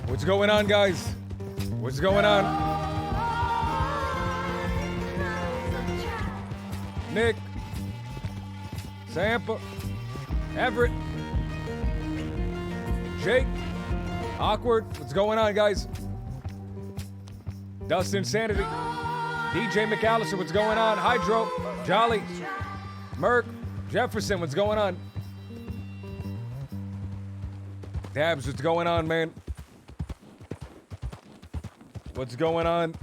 What's going on, guys? What's going on? Nick, Sampa, Everett, Jake, Awkward. What's going on, guys? Dustin Sanity, DJ McAllister. What's going on? Hydro, Jolly, Merc, Jefferson. What's going on? Dabs. What's going on, man? What's going on?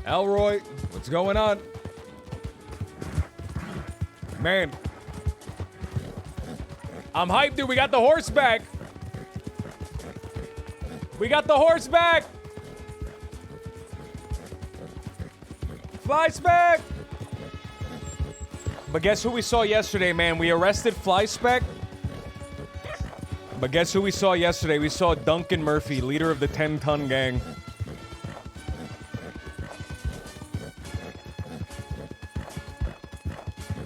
Elroy, what's going on? Man, I'm hyped, dude. We got the horse back. We got the horse back. Fly Spec. But guess who we saw yesterday, man? We arrested Fly Spec. But guess who we saw yesterday? We saw Duncan Murphy, leader of the 10-ton gang.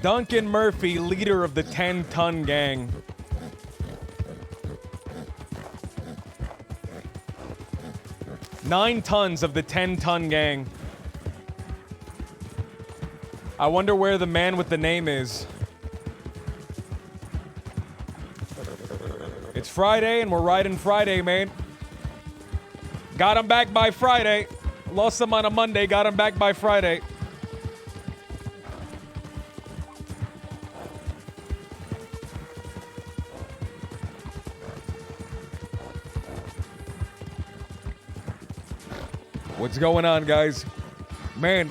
Duncan Murphy, leader of the 10-ton gang. Nine tons of the 10-ton gang. I wonder where the man with the name is. It's Friday and we're riding Friday, man. Got him back by Friday. Lost him on a Monday, got him back by Friday. What's going on, guys? Man,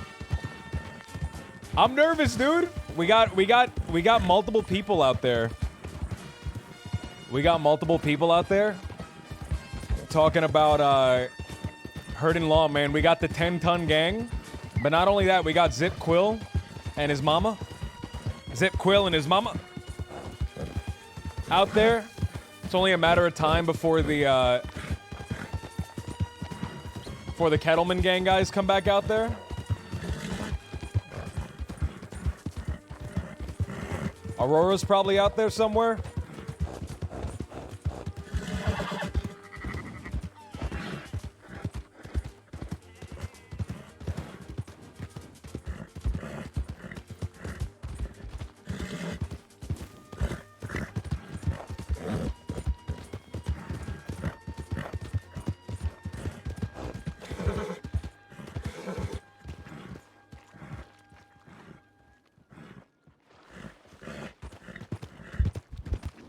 I'm nervous, dude. We got multiple people out there. We got multiple people out there talking about hurting law, man. We got the 10-ton gang, but not only that, we got Zip Quill and his mama. Zip Quill and his mama out there. It's only a matter of time before the before the Kettleman gang guys come back out there. Aurora's probably out there somewhere.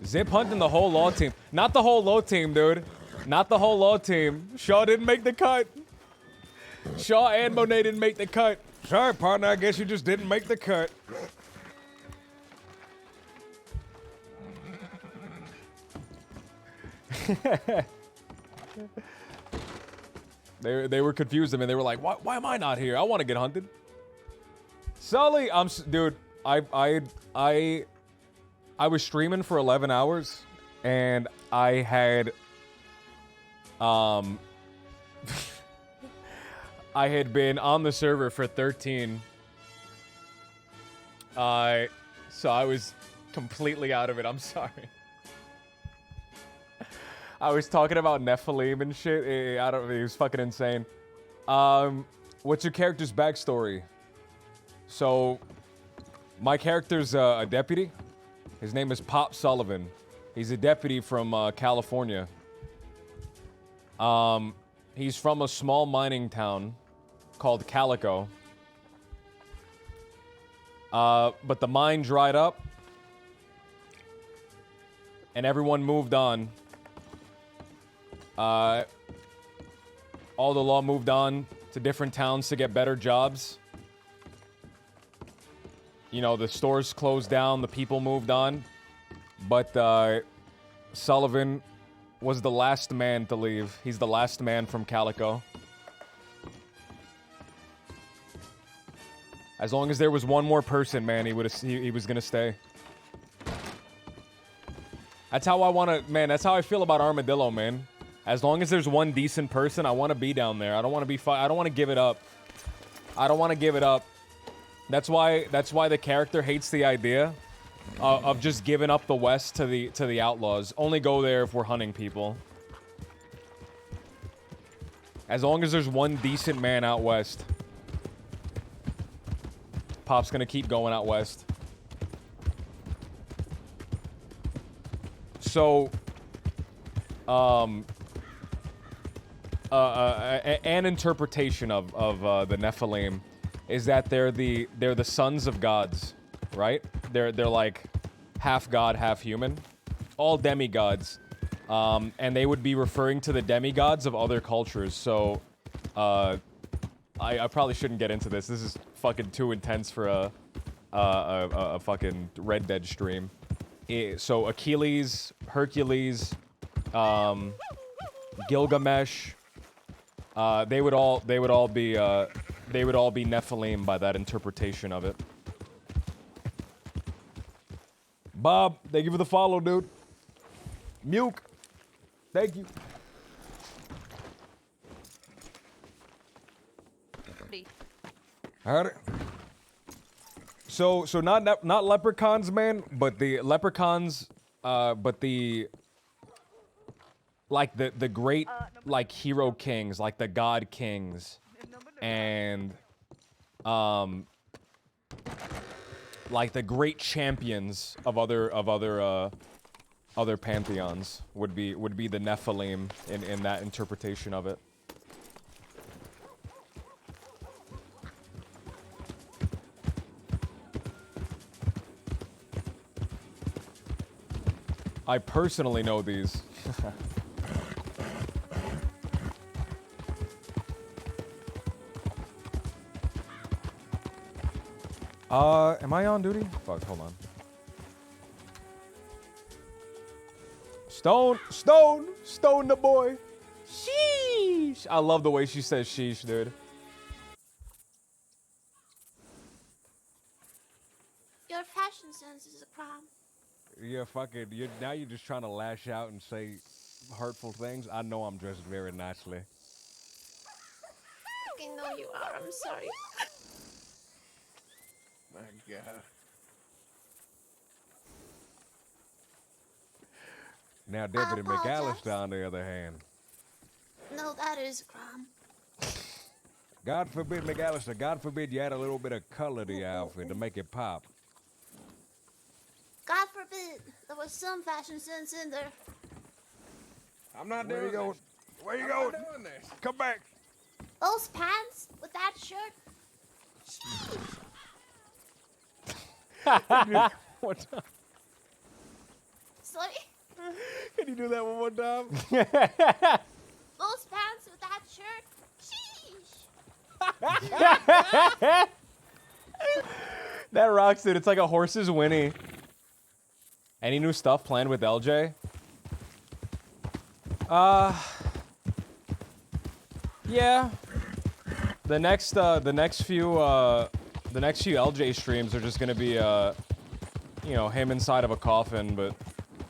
Zip hunting the whole law team. Not the whole law team, dude. Not the whole law team. Shaw didn't make the cut. Shaw and Monet didn't make the cut. Sorry, partner. I guess you just didn't make the cut. They were confused. I mean, they were like, why am I not here? I want to get hunted. Sully, dude, I was streaming for 11 hours, and I had, I had been on the server for 13. So I was completely out of it. I'm sorry. I was talking about Nephilim and shit. I don't know. It was fucking insane. What's your character's backstory? So, my character's a deputy. His name is Pop Sullivan. He's a deputy from California. He's from a small mining town called Calico. But the mine dried up, and everyone moved on. All the law moved on to different towns to get better jobs. You know, the stores closed down, the people moved on. But Sullivan was the last man to leave. He's the last man from Calico. As long as there was one more person, man, he was gonna stay. That's how I wanna, man, that's how I feel about Armadillo, man. As long as there's one decent person, I wanna be down there. I don't wanna be I don't wanna give it up. I don't wanna give it up. That's why the character hates the idea of just giving up the West to the outlaws. Only go there if we're hunting people. As long as there's one decent man out west, Pop's gonna keep going out west. So, an interpretation of the Nephilim is that they're the sons of gods, right? They're like half god, half human, all demigods, and they would be referring to the demigods of other cultures. So, I probably shouldn't get into this. This is fucking too intense for a fucking Red Dead stream. So Achilles, Hercules, Gilgamesh, they would all be Nephilim by that interpretation of it. Bob, thank you for the follow, dude. Muke, thank you. Alright. So not leprechauns, man, but the leprechauns, but the great like hero kings, like the god kings, and like the great champions of other pantheons would be the Nephilim in that interpretation of it. I personally know these. Am I on duty? Fuck, hold on. Stone the boy. Sheesh. I love the way she says sheesh, dude. Your fashion sense is a crime. Yeah, fuck it. Now you're just trying to lash out and say hurtful things. I know I'm dressed very nicely. fucking know you are. I'm sorry. My God. Now, Deputy apologize. McAllister, on the other hand. No, that is a crime. God forbid, McAllister, God forbid you add a little bit of color to your outfit to make it pop. God forbid there was some fashion sense in there. I'm not Where you doing going? this. Where you I'm going? not doing this. Come back. Those pants with that shirt. Sheesh. One time. Sorry. Can you do that one more time? Those pants with that shirt. Sheesh. That rocks, dude. It's like a horse's whinny. Any new stuff planned with LJ? Yeah. The next few LJ streams are just gonna be, you know, him inside of a coffin, but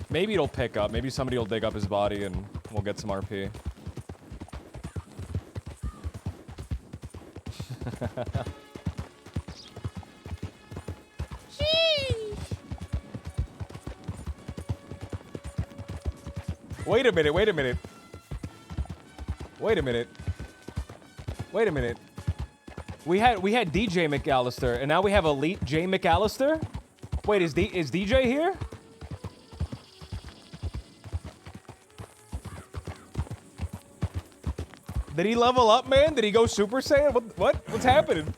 maybe it'll pick up. Maybe somebody will dig up his body and we'll get some RP. Wait a minute, wait a minute. Wait a minute. Wait a minute. We had DJ McAllister, and now we have Elite J McAllister? Wait, is DJ here? Did he level up, man? Did he go Super Saiyan? What's happening?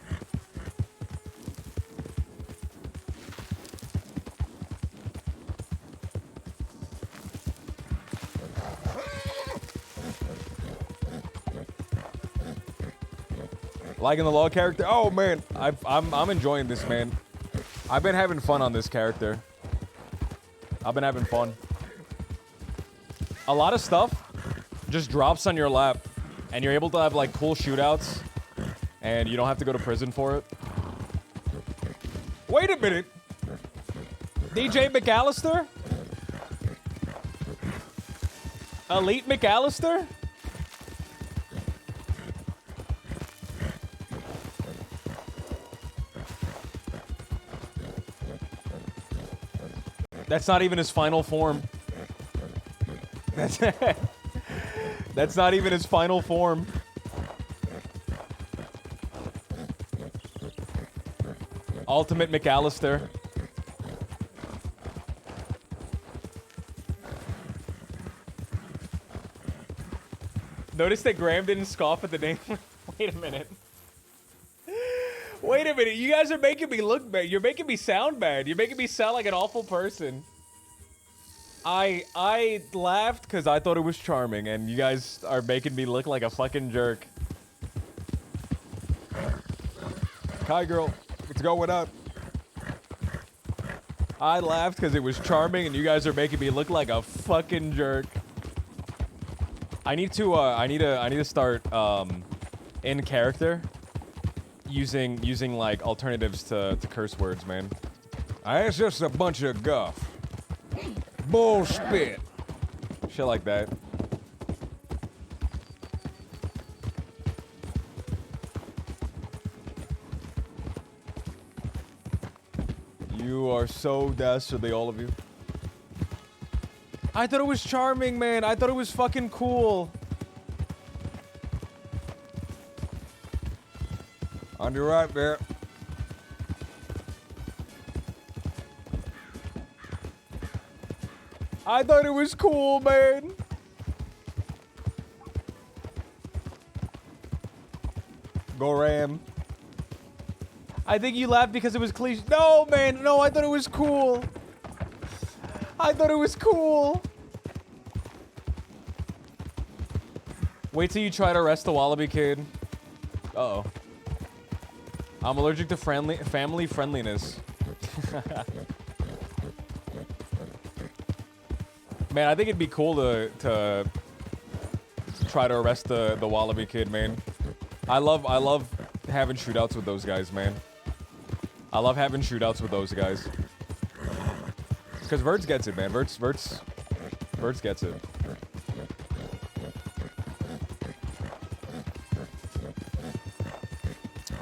Liking the law character? Oh man, I'm enjoying this, man. I've been having fun on this character. I've been having fun. A lot of stuff just drops on your lap, and you're able to have like cool shootouts, and you don't have to go to prison for it. Wait a minute, DJ McAllister? Elite McAllister? That's not even his final form. That's not even his final form. Ultimate McAllister. Notice that Graham didn't scoff at the name. Wait a minute. Wait a minute, you guys are making me look bad. You're making me sound bad. You're making me sound like an awful person. I laughed because I thought it was charming, and you guys are making me look like a fucking jerk. Hi, girl. What's going on? I laughed because it was charming, and you guys are making me look like a fucking jerk. I need to start in character using like alternatives to curse words, man. It's just a bunch of guff. Bullshit. Shit like that. You are so dastardly, all of you. I thought it was charming, man. I thought it was fucking cool. On your right there. I thought it was cool, man. Go Ram. I think you laughed because it was cliche. No, man. No, I thought it was cool. I thought it was cool. Wait till you try to arrest the Wallaby Kid. Uh-oh. I'm allergic to family friendliness. Man, I think it'd be cool to try to arrest the Wallaby Kid, man. I love having shootouts with those guys, man. I love having shootouts with those guys. Cause Verts gets it, man. Verts gets it.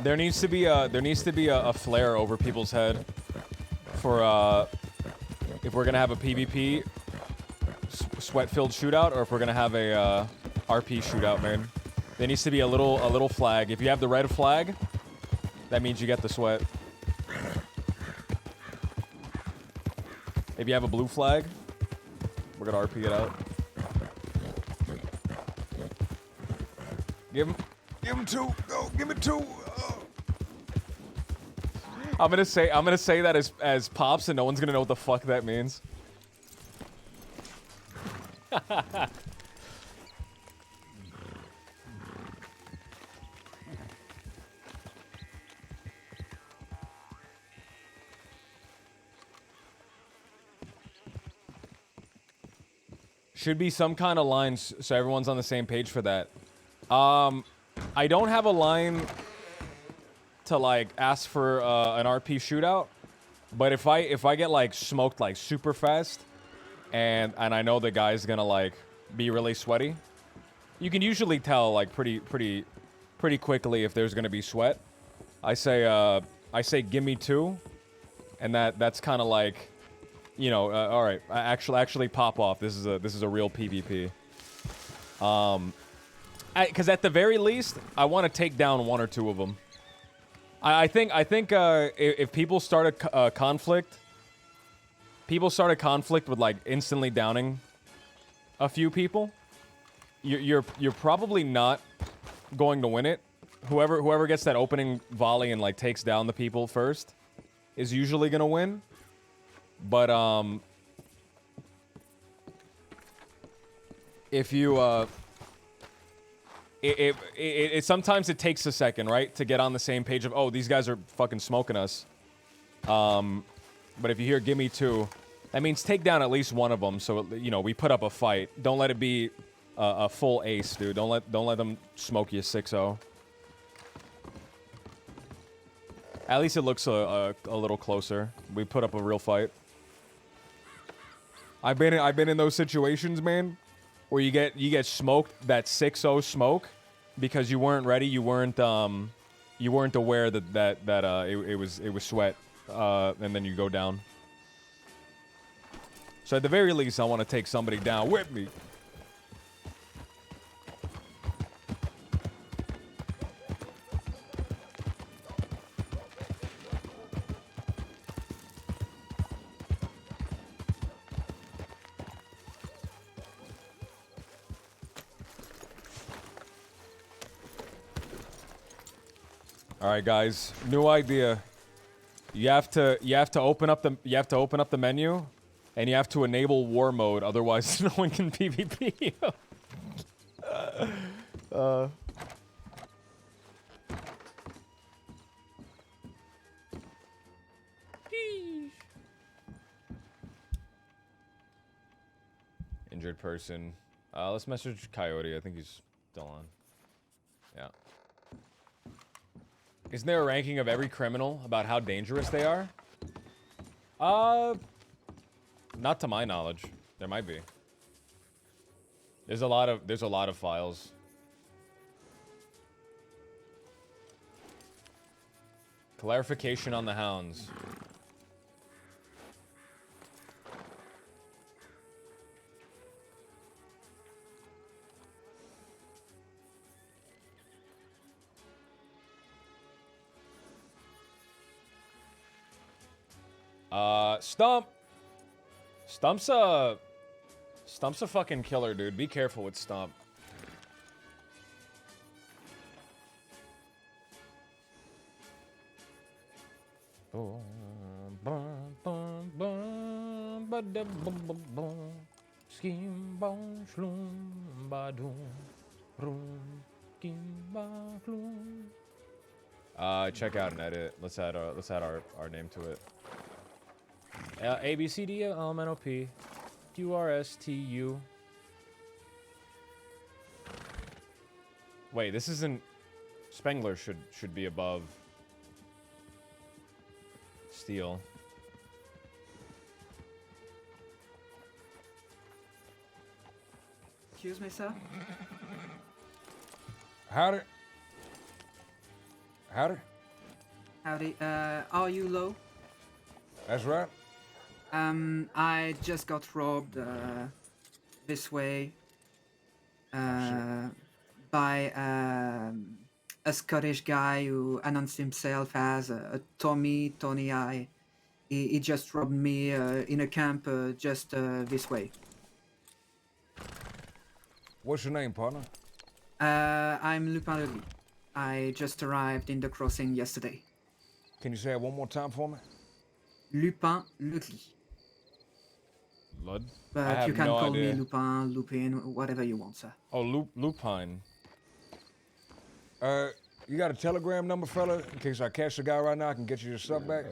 There needs to be a flare over people's head for if we're gonna have a PvP sweat-filled shootout or if we're gonna have a RP shootout, man. There needs to be a little flag. If you have the red flag, that means you get the sweat. If you have a blue flag, we're gonna RP it out. Give him two. Go, give it two. I'm gonna say that as pops, and no one's gonna know what the fuck that means. Should be some kind of lines so everyone's on the same page for that. I don't have a line to like ask for an RP shootout, but if I get like smoked like super fast, and I know the guy's gonna like be really sweaty, you can usually tell like pretty quickly if there's gonna be sweat. I say give me two, and that's kind of like, you know, all right, actually pop off. This is a real PvP. Because at the very least, I want to take down one or two of them. I think if people start a conflict, with like instantly downing a few people, you're probably not going to win it. Whoever gets that opening volley and like takes down the people first is usually gonna win. But if you it sometimes it takes a second, right, to get on the same page of, oh, these guys are fucking smoking us. But if you hear "give me two," that means take down at least one of them. So you know we put up a fight. Don't let it be a full ace, dude. Don't let them smoke you 6-0. At least it looks a little closer. We put up a real fight. I've been in those situations, man, where you get smoked, that 6-0 smoke, because you weren't ready, you weren't aware that it was sweat, and then you go down. So at the very least, I want to take somebody down with me. All right, guys. New idea. You have to open up the menu, and you have to enable war mode. Otherwise, no one can PvP. Injured person. Let's message Coyote. I think he's still on. Yeah. Isn't there a ranking of every criminal about how dangerous they are? Not to my knowledge. There might be. There's a lot of files. Clarification on the hounds. Stump. Stump's a fucking killer, dude. Be careful with Stump. Check out and edit. Let's add our name to it. A B C D L M N O P Q R S T U. Wait, this isn't. Spengler should be above Steel. Excuse me, sir? Howdy. Howdy. Are you low? That's right. I just got robbed this way by a Scottish guy who announced himself as a Tony I. He just robbed me in a camp just this way. What's your name, partner? I'm Lupin Le Gris. I just arrived in the crossing yesterday. Can you say it one more time for me? Lupin Le Gris. Lud? I But have you can no call idea. me Lupin, Lupin, whatever you want, sir. Oh, Lupine. You got a telegram number, fella? In case I catch the guy right now, I can get you your stuff back.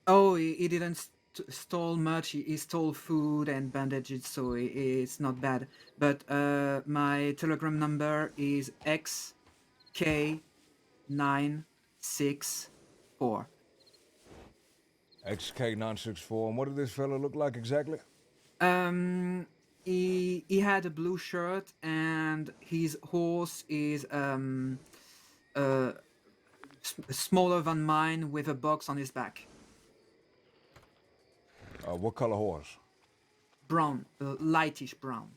Oh, he didn't stole much. He stole food and bandages, so it's not bad. But my telegram number is XK964. XK964. And what did this fella look like exactly? He had a blue shirt and his horse is smaller than mine with a box on his back. What color horse? Brown, lightish brown.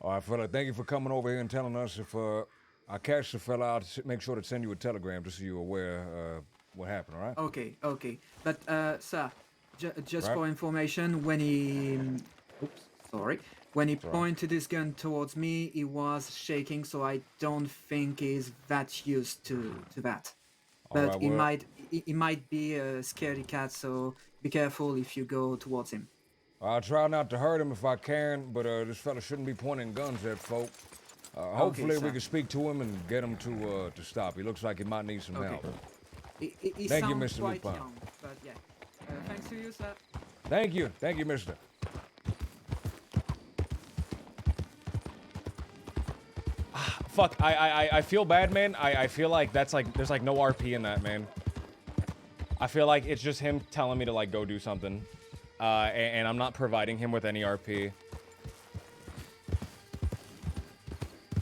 All right, fella, thank you for coming over here and telling us. If I catch the fella, I'll make sure to send you a telegram just so you're aware what happened, all right? Okay, okay. But, sir, just Right. for information, when he... Oops, sorry. When he pointed his gun towards me, he was shaking, so I don't think he's that used to that. But right, he well- might be a scaredy cat, so be careful if you go towards him. I'll try not to hurt him if I can, but this fella shouldn't be pointing guns at folk. Hopefully we sir. can speak to him and get him to stop. He looks like he might need some Okay. help. He Thank you, sounds Mr. quite Lupin. young, but yeah. Thanks to you, sir. Thank you, mister. Fuck, I feel bad, man. I feel like that's like, there's like no RP in that, man. I feel like it's just him telling me to like go do something. And I'm not providing him with any RP.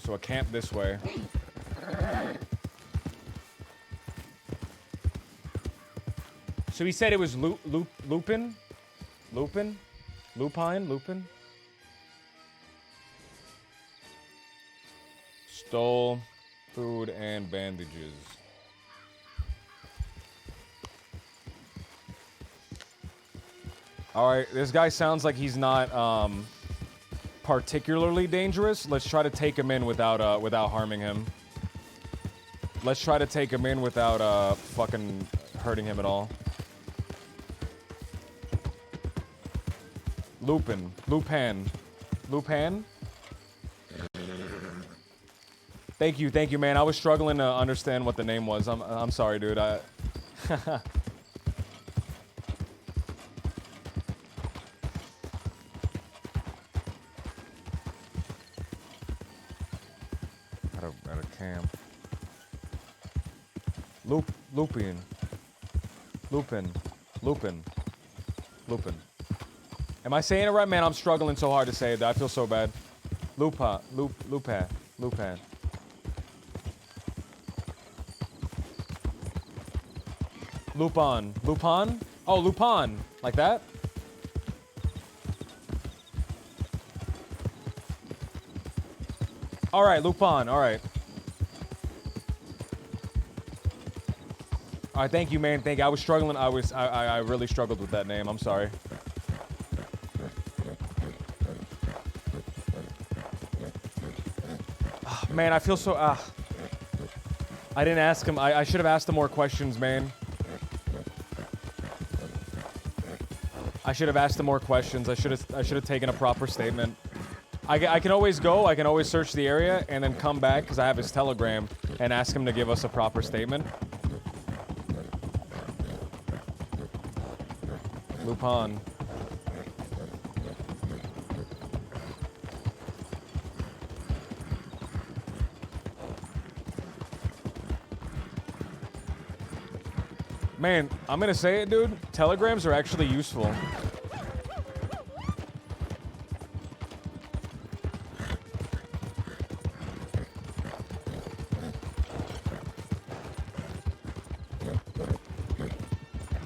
So a camp this way. So he said it was Lupin? Lupin? Lupine? Lupin? Stole food and bandages. Alright, this guy sounds like he's not particularly dangerous. Let's try to take him in without without harming him. Let's try to take him in without fucking hurting him at all. Lupin. Lupin. Lupin? Thank you, man. I was struggling to understand what the name was. I'm sorry, dude. At a camp. Lupin. Lupin. Lupin. Lupin. Am I saying it right, man? I'm struggling so hard to say it. I feel so bad. Lupin. Lupin. Lupin. Lupin. Lupin? Oh, Lupin. Like that? Alright, Lupin. Alright. Alright, thank you, man. Thank you. I was struggling. I really struggled with that name. I'm sorry. Man, I feel so... I didn't ask him. I should have asked him more questions, man. I should have asked him more questions. I should have taken a proper statement. I can always go. I can always search the area and then come back because I have his telegram and ask him to give us a proper statement. Lupin. Man, I'm gonna say it, dude. Telegrams are actually useful.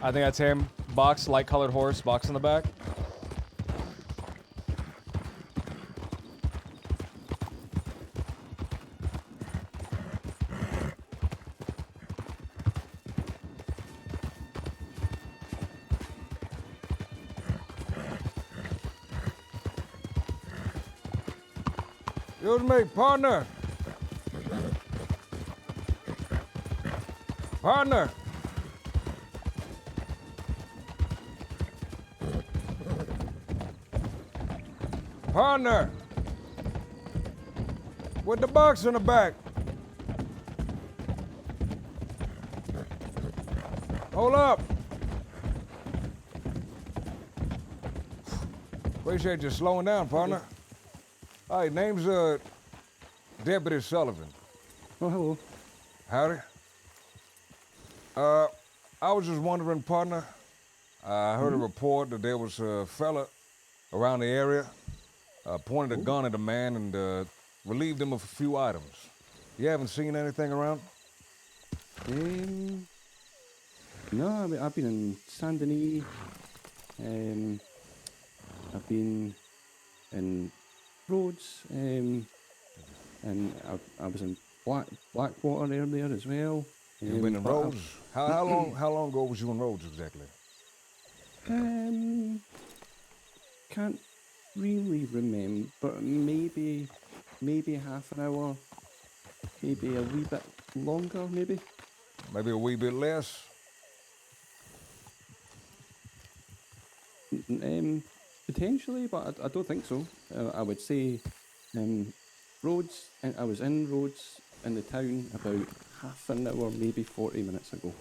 I think that's him. Box, light colored horse, box in the back. Excuse me, partner. Partner. Partner. With the box in the back. Hold up. Appreciate you slowing down, partner. Hi, name's Deputy Sullivan. Oh, hello. Howdy. I was just wondering, partner. I heard a report that there was a fella around the area, pointed a gun at a man and relieved him of a few items. You haven't seen anything around? No, I mean, I've been in Saint Denis. I've been in Rhodes, and I was in Blackwater earlier as well. You've been in but Rhodes? How long ago was you in Rhodes exactly? Can't really remember, but maybe half an hour, maybe a wee bit longer, maybe. Maybe a wee bit less? Potentially, but I don't think so. I would say Rhodes, and I was in Rhodes in the town about half an hour, maybe 40 minutes ago.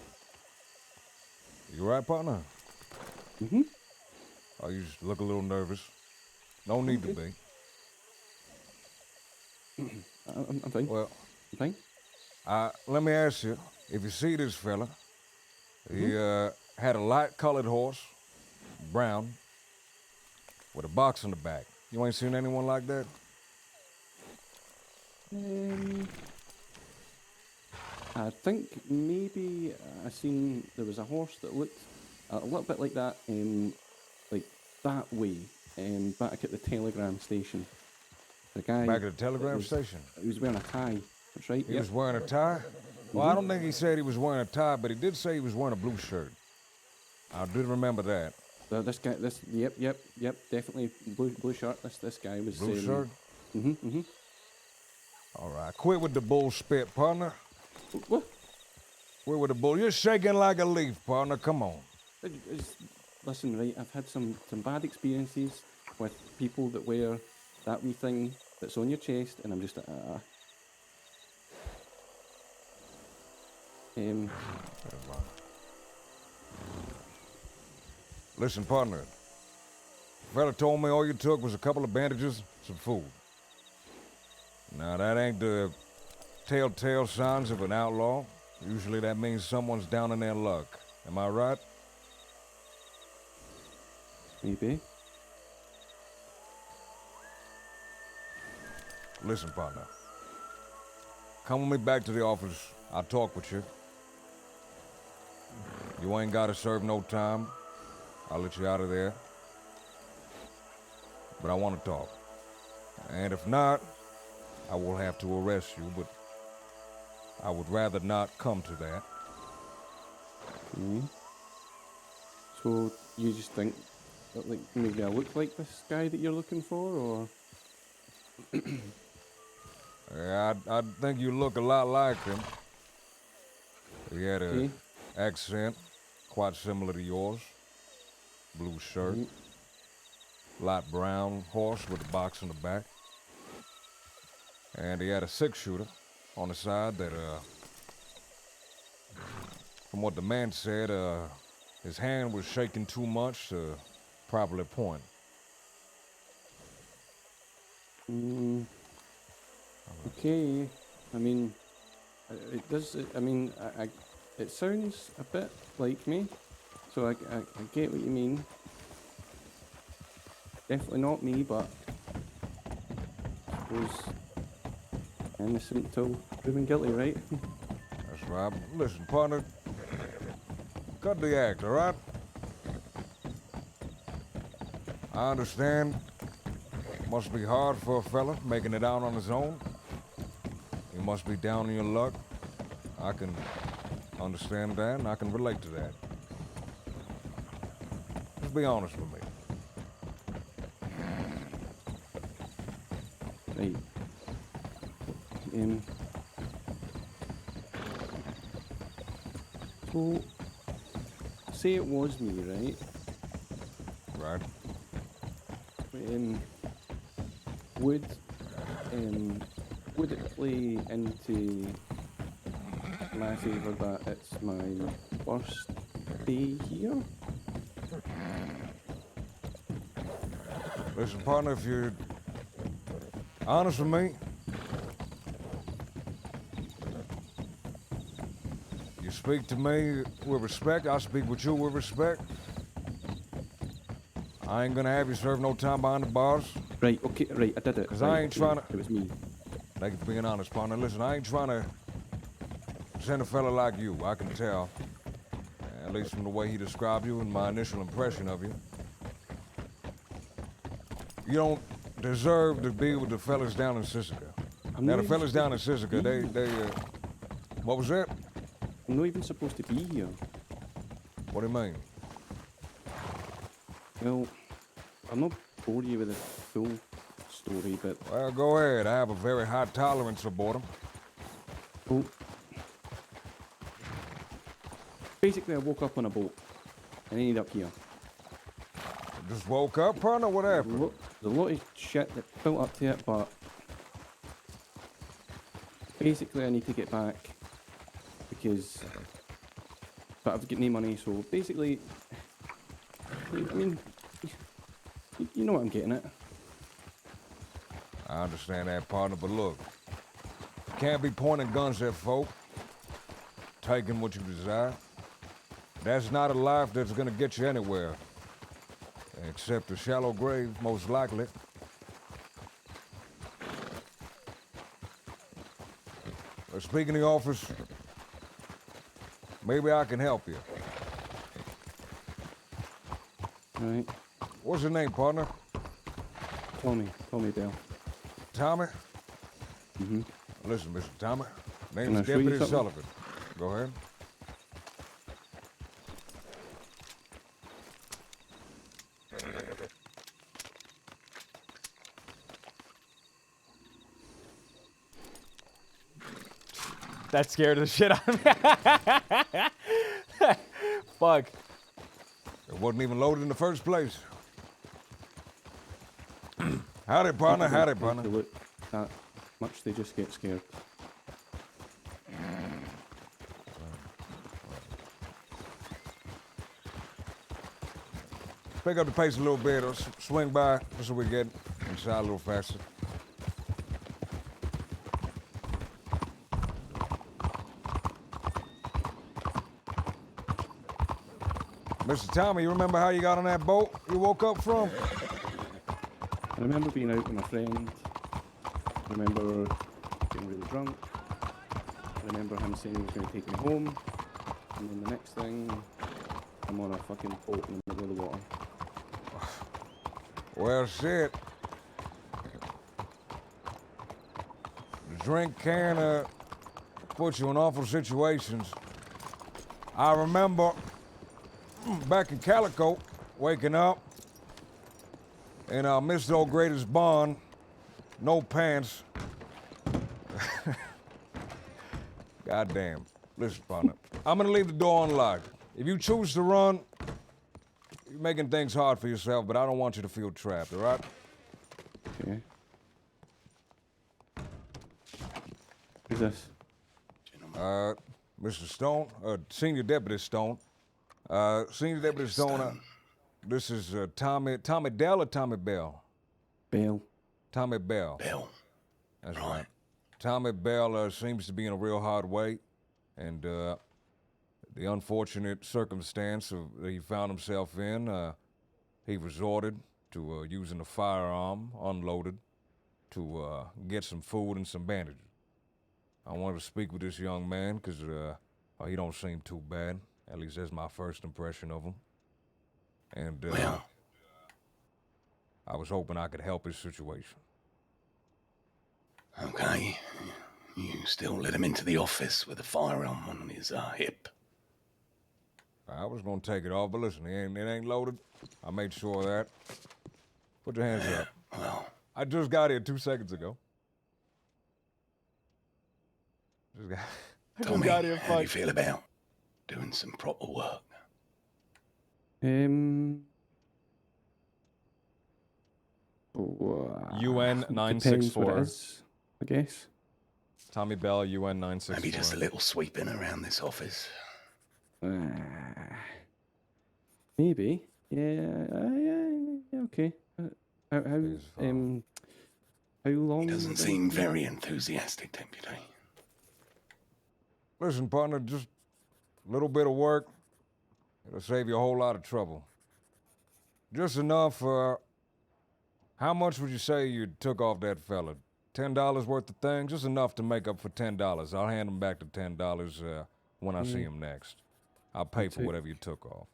You right, partner? Mm-hmm. Oh, you just look a little nervous. No need to be. I'm fine. Well, I'm fine. let me ask you, if you see this fella, he had a light-colored horse, brown, with a box in the back. You ain't seen anyone like that? I think maybe I seen there was a horse that looked a little bit like that, like that way, back at the telegram station. The guy Back at the telegram was- station? He was wearing a tie. That's right. He was wearing a tie? Well, I don't think he said he was wearing a tie, but he did say he was wearing a blue shirt. I did remember that. This guy. Yep. Definitely blue shirt. This guy was. Blue shirt? Mm-hmm. All right. Quit with the bull spit, partner. What? Quit with the bull. You're shaking like a leaf, partner. Come on. Listen, right. I've had some bad experiences with people that wear that wee thing that's on your chest, and I'm just Listen, partner. Fella told me all you took was a couple of bandages, some food. Now, that ain't the telltale signs of an outlaw. Usually that means someone's down in their luck. Am I right? maybe. Listen, partner. Come with me back to the office. I'll talk with you. You ain't gotta serve no time. I'll let you out of there. But I want to talk. And if not, I will have to arrest you, but I would rather not come to that. So you just think that, like, maybe I look like this guy that you're looking for, or? Yeah, I think you look a lot like him. He had Okay. an accent quite similar to yours. Blue shirt. Light brown horse with a box in the back. And he had a 6-shooter on the side that, from what the man said, his hand was shaking too much to properly point. Okay. I mean, it does. I mean, it sounds a bit like me, so I get what you mean. Definitely not me, but I suppose innocent till proven guilty, right? That's right. Listen, partner, cut the act, all right? I understand. Must be hard for a fella making it out on his own. You must be down in your luck. I can understand that, and I can relate to that. Just be honest with me. Right. So, say it was me, right? Right? Would would it play into my favour that it's my first day here? Listen, partner, if you're honest with me, you speak to me with respect, I speak with you with respect. I ain't gonna have you serve no time behind the bars. Right, okay, right, I did it. 'Cause right, I ain't okay, tryna- It was me. Thank you for being honest, partner. Listen, I ain't trying to send a fella like you. I can tell, at least from the way he described you and my initial impression of you. You don't deserve to be with the fellas down in Sisika. I'm Now, not the even fellas down in supposed to Sisika, be what was that? I'm not even supposed to be here. What do you mean? Well, I'm not bore you with the full story, but Well, go ahead. I have a very high tolerance for boredom. oh, basically I woke up on a boat and ended up here. Just woke up, partner? What happened? There's a lot of shit that built up to it, but basically I need to get back because but I've got no money, so basically I mean you know what I'm getting at. I understand that, partner, but look, you can't be pointing guns at folk, taking what you desire. That's not a life that's gonna get you anywhere, except a shallow grave, most likely. But speaking of the office, maybe I can help you. Right. What's your name, partner? Tommy Bell. Tommy? Mm-hmm. Listen, Mr. Tommy, Can name's I show you Deputy something? Sullivan. Go ahead. That scared the shit out of me. Fuck. It wasn't even loaded in the first place. Howdy, partner. Howdy, If partner. they look that much, they just get scared. Pick up the pace a little bit, or swing by just so we get inside a little faster. Mr. Tommy, you remember how you got on that boat you woke up from? I remember being out with my friend. I remember getting really drunk. I remember him saying he was going to take me home. And then the next thing, I'm on a fucking boat in the middle of the water. Well, shit. The drink can put you in awful situations. I remember back in Calico, waking up in Mr. O'Grady's barn, no pants. Goddamn. Listen, partner, I'm gonna leave the door unlocked. If you choose to run, you're making things hard for yourself, but I don't want you to feel trapped, all right? Okay. Who's this? Mr. Stone, Senior Deputy Stone. Senior Deputy Stone, this is Tommy Dell or Tommy Bell? Bell. Tommy Bell. Bell. That's right. Tommy Bell seems to be in a real hard way, and the unfortunate circumstance that he found himself in, he resorted to using a firearm, unloaded, to get some food and some bandages. I wanted to speak with this young man because he don't seem too bad. At least that's my first impression of him. And Well, I was hoping I could help his situation. okay. You still let him into the office with a firearm on his hip. I was gonna take it off, but listen, it ain't loaded. I made sure of that. Put your hands up. Well, I just got here 2 seconds ago. Just got, I just Tommy, got here. how do you feel about doing some proper work? UN Depends what it 964. is, I guess. Tommy Bell, UN 964. Maybe just a little sweeping around this office. Maybe. Yeah, okay. How Please, how long? He doesn't seem very enthusiastic, Deputy. Listen, partner, just a little bit of work. It'll save you a whole lot of trouble. Just enough. How much would you say you took off that fella? $10 worth of things? Just enough to make up for $10. I'll hand him back the $10 when I see him next. I'll pay for take- whatever you took off.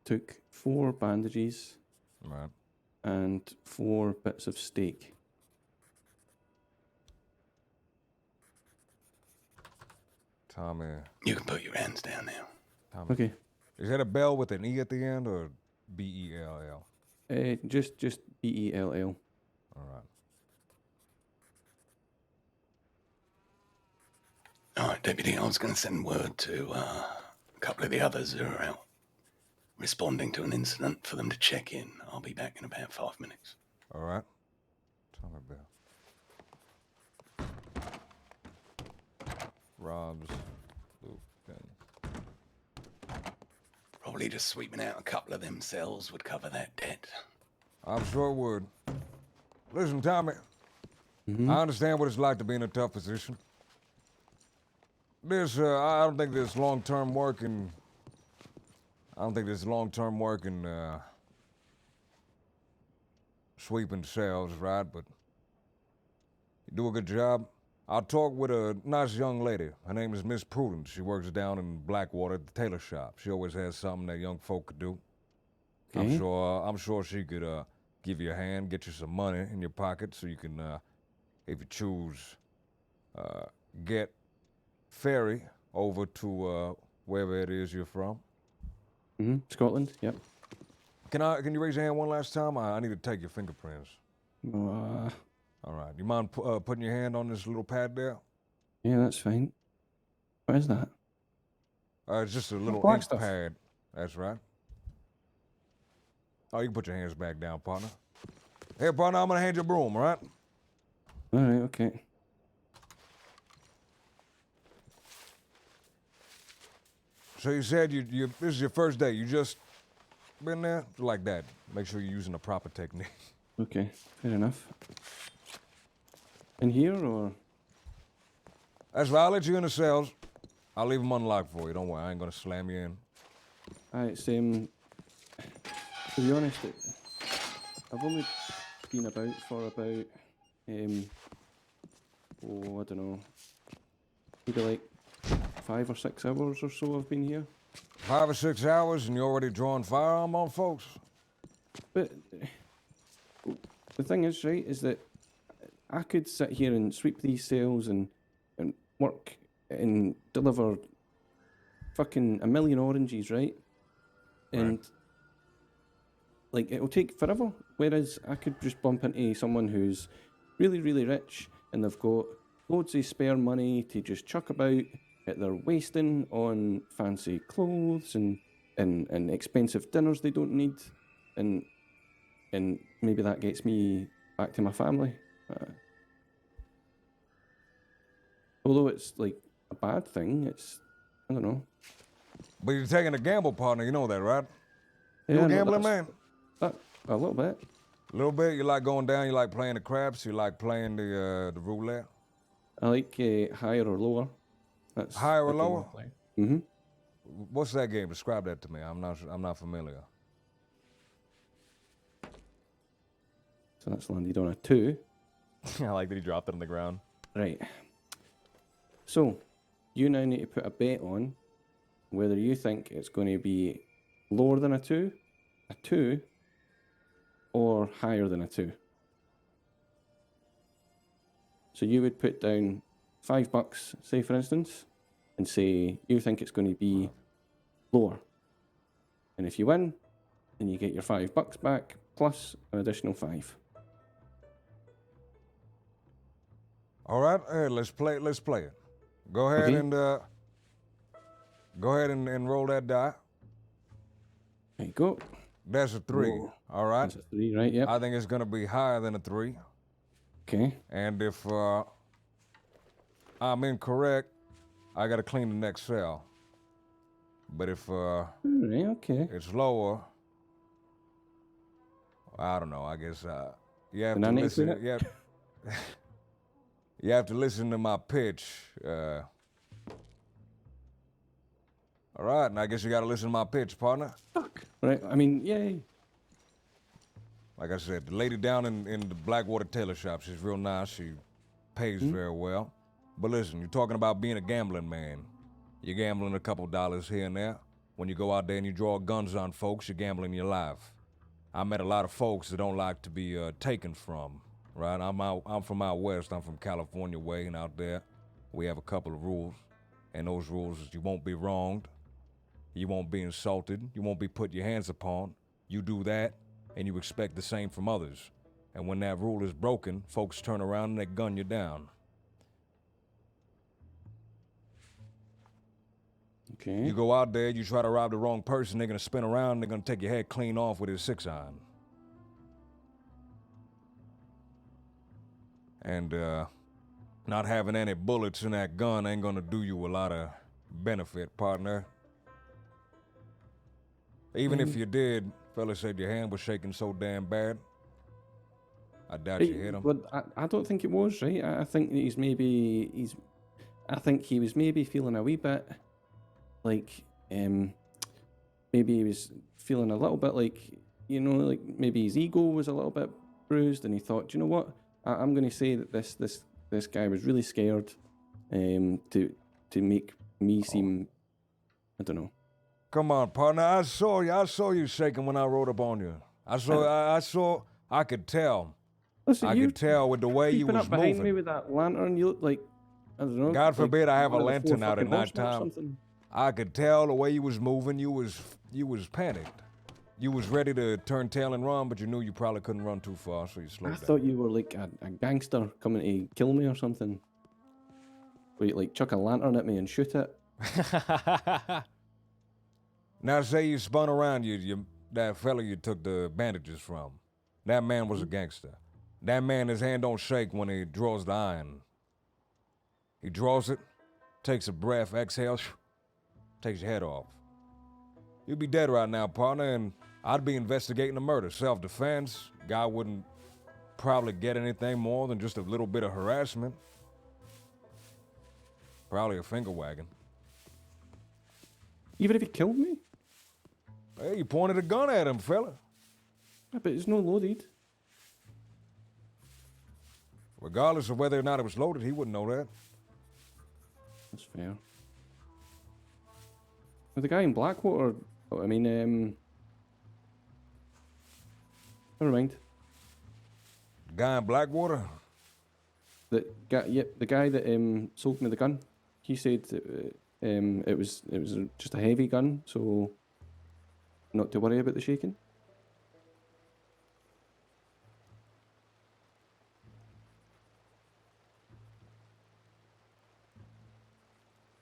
Took 4 bandages Right. and 4 bits of steak. Tommy. You can put your hands down now. Tommy. Okay. Is that a bell with an E at the end or B-E-L-L? Just BELL. All right. All right, Deputy, I was going to send word to a couple of the others who are out responding to an incident for them to check in. I'll be back in about 5 minutes. All right. Tommy Bell. Rob's, Luke, and Probably just sweeping out a couple of them cells would cover that debt. I'm sure it would. Listen, Tommy. I understand what it's like to be in a tough position. I don't think there's long-term work in... I don't think there's long-term work in, sweeping cells, right? But you do a good job. I'll talk with a nice young lady. Her name is Miss Prudence. She works down in Blackwater at the tailor shop. She always has something that young folk could do. Okay. I'm sure she could give you a hand, get you some money in your pocket, so you can, if you choose, get ferry over to wherever it is you're from. Scotland. Yep. Can you raise your hand one last time? I need to take your fingerprints. All right. You mind putting your hand on this little pad there? Yeah, that's fine. What is that? It's just a little black ink stuff. pad. That's right. Oh, you can put your hands back down, partner. Hey, partner, I'm gonna hand you a broom, all right? All right. Okay. So you said this is your first day. You just been there like that. Make sure you're using the proper technique. Okay. Fair enough. In here or? That's right. I'll let you in the cells. I'll leave them unlocked for you. Don't worry. I ain't gonna slam you in. It's to be honest, I've only been about for about I don't know, maybe like 5 or 6 hours or so I've been here. 5 or 6 hours and you're already drawing firearm on folks? But the thing is, right, is that I could sit here and sweep these cells and work and deliver fucking a million oranges, right? And like it'll take forever. Whereas I could just bump into someone who's really, really rich and they've got loads of spare money to just chuck about that they're wasting on fancy clothes and expensive dinners they don't need, and maybe that gets me back to my family. Although it's like a bad thing, it's, I don't know. But you're taking a gamble, partner. You know that, right? You Yeah, a no, gambling that's- man? A little bit. A little bit. You like going down. You like playing the craps. You like playing the roulette. I like higher or lower. That's Higher or the game I lower? play. Mhm. What's that game? Describe that to me. I'm not familiar. So that's landed on a 2. I like that he dropped it on the ground. Right. So, you now need to put a bet on whether you think it's going to be lower than a 2, or higher than a 2. So you would put down $5, say for instance, and say you think it's going to be lower. And if you win, then you get your $5 back plus an additional 5. All right, hey, let's play it. Go ahead Okay. and roll that die. There you go. That's a 3. Whoa. All right. That's a 3, right? Yep. I think it's gonna be higher than a 3. Okay. And if I'm incorrect, I gotta clean the next cell. But if Alright, okay. it's lower, I don't know. I guess you have Then I to need to listen. clean it? You have, you have to listen to my pitch. All right, and I guess you gotta listen to my pitch, partner. Right, I mean, yay. Like I said, the lady down in the Blackwater tailor shop, she's real nice. She pays very well. But listen, you're talking about being a gambling man. You're gambling a couple dollars here and there. When you go out there and you draw guns on folks, you're gambling your life. I met a lot of folks that don't like to be taken from, right? I'm from out west. I'm from California way, and out there we have a couple of rules. And those rules is you won't be wronged, you won't be insulted, you won't be put your hands upon. You do that, and you expect the same from others. And when that rule is broken, folks turn around and they gun you down. Okay. You go out there, you try to rob the wrong person, they're gonna spin around, they're gonna take your head clean off with his 6-iron. And not having any bullets in that gun ain't gonna do you a lot of benefit, partner. Even if you did, fella said your hand was shaking so damn bad. I doubt you hit him. But I don't think it was, right? I think that I think he was maybe feeling a wee bit like, maybe he was feeling a little bit like, you know, like maybe his ego was a little bit bruised, and he thought, "Do you know what? I'm going to say that this guy was really scared, to make me seem, I don't know." Come on, partner. I saw you shaking when I rode up on you. I could tell. Listen, I could tell with the way you creeping was up behind me moving. with that lantern, you look like, I don't know. God forbid I have a one of the lantern four out at fucking night horsemen or time. something. I could tell the way you was moving, you was panicked. You was ready to turn tail and run, but you knew you probably couldn't run too far, so you I slowed down. thought you were like a gangster coming to kill me or something. Where you like chuck a lantern at me and shoot it. Now say you spun around, that fella you took the bandages from. That man was a gangster. That man, his hand don't shake when he draws the iron. He draws it, takes a breath, exhales, takes your head off. You'd be dead right now, partner, and I'd be investigating a murder. Self-defense, guy wouldn't probably get anything more than just a little bit of harassment. Probably a finger wagging. Even if he killed me? Hey, you pointed a gun at him, fella. Yeah, but it's no loaded. Regardless of whether or not it was loaded, he wouldn't know that. That's fair. Well, the guy in Blackwater, I mean, never mind. Guy in Blackwater? The guy, yep, the guy that sold me the gun. He said it was just a heavy gun, so not to worry about the shaking.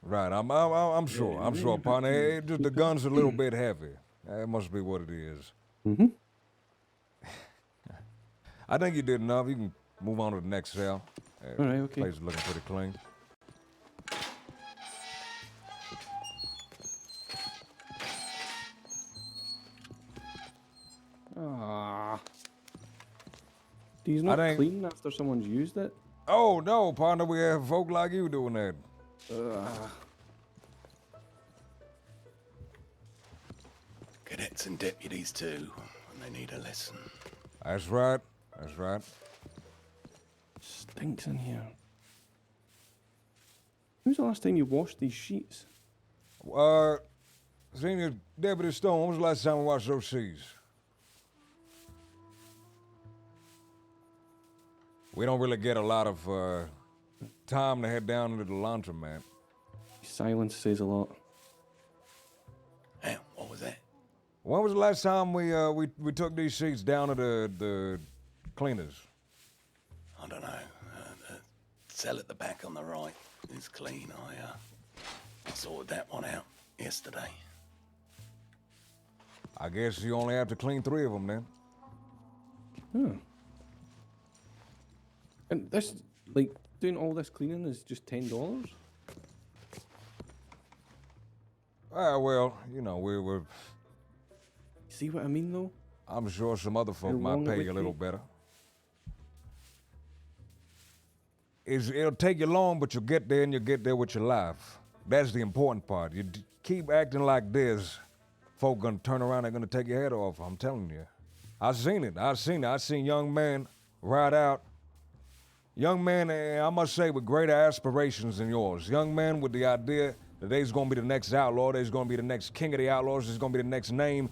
Right, I'm sure, partner. Just the gun's a little bit heavy. That must be what it is. Mm-hmm. I think you did enough. You can move on to the next cell. All right, okay. Place is looking pretty clean. Ah. Do you not think- clean after someone's used it? Oh no, partner, we have folk like you doing that. Cadets and deputies too, when they need a lesson. That's right. That's right. Stinks in here. When's the last time you washed these sheets? Senior Deputy Stone, when was the last time we watched those seas? We don't really get a lot of time to head down into the laundromat. Silence says a lot. Hey, what was that? When was the last time we took these sheets down to the cleaners? I don't know. The cell at the back on the right is clean. I sorted that one out yesterday. I guess you only have to clean 3 of them then. And this, like, doing all this cleaning is just $10? Well, you know, we're See what I mean, though? I'm sure some other folk How might long it pay would you a little take? better. It'll take you long, but you'll get there and you'll get there with your life. That's the important part. You keep acting like this, folk gonna turn around, they're gonna take your head off. I'm telling you. I seen it. I seen young men ride out. Young men, I must say, with greater aspirations than yours. Young men with the idea that they's gonna be the next outlaw, they's gonna be the next king of the outlaws, they's gonna be the next name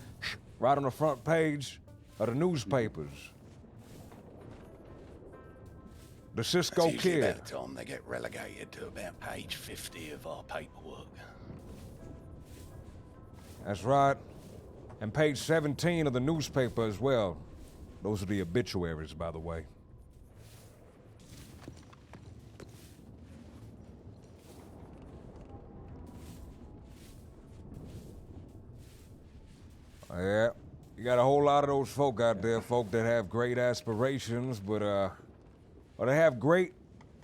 right on the front page of the newspapers. The Cisco That's usually Kid. about the time they get relegated to about page 50 of our paperwork. That's right. And page 17 of the newspaper as well. Those are the obituaries, by the way. Yeah, you got a whole lot of those folk out there, folk that have great aspirations, but or they have great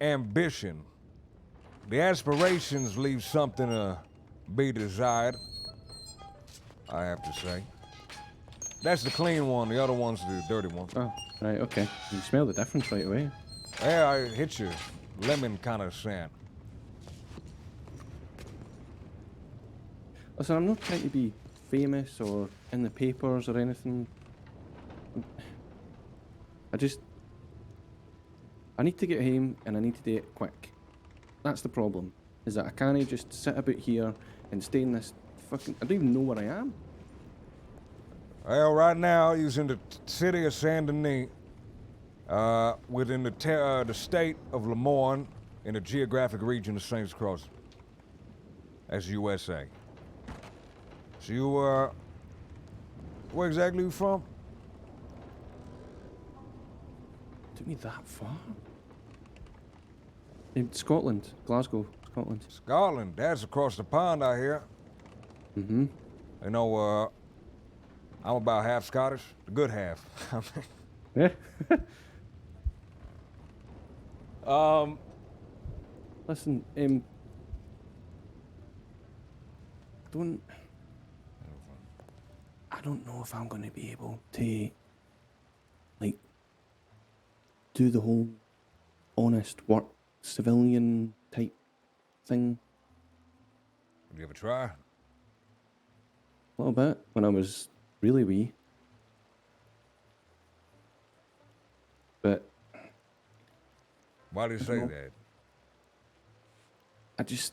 ambition. The aspirations leave something to be desired, I have to say. That's the clean one, the other one's the dirty one. Oh, right, okay. You smell the difference right away. Yeah, I hit you. Lemon kind of scent. Listen, I'm not trying to be famous or in the papers or anything. I need to get home and I need to do it quick. That's the problem. Is that I can't just sit about here and stay in this fucking... I don't even know where I am. Well, right now, he's in the city of Saint Denis, within the state of Lemoyne, in the geographic region of Saints Cross. That's USA. So you, where exactly you from? Took me that far? In Scotland. Glasgow, Scotland. Scotland. That's across the pond, I hear. Mm-hmm. You know, I'm about half Scottish. The good half. Yeah. Listen, I don't know if I'm going to be able to, like, do the whole honest work, civilian type thing. Have you ever tried? A little bit when I was really wee. But Why do you say know. that? This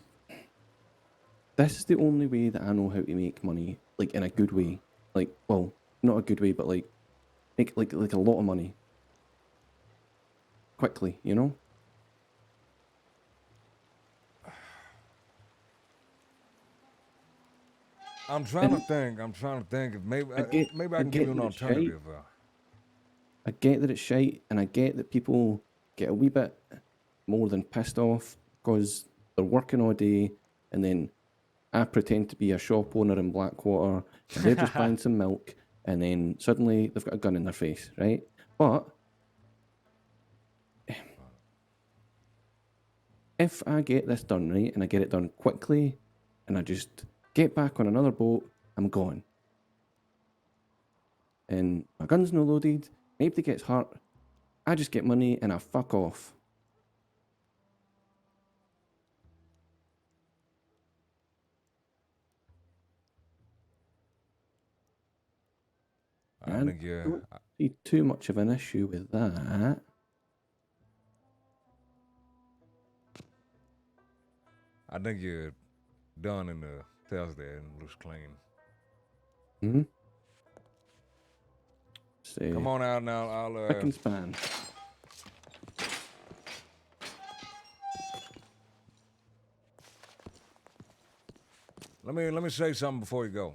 is the only way that I know how to make money, like in a good way. Like, well, not a good way, but like, make like a lot of money. Quickly, you know? I'm trying to think. If maybe maybe I can give you an alternative. I get that it's shite, and I get that people get a wee bit more than pissed off because they're working all day, and then I pretend to be a shop owner in Blackwater, and they're just buying some milk, and then suddenly they've got a gun in their face, right? But if I get this done right, and I get it done quickly, and I just get back on another boat, I'm gone. And my gun's no loaded, nobody gets hurt, I just get money and I fuck off. I think I don't see too much of an issue with that. I think you're done in the tails there and looks clean. Mm-hmm. Say, Come on out now. I'll pick and span. let me say something before you go.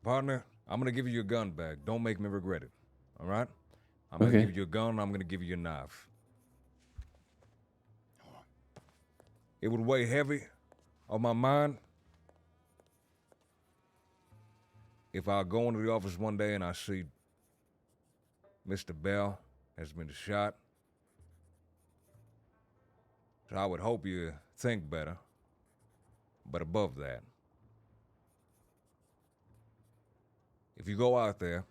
Partner, I'm gonna give you your gun back. Don't make me regret it. All right? I'm gonna Okay. give you a gun. I'm gonna give you a knife. It would weigh heavy on my mind if I go into the office one day and I see Mr. Bell has been shot. So I would hope you think better. But above that, if you go out there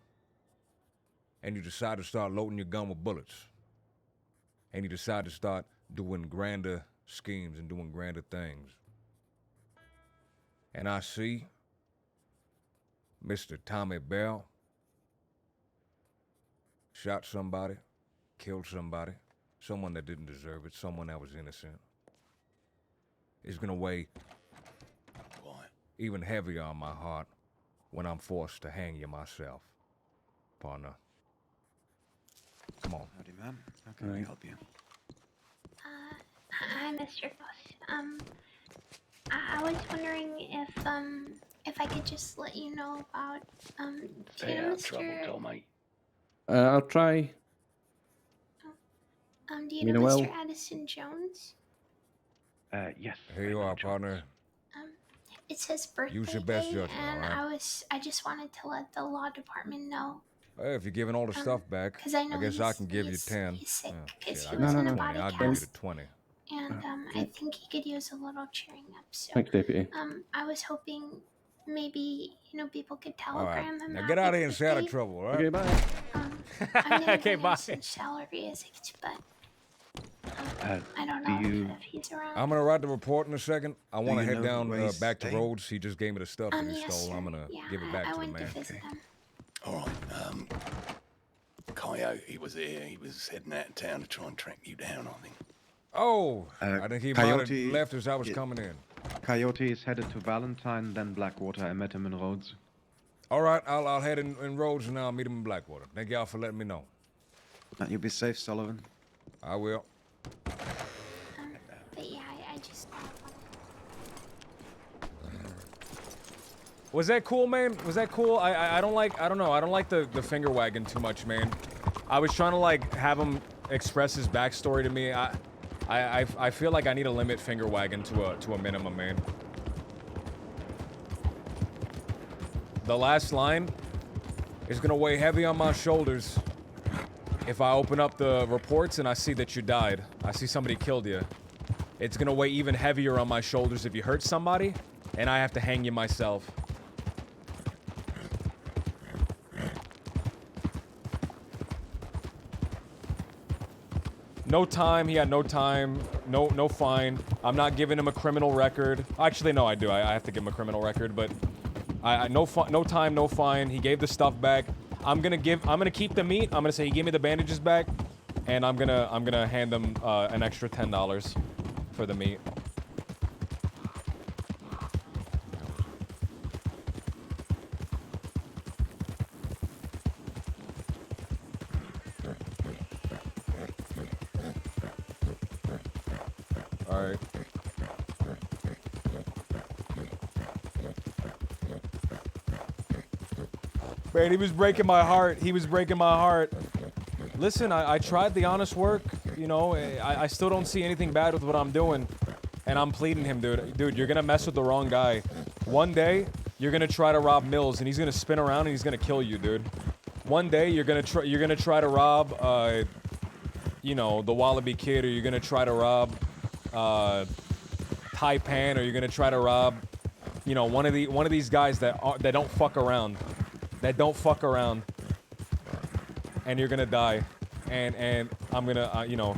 and you decide to start loading your gun with bullets, and you decide to start doing grander schemes and doing grander things, and I see Mr. Tommy Bell shot somebody, killed somebody, someone that didn't deserve it, someone that was innocent, it's gonna weigh even heavier on my heart when I'm forced to hang you myself, partner. Come on. Howdy, ma'am. How can I help you? Hi, Mr. Foss. I was wondering if I could just let you know about, do Stay you out know of trouble, Mr. Tommy. I'll try. Do you You know know, Mr. well- Addison Jones? Yes. Here you are, partner. It's his birthday Use your best day, judgment, and alright? I just wanted to let the law department know. Hey, if you're giving all the stuff back, Because I know guess I he's- can give you he's- 10. he's sick, Oh, 'cause shit, he I was got in you a 20. body I'll give you the cast. 20. And I think he could use a little cheering up. So Thanks, Deputy. I was hoping maybe people could All right. telegram him. Now get out of here and stay out of birthday. trouble, all right? Okay, bye. I'm gonna Okay, give bye. him some salary as it, but I don't do know you- if he's around. I'm gonna write the report in a second. I want to you head know down where he's back to staying? Rhodes. He just gave me the stuff that he Yes, stole. sir. I'm gonna Yeah, give it back I to the went man. to visit him. All right. Coyote was here. He was heading out of town to try and track you down, I think. Oh, I think he might have Coyote- left as I was yeah. coming in. Coyote is headed to Valentine, then Blackwater. I met him in Rhodes. All right, I'll head in Rhodes and I'll meet him in Blackwater. Thank y'all for letting me know. Now, you be safe, Sullivan. I will. But yeah, I just. Was that cool, man? Was that cool? I don't like the finger wagging too much, man. I was trying to like have him express his backstory to me. I feel like I need to limit finger wagging to a minimum, man. The last line is gonna weigh heavy on my shoulders if I open up the reports and I see that you died. I see somebody killed you. It's gonna weigh even heavier on my shoulders if you hurt somebody and I have to hang you myself. No time, he had no time, no fine. I'm not giving him a criminal record. Actually, no, I do. I have to give him a criminal record, but no time, no fine. He gave the stuff back. I'm gonna keep the meat. I'm gonna say he gave me the bandages back, and I'm gonna hand him an extra $10 for the meat. All right. Man, he was breaking my heart. He was breaking my heart. Listen, I tried the honest work. You know, I still don't see anything bad with what I'm doing. And I'm pleading him, dude. Dude, you're gonna mess with the wrong guy. One day, you're gonna try to rob Mills, and he's gonna spin around and he's gonna kill you, dude. One day, you're gonna try to rob, you know, the Wallaby Kid, or you're gonna try to rob, Taipan, or you're gonna try to rob, you know, one of these guys that don't fuck around. That don't fuck around, and you're gonna die, and I'm gonna, you know,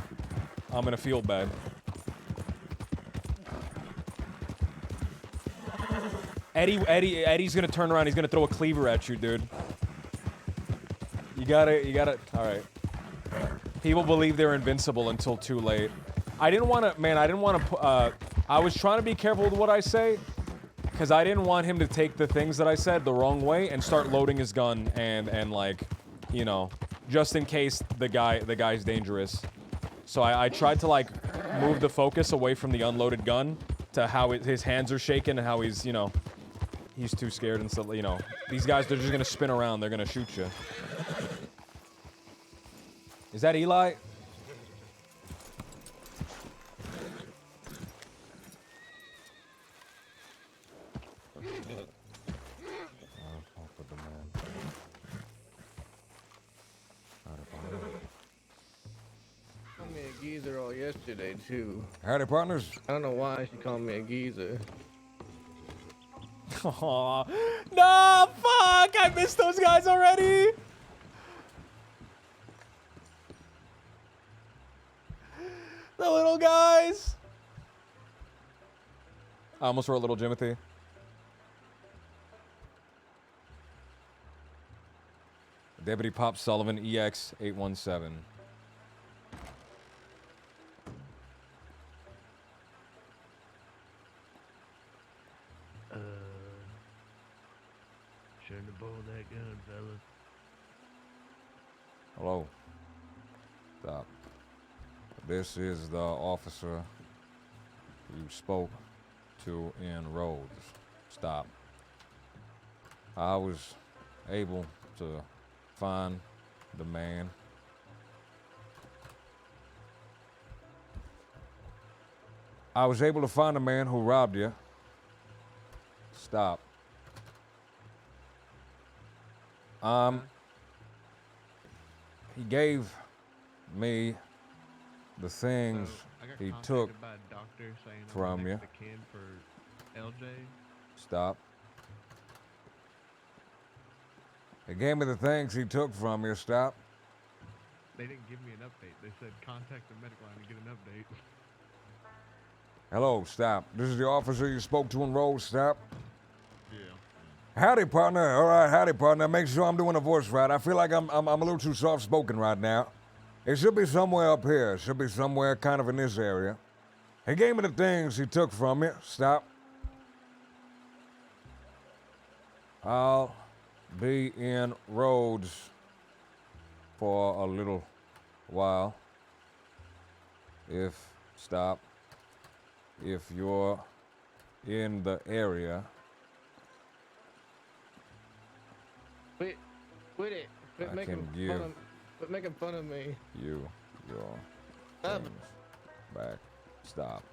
I'm gonna feel bad. Eddie's gonna turn around. He's gonna throw a cleaver at you, dude. You gotta. All right. People believe they're invincible until too late. I didn't want to, man. I was trying to be careful with what I say, because I didn't want him to take the things that I said the wrong way and start loading his gun and like, you know, just in case the guy's dangerous. So I tried to like move the focus away from the unloaded gun to how his hands are shaking and how he's, you know, he's too scared and stuff. You know, these guys, they're just gonna spin around. They're gonna shoot you. Is that Eli? Called me a geezer all yesterday too. Howdy, partners. I don't know why she called me a geezer. Aw. Nah, fuck! I missed those guys already! The little guys! I almost wrote Little Jimothy. Deputy Pop Sullivan, EX 817. Shouldn't have pulled that gun, fellas. Hello. Stop. This is the officer you spoke to in Rhodes. Stop. I was able to find the man. I was able to find the man who robbed you. Stop. He gave me the things I got he contacted took by a doctor saying I'm from next you. of kin for LJ. Stop. He gave me the things he took from you. Stop. They didn't give me an update. They said contact the medical line to get an update. Hello, stop. This is the officer you spoke to in Rhodes. Stop. Yeah. Howdy, partner. All right, howdy, partner. Make sure I'm doing a voice right. I feel like I'm a little too soft-spoken right now. It should be somewhere up here. It should be somewhere kind of in this area. He gave me the things he took from you. Stop. I'll be in Rhodes for a little while. Stop. If you're in the area. Quit it. Quit I making can give quit making fun of me. you your Stop. things back. Stop.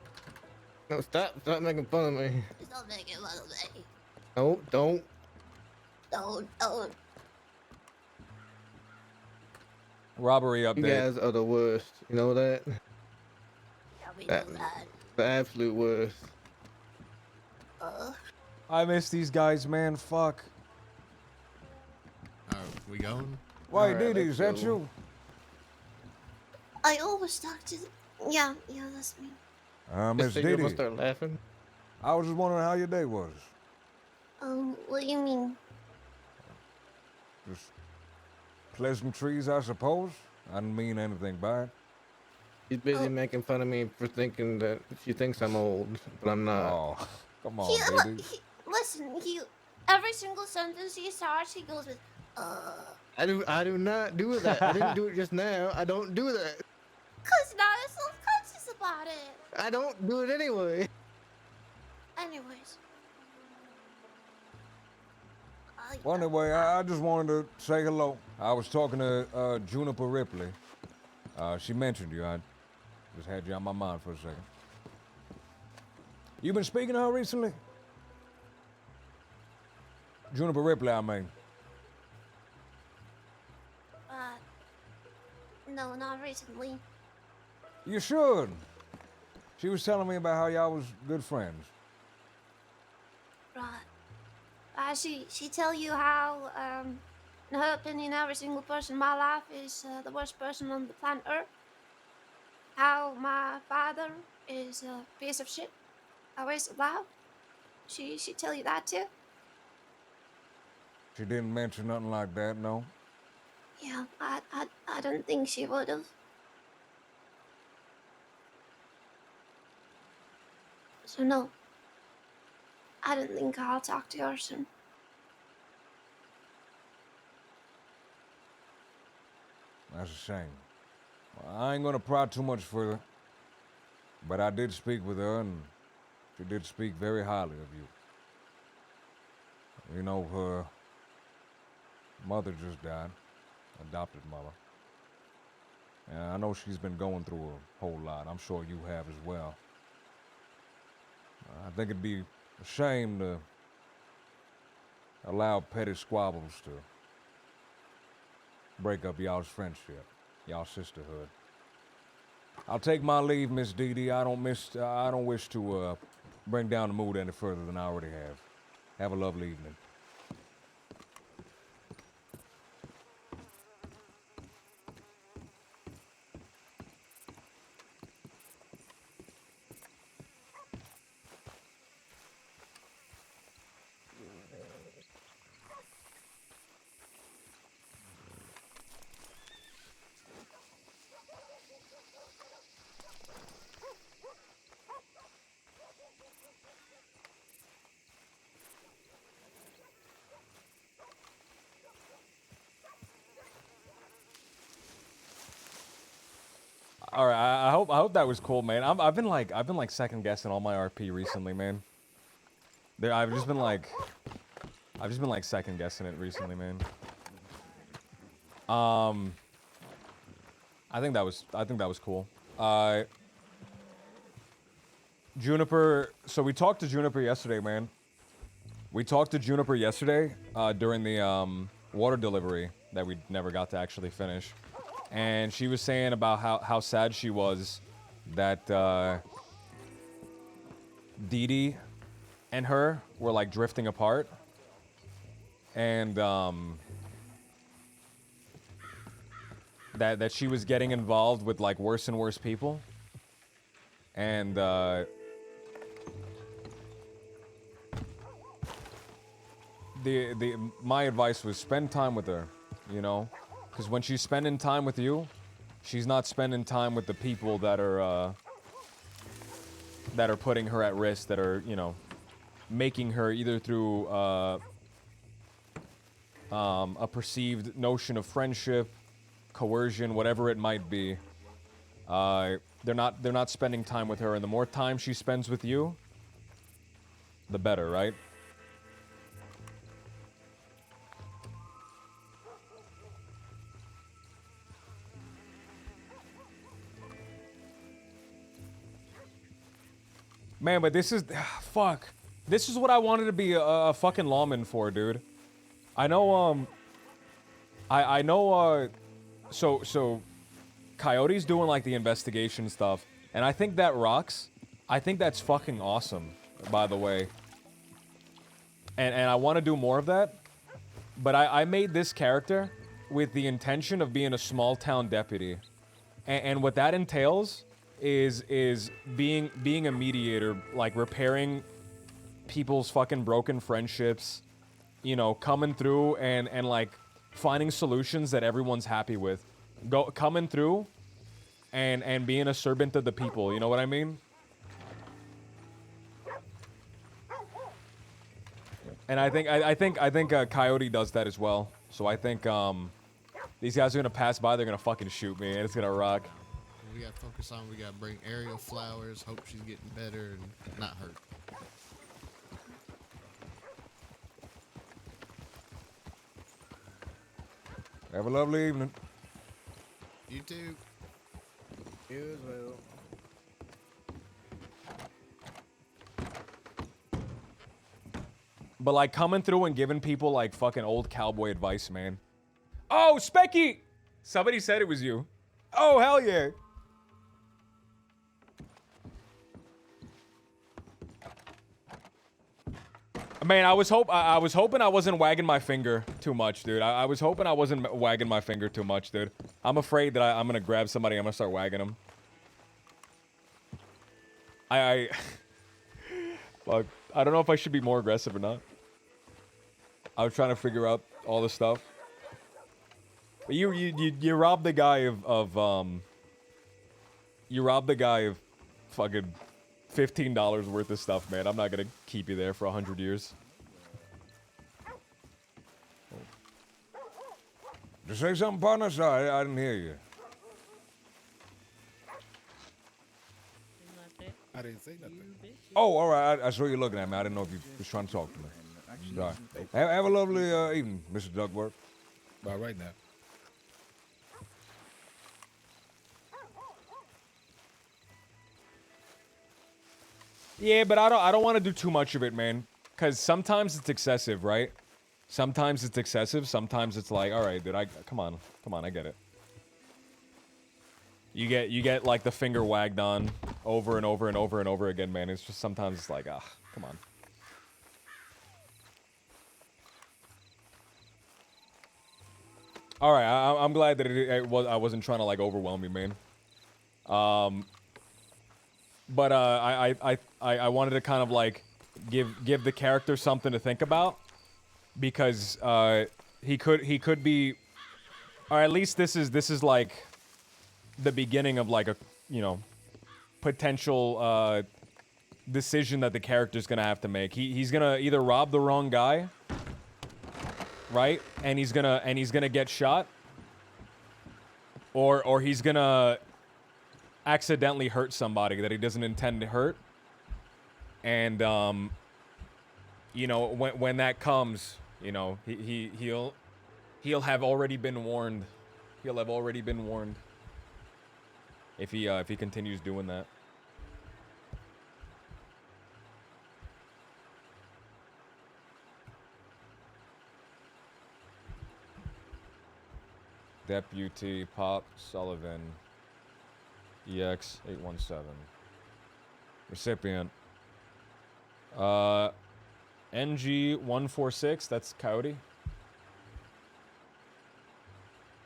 No, stop making fun of me. Stop making fun of me. No, don't. Don't. Robbery You update. guys are the worst. You know that? Yeah, we That- know that. The absolute worst. I miss these guys, man. Fuck. We going? Why, Alright, Didi, let's is that go. you? I always talk to. Yeah, that's me. Miss Just so you're gonna Didi, start laughing. I was just wondering how your day was. What do you mean? Just pleasantries, I suppose. I didn't mean anything bad. She's busy Oh. making fun of me for thinking that she thinks I'm old, but I'm not. Oh, come on, Didi. Listen, every single sentence he starts, he goes with, I do not do that. I didn't do it just now. I don't do that. cause now you're self-conscious about it. I don't do it anyway. Anyways. Well, anyway, I just wanted to say hello. I was talking to Juniper Ripley. She mentioned you. I just had you on my mind for a second. You been speaking to her recently? Juniper Ripley, I mean. No, not recently. You should. She was telling me about how y'all was good friends. Right. She tell you how, in her opinion, every single person in my life is the worst person on the planet Earth. How my father is a piece of shit. A waste of life. She tell you that too? She didn't mention nothing like that, no? Yeah, I don't think she would have. So no. I don't think I'll talk to Orson. That's a shame. Well, I ain't gonna pry too much further, but I did speak with her, and she did speak very highly of you. You know, her mother just died, adopted mother. And I know she's been going through a whole lot. I'm sure you have as well. I think it'd be a shame to allow petty squabbles to break up y'all's friendship, y'all's sisterhood. I'll take my leave, Miss Dee Dee. I don't wish to bring down the mood any further than I already have. Have a lovely evening. All right, I hope that was cool, man. I've been like second guessing all my RP recently, man. I've just been like second guessing it recently, man. I think that was cool. Juniper. So we talked to Juniper yesterday, man. We talked to Juniper yesterday during the water delivery that we never got to actually finish. And she was saying about how sad she was that Dee Dee and her were like drifting apart. And that she was getting involved with like worse and worse people. And my advice was spend time with her, you know? Because when she's spending time with you, she's not spending time with the people that are putting her at risk, that are, you know, making her either through a perceived notion of friendship, coercion, whatever it might be. They're not spending time with her, and the more time she spends with you, the better, right? Man, but this is... fuck. This is what I wanted to be a fucking lawman for, dude. I know, I know, so... Coyote's doing, like, the investigation stuff. And I think that rocks. I think that's fucking awesome, by the way. And I want to do more of that. But I made this character with the intention of being a small-town deputy. And what that entails... is being a mediator, like repairing people's fucking broken friendships, you know, coming through and like finding solutions that everyone's happy with, coming through and being a servant of the people, you know what I mean? And I think Coyote does that as well. So I think these guys are gonna pass by, they're gonna fucking shoot me, and it's gonna rock. We gotta focus on, we gotta bring Ariel flowers, hope she's getting better and not hurt. Have a lovely evening. You too. You as well. But like coming through and giving people like fucking old cowboy advice, man. Oh, Specky! Somebody said it was you. Oh, hell yeah. Man, I was hoping I wasn't wagging my finger too much, dude. I was hoping I wasn't wagging my finger too much, dude. I'm afraid that I'm gonna grab somebody, I'm gonna start wagging them. Fuck. I don't know if I should be more aggressive or not. I was trying to figure out all this stuff. But you robbed the guy of you robbed the guy of fucking $15 worth of stuff, man. I'm not gonna keep you there for 100 years. Did you say something, partner? Sorry, I didn't hear you. I didn't say nothing. Oh, all right. I saw you looking at me. I didn't know if you was trying to talk to me. Sorry. Have a lovely evening, Mr. Duckworth. All right now. Yeah, but I don't want to do too much of it, man. Cause sometimes it's excessive, right? Sometimes it's excessive. Sometimes it's like, all right, dude, come on, I get it. You get like the finger wagged on over and over and over and over again, man. It's just sometimes it's like, come on. All right, I'm glad that I wasn't trying to like overwhelm you, man. But I wanted to kind of like give the character something to think about, because he could be, or at least this is like the beginning of like a, you know, potential decision that the character's gonna have to make. He's gonna either rob the wrong guy, right? And he's gonna get shot, or he's gonna accidentally hurt somebody that he doesn't intend to hurt. And you know, when that comes, you know, he'll have already been warned. He'll have already been warned if he continues doing that. Deputy Pop Sullivan, EX817. Recipient. NG146, that's Coyote.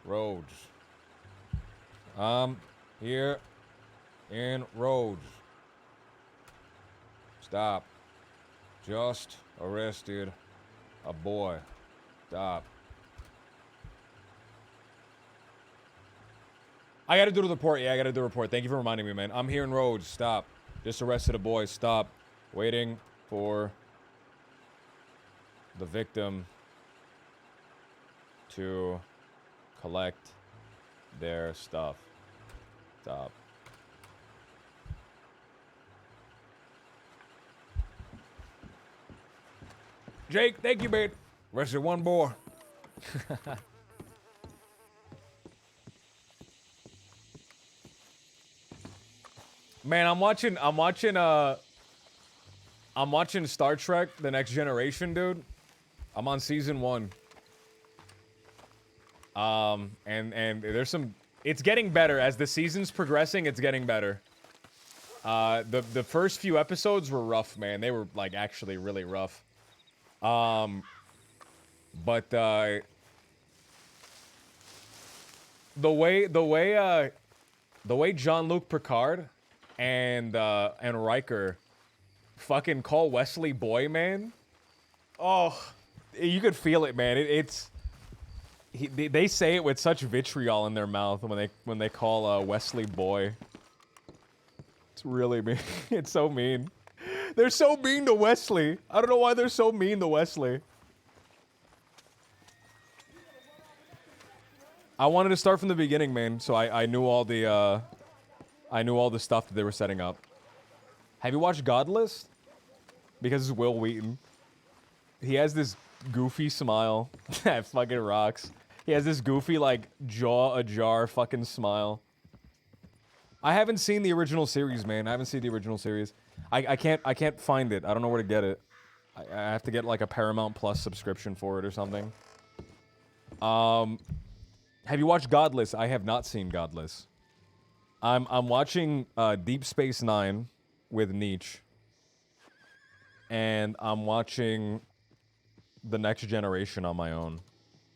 Rhodes. Here in Rhodes. Stop. Just arrested a boy. Stop. I gotta do the report. Yeah, I gotta do the report. Thank you for reminding me, man. I'm here in Rhodes. Stop. Just arrested a boy. Stop. Waiting for the victim to collect their stuff. Stop. Jake, thank you, babe. Arrested one boy. Man, I'm watching Star Trek: The Next Generation, dude. I'm on season 1. And there's some, it's getting better as the season's progressing. It's getting better. The first few episodes were rough, man. They were like actually really rough. But the way Jean-Luc Picard and Riker fucking call Wesley boy, man. Oh, you could feel it, man. They say it with such vitriol in their mouth when they call Wesley boy. It's really mean. It's so mean. They're so mean to Wesley. I don't know why they're so mean to Wesley. I wanted to start from the beginning, man, so I knew all the stuff that they were setting up. Have you watched Godless? Because it's Will Wheaton. He has this goofy smile that fucking rocks. He has this goofy, like, jaw ajar fucking smile. I haven't seen the original series, man. I haven't seen the original series. I can't find it. I don't know where to get it. I have to get like a Paramount Plus subscription for it or something. Have you watched Godless? I have not seen Godless. I'm watching Deep Space Nine with Nietzsche. And I'm watching The Next Generation on my own.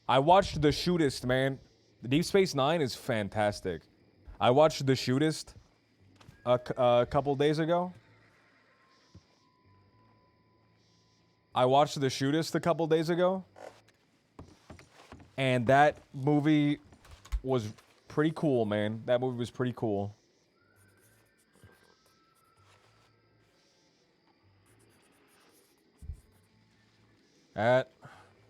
I watched The Shootist, man. The Deep Space Nine is fantastic. I watched The Shootist a couple days ago. And that movie was pretty cool, man. That movie was pretty cool. I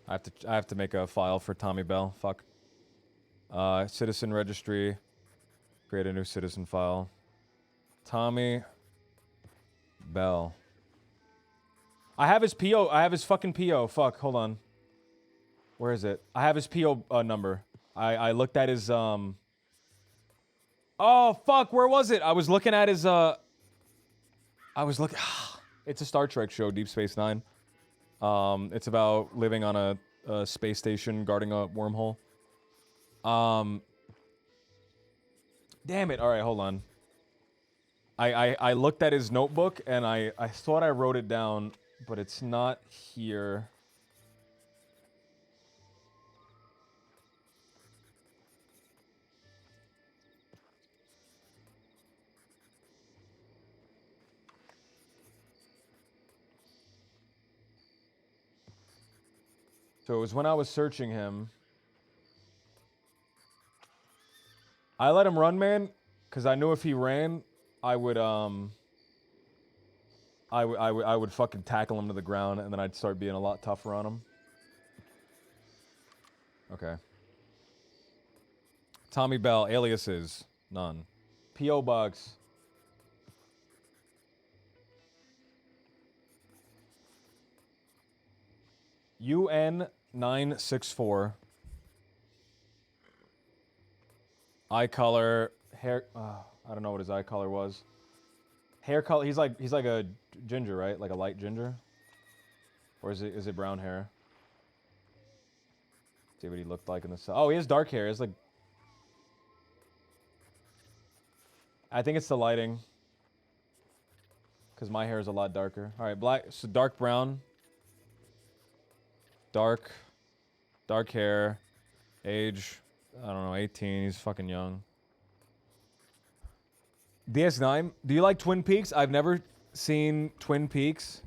have to make a file for Tommy Bell. Fuck. Citizen registry. Create a new citizen file. Tommy Bell. I have his PO. I have his fucking PO. Fuck. Hold on. Where is it? I have his PO number. I looked at his Oh fuck. Where was it? I was looking at his I was looking. It's a Star Trek show, Deep Space Nine. It's about living on a space station guarding a wormhole. Damn it. All right, hold on. I looked at his notebook and I thought I wrote it down, but it's not here. So it was when I was searching him. I let him run, man, because I knew if he ran, I would fucking tackle him to the ground, and then I'd start being a lot tougher on him. Okay. Tommy Bell, aliases, none. P.O. Box. UN 964. Eye color, hair. I don't know what his eye color was. Hair color. He's like a ginger, right? Like a light ginger. Or is it brown hair? See what he looked like in the sun. Oh, he has dark hair. It's like. I think it's the lighting. Because my hair is a lot darker. All right, black. So dark brown. Dark hair, age, I don't know, 18, he's fucking young. DS9, do you like Twin Peaks? I've never seen Twin Peaks.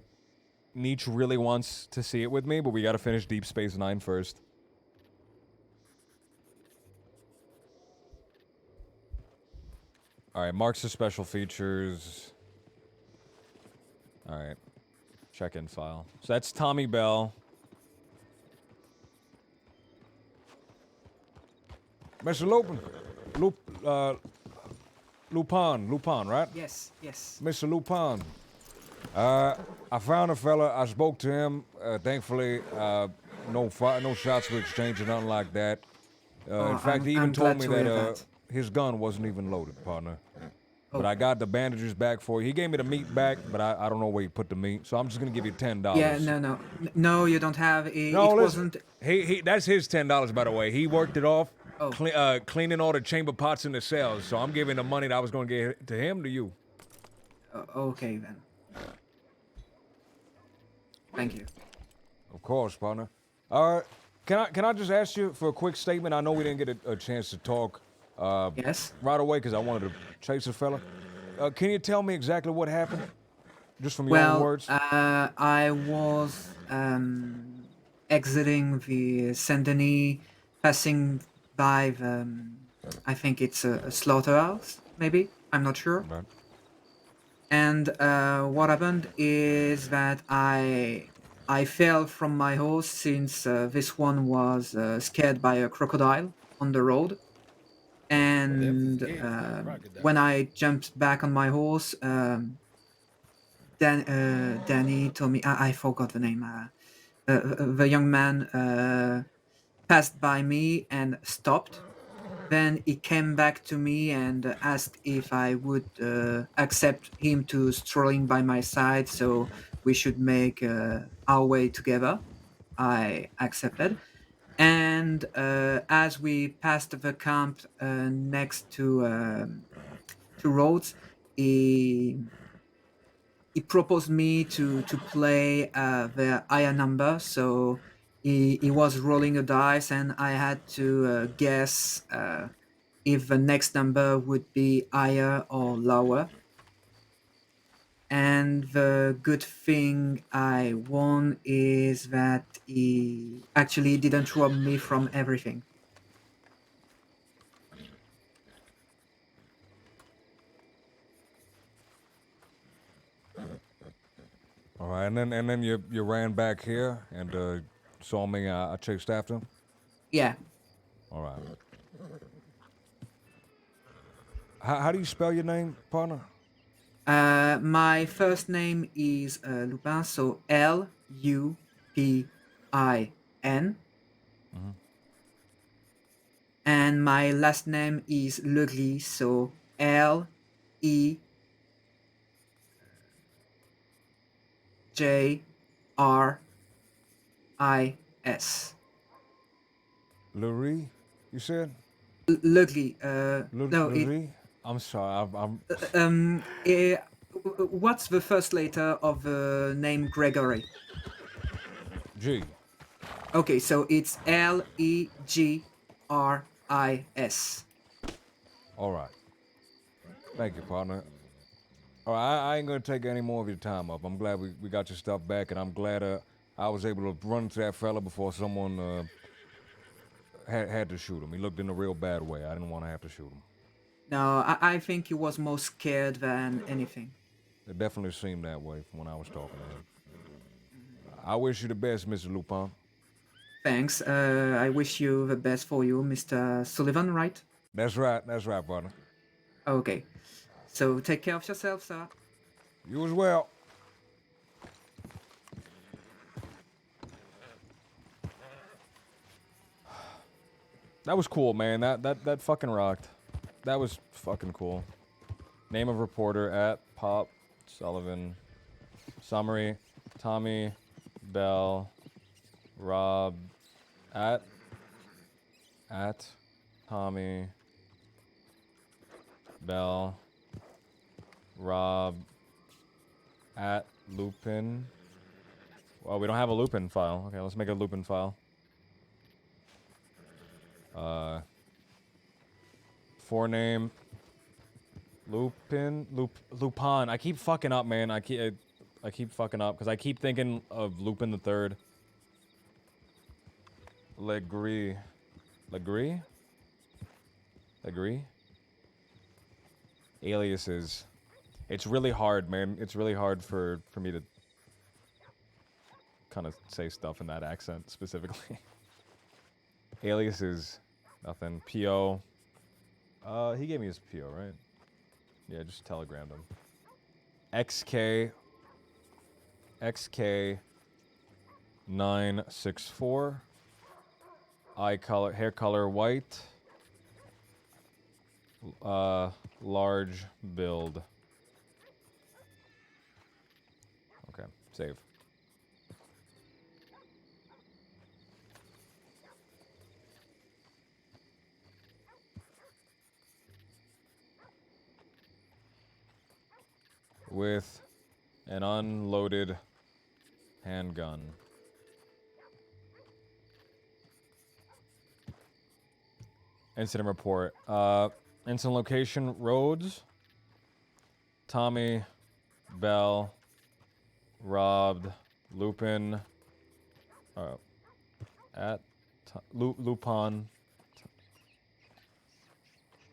Nietzsche really wants to see it with me, but we gotta finish Deep Space Nine first. Alright, marks of special features. Alright, check-in file. So that's Tommy Bell. Mr. Lupin, right? Yes, yes. Mr. Lupin. I found a fella. I spoke to him. Thankfully, no shots were exchanged or nothing like that. In fact, he even told me that his gun wasn't even loaded, partner. But I got the bandages back for you. He gave me the meat back, but I don't know where he put the meat. So I'm just gonna give you $10. Yeah, no, you don't have. No, it listen. wasn't. He that's his $10, by the way. He worked it off. Oh. Cleaning all the chamber pots in the cells. So I'm giving the money that I was going to give to him to you. Okay then. Thank you. Of course, partner. Can I just ask you for a quick statement? I know we didn't get a chance to talk. Yes. Right away because I wanted to chase a fella. Can you tell me exactly what happened? Just from your own words. I was exiting the Saint-Denis, passing by the, I think it's a slaughterhouse, maybe? I'm not sure. Right. And what happened is that I fell from my horse since this one was scared by a crocodile on the road. And when I jumped back on my horse, Danny told me, I forgot the name, the young man passed by me and stopped. Then he came back to me and asked if I would accept him to strolling by my side so we should make our way together. I accepted. And as we passed the camp next to Rhodes, he proposed me to play the higher number. So he was rolling a dice, and I had to guess if the next number would be higher or lower. And the good thing I won is that he actually didn't rob me from everything. All right, and then you ran back here and saw me. I chased after him. Yeah. All right. How do you spell your name, partner? My first name is Lupin, so Lupin. And my last name is Legris, so Lejris. Lurie, you said? Legris. No, it, Lurie? I'm sorry. I'm what's the first letter of the name Gregory? G. Okay, so it's Legris. All right. Thank you, partner. All right, I ain't gonna take any more of your time up. I'm glad we got your stuff back, and I'm glad I was able to run to that fella before someone had to shoot him. He looked in a real bad way. I didn't want to have to shoot him. No, I think he was more scared than anything. It definitely seemed that way from when I was talking to him. I wish you the best, Mr. Lupin. Thanks. I wish you the best for you, Mr. Sullivan, right? That's right, partner. Okay. So take care of yourself, sir. You as well. That was cool, man. That fucking rocked. That was fucking cool. Name of reporter at Pop Sullivan. Summary: Tommy Bell Rob at Tommy Bell Rob at Lupin. Well, we don't have a Lupin file. Okay, let's make a Lupin file. Forename Lupin. I keep fucking up, man. I keep fucking up because I keep thinking of Lupin the Third. Legris. Aliases. It's really hard, man. It's really hard for me to kind of say stuff in that accent specifically. Aliases. Nothing. PO. He gave me his PO, right? Yeah, just telegrammed him. XK 964. Hair color white. Large build. Okay, save. With an unloaded handgun. Incident report. Incident location, Rhodes. Tommy Bell robbed Lupin. Lupin.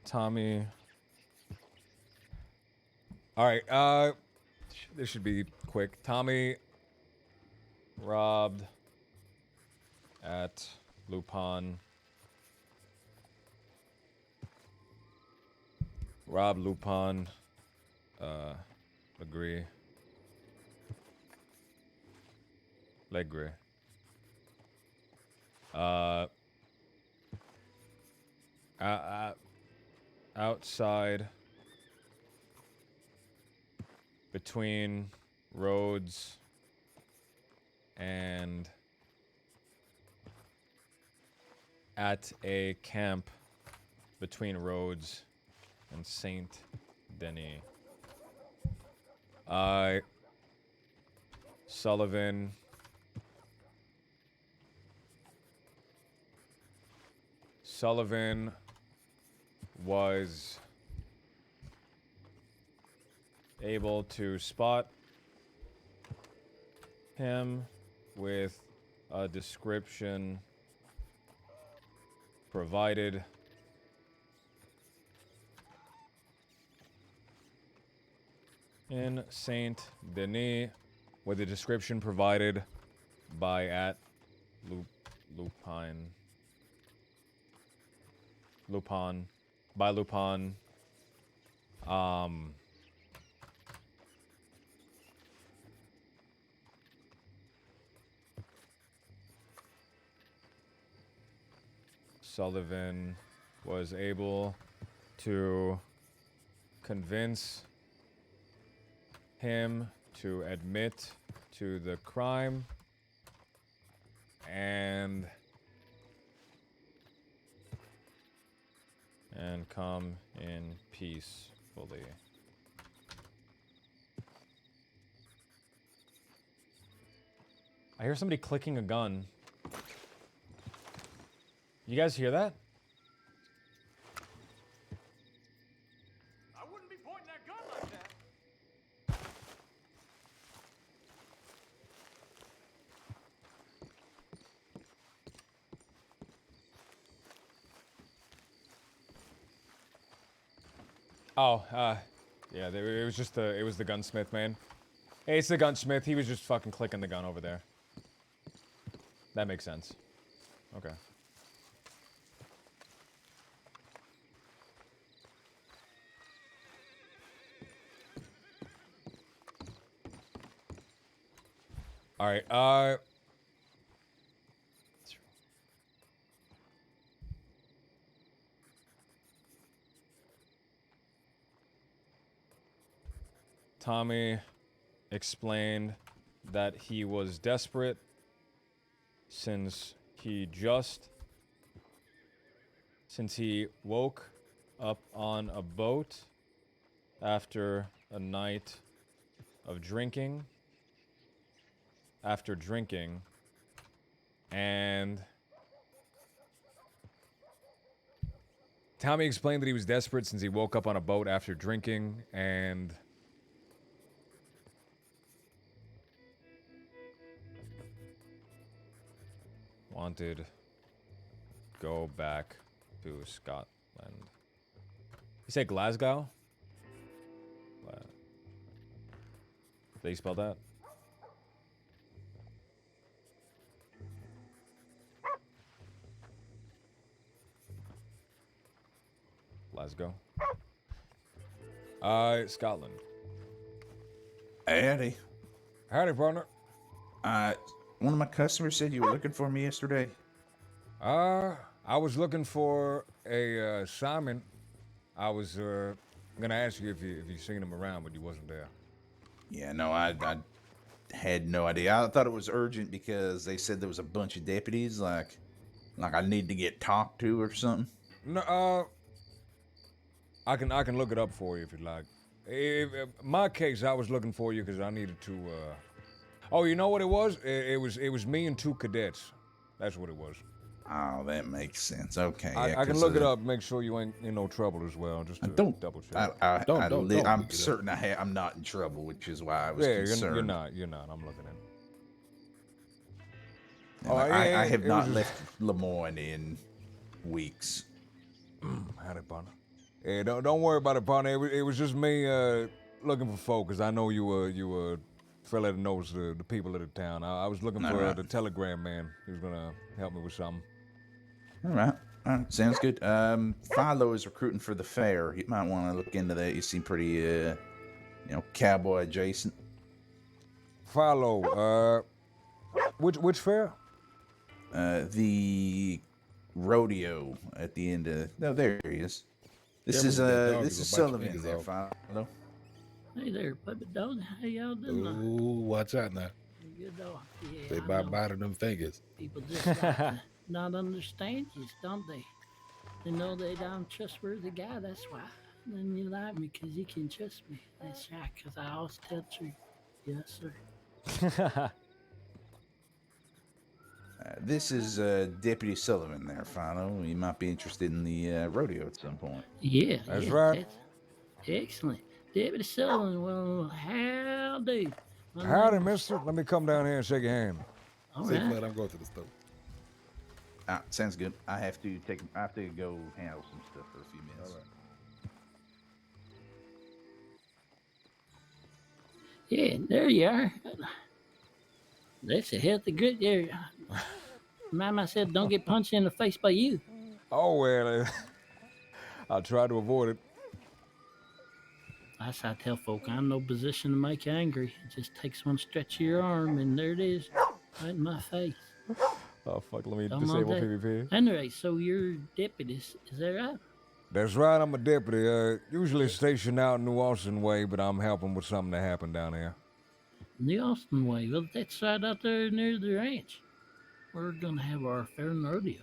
Tommy. All right, this should be quick. Tommy robbed at Lupin. Rob Lupin. Legris. Outside between Rhodes and at a camp between Rhodes and Saint Denis. Sullivan was able to spot him with a description provided in Saint Denis with the description provided by Lupin. Sullivan was able to convince him to admit to the crime and come in peacefully. I hear somebody clicking a gun. You guys hear that? I wouldn't be pointing that gun like that. Oh, yeah, it was just it was the gunsmith, man. Hey, it's the gunsmith. He was just fucking clicking the gun over there. That makes sense. Okay. All right, Tommy explained that he was desperate since he woke up on a boat after a night of drinking. And Tommy explained that he was desperate since he woke up on a boat after drinking and wanted to go back to Scotland. You say Glasgow? Did you spell that? Glasgow. Scotland. Howdy. Howdy, partner. One of my customers said you were looking for me yesterday. I was looking for a Simon. I was gonna ask you if you seen him around, but you wasn't there. Yeah, no, I had no idea. I thought it was urgent because they said there was a bunch of deputies, like I need to get talked to or something. No, I can look it up for you if you'd like. My case, I was looking for you because I needed to. Oh, you know what it was? It was me and 2 cadets. That's what it was. Oh, that makes sense. Okay, I can look it up, make sure you ain't in no trouble as well. Just to double check. I'm certain I'm not in trouble, which is why I was concerned. You're not. I'm looking in. Oh, I have not left Lemoyne in weeks. Howdy, partner. Yeah, don't worry about it, partner. It was just me looking for folk, because I know you were a fella that knows the people of the town. I was looking for the telegram man who's gonna help me with something. All right. Sounds good. Philo is recruiting for the fair. You might want to look into that. You seem pretty, cowboy adjacent. Philo, which fair? The rodeo at the end of. No, there he is. This is Sullivan there, Philo. Hey there, puppet dog. How y'all doing? Ooh, watch out now. Good dog. Yeah, They biting them fingers. People just like to not understand you, don't they? They know that I'm a trustworthy guy, that's why. And you like me because you can trust me. That's right, because I always tell the truth. Yes, sir. This is Deputy Sullivan there, Philo. You might be interested in the rodeo at some point. Yeah. That's right. Excellent. Deputy Sullivan, well, howdy. Howdy, mister. Let me come down here and shake your hand. All Say, right. Flood, I'm going to the store. Sounds good. I have to go handle some stuff for a few minutes. All right. Yeah, there you are. That's a healthy good there. Mama said don't get punched in the face by you. Oh, well, I try to avoid it. That's how I tell folk I'm no position to make you angry. It just takes one stretch of your arm and there it is. Right in my face. Oh, fuck, let me Come on, disable Dave. PvP. Anyway, so you're deputy, is that right? That's right, I'm a deputy. Usually stationed out in New Austin way, but I'm helping with something that happened down there. The Austin way. Well, that's right out there near the ranch. We're gonna have our fair and rodeo.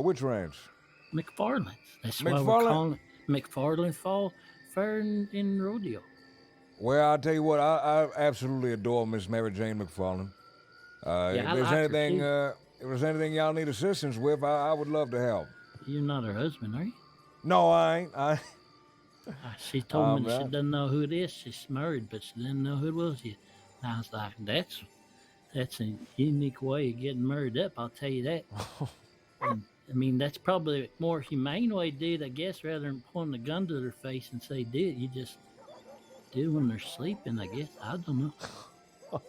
Which ranch? McFarland's. That's why McFarland? we're calling it McFarland Fall Fair and Rodeo. Well, I'll tell you what, I absolutely adore Miss Mary Jane McFarland. Yeah, If I there's like her, anything, too. if there's anything y'all need assistance with, I would love to help. You're not her husband, are you? No, I ain't. She told me that she right. doesn't know who it is. She's married, but she didn't know who it was yet. And I was like, that's a unique way of getting married up, I'll tell you that. And, I mean, that's probably a more humane way to do it, I guess, rather than pointing a gun to their face and say, do it. You just do it when they're sleeping, I guess. I don't know.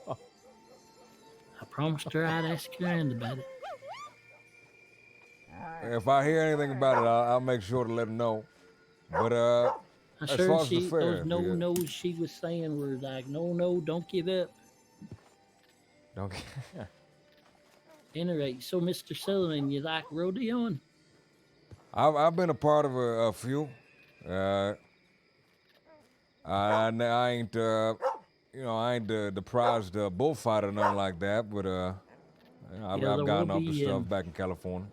I promised her I'd ask her aunt about it. If I hear anything about it, I'll make sure to let him know. But I as sure far as the she, fair, those no-nos she was saying were like, no, don't give up. don't. Anyway, so Mr. Sullivan, you like rodeoing? I've been a part of a few. I ain't I ain't the prized bullfighter or nothing like that, but I've there gotten will up to be, stuff back in California.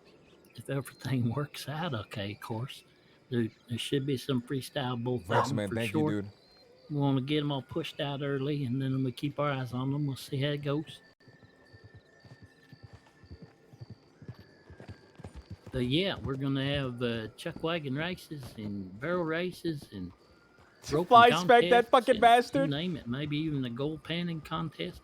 If everything works out okay, of course. There should be some freestyle bullfighting Thanks, man. for Thank sure. you, dude. We want to get them all pushed out early, and then we keep our eyes on them. We'll see how it goes. But yeah, we're gonna have chuck wagon races and barrel races and roping Fly spec that contests fucking and bastard. You name it. Maybe even a gold panning contest.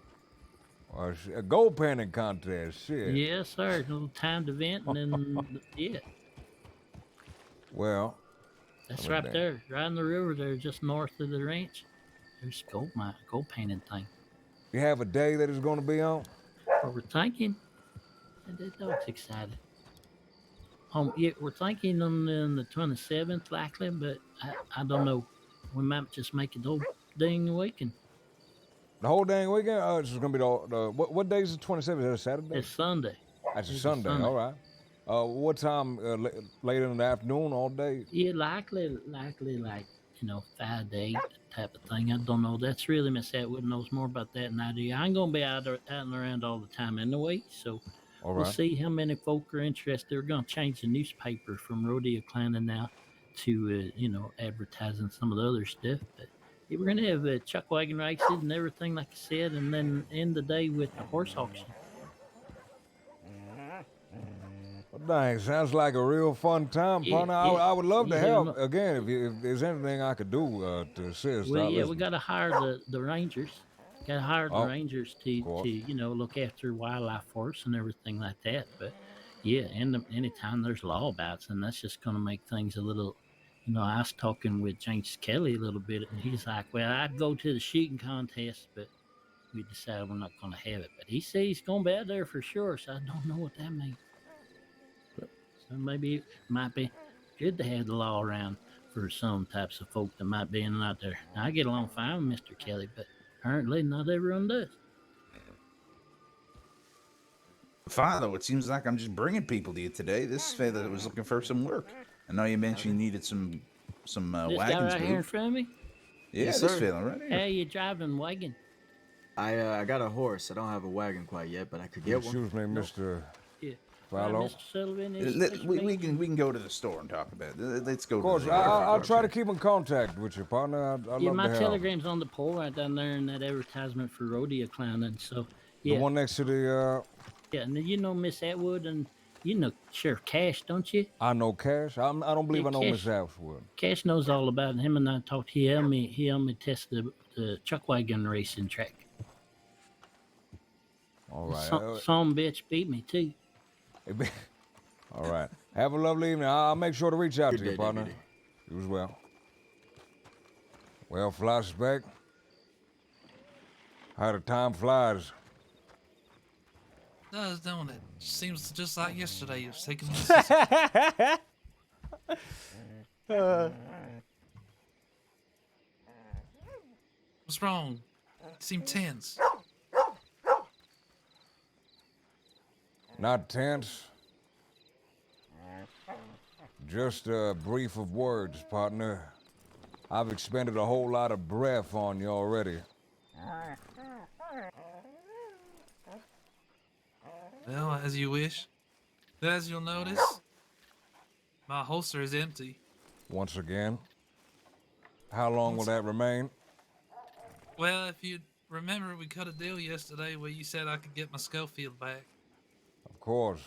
Or a gold panning contest, shit. Yes, sir. A little timed event, and then yeah, Well, that's I'm a right damn- there, right in the river there, just north of the ranch. There's gold painting thing. You have a day that it's going to be on? What we're thinking, and that dog's excited. Yeah, we're thinking on the 27th likely, but I don't know. We might just make it the whole dang weekend. The whole dang weekend? Oh, it's going to be the what day is the 27th? Is that a Saturday? It's Sunday. That's a It's a Sunday. Sunday. All right. What time? Later in the afternoon, all day? Yeah, likely like 5 to 8 type of thing. I don't know. That's really Miss Atwood knows more about that than I do. I ain't gonna be out and around all the time anyway, so All we'll right. see how many folk are interested. We're gonna change the newspaper from Rodeo Clannon now to advertising some of the other stuff. But yeah, we're gonna have chuck wagon races and everything like I said, and then end the day with the horse auction. Well, dang, sounds like a real fun time, Yeah, partner. yeah. I would love to Yeah, help. no- Again, if there's anything I could do to assist, Well, I'll yeah, we listen. got to hire the rangers. Got to hire the Oh, rangers course. to look after wildlife for us and everything like that. But yeah, anytime there's lawabouts, and that's just going to make things a little. I was talking with James Kelly a little bit, and he's like, "Well, I'd go to the shooting contest, but we decided we're not going to have it." But he says he's going to be out there for sure, so I don't know what that means. So maybe it might be good to have the law around for some types of folk that might be in and out there. Now, I get along fine with Mr. Kelly, but apparently not everyone does. Fine, though. It seems like I'm just bringing people to you today. This fella was looking for some work. I know you mentioned you needed some This guy wagons right here in moved. front of me, Yeah, Yes, this sir. fella right how here. you driving wagon? I got a horse. I don't have a wagon quite yet, but I could get one. Excuse me, Mr. Yeah. Follow. Mr. Sullivan is We can go to the store and talk about it. Let's go. Of course, to the I'll try to keep in contact with you, partner. I'd Yeah, love my to help. telegram's on the pole right down there in that advertisement for rodeo clowning. So, The yeah. one next to the, Yeah, and then you know Miss Atwood and you know Sheriff Cash, don't you? I know Cash. I don't believe Yeah, I know Cash. Miss Ashwood. Cash knows all about it. Him and I talked. He helped me test the chuck wagon racing track. All right. Some bitch beat me too. All right. Have a lovely evening. I'll make sure to reach out Good to you, day, partner. good day. You as well. Well, flashback. How the time flies. does, don't it? Seems just like yesterday you was taking me. What's wrong? You seem tense. Not tense. Just a brief of words, partner. I've expended a whole lot of breath on you already. Well, as you wish. As you'll notice, my holster is empty. Once again. How long will that remain? Well, if you remember, we cut a deal yesterday where you said I could get my Schofield back. Of course.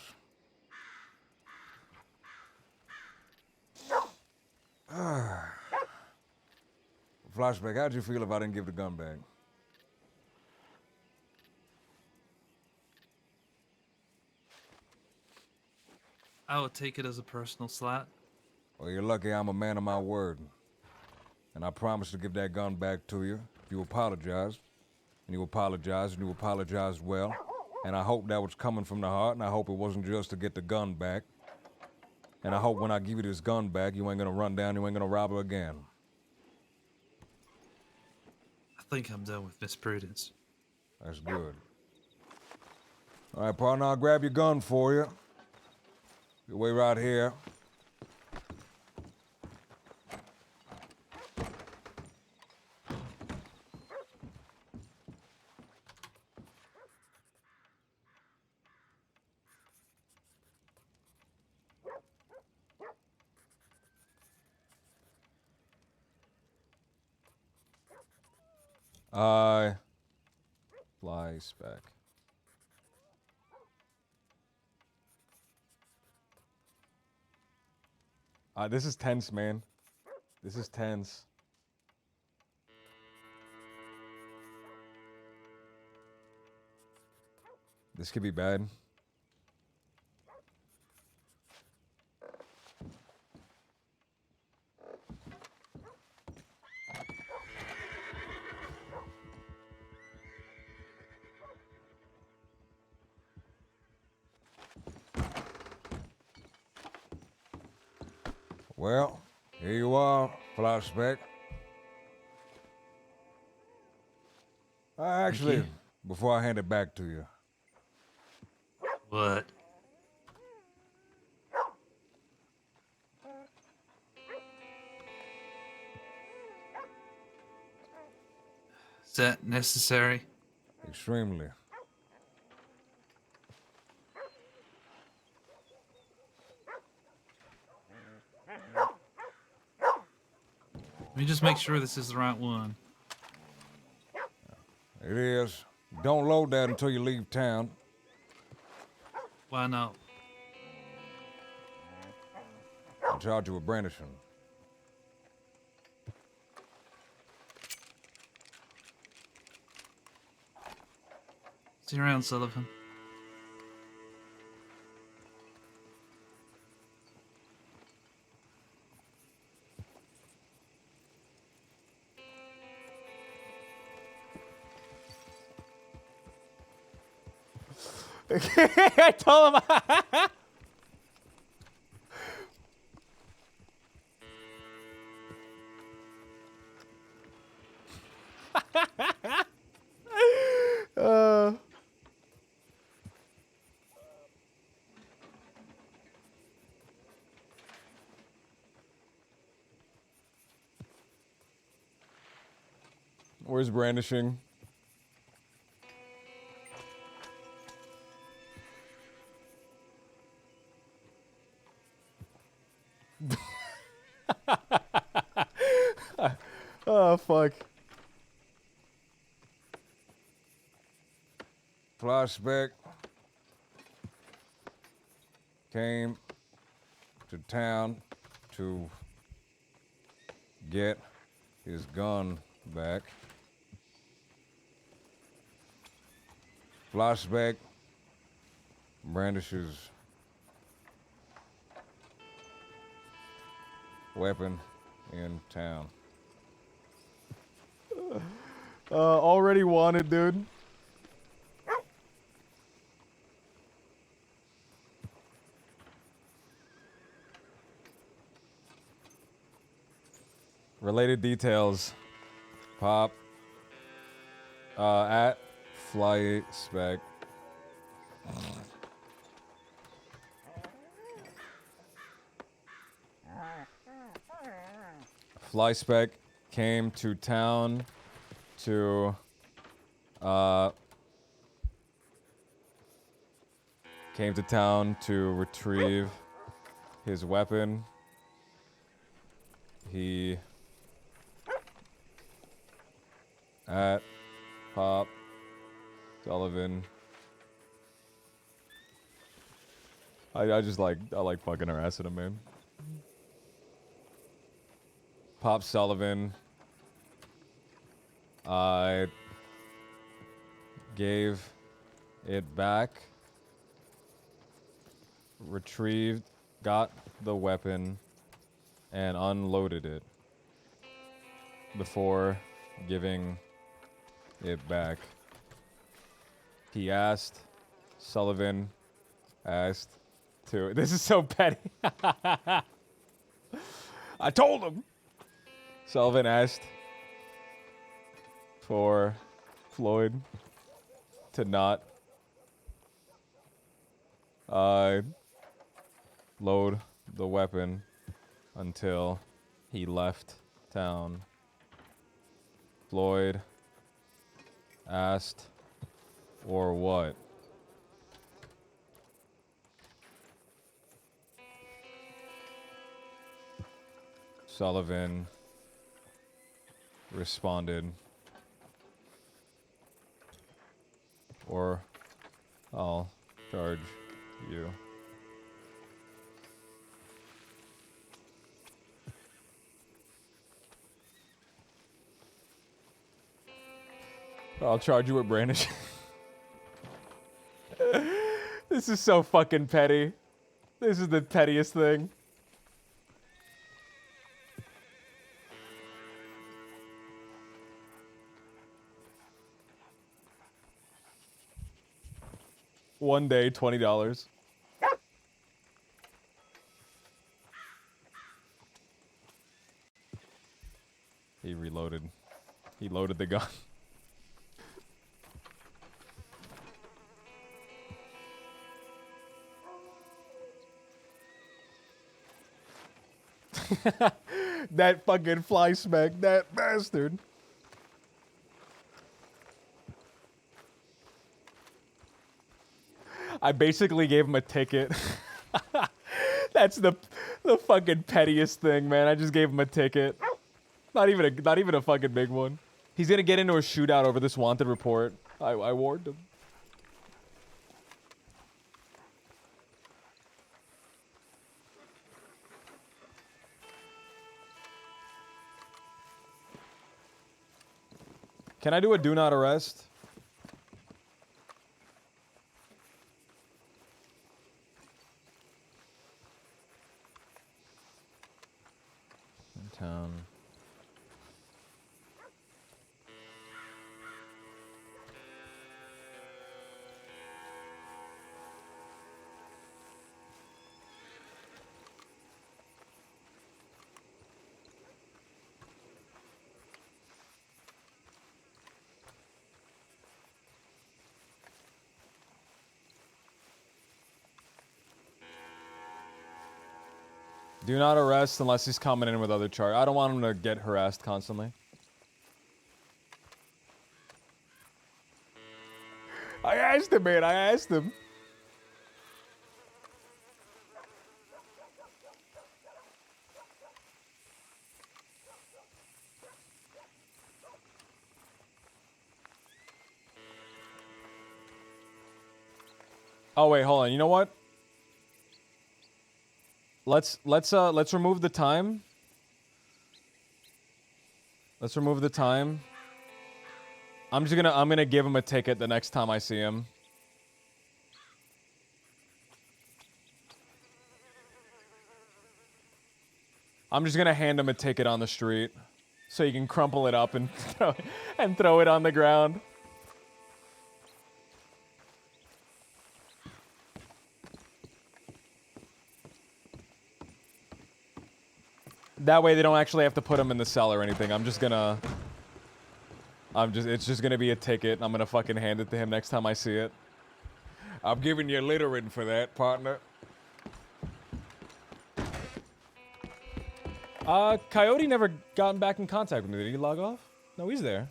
Flashback, how'd you feel if I didn't give the gun back? I would take it as a personal slight. Well, you're lucky I'm a man of my word. And I promise to give that gun back to you if you apologize. And you apologized, and you apologized well. And I hope that was coming from the heart, and I hope it wasn't just to get the gun back. And I hope when I give you this gun back, you ain't gonna run down, you ain't gonna rob her again. I think I'm done with Miss Prudence. That's good. All right, partner, I'll grab your gun for you. Your way right here. Fly spec. This is tense, man. This is tense. This could be bad. Well, here you are, Flashback. Actually, before I hand it back to you. What? Is that necessary? Extremely. Let me just make sure this is the right one. It is. Don't load that until you leave town. Why not? I'll charge you with brandishing. See you around, Sullivan. I told him. Where's brandishing? Oh, fuck. Flashback came to town to get his gun back. Flashback brandishes weapon in town. Already wanted, dude. Related details. Pop. At Fly Spec. Fly Spec came to town to retrieve his weapon. He at Pop Sullivan. I like fucking harassing him, man. Pop Sullivan. I gave it back. Retrieved, got the weapon, and unloaded it before giving it back. He asked, Sullivan asked to. This is so petty. I told him. Sullivan asked for Floyd to not load the weapon until he left town. Floyd asked, or what? Sullivan responded, or I'll charge you. I'll charge you with brandishing. This is so fucking petty. This is the pettiest thing. One day, $20. He reloaded. He loaded the gun. That fucking Fly Spec, that bastard. I basically gave him a ticket. That's the fucking pettiest thing, man. I just gave him a ticket. Not even a fucking big one. He's gonna get into a shootout over this wanted report. I warned him. Can I do a do not arrest? In town. Do not arrest unless he's coming in with other charges. I don't want him to get harassed constantly. I asked him, man. I asked him. Oh wait, hold on. You know what? Let's remove the time. Let's remove the time. I'm gonna give him a ticket the next time I see him. I'm just gonna hand him a ticket on the street so he can crumple it up and throw it on the ground. That way they don't actually have to put him in the cell or anything. It's just gonna be a ticket. I'm gonna fucking hand it to him next time I see it. I'm giving you littering for that, partner. Coyote never gotten back in contact with me. Did he log off? No, he's there.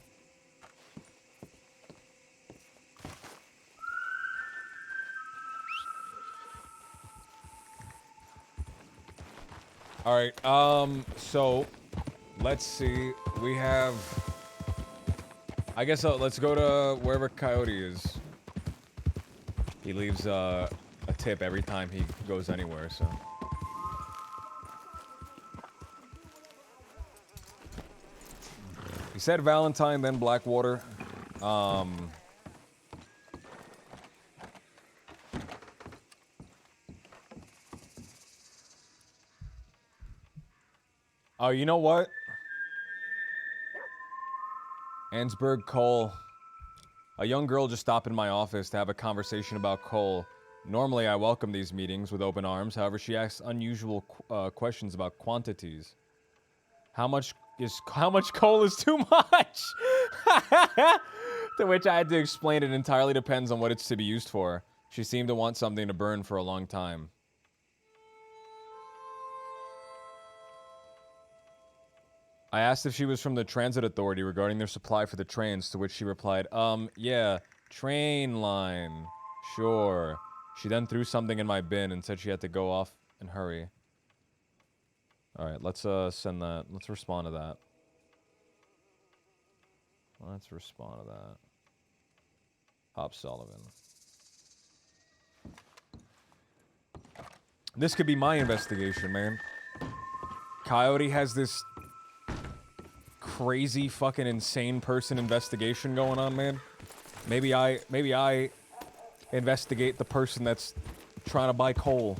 All right, so let's see. We have, I guess let's go to wherever Coyote is. He leaves a tip every time he goes anywhere, so. He said Valentine, then Blackwater. Oh, you know what? Ansberg Cole. A young girl just stopped in my office to have a conversation about Cole. Normally, I welcome these meetings with open arms. However, she asks unusual questions about quantities. How much coal is too much? To which I had to explain it entirely depends on what it's to be used for. She seemed to want something to burn for a long time. I asked if she was from the Transit Authority regarding their supply for the trains, to which she replied, yeah, train line. Sure. She then threw something in my bin and said she had to go off and hurry. Alright, let's send that. Let's respond to that. Let's respond to that. Hop Sullivan. This could be my investigation, man. Coyote has this crazy fucking insane person investigation going on, man. Maybe I investigate the person that's trying to buy coal.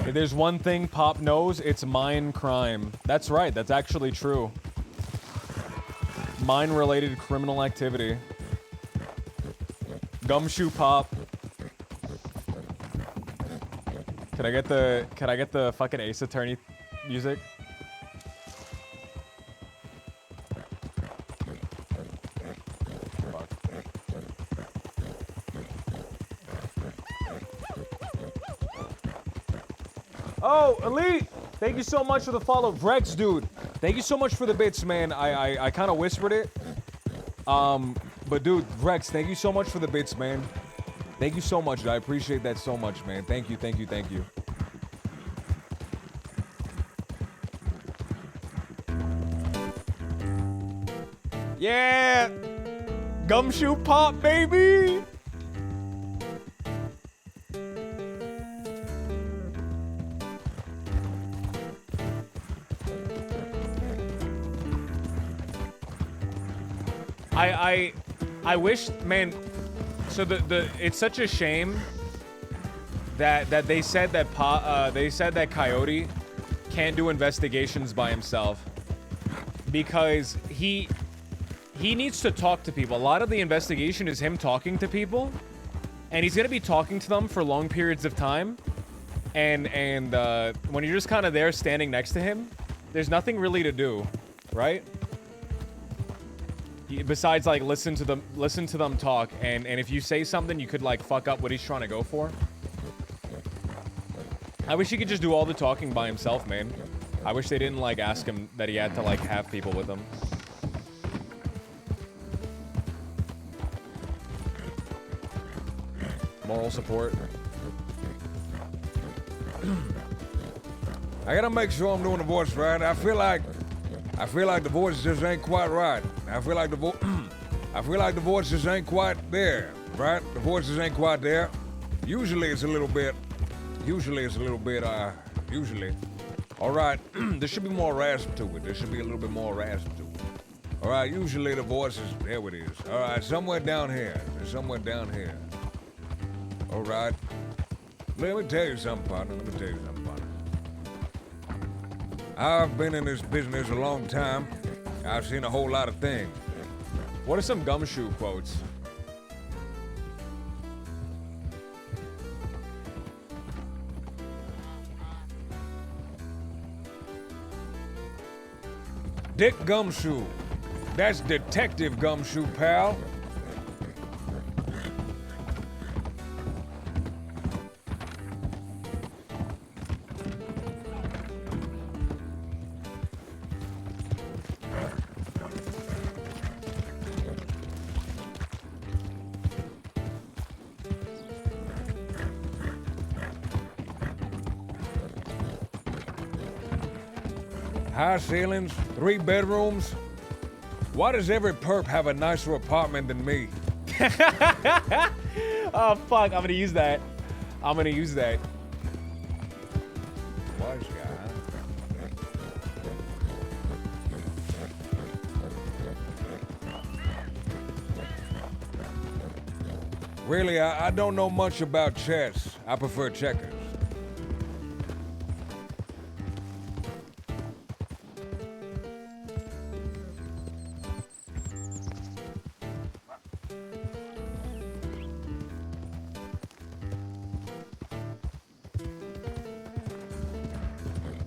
If there's one thing Pop knows, it's mine crime. That's right, that's actually true. Mine-related criminal activity. Gumshoe Pop. Can I get the fucking Ace Attorney music? Oh, Elite! Thank you so much for the follow. Rex, dude. Thank you so much for the bits, man. I kind of whispered it. But dude, Rex, thank you so much for the bits, man. Thank you so much. I appreciate that so much, man. Thank you, thank you, thank you. Yeah! Gumshoe Pop, baby! I wish, man. So it's such a shame that they said that Coyote can't do investigations by himself because he needs to talk to people. A lot of the investigation is him talking to people, and he's gonna be talking to them for long periods of time. And when you're just kind of there standing next to him, there's nothing really to do, right? Besides, like, listen to them talk, and if you say something, you could, like, fuck up what he's trying to go for. I wish he could just do all the talking by himself, man. I wish they didn't, like, ask him that he had to, like, have people with him. Moral support. I gotta make sure I'm doing the voice right. I feel like the voice just ain't quite right. I feel like the voice just ain't quite there, right? The voices ain't quite there. Usually it's a little bit. All right, there should be more rasp to it. There should be a little bit more rasp to it. All right, usually the voice is, there it is. All right, somewhere down here. There's somewhere down here. All right. Let me tell you something, partner. I've been in this business a long time. I've seen a whole lot of things. What are some gumshoe quotes? Dick Gumshoe. That's Detective Gumshoe, pal. High ceilings, 3 bedrooms. Why does every perp have a nicer apartment than me? Oh, fuck. I'm gonna use that. Wise guy, Really, I don't know much about chess. I prefer checkers.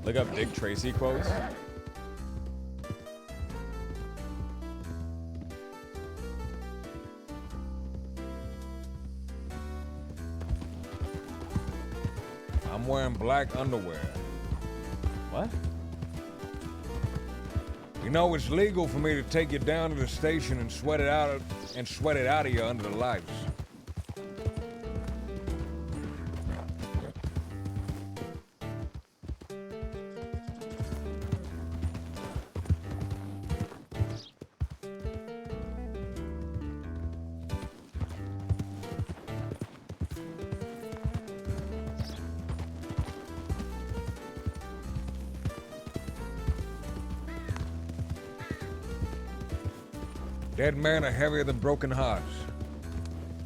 Look up Dick Tracy quotes. I'm wearing black underwear. What? You know, it's legal for me to take you down to the station and sweat it out of you under the lights. Dead men are heavier than broken hearts.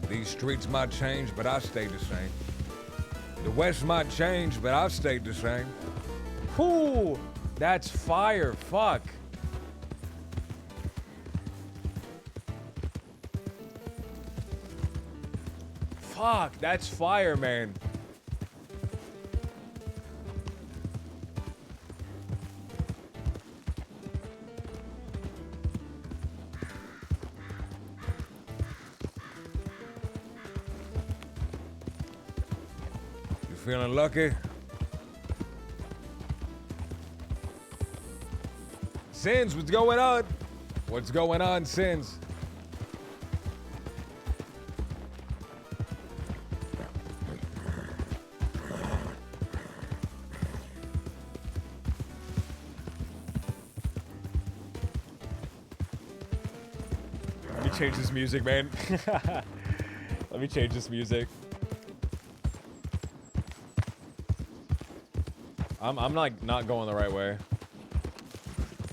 These streets might change, but I stayed the same. The West might change, but I've stayed the same. Whew, that's fire. Fuck. Fuck, that's fire, man. Feeling lucky? Sins, what's going on? What's going on, Sins? Let me change this music, man. Let me change this music. I'm like not going the right way.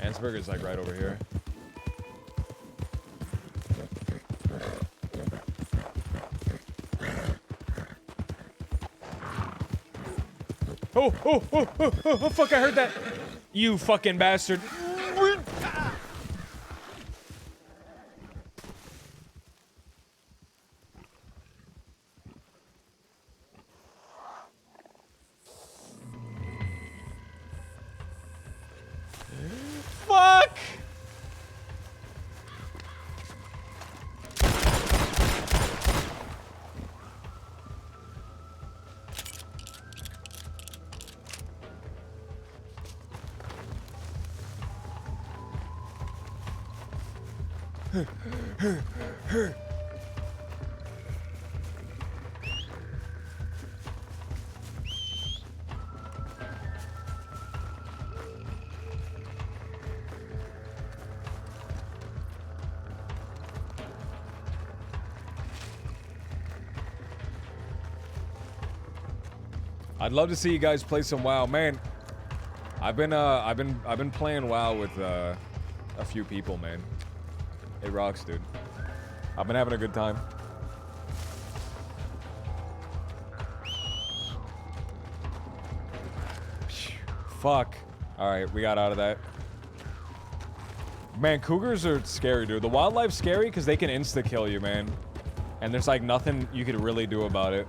Ansberger's like right over here. Oh, fuck, I heard that. You fucking bastard. Fuck! I'd love to see you guys play some WoW, man. I've been playing WoW with a few people, man. It rocks, dude. I've been having a good time. fuck. All right, we got out of that. Man, cougars are scary, dude. The wildlife's scary because they can insta-kill you, man. And there's like nothing you could really do about it.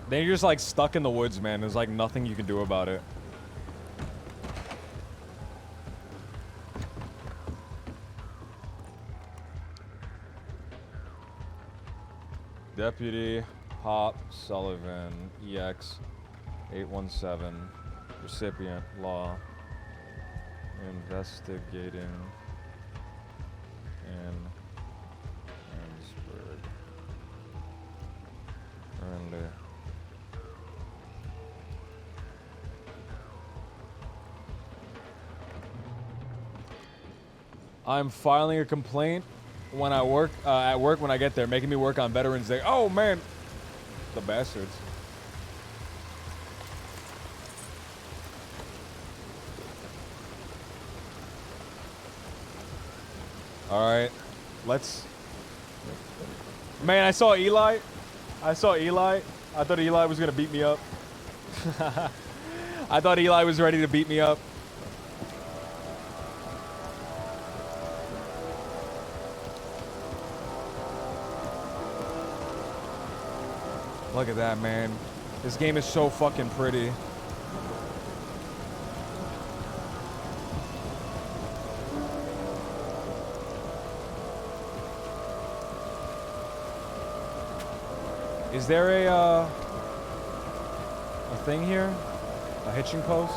Then you're just like stuck in the woods, man. There's like nothing you can do about it. Deputy Hop Sullivan, EX 817, recipient law, investigating in Harrisburg. Currently. I'm filing a complaint when I work at work when I get there, making me work on Veterans Day. Oh man, the bastards. All right, let's. Man, I saw Eli. I thought Eli was gonna beat me up. I thought Eli was ready to beat me up. Look at that, man. This game is so fucking pretty. Is there a thing here? A hitching post?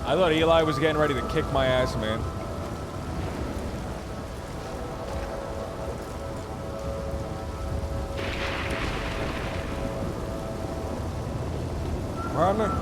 I thought Eli was getting ready to kick my ass, man. Partner?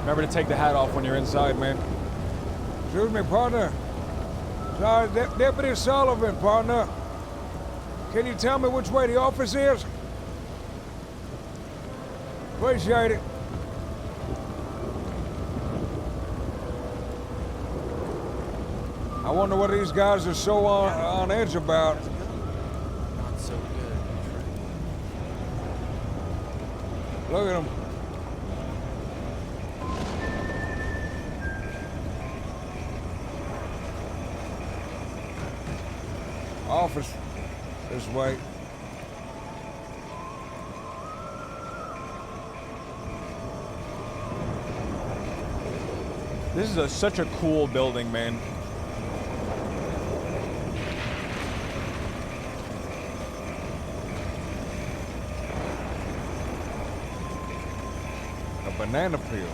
Remember to take the hat off when you're inside, man. Excuse me, partner. Sorry, Deputy Sullivan, partner. Can you tell me which way the office is? Appreciate it. I wonder what these guys are so on edge about. Not so good. Look at them. Office, this way. This is such a cool building, man. A banana peel.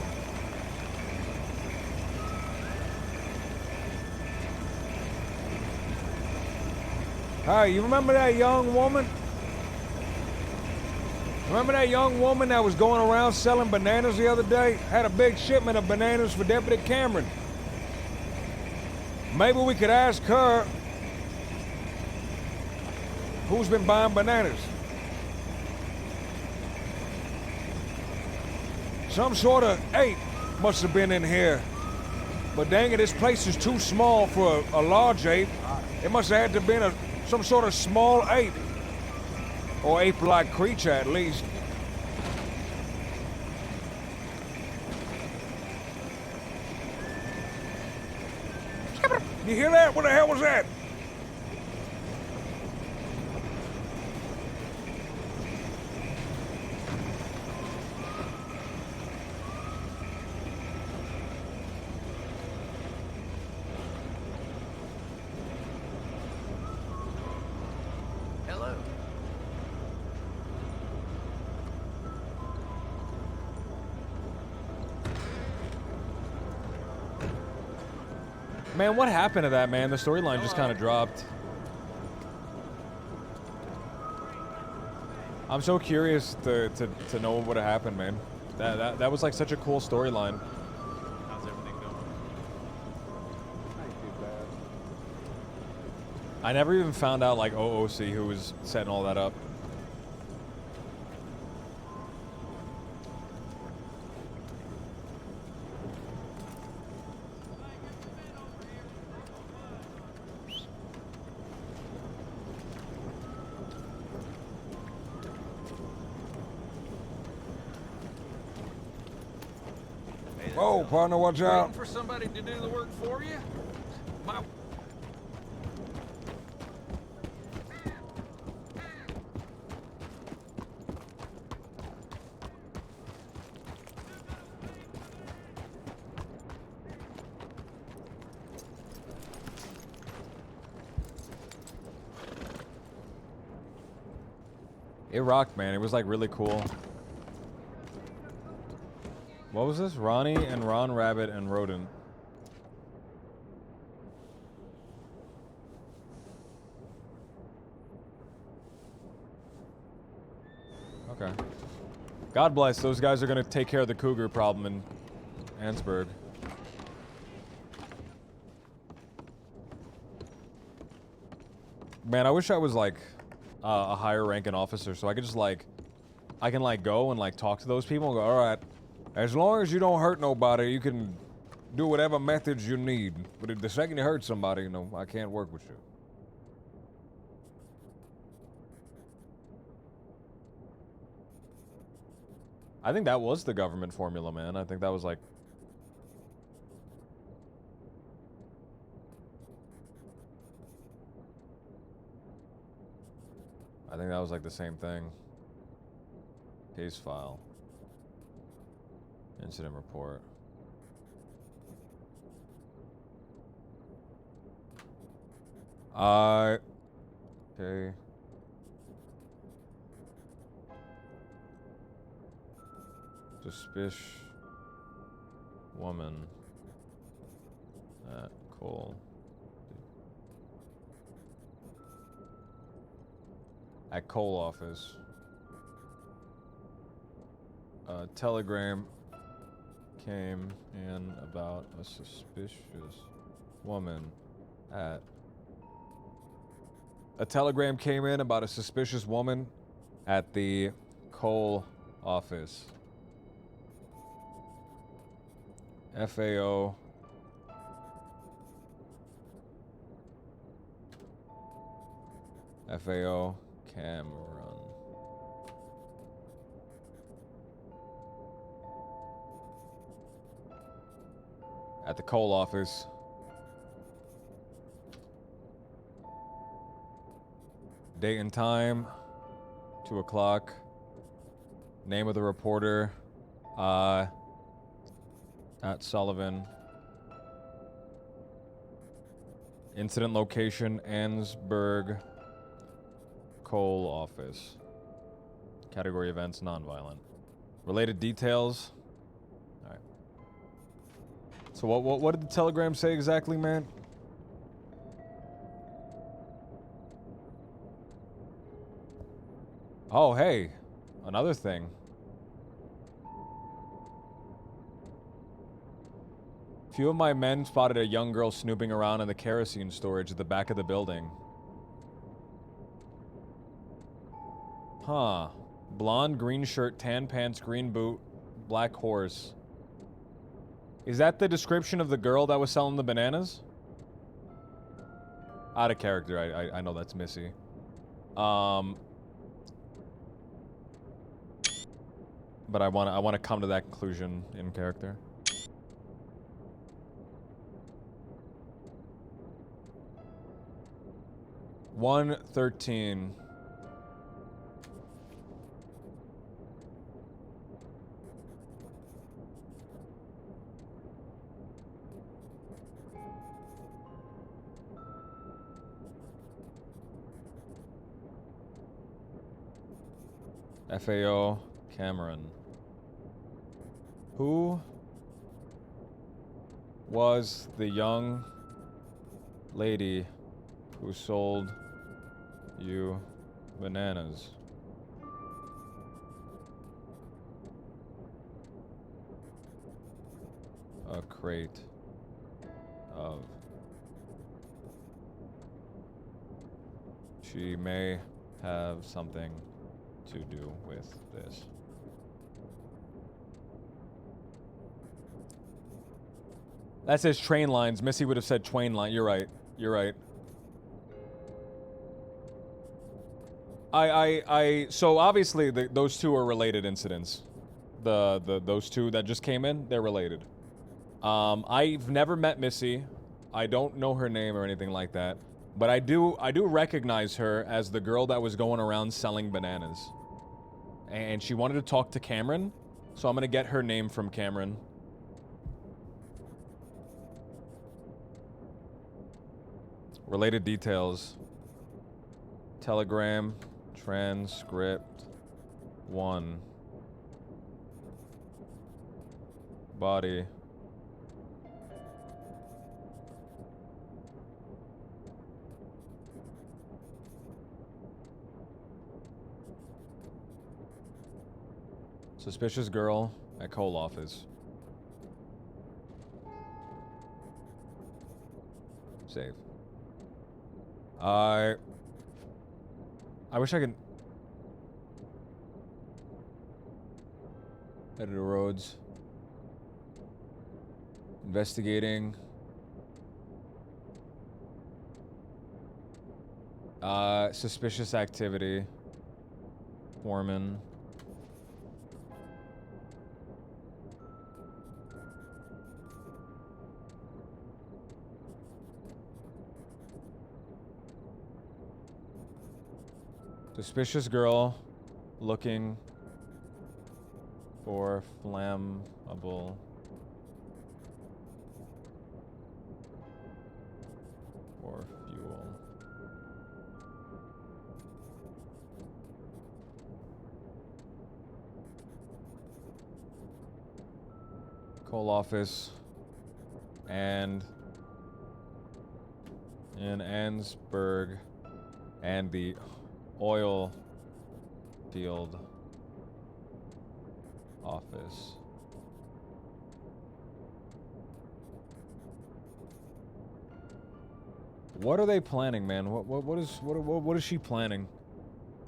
Hey, you remember that young woman? Remember that young woman that was going around selling bananas the other day? Had a big shipment of bananas for Deputy Cameron. Maybe we could ask her who's been buying bananas. Some sort of ape must have been in here. But dang it, this place is too small for a large ape. It must have had to have been some sort of small ape. Or ape-like creature, at least. You hear that? What the hell was that? Man, what happened to that, man? The storyline just kind of dropped. I'm so curious to know what would have happened, man. That was like such a cool storyline. How's everything going? I never even found out like OOC who was setting all that up. Whoa, partner, watch out. Waiting for somebody to do the work for you? My It rocked, man. It was like really cool. What was this? Ronnie and Ron Rabbit and Rodent. Okay. God bless. Those guys are gonna take care of the cougar problem in Annesburg. Man, I wish I was like a higher ranking officer so I could just like, I can like go and like talk to those people and go, all right, as long as you don't hurt nobody, you can do whatever methods you need. But if the second you hurt somebody, you know, I can't work with you. I think that was the government formula, man. I think that was like... I think that was like the same thing. Case file. Incident report. Okay. Suspicious woman at Cole. At Cole office. A telegram came in about a suspicious woman at... A telegram came in about a suspicious woman at the Cole office. FAO. FAO Cameron. At the Cole office. Date and time, 2 o'clock. Name of the reporter, at Sullivan. Incident location, Annesburg, Cole office. Category events, nonviolent. Related details. All right. So what did the telegram say exactly, man? Oh, hey, another thing. Few of my men spotted a young girl snooping around in the kerosene storage at the back of the building. Huh. Blonde, green shirt, tan pants, green boot, black horse. Is that the description of the girl that was selling the bananas? Out of character, I know that's Missy. But I wanna come to that conclusion in character. $113. FAO Cameron. Who was the young lady who sold you bananas. A crate of. She may have something to do with this. That says train lines. Missy would have said twain line. You're right. You're right. So obviously those two are related incidents. Those two that just came in, they're related. I've never met Missy. I don't know her name or anything like that. But I do recognize her as the girl that was going around selling bananas. And she wanted to talk to Cameron, so I'm gonna get her name from Cameron. Related details. Telegram, transcript, 1. Body. Suspicious girl at coal office. Save. I wish I could. Editor Rhodes. Investigating. Suspicious activity. Foreman. Suspicious girl looking for flammable or fuel. Coal office and in Annesburg and the oil field office. What are they planning, man? What is she planning?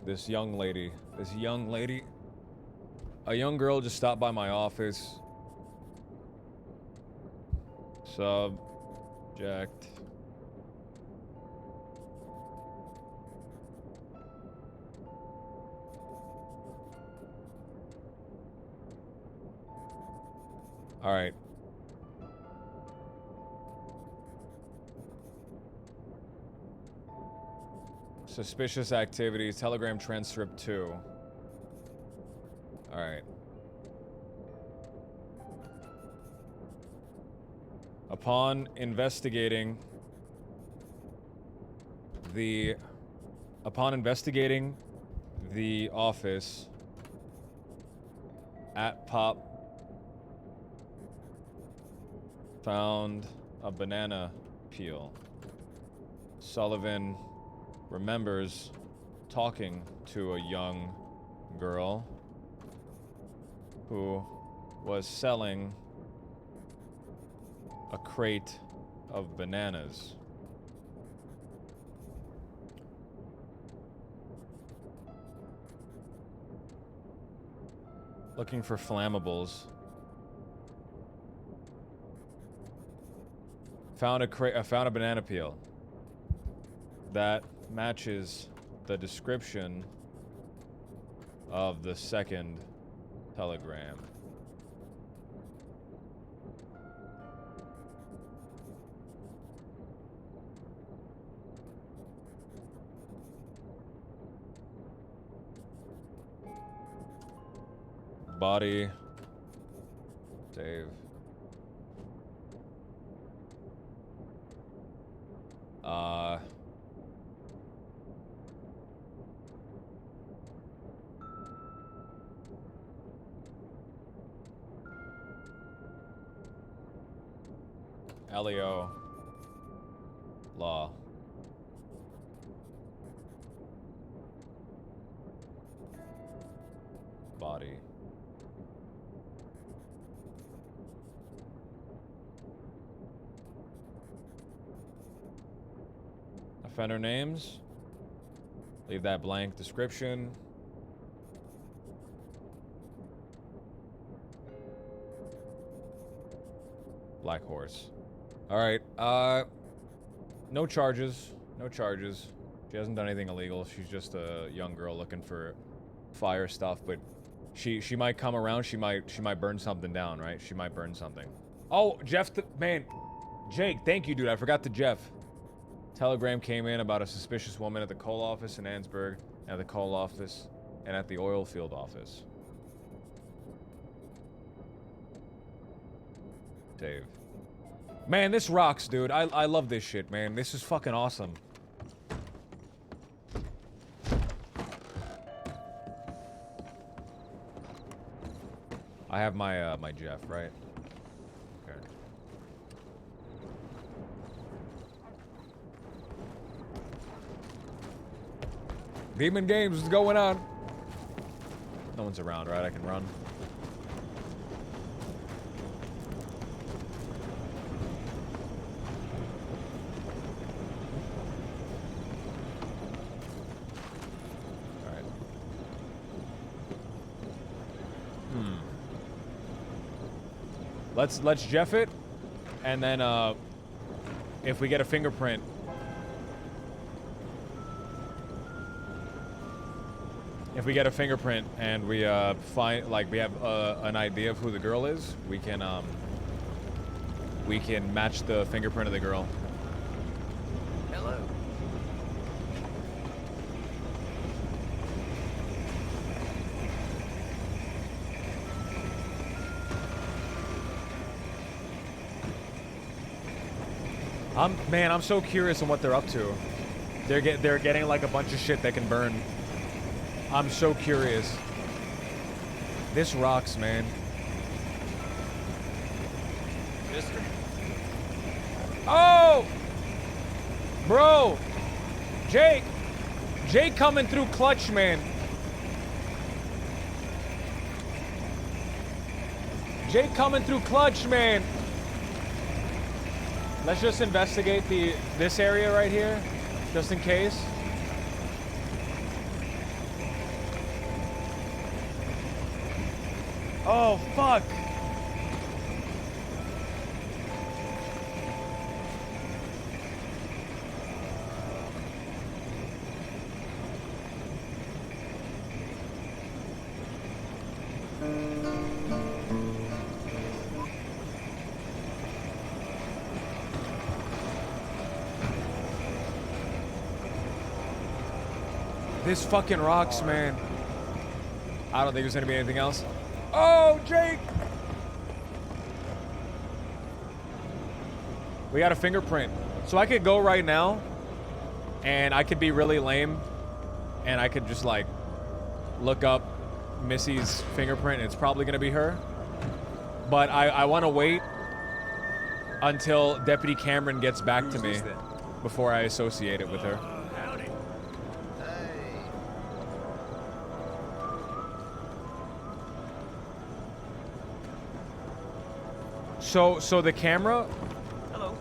This young lady. This young lady. A young girl just stopped by my office. Subject. All right. Suspicious activities. Telegram transcript 2. All right. Upon investigating the office at Pop found a banana peel. Sullivan remembers talking to a young girl who was selling a crate of bananas. Looking for flammables. Found a banana peel that matches the description of the second telegram. Body. Dave. Elio. Outlaw. Body. Offender names. Leave that blank. Description. Black Horse. Alright, no charges. No charges. She hasn't done anything illegal. She's just a young girl looking for fire stuff, but she might come around, she might burn something down, right? She might burn something. Oh, Jeff, man. Jake, thank you, dude. I forgot to Jeff. Telegram came in about a suspicious woman at the coal office in Annesburg, at the coal office, and at the oil field office. Dave. Man, this rocks, dude. I love this shit, man. This is fucking awesome. I have my my Jeff, right? Okay. Demon Games is going on. No one's around, right? I can run. Let's Jeff it, and then if we get a fingerprint, and we find, like, we have an idea of who the girl is, we can match the fingerprint of the girl. Hello. Man, I'm so curious on what they're up to. They're getting like a bunch of shit that can burn. I'm so curious. This rocks, man. Mister? Oh! Bro! Jake! Jake coming through clutch, man. Jake coming through clutch, man. Let's just investigate this area right here, just in case. Oh, fuck. This fucking rocks, man. I don't think there's gonna be anything else. Oh, Jake! We got a fingerprint. So I could go right now, and I could be really lame, and I could just, like, look up Missy's fingerprint, and it's probably gonna be her. But I want to wait until Deputy Cameron gets back to me before I associate it with her. So the camera. Hello.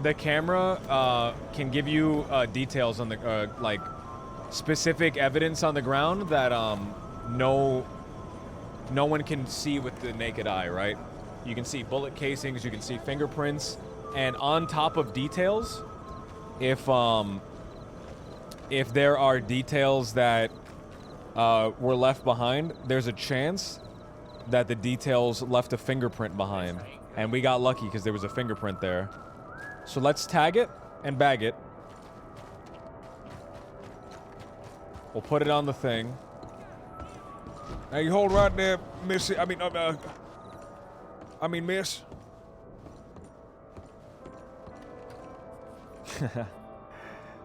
The camera can give you details on the like specific evidence on the ground that no one can see with the naked eye, right? You can see bullet casings, you can see fingerprints, and on top of details, if there are details that were left behind, there's a chance that the details left a fingerprint behind. And we got lucky because there was a fingerprint there. So let's tag it and bag it. We'll put it on the thing. Now you hold right there, Missy. I mean, Miss.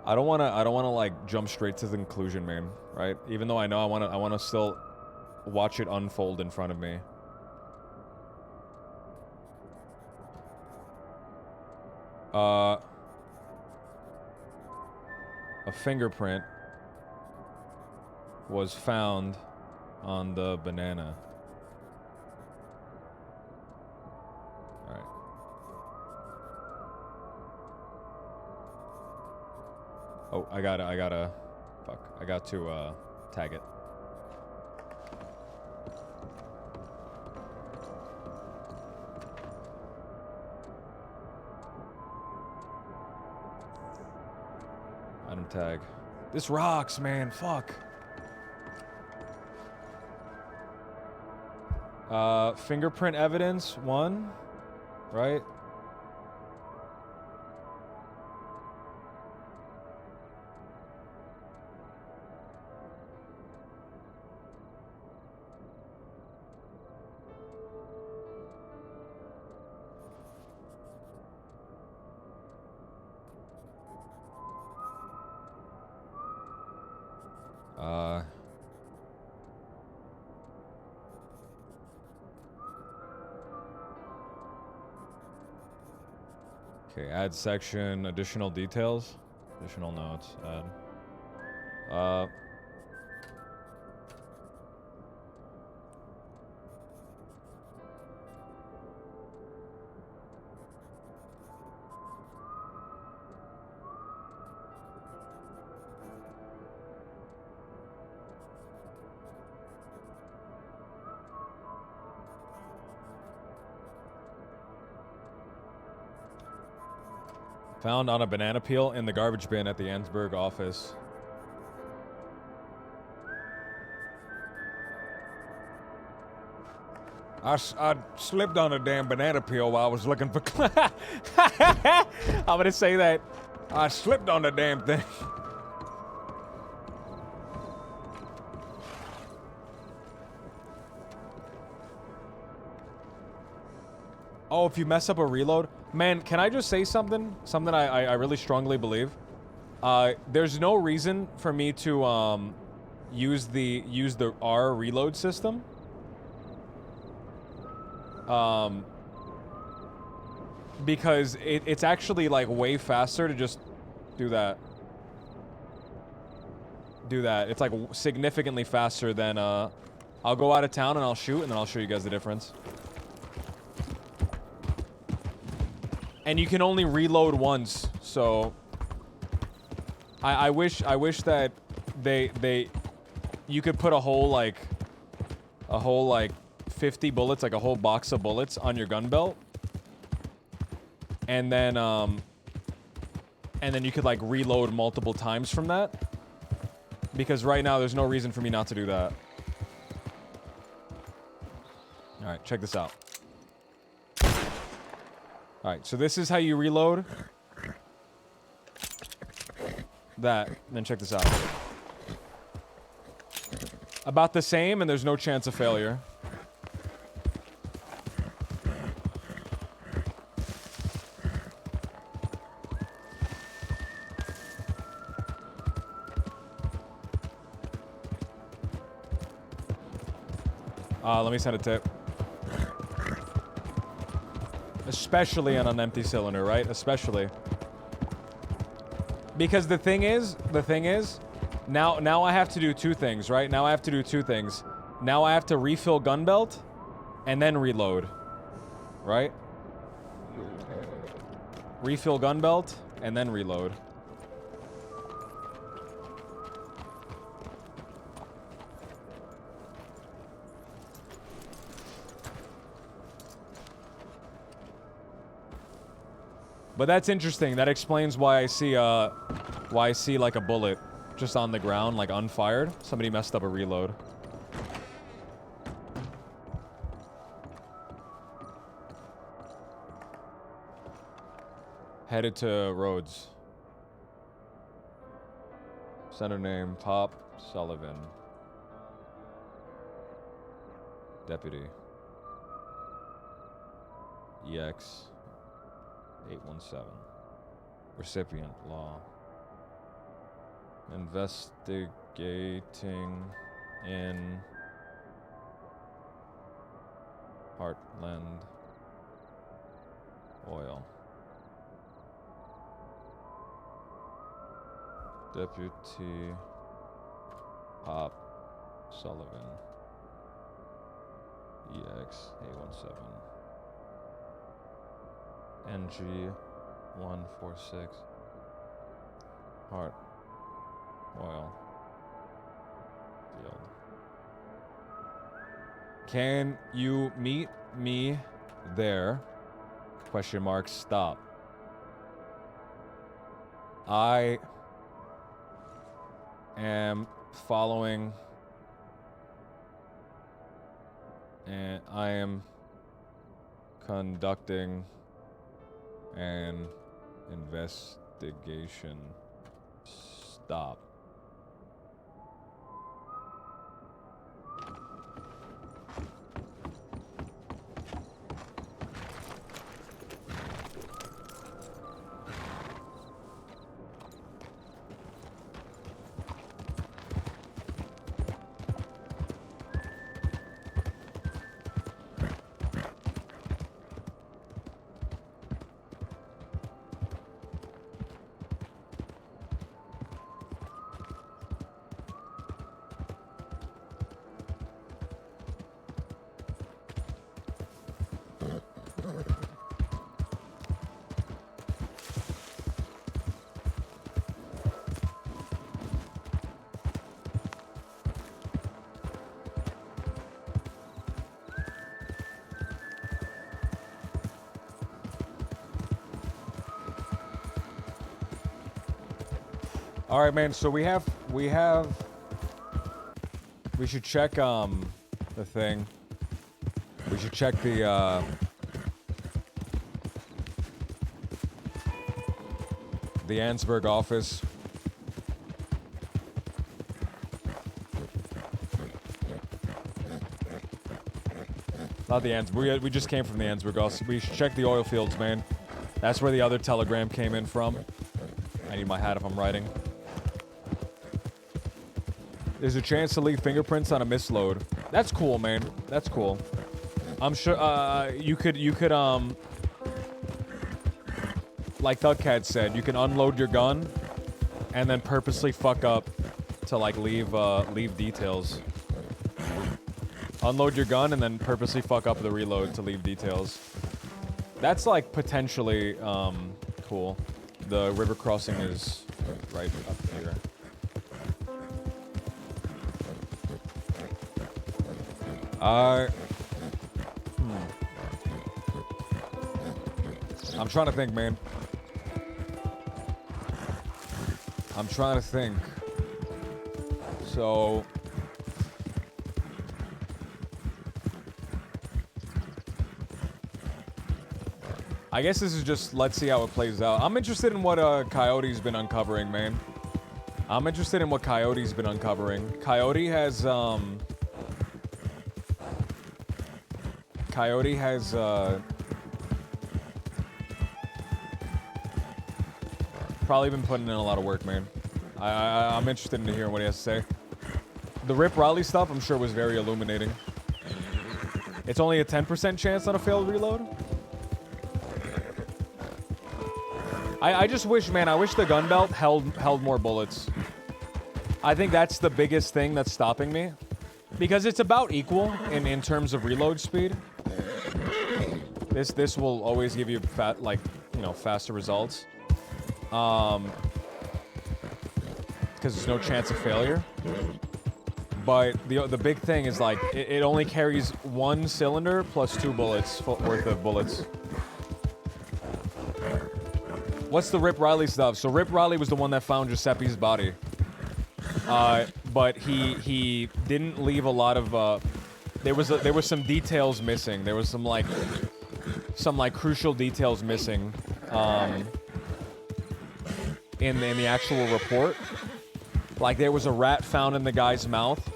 I don't wanna like jump straight to the conclusion, man. Right? Even though I know I wanna still watch it unfold in front of me. a fingerprint was found on the banana. Alright. Oh, I gotta, fuck. I got to, tag it. Item tag. This rocks, man. Fuck. Fingerprint evidence, 1. Right? Okay, add section, additional details, additional notes, add. Found on a banana peel in the garbage bin at the Ansburg office. I slipped on a damn banana peel while I was looking for. I'm gonna say that. I slipped on the damn thing. Oh, if you mess up a reload, man, can I just say something? Something I really strongly believe. There's no reason for me to use the R reload system. Because it's actually like way faster to just do that. It's like significantly faster than I'll go out of town and I'll shoot and then I'll show you guys the difference. And you can only reload once, so I wish that you could put a whole like 50 bullets, like a whole box of bullets on your gun belt. And then you could like reload multiple times from that. Because right now there's no reason for me not to do that. All right, check this out. All right, so this is how you reload. That, then check this out. About the same, and there's no chance of failure. Let me send a tip. Especially on an empty cylinder, right? Especially. Because the thing is, now I have to do two things, right? Now I have to do two things. Now I have to refill gun belt and then reload, right? Refill gun belt and then reload. But that's interesting. That explains why I see like a bullet just on the ground, like unfired. Somebody messed up a reload. Headed to Rhodes. Center name, Pop Sullivan. Deputy. EX 817. Recipient, law. Investigating in Heartland Oil. Deputy Hop Sullivan. EX 817. NG 146. Heart Oil Field. Can you meet me there? Question mark. Stop. I am following and I am conducting an investigation. Stop. All right, man. So we should check the thing. We should check the Ansberg office. Not the Ansberg. We just came from the Ansberg office. We should check the oil fields, man. That's where the other telegram came in from. I need my hat if I'm writing. There's a chance to leave fingerprints on a misload. That's cool, man. That's cool. I'm sure you could like Thugcat said, you can unload your gun and then purposely fuck up to like leave details. Unload your gun and then purposely fuck up the reload to leave details. That's like potentially cool. The river crossing is right up here. I'm trying to think, man. I'm trying to think. So I guess this is just, let's see how it plays out. I'm interested in what Coyote's been uncovering, man. I'm interested in what Coyote's been uncovering. Coyote has probably been putting in a lot of work, man. I'm interested in hearing what he has to say. The Rip Riley stuff, I'm sure, was very illuminating. It's only a 10% chance on a failed reload. I just wish, man, I wish the gun belt held more bullets. I think that's the biggest thing that's stopping me. Because it's about equal in terms of reload speed. This will always give you faster results. Because there's no chance of failure. But the big thing is like it only carries one cylinder plus 2 bullets worth of bullets. What's the Rip Riley stuff? So Rip Riley was the one that found Giuseppe's body. But he didn't leave a lot of there was some details missing. There was some crucial details missing in the actual report. Like there was a rat found in the guy's mouth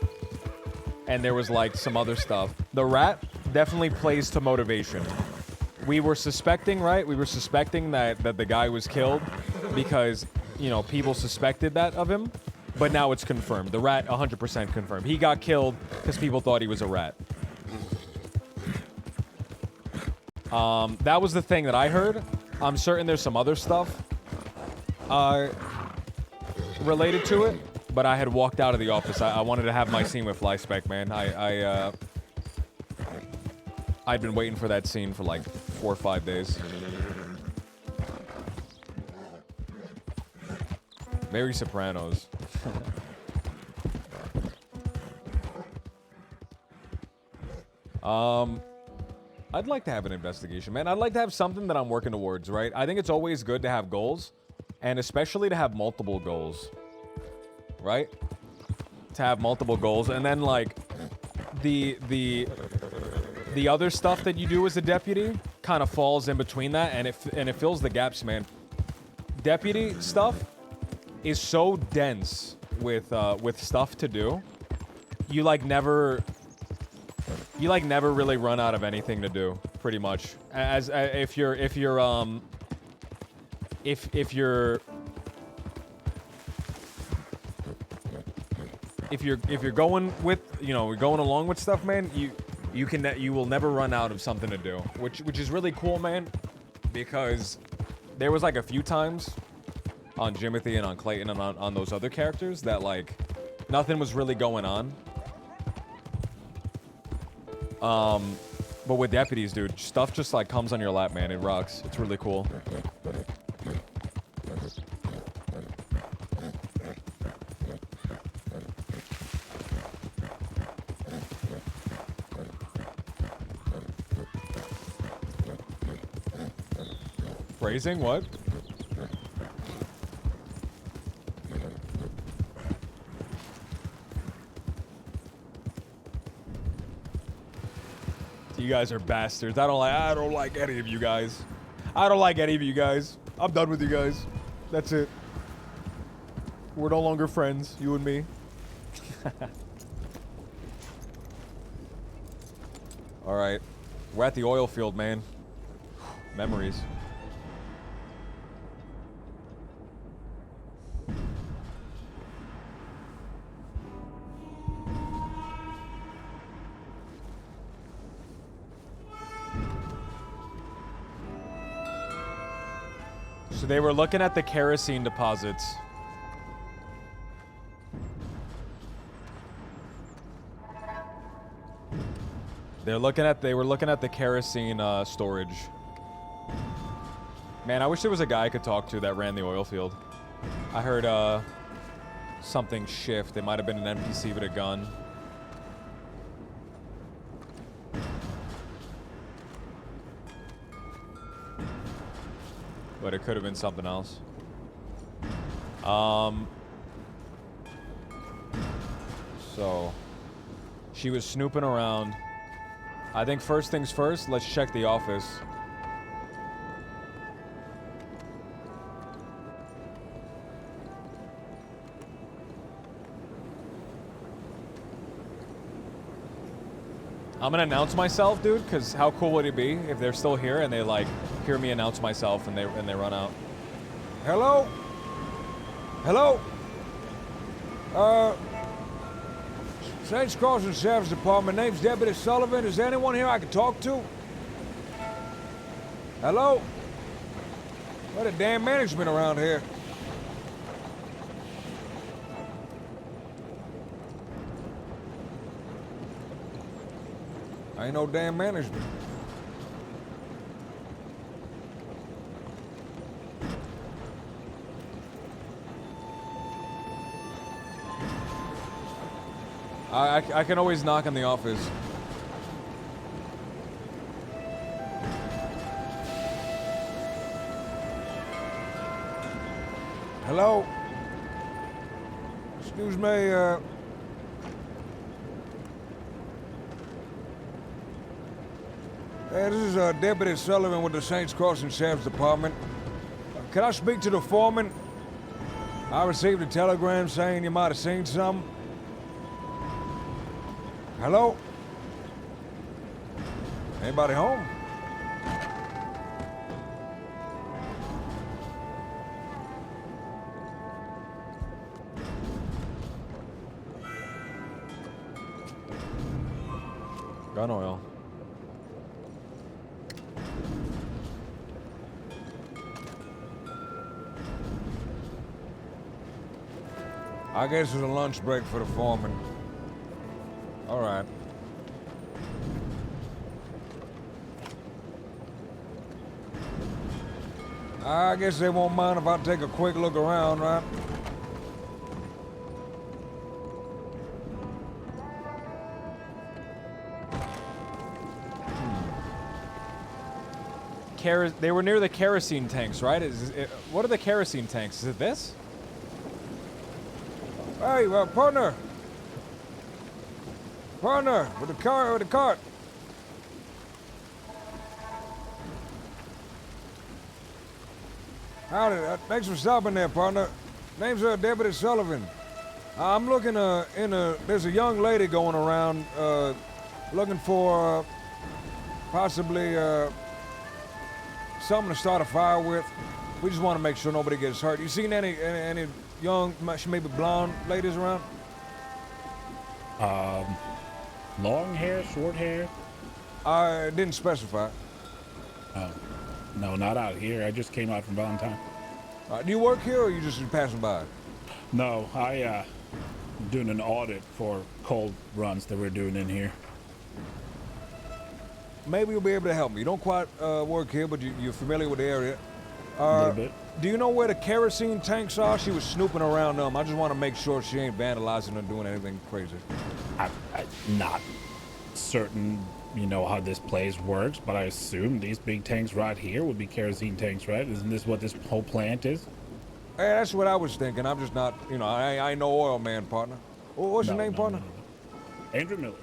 and there was like some other stuff. The rat definitely plays to motivation. We were suspecting, right? We were suspecting that the guy was killed because, people suspected that of him. But now it's confirmed. The rat, 100% confirmed. He got killed because people thought he was a rat. That was the thing that I heard. I'm certain there's some other stuff. related to it, but I had walked out of the office. I wanted to have my scene with Flyspec, man. I'd been waiting for that scene for like 4 or 5 days. Very Sopranos. I'd like to have an investigation, man. I'd like to have something that I'm working towards, right? I think it's always good to have goals, and especially to have multiple goals, right? To have multiple goals, and then like the other stuff that you do as a deputy kind of falls in between that, and it fills the gaps, man. Deputy stuff is so dense with stuff to do. You never really run out of anything to do, pretty much. As if you're going with, you're going along with stuff, man, you will never run out of something to do, which is really cool, man, because there was like a few times on Jimothy and on Clayton and on those other characters that like nothing was really going on. But with deputies, dude, stuff just like comes on your lap, man. It rocks. It's really cool. Phrasing? What? You guys are bastards. I don't like any of you guys. I don't like any of you guys. I'm done with you guys. That's it. We're no longer friends, you and me. All right. We're at the oil field, man. Memories. So they were looking at the kerosene deposits. They were looking at the kerosene storage. Man, I wish there was a guy I could talk to that ran the oil field. I heard something shift. It might have been an NPC with a gun. But it could have been something else. So she was snooping around. I think first things first, let's check the office. I'm gonna announce myself, dude, because how cool would it be if they're still here and they like hear me announce myself and they run out? Hello? Hello? Saints Crossing Sheriff's Department. Name's Deputy Sullivan. Is there anyone here I can talk to? Hello? What a damn management around here. Ain't no damn management. I can always knock on the office. Hello? Excuse me, yeah, this is Deputy Sullivan with the Saints Crossing Sheriff's Department. Can I speak to the foreman? I received a telegram saying you might have seen something. Hello? Anybody home? Gun oil. I guess it's a lunch break for the foreman. All right. I guess they won't mind if I take a quick look around, right? They were near the kerosene tanks, right? What are the kerosene tanks? Is it this? Hey, partner! Partner, with the cart! Howdy, thanks for stopping there, partner. Name's Deputy Sullivan. I'm looking there's a young lady going around looking for possibly something to start a fire with. We just want to make sure nobody gets hurt. You seen any young, maybe blonde ladies around? Long hair, short hair? I didn't specify. Oh, no, not out here. I just came out from Valentine. Do you work here or you just passing by? No, I'm doing an audit for cold runs that we're doing in here. Maybe you'll be able to help me. You don't quite work here, but you're familiar with the area. A little bit. Do you know where the kerosene tanks are? She was snooping around them. I just want to make sure she ain't vandalizing or doing anything crazy. I'm not certain, how this place works, but I assume these big tanks right here would be kerosene tanks, right? Isn't this what this whole plant is? Hey, that's what I was thinking. I'm just not, I ain't no oil man, partner. What's your name, partner? No. Andrew Miller.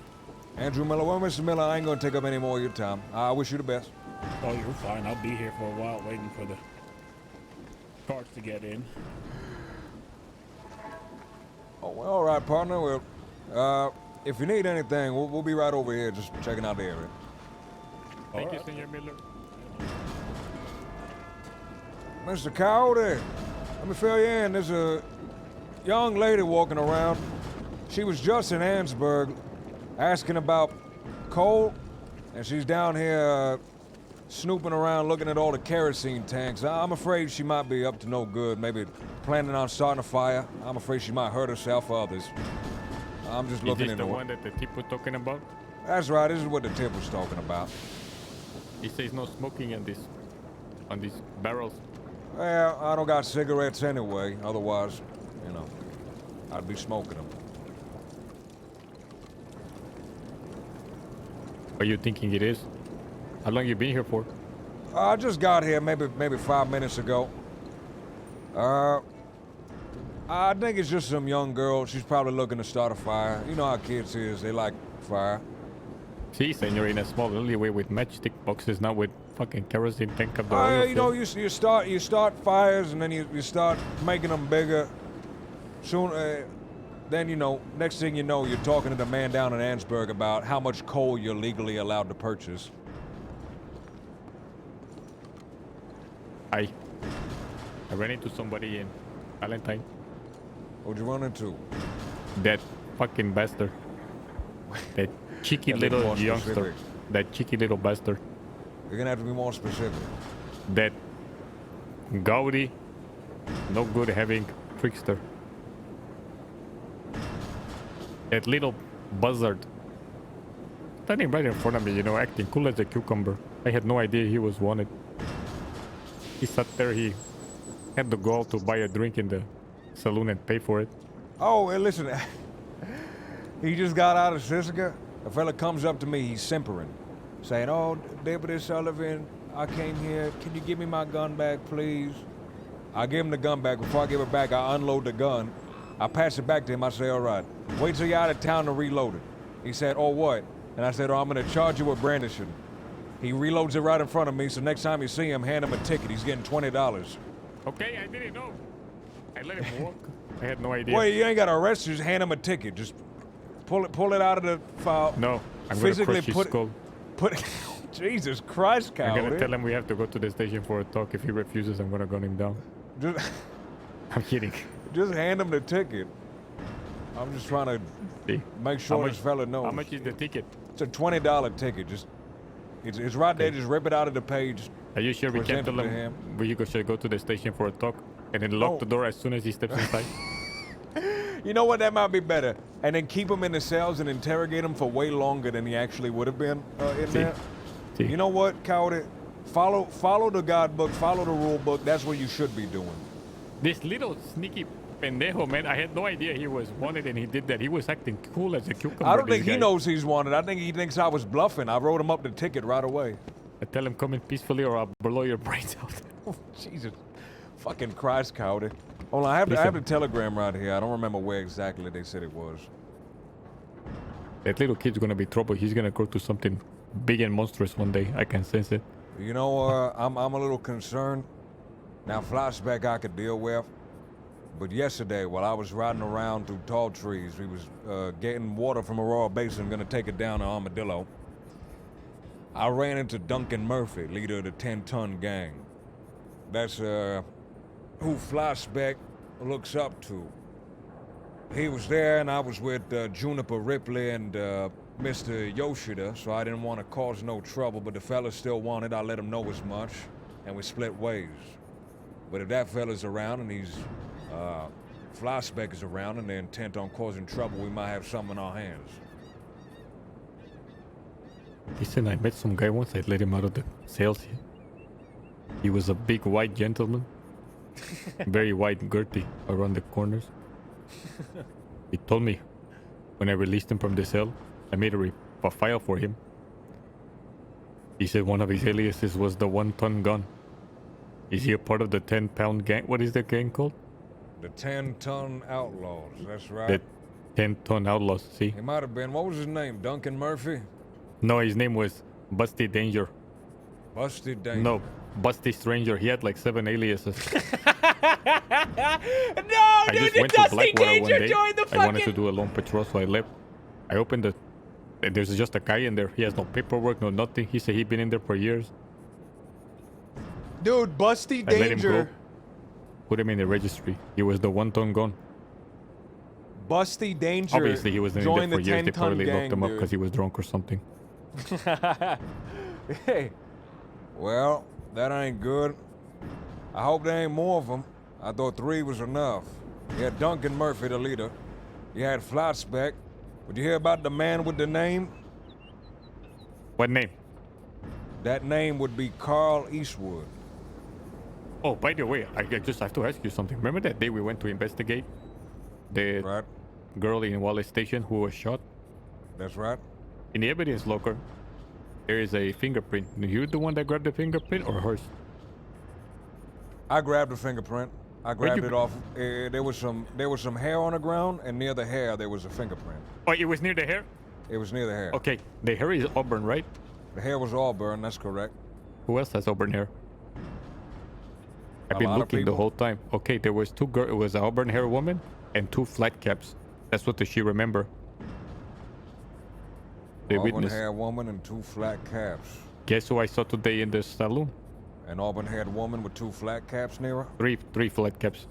Andrew Miller. Well, Mr. Miller, I ain't going to take up any more of your time. I wish you the best. Oh, you're fine. I'll be here for a while waiting for the carts to get in. Oh, well, all right, partner. Well, if you need anything, we'll be right over here just checking out the area. Thank you, Senor Miller. Mr. Coyote, let me fill you in. There's a young lady walking around. She was just in Annesburg asking about coal, and she's down here snooping around looking at all the kerosene tanks. I'm afraid she might be up to no good, maybe planning on starting a fire. I'm afraid she might hurt herself or others. I'm just looking into it. Is this the one that the tip was talking about? That's right, this is what the tip was talking about. He says no smoking on these barrels. Well, I don't got cigarettes anyway, otherwise, I'd be smoking them. What are you thinking it is? How long you been here for? I just got here maybe 5 minutes ago. I think it's just some young girl. She's probably looking to start a fire. You know how kids is, they like fire. See, senor, in a small alleyway with matchstick boxes, not with fucking kerosene tank of the oil. You start fires and then you start making them bigger. Soon, then next thing you know, you're talking to the man down in Annesburg about how much coal you're legally allowed to purchase. I ran into somebody in Valentine. What'd you run into? That fucking bastard. That cheeky little youngster. Specific. That cheeky little bastard. You're gonna have to be more specific. That gaudy, no good having trickster. That little buzzard. Standing right in front of me, acting cool as a cucumber. I had no idea he was wanted. He sat there, he had the gall to buy a drink in the saloon and pay for it. Oh, well, listen, he just got out of Sisika. A fella comes up to me, he's simpering, saying, "Oh, Deputy Sullivan, I came here. Can you give me my gun back, please?" I give him the gun back. Before I give it back, I unload the gun. I pass it back to him. I say, "All right, wait till you're out of town to reload it." He said, "Oh, what?" And I said, "Oh, I'm going to charge you with brandishing." He reloads it right in front of me, so next time you see him, hand him a ticket. He's getting $20. Okay, I didn't know. I let him walk. I had no idea. Well, you ain't got to arrest him. Just hand him a ticket. Just pull it out of the file. No, I'm going to crush his skull. Jesus Christ, Cal. I'm going to tell him we have to go to the station for a talk. If he refuses, I'm going to gun him down. I'm kidding. Just hand him the ticket. I'm just trying to make sure this fella knows. How much is the ticket? It's a $20 ticket. It's right there. Just rip it out of the page. Are you sure we can't tell him we should go to the station for a talk and then lock the door as soon as he steps inside? You know what? That might be better. And then keep him in the cells and interrogate him for way longer than he actually would have been in there. You know what, Cowdy? Follow the God book, follow the rule book. That's what you should be doing. This little sneaky pendejo, man. I had no idea he was wanted and he did that. He was acting cool as a cucumber. I don't this think he guy. knows he's wanted. I think he thinks I was bluffing. I wrote him up the ticket right away. I tell him come in peacefully or I'll blow your brains out. Oh, Jesus. Fucking Christ, Cowdy. Hold on, I have the telegram right here. I don't remember where exactly they said it was. That little kid's gonna be trouble. He's gonna grow to something big and monstrous one day. I can sense it. You know, I'm a little concerned. Now, flashback I could deal with. But yesterday, while I was riding around through tall trees, we was getting water from Aurora Basin, gonna take it down to Armadillo. I ran into Duncan Murphy, leader of the 10-ton gang. That's who Flashback looks up to. He was there, and I was with Juniper Ripley and Mr. Yoshida, so I didn't want to cause no trouble, but the fellas still wanted. I let him know as much, and we split ways. But if that fella's around and he's Flashback is around and they're intent on causing trouble, we might have something in our hands. Listen, I met some guy once. I let him out of the cells. He was a big white gentleman, very white and girthy around the corners. He told me when I released him from the cell, I made a file for him. He said one of his aliases was the 1-ton gun. Is he a part of the 10-pound gang? What is that gang called? The 10-ton outlaws, that's right. The 10-ton outlaws, see? He might have been. What was his name? Duncan Murphy? No, his name was Busty Danger. Busty Danger? No, Busty Stranger. He had like 7 aliases. No, I just went to Blackwater one day. I wanted to do a long patrol, so I left. I opened it. And there's just a guy in there. He has no paperwork, no nothing. He said he'd been in there for years. Dude, Busty I let him go. Danger. Put him in the registry. He was the 1-ton gun. Busty Danger. Obviously, he was in there for years. They probably locked him up because he was drunk or something. Hey. Well, that ain't good. I hope there ain't more of them. I thought 3 was enough. You had Duncan Murphy, the leader. You had Flashback. Did you hear about the man with the name? What name? That name would be Carl Eastwood. Oh, by the way, I just have to ask you something. Remember that day we went to investigate the girl in Wallace Station who was shot? That's right. In the evidence locker, there is a fingerprint. You the one that grabbed the fingerprint or hers? I grabbed the fingerprint. I grabbed it off. There was some hair on the ground, and near the hair there was a fingerprint. Oh, it was near the hair? It was near the hair. Okay, the hair is auburn, right? The hair was auburn. That's correct. Who else has auburn hair? I've A been lot of looking the people. whole time. Okay, there was 2 girls. It was an auburn hair woman and 2 flat caps. That's what she remember. The Auburn witness. hair woman and 2 flat caps. Guess who I saw today in the saloon? An auburn-haired woman with 2 flat caps near her? 3 flat caps.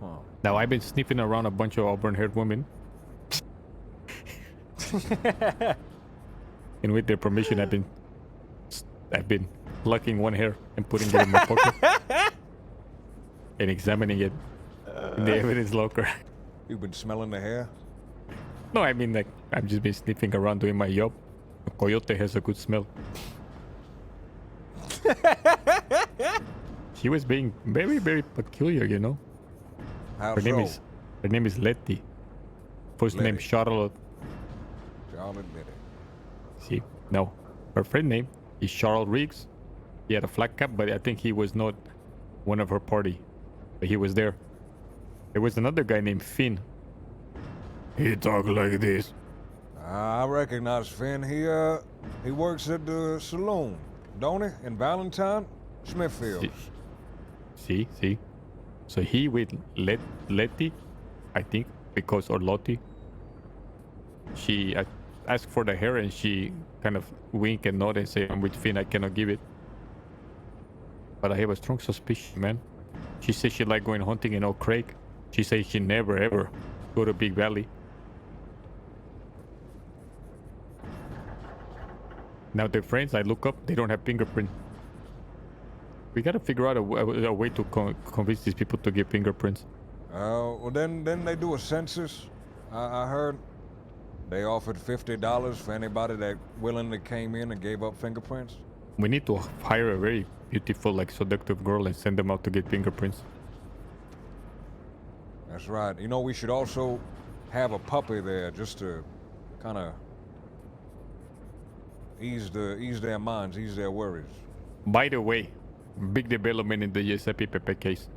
Huh. Now I've been sniffing around a bunch of auburn-haired women. And with their permission, I've been plucking one hair and putting it in my pocket and examining it in the evidence locker. You've been smelling the hair? No, I mean like I've just been sniffing around doing my job. A coyote has a good smell. She was being very, very peculiar, you know. How her so? name is Letty. First name Letty. Charlotte. Charlotte Letty. See, no, her friend name is Charles Riggs. He had a flat cap, but I think he was not one of her party. But he was there. There was another guy named Finn. He talk like this. I recognize Finn. He works at the saloon, don't he? In Valentine? Smithfield. See. So he with Letty, I think, because or Lottie. She asked for the hair and she kind of wink and nod and say, "I'm with Finn, I cannot give it." But I have a strong suspicion, man. She says she like going hunting in Oak Creek. She says she never ever go to Big Valley. Now their friends, I look up, they don't have fingerprint. We gotta figure out a way to convince these people to give fingerprints. Well, then they do a census. I heard they offered $50 for anybody that willingly came in and gave up fingerprints. We need to hire a very beautiful, like, seductive girl and send them out to get fingerprints. That's right. You know, we should also have a puppy there just to kind of ease their minds, ease their worries. By the way, big development in the Giuseppe Pepe case.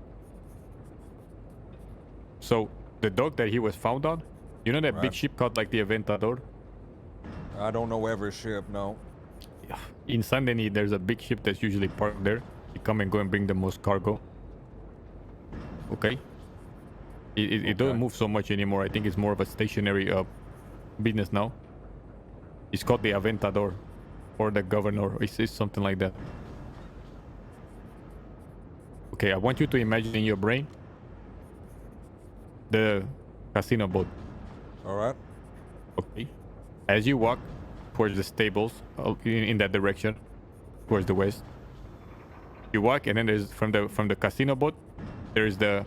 So, the dog that he was found on, you know that big Right. ship called like the Aventador? I don't know every ship, no. In Saint Denis, there's a big ship that's usually parked there. You come and go and bring the most cargo. Okay? It doesn't move so much anymore. I think it's more of a stationary business now. It's called the Aventador. Or the Governor. It's something like that. Okay, I want you to imagine in your brain the casino boat. Alright. Okay. As you walk towards the stables in that direction, towards the west, you walk, and then there's from the casino boat, there's the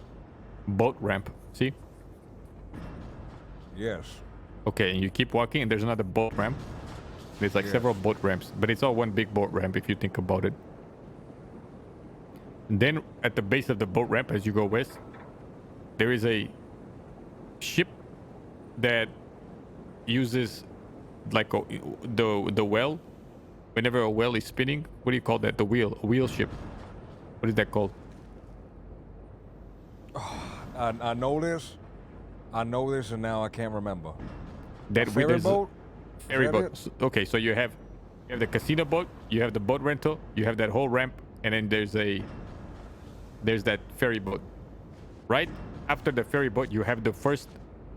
boat ramp. See? Yes. Okay, and you keep walking, and there's another boat ramp. There's like Yes. several boat ramps, but it's all one big boat ramp if you think about it. And then at the base of the boat ramp, as you go west, there is a ship that uses like the well. Whenever a well is spinning, what do you call that? The wheel, a wheel ship. What is that called? I know this. I know this, and now I can't remember. That A ferry boat? Ferry Is that boat. it? Okay, so you have the casino boat, you have the boat rental, you have that whole ramp, and then there's that ferry boat. Right after the ferry boat, you have the first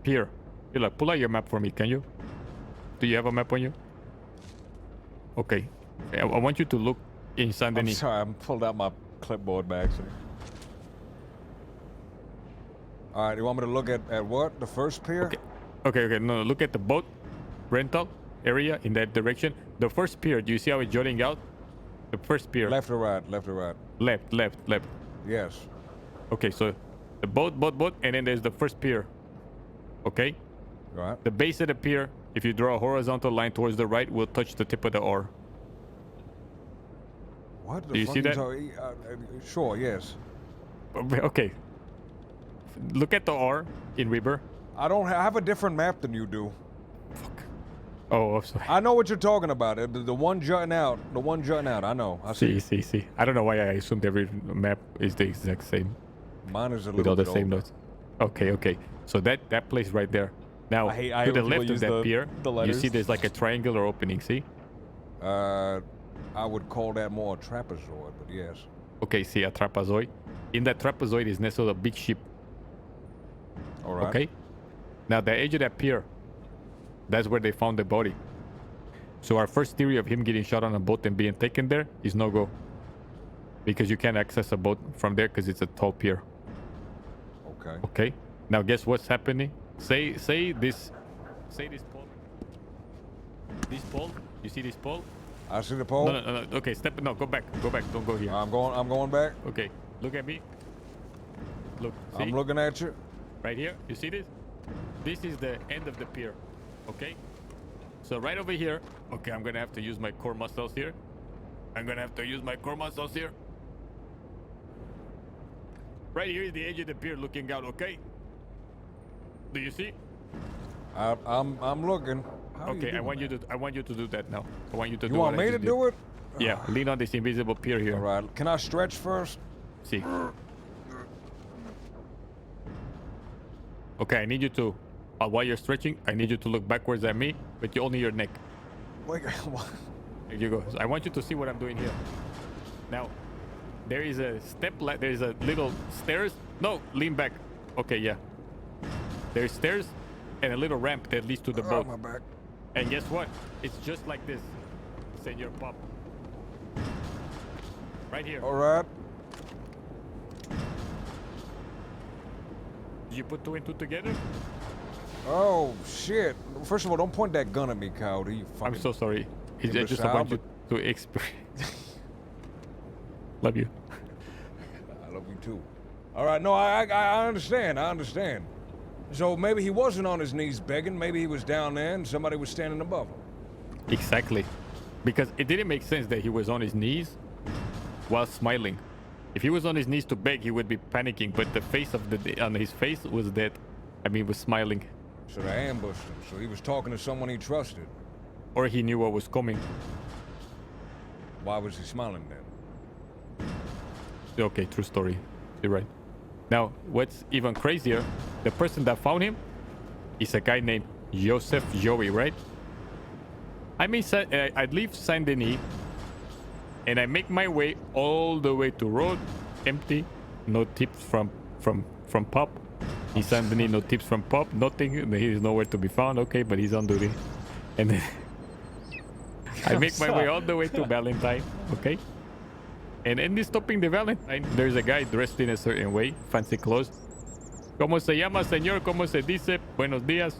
pier. You like pull out your map for me, can you? Do you have a map on you? Okay, I want you to look in Saint I'm Denis. sorry, I'm pulled out my clipboard back. So. All right, you want me to look at what? The first pier? Okay. No, look at the boat rental area in that direction. The first pier. Do you see how it's jutting out? The first pier. Left or right? Left or right? Left. Yes. Okay, so the boat, and then there's the first pier. Okay? Right. The base of the pier, if you draw a horizontal line towards the right, will touch the tip of the oar. What the Do you fuck see that? Sure, yes. Okay. Look at the oar in Weber. I don't have a different map than you do. Oh, I'm sorry. I know what you're talking about. The one jutting out. The one jutting out. I know. I see. See. I don't know why I assumed every map is the exact same. Mine is a with little all the bit same older. notes. Okay. So that place right there. Now, I to hate the when left people of use that pier, the you letters. see there's like a triangular opening, see? I would call that more a trapezoid, but yes. Okay, see a trapezoid. In that trapezoid is nestled a big ship. All right. Okay? Now, the edge of that pier, that's where they found the body. So our first theory of him getting shot on a boat and being taken there is no go. Because you can't access a boat from there because it's a tall pier. Okay. Okay? Now, guess what's happening? Say this pole. This pole? You see this pole? I see the pole. No. Okay, go back. Don't go here. I'm going back. Okay, look at me. Look. I'm see? looking at you. Right here. You see this? This is the end of the pier. Okay? So right over here. Okay, I'm gonna have to use my core muscles here. Right here is the edge of the pier looking out, okay? Do you see? I'm looking. How you Okay, I doing want you to do that now. I want you to do You want what I me to just do did. it? Yeah, lean on this invisible pier here. All right. Can I stretch first? See. Okay, I need you to, while you're stretching, I need you to look backwards at me, but only your neck. Wait, what? There you go. So I want you to see what I'm doing here. Now, there is a there's a little stairs. No, lean back. Okay, yeah. There's stairs and a little ramp that leads to the boat. my back. And guess what? It's just like this, Senor Pop. Right here. All right. Did you put two and two together? Oh shit! First of all, don't point that gun at me, Cody. You fucking I'm so sorry. I just imbecile, want you to experience. Love you. I love you too. All right, no, I understand. I understand. So maybe he wasn't on his knees begging. Maybe he was down there and somebody was standing above him. Exactly. Because it didn't make sense that he was on his knees while smiling. If he was on his knees to beg, he would be panicking, but the face of on his face was dead. I mean, was smiling. So they ambushed him. So he was talking to someone he trusted. Or he knew what was coming. Why was he smiling then? Okay, true story. You're right. Now, what's even crazier, the person that found him is a guy named Joseph Joey, right? I leave Saint Denis and I make my way all the way to road, empty, no tips from Pop. In Saint Denis, no tips from Pop, nothing. He is nowhere to be found. Okay, but he's on duty. And then I make my way all the way to Valentine. Okay. And in stopping the Valentine, there's a guy dressed in a certain way, fancy clothes. ¿Cómo se llama, señor? ¿Cómo se dice? Buenos días.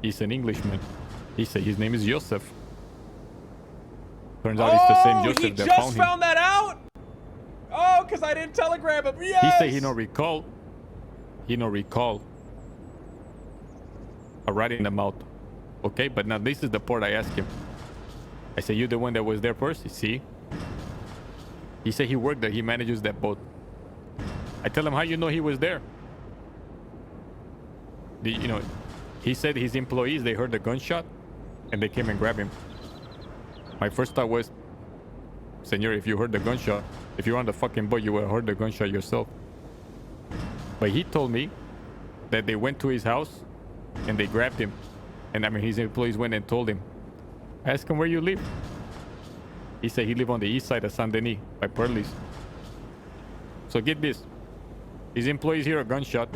He's an Englishman. He said his name is Joseph. Turns out it's the same Joseph that found him. He just found that out? Oh, because I didn't telegram him. Yes! He said he no recall. He no recall. A rat in the mouth. Okay, but now this is the part I asked him. I said, you the one that was there first? You see? He said he worked there. He manages that boat. I tell him, how you know he was there? You know, he said his employees, they heard the gunshot and they came and grabbed him. My first thought was, Senor, if you heard the gunshot, if you're on the fucking boat, you would have heard the gunshot yourself. But he told me that they went to his house and they grabbed him. And I mean, his employees went and told him. I asked him, where you live? He said he lived on the east side of Saint Denis by Pearlie's. So get this. His employees hear a gunshot.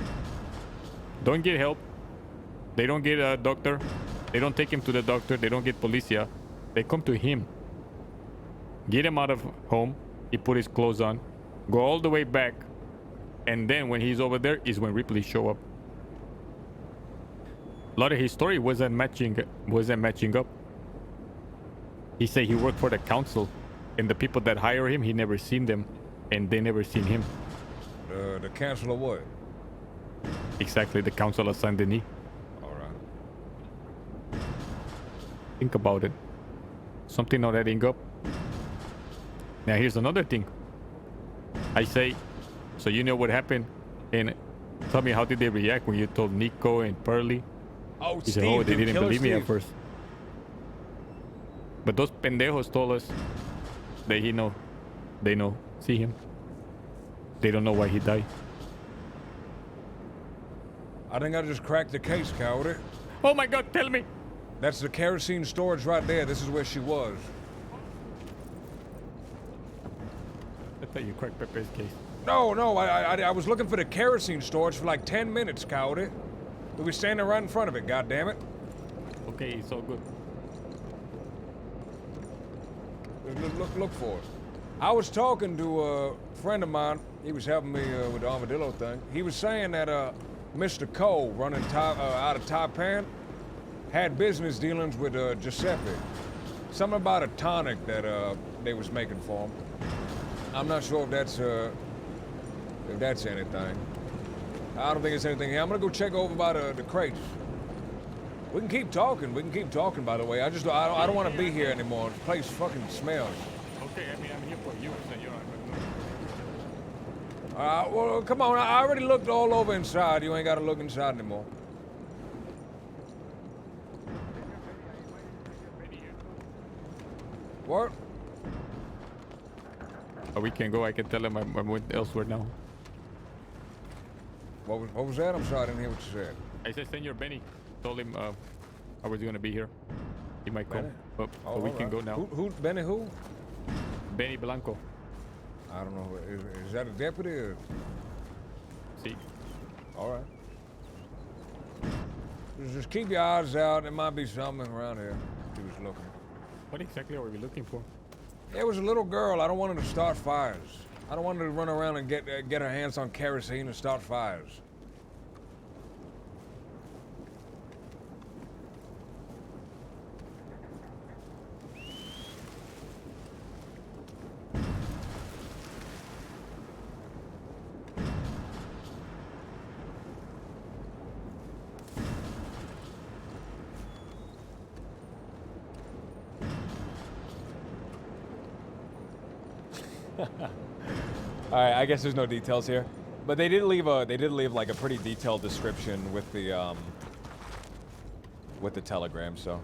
Don't get help. They don't get a doctor. They don't take him to the doctor. They don't get policia. They come to him. Get him out of home. He put his clothes on. Go all the way back. And then when he's over there is when Ripley show up. A lot of his story wasn't matching up. He said he worked for the council, and the people that hire him, he never seen them, and they never seen him. The council of what? Exactly, the council of Saint Denis. All right. Think about it. Something not adding up. Now here's another thing. I say, so you know what happened, and tell me how did they react when you told Nico and Pearlie? Oh, he Steve, said, oh, they didn't Killer believe me at Steve. first. But those pendejos told us that they know, see him. They don't know why he died. I think I just cracked the case, Cowdy. Oh my God, tell me. That's the kerosene storage right there. This is where she was. I thought you cracked Pepe's case. No, I was looking for the kerosene storage for like 10 minutes, Cowdy. We were standing right in front of it, goddammit. Okay, it's all good. Look for it. I was talking to a friend of mine. He was helping me with the armadillo thing. He was saying that Mr. Cole, running out of Taipan, had business dealings with Giuseppe. Something about a tonic that they was making for him. I'm not sure if that's anything. I don't think it's anything here. I'm gonna go check over by the crates. We can keep talking. By the way, I don't want to be here anymore. The place fucking smells. Okay, I mean I'm here for you, senor. Well, come on. I already looked all over inside. You ain't got to look inside anymore. What? Oh, we can go. I can tell him I went elsewhere now. What was that? I'm sorry, I didn't hear what you said. I said, Senor Benny. Told him I was gonna be here. He might come, but we can go now. Who? Benny who? Benny Blanco. I don't know. Is that a deputy or? See. All right. Just keep your eyes out. There might be something around here. He was looking. What exactly are we looking for? It was a little girl. I don't want her to start fires. I don't want her to run around and get her hands on kerosene and start fires. All right, I guess there's no details here, but they did leave like a pretty detailed description with the telegram. So.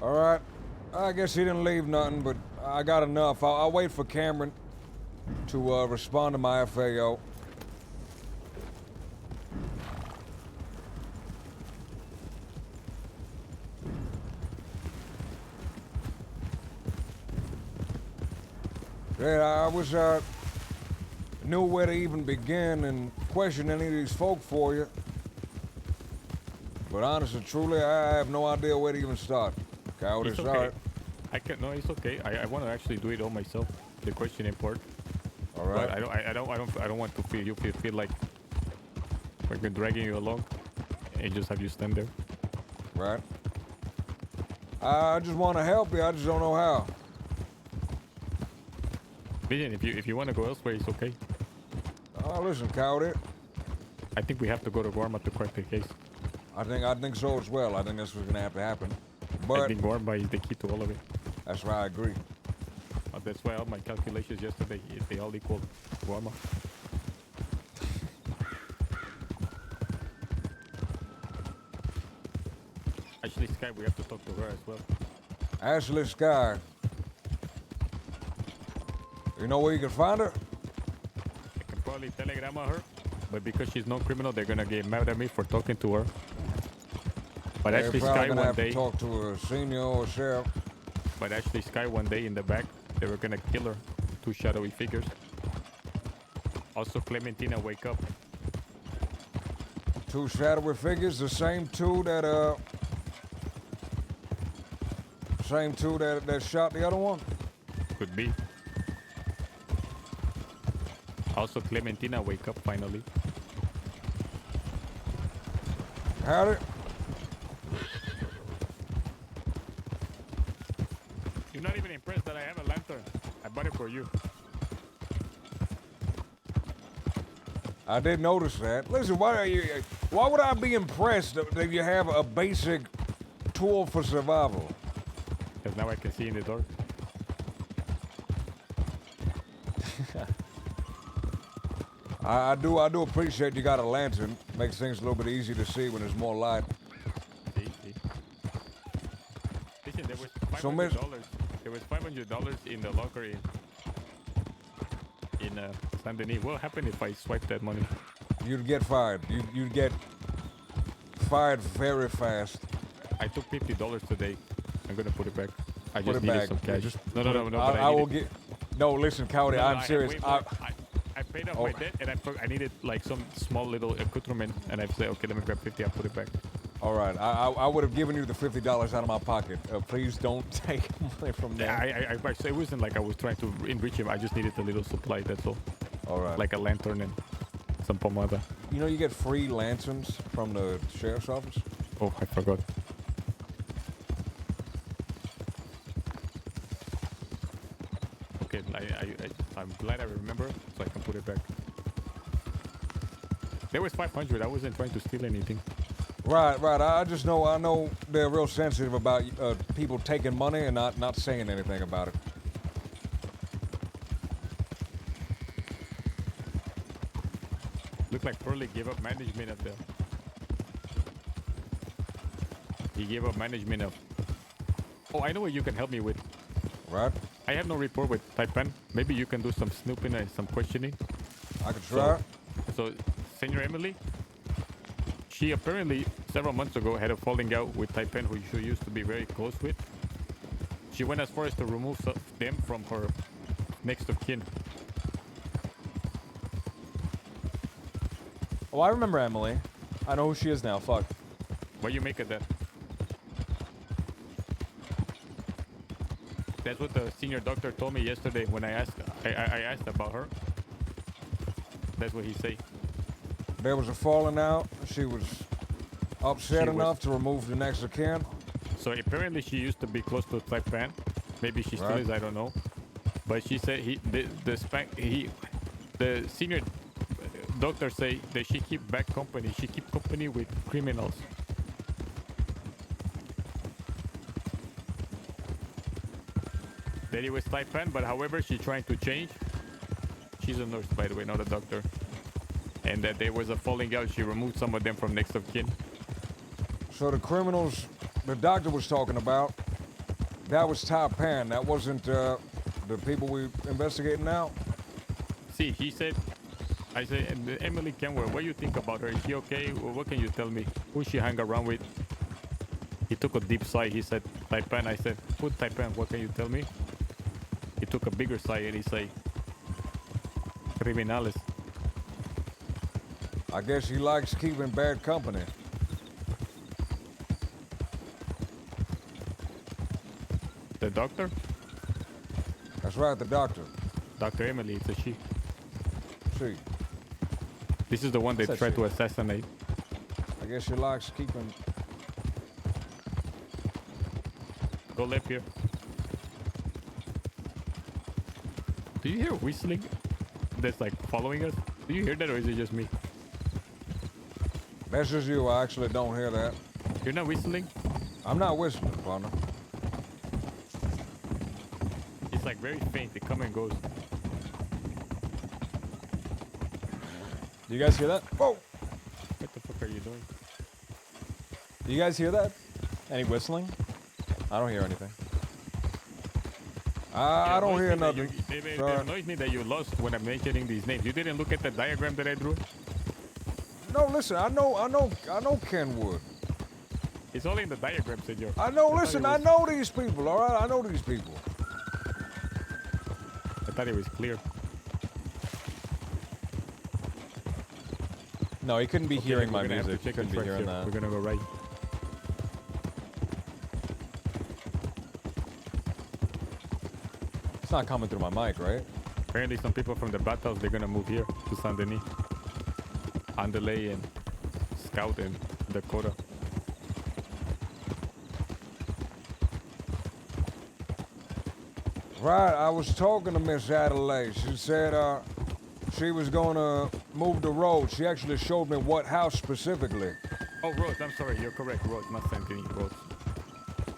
All right. I guess he didn't leave nothing, but I got enough. I'll wait for Cameron to respond to my FAO. Yeah, I was knew where to even begin and question any of these folk for you. But honestly, truly, I have no idea where to even start. Coward, It's it's okay. alright. I can no, it's okay. I want to actually do it all myself. The questioning part. All right. But I don't want to feel like we're dragging you along and just have you stand there. Right. I just want to help you. I just don't know how. Vision, if you want to go elsewhere, it's okay. Oh, listen, Coward. I think we have to go to Guarma to crack the case. I think so as well. I think that's what's gonna have to happen. But I think Guarma is the key to all of it. That's why I agree. That's why all my calculations yesterday, they all equal Guarma. Actually, Sky, we have to talk to her as well. Ashley Sky. You know where you can find her? I can probably telegram her, but because she's no criminal, they're gonna get mad at me for talking to her. But They're actually, probably Sky gonna one have day. to talk to a senior or sheriff. But actually, Sky one day in the back, they were gonna kill her. Two shadowy figures. Also, Clementina, wake up. Two shadowy figures, the same two that shot the other one. Could be. Also, Clementina, wake up finally. Howdy. You're not even impressed that I have a lantern. I bought it for you. I did notice that. Listen, why would I be impressed that you have a basic tool for survival? Because now I can see in the dark. I do appreciate you got a lantern. Makes things a little bit easier to see when there's more light. See. Listen, there was So, $500. There was $500 in the locker in Saint Denis. What happened if I swipe that money? You'd get fired. You'd get fired very fast. I took $50 today. I'm gonna put it back. I Put just it needed back. some cash. Just No. put it- But I will needed- get. No, listen, Cowdy, No, I'm I serious. had way more. I paid off my debt and I needed like some small little accoutrement and I said, okay, let me grab 50. I'll put it back. All right, I would have given you the $50 out of my pocket. Please don't take money from there. Yeah, it wasn't like I was trying to enrich him. I just needed a little supply. That's all. All right. Like a lantern and some pomada. You know you get free lanterns from the sheriff's office? Oh, I forgot. Okay, I'm glad I remember, so I can put it back. There was 500. I wasn't trying to steal anything. Right. I just know. I know they're real sensitive about people taking money and not saying anything about it. Looked like Pearly gave up management of the. He gave up management of. Oh, I know what you can help me with. Right. I have no report with Taipan. Maybe you can do some snooping and some questioning. I can try. So, Senor Emily, she apparently several months ago had a falling out with Taipan, who she used to be very close with. She went as far as to remove them from her next of kin. Oh, I remember Emily. I know who she is now. Fuck. What do you make of that? That's what the senior doctor told me yesterday when I asked about her. That's what he said. There was a falling out. She was upset She was- enough to remove the next of kin. So apparently she used to be close to Taipan. Maybe she still Right. is, I don't know. But she said the senior doctor say that she keep bad company. She keep company with criminals. That it was Taipan, but however, she trying to change. She's a nurse, by the way, not a doctor. And that there was a falling out. She removed some of them from next of kin. So the criminals the doctor was talking about, that was Taipan. That wasn't the people we investigating now? See, he said, I said, and Emily Kenworth, what do you think about her? Is she okay? Or what can you tell me? Who she hang around with? He took a deep sigh. He said, Taipan. I said, who Taipan? What can you tell me? He took a bigger sigh and he said, criminales. I guess he likes keeping bad company. The doctor? That's right, the doctor. Dr. Emily, it's a she. She. This is the one they Said tried she. to assassinate. I guess she likes keeping... Go left here. Do you hear whistling that's like following us? Do you hear that or is it just me? That's just you. I actually don't hear that. You're not whistling? I'm not whistling, partner. It's like very faint. It comes and goes. Do you guys hear that? Whoa! What the fuck are you doing? Do you guys hear that? Any whistling? I don't hear anything. I don't hear nothing. It Sorry. annoys me that you lost when I'm mentioning these names. You didn't look at the diagram that I drew? No, listen. I know Kenwood. It's only in the diagram, senor. I know. thought Listen, it I was- know these people. All right, I know these people. I thought it was clear. No, he couldn't be Okay, hearing then my we're gonna have to music. He check couldn't the be tracks hearing here. that. We're gonna go right. It's not coming through my mic, right? Apparently, some people from the battles they're gonna move here to Saint Denis, Andalay and Scout and Dakota. Right, I was talking to Miss Adelaide. She said she was gonna move the road. She actually showed me what house specifically. Oh, Rose, I'm sorry, you're correct. Rose, not Saint Denis. Rose.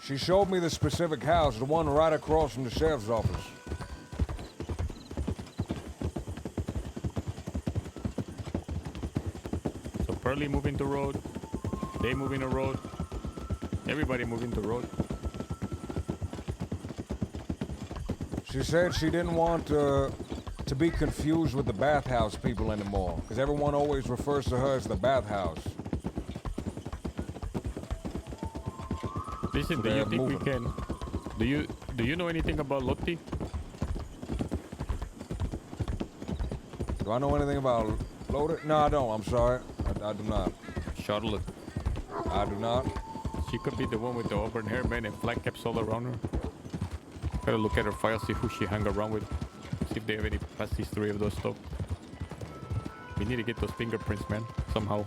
She showed me the specific house, the one right across from the sheriff's office. So Pearly moving the road. They moving the road. Everybody moving the road. She said she didn't want to be confused with the bathhouse people anymore, because everyone always refers to her as the bathhouse. Listen, So do you they're think we moving. can? Do you know anything about Lotti? Do I know anything about Loaded? No, I don't. I'm sorry. I do not. Charlotte. I do not. She could be the one with the auburn hair, man, and flat caps all around her. Gotta look at her file, see who she hung around with. See if they have any past history of those stuff. We need to get those fingerprints, man, somehow.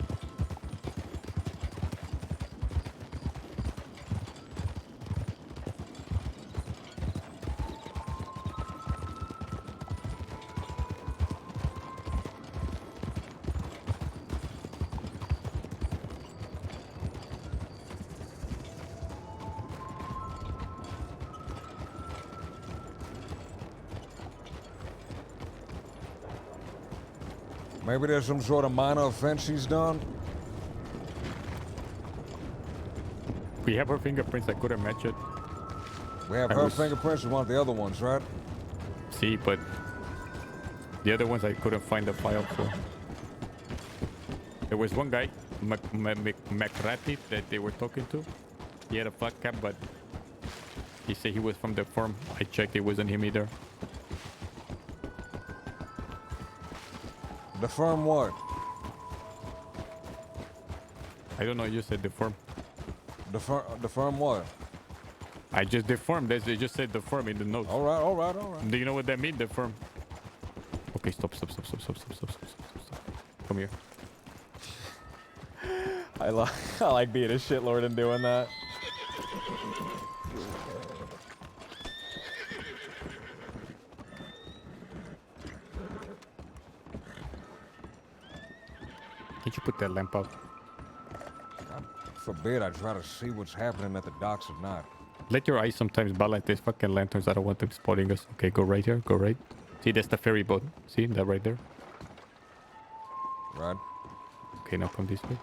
Maybe there's some sort of minor offense she's done. We have her fingerprints, I couldn't match it. We have I her was- fingerprints and one of the other ones, right? See, but the other ones I couldn't find the file for. There was one guy, McRatty, that they were talking to. He had a flat cap, but he said he was from the farm. I checked, it wasn't him either. The firm what? I don't know, you said the farm. The firm what? I just deformed. They just said the firm in the notes. All right, all right, all right. Do you know what that means, the firm? Okay, stop. Come here. I like being a shitlord and doing that. Can't you put that lamp out? God forbid I try to see what's happening at the docks at night. Let your eyes sometimes balance these fucking lanterns. I don't want them spotting us. Okay, go right here. Go right. See, that's the ferry boat. See that right there? Right. Okay, now come this way.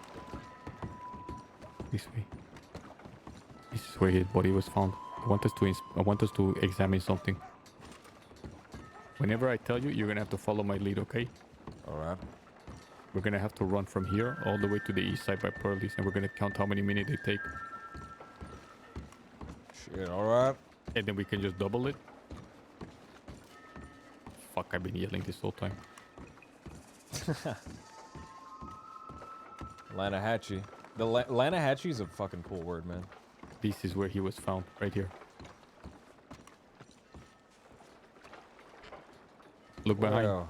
This way. This is where his body was found. I want us to examine something. Whenever I tell you, you're gonna have to follow my lead, okay? All right. We're gonna have to run from here all the way to the east side by Pearlie's, and we're gonna count how many minutes they take. Shit, all right. And then we can just double it. Fuck, I've been yelling this whole time. Lanahatchee. The Lanahatchee is a fucking cool word, man. This is where he was found, right here. Look behind. Well,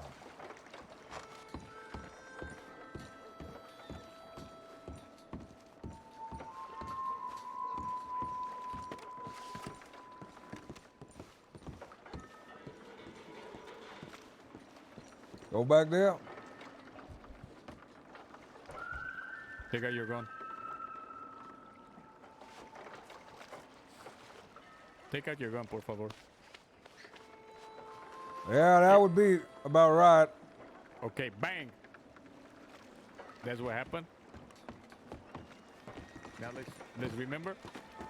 go back there. Take out your gun. Take out your gun, por favor. Yeah, that would be about right. Okay, bang. That's what happened. Now let's remember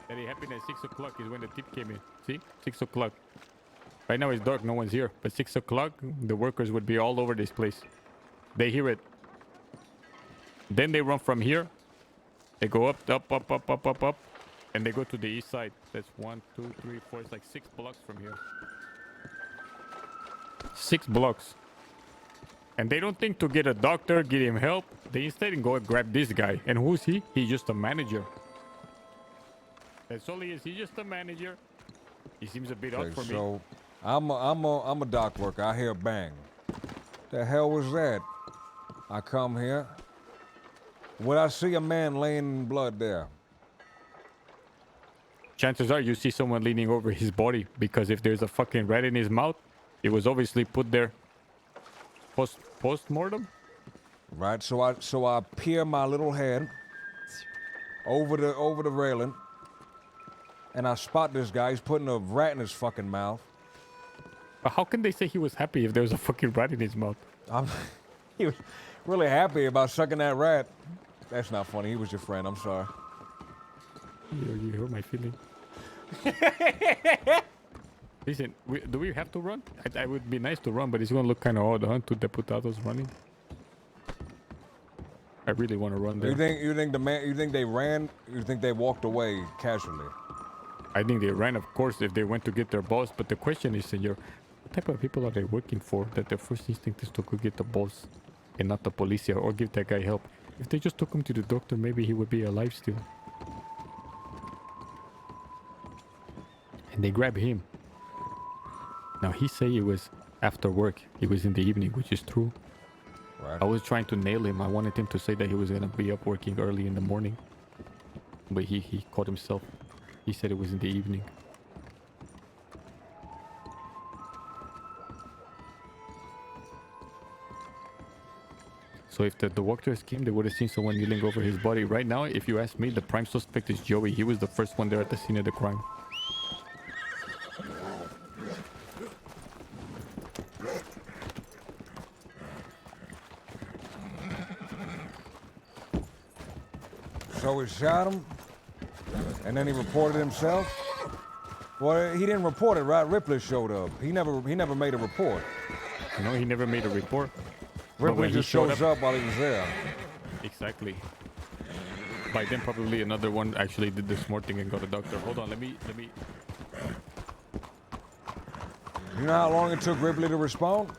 that it happened at 6 o'clock is when the tip came in. See? 6 o'clock. Right now it's dark, no one's here. But 6 o'clock, the workers would be all over this place. They hear it. Then they run from here. They go up, and they go to the east side. That's 1, 2, 3, 4. It's like 6 blocks from here. 6 blocks. And they don't think to get a doctor, get him help. They instead go and grab this guy. And who's he? He's just a manager. That's all he is. He's just a manager. He seems a bit up for me. So I'm a dock worker. I hear a bang. The hell was that? I come here. When I see a man laying in blood there. Chances are you see someone leaning over his body, because if there's a fucking rat in his mouth, it was obviously put there post-mortem. Right, so I peer my little head over the railing, and I spot this guy. He's putting a rat in his fucking mouth. But how can they say he was happy if there was a fucking rat in his mouth? He was really happy about sucking that rat. That's not funny. He was your friend. I'm sorry. You hurt my feeling. Listen, do we have to run? I would be nice to run, but it's gonna look kind of odd, huh? Two deputados running. I really want to run there. You think they ran? You think they walked away casually? I think they ran, of course, if they went to get their boss. But the question is, senor, what type of people are they working for that their first instinct is to go get the boss and not the policia or give that guy help? If they just took him to the doctor, maybe he would be alive still. And they grab him. Now he say it was after work. It was in the evening, which is true. Right. I was trying to nail him. I wanted him to say that he was gonna be up working early in the morning. But he caught himself. He said it was in the evening. So if the doctors came, they would have seen someone kneeling over his body. Right now, if you ask me, the prime suspect is Joey. He was the first one there at the scene of the crime. So he shot him, and then he reported himself. Well, he didn't report it, right? Ripley showed up. He never made a report. No, he never made a report. Ripley just shows up while he was there. Exactly. By then, probably another one actually did the smart thing and got a doctor. Hold on, let me. You know how long it took Ripley to respond?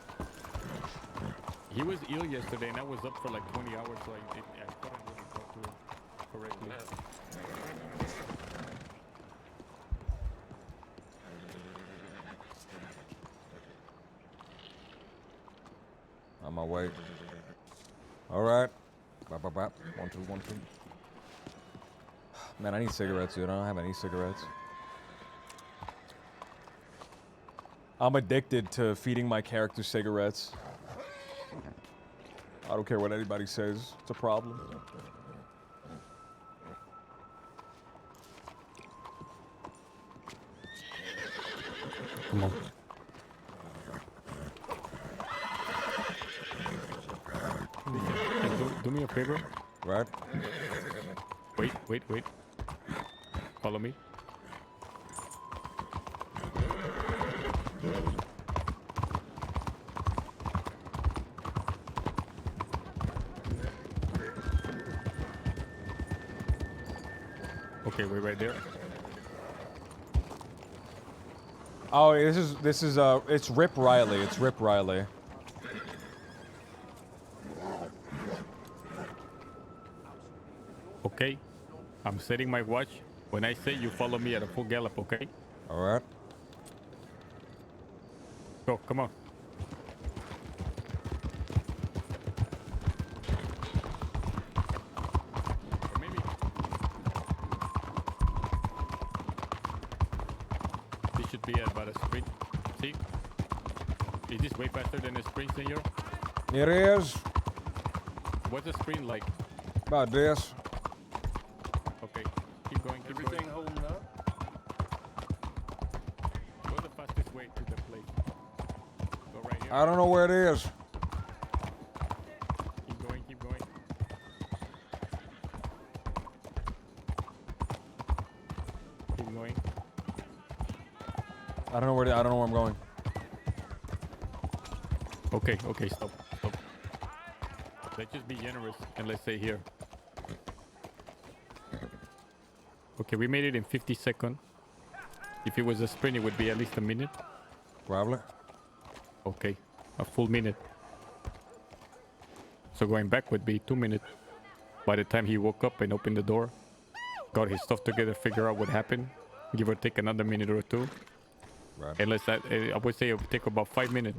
He was ill yesterday, and I was up for like 20 hours, so I couldn't really talk to him correctly. On my way. All right. Bop, bop, bop. 1, 2, 1, 2. Man, I need cigarettes, dude. I don't have any cigarettes. I'm addicted to feeding my character cigarettes. I don't care what anybody says. It's a problem. Come on. Do me a favor. Right. Wait. Follow me. Okay, we're right there. Oh, this is it's Rip Riley. It's Rip Riley. Okay, I'm setting my watch. When I say you follow me at a full gallop, okay? All right. Go, come on. Or maybe. This should be about a sprint. See? Is this way faster than a sprint, senor? It is. What's a sprint like? About this. Okay, keep going, keep Everything going. holding up? What's the fastest way to the place? Go right here. I don't know where it is. Keep going, keep going. Keep going. I don't know where I'm going. Okay, stop. Let's just be generous and let's say here. Okay, we made it in 50 seconds. If it was a sprint, it would be at least a minute. Probably. Okay, a full minute. So going back would be 2 minutes. By the time he woke up and opened the door, got his stuff together, figure out what happened, give or take another minute or two. Right. And let's, I would say it would take about 5 minutes.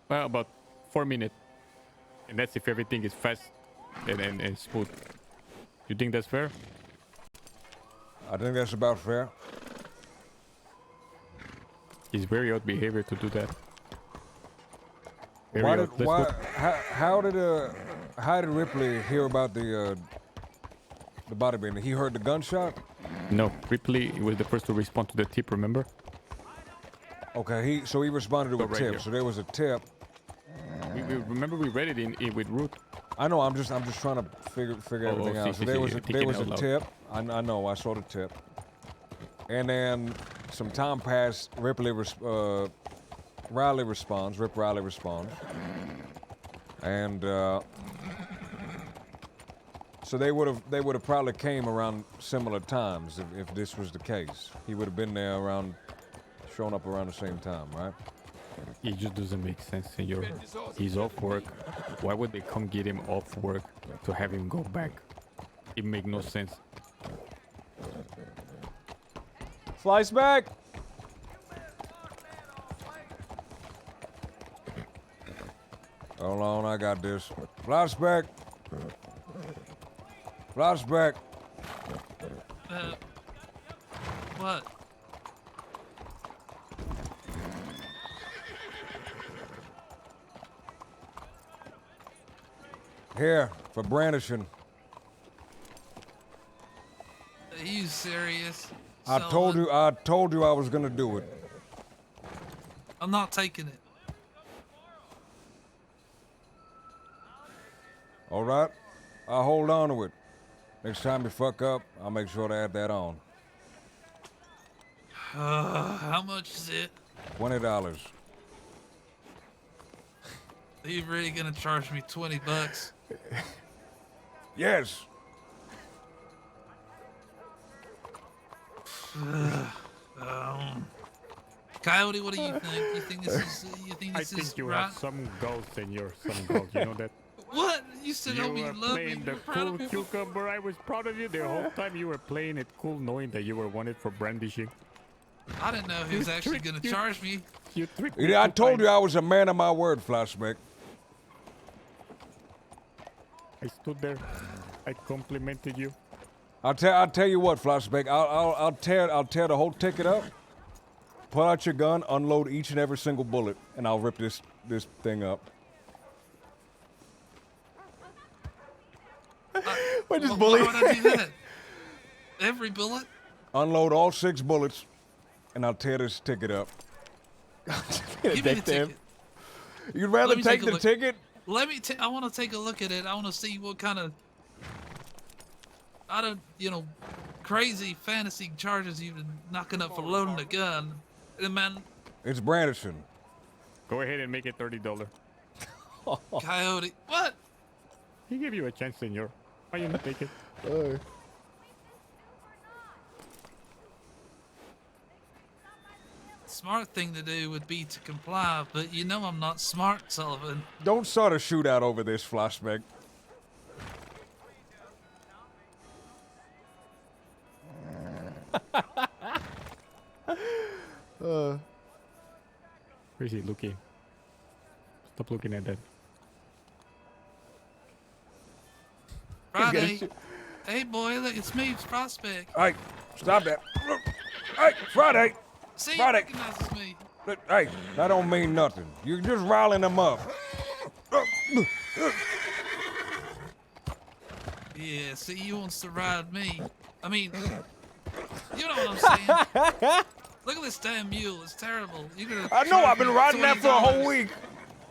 Well, about 4 minutes. And that's if everything is fast and smooth. You think that's fair? I think that's about fair. It's very odd behavior to do that. Very Why odd. did, Let's why, how did Ripley hear about the body bending? He heard the gunshot? No, Ripley was the first to respond to the tip, remember? Okay, so he responded to Go a right tip. here. So there was a tip. We remember we read it in with Root. I know. I'm just trying to figure everything out. So there was a tip. I know. I saw the tip. And then some time passed. Riley responds. Rip Riley responds. And so they would have probably came around similar times if this was the case. He would have been there showing up around the same time, right? It just doesn't make sense, senor. He's off work. Why would they come get him off work to have him go back? It make no sense. Slice back. Hold on, I got this. Flashback. Flashback. What? Here, for brandishing. Are you serious? I told you I was gonna do it. I'm not taking it. All right? I'll hold on to it. Next time you fuck up, I'll make sure to add that on. How much is it? $20. Are you really gonna charge me $20? Yes. Coyote, what do you think? You think this I is think you right? have some goals, senor. Some goals. You know that? What? You said You oh, you were love me. playing the You're proud cool of me. cucumber. I was proud of you the whole time. You were playing it cool, knowing that you were wanted for brandishing. I didn't know he was actually gonna charge me. You tricked me. I told you I was a man of my word, Flashback. I stood there. I complimented you. I'll tell you what, Flashback. I'll tear the whole ticket up. Pull out your gun, unload each and every single bullet, and I'll rip this thing up. We're just Why bullying. would I do that? Every bullet? Unload all 6 bullets, and I'll tear this ticket up. Give me the ticket. You'd rather Let me take a the look. ticket? Let me. I want to take a look at it. I want to see what kind of, crazy fantasy charges you've been knocking up for loading a gun. And man, It's brandishing. Go ahead and make it $30. Coyote, what? He gave you a chance, senor. Why you not take it? Smart thing to do would be to comply, but you know I'm not smart, Sullivan. Don't start a shootout over this, Flashback. Where is he looking? Stop looking at that. Friday. Hey boy, look, it's me, it's Prospect. Hey, stop that. Hey, Friday. See, he Friday. recognizes me. Look, hey, that don't mean nothing. You're just riling them up. Yeah, see, he wants to ride me. I mean, you know what I'm saying. Look at this damn mule. It's terrible. You're gonna I know, charge I've been me riding that for a whole $20. week.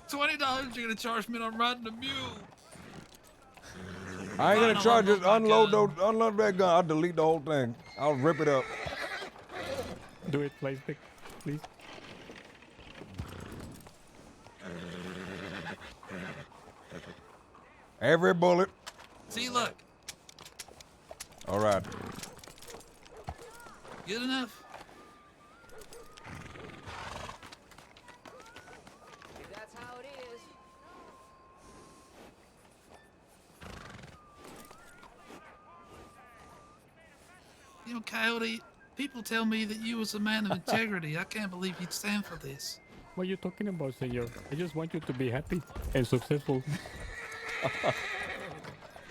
$20 you're gonna charge me on riding a mule. I ain't gonna Fine, charge I'll you. Unload that gun. I'll delete the whole thing. I'll rip it up. Do it, Flashback, please. Every bullet. See, look. All right. Good enough. That's how it is. You know, Coyote, people tell me that you was a man of integrity. I can't believe you'd stand for this. What are you talking about, senor? I just want you to be happy and successful.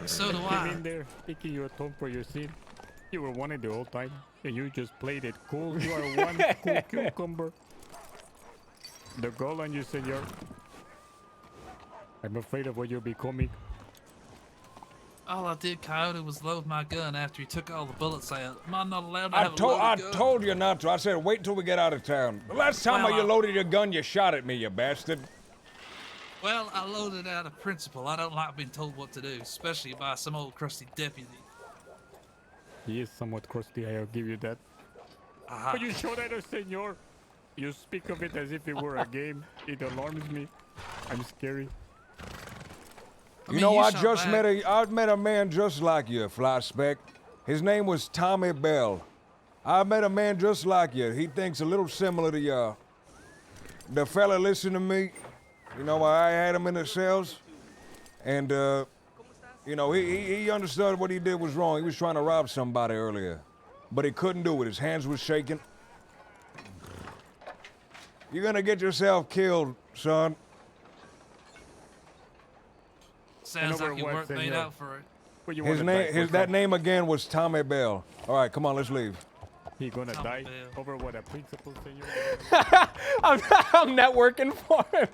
So do Came I. in there thinking you atoned for your sin. You were wanted the whole time, and you just played it cool. You are one cool cucumber. The goal on you, senor. I'm afraid of what you're becoming. All I did, Coyote, was load my gun after he took all the bullets out. Am I not allowed to I have a loaded gun? told you not to. I said wait till we get out of town. The last time Well, you I- loaded your gun, you shot at me, you bastard. Well, I loaded out of principle. I don't like being told what to do, especially by some old crusty deputy. He is somewhat crusty, I'll give you that. Aha. But you shot at us, senor. You speak of it as if it were a game. It alarms me. I'm scary. You know, I met a man just like you, Flashback. His name was Tommy Bell. I met a man just like you. He thinks a little similar to you. The fella listened to me. You know, I had him in the cells. And, you know, he understood what he did was wrong. He was trying to rob somebody earlier. But he couldn't do it. His hands were shaking. You're gonna get yourself killed, son. Sounds like your work made out for it. That name again was Tommy Bell. All right, come on, let's leave. He gonna die over what a principle, senor? I'm networking for him.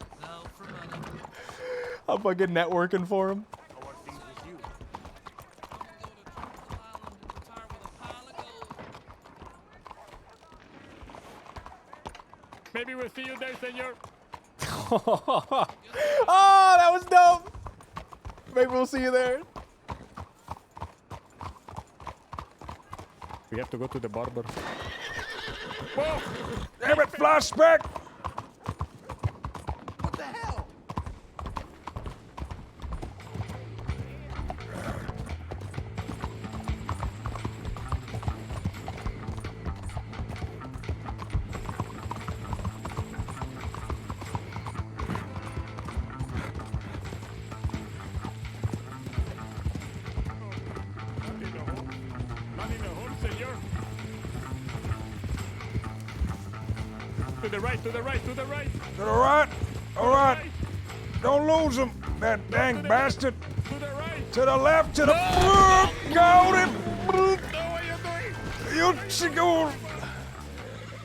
I'm fucking networking for him. Maybe we'll see you there, senor. Oh, that was dope. Maybe we'll see you there. We have to go to the barber. Whoa! Damn it, Flashback! What the hell? Not in the hole, senor. To the right, to the right, to the right. To the right. All right. Don't lose him, that dang bastard. To the right. To the left, to the... Got him. No, what are you doing? You should go...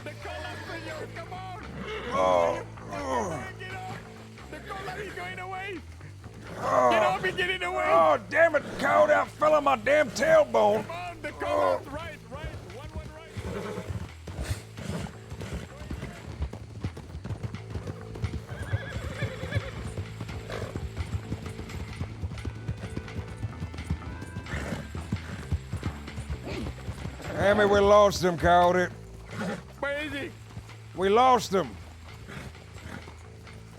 The collar, senor, come on. Oh. Get off. The collar is going away. Get off me, get in the way! Oh, damn it, cow, that fell on my damn tailbone. Come on, the car right, one right. Damn it, we lost him, Cody. Where is he? We lost him.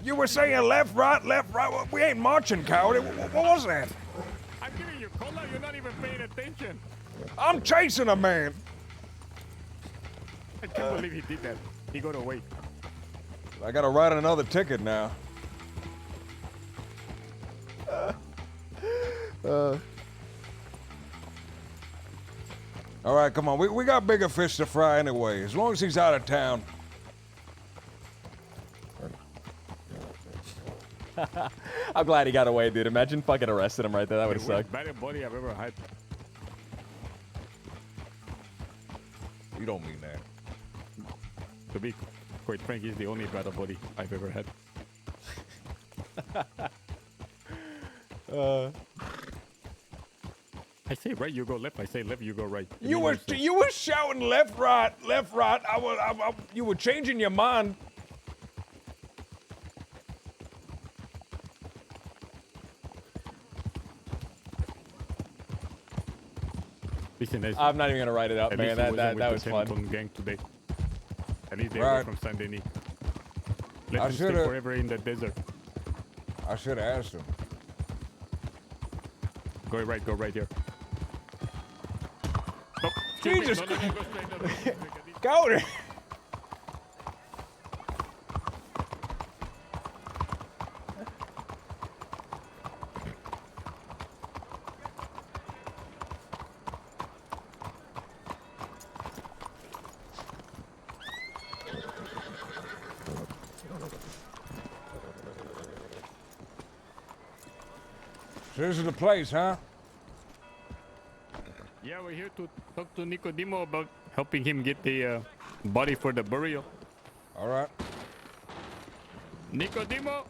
You were saying left, right. Well, we ain't marching, Cody. What was that? I'm giving you cola, you're not even paying attention. I'm chasing a man. I can't believe he did that. He got away. I gotta write another ticket now. All right, come on. We got bigger fish to fry anyway. As long as he's out of town. I'm glad he got away, dude. Imagine fucking arrested him right there. That would have sucked. Baddest body I've ever had. You don't mean that. To be quite frank, he's the only battle buddy I've ever had. I say right, you go left. I say left, you go right. You were shouting left, right. You were changing your mind. Listen, I'm not even gonna write it up, at man. least he wasn't That with was the fun. Templeton gang today. At least they Right. were from Saint Denis. Let I them stay shoulda- forever in the desert. I should have asked him. Go right here. Oh, Jesus no, go straight, no, Cody. So this is the place, huh? Yeah, we're here to talk to Nicodemo about helping him get the body for the burial. All right. Nicodemo!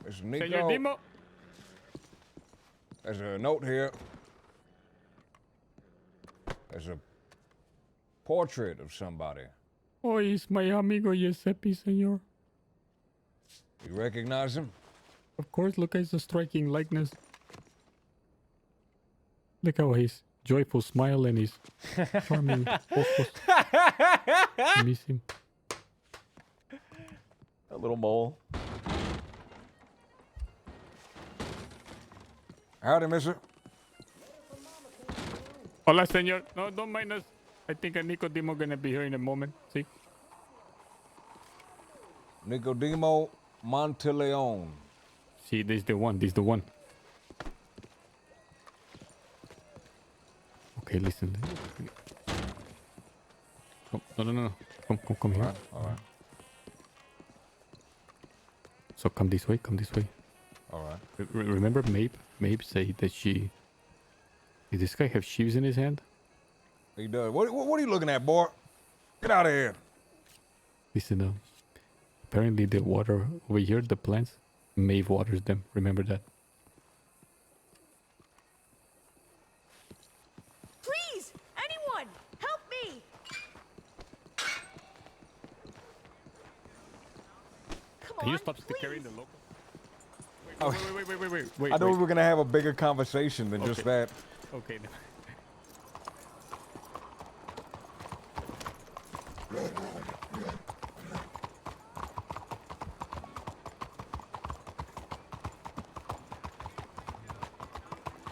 It's Nico. Senor Demo! There's a note here. There's a portrait of somebody. Oh, it's my amigo Giuseppe, senor. You recognize him? Of course, look at the striking likeness. Look how his joyful smile and his charming ojos. I miss him. A little mole. Howdy, mister. Hola, senor. No, don't mind us. I think Nicodemo gonna be here in a moment. See? Nicodemo Monteleone. See, this is the one. This is the one. Okay, listen. Come, no. Come here. All right. So come this way. All right. Remember Mabe said that she... Did this guy have sheaves in his hand? He does. What are you looking at, boy? Get out of here. Listen, apparently the water over here, the plants, Maeve waters them. Remember that. Please, anyone, help me! Come Can on, you stop please. carrying the local? Oh. Wait. I know we were gonna have a bigger conversation than just that. Okay.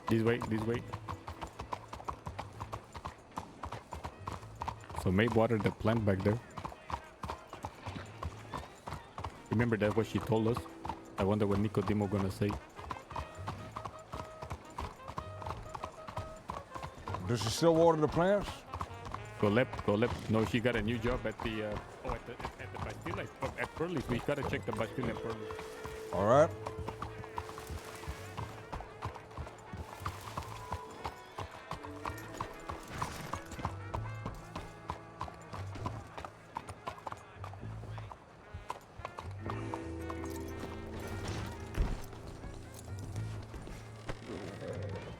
This way. So Maeve watered the plant back there. Remember that what she told us? I wonder what Nicodemo gonna say. Does she still water the plants? Go left. No, she got a new job at the at the Bastille, at Pearlie's. We gotta check the Bastille and Pearlie's. All right.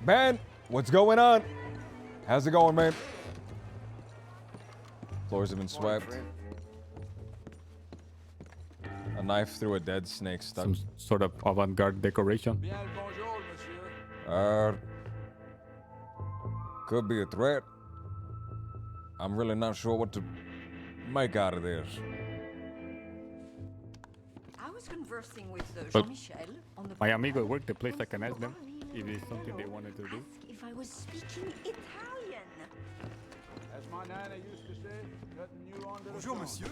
Ben, what's going on? How's it going, man? Floors have been swept. A knife through a dead snake stuck. Some sort of avant-garde decoration. Could be a threat. I'm really not sure what to make out of this. I was conversing with But Jean-Michel on the my amigo worked the place. I can ask them if it's something they wanted to do. if I was speaking Italian. As my nana used to say, nothing new under Bonjour, monsieur.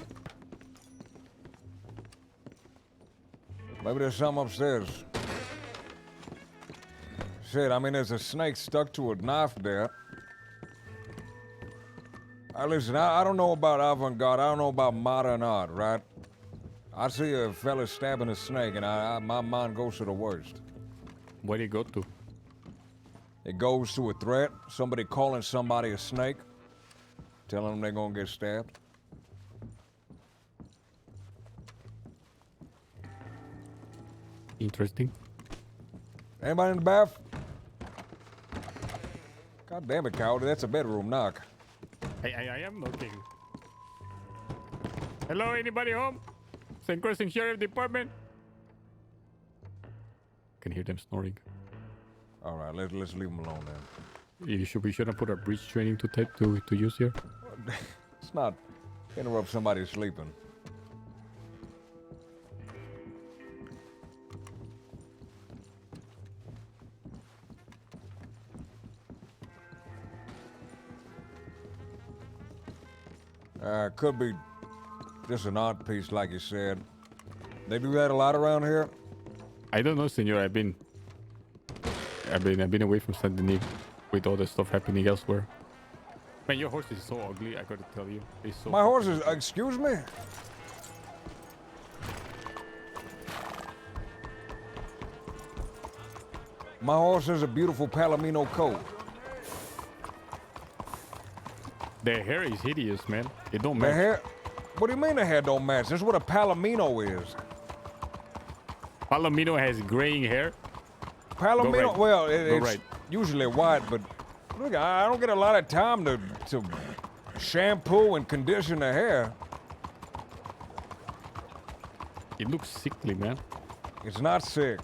Maybe there's something upstairs. Shit, I mean, there's a snake stuck to a knife there. Listen, I don't know about avant-garde. I don't know about modern art, right? I see a fella stabbing a snake, and my mind goes to the worst. Where do you go to? It goes to a threat, somebody calling somebody a snake, telling them they're gonna get stabbed. Interesting. Anybody in the bath? God damn it, Cowdy, that's a bedroom knock. I am looking. Hello, anybody home? St. Crossing Sheriff Department. Can hear them snoring. All right, let's leave them alone then. We shouldn't put our breach training to use here. It's not interrupt somebody sleeping. Could be just an art piece, like you said. They do that a lot around here. I don't know, senor. I've been away from Saint Denis with all the stuff happening elsewhere. Man, your horse is so ugly. I gotta tell you, it's so. My horse is. Excuse me. My horse has a beautiful Palomino coat. The hair is hideous, man. It don't The match. hair? What do you mean the hair don't match? That's what a Palomino is. Palomino has graying hair. Palomino, Go right. well, Go it's right. usually white, but look, I don't get a lot of time to shampoo and condition the hair. It looks sickly, man. It's not sick.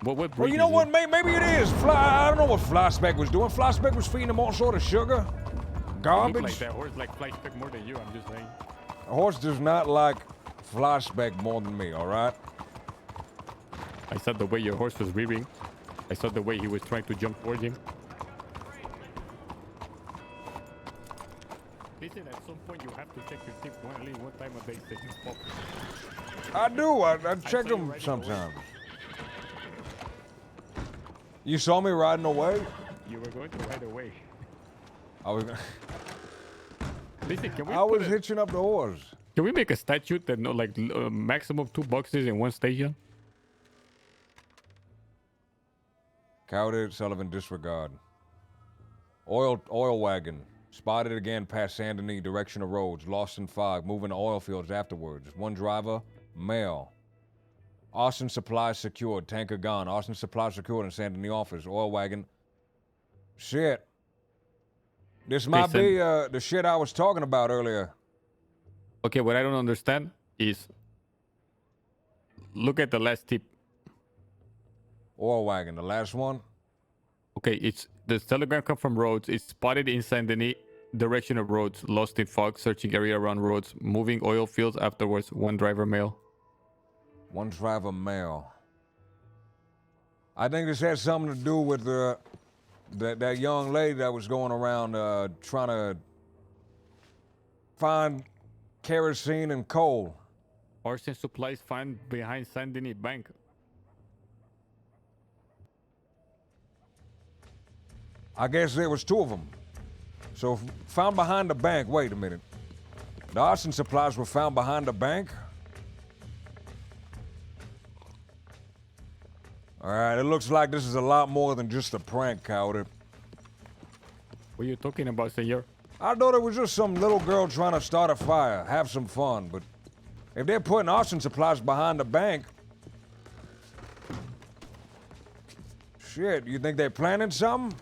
What Well, breed you know is what? it? Maybe it is. I don't know what Flyspeck was doing. Flyspeck was feeding him all sort of sugar, It garbage. look like that horse like Flyspeck more than you. I'm just saying. A horse does not like Flyspeck more than me, all right? I saw the way your horse was rearing. I saw the way he was trying to jump towards him. Listen, at some point you have to check your teeth only one time a day. That you pop. I do. I check saw you them riding sometimes. You saw me riding away? You were going to ride away. I was. Listen, can we? I put was a- hitching up the horse. Can we make a statute that no, like maximum 2 boxes in one station? Cowdered Sullivan disregard. Oil wagon. Spotted again past Saint Denis, direction of roads. Lost in fog. Moving to oil fields afterwards. One driver, male. Austin supplies secured. Tanker gone. Austin supplies secured in Saint Denis office. Oil wagon. Shit. This might Listen. be the shit I was talking about earlier. Okay, what I don't understand is look at the last tip. Oil wagon, the last one. Okay, it's the telegram come from roads. It's spotted in Saint Denis, direction of roads, lost in fog, searching area around roads, moving oil fields afterwards. One driver male. One driver male. I think this has something to do with that young lady that was going around trying to find kerosene and coal. Arson supplies found behind Saint Denis Bank. I guess there was 2 of them. So found behind the bank. Wait a minute. The arson supplies were found behind the bank? All right, it looks like this is a lot more than just a prank, Cowder. What are you talking about, senor? I thought it was just some little girl trying to start a fire, have some fun, but if they're putting arson supplies behind the bank... Shit, you think they're planning something?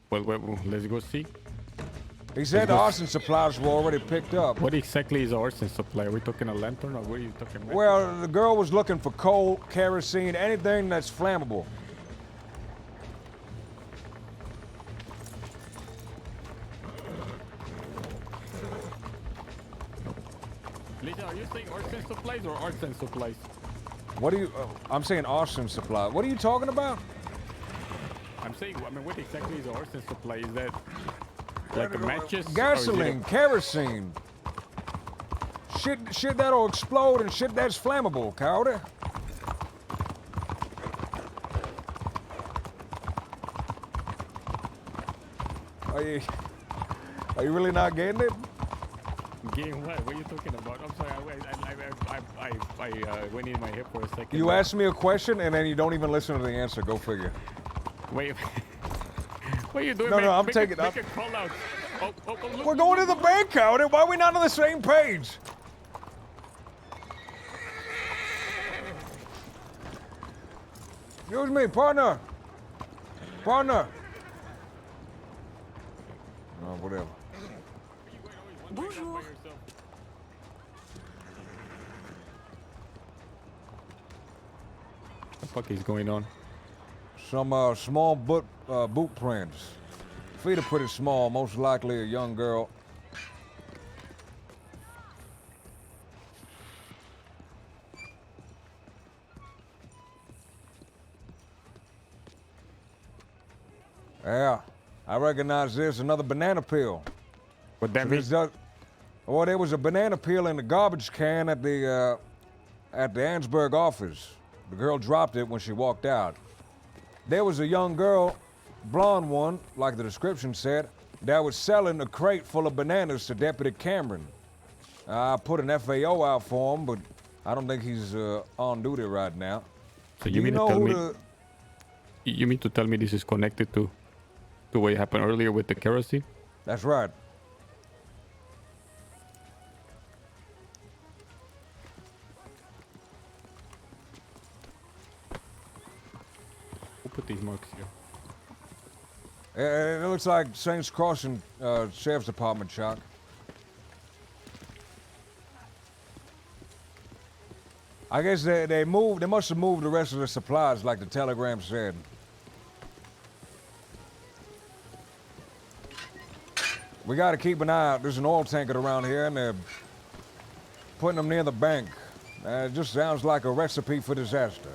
Well, let's go see. He said the arson supplies were already picked up. What exactly is arson supply? Are we talking a lantern or what are you talking about? Well, the girl was looking for coal, kerosene, anything that's flammable. Lisa, are you saying arson supplies or arson supplies? What do you... I'm saying arson supply. What are you talking about? I'm saying, I mean, what exactly is arson supply? Is that like matches? Gasoline, kerosene. Shit that'll explode and shit that's flammable, Coyote. Are you really not getting it? Getting what? What are you talking about? I'm sorry, I went in my head for a second. You asked me a question and then you don't even listen to the answer. Go figure. Wait. What are you doing? No, man? I'm Make taking... Make a call out. Look, We're going to the bank, Coyote. Why are we not on the same page? Excuse me, partner. Partner. Oh, whatever. Bonjour. What the fuck is going on? Some small boot prints. Feet are pretty small, most likely a young girl. Yeah, I recognize this, another banana peel. What that mean? Well, there was a banana peel in the garbage can at the Ansburg office. The girl dropped it when she walked out. There was a young girl, blonde one, like the description said, that was selling a crate full of bananas to Deputy Cameron. I put an FAO out for him, but I don't think he's on duty right now. So you mean to tell me? You mean to tell me this is connected to what happened earlier with the kerosene? That's right. Who put these marks here? It looks like Saints Crossing Sheriff's Department, Chuck. I guess they must have moved the rest of the supplies like the telegram said. We gotta keep an eye out. There's an oil tanker around here and they're putting them near the bank. It just sounds like a recipe for disaster.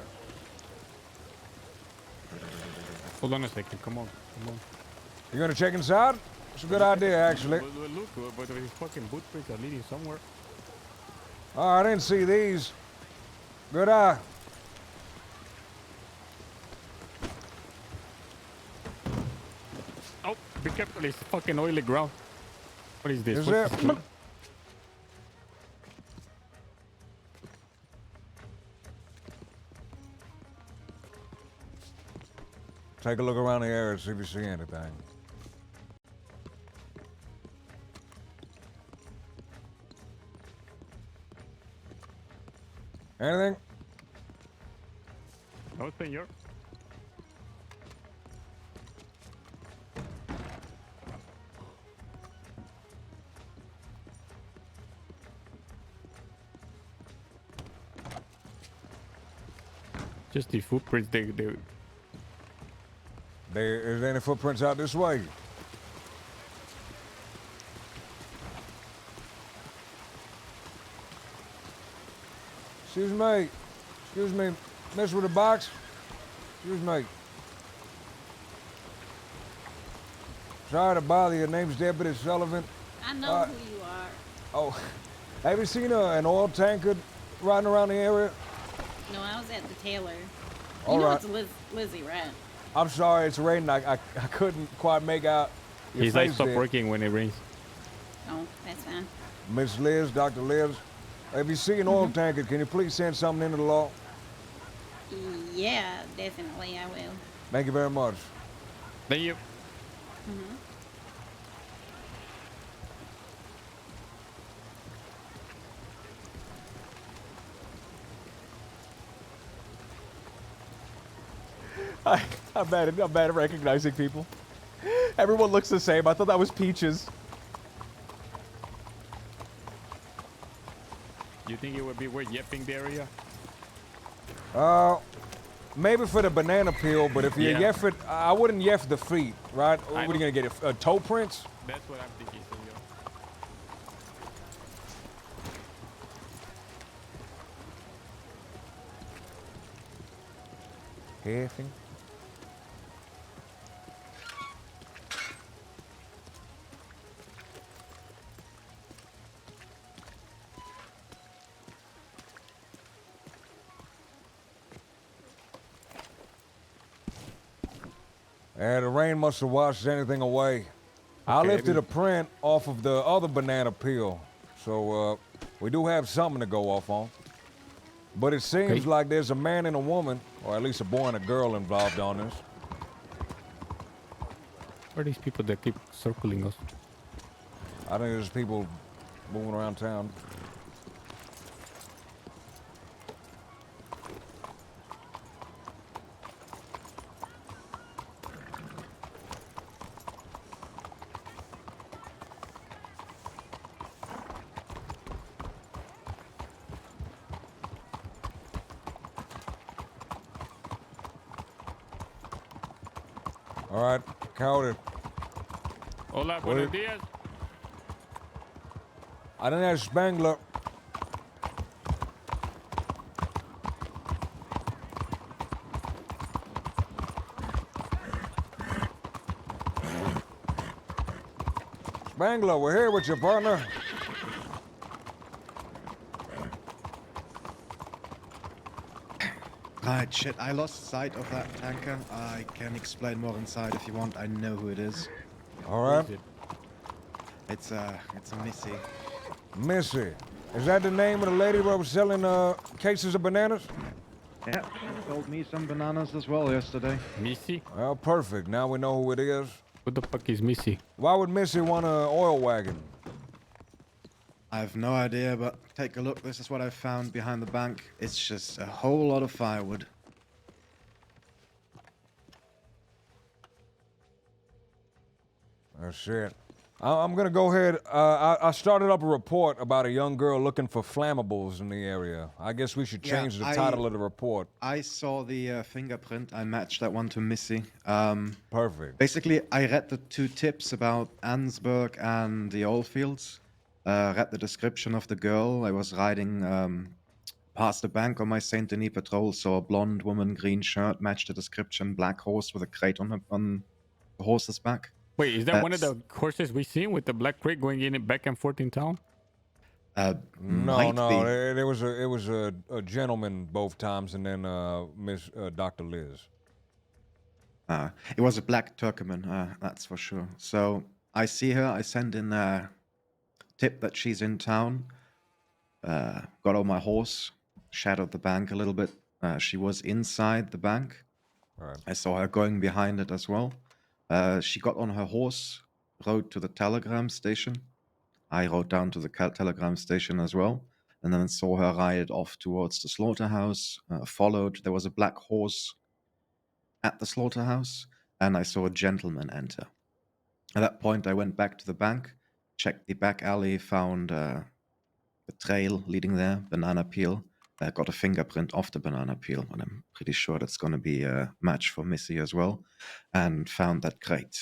Hold on a second, come on. You gonna check inside? It's a good idea, actually. Look, but these fucking boot prints are leading somewhere. Oh, I didn't see these. Good eye. Oh, be careful, it's fucking oily ground. What is this? Is What's it? this? Take a look around the area, see if you see anything. Anything? No, senor. Just the footprints, Is there any footprints out this way? Excuse me. Excuse me. Mess with the box? Excuse me. Sorry to bother you. Name's Deputy Sullivan. I know who you are. Oh, have you seen an oil tanker riding around the area? No, I was at the Taylor. All You know right. it's Lizzie, right? I'm sorry, it's raining. I couldn't quite make out your His eyes face stop there. working when it rains. Oh, that's fine. Miss Liz, Dr. Liz, if you see an oil tanker, can you please send something into the law? Yeah, definitely, I will. Thank you very much. Thank you. Mm-hmm. I'm bad at recognizing people. Everyone looks the same. I thought that was Peaches. You think it would be worth yepping the area? Maybe for the banana peel, but if you Yeah. yeff it, I wouldn't yeff the feet, right? What are you gonna get? Toe prints? That's what I'm thinking. So, yeah. Heffing. The rain must have washed anything away. I Okay. lifted a print off of the other banana peel, so we do have something to go off on. But it seems Okay. like there's a man and a woman, or at least a boy and a girl involved on this. Where are these people that keep circling us? I think there's people moving around town. All right, Cowder. Hola, buenos dias. I didn't have Spangler. Spangler, we're here with your partner. Right, shit, I lost sight of that tanker. I can explain more inside if you want. I know who it is. All right. It's a Missy. Missy. Is that the name of the lady that was selling cases of bananas? Yeah, sold me some bananas as well yesterday. Missy? Well, perfect. Now we know who it is. Who the fuck is Missy? Why would Missy want an oil wagon? I have no idea, but take a look. This is what I found behind the bank. It's just a whole lot of firewood. Oh, shit. I'm gonna go ahead. I started up a report about a young girl looking for flammables in the area. I guess we should change the title of the report. I saw the fingerprint. I matched that one to Missy. Perfect. Basically, I read the two tips about Ansberg and the oil fields. Read the description of the girl. I was riding past the bank on my Saint Denis patrol. Saw a blonde woman, green shirt, matched the description. Black horse with a crate on the horse's back. Wait, is that one of the horses we seen with the black crate going in and back and forth in town? No, it was a gentleman both times, and then Miss Dr. Liz. It was a black Turkoman, that's for sure. So I see her. I send in a tip that she's in town. Got on my horse, shadowed the bank a little bit. She was inside the bank. Right. I saw her going behind it as well. She got on her horse, rode to the telegram station. I rode down to the telegram station as well, and then saw her ride off towards the slaughterhouse. Followed. There was a black horse at the slaughterhouse, and I saw a gentleman enter. At that point, I went back to the bank, checked the back alley, found the trail leading there, banana peel. Got a fingerprint off the banana peel, and I'm pretty sure that's going to be a match for Missy as well, and found that crate.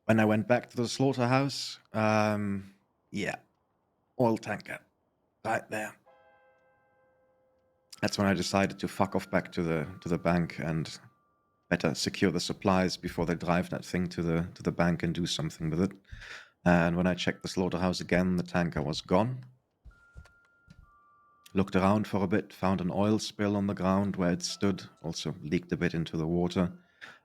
When I went back to the slaughterhouse, yeah, oil tanker, right there. That's when I decided to fuck off back to the bank and better secure the supplies before they drive that thing to the bank and do something with it. And when I checked the slaughterhouse again, the tanker was gone. Looked around for a bit, found an oil spill on the ground where it stood, also leaked a bit into the water.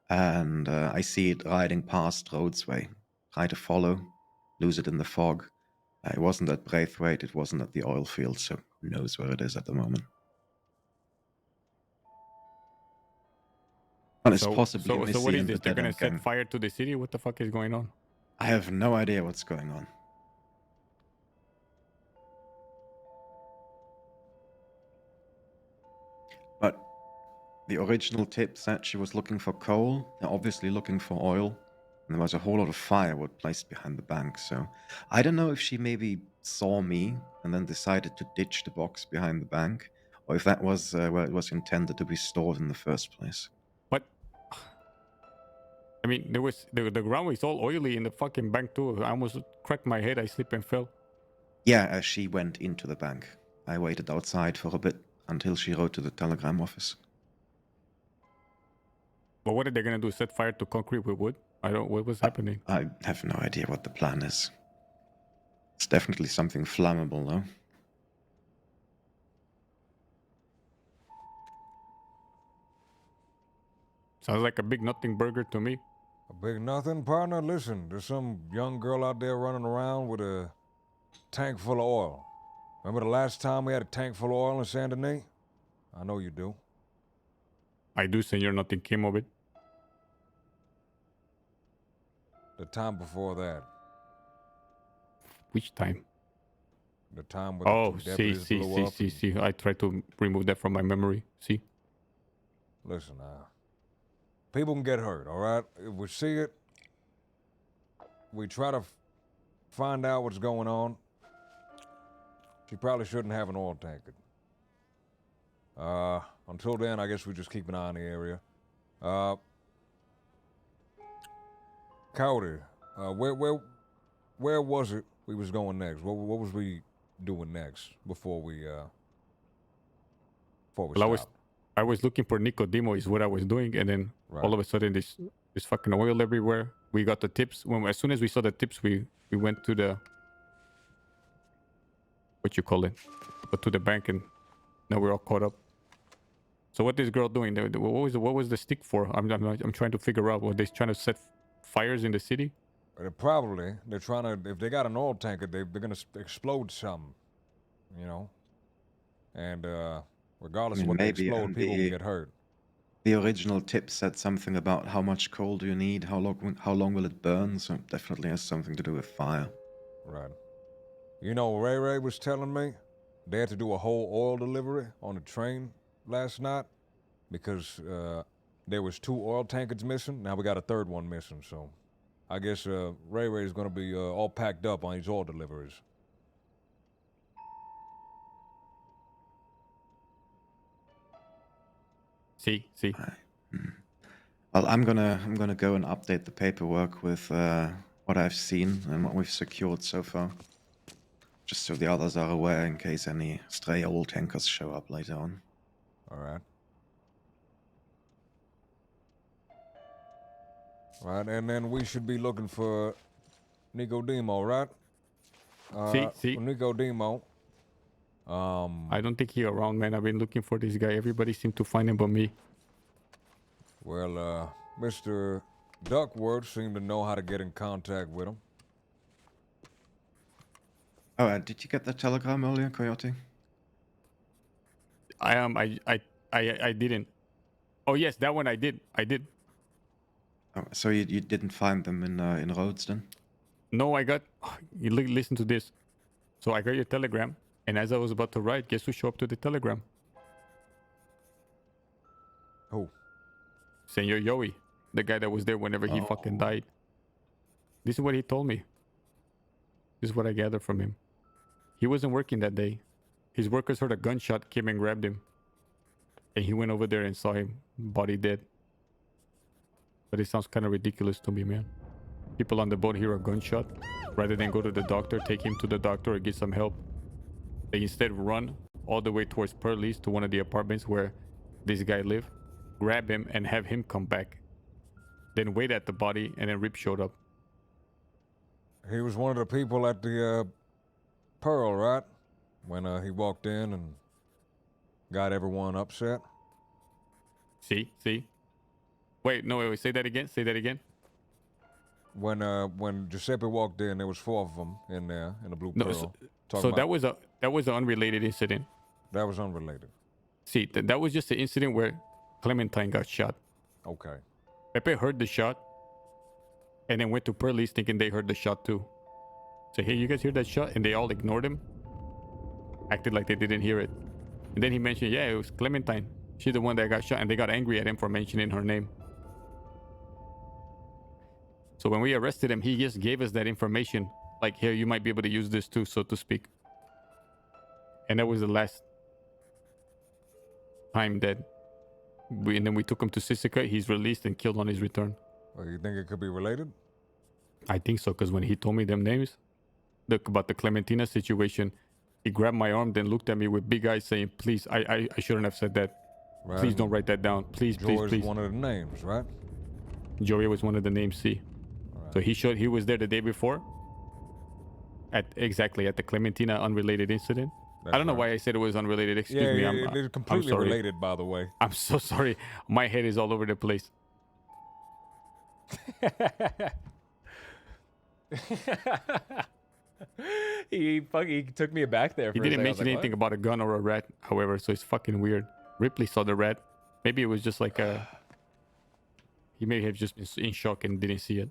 And I see it riding past Rhodesway. Try to follow, lose it in the fog. It wasn't at Braithwaite, it wasn't at the oil field, so who knows where it is at the moment. But it's possibly so Missy what is and this? the They're gonna Dead End set Gang. fire to the city? What the fuck is going on? I have no idea what's going on. But The original tip said she was looking for coal. They're obviously looking for oil. And there was a whole lot of firewood placed behind the bank. So I don't know if she maybe saw me and then decided to ditch the box behind the bank, or if that was where it was intended to be stored in the first place. What? I mean, there was the ground was all oily in the fucking bank too. I almost cracked my head. I slipped and fell. Yeah, as she went into the bank. I waited outside for a bit until she rode to the telegram office. But what are they gonna do? Set fire to concrete with wood? I don't. What was happening? I have no idea what the plan is. It's definitely something flammable, though. Sounds like a big nothing burger to me. A big nothing, partner? Listen, there's some young girl out there running around with a tank full of oil. Remember the last time we had a tank full of oil in Saint Denis? I know you do. I do, senor. Nothing came of it. The time before that. Which time? The time when Oh, the two deputies blew up. see. I tried to remove that from my memory. See? Listen, people can get hurt, all right? If we see it, we try to find out what's going on. She probably shouldn't have an oil tanker. Until then, I guess we just keep an eye on the area. Cowdy, where was it we was going next? What was we doing next before we stopped? I was looking for Nicodemo is what I was doing, and then all of a sudden this fucking oil everywhere. We got the tips. As soon as we saw the tips, we went to the what you call it, but to the bank, and now we're all caught up. So what this girl doing? What was the stick for? I'm trying to figure out. Were they trying to set fires in the city? They're trying to. If they got an oil tanker, they're gonna explode something, you know. And regardless of what they explode, people will get hurt. The original tip said something about how much coal do you need, how long will it burn. So it definitely has something to do with fire. Right. You know, Ray was telling me they had to do a whole oil delivery on the train last night because there was 2 oil tankers missing. Now we got a 3rd one missing. So I guess Ray is going to be all packed up on these oil deliveries. See. Well, I'm gonna go and update the paperwork with what I've seen and what we've secured so far, just so the others are aware in case any stray oil tankers show up later on. All right. Right, and then we should be looking for Nicodemo, right? See. Nicodemo. I don't think he's around, man. I've been looking for this guy. Everybody seemed to find him but me. Well, Mr. Duckworth seemed to know how to get in contact with him. Oh, did you get the telegram earlier, Coyote? I didn't. Oh yes, that one I did. Oh, so you didn't find them in Rhodes then? No, I got. You listen to this. So I got your telegram, and as I was about to write, guess who showed up to the telegram? Who? Senor Yowie, the guy that was there whenever he fucking died. This is what he told me. This is what I gathered from him. He wasn't working that day. His workers heard a gunshot, came and grabbed him. And he went over there and saw him, body dead. But it sounds kind of ridiculous to me, man. People on the boat hear a gunshot. Rather than go to the doctor, take him to the doctor or get some help, they instead run all the way towards Pearlie's to one of the apartments where this guy lived, grab him and have him come back. Then wait at the body, and then Rip showed up. He was one of the people at the Pearl, right? When he walked in and got everyone upset. See? Wait, say that again. When Giuseppe walked in, there was 4 of them in there in the Blue Pearl. So that was an unrelated incident. That was unrelated. See, that was just the incident where Clementine got shot. Okay. Pepe heard the shot, and then went to Pearlie's thinking they heard the shot too. So hey, you guys hear that shot? And they all ignored him, acted like they didn't hear it. And then he mentioned, yeah, it was Clementine. She's the one that got shot, and they got angry at him for mentioning her name. So when we arrested him, he just gave us that information. Like, here, you might be able to use this too, so to speak. And that was the last time that and then we took him to Sisika. He's released and killed on his return. Well, you think it could be related? I think so, because when he told me them names, about the Clementina situation, he grabbed my arm, then looked at me with big eyes saying, please, I shouldn't have said that. Right. Please don't write that down. Please, please, Joy's please. one of the names, right? Joey was one of the names, see. So he was there the day before. Exactly at the Clementina unrelated incident. I don't know why I said it was unrelated. Excuse me. They're completely I'm sorry. related, by the way. I'm so sorry. My head is all over the place. he took me aback there. He didn't mention anything about a gun or a rat, however, so it's fucking weird. Ripley saw the rat. Maybe it was just like a... He may have just been in shock and didn't see it.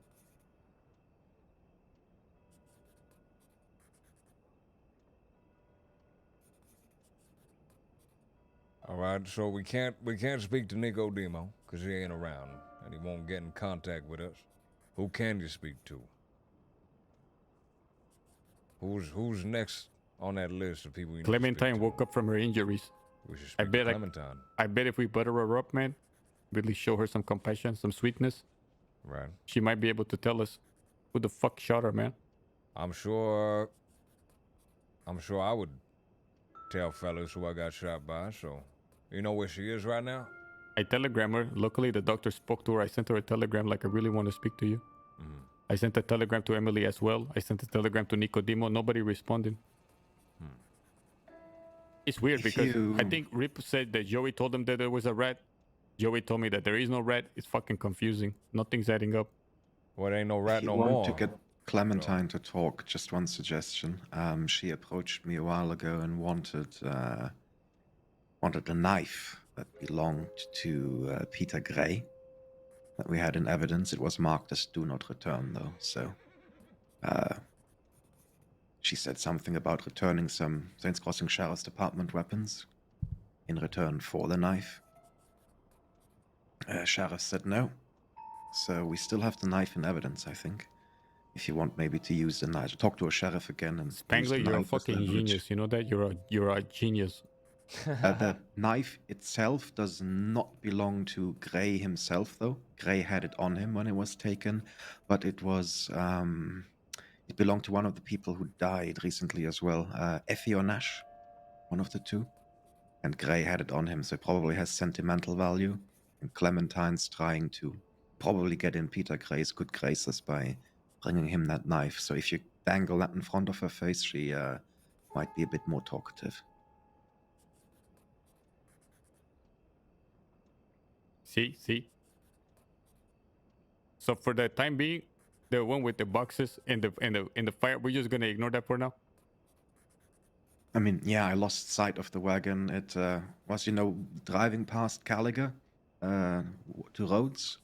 All right, so we can't speak to Nico Demo because he ain't around and he won't get in contact with us. Who can you speak to? Who's next on that list of people? Clementine woke up from her injuries. We should speak to Clementine. I bet if we butter her up, man, really show her some compassion, some sweetness, right? She might be able to tell us who the fuck shot her, man. I'm sure I would tell fellas who I got shot by. So, you know where she is right now? I telegrammed her. Luckily, the doctor spoke to her. I sent her a telegram like, I really want to speak to you. I sent a telegram to Emily as well. I sent a telegram to Nicodemo. Nobody responded. It's weird because I think Rip said that Joey told him that there was a rat. Joey told me that there is no rat. It's fucking confusing. Nothing's adding up. Well, there ain't no rat If you no want more. to get Clementine to talk, just one suggestion. She approached me a while ago and wanted a knife that belonged to Peter Gray that we had in evidence. It was marked as do not return, though. So she said something about returning some Saints Crossing Sheriff's Department weapons in return for the knife. Sheriff said no. So we still have the knife in evidence, I think. If you want maybe to use the knife, talk to a sheriff again and Spangler, use the you're a knife as fucking leverage. genius. You know that? You're a genius. The knife itself does not belong to Gray himself, though. Gray had it on him when it was taken, but it was it belonged to one of the people who died recently as well, Effie or Nash, one of the two. And Gray had it on him, so it probably has sentimental value. And Clementine's trying to probably get in Peter Gray's good graces by bringing him that knife. So if you dangle that in front of her face, she might be a bit more talkative. See. So for the time being, the one with the boxes and the fire, we're just gonna ignore that for now. I mean, yeah, I lost sight of the wagon. It was, driving past Caliga to Rhodes,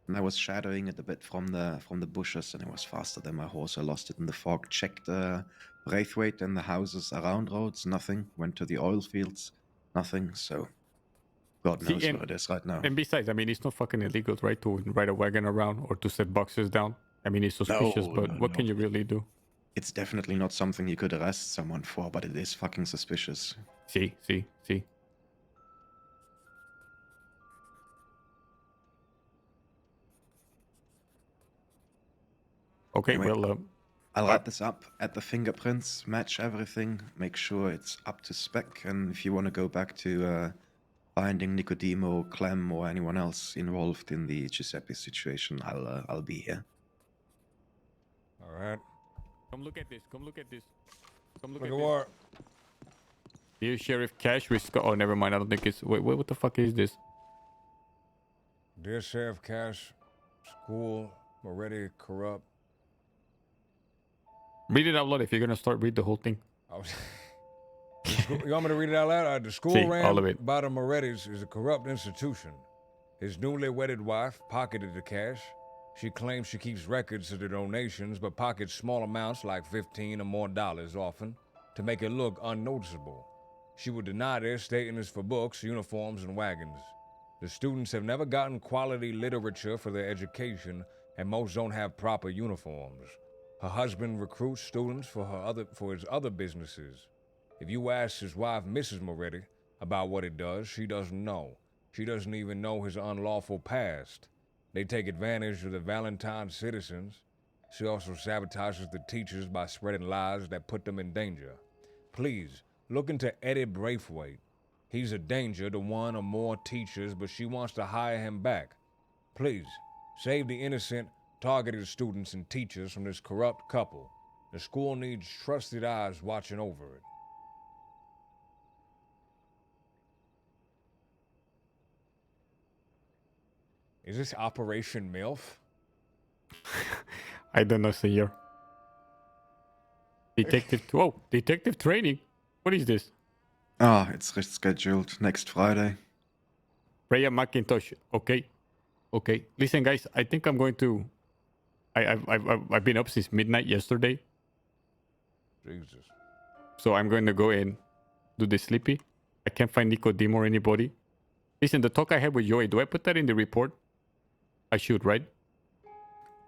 and I was shadowing it a bit from the bushes, and it was faster than my horse. I lost it in the fog. Checked Braithwaite and the houses around Rhodes, nothing. Went to the oil fields, nothing. So God knows where it is right now. And besides, I mean, it's not fucking illegal, right, to ride a wagon around or to set boxes down. I mean, it's suspicious, but what can you really do? It's definitely not something you could arrest someone for, but it is fucking suspicious. See. Okay, Anyway, well, I'll wrap this up at the fingerprints, match everything, make sure it's up to spec, and if you want to go back to finding Nicodemo, Clem, or anyone else involved in the Giuseppe situation, I'll be here. All right. come look at this. Come look Look at at this. what? Dear Sheriff Cash, oh, never mind. I don't think it's. Wait, what the fuck is this? Dear Sheriff Cash, school, Moretti corrupt. Read it out loud if you're gonna start. Read the whole thing. You want me to read it out loud? The school See, ran all of it. by the Morettis is a corrupt institution. His newly wedded wife pocketed the cash. She claims she keeps records of the donations, but pockets small amounts like $15 or more often to make it look unnoticeable. She would deny this, stating it's for books, uniforms, and wagons. The students have never gotten quality literature for their education, and most don't have proper uniforms. Her husband recruits students for his other businesses. If you ask his wife, Mrs. Moretti, about what it does, she doesn't know. She doesn't even know his unlawful past. They take advantage of the Valentine citizens. She also sabotages the teachers by spreading lies that put them in danger. Please, look into Eddie Braithwaite. He's a danger to one or more teachers, but she wants to hire him back. Please, save the innocent, targeted students and teachers from this corrupt couple. The school needs trusted eyes watching over it. Is this Operation MILF? I don't know, senor. Detective. Whoa, detective training. What is this? Ah, it's rescheduled next Friday. Freya McIntosh. Okay. Okay. Listen, guys. I think I'm going to. I've been up since midnight yesterday. Jesus. So I'm going to go and do the sleepy. I can't find Nicodemo or anybody. Listen, the talk I had with Joey, do I put that in the report? I should, right?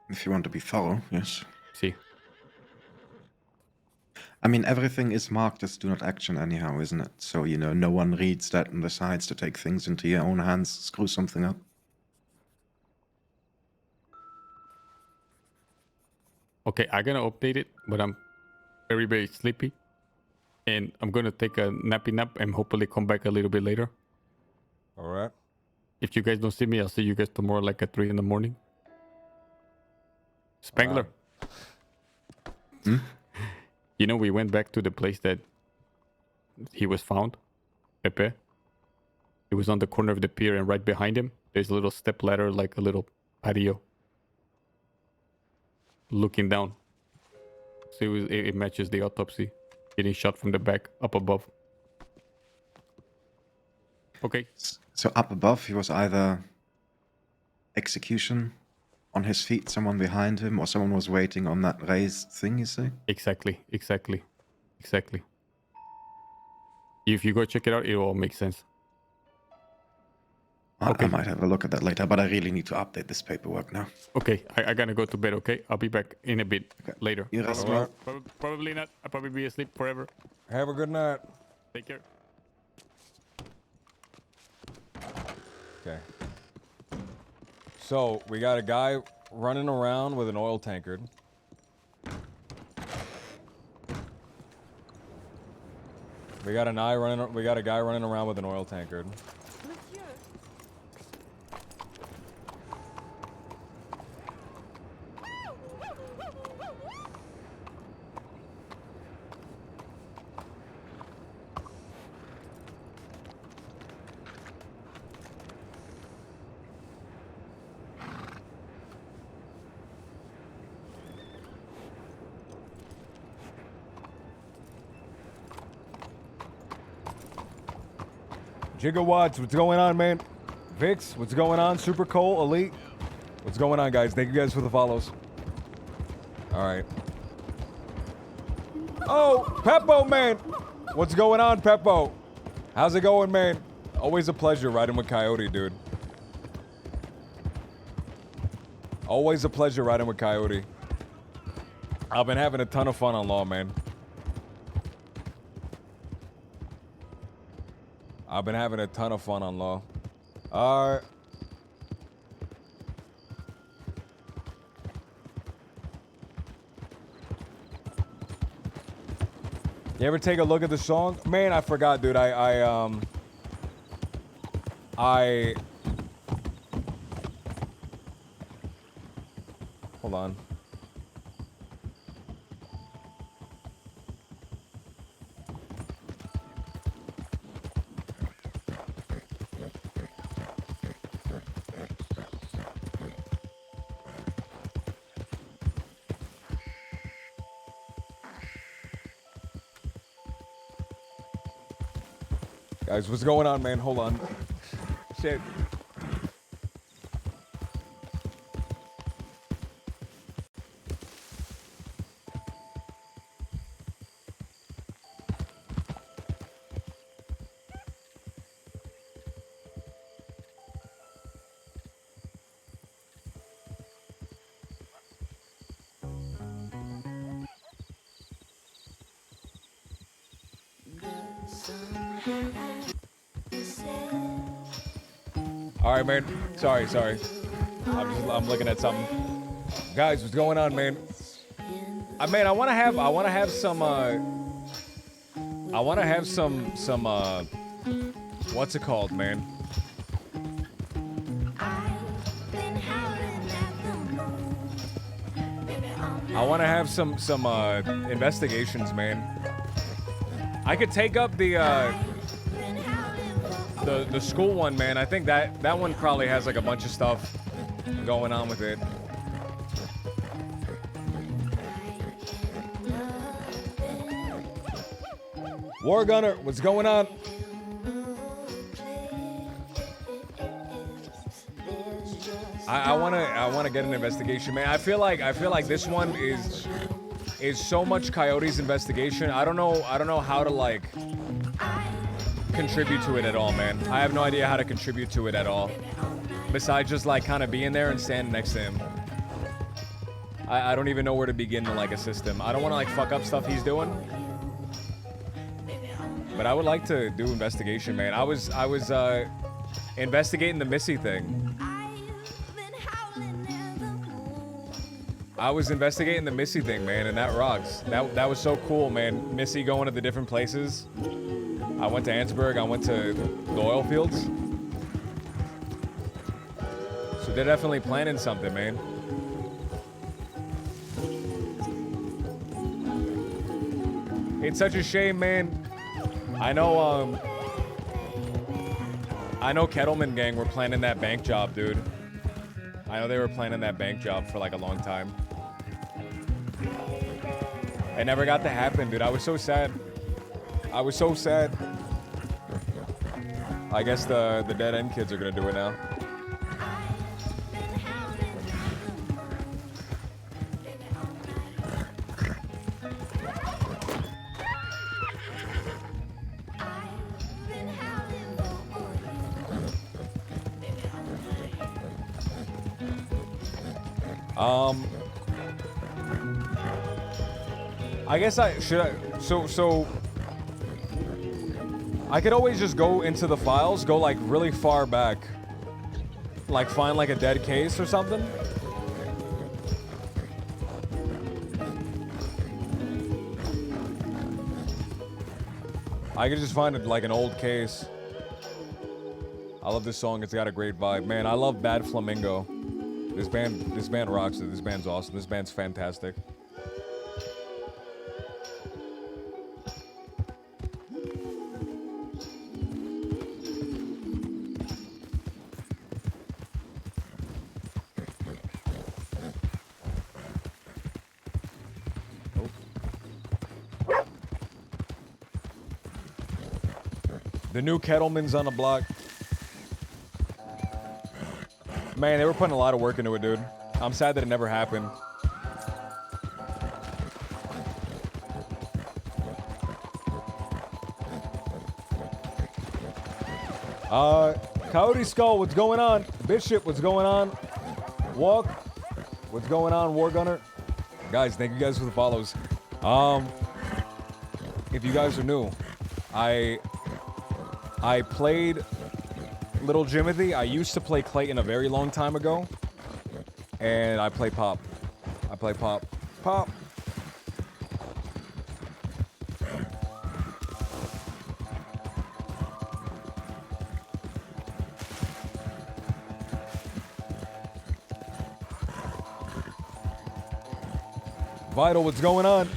If you want to be thorough, yes. See. I mean, everything is marked as do not action anyhow, isn't it? So, you know, no one reads that and decides to take things into your own hands, screw something up. Okay, I'm going to update it, but I'm very, very sleepy. And I'm going to take a nappy nap and hopefully come back a little bit later. All right. If you guys don't see me, I'll see you guys tomorrow like at 3 in the morning. Spangler. Hmm? You know, we went back to the place that he was found. Pepe. It was on the corner of the pier, and right behind him, there's a little step ladder, like a little patio. Looking down. So it matches the autopsy. Getting shot from the back, up above. Okay. So up above, he was either execution, on his feet, someone behind him, or someone was waiting on that raised thing, you say? Exactly. If you go check it out, it will make sense. I might have a look at that later, but I really need to update this paperwork now. Okay, I gotta go to bed, okay? I'll be back in a bit later. You rest well. Probably not. I'll probably be asleep forever. Have a good night. Take care. Okay. So, we got a guy running around with an oil tankard. We got a guy running around with an oil tankard. Gigawatts, what's going on, man? Vix, what's going on? Super Cole, Elite, what's going on, guys? Thank you guys for the follows. All right. Oh, Peppo, man. What's going on, Peppo? How's it going, man? Always a pleasure riding with Coyote, dude. Always a pleasure riding with Coyote. I've been having a ton of fun on Law, man. I've been having a ton of fun on Law. You ever take a look at the song? Man, I forgot, dude. Hold on. Guys, what's going on, man? Hold on. Shit. All right, man. Sorry. I'm looking at something. Guys, what's going on, man? Man, I want to have some what's it called, man? I want to have some investigations, man. I could take up the school one, man. I think that one probably has like a bunch of stuff going on with it. War Gunner, what's going on? I wanna get an investigation, man. I feel like this one is so much Coyote's investigation. I don't know how to like contribute to it at all, man. I have no idea how to contribute to it at all. Besides just like kind of being there and standing next to him. I don't even know where to begin to like assist him. I don't want to like fuck up stuff he's doing. But I would like to do investigation, man. I was investigating the Missy thing. I was investigating the Missy thing, man, and that rocks. That was so cool, man. Missy going to the different places. I went to Annesburg. I went to the oil fields. So they're definitely planning something, man. It's such a shame, man. I know Kettleman Gang were planning that bank job, dude. I know they were planning that bank job for like a long time. It never got to happen, dude. I was so sad. I was so sad. I guess the Dead End kids are gonna do it now. I guess so I could always just go into the files, go like really far back, like find like a dead case or something. I could just find like an old case. I love this song. It's got a great vibe, man. I love Bad Flamingo. This band rocks it. This band's awesome. This band's fantastic. The new Kettleman's on the block. Man, they were putting a lot of work into it, dude. I'm sad that it never happened. Coyote Skull, what's going on? Bishop, what's going on? Walk, what's going on? War Gunner. Guys, thank you guys for the follows. If you guys are new, I played Little Jimothy. I used to play Clayton a very long time ago. And I play Pop. I play Pop. Pop. Vital, what's going on?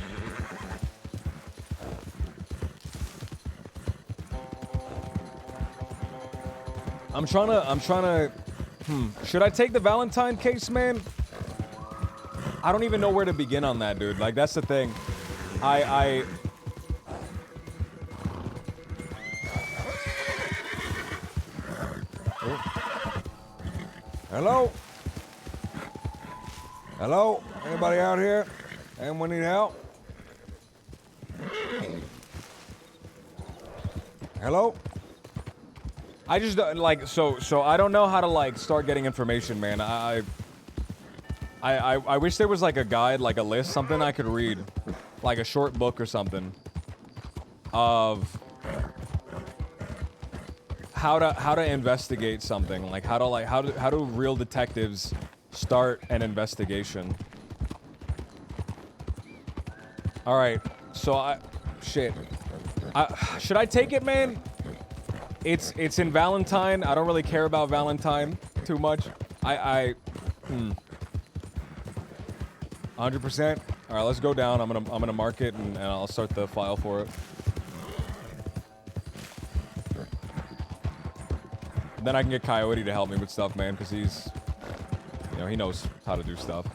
I'm trying to, should I take the Valentine case, man? I don't even know where to begin on that, dude. Like, that's the thing. Oh. Hello? Hello? Anybody out here? Anyone need help? Hello? I just like so I don't know how to like start getting information, man. I wish there was like a guide, like a list, something I could read, like a short book or something of how to investigate something, like how do real detectives start an investigation. All right, so should I take it, man? It's in Valentine. I don't really care about Valentine too much. 100%. All right, let's go down. I'm gonna mark it and I'll start the file for it. Then I can get Coyote to help me with stuff, man, because he's, he knows how to do stuff.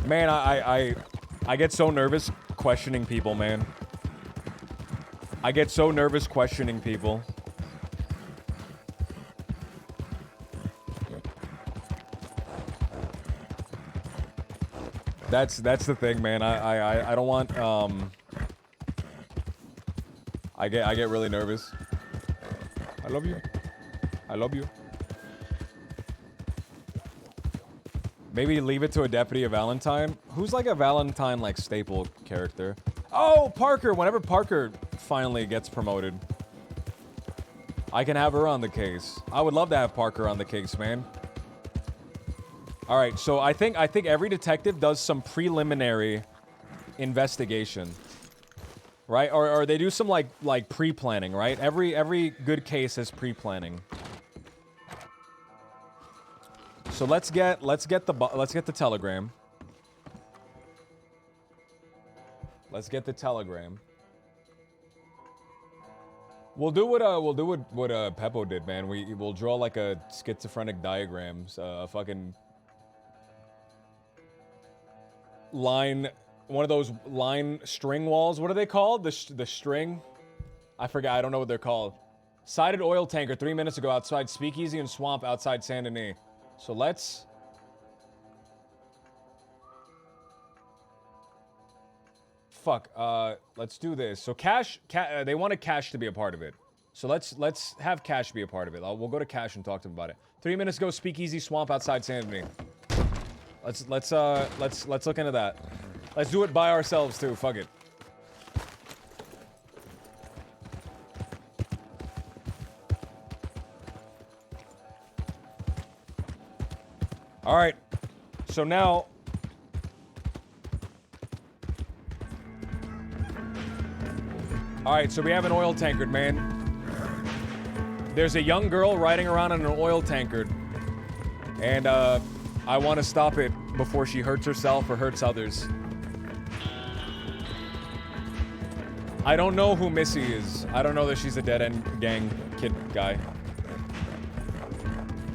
Man, I get so nervous questioning people, man. I get so nervous questioning people. That's the thing, man. I don't want I get really nervous. I love you. I love you. Maybe leave it to a deputy of Valentine. Who's like a Valentine like staple character? Oh, Parker. Whenever Parker finally gets promoted, I can have her on the case. I would love to have Parker on the case, man. All right, so I think every detective does some preliminary investigation, right? Or they do some like pre-planning, right? Every good case has pre-planning. So let's get the telegram. Let's get the telegram. We'll do what Peppo did, man. We'll draw like a schizophrenic diagrams, fucking line, one of those line string walls. What are they called? The string? I forgot. I don't know what they're called. Sighted oil tanker 3 minutes ago outside Speakeasy and Swamp outside Saint Denis. So let's... let's do this. So Cash, they wanted Cash to be a part of it. So let's have Cash be a part of it. We'll go to Cash and talk to him about it. 3 minutes ago, Speakeasy Swamp outside Saint Denis. Let's look into that. Let's do it by ourselves too. Fuck it. All right. So now. All right, so we have an oil tankard, man. There's a young girl riding around in an oil tankard. And, I want to stop it before she hurts herself or hurts others. I don't know who Missy is. I don't know that she's a dead-end gang kid guy.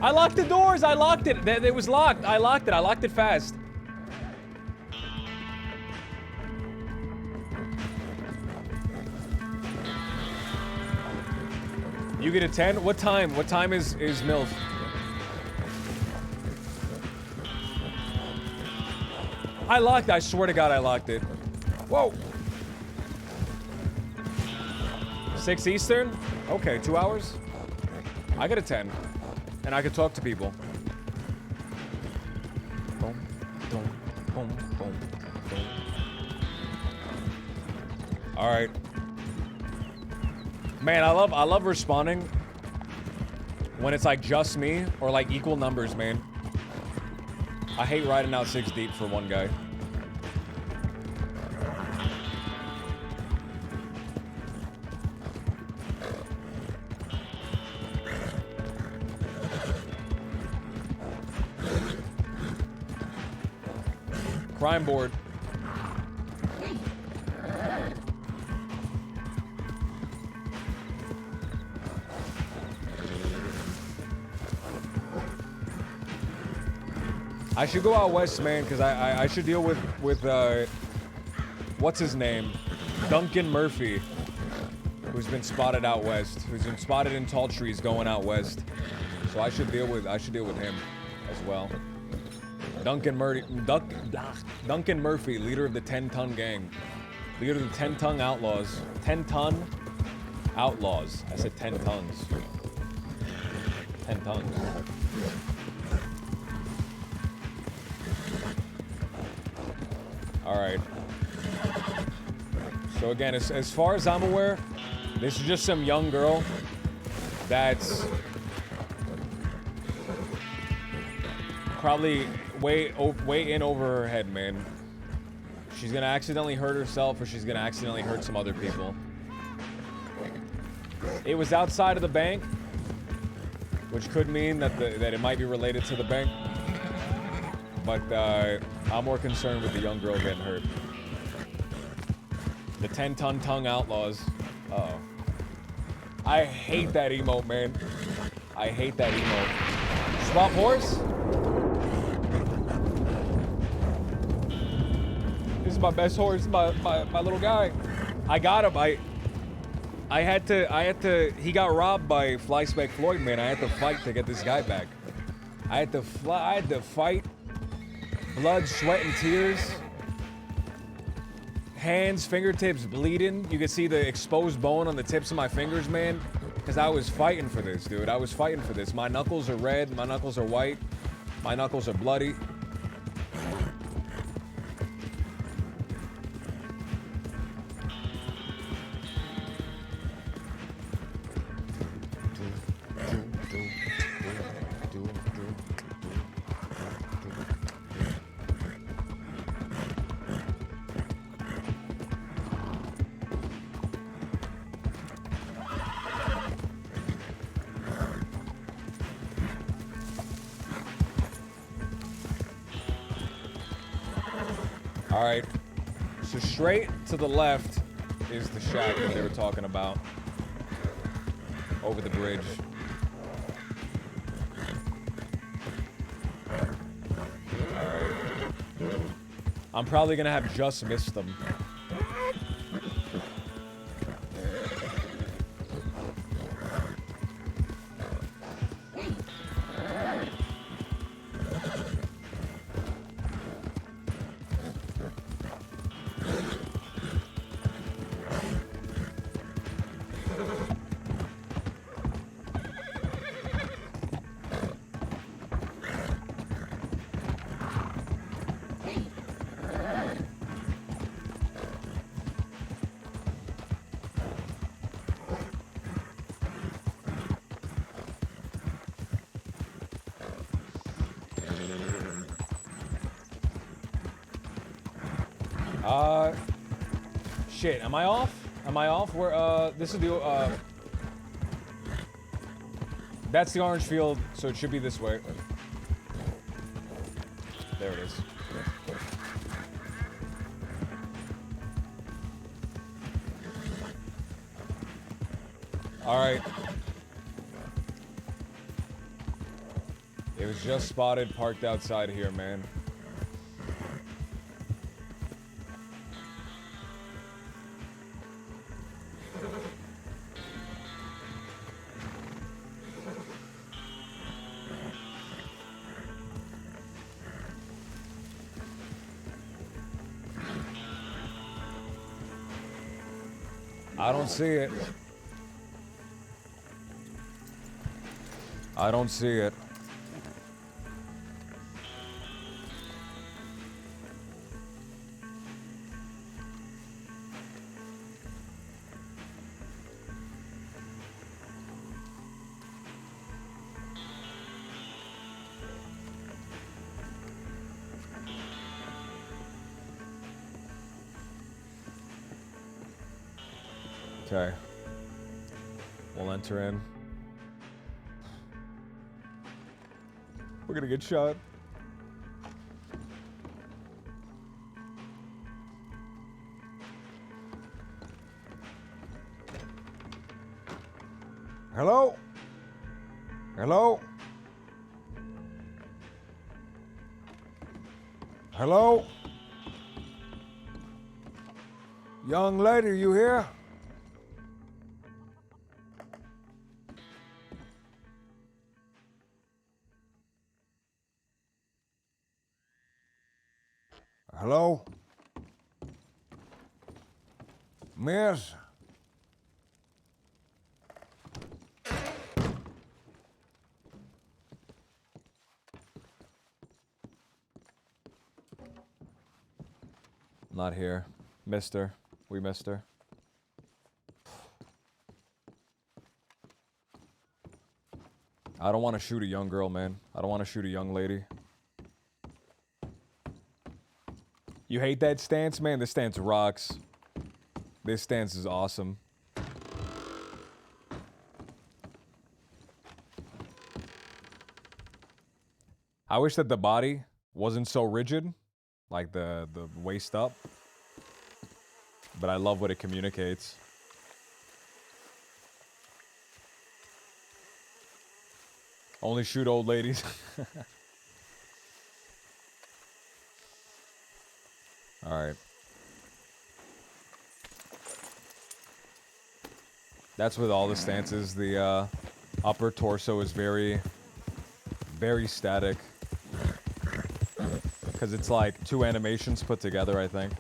I locked the doors! I locked it! It was locked! I locked it! I locked it fast. You get a 10? What time? What time is MILF? I locked it. I swear to God I locked it. Whoa. 6 Eastern? Okay, 2 hours? I get a 10. And I can talk to people. Boom, boom, boom, boom, boom. All right. Man, I love responding when it's like just me or like equal numbers, man. I hate riding out 6 deep for one guy. Crime board. I should go out west, man, because I should deal with what's his name? Duncan Murphy, who's been spotted out west, who's been spotted in tall trees going out west. So I should deal with him as well. Duncan Murphy, leader of the 10-ton gang. Leader of the 10-ton outlaws. 10-ton outlaws. I said 10 tons. 10 tons. All right. So again, as far as I'm aware, This is just some young girl that's probably way in over her head, man. She's gonna accidentally hurt herself, or she's gonna accidentally hurt some other people. It was outside of the bank, which could mean that it might be related to the bank. But I'm more concerned with the young girl getting hurt. The 10-ton tongue outlaws. Uh-oh. I hate that emote, man. I hate that emote. Swap horse? This is my best horse, my little guy. I got him. I had to, he got robbed by Fly Spec Floyd, man. I had to fight to get this guy back. I had to fight. Blood, sweat, and tears. Hands, fingertips bleeding. You can see the exposed bone on the tips of my fingers, man. Because I was fighting for this, dude. I was fighting for this. My knuckles are red. My knuckles are white. My knuckles are bloody. Alright, so straight to the left is the shack that they were talking about. Over the bridge. Alright. I'm probably gonna have just missed them. Shit, am I off? Am I off? Where, this is the, that's the orange field, so it should be this way. There it is. Alright. It was just spotted, parked outside here, man. I don't see it. I don't see it. Okay. We'll enter in. We're gonna get shot. Hello? Hello? Hello? Young lady, you here? Hello? Miss? Not here. Missed her. We missed her. I don't want to shoot a young girl, man. I don't want to shoot a young lady. You hate that stance? Man, this stance rocks. This stance is awesome. I wish that the body wasn't so rigid, like the waist up. But I love what it communicates. Only shoot old ladies. Alright. That's with all the stances. The upper torso is very, very static. Because it's like 2 animations put together, I think.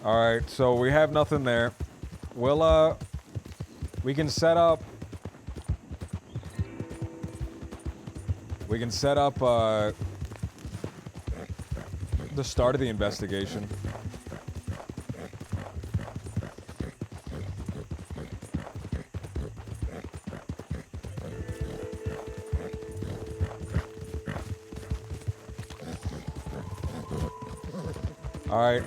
Alright, so we have nothing there. We'll, we can set up... We can set up, the start of the investigation. Alright.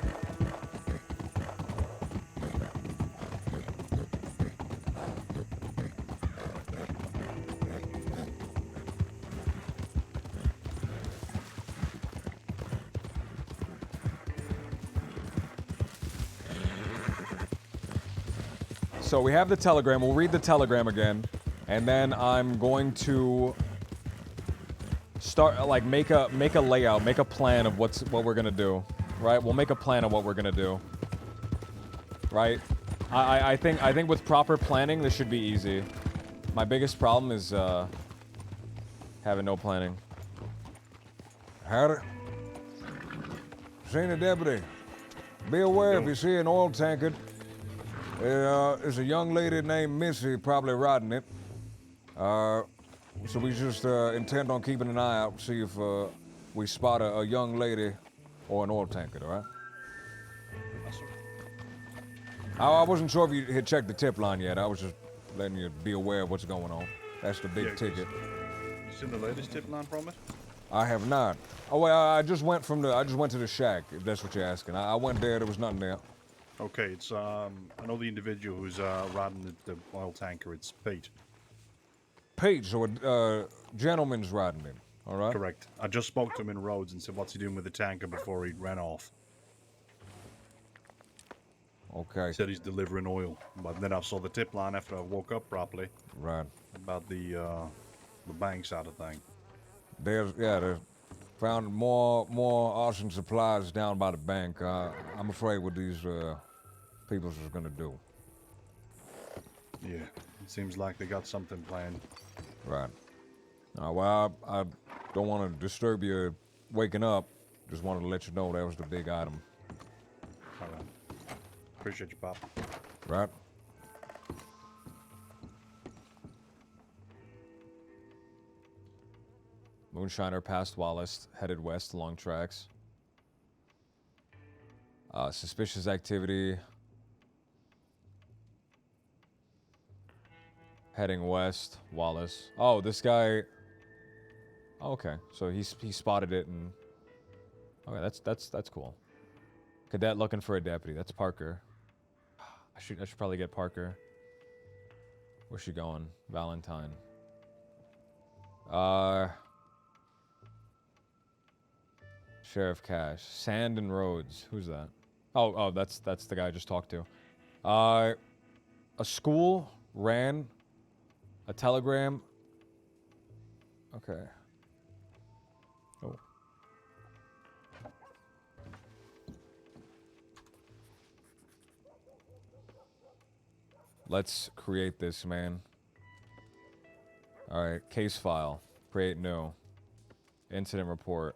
So we have the telegram. We'll read the telegram again, and then I'm going to start like make a layout, make a plan of what we're gonna do. Right? We'll make a plan of what we're gonna do. Right? I think with proper planning, this should be easy. My biggest problem is having no planning. Howdy. Senior Deputy, be aware if you see an oil tankard. There's a young lady named Missy probably riding it. So we just intend on keeping an eye out to see if we spot a young lady or an oil tankard, all right? I wasn't sure if you had checked the tip line yet. I was just letting you be aware of what's going on. That's the big ticket. You seen the latest tip line from it? I have not. Oh, well, I just went to the shack, if that's what you're asking. I went there was nothing there. Okay, it's I know the individual who's riding the oil tanker. It's Pete. Pete, so a gentleman's riding it, all right? Correct. I just spoke to him in Rhodes and said, what's he doing with the tanker before he ran off? Okay. He said he's delivering oil. But then I saw the tip line after I woke up properly. Right. About the bank side of thing. They found more arson supplies down by the bank. I'm afraid what these peoples is gonna do. Yeah, it seems like they got something planned. Right. Well, I don't want to disturb you waking up. Just wanted to let you know that was the big item. All right. Appreciate you, Pop. Right. Moonshiner passed Wallace, headed west along tracks. Suspicious activity. Heading west, Wallace. Oh, this guy. Oh, okay, so he spotted it and. Okay, that's cool. Cadet looking for a deputy. That's Parker. I should probably get Parker. Where's she going? Valentine. Sheriff Cash. Sand and Rhodes. Who's that? Oh, that's the guy I just talked to. A school ran a telegram. Okay. Oh. Let's create this, man. All right, case file. Create new. Incident report.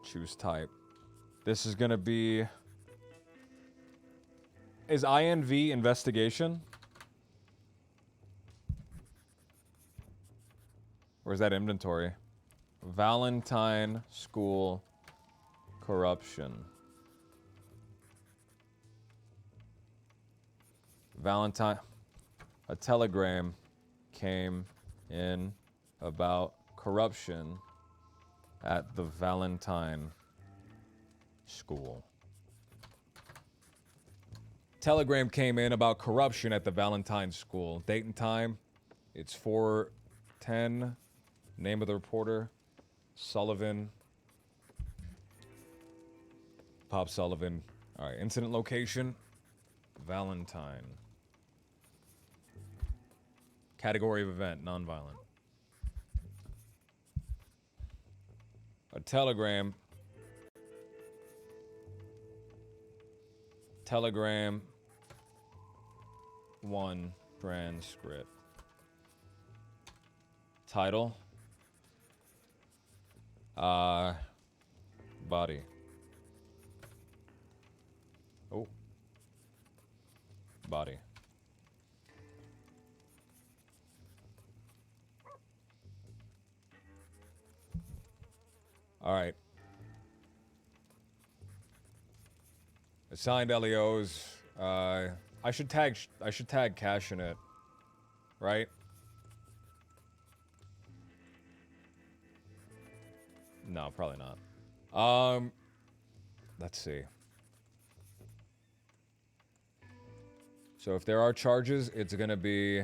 Choose type. This is gonna be... Is INV investigation? Where's that inventory? Valentine School corruption. Valentine. A telegram came in about corruption at the Valentine School. Telegram came in about corruption at the Valentine School. Date and time, it's 4:10. Name of the reporter, Sullivan. Pop Sullivan. All right, incident location, Valentine. Category of event, nonviolent. A telegram. Telegram 1 transcript. Title. Body. Oh. Body. All right. Assigned LEOs. I should tag Cash in it, right? No, probably not. Let's see. So if there are charges, it's gonna be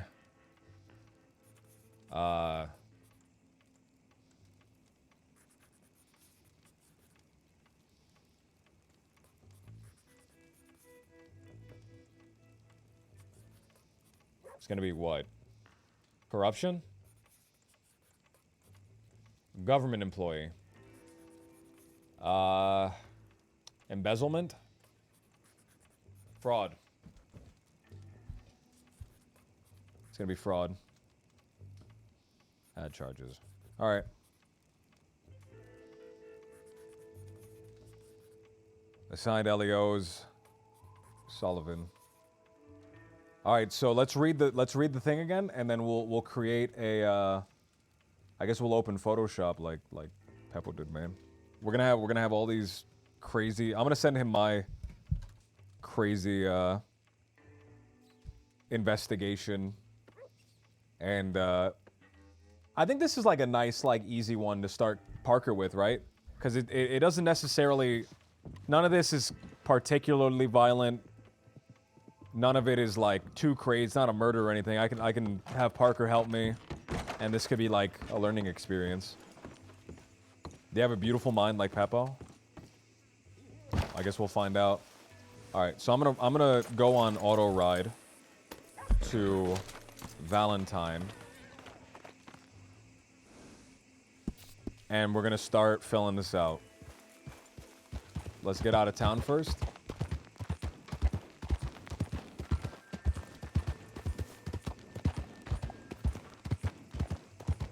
it's gonna be what? Corruption? Government employee. Embezzlement? Fraud. It's gonna be fraud. Add charges. All right. Assigned LEOs. Sullivan. All right, so let's read the thing again, and then we'll create a. I guess we'll open Photoshop like Peppo did, man. We're gonna have all these crazy. I'm gonna send him my crazy investigation, and I think this is like a nice, like, easy one to start Parker with, right? Because it doesn't necessarily. None of this is particularly violent. None of it is like too crazy. It's not a murder or anything. I can have Parker help me, and this could be like a learning experience. Do you have a beautiful mind like Peppo? I guess we'll find out. All right, so I'm gonna go on auto ride to Valentine, and we're gonna start filling this out. Let's get out of town first.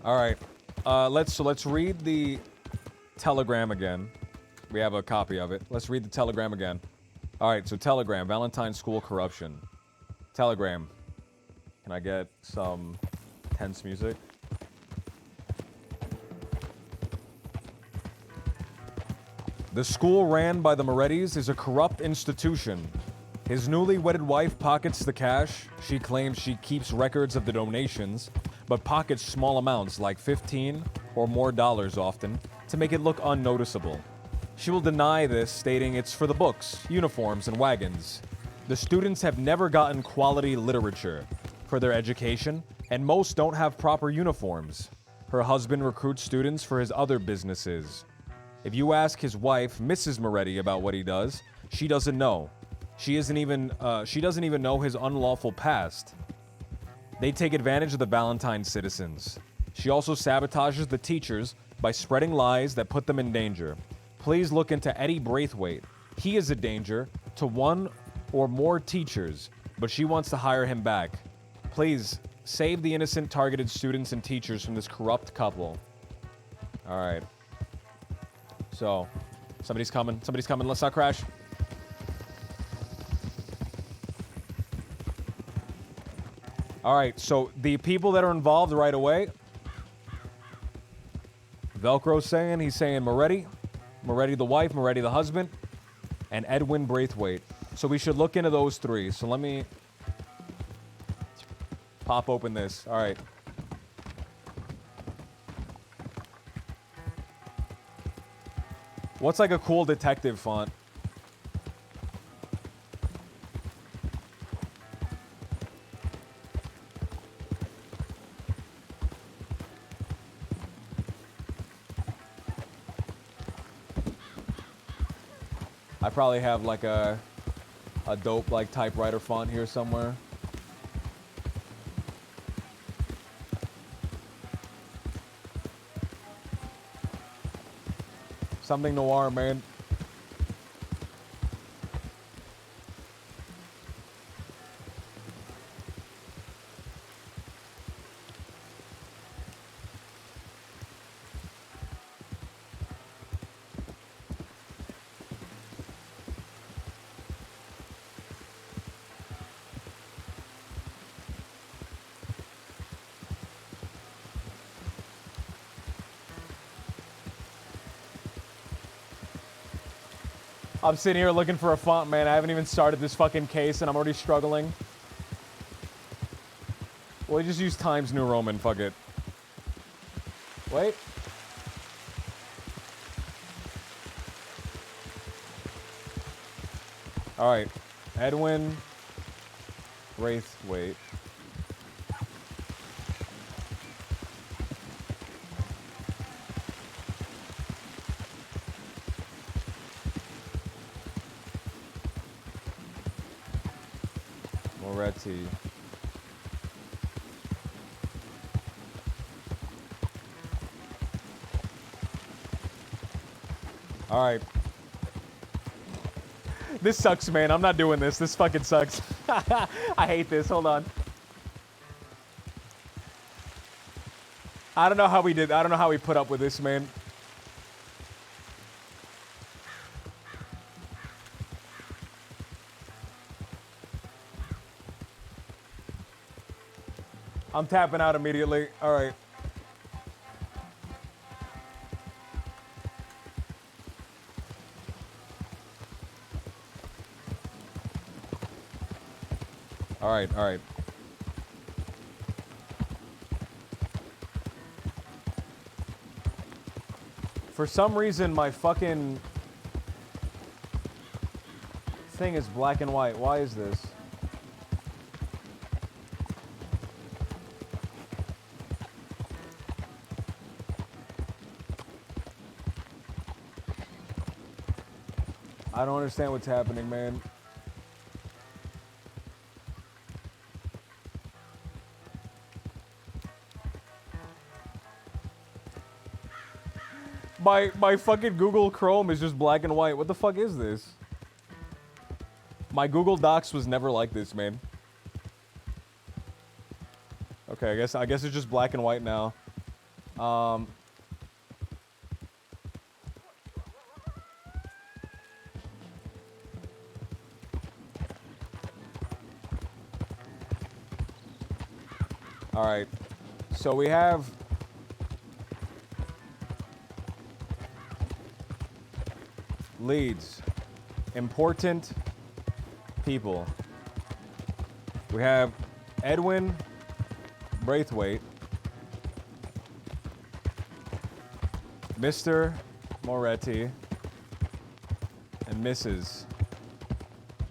All right, let's read the telegram again. We have a copy of it. Let's read the telegram again. All right, so telegram, Valentine School corruption. Telegram. Can I get some tense music? The school ran by the Morettis is a corrupt institution. His newly wedded wife pockets the cash. She claims she keeps records of the donations, but pockets small amounts like $15 or more often to make it look unnoticeable. She will deny this, stating it's for the books, uniforms, and wagons. The students have never gotten quality literature for their education, and most don't have proper uniforms. Her husband recruits students for his other businesses. If you ask his wife, Mrs. Moretti, about what he does, she doesn't know. She doesn't even know his unlawful past. They take advantage of the Valentine citizens. She also sabotages the teachers by spreading lies that put them in danger. Please look into Eddie Braithwaite. He is a danger to one or more teachers, but she wants to hire him back. Please, save the innocent targeted students and teachers from this corrupt couple. All right. So, somebody's coming. Somebody's coming. Let's not crash. All right, so the people that are involved right away, Velcro's saying, he's saying Moretti the wife, Moretti the husband, and Edwin Braithwaite. So we should look into those three. So let me pop open this. All right. What's like a cool detective font? I probably have like a dope like typewriter font here somewhere. Something noir, man. I'm sitting here looking for a font, man. I haven't even started this fucking case and I'm already struggling. Well, just use Times New Roman, fuck it. Wait. Alright. Edwin Braithwaite. Moretti. All right. This sucks, man. I'm not doing this. This fucking sucks. I hate this. Hold on. I don't know how we did. I don't know how we put up with this, man. I'm tapping out immediately. All right. All right, all right. For some reason, my fucking thing is black and white. Why is this? I don't understand what's happening, man. My fucking Google Chrome is just black and white. What the fuck is this? My Google Docs was never like this, man. Okay, I guess it's just black and white now. All right. So we have leads. Important people. We have Edwin Braithwaite, Mr. Moretti, and Mrs.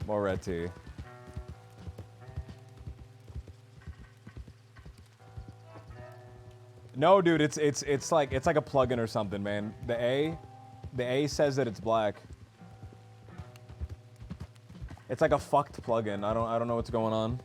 Moretti. No, dude, it's like a plugin or something, man. The A says that it's black. It's like a fucked plugin. I don't know what's going on.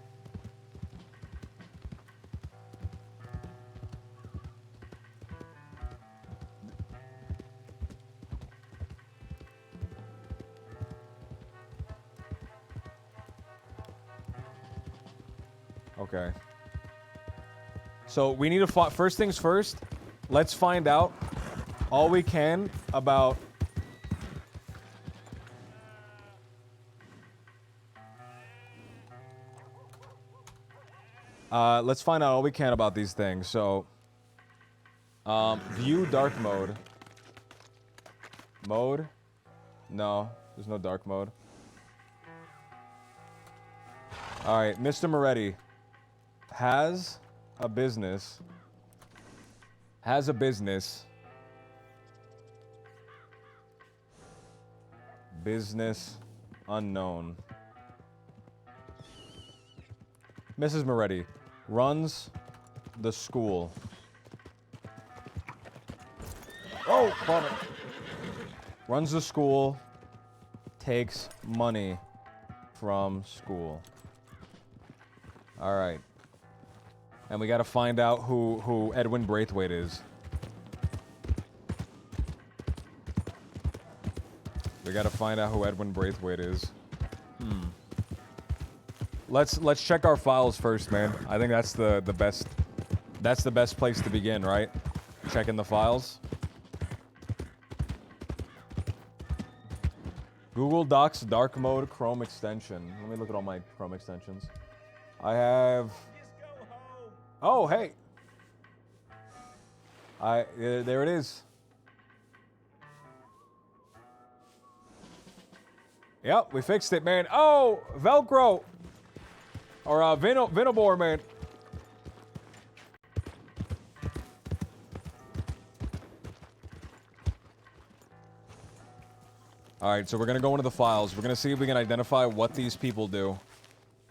Okay. So we need to first things first. Let's find out all we can about let's find out all we can about these things. So View dark mode. Mode? No, there's no dark mode. Alright, Mr. Moretti has a business. Business unknown. Mrs. Moretti runs the school. Oh, bummer. Runs the school, takes money from school. All right. And we got to find out who Edwin Braithwaite is. We got to find out who Edwin Braithwaite is. Let's check our files first, man. I think that's the best place to begin, right? Checking the files. Google Docs Dark Mode Chrome extension. Let me look at all my Chrome extensions. I have. Oh, hey. There it is. Yep, we fixed it, man. Oh, Velcro. Or Vinobor, man. All right, so we're gonna go into the files. We're gonna see if we can identify what these people do.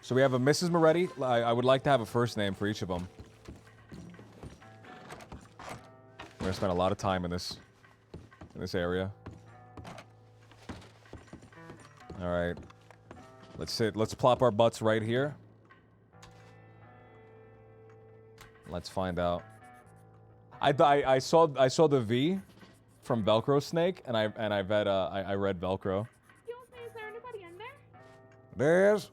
So we have a Mrs. Moretti. I would like to have a first name for each of them. We're gonna spend a lot of time in this area. All right, let's sit. Let's plop our butts right here. Let's find out. I saw the V from Velcro Snake, and I read Velcro. Excuse me, is there anybody in there? There's.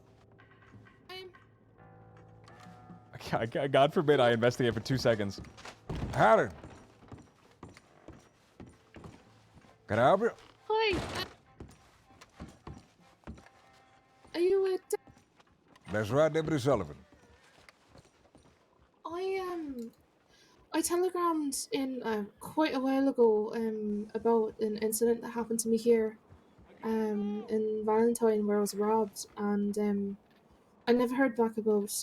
God forbid I investigate for 2 seconds. Howdy. Can I help you? Hi. Are you That's right, Deputy Sullivan. I telegrammed in quite a while ago about an incident that happened to me here in Valentine where I was robbed, and I never heard back about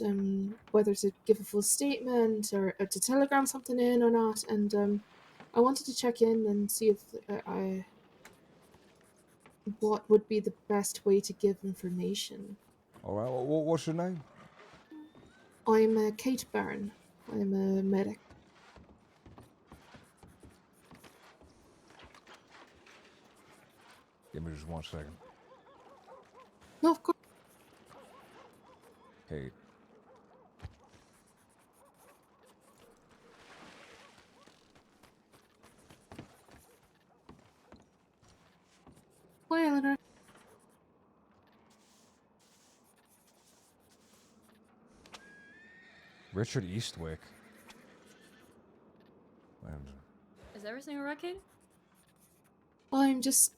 whether to give a full statement or to telegram something in or not, and I wanted to check in and see if what would be the best way to give information. All right, what's your name? I'm Kate Byrne. I'm a medic. Give me just 1 second. No, of course. Kate. Hi, Eleanor. Richard Eastwick. Is everything alright, Kate? I'm just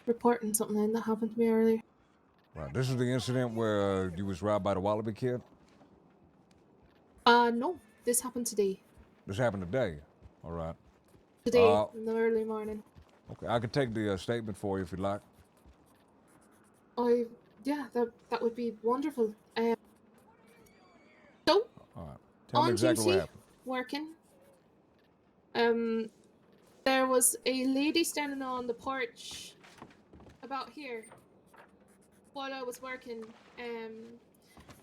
reporting something that happened to me earlier. Right, this is the incident where you was robbed by the Wallaby Kid? No, this happened today. This happened today? All right. Today, in the early morning. Okay, I could take the statement for you if you'd like. Yeah, that would be wonderful. All right. Tell me on exactly duty, what happened. working. There was a lady standing on the porch about here while I was working,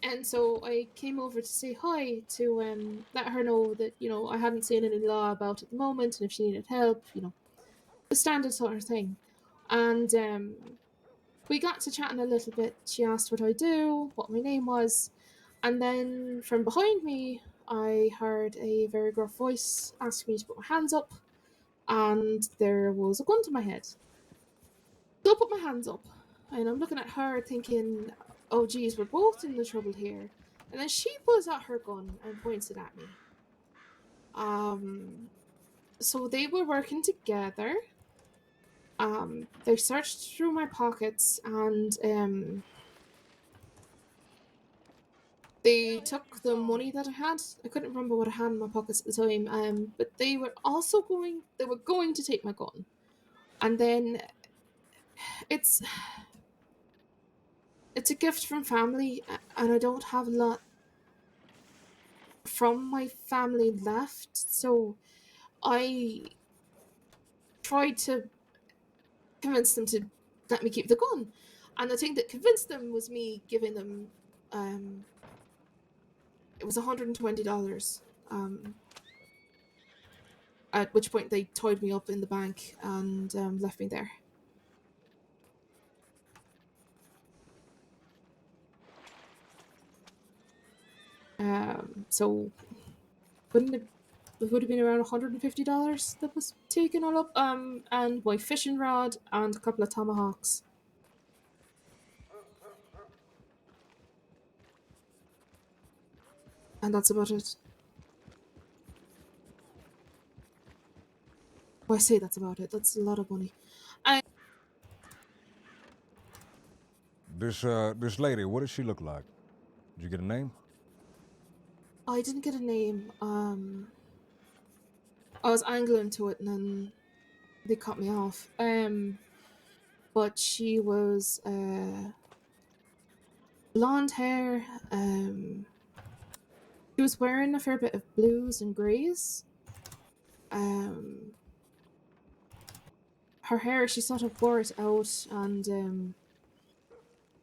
and so I came over to say hi to let her know that, you know, I hadn't seen any law about at the moment, and if she needed help, you know, the standard sort of thing. And we got to chatting a little bit. She asked what I do, what my name was, and then from behind me I heard a very gruff voice asking me to put my hands up, and there was a gun to my head. So I put my hands up, and I'm looking at her thinking, oh geez, we're both in the trouble here. And then she pulls out her gun and points it at me. So they were working together. They searched through my pockets, and they took the money that I had. I couldn't remember what I had in my pockets at the time. But they were also going to take my gun. And then it's a gift from family, and I don't have a lot from my family left, so I tried to convince them to let me keep the gun. And the thing that convinced them was me giving them it was $120. At which point they tied me up in the bank and left me there. So it would have been around $150 that was taken all up. And my fishing rod and a couple of tomahawks. And that's about it. Well, I say that's about it. That's a lot of money. This lady, what does she look like? Did you get a name? I didn't get a name. I was angling to it and then they cut me off. But she was blonde hair. She was wearing a fair bit of blues and greys. Her hair, she sort of wore it out and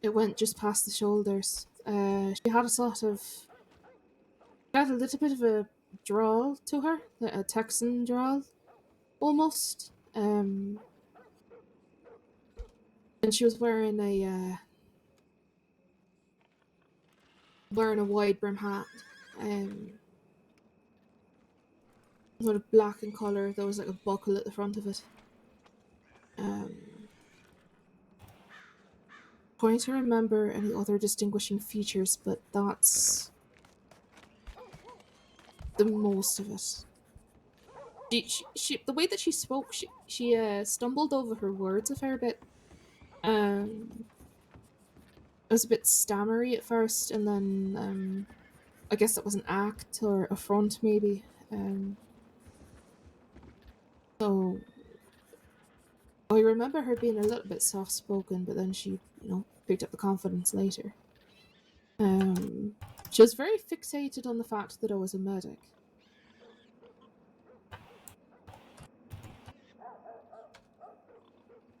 it went just past the shoulders. She had a little bit of a drawl to her, a Texan drawl, almost. And she was wearing a wide brim hat. Sort of black in colour. There was like a buckle at the front of it. Trying to remember any other distinguishing features, but that's the most of it. She the way that she spoke, she stumbled over her words a fair bit. It was a bit stammery at first, and then I guess that was an act or a front, maybe. So I remember her being a little bit soft-spoken, but then she, picked up the confidence later. She was very fixated on the fact that I was a medic.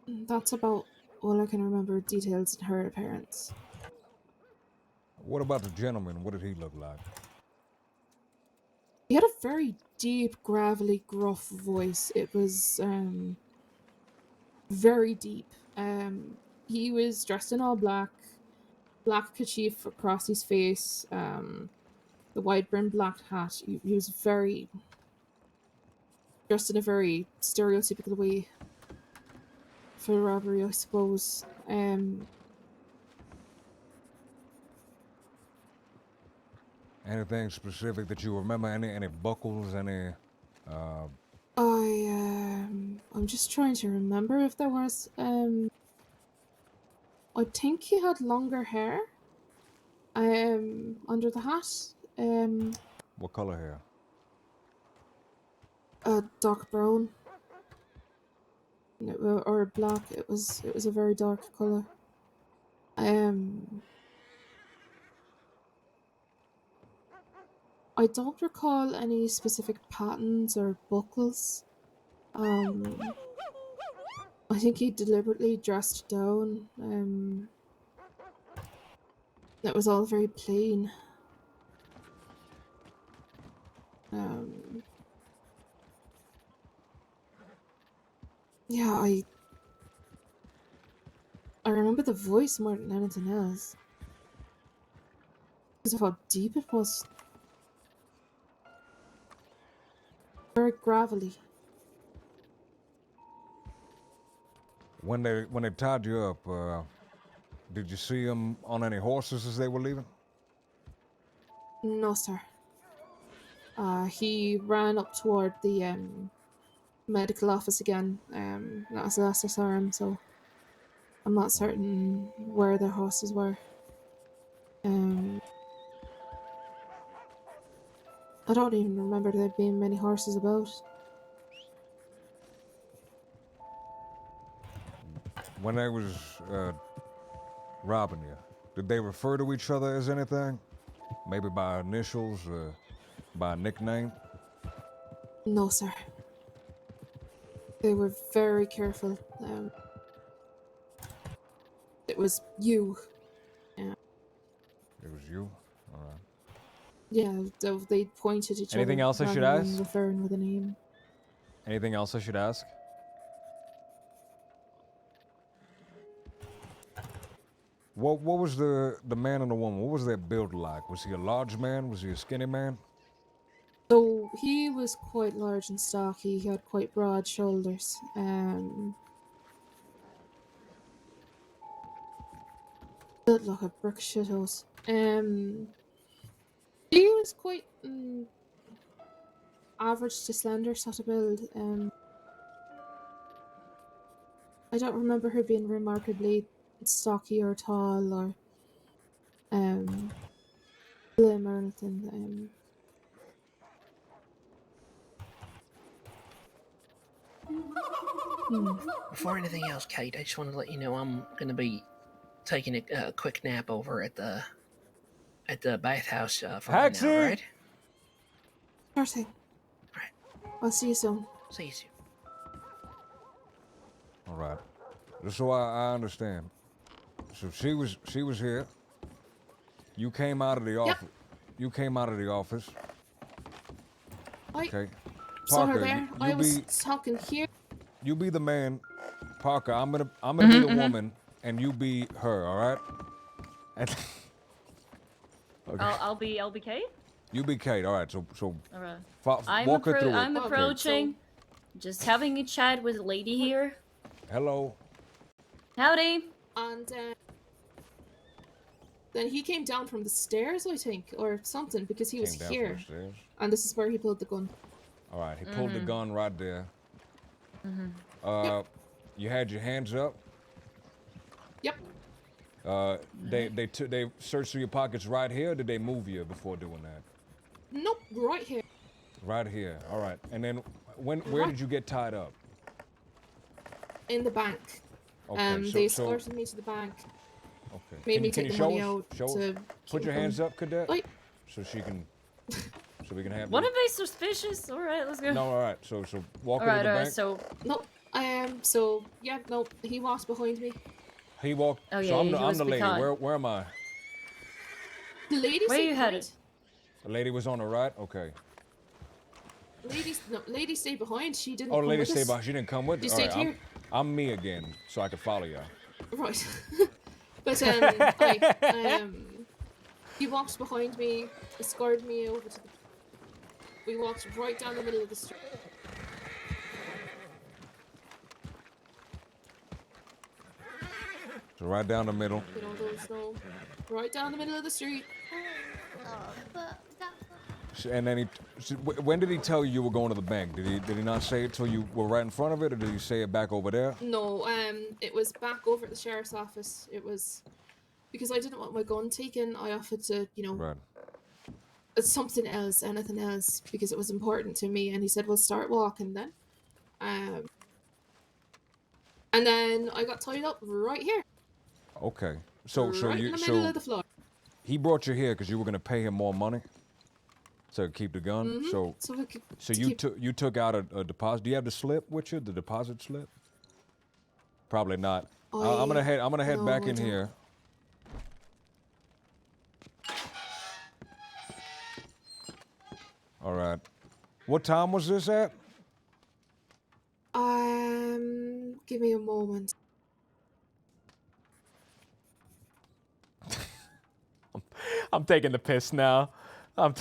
That's about all I can remember details in her appearance. What about the gentleman? What did he look like? He had a very deep, gravelly, gruff voice. It was very deep. He was dressed in all black kerchief across his face, the wide-brimmed black hat. He was very dressed in a very stereotypical way for robbery, I suppose. Anything specific that you remember? Any buckles? Any? I'm just trying to remember if there was. I think he had longer hair. Under the hat. What color hair? Dark brown. Or black. It was a very dark color. I don't recall any specific patterns or buckles. I think he deliberately dressed down. It was all very plain. Yeah, I remember the voice more than anything else. Because of how deep it was. Very gravelly. When they tied you up, did you see them on any horses as they were leaving? No, sir. He ran up toward the medical office again. That was the last I saw him, so I'm not certain where their horses were. I don't even remember there being many horses about. When they was robbing you, did they refer to each other as anything? Maybe by initials or by nickname? No, sir. They were very careful. It was you. Yeah. It was you? Alright. Yeah, they pointed at each Anything other. else I should rather than ask? Referring with a name. Anything else I should ask? What was the man and the woman? What was their build like? Was he a large man? Was he a skinny man? So he was quite large and stocky. He had quite broad shoulders. Built like a brick shithouse. He was quite average to slender sort of build. I don't remember her being remarkably stocky or tall or slim or anything. Before anything else, Kate, I just want to let you know I'm going to be taking a quick nap over at the bathhouse for right now, right? Sure thing. I'll see you soon. See you soon. Alright. Just so I understand. So she was here. You came out of the office. You came out of the office. Okay. Saw her Parker, there. you I was be- talking here. You be the man, Parker. I'm gonna be the woman, and you be her. All right? And okay. I'll be Kate. You be Kate. All right. So All right. walk her through I'm it. approaching. Just having a chat with a lady here. Hello. Howdy. And then he came down from the stairs, I think, or something, because he was Came down from here. the stairs. And this is where he pulled the gun. All right. He pulled the gun right there. Yep. You had your hands up. Yep. They searched through your pockets right here. Or did they move you before doing that? Nope, right here. Right here. All right. And then where did you get tied up? In the bank. Okay, They escorted me to the bank. Okay. Made me Can take you the money show out us? Show us? to Put keep your them. hands up, cadet. Oi. So she can. So we can have. What are they suspicious? All right, let's go. No, all right. So walk All over right, to the all right. bank. So Nope. So yeah, nope. He walked behind me. He walked. Oh, yeah, so I'm he the was lady. behind. Where am I? The lady. Where stayed you headed? The lady was on the right. Okay. Lady stayed behind. She didn't. Oh, the come lady with stayed us. behind. She didn't come with. You All stayed right, here. I'm me again, so I could follow you. Right. But he walked behind me, escorted me over to the. We walked right down the middle of the street. So right down the middle. You know those no. Right down the middle of the street. And then when did he tell you were going to the bank? Did he not say it till you were right in front of it, or did he say it back over there? No, it was back over at the sheriff's office. It was because I didn't want my gun taken. I offered to, Right. something else, anything else, because it was important to me. And he said, "We'll start walking then." And then I got tied up right here. Okay. So right you in the middle of the floor. he brought you here because you were going to pay him more money to keep the gun. Mhm, So we could you took out a deposit. Do you have the slip with you? The deposit slip? Probably not. I'm gonna head no, back I in don't. here. All right. What time was this at? Give me a moment. I'm taking the piss now. I'm.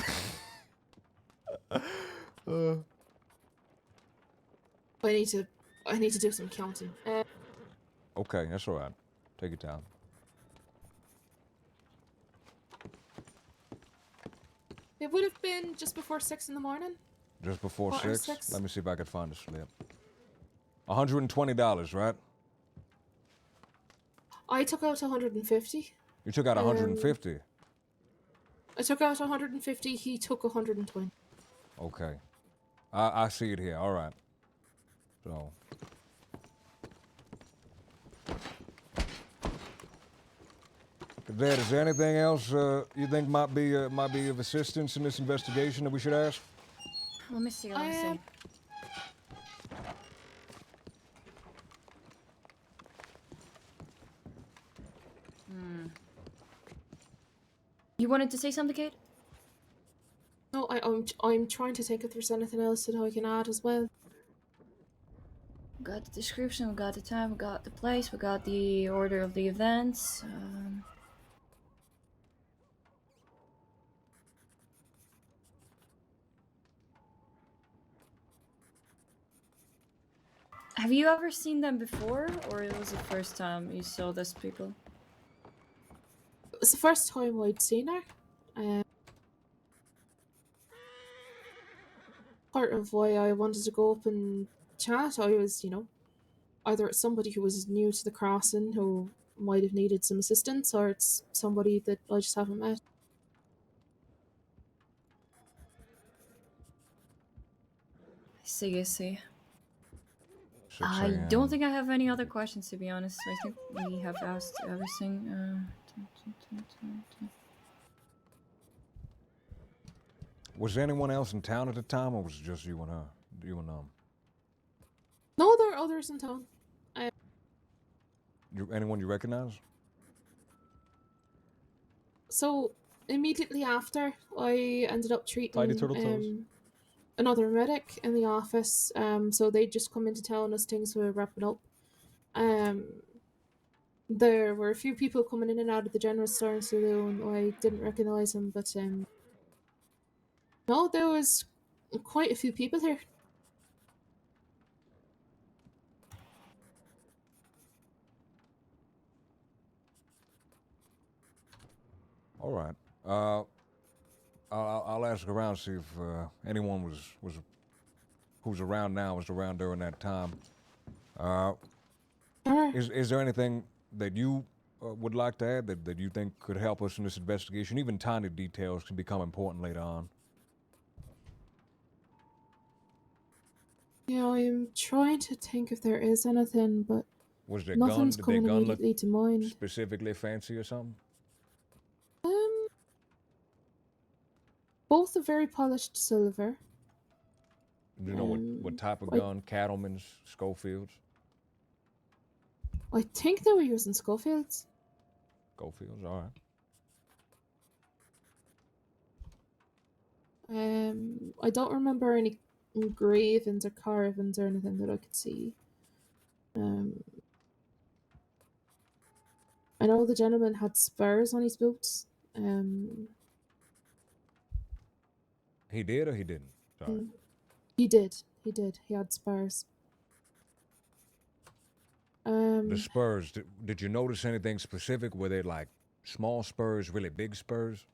I need to do some counting. Okay, that's all right. Take your time. It would have been just before 6 in the morning. Just before Quarter 6? 6. Let me see if I can find the slip. $120, right? I took out 150. You took out 150. I took out 150. He took 120. Okay. I see it here. All right. So. Dad, is there anything else you think might be of assistance in this investigation that we should ask? Let me see. Let me see. You wanted to say something, Kate? No, I'm trying to think if there's anything else that I can add as well. We got the description, we got the time, we got the place, we got the order of the events. Have you ever seen them before, or it was the first time you saw these people? It was the first time I'd seen her. Part of why I wanted to go up and chat, I was, either it's somebody who was new to the crossing who might have needed some assistance, or it's somebody that I just haven't met. I see, I see. 6 I a.m. don't think I have any other questions, to be honest. I think we have asked everything. Was there anyone else in town at the time, or was it just you and her? You and No, there are others in town. anyone you recognize? So immediately after, I ended up Tiny treating turtle toes. another medic in the office. So they just come into town as things were wrapping up. There were a few people coming in and out of the general store and saloon. I didn't recognize them, but no, there was quite a few people here. All right. I'll ask around, see if anyone was who's around now was around during that time. Is there anything that you would like to add that you think could help us in this investigation? Even tiny details can become important later on. Yeah, I'm trying to think if there is anything, but Was their nothing's gun? Did coming their gun look immediately to mind. specifically fancy or something? Both are very polished silver. Do you know what type of I- gun? Cattleman's, Schofield's? I think they were using Schofields. Schofield's, all right. I don't remember any engravings or carvings or anything that I could see. I know the gentleman had spurs on his boots. He did or he didn't? Sorry. He did. He did. He had spurs. The spurs, did you notice anything specific? Were they like small spurs, really big spurs?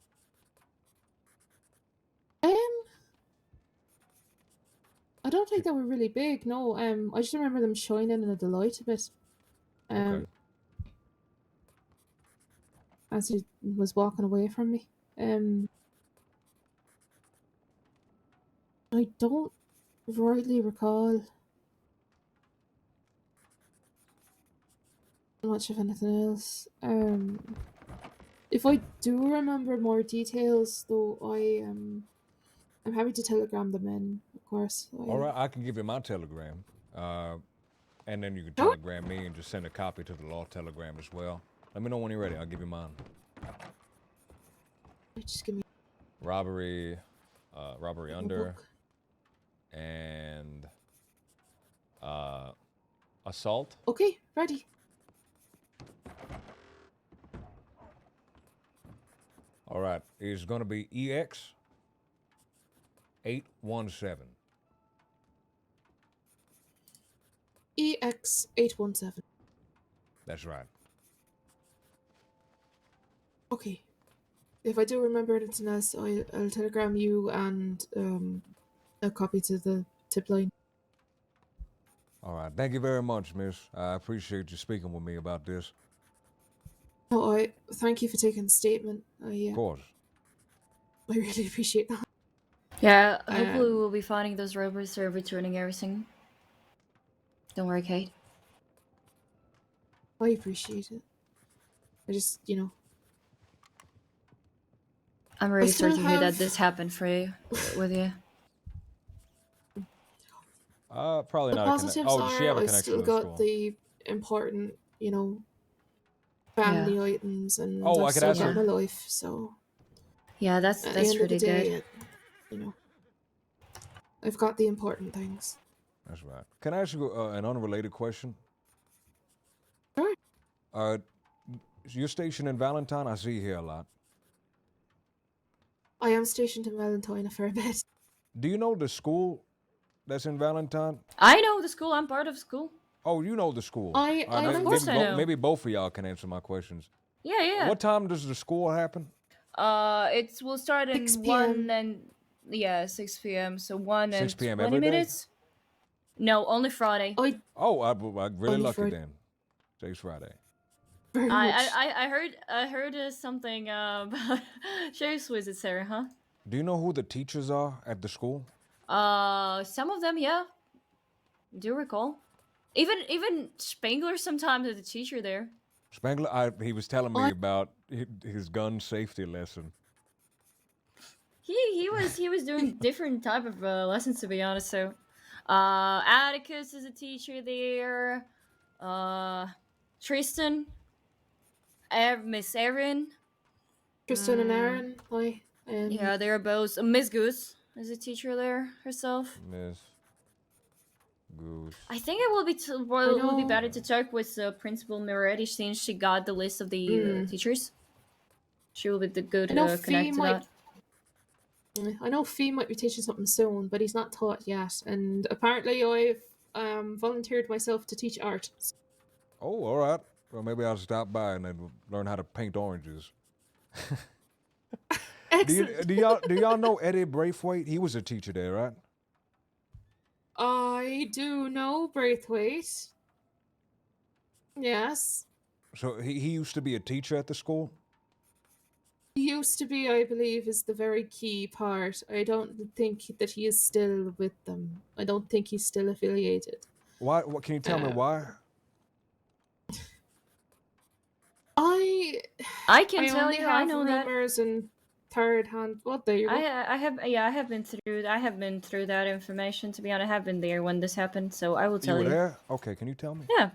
I don't think they were really big. No. I just remember them shining in the light a bit. Okay. As he was walking away from me. I don't rightly recall much of anything else. If I do remember more details, though, I'm happy to telegram them in, of course. All right, I can give you my telegram. And then you can telegram me and just send a copy to the law telegram as well. Let me know when you're ready. I'll give you mine. Just give me robbery under, book. and assault. Okay, ready. All right, it's going to be EX 817. EX817. That's right. Okay. If I do remember anything else, I'll telegram you and a copy to the tip line. All right. Thank you very much, miss. I appreciate you speaking with me about this. No, I thank you for taking the statement. Of course. I really appreciate that. Yeah, hopefully we'll be finding those robots or returning everything. Don't worry, Kate. I appreciate it. I just, you know. I'm really still sorry to hear that have- this happened for you, with you. Probably The not. positives Oh, does she have a are I connection still with the got school? the important, you know, family items, and Oh, I I've could still ask got her. my life. So Yeah, that's at the end of the really day, good. you know, I've got the important things. That's right. Can I ask you an unrelated question? Sure. You're stationed in Valentine? I see you here a lot. I am stationed in Valentine a fair bit. Do you know the school that's in Valentine? I know the school. I'm part of school. Oh, you know the school. I of course I know. Maybe both of y'all can answer my questions. Yeah, yeah. What time does the school happen? It will start in 6 1 and 6 p.m. So 1 6 and p.m. 20 every day? minutes. No, only Friday. Oh, I'm really Only lucky Friday. then. Today's Friday. Very much. I heard something about Sheriff's Visit, Sarah, huh? Do you know who the teachers are at the school? Some of them, yeah. Do recall. Even Spangler sometimes is a teacher there. Spangler, he was telling me about his gun safety lesson. He was doing different type of lessons, to be honest. So, Atticus is a teacher there. Tristan, Miss Erin. Tristan and Aaron. Hi. Yeah, they're both. Miss Goose is a teacher there herself. Miss Goose. I think it will be will be better to talk with Principal Miretti since she got the list of the teachers. She will be the good I know connect Fee to might. that. I know Fee might be teaching something soon, but he's not taught yet. And apparently, I've volunteered myself to teach art. Oh, all right. Well, maybe I'll stop by and then learn how to paint oranges. do y'all know Eddie Braithwaite? He was a teacher there, right? I do know Braithwaite. Yes. So he used to be a teacher at the school? He used to be, I believe, is the very key part. I don't think that he is still with them. I don't think he's still affiliated. Why? What can you tell me why? I can tell only you, I have know that. rumors and third hand. Well, there you go. I have been through that information. To be honest, I have been there when this happened, so I will You tell were you. there? Okay, can you tell me? Yeah.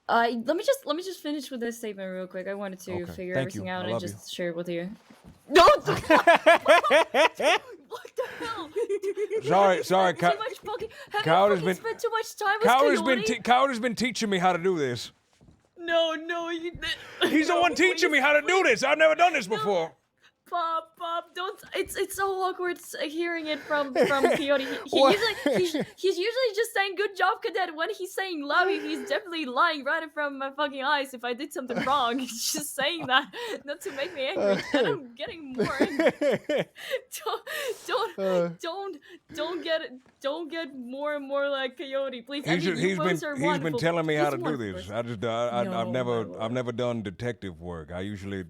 Let me just finish with this statement real quick. I wanted to Okay, figure thank everything you. out I and love just share it with you. No. What the hell? Sorry, Too much fucking. Have Coward you has fucking been- spent too much time with Coyote? Coward has been teaching me how to do this. No, you. He's the one teaching me how to do this. I've never done this before. Pop, don't. It's so awkward hearing it from Coyote. He's usually just saying "good job, cadet." When he's saying "love you," he's definitely lying right in front of my fucking eyes. If I did something wrong, he's just saying that not to make me angry. And I'm getting more angry. Don't get more and more like Coyote, please. I mean, you both are He's been wonderful. telling me how He's to do wonderful. this. I just No, I've never done detective work. I usually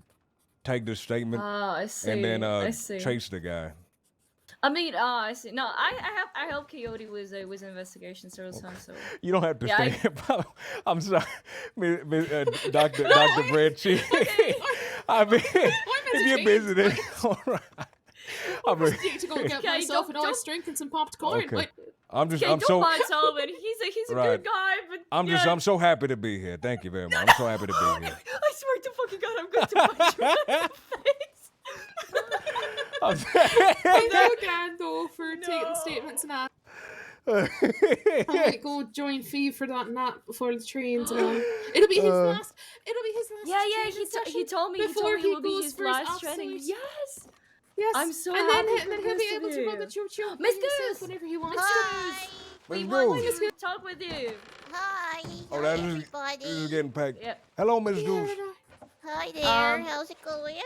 take the statement I see. and then I see. chase the guy. I mean, I see. No, I help Coyote with investigation service, so. You don't have to Yeah, stay. I'm sorry, Dr. Breadsheet. I mean, if you're busy, then all right. I need to go get Okay, myself an don't- ice drink and some popcorn. Okay. Like, I'm Okay, don't so mind Solomon. He's a Right. good guy, but I'm so happy to be here. Thank you very much. I'm so happy to be here. I swear to fucking God, I'm going to punch you in the face. I know again though for taking statements and that. I might go join Fee for that nap before the trains and all. It'll be his last. It'll be his last. Yeah, training session he told me before it will be goes his for last training. absolute- Yes. Yes. I'm so and happy then, for and then he'll be both able of to run you. the choo-choo by Miss himself Goose! whenever he wants Hi. We Miss want Goose. to talk with you. Hi. Oh, Hi, this everybody. is getting packed. Yep. Hello, Miss Goose. Hi there. Um, How's it going?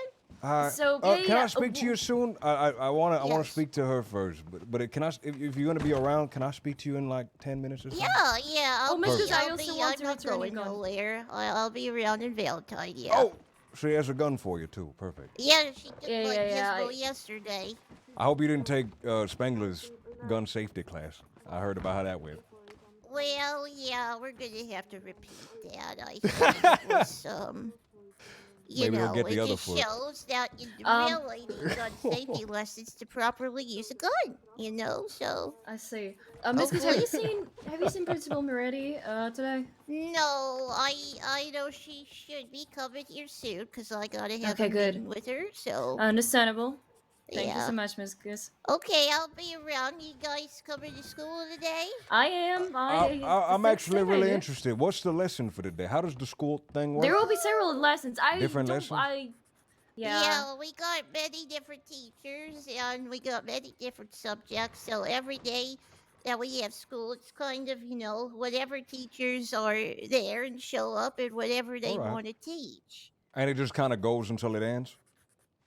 Hi. So, Can I yeah, speak to you soon? I want to Yes. speak to her first. But can I? If you're gonna be around, can I speak to you in like 10 minutes or something? Yeah. Oh, Miss Goose, I I'll also be, want I'm to not return going your gun. nowhere. I'll be around in Valentine. Yeah. Oh, she has a gun for you too. Perfect. Yeah, she took Yeah, my yeah, yeah, gizmo yesterday. I hope you didn't take Spengler's gun safety class. I heard about how that went. Well, yeah, we're gonna have to repeat that. I think it was, you Maybe he'll know, get the it other just foot. shows that you Um, really need gun safety lessons to properly use a gun. You know, so. I see. Miss Goose, have Hopefully- you seen Principal Moretti today? No, I know she should be coming here soon because I gotta have Okay, a good. meeting with her. So. Understandable. Thank you Yeah. so much, Miss Goose. Okay, I'll be around. You guys coming to school today? I am. I'm it's actually really Saturday. interested. What's the lesson for today? How does the school thing work? There will be several lessons. Different lessons? Yeah, we got many different teachers and we got many different subjects. So every day that we have school, it's kind of, you know, whatever teachers are there and show up and whatever they Alright. want to teach. And it just kind of goes until it ends?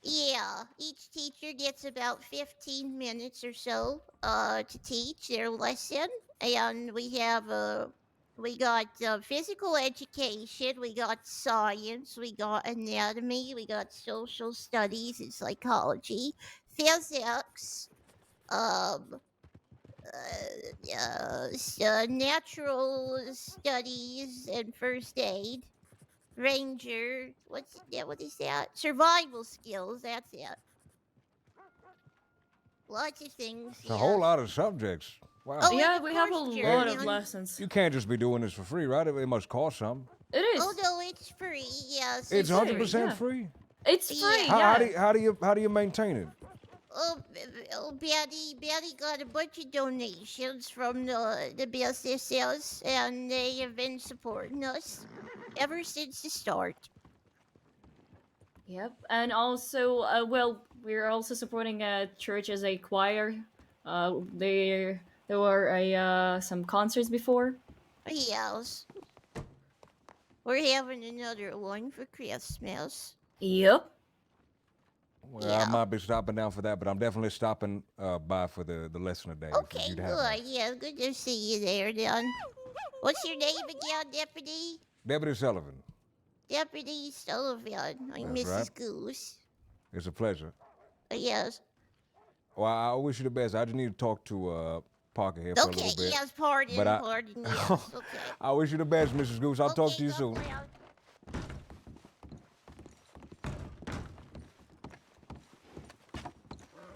Yeah, each teacher gets about 15 minutes or so to teach their lesson. And we have we got physical education, we got science, we got anatomy, we got social studies and psychology, physics, natural studies and first aid, ranger, what is that? Survival skills, that's it. Lots of things. It's a whole lot of subjects. Wow. Oh, Yeah, and we of have a course, lot of German. lessons. You can't just be doing this for free, right? It must cost something. It is. Oh no, it's free. Yes, It's 100% yeah. free. It's free. Yeah. Yeah. How do you maintain it? Betty got a bunch of donations from the businesses, and they have been supporting us ever since the start. Yep, and also, well, we're also supporting a church as a choir. There were some concerts before. Yes. We're having another one for Christmas. Yep. Well, I might be stopping down for that, but I'm definitely stopping by for the lesson today. if Okay, you'd have me. good. Yeah, good to see you there, then. What's your name again, Deputy? Deputy Sullivan, Deputy Sullivan. I'm That's Mrs. right. Goose. it's a pleasure. Yes. Well, I wish you the best. I just need to talk to Parker here for a Okay, little bit. yes, pardon, But pardon, yes, okay. I wish you the best, Mrs. Goose. I'll talk to you soon.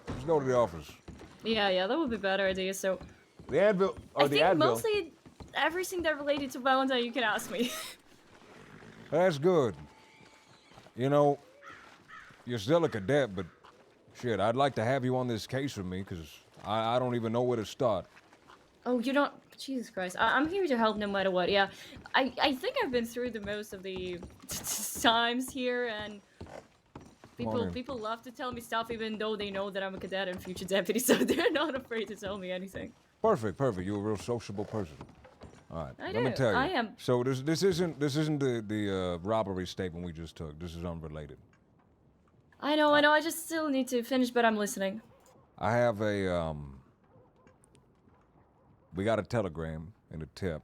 Let's go to the office. Yeah, that would be a better idea. So The anvil, or I the think anvil. mostly everything that related to Valentine you can ask me. That's good. You know, you're still a cadet, but shit, I'd like to have you on this case with me, because I don't even know where to start. Oh, you don't. Jesus Christ. I'm here to help no matter what. Yeah. I think I've been through the most of the times here, and Morning. people love to tell me stuff even though they know that I'm a cadet and future deputy, so they're not afraid to tell me anything. Perfect. You're a real sociable person. All right, I let me do. tell you. I am. So this isn't the robbery statement we just took. This is unrelated. I know. I just still need to finish, but I'm listening. I have a we got a telegram and a tip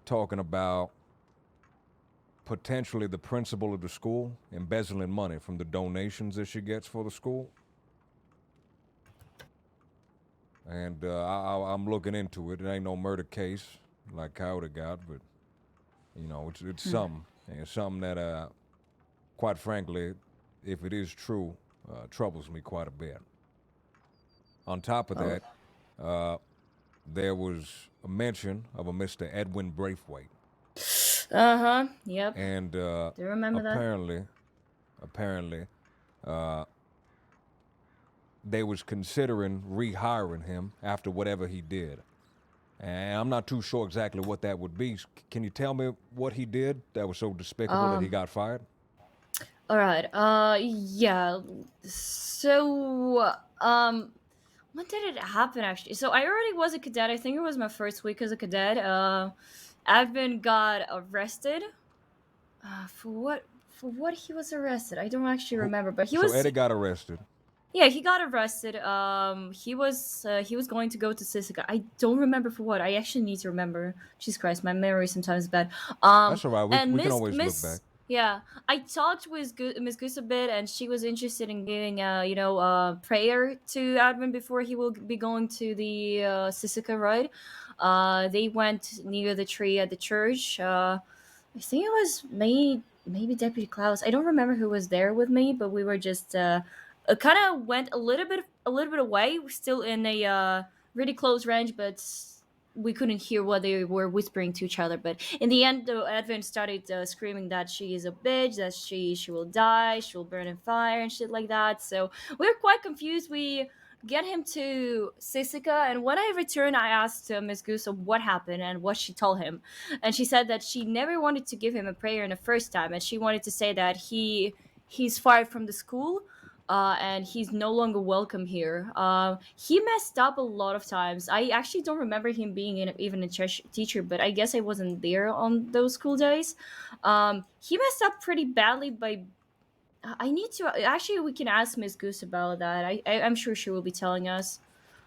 talking about potentially the principal of the school embezzling money from the donations that she gets for the school. And I'm looking into it. It ain't no murder case like Coyote got, but you know, it's something. And it's something that, quite frankly, if it is true, troubles me quite a bit. On top of that, there was a mention of a Mr. Edwin Braithwaite. Yep. And Do you remember that? apparently, they was considering rehiring him after whatever he did. And I'm not too sure exactly what that would be. Can you tell me what he did that was so despicable that he got fired? All right. Yeah. So, when did it happen actually? So I already was a cadet. I think it was my first week as a cadet. Advin got arrested. For what he was arrested? I don't actually remember, but he was. So Eddie got arrested. Yeah, he got arrested. He was going to go to Sisika. I don't remember for what. I actually need to remember. Jesus Christ, my memory sometimes is bad. That's all right. We, And we can Miss always Miss look back. yeah, I talked with Miss Goose a bit, and she was interested in giving prayer to Advent before he will be going to the Sisika ride. They went near the tree at the church. I think it was maybe Deputy Klaus. I don't remember who was there with me, but we were just kind of went a little bit away, still in a really close range, but we couldn't hear what they were whispering to each other. But in the end, the Advent started screaming that she is a bitch, that she will die, she will burn in fire and shit like that. So we were quite confused. We get him to Sisika, and when I returned, I asked Miss Goose what happened and what she told him, and she said that she never wanted to give him a prayer in the first time, and she wanted to say that he's fired from the school, and he's no longer welcome here. He messed up a lot of times. I actually don't remember him being even a teacher, but I guess I wasn't there on those school days. He messed up pretty badly by. I need to actually. We can ask Miss Goose about that. I'm sure she will be telling us.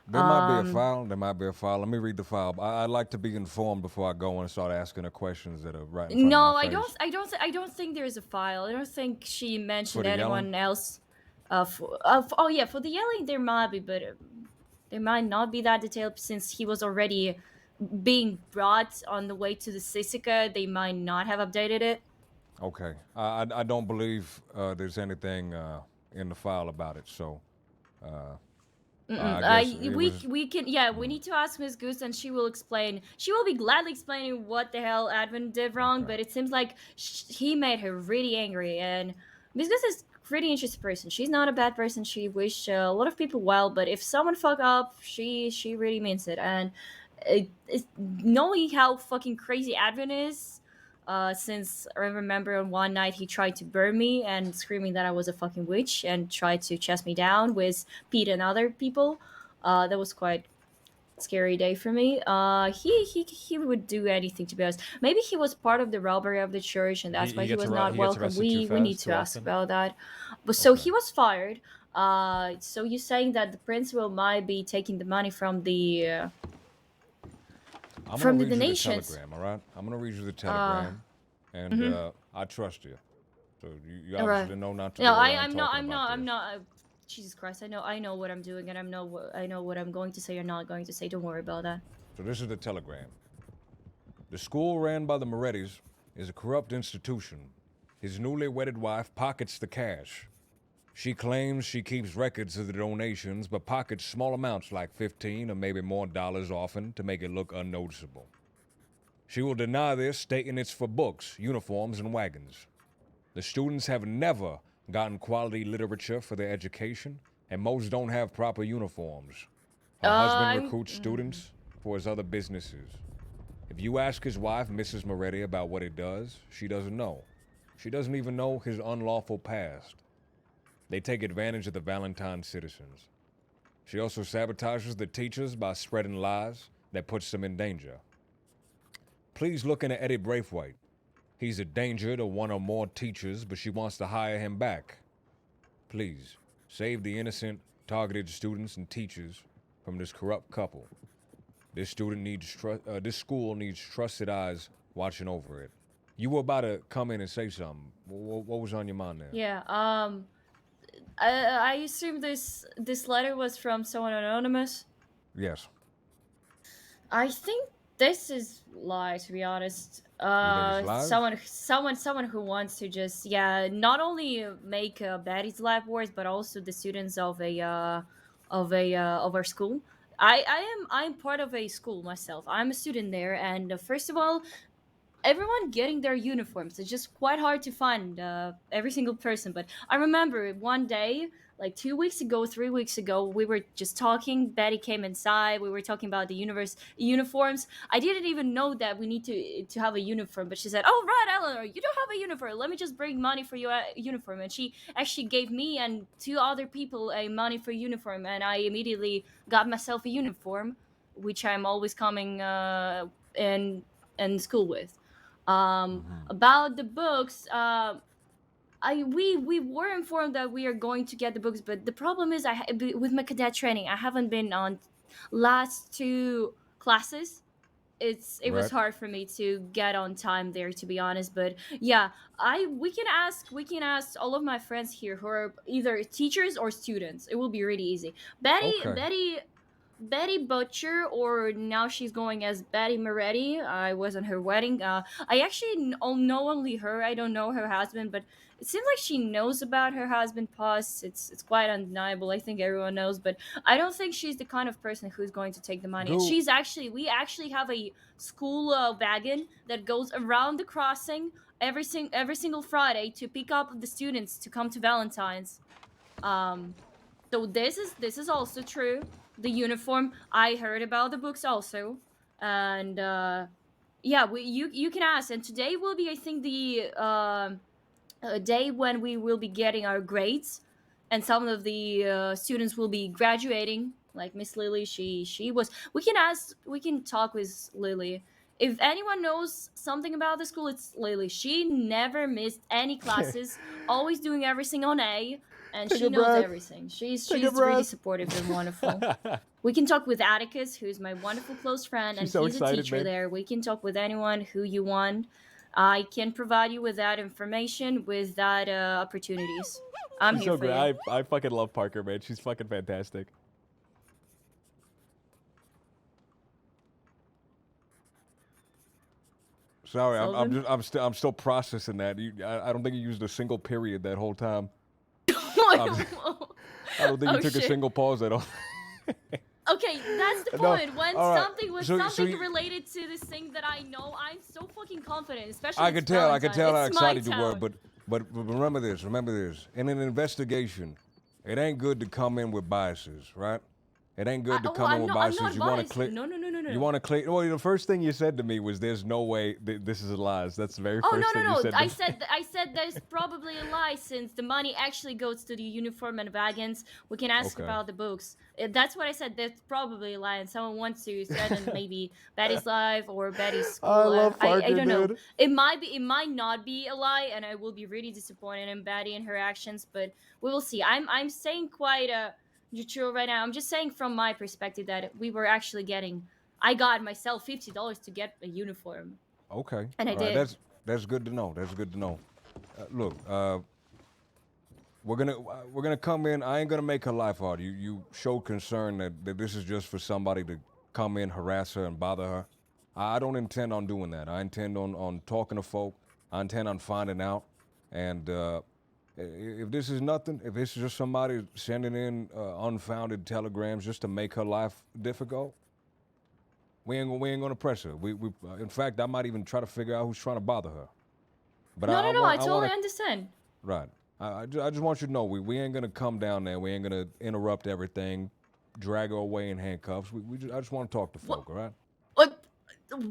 There might be a file. There might be a file. Let me read the file. I'd like to be informed before I go and start asking her questions that are right in front No, of my I face. I don't think there is a file. I don't think she mentioned the anyone yelling? else. Oh yeah, for the yelling there might be, but there might not be that detailed since he was already being brought on the way to the Sisika. They might not have updated it. Okay. I don't believe there's anything in the file about it. So. I guess it was- We can we need to ask Miss Goose and she will explain. She will be gladly explaining what the hell Advent did wrong, but it seems like he made her really angry, and Miss Goose is a pretty interesting person. She's not a bad person. She wish a lot of people well, but if someone fuck up, she really means it. And knowing how fucking crazy Advent is, since I remember on one night he tried to burn me and screaming that I was a fucking witch and tried to chase me down with Pete and other people. That was quite scary day for me. He would do anything, to be honest. Maybe he was part of the robbery of the church and that's why he was not welcome. We need to ask about that. But so he was fired. So you're saying that the principal might be taking the money from the I'm from gonna the read you donations. the telegram, all right? I'm gonna read you the telegram, and mhm. I trust you. So you All right. obviously know not to. No, go around I'm not. talking about this. Jesus Christ! I know what I'm doing, and I know what I'm going to say or not going to say. Don't worry about that. So this is the telegram. The school ran by the Morettis is a corrupt institution. His newly wedded wife pockets the cash. She claims she keeps records of the donations, but pockets small amounts like $15 or maybe more dollars often to make it look unnoticeable. She will deny this, stating it's for books, uniforms, and wagons. The students have never gotten quality literature for their education, and most don't have proper uniforms. Her husband recruits students for his other businesses. If you ask his wife, Mrs. Moretti, about what he does, she doesn't know. She doesn't even know his unlawful past. They take advantage of the Valentine citizens. She also sabotages the teachers by spreading lies that puts them in danger. Please look into Eddie Braithwaite. He's a danger to one or more teachers, but she wants to hire him back. Please, save the innocent, targeted students and teachers from this corrupt couple. This school needs trusted eyes watching over it. You were about to come in and say something. What was on your mind there? Yeah. I assume this letter was from someone anonymous. Yes. I think this is lie, to be honest. lies? Someone who wants to just not only make Betty's life worse, but also the students of our school. I'm part of a school myself. I'm a student there, and first of all, everyone getting their uniforms. It's just quite hard to find every single person. But I remember one day, like 2 weeks ago, 3 weeks ago, we were just talking. Betty came inside. We were talking about the uniforms. I didn't even know that we need to have a uniform. But she said, "Oh, right, Eleanor, you don't have a uniform. Let me just bring money for your uniform." And she actually gave me and 2 other people a money for uniform. And I immediately got myself a uniform, which I'm always coming in school with. About the books, we were informed that we are going to get the books, but the problem is with my cadet training, I haven't been on last 2 classes. It was Right. hard for me to get on time there, to be honest. But yeah, we can ask all of my friends here who are either teachers or students. It will be really easy. Okay. Betty Butcher, or now she's going as Betty Moretti. I was on her wedding. I actually know only her. I don't know her husband, but it seems like she knows about her husband past. It's quite undeniable. I think everyone knows, but I don't think she's the kind of person who's going to take the money. And Dude. we actually have a school wagon that goes around the crossing every single Friday to pick up the students to come to Valentine's. So this is also true. The uniform, I heard about the books also, and yeah, you can ask. And today will be, I think, the day when we will be getting our grades, and some of the students will be graduating. Like Miss Lily, she was. We can talk with Lily. If anyone knows something about the school, it's Lily. She never missed any classes, always doing everything on A. And Take she a knows breath. everything. She's Take a really breath. supportive and wonderful. We can talk with Atticus, who's my wonderful close friend, and She's so he's excited, a teacher man. there. We can talk with anyone who you want. I can provide you with that information, with that opportunities. I'm She's here so for great. you. I fucking love Parker, man. She's fucking fantastic. Sorry, Sullivan? I'm still processing that. I don't think you used a single period that whole time. Whoa. I don't think you Oh, took a shit. single pause at all. Okay, that's the No, point. When all right. something was So something you- related to this thing that I know, I'm so fucking confident. Especially I it's could tell how Valentine. It's my excited you were, town. but remember this. In an investigation, it ain't good to come in with biases, right? It ain't good to come in with I'm biases. not You want to biased. clear. No. You want to clear. Well, the first thing you said to me was, "There's no way this is a lie." That's the very Oh first thing you no! said. To I me. said there's probably a lie, since the money actually goes to the uniform and wagons. We can ask Okay. about the books. That's what I said. There's probably a lie, and someone wants to send in maybe Betty's life or Betty's school. I love I Parker, don't know. dude. It might not be a lie, and I will be really disappointed in Betty and her actions. But we will see. I'm saying quite neutral right now. I'm just saying from my perspective that we were actually getting. I got myself $50 to get a uniform. Okay. And I All right, did. That's good to know. That's good to know. Look, we're gonna come in. I ain't gonna make her life hard. You showed concern that this is just for somebody to come in, harass her, and bother her. I don't intend on doing that. I intend on talking to folk. I intend on finding out. And if this is nothing, if this is just somebody sending in unfounded telegrams just to make her life difficult, we ain't gonna press her. In fact, I might even try to figure out who's trying to bother her. But No, I want- totally wanna- understand. Right. I just want you to know we ain't gonna come down there. We ain't gonna interrupt everything, drag her away in handcuffs. I just want to talk to folk. All right. What?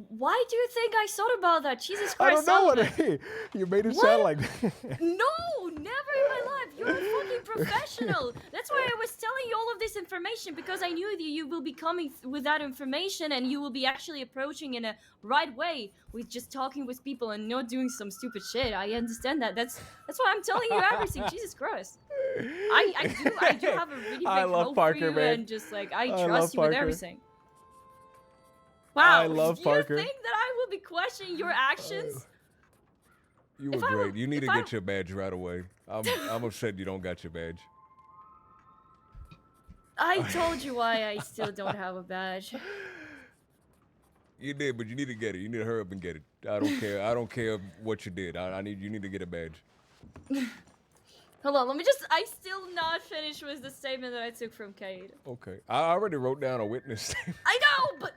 Why do you think I thought about that? Jesus I Christ! don't know Sullivan. you made it What? sound like. No, never in my life. You're a fucking professional. That's why I was telling you all of this information, because I knew that you will be coming with that information, and you will be actually approaching in a right way with just talking with people and not doing some stupid shit. I understand that. That's why I'm telling you everything. Jesus Christ. I do have a really big I love hope Parker, for you, man. and just like I I love trust you with Parker. everything. Wow, I love you Parker. think that I will be questioning your actions? You were great. You need to get your badge right away. I'm upset you don't got your badge. I told you why I still don't have a badge. You did, but you need to get it. You need to hurry up and get it. I don't care. I don't care what you did. You need to get a badge. Hold on, I still not finished with the statement that I took from Cade. Okay. I already wrote down a witness. I know, but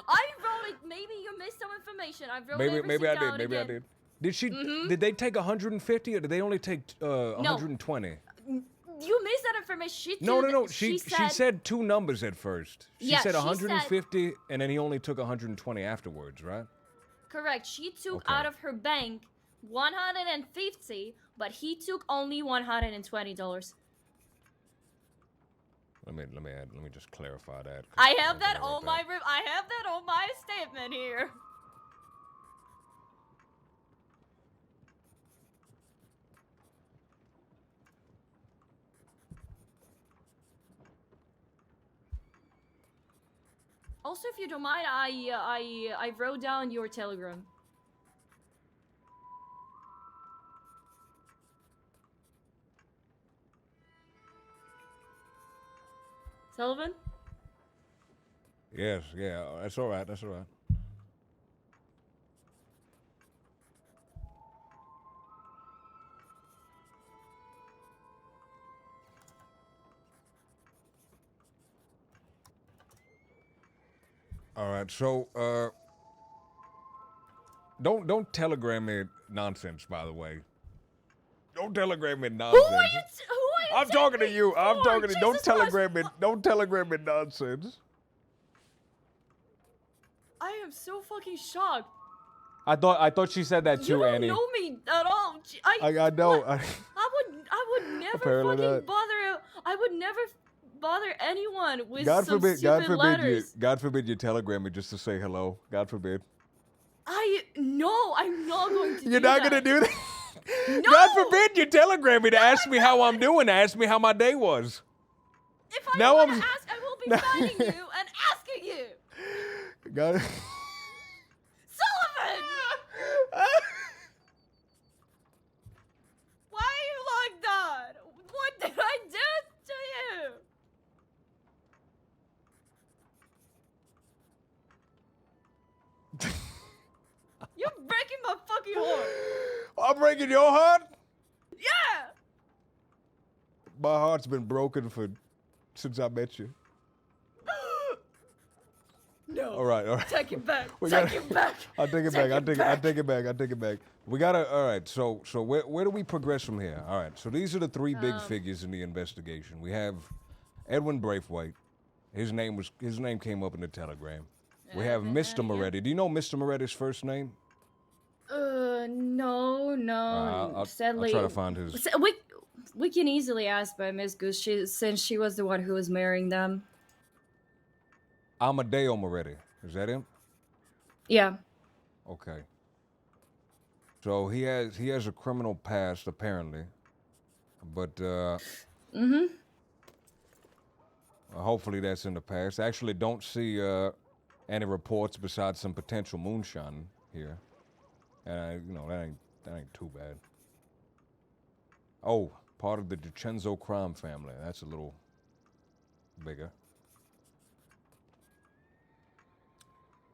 I wrote it. Maybe you missed some information. I wrote everything maybe I down did. Maybe I again. did. Did she? Mhm. Did they take 150 or did they only take 120? You missed that information. No. She She said two numbers at first. She Yeah, said she said- 150, and then he only took 120 afterwards, right? Correct. She took Okay. out of her bank 150, but he took only $120. Let me just clarify that. I have that on my statement here. Also, if you don't mind, I wrote down your telegram. Sullivan? Yes, yeah, that's all right. That's all right. All right, so don't telegram me nonsense. By the way, don't telegram me nonsense. Who are you? I'm talking to you. I'm talking to you. Don't Jesus telegram me. Don't telegram me nonsense. I am so fucking shocked. I thought she said that You too, don't Annie. know me at all. I know. I would never Apparently fucking not. bother. I would never bother anyone with God some forbid. stupid letters. God forbid you telegram me just to say hello. God forbid. No, I'm not going to. You're not gonna do that. No! God forbid you telegram me to ask me how I'm doing, to ask me how my day was. If I Now want I'm- to ask, I will be finding you and asking you. God. Sullivan! Why are you like that? What did I do to you? You're breaking my fucking heart. I'm breaking your heart. Yeah. My heart's been broken since I met you. No. All right. Take it back. We Take gotta- it back. I'll take it back. I'll take it back. We gotta. All right. So where do we progress from here? All right. So these are the three big figures in the investigation. We have Edwin Braithwaite. His name came up in the telegram. We have Mr. Moretti. Do you know Mr. Moretti's first name? No. I'll Sadly, try to find his. We can easily ask by Miss Goose, since she was the one who was marrying them. Amadeo Moretti. Is that him? Yeah. Okay. So he has a criminal past apparently, but hopefully that's in the past. I actually don't see any reports besides some potential moonshine here, and that ain't too bad. Oh, part of the DiCenzo crime family. That's a little bigger.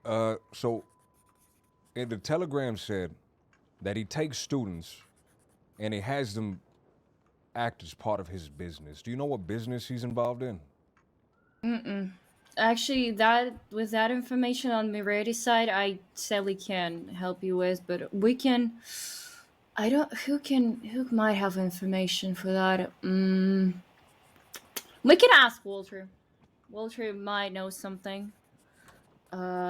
So, the telegram said that he takes students and he has them act as part of his business. Do you know what business he's involved in? Actually, with that information on Moretti's side, I sadly can't help you with, but we can. Who might have information for that? We can ask Walter. Walter might know something.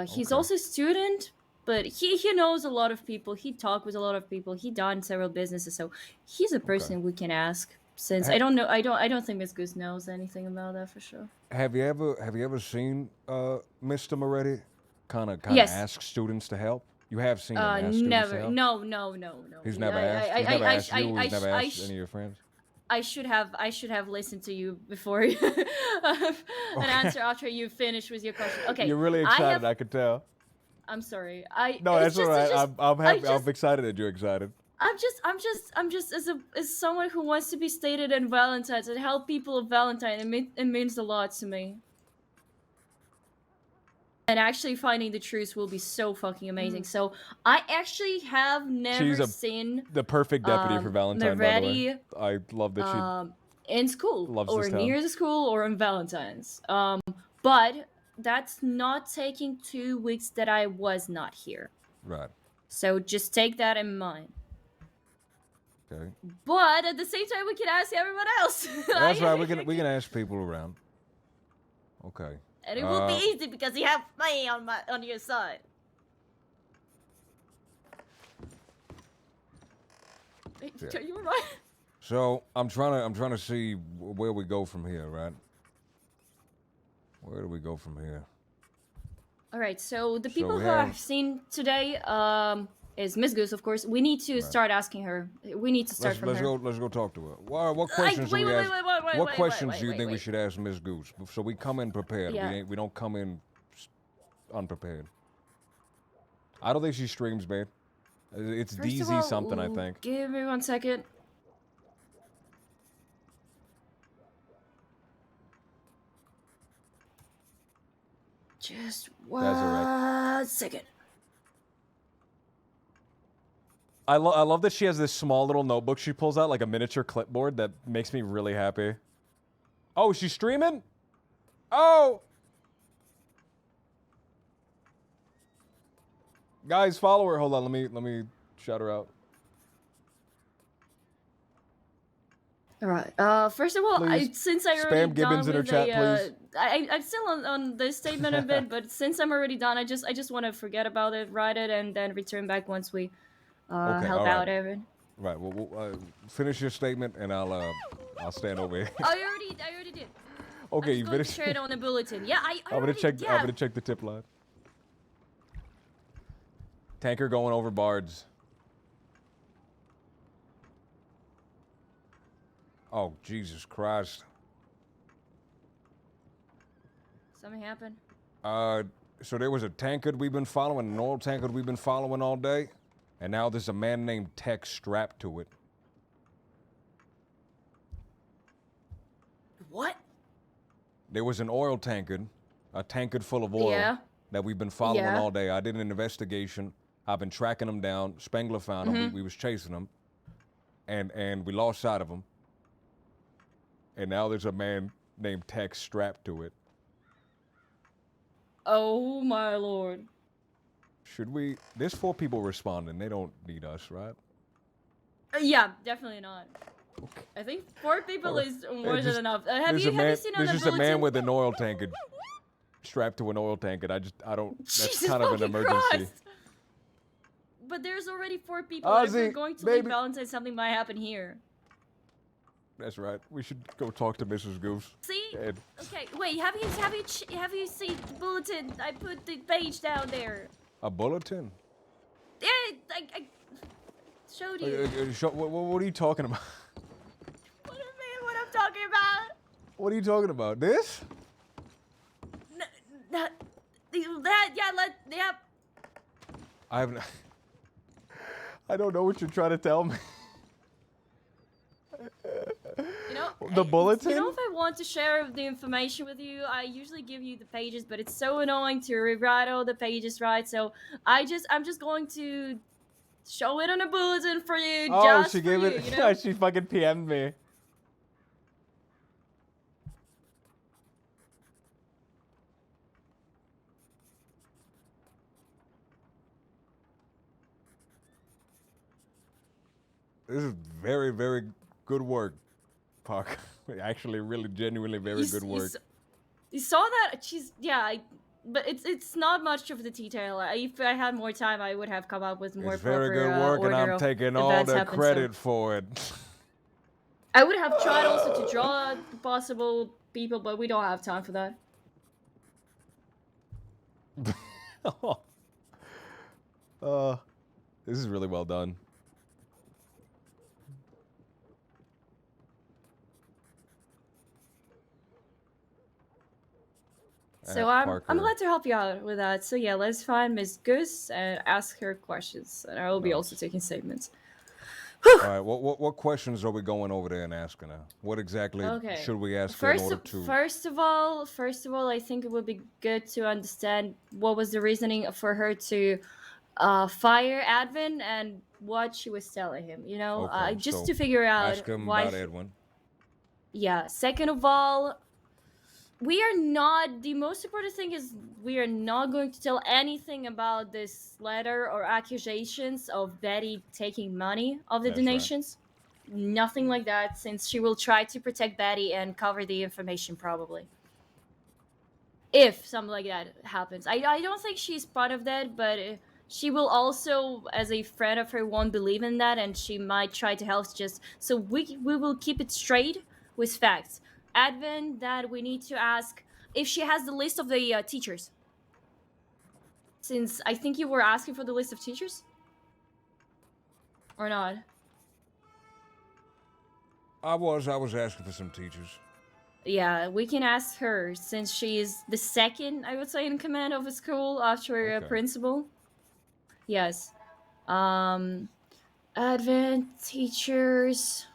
He's also a student, but he knows a lot of people. He talked with a lot of people. He done several businesses, so he's a person we can ask. Since I don't know, I don't think Miss Goose knows anything about that for sure. Have you ever seen Mr. Moretti kind of Yes. ask students to help? You have seen him ask students to Never. help? No. He's never asked. He's never asked you. He's never asked any of your friends. I should have listened to you before an answer after you finish with your question. Okay. You're really excited. I could tell. I'm sorry. No, that's all right. I'm happy. I'm I'm excited that you're excited. I'm just as someone who wants to be stated in Valentine's and help people of Valentine. It means a lot to me. And actually finding the truth will be so fucking amazing. So I actually have never seen the perfect deputy for Valentine. By the Moretti, way, I love that she in school loves or this town. near the school or on Valentine's. But that's not taking 2 weeks that I was not here. Right. So just take that in mind. Okay. But at the same time, we can ask everyone else. That's right. We can ask people around. Okay. And it will be easy because you have me on your side. Yeah. You were right. So I'm trying to see where we go from here, right? Where do we go from here? All right. So the people we who have- I've seen today is Miss Goose, of course. We need to start asking her. We need to start from her. Let's go talk to her. What questions do we ask? What questions do you think we wait. should ask Miss Goose? So we come in prepared. Yeah. We don't come in unprepared. I don't think she streams, babe. It's First of DZ all, something, I think. Give me 1 second. Just That's all right. 1 second. I love that she has this small little notebook she pulls out, like a miniature clipboard, that makes me really happy. Oh, she's streaming? Oh! Guys, follow her. Hold on, let me shout her out. All right. First of all, Please. since I Spam already Gibbons done in her with chat, I'm still on the statement a bit, but since I'm already done, I just want to forget about it, write it, and then return back once we Okay, help all out right. Evan. Right. Well, we'll finish your statement, and I'll stand over here. I already did. Okay, I'm you just going to finished. share it on the bulletin. Yeah, I I'm gonna already, check. yeah. I'm gonna check the tip line. Tanker going over Bards. Oh, Jesus Christ. Something happened. So there was a tankard we've been following, an oil tankard we've been following all day, and now there's a man named Tech strapped to it. What? There was an oil tankard, a tankard full of oil Yeah. that we've been following Yeah. all day. I did an investigation. I've been tracking them down. Spengler found them. Mhm. We was chasing them, and we lost sight of them. And now there's a man named Tech strapped to it. Oh my lord. Should we? There's 4 people responding. They don't need us, right? Yeah, definitely not. I think 4 people is more than enough. Have There's you a man, seen on there's the just a man bulletin? with an oil tankard strapped to an oil tankard. I don't. That's Jesus kind of an fucking emergency. Christ. But there's already 4 people. If we're Ozzy, going to baby. leave Valentine, something might happen here. That's right. We should go talk to Mrs. Goose. See? And Okay, wait. Have you seen the bulletin? I put the page down there. a bulletin. Yeah, I showed you. What are you talking about? What do you mean? What I'm talking about? What are you talking about? This? That. Yeah. I haven't. I don't know what you're trying to tell me. You know, The bulletin? You know, if I want to share the information with you, I usually give you the pages, but it's so annoying to rewrite all the pages, right? So I'm just going to show it on a bulletin for you. Oh, just she for gave you, it. You know? She fucking PM'd me. This is very, very good work, Puck. Actually, really, genuinely, very good work. You saw that? But it's not much of the detail. If I had more time, I would have come up with more. It's very proper, good work, and order I'm of taking all events the happened, so- credit for it. I would have tried also to draw possible people, but we don't have time for that. This is really well done. So I'm glad to help you out with that. So yeah, let's find Miss Goose and ask her questions, and I will be also taking statements. All right, what questions are we going over there and asking her? What exactly Okay. should we ask her in order to? First of all, I think it would be good to understand what was the reasoning for her to fire Advin and what she was telling him. You know, Okay, just so to figure out ask him why. about Edwin. Yeah. Second of all, we are not. The most important thing is we are not going to tell anything about this letter or accusations of Betty taking money of the That's right. donations. Nothing like that, since she will try to protect Betty and cover the information probably. If something like that happens, I don't think she's part of that, but she will also, as a friend of her, won't believe in that, and she might try to help. Just so we will keep it straight with facts. Advin, that we need to ask if she has the list of the teachers. Since I think you were asking for the list of teachers? Or not? I was asking for some teachers. Yeah, we can ask her since she is the second, I would say, in command of a school after a Okay. principal. Yes. Advent teachers.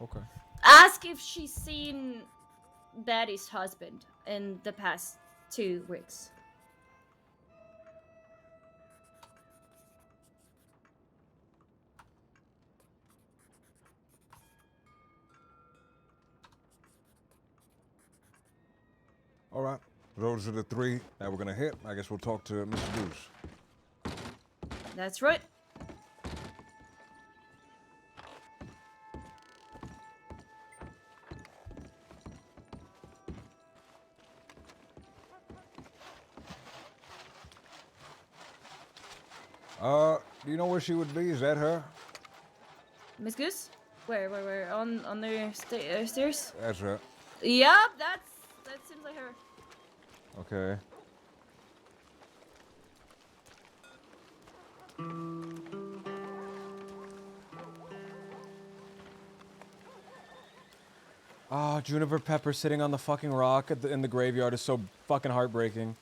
Okay. Ask if she's seen Betty's husband in the past 2 weeks. All right. Those are the 3 that we're gonna hit. I guess we'll talk to Mr. Goose. That's right. Do you know where she would be? Is that her? Miss Goose? Where? On the stairs? That's her. Yep, that seems like her. Okay. Ah, Juniper Pepper sitting on the fucking rock in the graveyard is so fucking heartbreaking.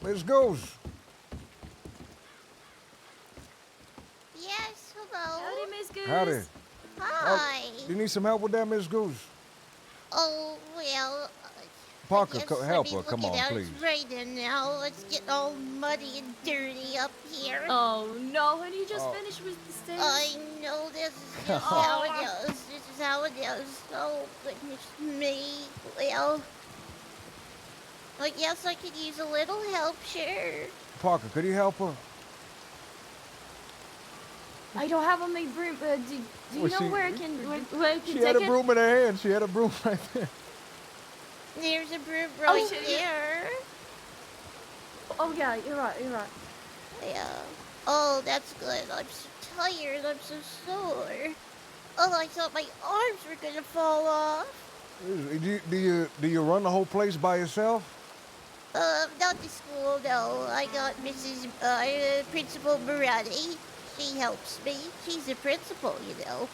Miss Goose. Yes, hello. Howdy, Miss Goose. Howdy. Hi. Do you need some help with that, Miss Goose? Oh, well. Parker, yes, help let me her. Come look it on, out. please. It's raining now. Let's get all muddy and dirty up here. Oh no, honey, you just finished with the stairs. I know this is just how it is. This is how it is. Oh, goodness me. Well, I guess I could use a little help, sure. Parker, could you help her? I don't have a maid broom, but do you Well, know she- where I can She take had a it? broom in her hand. She had a broom right there. There's a broom Oh, right shit, there. Oh yeah, you're right. Yeah. Oh, that's good. I'm so tired. I'm so sore. Oh, I thought my arms were gonna fall off. Do you run the whole place by yourself? Not the school, no. I got Mrs. Principal Moretti. She helps me. She's a principal, you know.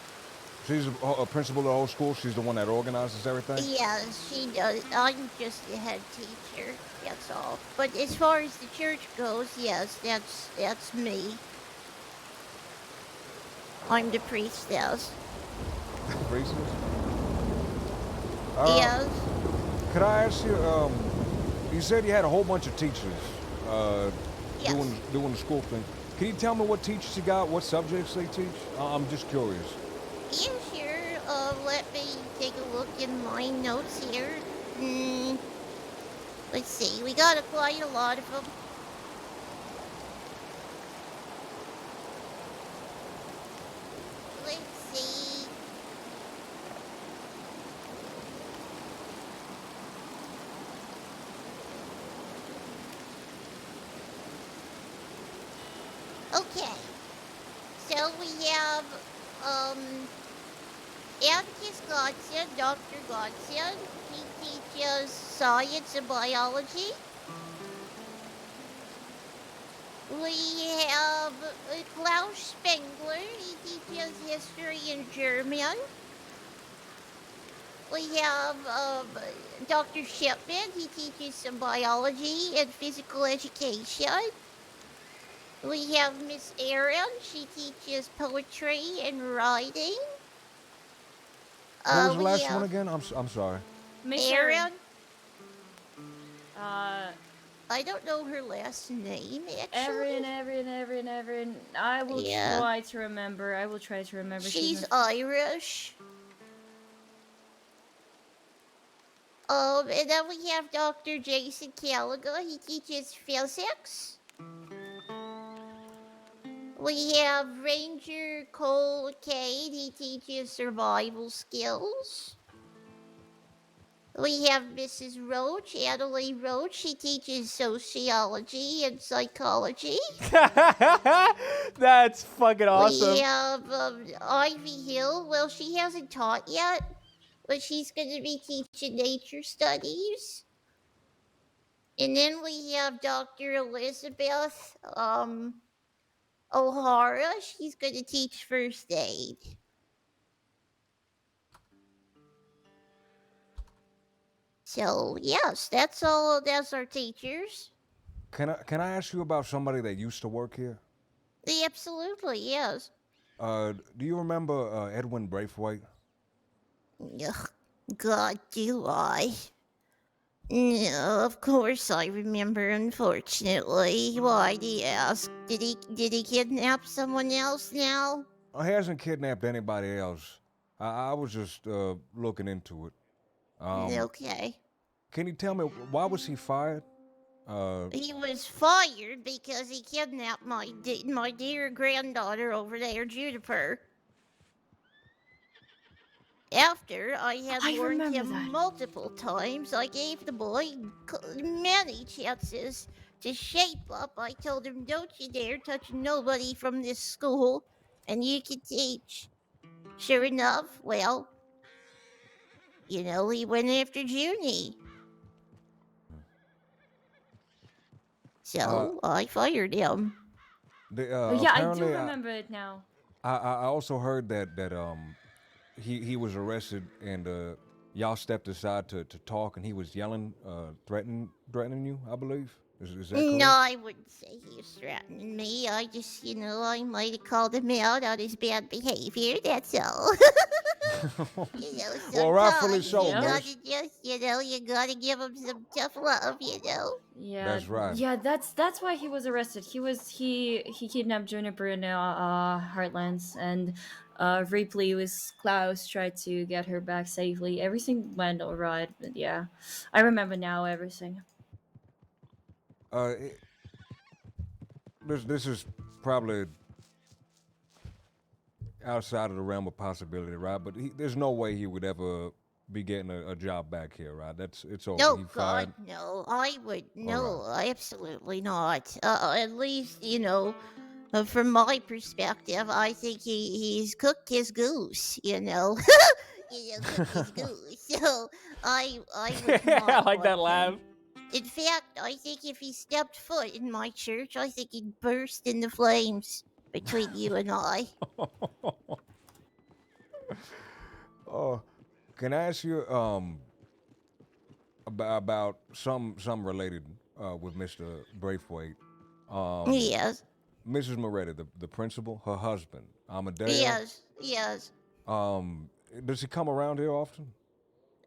She's a principal of the whole school. She's the one that organizes everything. Yes, she does. I'm just the head teacher. That's all. But as far as the church goes, yes, that's me. I'm the priestess. Priestess? Yes. Could I ask you? You said you had a whole bunch of teachers Yes. doing the school thing. Can you tell me what teachers you got? What subjects they teach? I'm just curious. Yeah, sure. Let me take a look in my notes here. Let's see. We got quite a lot of them. Let's see. Okay. So we have, Atticus Godson, Dr. Godson. He teaches science and biology. We have Klaus Spengler. He teaches history and German. We have Dr. Shipman. He teaches some biology and physical education. We have Miss Erin. She teaches poetry and writing. What was the we last have one again? I'm sorry. Miss Erin. I don't know her last name, actually. Erin. I will Yeah. try to remember. She's Irish. And then we have Dr. Jason Callagher. He teaches physics. We have Ranger Cole Cade. He teaches survival skills. We have Mrs. Roach, Adelaide Roach. She teaches sociology and psychology. That's fucking awesome. We have Ivy Hill. Well, she hasn't taught yet, but she's going to be teaching nature studies. And then we have Dr. Elizabeth O'Hara. She's going to teach first aid. So, yes, that's all. That's our teachers. Can I ask you about somebody that used to work here? Absolutely, yes. Do you remember Edwin Braithwaite? Ugh, God, do I? No, of course I remember, unfortunately. Why do you ask? Did he kidnap someone else now? He hasn't kidnapped anybody else. I was just looking into it. Okay. Can you tell me why was he fired? He was fired because he kidnapped my dear granddaughter over there, Juniper. After I had warned him multiple times, I gave the boy many chances to shape up. I told him, don't you dare touch nobody from this school, and you can teach. Sure enough, well, you know, he went after Junie. So I fired him. Yeah, I do remember it now. I also heard that he was arrested and y'all stepped aside to talk and he was yelling, threatening you, I believe. Is that correct? No, I wouldn't say he was threatening me. I just, you know, I might have called him out on his bad behavior, that's all. You know, Well, rightfully sometimes so, you miss. gotta just, you know, you gotta give him some tough love, you know. Yeah, That's right. Yeah, that's why he was arrested. He kidnapped Juniper in Heartlands, and Ripley with Klaus tried to get her back safely. Everything went alright, but yeah, I remember now everything. This is probably outside of the realm of possibility, right? But there's no way he would ever be getting a job back here, right? It's over. No, He God, fired. no. I would, no, absolutely not. At least, you know, from my perspective, I think he's cooked his goose, you know. You know, cooked his goose. So I would not I like that want laugh. him. In fact, I think if he stepped foot in my church, I think he'd burst into flames between you and I. Oh, can I ask you about some related with Mr. Braithwaite? Yes. Mrs. Moretti, the principal, her husband, Amadeo. Yes. Does he come around here often?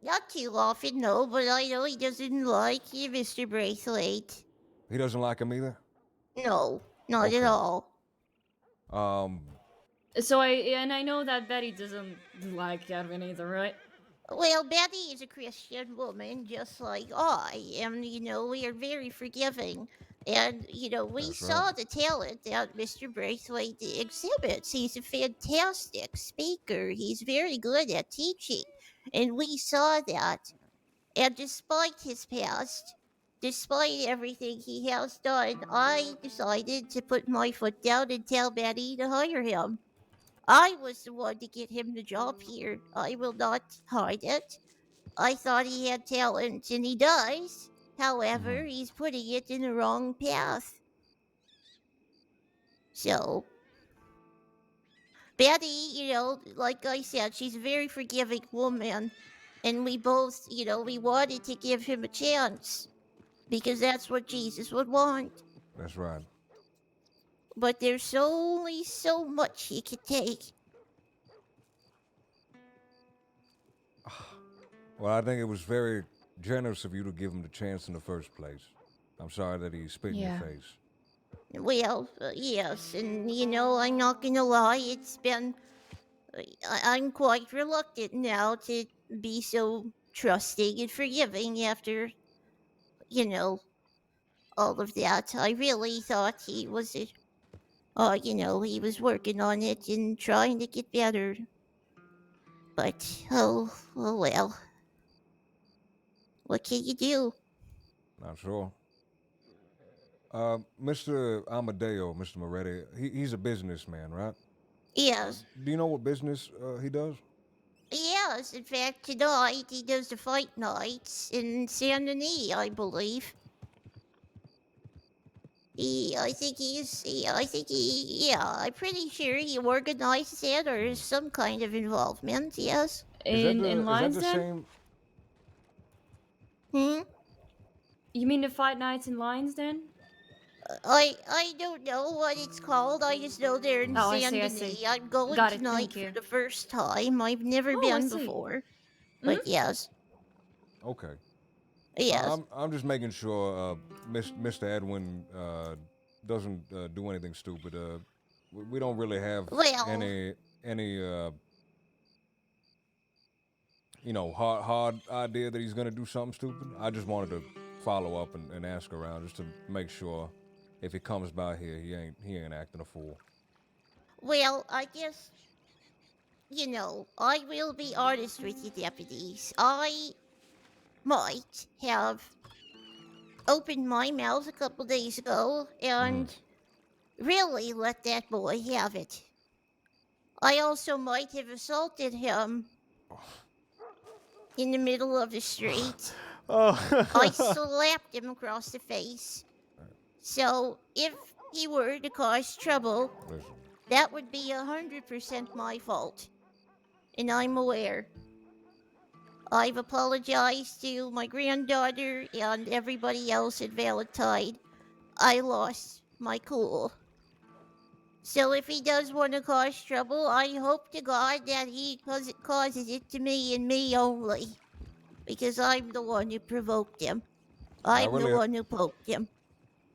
Not too often, no, but I know he doesn't like you, Mr. Braithwaite. He doesn't like him either. No, not at all. So I know that Betty doesn't like Edwin either, right? Well, Betty is a Christian woman, just like I am. You know, we are very forgiving. And, you know, we saw the talent that Mr. Braithwaite exhibits. He's a fantastic speaker. He's very good at teaching. And we saw that. And despite his past, despite everything he has done, I decided to put my foot down and tell Betty to hire him. I was the one to get him the job here. I will not hide it. I thought he had talent, and he does. However, he's putting it in the wrong path. So, Betty, you know, like I said, she's a very forgiving woman. And we both, you know, we wanted to give him a chance. Because that's what Jesus would want. That's right. But there's only so much he could take. Well, I think it was very generous of you to give him the chance in the first place. I'm sorry that he spit in your face. Well, yes, and you know, I'm not gonna lie, it's been. I'm quite reluctant now to be so trusting and forgiving after, you know, all of that. I really thought he was, you know, he was working on it and trying to get better. But, oh well. What can you do? Not sure. Mr. Amadeo, Mr. Moretti, he's a businessman, right? Yes. Do you know what business he does? Yes, in fact, tonight he does the fight nights in San Denis, I believe. I think I'm pretty sure he organized it or some kind of involvement, yes. In Lions Den? same? Hmm? You mean the fight nights in Lions Den? I don't know what it's called. I just know they're in Oh, I Saint see, I Denis. see. I'm going Got it, tonight thank you. for the first time. I've never Oh, I been see. before. But yes. Okay. Yes. I'm just making sure Mr. Edwin doesn't do anything stupid. We don't really have Well- any hard idea that he's gonna do something stupid. I just wanted to follow up and ask around just to make sure if he comes by here, he ain't acting a fool. Well, I guess, I will be honest with you, deputies. I might have opened my mouth a couple days ago and really let that boy have it. I also might have assaulted him in the middle of the street. I slapped him across the face. So, if he were to cause trouble, that would be 100% my fault. And I'm aware. I've apologized to my granddaughter and everybody else at Valentine. I lost my cool. So if he does want to cause trouble, I hope to God that he causes it to me and me only. Because I'm the one who provoked him. I'm the one who poked him.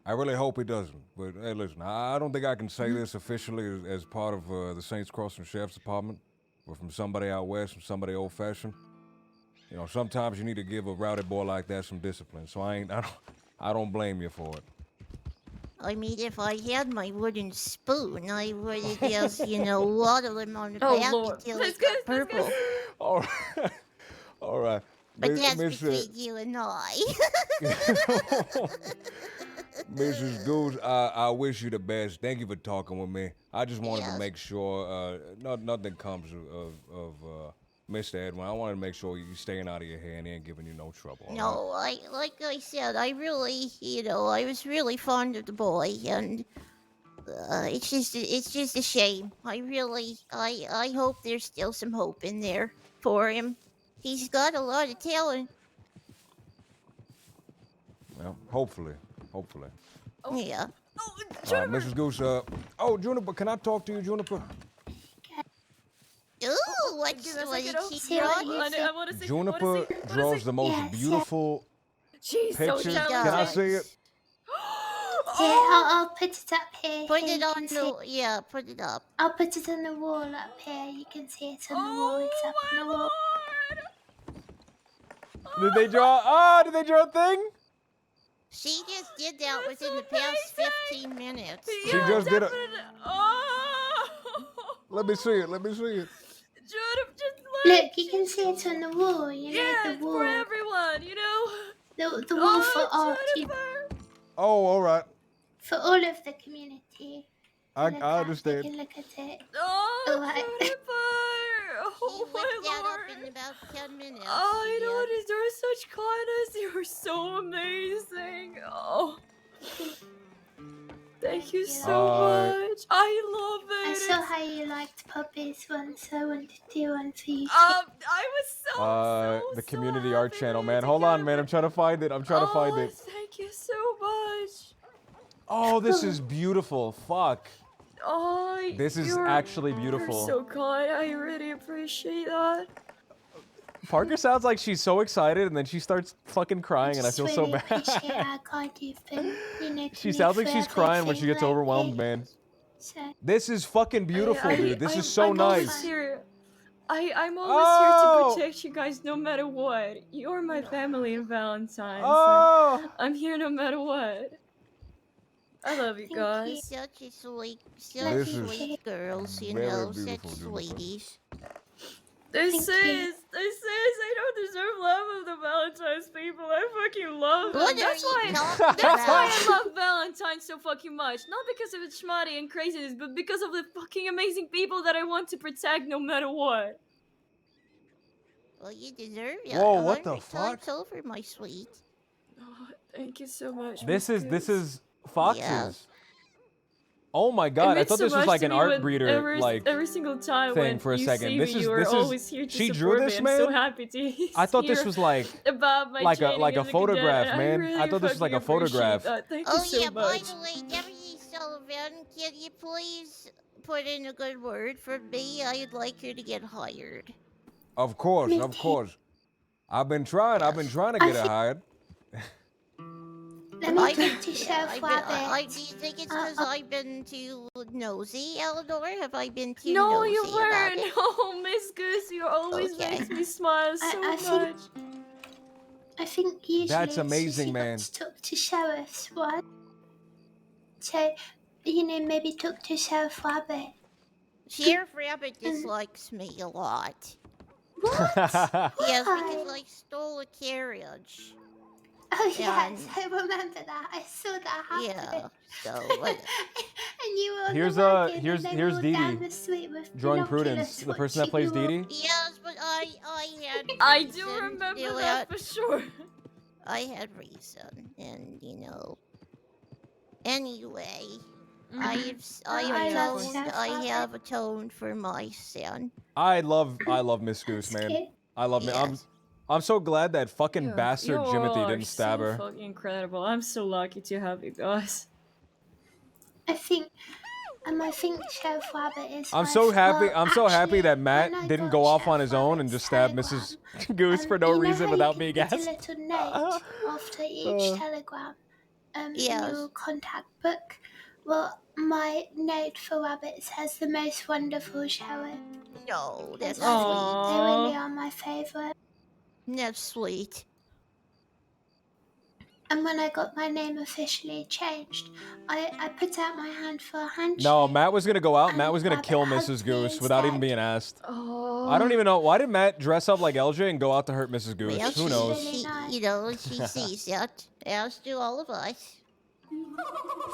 I really hope he doesn't. But hey, listen, I don't think I can say this officially as part of the Saints Crossing Sheriff's Department, or from somebody out west, from somebody old-fashioned. Sometimes you need to give a rowdy boy like that some discipline. So I don't blame you for it. I mean, if I had my wooden spoon, I would have just, waddled him on the back until it got purple. All right. All right. But that's Miss, between you and I. Mrs. Goose, I wish you the best. Thank you for talking with me. I just wanted to make sure nothing comes of Mr. Edwin. I wanted to make sure you're staying out of your hair and he ain't giving you no trouble. No, like I said, I really, I was really fond of the boy, and it's just a shame. I hope there's still some hope in there for him. He's got a lot of talent. Well, hopefully. Yeah. Mrs. Goose, Juniper, can I talk to you, Juniper? Ooh, what did she draw? Juniper draws the most beautiful She's so pictures. Can I see it? I'll put it up here. Put here it you on can see the, yeah, put it up. I'll put it on the wall up here. You can see it on the wall. It's up on the wall. Did they draw a thing? She just did that within the past 15 minutes. She just did it. Let me see it. Look, you can see it on the wall. The wall. For everyone, The wall for art. Oh, all right. For all of the community. I You understand. can look at it. Oh, Alright. Oh, my Lord. In about 10 minutes. Oh, you know what? You're such kindness. You're so amazing. Oh. Thank you so much. I love it. I saw how you liked puppies once. I wanted to do one for you. I was The community art channel, man. Hold on, man. I'm trying to find it. Thank you so much. Oh, this is beautiful. Fuck. Oh, This is actually beautiful. You're so kind. I really appreciate that. Parker sounds like she's so excited and then she starts fucking crying and I feel so bad. Appreciate how kind you've been. She sounds like she's crying when she gets overwhelmed, man. This is fucking beautiful, dude. This is so I'm nice. always here. I'm always here to protect you guys no matter what. You're my family in Valentine's. Oh. I'm here no matter what. I love you guys. Such a sweet, This is sweet girls, very such beautiful, Juniper. sweeties. They say I don't deserve love of the Valentine's people. I fucking love them. What That's are why you talking that's why I about? love Valentine's so fucking much. Not because of its schmutty and craziness, but because of the fucking amazing people that I want to protect no matter what. Well, you deserve it. Whoa, what the 100 times fuck? over, my sweet. Oh, thank you so much. This Miss is Goose. Foxes. Oh my god! I thought this was like an art breeder every single time thing when for a you second. see This me, is you are always here to she support drew this, me. man. I'm so happy to I thought this hear was like about my a training as a photograph, cadet. man. really I thought this was like a fucking appreciate photograph. that. Thank Oh you so yeah, by much. the way, Deputy Sullivan, can you please put in a good word for me? I'd like her to get hired. Of course, of course. I've been trying to get it hired. Let me talk to Sheriff Rabbit. Do you think it's because I've been too nosy, Eleanor? Have I been too No, nosy you about weren't. it? No, Miss Goose, you always makes me smile so much. I think usually That's it's amazing, just man. to talk to sheriffs, right? So, maybe talk to Sheriff Rabbit. Sheriff Rabbit dislikes me a lot. What? Yes, Why? because I stole a carriage. Oh yes, And- I remember that. I saw that happen. Yeah, so and you were on Here's the wagon, here's and they here's were all Dee down Dee. the street with Drawing binoculars Prudence, the person that watching plays you Dee Dee. Yes, but I had I do reason to remember do that it. for sure. I had reason, and Anyway, I have atoned for my sin. I love Miss Goose, man. I love me. I'm so glad that fucking bastard You Jimothy are didn't stab so her. fucking incredible. I'm so lucky to have you guys. I think Sheriff Rabbit is. I'm my so happy. fault. I'm so happy Actually, that Matt when I didn't got go off Sheriff on his own and just stab Mrs. Goose for no you know reason how without you being can put asked. a little note after each telegram in your contact book. Well, my note for rabbits has the most wonderful sheriff. No, that's They sweet. really are my favorite. That's sweet. And when I got my name officially changed, I put out my hand for a handshake. No, Matt was gonna go out. Matt was gonna kill Mrs. Goose without even being asked. I don't even know. Why did Matt dress up like LJ and go out to hurt Mrs. Goose? Well, Who knows? she sees that, as do all of us.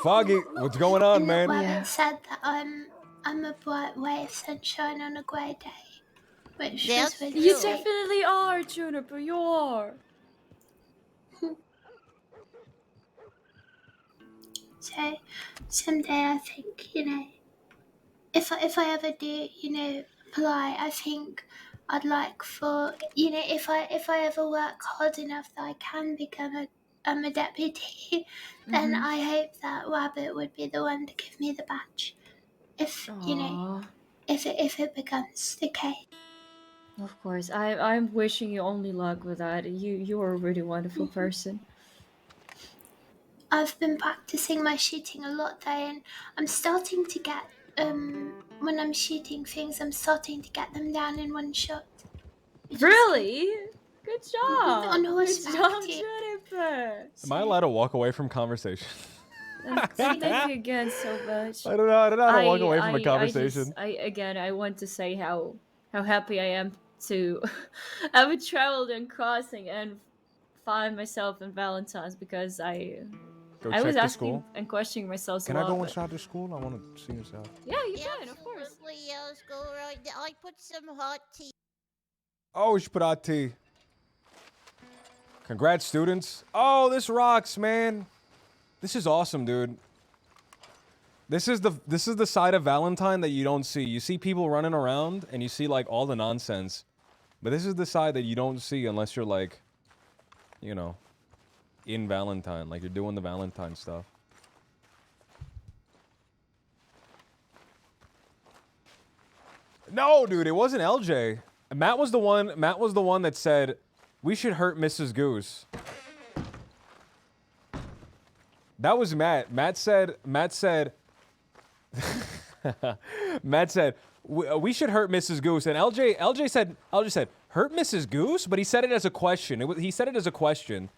Foggy, what's going on, man? Rabbit said that I'm a bright ray of sunshine on a grey day, which was really You sweet. definitely are, Juniper. You are. So someday I think, if I ever do, apply, I think I'd like for, if I ever work hard enough that I can become a deputy, then Mhm. I hope that Rabbit would be the one to give me the badge. If if it becomes the case. Of course. I'm wishing you only luck with that. You are a really wonderful person. I've been practicing my shooting a lot though, and I'm starting to get when I'm shooting things, I'm starting to get them down in one shot. Really? Good job. On Good horseback, job, too. Juniper. Am I allowed to walk away from conversation? Thank you again so much. I don't know how to walk away from a conversation. I want to say how happy I am to have traveled and crossing and find myself in Valentine's, because I Go was check the asking school. and questioning myself Can a I lot. go but- inside the school? I want to see inside. Yeah, you can, of course. Yes, go right there. I put some hot tea. Oh, we should put out tea. Congrats, students. Oh, this rocks, man. This is awesome, dude. This is the side of Valentine that you don't see. You see people running around and you see like all the nonsense. But this is the side that you don't see unless you're like, in Valentine, like you're doing the Valentine stuff. No, dude, it wasn't LJ. Matt was the one that said we should hurt Mrs. Goose. That was Matt. Matt said Matt said we should hurt Mrs. Goose, and LJ said hurt Mrs. Goose, but he said it as a question. He said it as a question.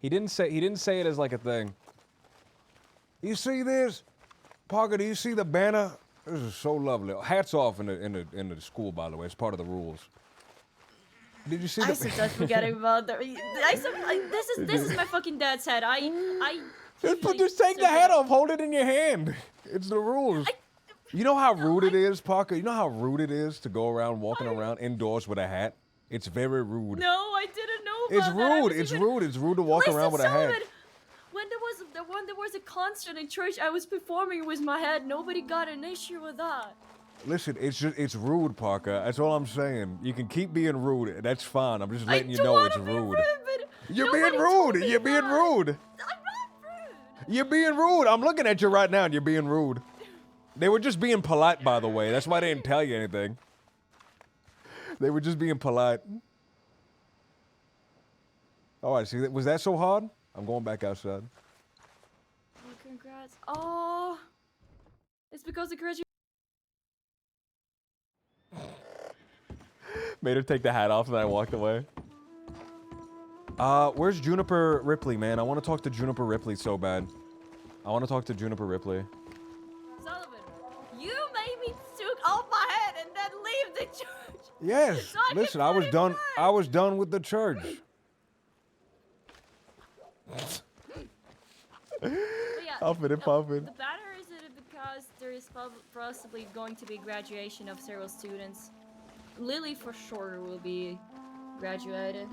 He didn't say it as like a thing. You see this? Parker, do you see the banner? This is so lovely. Hats off in the school, by the way. It's part of the rules. Did you see I the sometimes forgetting about that. This is my fucking dad's head. Just take the hat off. Hold it in your hand. It's the rules. You know how rude it is, Parker? You know how rude it is to go around walking around indoors with a hat? It's very rude. No, I didn't know It's about that. rude. It's rude. It's rude to walk around with a hat. When there when there was a concert in church, I was performing with my head. Nobody got an issue with that. Listen, it's rude, Parker. That's all I'm saying. You can keep being rude. That's fine. I'm just letting you don't know wanna it's be rude. but You're nobody being told rude. me You're being that. rude. I'm not rude. You're being rude. I'm looking at you right now and you're being rude. They were just being polite, by the way. That's why they didn't tell you anything. They were just being polite. All right, see, was that so hard? I'm going back outside. Oh, congrats. Oh, it's because the graduation. Made her take the hat off and I walked away. Where's Juniper Ripley, man? I want to talk to Juniper Ripley so bad. I want to talk to Juniper Ripley. Sullivan, you made me took off my head and then leave the church. Yes. So I Listen, can I put was it done. back. I was done with the church. But yeah, Huffing and puffing. The better is it because there is possibly going to be graduation of several students. Lily for sure will be graduated.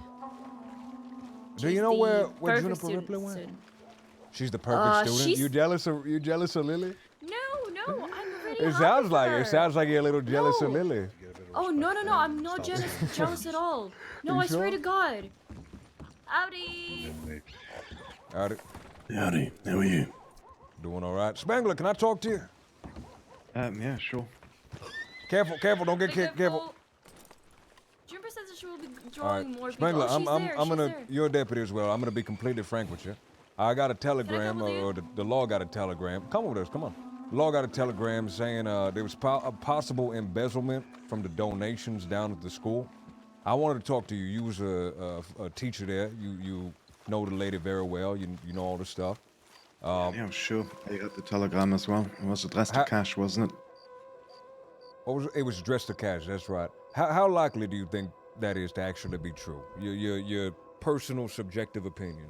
Do you know where Juniper Ripley went? She's the perfect student. she's- You jealous of Lily? No, I'm already. It sounds like it. It sounds like you're a little jealous of No. Lily. Oh no, I'm not jealous at all. No, You I swear sure? to God. Howdy. Howdy. Howdy. How are you? Doing all right. Spangler, can I talk to you? Yeah, sure. Careful, don't get kicked. Careful. Juniper says that she will be All right, drawing more people. Spangler, Oh, she's there, I'm she's gonna. there. You're a deputy as well. I'm gonna be completely frank with you. I got a telegram, with you? or the law got a telegram. Come with us. Come on. The law got a telegram saying there was a possible embezzlement from the donations down at the school. I wanted to talk to you. You was a teacher there. You know the lady very well. You know all the stuff. Yeah, sure. I got the telegram as well. It was addressed to Cash, wasn't it? It was addressed to Cash. That's right. How likely do you think that is to actually be true? Your personal subjective opinion.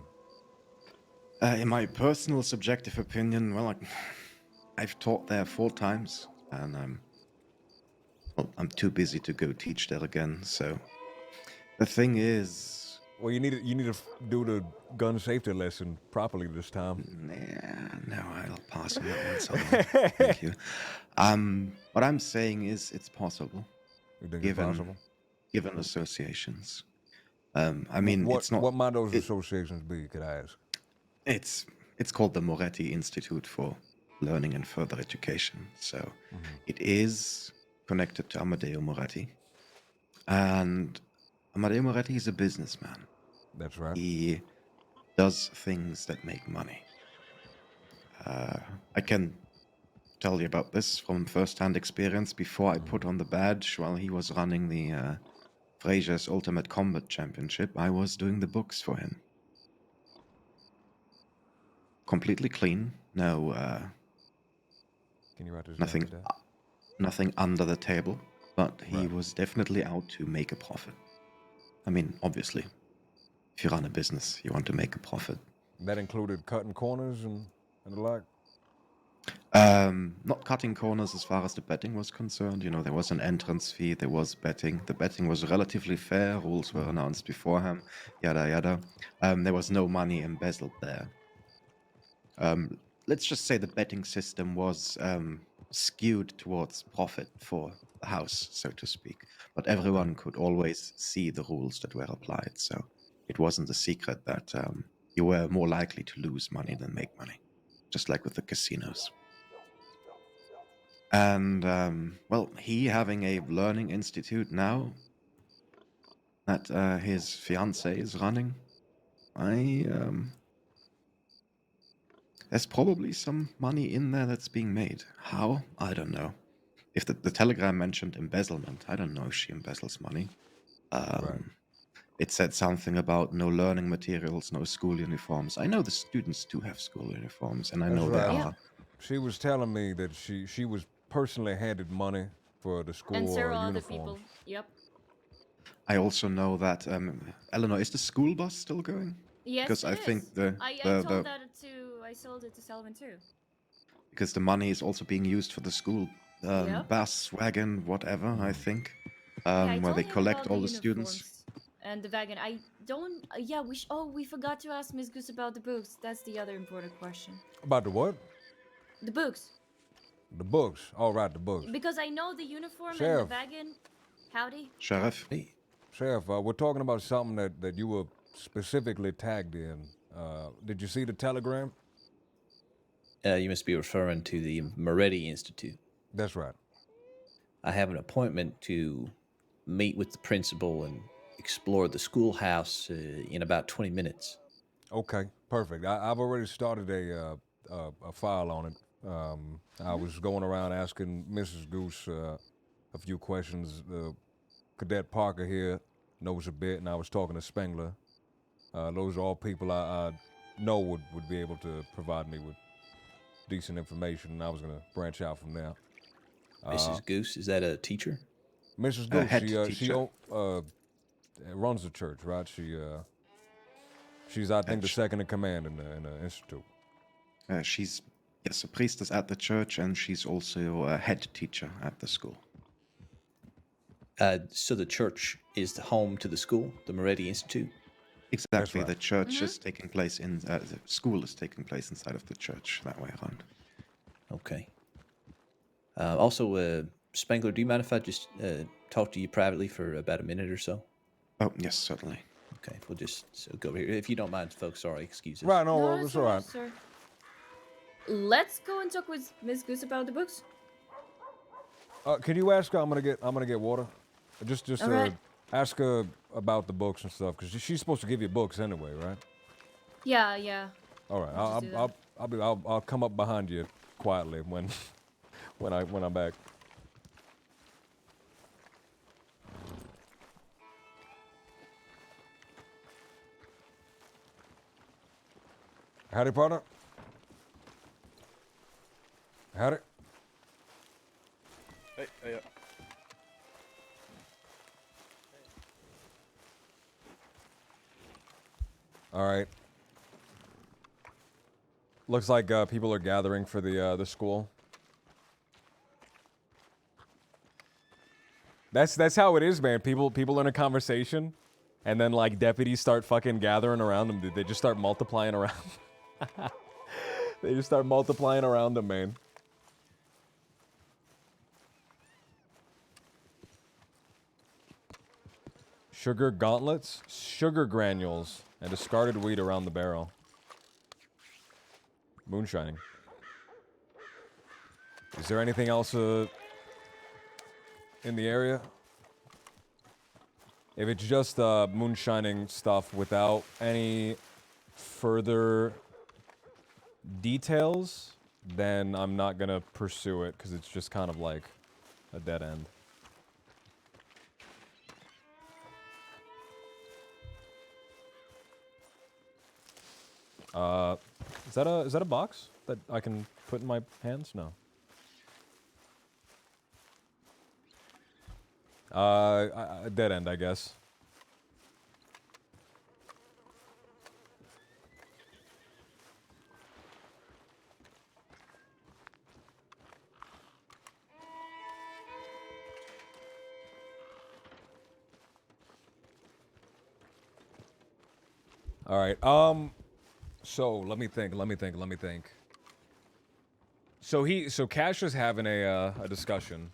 In my personal subjective opinion, well, I've taught there 4 times, and I'm too busy to go teach there again. So the thing is, well, you need to do the gun safety lesson properly this time. No, I'll pass on that one. Sorry. Thank you. What I'm saying is, it's possible, You think it's possible? given associations. I mean, What, it's not. what might those associations be? Could I ask? It's called the Moretti Institute for Learning and Further Education. So it is connected to Amadeo Moretti. And Amadeo Moretti is a businessman. That's right. He does things that make money. I can tell you about this from first-hand experience. Before I put on the badge while he was running the Frazier's Ultimate Combat Championship, I was doing the books for him. Completely clean, no Can you write this down? nothing under the table, but he was definitely out to make a profit. I mean, obviously, if you run a business, you want to make a profit. That included cutting corners and the like. Not cutting corners as far as the betting was concerned. You know, there was an entrance fee, there was betting. The betting was relatively fair, rules were announced beforehand, yada yada. There was no money embezzled there. Let's just say the betting system was skewed towards profit for the house, so to speak. But everyone could always see the rules that were applied, so it wasn't a secret that you were more likely to lose money than make money, just like with the casinos. And, well, he having a learning institute now that his fiancée is running, there's probably some money in there that's being made. How? I don't know. If the telegram mentioned embezzlement, I don't know if she embezzles money. It said something about no learning materials, no school uniforms. I know the students do have school uniforms, and I know there are. She was telling me that she was personally handed money for the school And several other uniforms. people. Yep. I also know that, Eleanor, is the school bus still going? Yes, Because I it think is. I sold it to Sullivan too. because the money is also being used for the school Yep. bus, wagon, whatever, I think, Yeah, I where told they him collect about all the the students. and the wagon. I don't. Yeah, we forgot to ask Miss Goose about the books. That's the other important question. About the what? The books. The books. All right, the books. Because I know the uniform Sheriff. and the wagon. Howdy. Sheriff. Sheriff, we're talking about something that you were specifically tagged in. Did you see the telegram? You must be referring to the Moretti Institute. That's right. I have an appointment to meet with the principal and explore the schoolhouse in about 20 minutes. Okay, perfect. I've already started a file on it. I was going around asking Mrs. Goose a few questions. Cadet Parker here knows a bit, and I was talking to Spengler. Those are all people I know would be able to provide me with decent information, and I was going to branch out from there. Mrs. Goose, is that a teacher? Mrs. Goose, head she teacher. runs the church, right? She's I think the second in command in the institute. She's a priestess at the church, and she's also a head teacher at the school. So the church is the home to the school, the Moretti Institute? Exactly. right. The church is taking place in the school is taking place inside of the church, that way around. Okay. Also, Spengler, do you mind if I just talk to you privately for about a minute or so? Oh, yes, certainly. Okay, we'll just go over here. If you don't mind, folks, sorry, excuse us. Right, no, it's it's all right. sir. Let's go and talk with Miss Goose about the books. Can you ask her? I'm gonna get water. Just All right. ask her about the books and stuff, because she's supposed to give you books anyway, right? Yeah. All right, I'll just do that. I'll come up behind you quietly when I'm back. Howdy, partner. Howdy. Hey. All right. Looks like people are gathering for the school. That's how it is, man. People in a conversation, and then like deputies start fucking gathering around them. They just start multiplying around. They just start multiplying around them, man. Sugar gauntlets, sugar granules, and discarded weed around the barrel. Moonshining. Is there anything else in the area? If it's just moonshining stuff without any further details, then I'm not gonna pursue it because it's just kind of like a dead end. Is that a box that I can put in my hands? No. A dead end, I guess. All right. So let me think. So Cash is having a discussion.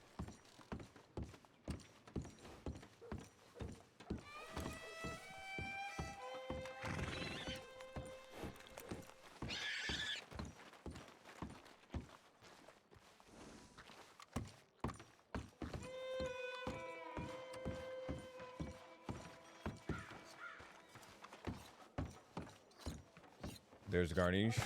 There's Garnish.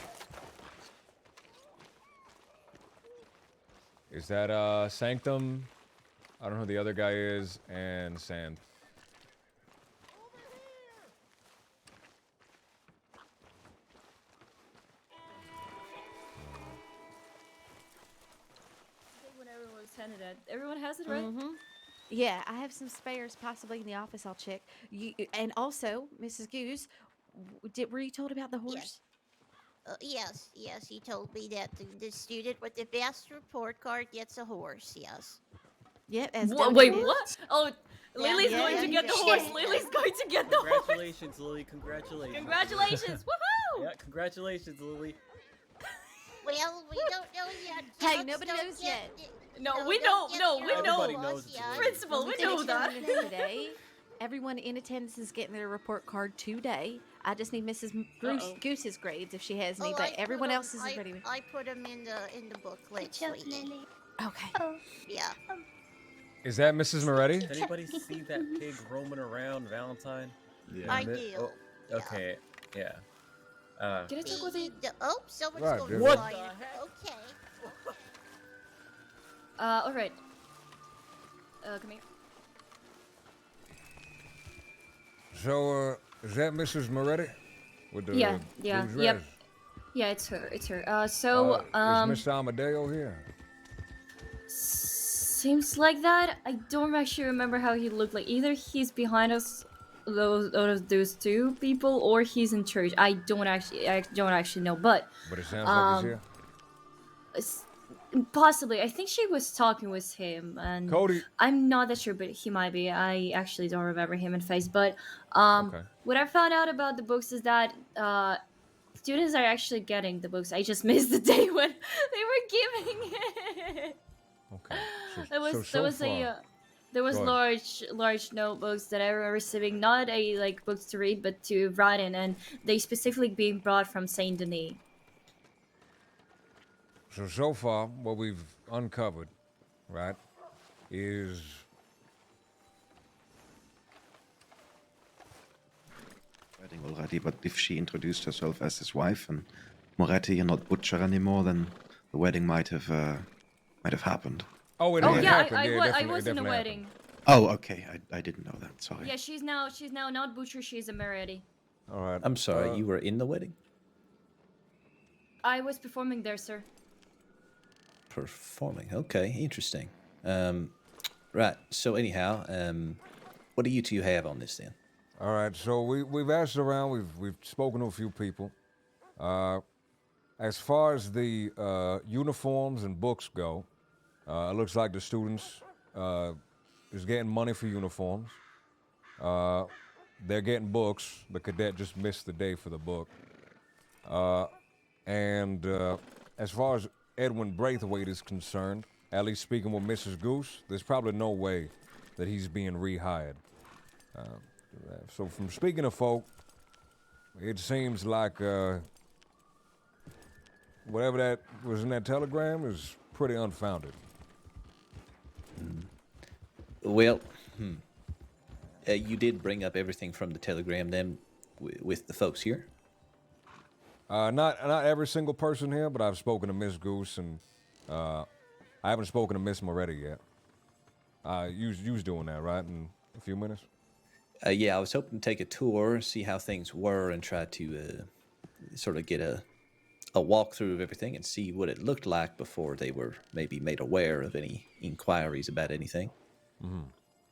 Is that Sanctum? I don't know who the other guy is, and Sand. When everyone's handed it, everyone has it, right? Yeah, I have some spares possibly in the office. I'll check. And also, Mrs. Goose, were you told about the horse? Yes, he told me that the student with the best report card gets a horse, yes. Yep. As Wait, donated. what? Oh, Lily's going to get the horse. Lily's going to get the horse. Congratulations, Lily. Congratulations. Congratulations. Woohoo! Yeah, congratulations, Lily. Well, we don't know yet. Hey, Dogs nobody don't knows get- yet. No, we know. No, we know. Everybody knows it's Lily. Principal, we Only know thing that. I'm gonna do today, everyone in attendance is getting their report card today. I just need Mrs. Goose's grades if she has any, Oh, but I everyone put 'em- else is ready. I put them in the booklet, sweetie. Okay. Yeah. Is that Mrs. Moretti? Did anybody see that pig roaming around Valentine? Yeah. I do. Oh, okay. Yeah. Can I talk with you? Oh, someone's Right, going dude. to What fly. the Okay. All right. Come here. So, is that Mrs. Moretti? With the Yeah. blue Yep. dress? Yeah, it's her. It's her. So, Is Mr. Amadeo here? seems like that. I don't actually remember how he looked like. Either he's behind us, those two people, or he's in church. I don't actually know. But But it sounds like he's here. Possibly. I think she was talking with him, and Cody. I'm not that sure, but he might be. I actually don't remember him in face. But Okay. what I found out about the books is that students are actually getting the books. I just missed the day when they were giving it. Okay. There was so far- there was Go large notebooks that I were receiving, not like books to read, but to write in, and they specifically being brought from Saint Denis. So far, what we've uncovered, right, is Wedding already, but if she introduced herself as his wife and Moretti, you're not butcher anymore, then the wedding might have happened. Oh, it Oh had yeah, happened. I Yeah, was definitely- in a definitely wedding. Oh, okay. I didn't know that. Sorry. Yeah, she's now not butcher. She's a Moretti. All right. I'm sorry, you were in the wedding? I was performing there, sir. Performing. Okay, interesting. Right. So anyhow, what do you two have on this then? All right, so we've asked around. We've spoken to a few people. As far as the uniforms and books go, it looks like the students is getting money for uniforms. They're getting books. The cadet just missed the day for the book. And as far as Edwin Braithwaite is concerned, at least speaking with Mrs. Goose, there's probably no way that he's being rehired. So from speaking to folk, it seems like whatever that was in that telegram is pretty unfounded. Well, you did bring up everything from the telegram then with the folks here? Not every single person here, but I've spoken to Miss Goose, and I haven't spoken to Miss Moretti yet. You was doing that, right, in a few minutes? Yeah, I was hoping to take a tour, see how things were, and try to sort of get a walkthrough of everything and see what it looked like before they were maybe made aware of any inquiries about anything. Mm-hmm.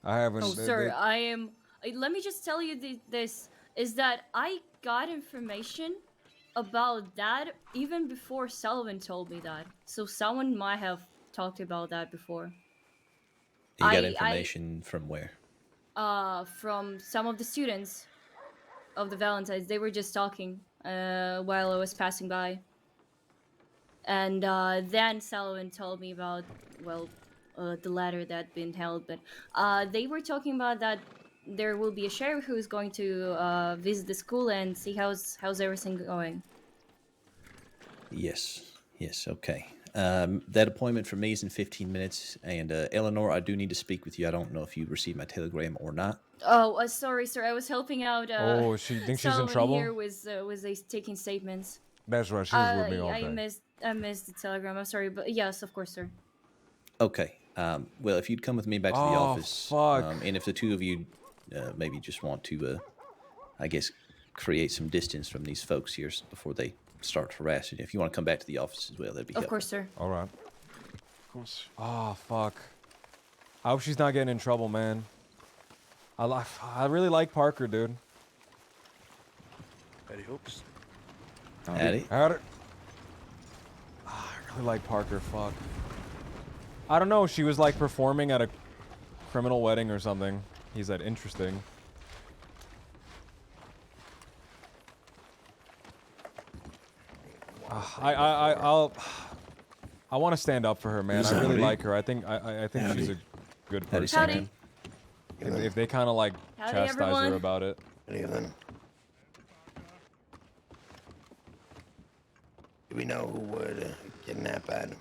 I haven't. Oh, sir, I am. Let me just tell you this: is that I got information about that even before Sullivan told me that. So someone might have talked about that before. You got information from where? From some of the students of the Valentines. They were just talking while I was passing by. And then Sullivan told me about, the letter that been held. But they were talking about that there will be a sheriff who's going to visit the school and see how's everything going. Yes, okay. That appointment for me is in 15 minutes. And Eleanor, I do need to speak with you. I don't know if you received my telegram or not. Oh, sorry, sir. I was helping out. She thinks she's in Sullivan trouble? Here was taking statements. That's right. She was with me all I day. missed the telegram. I'm sorry, but yes, of course, sir. Okay. Well, if you'd come with me back to the Oh, office, fuck. And if the two of you maybe just want to, I guess, create some distance from these folks here before they start harassing you. If you want to come back to the office as well, that'd be Of helpful. course, sir. All right. Of course. Oh, fuck. I hope she's not getting in trouble, man. I really like Parker, dude. Eddie Hooks. Eddie? Howdy. I really like Parker, fuck. I don't know, she was like performing at a criminal wedding or something. He said, interesting. I want to stand up for her, man. I really Howdy. like her. I think she's a good Howdy, person. Howdy. Man. If they kind of like Howdy, chastise everyone. her about it. Good evening. Do we know who would kidnap Adam?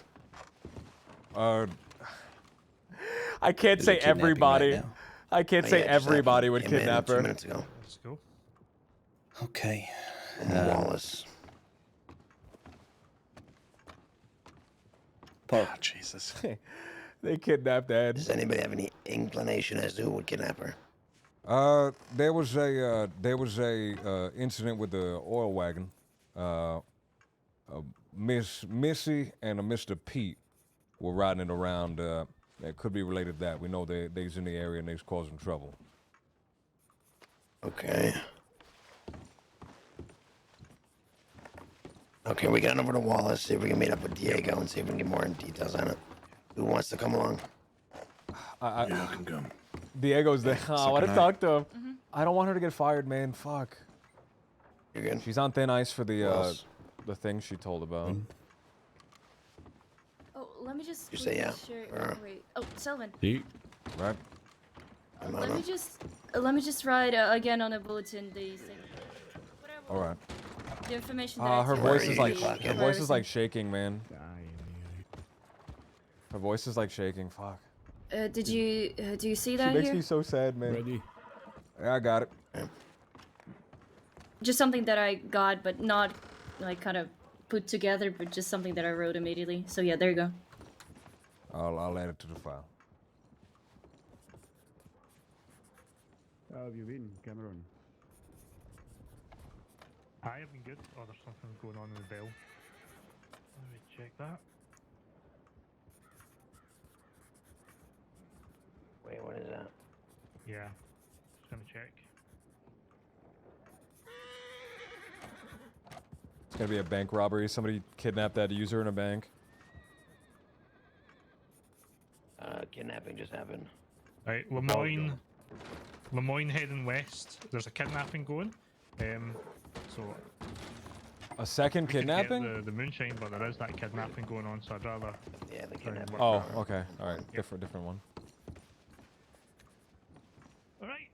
I can't There's say a kidnapping right everybody. now. I can't Oh, say yeah, it just everybody happened. would Came in kidnap 2 her. minutes ago. Let's go. Okay. Wallace. Park. Jesus. They kidnapped Ed. Does anybody have any inclination as to who would kidnap her? There was a incident with the oil wagon. Miss Missy and a Mr. Pete were riding it around. That could be related to that. We know they's in the area and they's causing trouble. Okay. Okay, we got over to Wallace, see if we can meet up with Diego and see if we can get more details on it. Who wants to come along? I can come. Diego's there. I want to Second talk to him. I don't want her to get fired, man. Fuck. You're good. She's on thin ice for the else? thing she told about. Oh, let me just. You say yeah, quickly or- wait. Oh, Selvin. Right. Let me just write again on a bulletin the thing. All right. The information that I Her took voice from is like the her voice is like person. shaking, man. Her voice is like shaking. Fuck. Did you do you see She that makes here? me so sad, man. Ready? Yeah, I got it. Just something that I got, but not like kind of put together, but just something that I wrote immediately. So yeah, there you go. I'll add it to the file. How have you been, Cameron? I have been good. Oh, there's something going on in the bell. Let me check that. Wait, what is that? Yeah, just gonna check. It's gonna be a bank robbery. Somebody kidnapped that user in a bank. Kidnapping just happened. Right, Lemoyne heading west. There's a kidnapping going. So A second we could get kidnapping? the moonshine, but there is that kidnapping going on. So I'd rather. Yeah, the try and kidnapping. work Oh, that out. okay. All right. Different one. All right,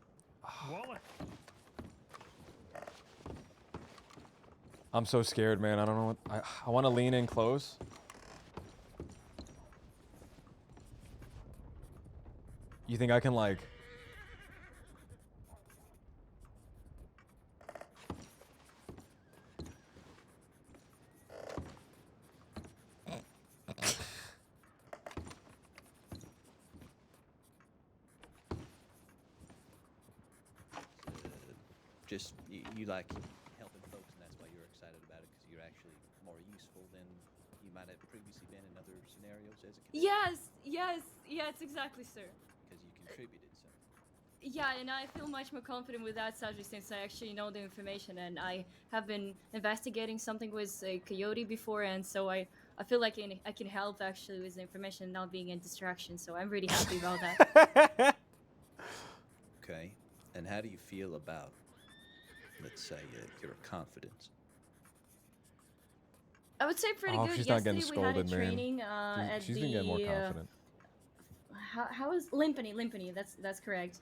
Wallace. I'm so scared, man. I don't know what I want to lean in close. You think I can like Just you like helping folks, and that's why you're excited about it, because you're actually more useful than you might have previously been in other scenarios as a Yes, exactly, sir. because you contributed. So Yeah, and I feel much more confident with that subject since I actually know the information, and I have been investigating something with a coyote before, and so I feel like I can help actually with the information and not being a distraction. So I'm really happy about that. okay, and how do you feel about, let's say, your confidence? I would say pretty Oh, good. she's not getting Yesterday we had a scolded, man. training at She's the. been getting more confident. How is Limpany? That's correct.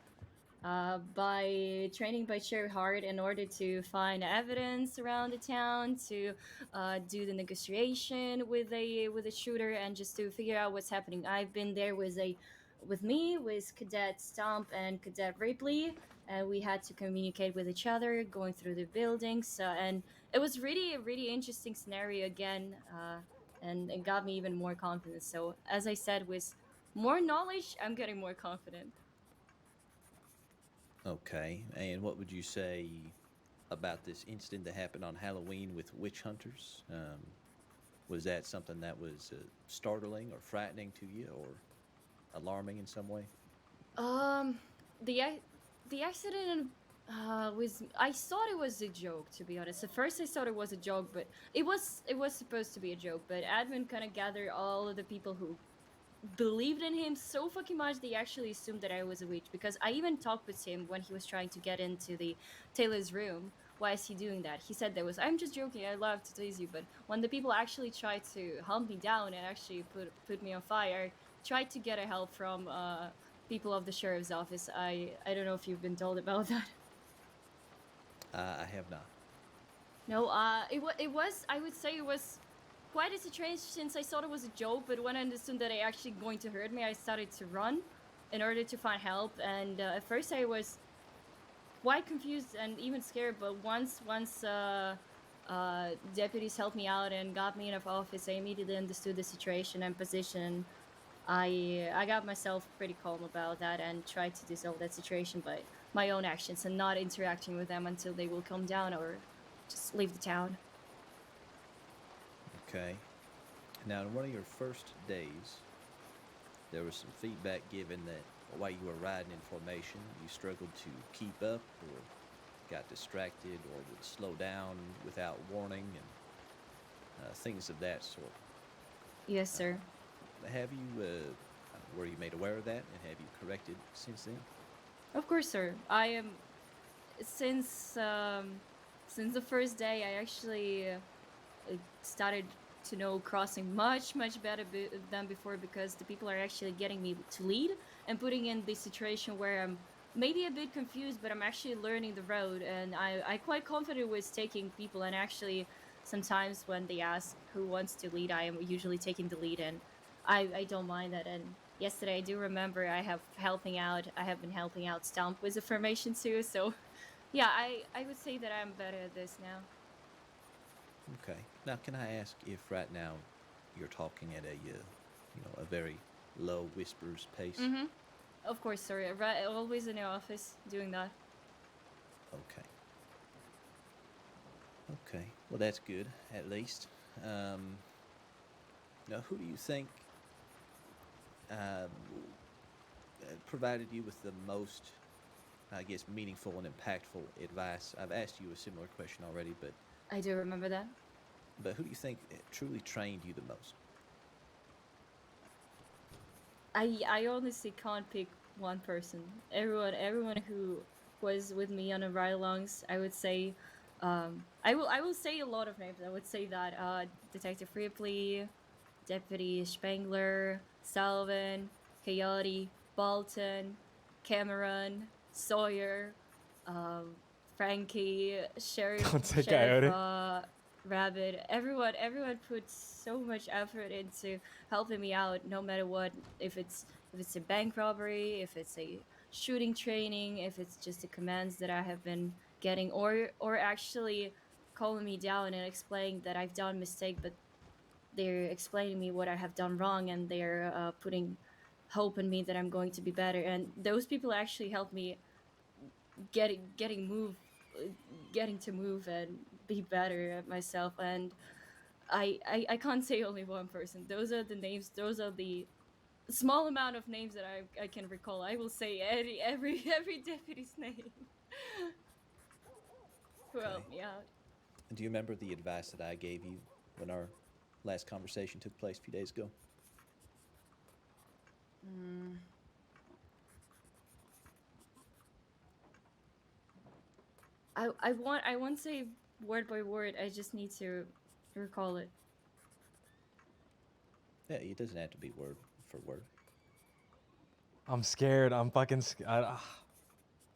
By training by Sheriff Hart in order to find evidence around the town, to do the negotiation with a shooter, and just to figure out what's happening. I've been there with Cadet Stomp and Cadet Ripley, and we had to communicate with each other, going through the buildings, and it was really a really interesting scenario again, and it got me even more confident. So as I said, with more knowledge, I'm getting more confident. Okay, and what would you say about this incident that happened on Halloween with witch hunters? Was that something that was startling or frightening to you, or alarming in some way? The accident was. I thought it was a joke, to be honest. At first, I thought it was a joke, but it was supposed to be a joke. But admin kind of gathered all of the people who believed in him so fucking much they actually assumed that I was a witch, because I even talked with him when he was trying to get into the Taylor's room. Why is he doing that? He said I'm just joking, I love to tease you. But when the people actually tried to hunt me down and actually put me on fire, tried to get a help from people of the sheriff's office. I don't know if you've been told about that. I have not. No, it was, I would say it was quite a situation, since I thought it was a joke, but when I understood that they actually going to hurt me, I started to run in order to find help. And at first I was quite confused and even scared, but once deputies helped me out and got me enough office, I immediately understood the situation and position. I got myself pretty calm about that and tried to dissolve that situation by my own actions and not interacting with them until they will calm down or just leave the town. Okay. Now, in one of your first days, there was some feedback given that while you were riding in formation, you struggled to keep up or got distracted or would slow down without warning and things of that sort. Yes, sir. Have you, were you made aware of that, and have you corrected since then? Of course, sir. I am, since the first day, I actually started to know crossing much better than before, because the people are actually getting me to lead and putting in the situation where I'm maybe a bit confused, but I'm actually learning the road, and I'm quite confident with taking people. And actually, sometimes when they ask who wants to lead, I am usually taking the lead, and I don't mind that. And yesterday, I do remember I have been helping out Stomp with the formation too. So, yeah, I would say that I'm better at this now. Okay. Now, can I ask if right now you're talking at a very low whispers pace? Mm-hmm. Of course, sir. Always in the office doing that. Okay. Okay. Well, that's good, at least. Now, who do you think provided you with the most, I guess, meaningful and impactful advice? I've asked you a similar question already, but I do remember that. But who do you think truly trained you the most? I honestly can't pick one person. Everyone who was with me on the ride-alongs, I would say, I will say a lot of names. I would say that Detective Ripley, Deputy Spangler, Salvin, Coyote, Bolton, Cameron, Sawyer, Frankie, Sheriff, Don't say Sheriff Coyote. Rabbit. Everyone puts so much effort into helping me out, no matter what. If it's a bank robbery, if it's a shooting training, if it's just the commands that I have been getting, or actually calling me down and explaining that I've done mistake, but they're explaining me what I have done wrong, and they're putting hope in me that I'm going to be better. And those people actually helped me getting to move and be better at myself. And I can't say only one person. Those are the names. Those are the small amount of names that I can recall. I will say every deputy's name who helped me out. Do you remember the advice that I gave you when our last conversation took place a few days ago? I won't say word by word. I just need to recall it. Yeah, it doesn't have to be word for word. I'm scared. I'm fucking scared.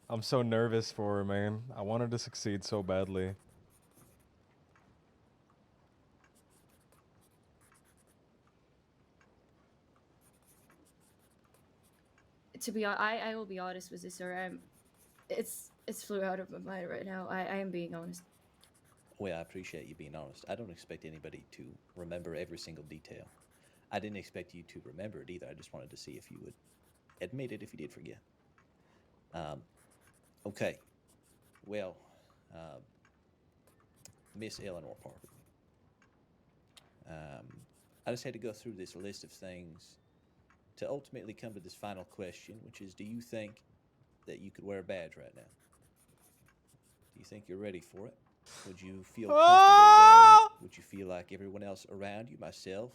I'm so nervous for her, man. I want her to succeed so badly. To be honest, I will be honest with you, sir. It's flew out of my mind right now. I am being honest. Well, I appreciate you being honest. I don't expect anybody to remember every single detail. I didn't expect you to remember it either. I just wanted to see if you would admit it if you did forget. Okay. Well, Miss Eleanor Parker. I just had to go through this list of things to ultimately come to this final question, which is, do you think that you could wear a badge right now? Do you think you're ready for it? Would you feel comfortable wearing it? Would you feel like everyone else around you, myself,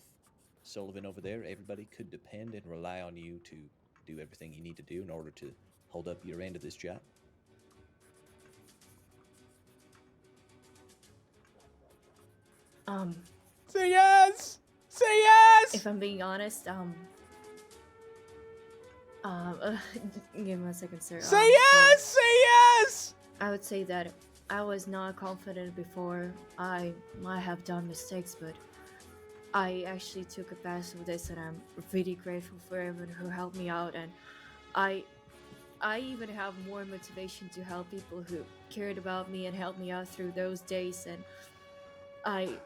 Sullivan over there, everybody could depend and rely on you to do everything you need to do in order to hold up your end of this job? Say yes! Say yes! If I'm being honest, give me a second, sir. Say yes! Say yes! I would say that I was not confident before. I might have done mistakes, but I actually took a pass with this, and I'm really grateful for everyone who helped me out. And I even have more motivation to help people who cared about me and helped me out through those days. And I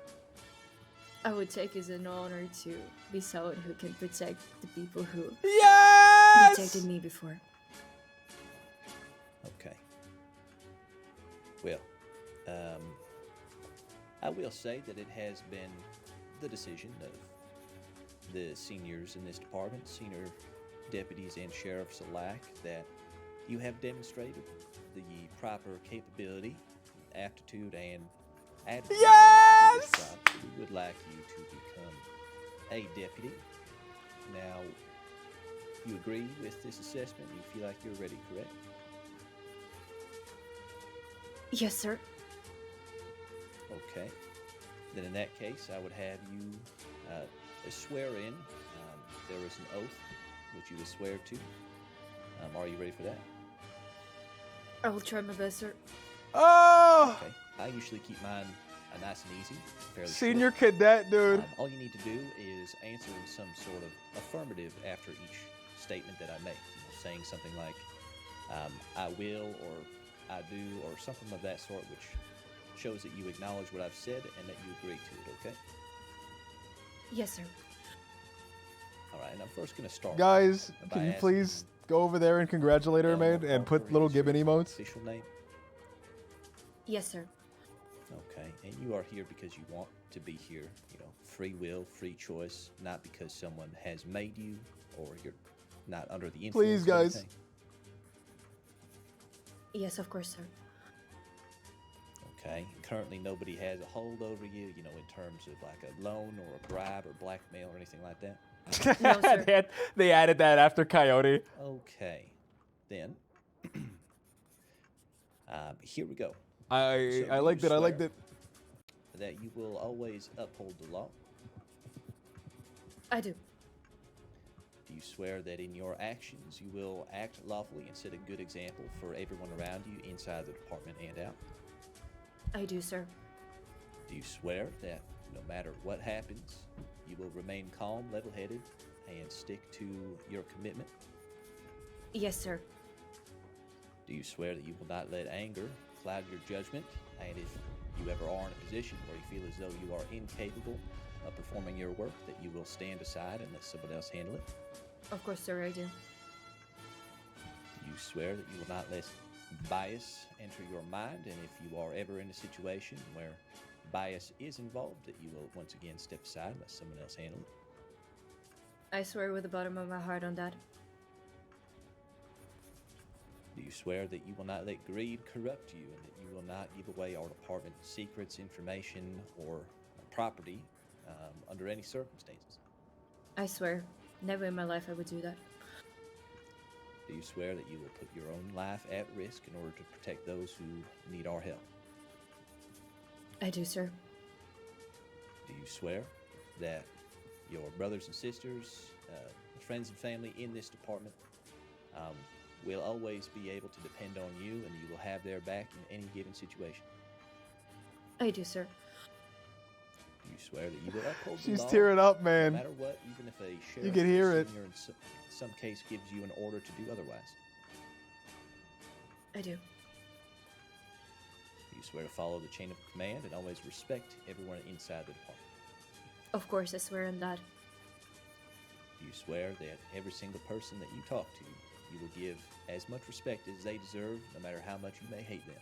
would take as an honor to be someone who can protect the people who protected me before. Okay. Well, I will say that it has been the decision of the seniors in this department, senior deputies and sheriffs alike, that you have demonstrated the proper capability, aptitude, and attitude to this job. So we would like you to become a deputy. Now, you agree with this assessment? You feel like you're ready, correct? Yes, sir. Okay. Then in that case, I would have you swear in. There is an oath which you will swear to. Are you ready for that? I will try my best, sir. Oh! Okay. I usually keep mine nice and easy, fairly Senior short. cadet, dude. All you need to do is answer in some sort of affirmative after each statement that I make. You know, saying something like, I will, or I do, or something of that sort, which shows that you acknowledge what I've said and that you agree to it, okay? Yes, sir. All right, and I'm first going to start. Guys, by can you asking please go over there and congratulate her, man, and put little gibbon emotes? official name. Yes, sir. Okay, and you are here because you want to be here, you know, free will, free choice, not because someone has made you or you're not under the influence. Please, of guys. anything. Yes, of course, sir. Okay, currently nobody has a hold over you, you know, in terms of like a loan or a bribe or blackmail or anything like that. No, sir. They added that after Coyote. Okay, then, here we go. I So like you that. I like swear that. that you will always uphold the law. I do. Do you swear that in your actions you will act lawfully and set a good example for everyone around you inside the department and out? I do, sir. Do you swear that no matter what happens, you will remain calm, level-headed, and stick to your commitment? Yes, sir. Do you swear that you will not let anger cloud your judgment, and if you ever are in a position where you feel as though you are incapable of performing your work, that you will stand aside and let someone else handle it? Of course, sir, I do. Do you swear that you will not let bias enter your mind, and if you are ever in a situation where bias is involved, that you will once again step aside and let someone else handle it? I swear with the bottom of my heart on that. Do you swear that you will not let greed corrupt you, and that you will not give away our department secrets, information, or property under any circumstances? I swear. Never in my life I would do that. Do you swear that you will put your own life at risk in order to protect those who need our help? I do, sir. Do you swear that your brothers and sisters, friends and family in this department will always be able to depend on you, and you will have their back in any given situation? I do, sir. Do you swear that you will uphold the She's law, tearing up, man. no matter what, even if a sheriff You can or hear it. senior in some case gives you an order to do otherwise? I do. Do you swear to follow the chain of command and always respect everyone inside the department? Of course, I swear on that. Do you swear that every single person that you talk to, you will give as much respect as they deserve, no matter how much you may hate them?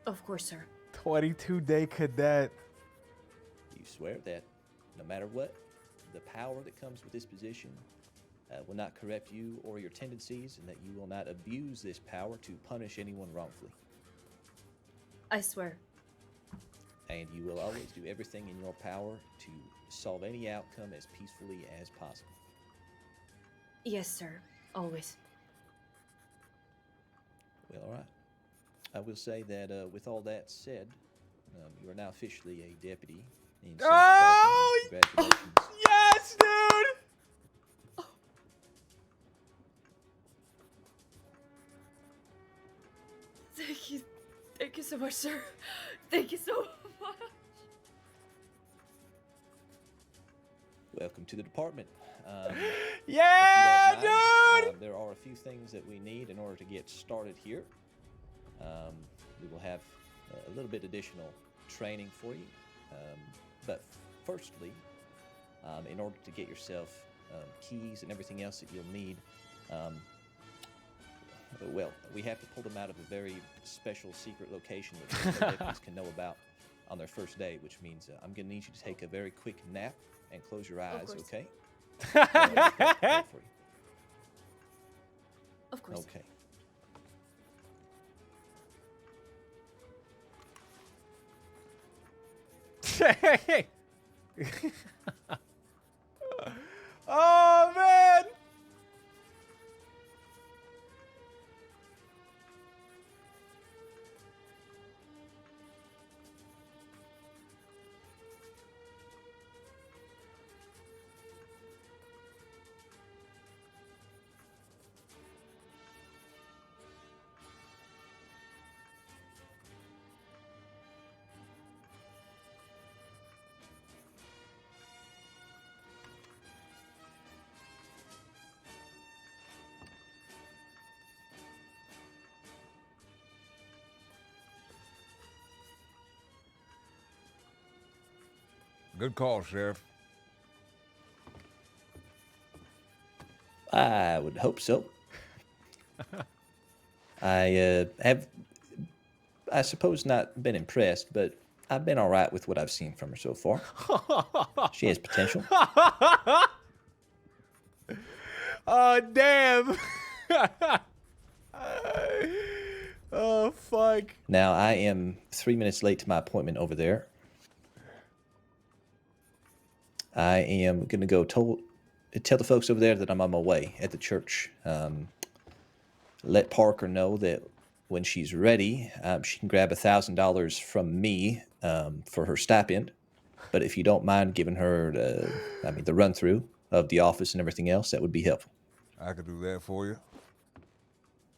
Of course, sir. 22-day cadet. Do you swear that no matter what, the power that comes with this position will not corrupt you or your tendencies, and that you will not abuse this power to punish anyone wrongfully? I swear. and you will always do everything in your power to solve any outcome as peacefully as possible. Yes, sir. Always. Well, all right. I will say that with all that said, you are now officially a deputy in Central Oh, Congratulations. yes, dude. Thank you so much, sir. Thank you so much. Welcome to the department. Yeah, if you don't mind, dude. There are a few things that we need in order to get started here. We will have a little bit additional training for you. But firstly, in order to get yourself keys and everything else that you'll need, well, we have to pull them out of a very special secret location that no deputies can know about on their first day, which means I'm going to need you to take a very quick nap and close your eyes, course. okay? Of course. Okay. Oh, man. Good call, Sheriff. I would hope so. I have, I suppose, not been impressed, but I've been all right with what I've seen from her so far. She has potential. Oh, damn. Oh, fuck. Now, I am 3 minutes late to my appointment over there. I am going to go tell the folks over there that I'm on my way at the church. Let Parker know that when she's ready, she can grab $1,000 from me for her stipend. But if you don't mind giving her the run through of the office and everything else, that would be helpful. I could do that for you.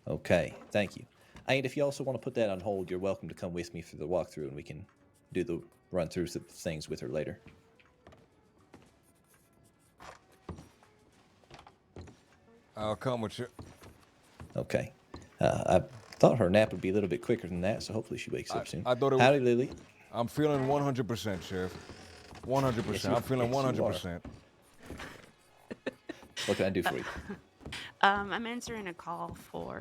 Okay, thank you. And if you also want to put that on hold, you're welcome to come with me for the walkthrough, and we can do the run through things with her later. I'll come with you. Okay. I thought her nap would be a little bit quicker than that, so hopefully she wakes up soon. I thought it was. Howdy, Lily. I'm feeling 100%, Sheriff. 100%. Yes, I'm feeling yes, you are. 100%. What can I do for you? I'm answering a call for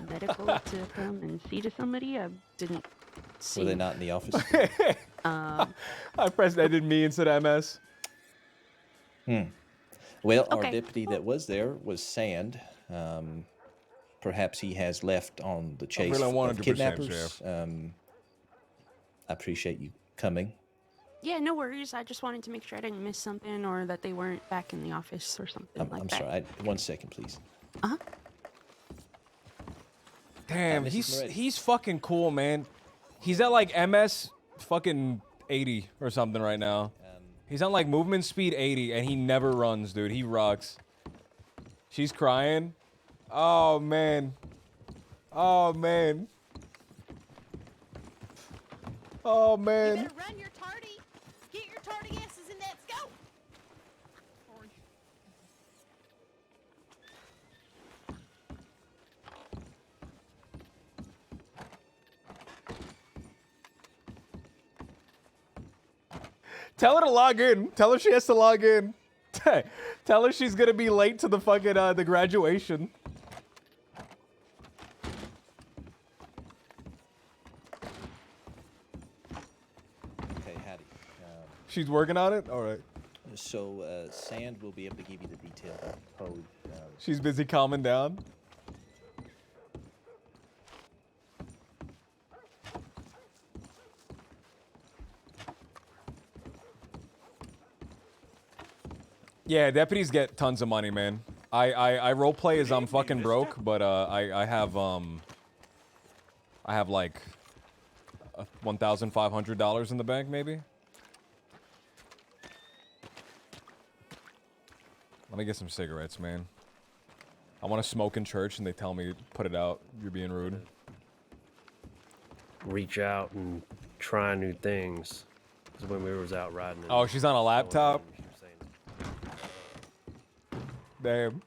medical to come and see to somebody. I didn't see. Were they not in the office? I pressed edit me instead of MS. Well, our Okay. deputy that was there was Sand. Perhaps he has left on the chase feeling of 100%, kidnappers. Sheriff. I appreciate you coming. Yeah, no worries. I just wanted to make sure I didn't miss something or that they weren't back in the office or something like I'm that. sorry. 1 second, please. Damn, Mrs. Moretti. he's fucking cool, man. He's at like MS fucking 80 or something right now. He's on like movement speed 80 and he never runs, dude. He rocks. She's crying. Oh, man. Oh, man. Oh, man. You better run your tardy. Get your tardy asses in that scope. Tell her to log in. Tell her she has to log in. Tell her she's gonna be late to the fucking the graduation. Okay, Hattie. She's working on it. All right. So Sand will be able to give you the detailed code. She's busy calming down. Yeah, deputies get tons of money, man. I role play as I'm fucking broke, but I have like $1,500 in the bank, maybe. Let me get some cigarettes, man. I want to smoke in church, and they tell me put it out. You're being rude. Reach out and try new things. Because when we was out riding. Oh, she's on a laptop. Damn.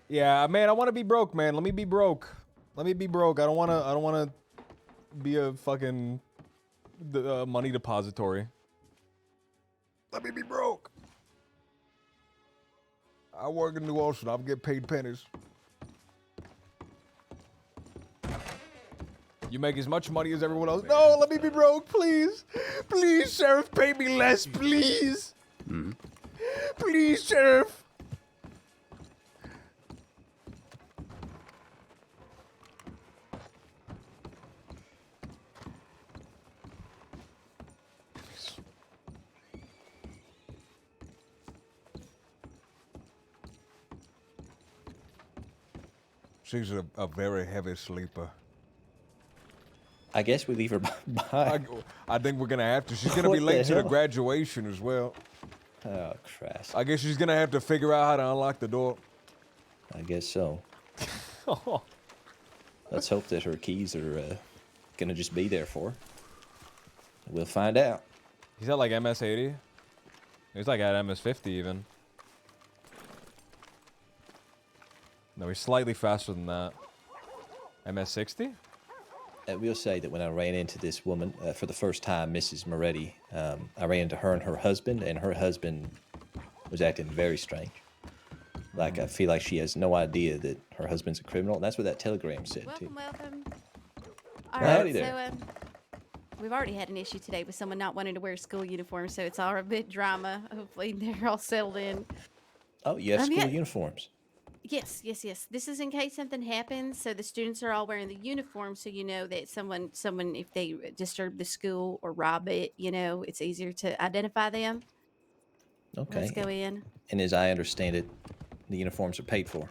Yeah, man, I want to be broke, man. Let me be broke. Let me be broke. I don't want to be a fucking money depository. Let me be broke. I work in New Ocean. I'll get paid pennies. You make as much money as everyone else. No, let me be broke, please. Please, Sheriff, pay me less, please. Please, Sheriff. She's a very heavy sleeper. I guess we leave her behind. I think we're gonna have to. She's gonna be What late the to the hell? graduation as well. Oh, Christ. I guess she's gonna have to figure out how to unlock the door. I guess so. Let's hope that her keys are gonna just be there for her. We'll find out. He's at like MS-80. He's like at MS-50 even. No, he's slightly faster than that. MS-60? I will say that when I ran into this woman for the first time, Mrs. Moretti, I ran into her and her husband was acting very strange. Like, I feel like she has no idea that her husband's a criminal, and that's what that telegram said, too. Welcome. Well, All howdy right, there. so we've already had an issue today with someone not wanting to wear a school uniform, so it's all a bit drama. Hopefully they're all settled in. Oh, you have school Yeah. uniforms. Yes. This is in case something happens, so the students are all wearing the uniform, so you know that someone, if they disturb the school or rob it, you know, it's easier to identify them. Okay. Let's go in. And as I understand it, the uniforms are paid for.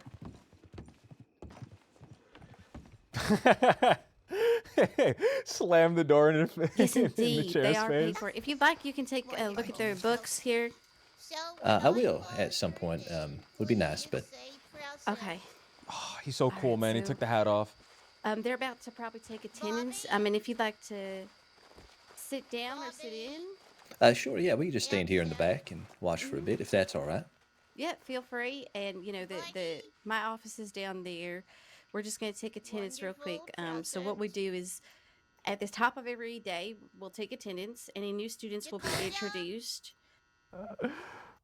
Slam the door in, Yes, in the indeed, they chair's are face. paid for. If you'd like, you can take a look at their books here. I will at some point. Would be nice, but Okay. Oh, he's so cool, man. He so- took the hat off. They're about to probably take attendance. I mean, if you'd like to sit down or sit in, sure, yeah, we can just stand here in the back and watch for a bit, if that's all right. yeah, feel free. And you know, my office is down there. We're just going to take attendance real quick. So what we do is, at the top of every day, we'll take attendance. Any new students will be introduced.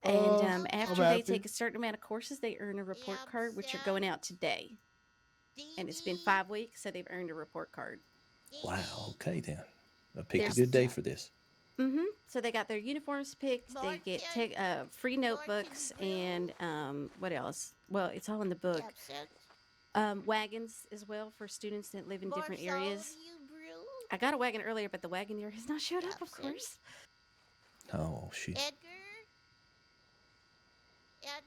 And after they happy. take a certain amount of courses, they earn a report card, which are going out today. And it's been 5 weeks, so they've earned a report card. Wow, okay then. I picked There's- a good day for this. So they got their uniforms picked. They get free notebooks and what else? Well, it's all in the book. Wagons as well for students that live in different areas. I got a wagon earlier, but the wagon here has not showed up, of course. Oh, shoot.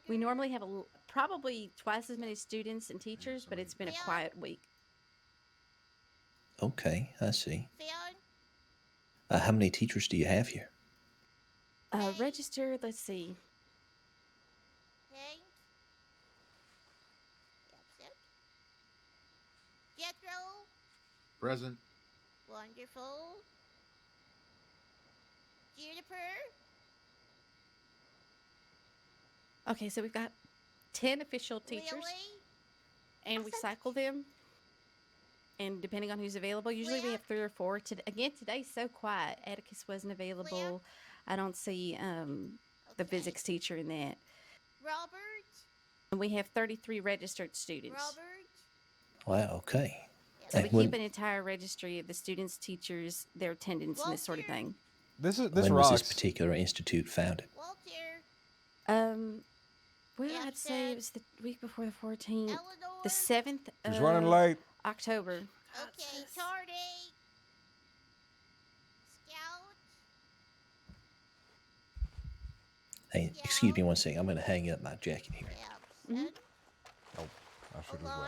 We normally have probably twice as many students and teachers, but it's been a quiet week. Okay, I see. How many teachers do you have here? Registered, let's see. Jethro, Present. wonderful. Juniper, Okay, so we've got 10 official teachers, and we cycle them. And depending on who's available, usually we have 3 or 4. Again, today's so quiet. Atticus wasn't available. I don't see the physics teacher in that. Robert, And we have 33 registered students. Wow, okay. So we And when, keep an entire registry of the students, teachers, their attendance, and this sort of thing. This when rocks. was this particular institute founded? Well, I'd say it was the week before the 14th, the 7th He's of running late. October. okay, Tardy, Scout, Hey, excuse me one second. I'm going to hang up my jacket here. Oh, I should as well.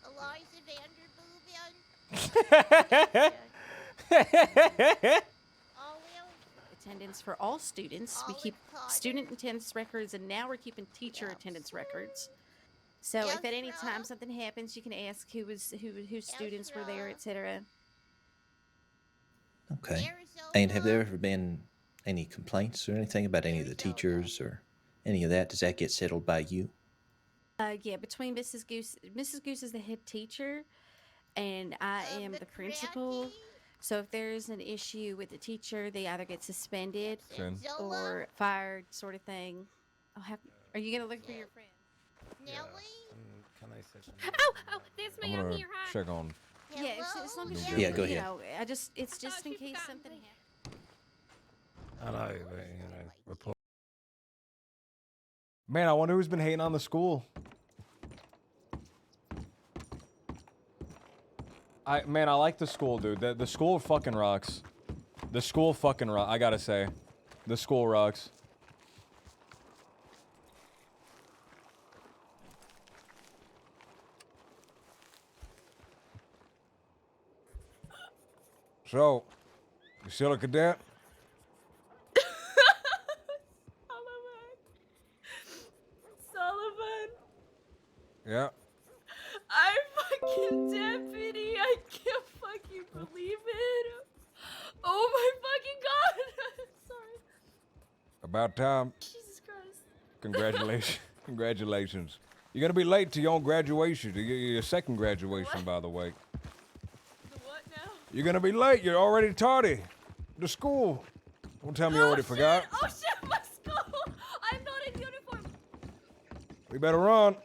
Eliza Vanderboven. Attendance for all students. We keep student attendance records, and now we're keeping teacher attendance records. So if at any time something happens, you can ask whose students were there, etc. Okay. And have there ever been any complaints or anything about any of the teachers or any of that? Does that get settled by you? Yeah, between Mrs. Goose is the head teacher, and I am the principal. So if there's an issue with the teacher, they either get suspended or fired, sort of thing. Are you gonna look for your friend? Can I say something? Oh, that's me. I'm I'm gonna here. Hi. check on. Yeah, as long as Yeah, you, go you ahead. know, it's just in case something happens. I know, but, report. Man, I wonder who's been hating on the school. I like the school, dude. The school fucking rocks. The school fucking rock. I gotta say, the school rocks. So, you still a cadet? Sullivan, Yeah. I'm fucking deputy. I can't fucking believe it. Oh my fucking god. Sorry. About time. Jesus Christ. Congratulations. Congratulations. You're gonna be late to your own graduation, to your second graduation, by the way. The what now? You're gonna be late. You're already tardy. To school. Don't tell me you already forgot. Oh shit, my school. I'm not in uniform. We better run.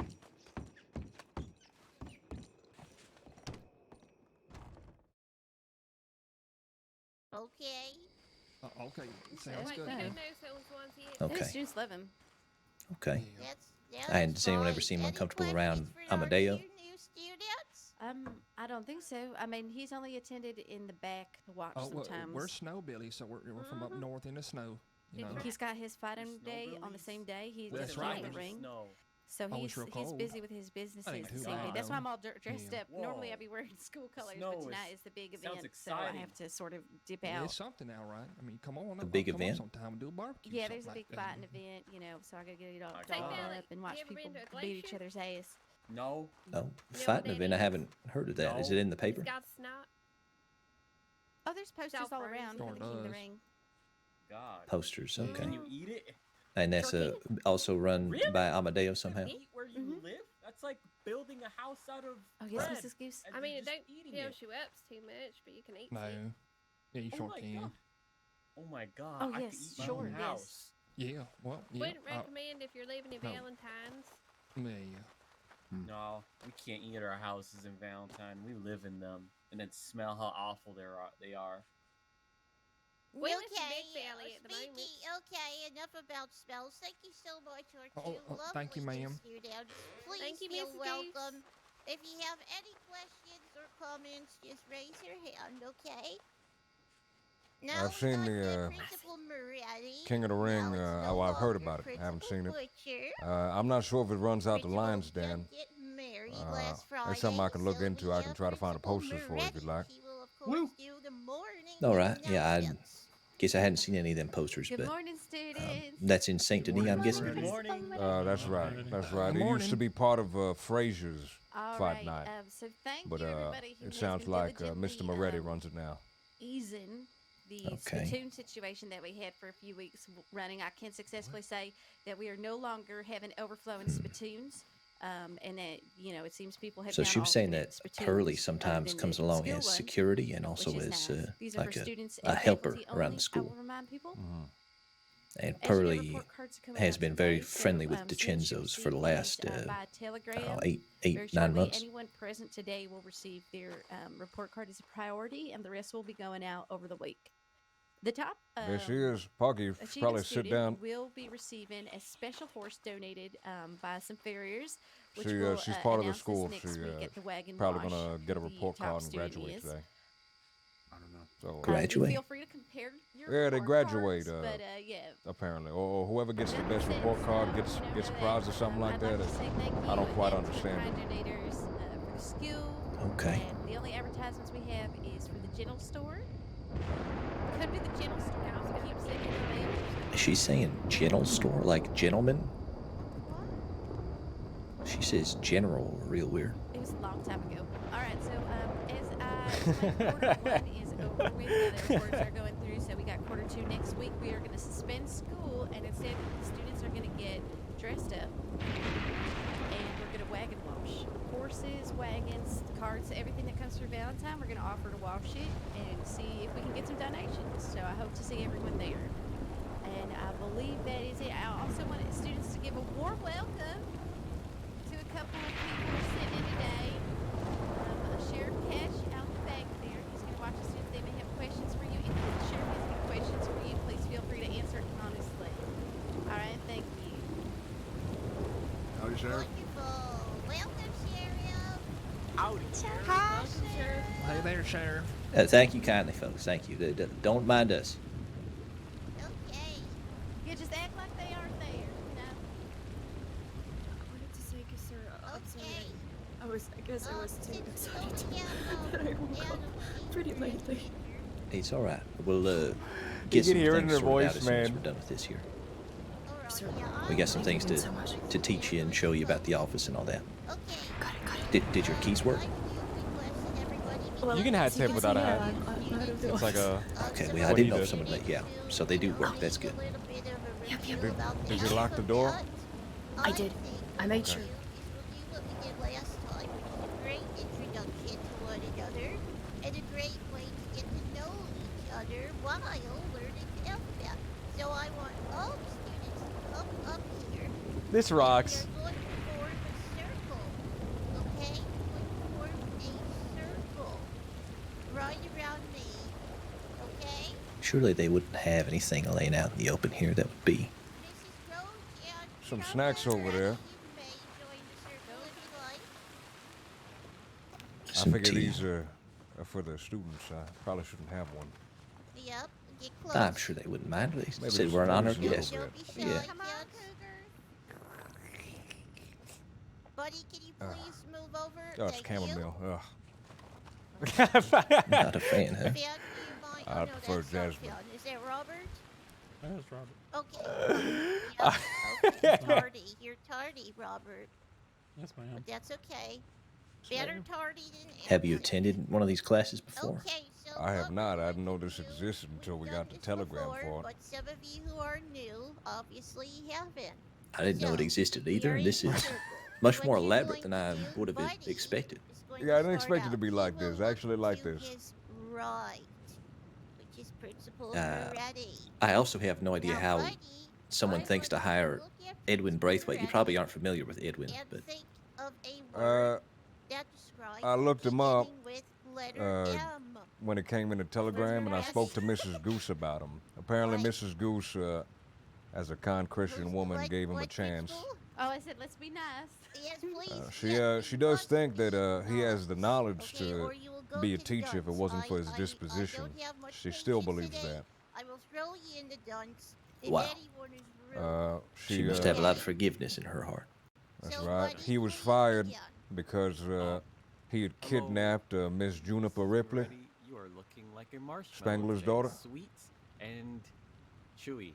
Okay. Okay, Sounds good. Okay. Students love him. Okay. And does anyone ever seem uncomfortable around Amadeo? I don't think so. I mean, he's only attended in the back to watch sometimes. We're snowbilly, so we're from up north in the snow. You know. He's got his fighting day on the same day. He That's does right. the ring. No. So Oh, he's it's real cold. busy with his businesses ain't the too same day. bad, That's though. why I'm all dressed Yeah. up. Normally I'd be wearing school colors, but Snow tonight is the big sounds event, so I exciting. have to sort of dip Yeah, out. it's something now, right? I mean, come on. A big come on event? sometime and do a barbecue. Yeah, something there's a big like that. fighting event, you know, so I gotta get it all Take dolled that, up and watch you ever people been to a beat each glacier? other's ass. No. Oh, fighting event. I haven't heard of that. Is it in the paper? Got snot. Oh, there's posters all Self-burns. around for the King of the does. Ring. God. Posters. Okay. Can you eat it? And that's also run Really? by Amadeo somehow. Eat where you live? That's like building a house out of Oh, yes, bread. Mrs. Goose. I mean, it just don't eating kill it. you up too much, but you can eat No. some. Yeah, you Oh sure my can. God. Oh my god. Oh, I yes, could eat my sure, own yes. house. Yeah, well, yeah. Wouldn't recommend if you're living in no. Valentine's. Yeah. No, we can't eat at our houses in Valentine. We live in them and then smell how awful they are. We live in Big Okay, Valley at the moment. okay, enough about spells. Thank you so much, our Oh, two oh, thank you, lovely ma'am. students. Please Thank you, feel Mrs. Goose. welcome. If you have any questions or comments, just raise your hand, okay? Now I've seen the Principal Moretti. King of the Ring. no I've heard longer about it. I haven't seen it. Butcher. I'm not sure if it runs out the Lions Den. Get married last Friday. It's something I can look so into. we I can have try to find a Principal poster for it if you'd like. He will, of course, do the morning All right. Yeah, I guess I hadn't seen any of them posters, Good but morning, students. that's in Saint Denis, I'm guessing. That's right. That's right. Good It used to morning. be part of Fraser's All fight right, night. so thank But you, everybody who it has sounds been like diligently, Mr. Moretti runs it now. easing the Okay. spittoon situation that we had for a few weeks running. I can successfully say that we are no longer having overflowing spittoons. And that, you know, it seems people have So found she was saying alternate that spittoons Pearly other sometimes than comes the along skill as ones, security and also which is as nice. These are like for students a and helper faculty around only, the school. I will remind people. And As you know, Pearly report cards are coming has out been very today, so, friendly with students should DiCenzo's for the receive last these, by telegram. eight, Very 9 shortly. months. Anyone present today will receive their report card as a priority, and the rest will be going out over the week. The top There she is. Poggy, you should achieving probably sit student down. will be receiving a special horse donated by some farriers, which She's will part of the announce this school. next She's week at the Wagon probably Wash gonna get a who the report top card and student graduate is. today. So Graduate? Feel free to compare your yeah, they report graduate. cards, but yeah. Apparently, or whoever gets the best report card gets a prize or something like that. I don't quite understand it. Donators for the school. Okay. And the only advertisements we have is for the general store. Could be the general store. I was keep saying it. Is she saying general store, like gentleman? She says general, real weird. It was a long time ago. All right, so quarter one is over with. The reports are going through, so we got quarter two next week. We are going to suspend school, and instead the students are going to get dressed up, and we're going to wagon wash horses, wagons, carts, everything that comes through Valentine. We're going to offer to wash it and see if we can get some donations. So I hope to see everyone there. And I believe that is it. I also wanted students to give a warm welcome to a couple of people sitting in today. Sheriff Cash out the back there. He's going to watch us see if they may have questions for you. If the sheriff has any questions for you, please feel free to answer it honestly. All right, thank you. Howdy, Sheriff. Welcome, Sheriff. Howdy, Sheriff. Hi, Sheriff. Hey there, Sheriff. Thank you kindly, folks. Thank you. Don't mind us. Okay. You just act like they aren't there, you know? I wanted to say, because sir, I'm sorry. I guess I was too excited that I woke up pretty lately. It's all right. We'll You get some can hear it in things her sorted out voice, as soon as man. we're done with this here. Sir, We got some things to teach you and show you about the office and all that. Did your keys work? You can hat tip without a hat. It's like a. Okay, well, I didn't know if someone let you out. So they do work. That's good. Did you lock the door? I did. I made sure. What we did last time, which is a great introduction to one another, and a great way to get to know each other while learning the alphabet. So I want all the students to come up here. This rocks. We're going to form a circle, okay? We're going to form a circle right around me, okay? Surely they wouldn't have anything laying out in the open here that would be. Some snacks over there. I Some figure tea. these are for the students. I probably shouldn't have one. Yep, get close. I'm sure they wouldn't mind. They Maybe said just we're an honored maybe guest. just a little Don't be shy, Yeah. kids. Buddy, can you please move over? Oh, it's Thank you. chamomile. Ugh. Not a fan, huh? Fan, do you mind? I no, prefer that's not Jasmine. Fan. Is that Robert? That's Robert. Okay. Yep, okay. Tardy. You're tardy, Robert. Yes, ma'am. But that's okay. Better tardy than Have you attended one of these classes before? Okay, so I have what not. we're I didn't know going this to do, existed until we got the this telegram before, for it. But some of you who are new, obviously haven't. I didn't know it So, existed either, you're and this in is circle. much What more you're elaborate going than I to do, would have Buddy, expected. is going Yeah, I to didn't start expect it to out. be He like will this. look Actually like to this. his right, which is Principal Uh, Moretti. I also have no idea Now, how Buddy, someone I thinks to want you hire look at Edwin Principal Braithwaite. You Moretti probably aren't familiar with Edwin, and but think of a word that describes I looked him up beginning with letter M. when it came in the telegram, and I spoke to Mrs. Goose about him. Apparently, Mrs. Goose, as a kind Christian woman, gave him a chance. Oh, I said, let's be nice. Yes, please. She does think that he has the knowledge to be a teacher if it wasn't for his disposition. She still believes that. I will throw you in the dunks. If wow. anyone is rude, She must have a lot of forgiveness in her heart. That's right. He was fired because he had kidnapped Miss Juniper Ripley, You are looking like a marshmallow. Spangler's today. daughter. Sweet and chewy.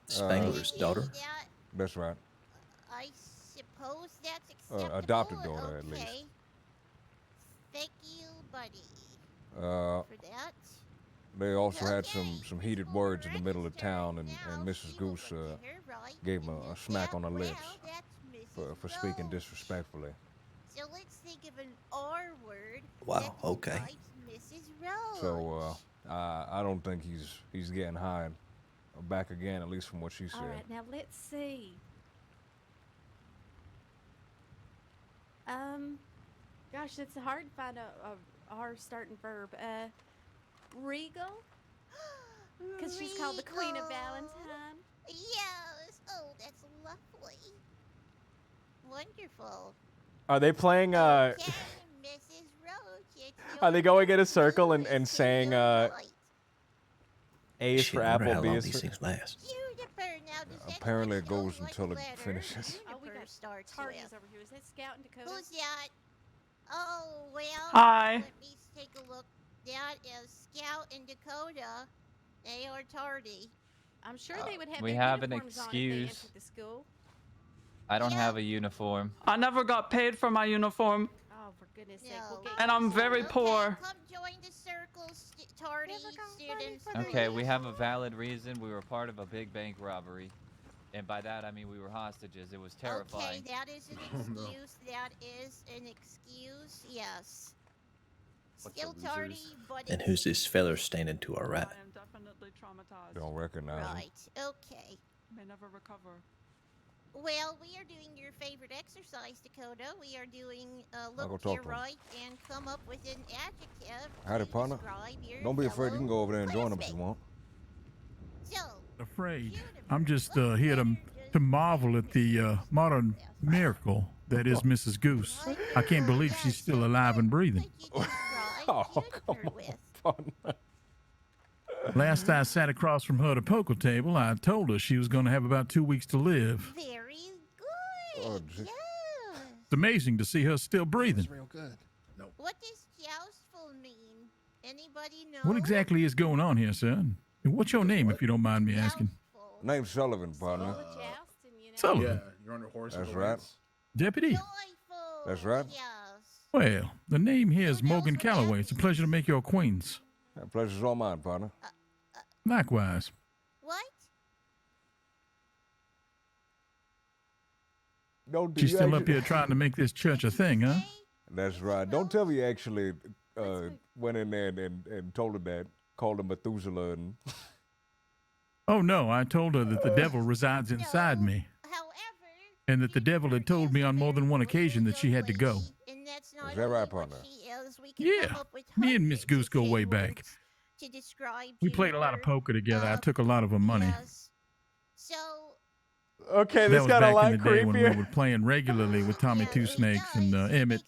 Spangler's daughter? That's right. I suppose that's acceptable. Adopted daughter, at least. Okay. Thank you, buddy, Uh, for that. They also had some heated words in the middle of town, and Mrs. Goose gave him a smack on the lips for speaking disrespectfully. So let's think of an R word. Wow, okay. Mrs. Rose. So I don't think he's getting hired back again, at least from what she said. All right, now let's see. Gosh, it's hard to find a R starting verb. Regal? Because she's called the Queen of Valentine. Yes. Oh, that's lovely. Wonderful. Are they playing? Okay, Mrs. Roach, it's Are they going in a circle and saying A is Shit, for I wonder apple, how B long is these for... things last. Apparently it goes until it finishes. Oh, we got tardies over here. Is that Scout and Dakota? Who's that? Oh, well. Hi. Let me take a look. That is Scout and Dakota. They are tardy. I'm sure they would have We their have an uniforms on if they excuse. entered the school. I don't have a uniform. I never got paid for my uniform, Oh, for goodness sake. We'll get and you I'm some. very poor. Come join the circle, tardy students. Okay, we have a valid reason. We were part of a big bank robbery. And by that, I mean we were hostages. It was terrifying. Okay, that is an excuse. That is an excuse. Yes. Still tardy, but And who's this feller standing to our right? am definitely traumatized. Don't recognize him. right. Okay. May never recover. Well, we are doing your favorite exercise, Dakota. We are doing go look to talk your to him. right and come up with an adjective. Howdy, to partner. describe your Don't be afraid. You can fellow go over there and join them if you want. So, Afraid. I'm just here to marvel at the modern miracle that is Mrs. Goose. I can't believe she's still alive and breathing. Oh, come on. Last I sat across from her at a poker table, I told her she was going to have about 2 weeks to live. very Oh, good. It's amazing to see her still breathing. Real good. What does joustful mean? Anybody know? What exactly is going on here, sir? And what's your name, if you don't mind me asking? Name's Sullivan, partner. Sullivan. You're on your horse. That's right. Deputy? That's right. Well, the name here is Morgan Calloway. It's a pleasure to make your acquaintance. That pleasure's all mine, partner. Likewise. What? Don't She's you still up actually- here trying to make this church a thing, huh? That's right. Don't tell me you actually went in there and told her that, called him Methuselah and... Oh, no, I told her that the devil resides inside me. And that the devil had told me on more than one occasion that she had to go. Is that right, partner? Yeah, me and Miss Goose go way back. To describe We played a lot of poker together. I took a lot of her money. So, Okay, That this was got a back lot in the day when we creepier. were playing regularly with Tommy Two Snakes and Emmett.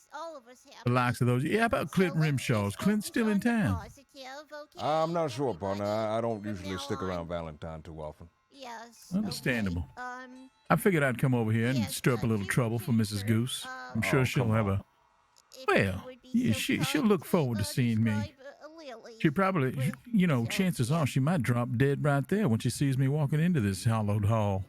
The likes of those. Yeah, about Clint Rimshaw's. Clint's still in town. I'm not sure, partner. I don't usually stick around Valentine too often. yes. Understandable. I figured I'd come over here and stir up a little trouble for Mrs. Goose. I'm sure she'll have a... Well, yeah, she'll look forward to seeing me. She probably, you know, chances are she might drop dead right there when she sees me walking into this hallowed hall.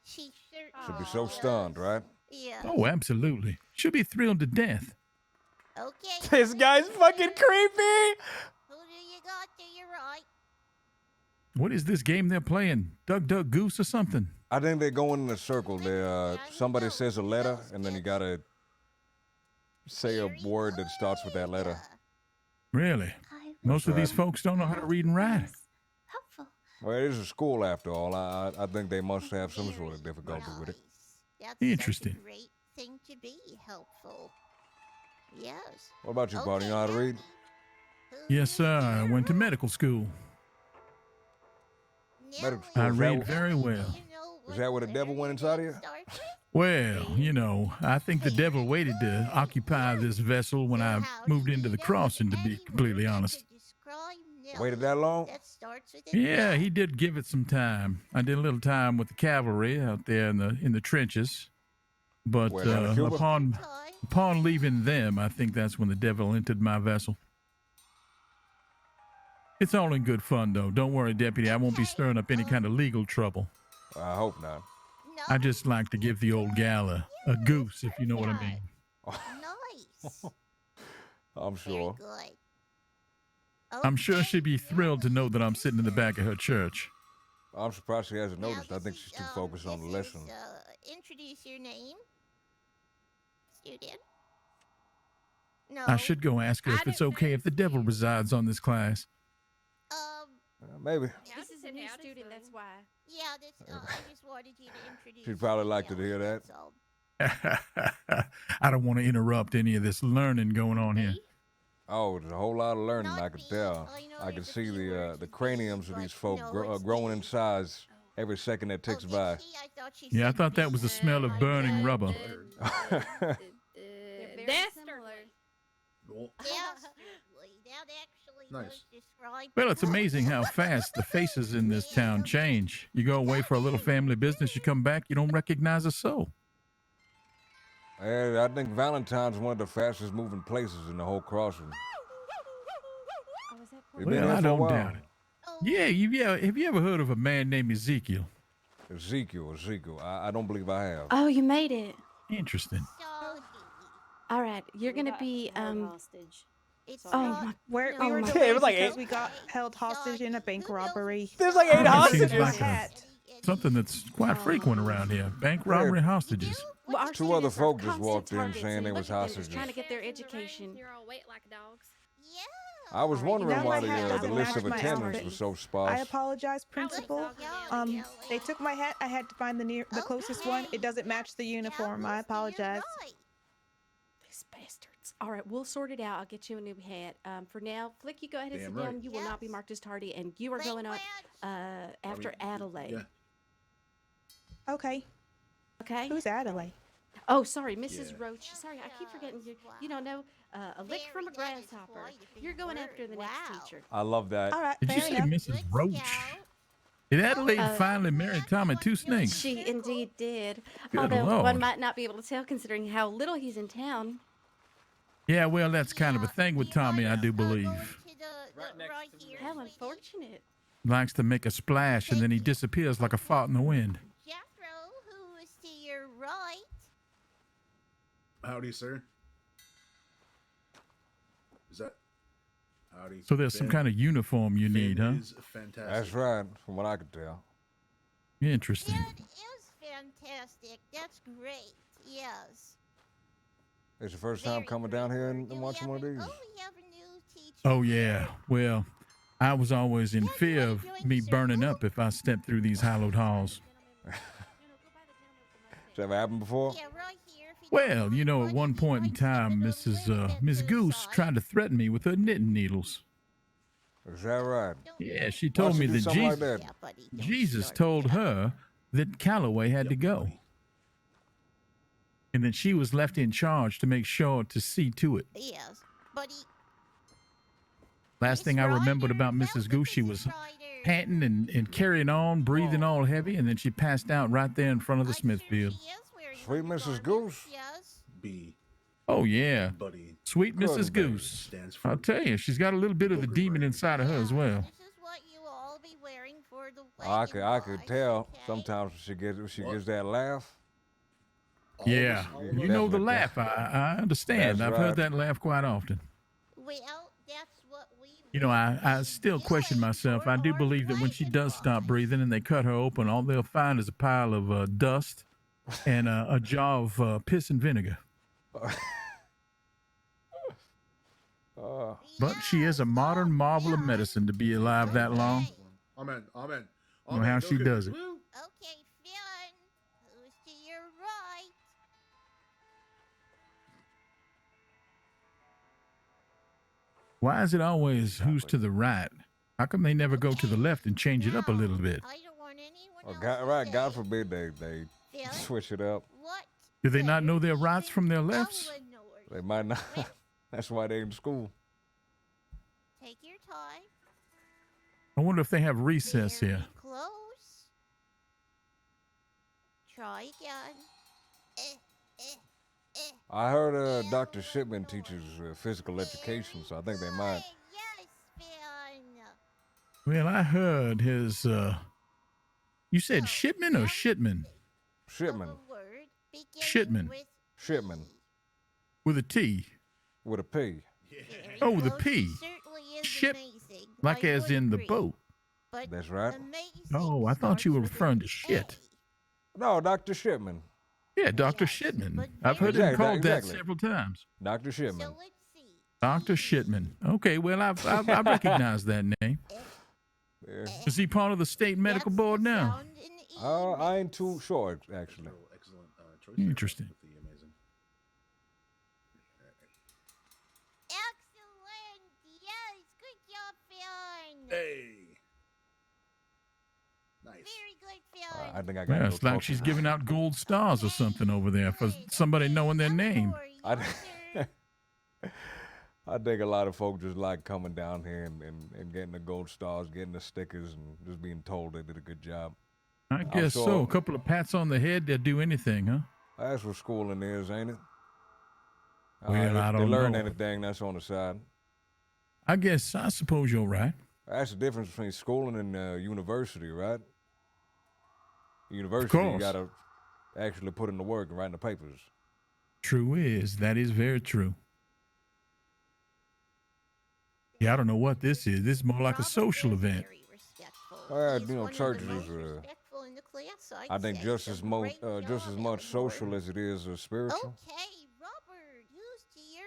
She'll be so stunned, right? Yeah. Oh, absolutely. She'll be thrilled to death. Okay. This guy's fucking creepy. Who do you got to your right? What is this game they're playing? Duck, Duck, Goose or something? I think they're going in a circle. They somebody says a letter, and then you gotta say a word that starts with that letter. Really? Most of these folks don't know how to read and write. Well, it is a school after all. I think they must have some sort of difficulty with it. That's Interesting. such a great thing to be helpful. Yes. What about you, partner? You know how to read? Yes, sir. I went to medical school. Medical I school, read very well. Is that where the devil went inside of you? Well, you know, I think the devil waited to occupy this vessel when I moved into the crossing, to be completely honest. Waited that long? Yeah, he did give it some time. I did a little time with the cavalry out there in the trenches. But Where, down in Cuba? upon leaving them, I think that's when the devil entered my vessel. It's all in good fun, though. Don't worry, Deputy. I won't be stirring up any kind of legal trouble. I hope not. I just like to give the old gal a goose, if you know what I mean. Nice. I'm sure. Good. I'm sure she'd be thrilled to know that I'm sitting in the back of her church. I'm surprised she hasn't noticed. I think she's too focused on the lesson. Introduce your name, student. No. I should go ask her if it's okay if the devil resides on this class. Maybe. This is a new student, that's why. Yeah, that's, I just wanted you to introduce. She'd probably like to hear that. I don't want to interrupt any of this learning going on here. Oh, there's a whole lot of learning. I could tell. I can see the craniums of these folk growing in size every second that ticks by. Yeah, I thought that was the smell of burning rubber. They're similar. Dastardly. That actually Nice. does describe Well, it's the word. amazing how fast the faces in this town change. You go away for a little family business, you come back, you don't recognize a soul. I think Valentine's one of the fastest moving places in the whole crossing. You been Well, here I for a don't while? doubt it. Yeah, have you ever heard of a man named Ezekiel? Ezekiel. I don't believe I have. Oh, you made it. Interesting. All right, you're gonna be Hostage. Oh my. Where Oh we were my- delayed It was like because eight- we got held hostage in a bank robbery. There's like 8 That seems hostages. like something that's quite frequent around here. Bank robbery hostages. Well, our Two other students are folk just constant walked in targets, saying and they look was at them, hostages. just trying to get their education. You're all wet like dogs. I was wondering Now why my hat the doesn't list of match my attendants outfit. was so I sparse. apologize, principal. They took my hat. I had to find the closest one. It doesn't match the uniform. I apologize. These bastards. All right, we'll sort it out. I'll get you a new hat. For now, Flick, you go ahead and Damn sit down. right. You will not be marked as tardy, and you are going up after Adelaide. Yeah. Okay. Okay. Who's Adelaide? Oh, sorry, Mrs. Roach. Sorry, I keep forgetting you. You don't know a lick from a grasshopper. You're going after the next teacher. I love that. All right. Did you say Mrs. Roach? Did Adelaide finally marry Tom and two snakes? She indeed did. Good Although Lord. one might not be able to tell considering how little he's in town. Yeah, well, that's kind of a thing with Tommy, I do believe. How unfortunate. Likes to make a splash and then he disappears like a fart in the wind. Jethro, who is to your right. Howdy, sir. Is that howdy? So there's some kind of uniform you need, huh? Is fantastic. That's right, from what I could tell. Interesting. That is fantastic. That's great. Yes. It's the first time coming down here and watching one of these. Oh, yeah. Well, I was always in fear of me burning up if I stepped through these hallowed halls. Has that ever happened before? Well, you know, at one point in time, Miss Goose tried to threaten me with her knitting needles. Is that right? Yeah, she told me Why'd she that do Jesus, something like that? Jesus told her that Calloway had to go. And that she was left in charge to make sure to see to it. Yes, buddy. Last thing I remembered about Mrs. Goose, she was panting and carrying on, breathing all heavy, and then she passed out right there in front of the Smithfield. Sweet Mrs. Goose? B. Oh, yeah. Buddy. Sweet Good Mrs. buddy Goose. stands for I'll tell you, she's got a little bit of the demon inside of her as well. I could tell sometimes she gives that laugh. Yeah, you know the Definitely. laugh. I understand. That's I've heard right. that laugh quite often. Well, that's what we. You know, I still question myself. I do believe that when she does stop breathing and they cut her open, all they'll find is a pile of dust and a jar of piss and vinegar. But she is a modern marvel of medicine to be alive that long. Amen. Amen. I don't know how she does it. Okay, Fionn, who's to your right? Why is it always who's to the right? How come they never go to the left and change it up a little bit? Oh, God forbid they switch it up. Do they not know their rights from their lefts? They might not. That's why they're in school. Take your time. I wonder if they have recess here. Close. Try again. I heard Dr. Shipman teaches physical education, so I think they might. Well, I heard his, you said Shipman or Shitman? Shipman. Shitman. Shipman. With a T. With a P. Oh, with a P. Ship, like as in the boat. That's right. Oh, I thought you were referring to shit. No, Dr. Shipman. Yeah, Dr. Shipman. I've heard him called that several times. Dr. Shipman. Dr. Shipman. Okay, well, I recognize that name. Yeah. Is he part of the state medical board now? I ain't too sure, actually. Excellent choice. Interesting. Excellent. Yes, good job, Fionn. Hey. Nice. Very good, Fionn. I think I got Yeah, it's like she's giving out gold stars or something over there for somebody knowing their name. I I think a lot of folks just like coming down here and getting the gold stars, getting the stickers, and just being told they did a good job. I guess so. A couple of pats on the head, they'll do anything, huh? That's what schooling is, ain't it? Well, I if don't they learn know. anything, that's on the side. I suppose you're right. That's the difference between schooling and university, right? University, you course. gotta actually put in the work and write in the papers. True is. That is very true. Yeah, I don't know what this is. This is more like a social event. Churches is, I think, just as much social as it is spiritual.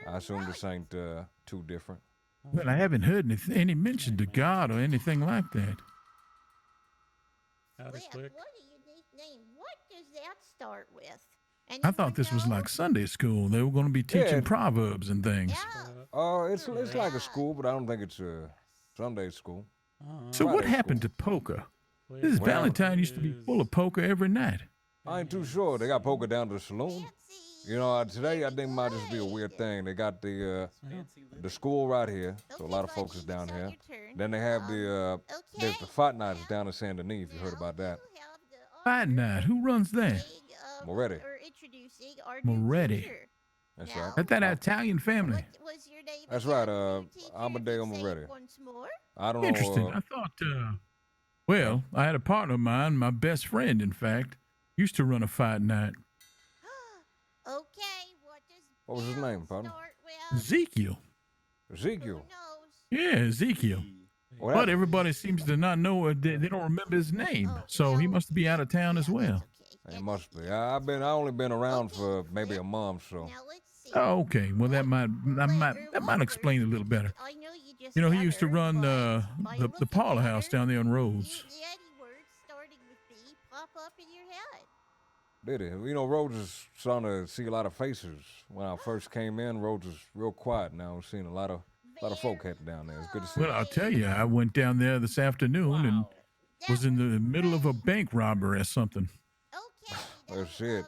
I assume this ain't too different. Well, I haven't heard any mention to God or anything like that. What do you name? What does that start with? I thought this was like Sunday school. They were going to be teaching proverbs and things. It's like a school, but I don't think it's a Sunday school. So what happened to poker? This Valentine used to be full of poker every night. I ain't too sure. They got poker down to the saloon. You know, today I think might just be a weird thing. They got the school right here, so a lot of folks is down here. Then they have there's the fight nights down in Saint Denis, if you heard about that. Fight night? Who runs that? Moretti. Moretti. That's right. That's that Italian family. That's right, Amadeo Moretti. I don't know. Interesting. I thought, well, I had a partner of mine, my best friend, in fact, used to run a fight night. What was his name, partner? Ezekiel. Ezekiel? Yeah, Ezekiel. But everybody seems to not know, they don't remember his name, so he must be out of town as well. It must be. I only been around for maybe a month, so. Oh, okay. Well, that might explain it a little better. You know, he used to run the parlor house down there on Rhodes. Did he? You know, Rhodes is starting to see a lot of faces. When I first came in, Rhodes was real quiet. Now I'm seeing a lot of folk heading down there. It's good to see. Well, I'll tell you, I went down there this afternoon and was in the middle of a bank robbery or something. That's it.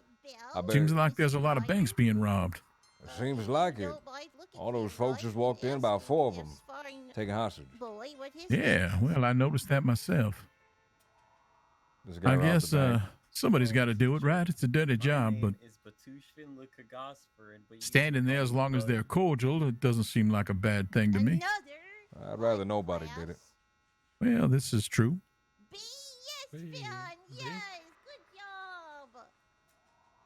Seems like there's a lot of banks being robbed. It seems like it. All those folks just walked in, about 4 of them, taking hostage. Yeah, well, I noticed that myself. I guess somebody's got to do it, right? It's a dirty job, but standing there as long as they're cordial, it doesn't seem like a bad thing to me. I'd rather nobody did it. Well, this is true.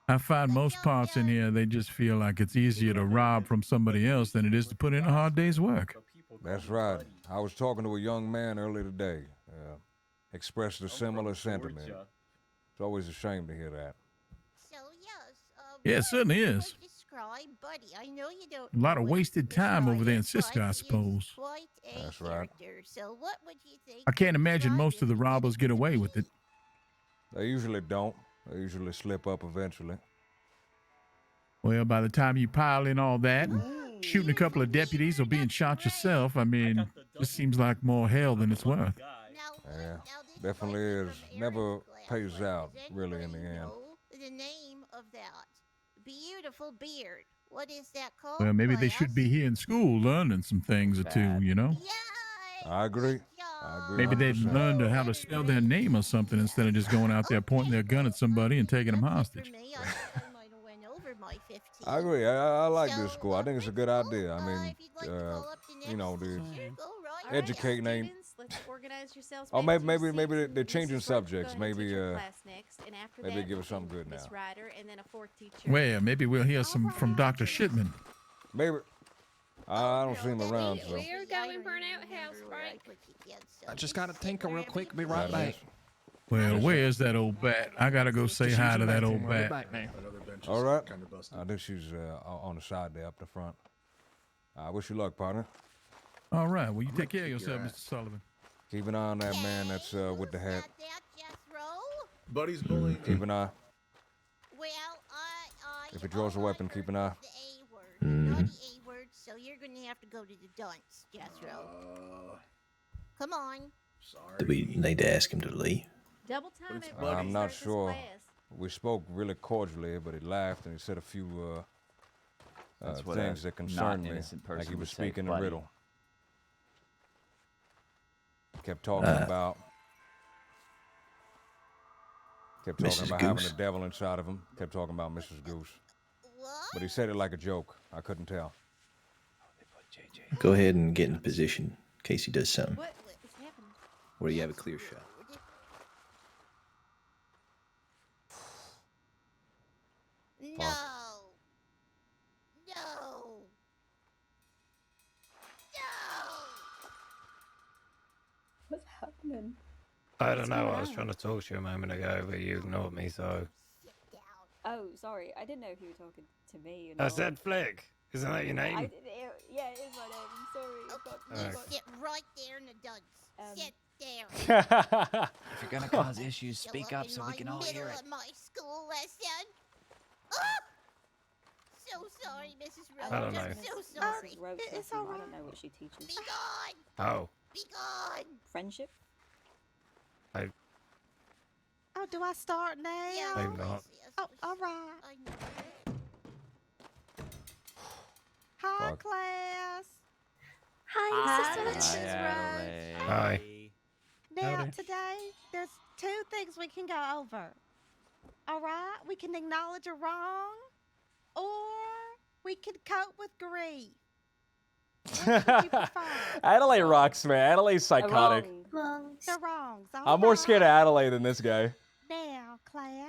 I find most parts in here, they just feel like it's easier to rob from somebody else than it is to put in a hard day's work. That's right. I was talking to a young man earlier today. Expressed a similar sentiment. It's always a shame to hear that. Yeah, it certainly is. A lot of wasted time over there in Cisco, I suppose. That's right. I can't imagine most of the robbers get away with it. They usually don't. They usually slip up eventually. Well, by the time you pile in all that and shooting a couple of deputies or being shot yourself, I mean, this seems like more hell than it's worth. Yeah, definitely is. Never pays out, really, in the end. The name of that beautiful beard. What is that called? Well, maybe they should be here in school learning some things or two, you know? I agree. Maybe they'd learn how to spell their name or something instead of just going out there pointing their gun at somebody and taking them hostage. I agree. I like this school. I think it's a good idea. I mean, you know, the educating ain't. Oh, maybe they're changing subjects. Maybe give us something good now. Well, maybe we'll hear some from Dr. Shipman. Maybe. I don't see him around, so. We're going for an outhouse break. I just gotta tinker real quick. Be right back. Well, where's that old bat? I gotta go say hi to that old bat. All right. I think she's on the side there up the front. I wish you luck, partner. All right. Well, you take care of yourself, Mr. Sullivan. Keep an eye on that man that's with the hat. Buddy's bullying. Keep an eye. If he draws a weapon, keep an eye. So you're gonna have to go to the dunce, Jethro. Come on. Sorry. Do we need to ask him to leave? Double time it. I'm not sure. We spoke really cordially, but he laughed and he said a few That's what things a that concern me, innocent like person he would was say, speaking a buddy. riddle. Kept talking about Mrs. having Goose? the devil inside of him. Kept talking about Mrs. Goose. But he said it like a joke. I couldn't tell. Go ahead and get in position in case he does something. What is happening? Where you have a clear shot. No. No. What's happening? I don't know. I was trying to talk to you a moment ago, but you ignored me, so. Oh, sorry. I didn't know if you were talking to me. I said Flick. Isn't that your name? Yeah, it is my name. I'm sorry. You sit right there in the duds. Sit there. If you're gonna cause issues, speak up so we can all hear it. Of my school lesson. So sorry, Mrs. Rose. I don't know. I'm so sorry. It's all right. I don't know what she teaches. Be gone. Oh. Be gone. Friendship? Oh, do I start now? Maybe not. Oh, all right. Hi, class. Hi, Mrs. Adelaide. Hi. Now, Howdy. today, there's two things we can go over. All right? We can acknowledge a wrong, or we can cope with grief. Adelaide rocks, man. Adelaide's psychotic. The wrongs. all I'm more right. scared of Adelaide than this guy. Now, class.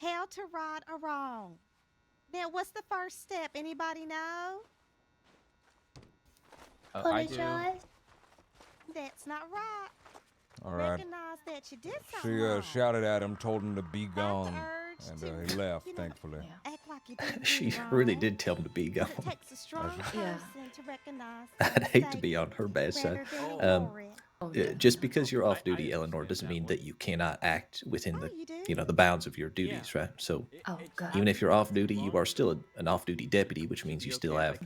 How to right a wrong. Now, what's the first step? Anybody know? I do. That's not right. All right. Recognize that you did something She wrong. shouted at him, told him to be gone, urge and to, he left, you know, thankfully. Act like you didn't She do wrong. really did tell him to be gone. It takes a strong person to recognize. I'd hate to be on her bad side. Just because you're off duty, Eleanor, doesn't mean that you cannot act within the the bounds of your duties, right? So even if you're off duty, you are still an off-duty deputy, which means you still have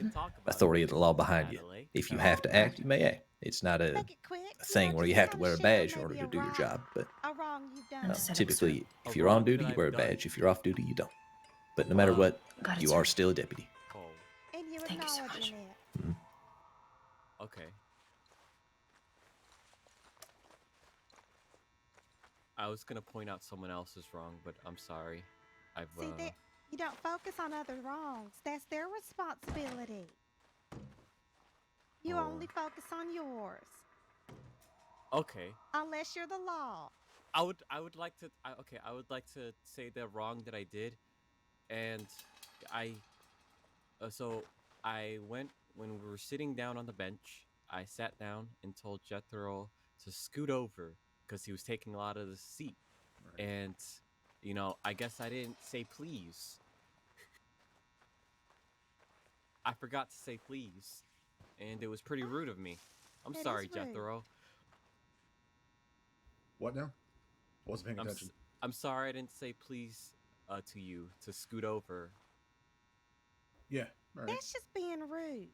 authority of the law behind you. If you have to act, you may act. It's not a thing where you have to wear a badge in order to do your job. But typically, if you're on duty, you wear a badge. If you're off duty, you don't. But no matter what, you are still a deputy. Thank you so much. Okay. I was gonna point out someone else's wrong, but I'm sorry. I've See, that you don't focus on other wrongs. That's their responsibility. You only focus on yours. okay. Unless you're the law. I would like to I would like to say the wrong that I did, and so I went when we were sitting down on the bench. I sat down and told Jethro to scoot over because he was taking a lot of the seat, and I guess I didn't say please. I forgot to say please, and it was pretty rude of me. I'm That is sorry, rude. Jethro. What now? Wasn't paying attention. I'm sorry I didn't say please to you to scoot over. Yeah, all right. That's just being rude.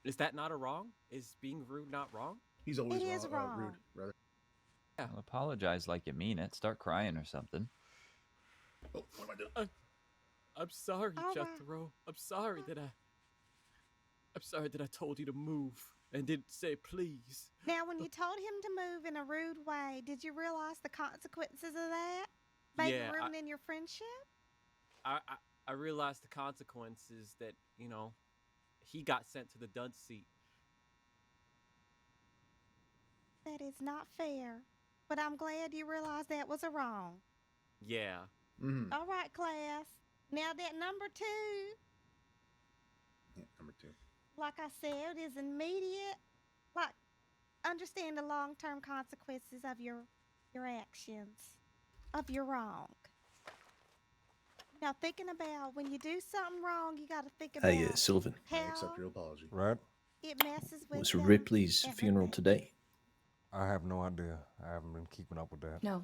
Is that not a wrong? Is being rude not wrong? He's always It is wrong. rude, rather. Yeah. Well, apologize like you mean it. Start crying or something. Oh, what am I doing? I'm sorry, All right. Jethro. I'm sorry that I told you to move and didn't say please. Now, when you told him to move in a rude way, did you realize the consequences of that? Maybe Yeah, ruining your friendship? I realized the consequences that, he got sent to the dud seat. That is not fair. But I'm glad you realized that was a wrong. Yeah. Mm-hmm. All right, class. Now that number 2, Yeah, number 2. like I said, is immediate. Like, understand the long-term consequences of your actions, of your wrong. Now, thinking about when you do something wrong, you got to think about Hey, Sylvan, I how accept your apology. Right? it messes with was them Ripley's every funeral day. today? I have no idea. I haven't been keeping up with that. No.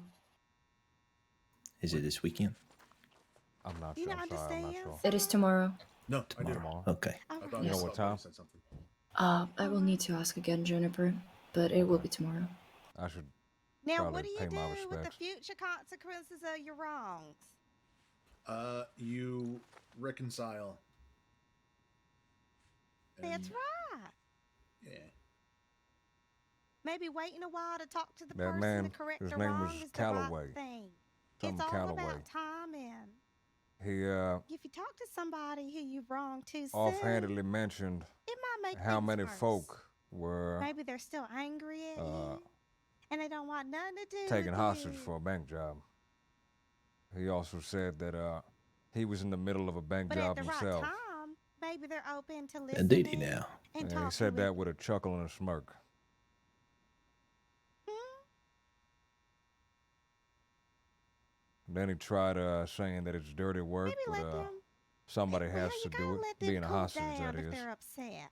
Is it this weekend? I'm not You sure. don't I'm sorry. I'm not understand? sure. It is tomorrow. No, I do. Tomorrow. Okay. Oh, I thought You know I what saw time? said something. I will need to ask again, Juniper, but it will be tomorrow. I should Now, probably what do you pay do my with the respects. future consequences of your wrongs? You reconcile. That's and- right. Yeah. Maybe waiting a while to talk to the That person man, to correct his the name wrong was is the Calloway. right thing. Something It's all Calloway. about timing. He If you talk to somebody who you've wronged too soon, offhandedly mentioned it might make how things many worse. folk were Maybe they're still angry at you, and they don't want nothing to do taken with hostage you. for a bank job. He also said that he was in the middle of a bank But job at the himself. right time, maybe they're open to listening. Indeed, he now. And And he talking said with that with a chuckle and a smirk. Then he tried saying that it's dirty work, Maybe but let them. somebody well, has you to gotta do let it. them Being a cool hostage, down that if is. they're upset.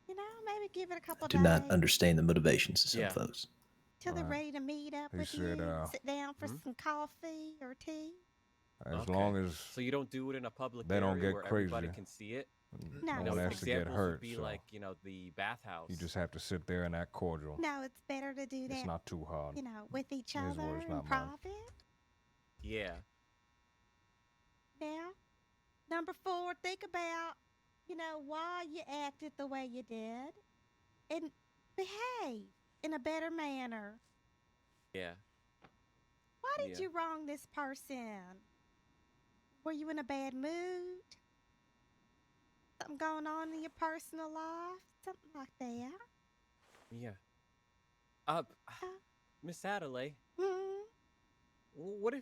You know, maybe give it a couple Do days not understand the motivations of some Yeah. folks. till they're ready to meet up He with said, you. Sit down for some coffee or tea. As long as So you don't do it in a public they area don't get where everybody crazy. can see it. No, no one has to get examples hurt. would be So like the bathhouse. you just have to sit there and act cordial. No, it's better to do that. It's not too hard. You know, with each His other words, in not mine. private. Yeah. Now, number 4, think about, why you acted the way you did, and behave in a better manner. Yeah. Why did Yeah. you wrong this person? Were you in a bad mood? Something going on in your personal life? Something like that? Yeah. Miss Adelaide. Hmm? What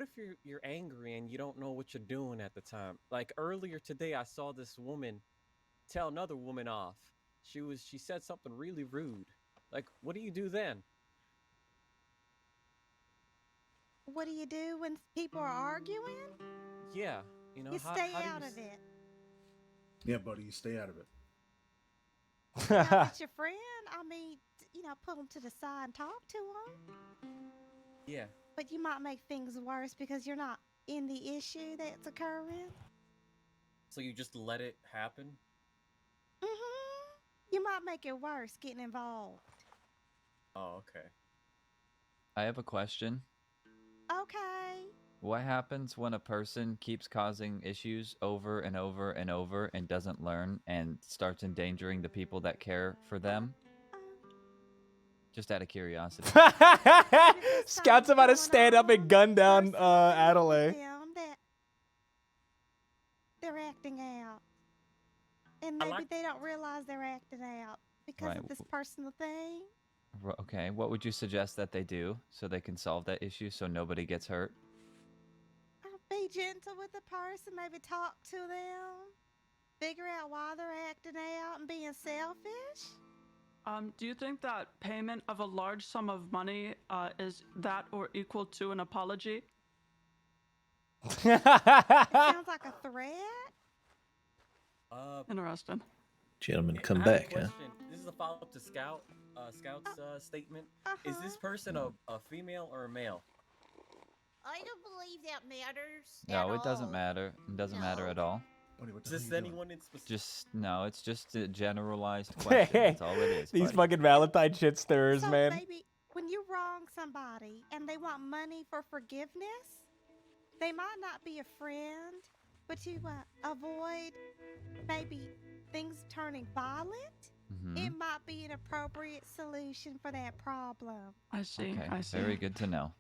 if you're angry and you don't know what you're doing at the time? Like earlier today, I saw this woman tell another woman off. She said something really rude. Like, what do you do then? What do you do when people are arguing? Yeah, You how stay do you out of it. Yeah, buddy, you stay out of it. If it's your friend, pull them to the side and talk to them. Yeah. But you might make things worse because you're not in the issue that's occurring. So you just let it happen? You might make it worse getting involved. Oh, okay. I have a question. Okay. What happens when a person keeps causing issues over and over and over and doesn't learn and starts endangering the people that care for them? Just out of curiosity. Scout's about to stand up and gun down Adelaide. Them that they're acting out. And maybe they don't realize they're acting out because Right. of this personal thing. Okay, what would you suggest that they do so they can solve that issue so nobody gets hurt? Be gentle with the person, maybe talk to them, figure out why they're acting out and being selfish. Do you think that payment of a large sum of money is that or equal to an apology? It sounds like a threat. Interesting. Gentlemen, I come have a back, huh? question. This is a follow-up to Scout's statement. Is this person a female or a male? I don't believe that matters. No, it doesn't matter. It doesn't matter at all. Is this anyone in specific? It's just a generalized question. That's all it is. These buddy. fucking Valentine shit stirrers, So man. maybe when you wrong somebody and they want money for forgiveness, they might not be a friend, but to avoid maybe things turning violent, it might be an appropriate solution for that problem. I see. Okay, I see. very good to know.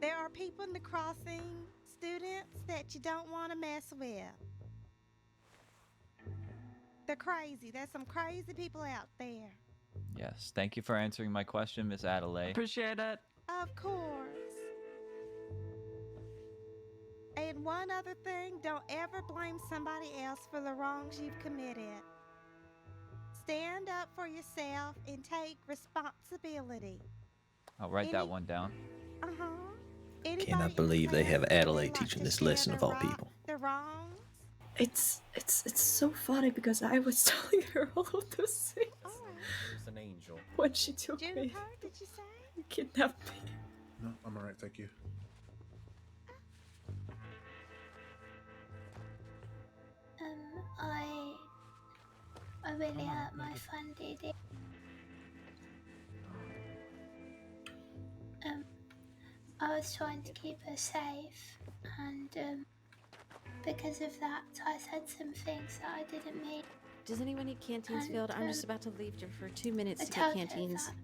There are people in the crossing, students that you don't want to mess with. They're crazy. There's some crazy people out there. Yes, thank you for answering my question, Miss Adelaide. Appreciate it. Of course. And one other thing, don't ever blame somebody else for the wrongs you've committed. Stand up for yourself and take responsibility. I'll write that one down. Cannot believe they have Adelaide teaching this lesson of all people. The wrongs. It's so funny because I was telling her all of those things There's an angel. when she took me. Juniper, did you say? Kidnapped me. No, I'm alright, thank you. I really hurt my friend Didi. I was trying to keep her safe, and because of that, I said some things that I didn't mean. Does anyone need canteens And, filled? I'm just about to leave for 2 minutes I to told get her canteens. that,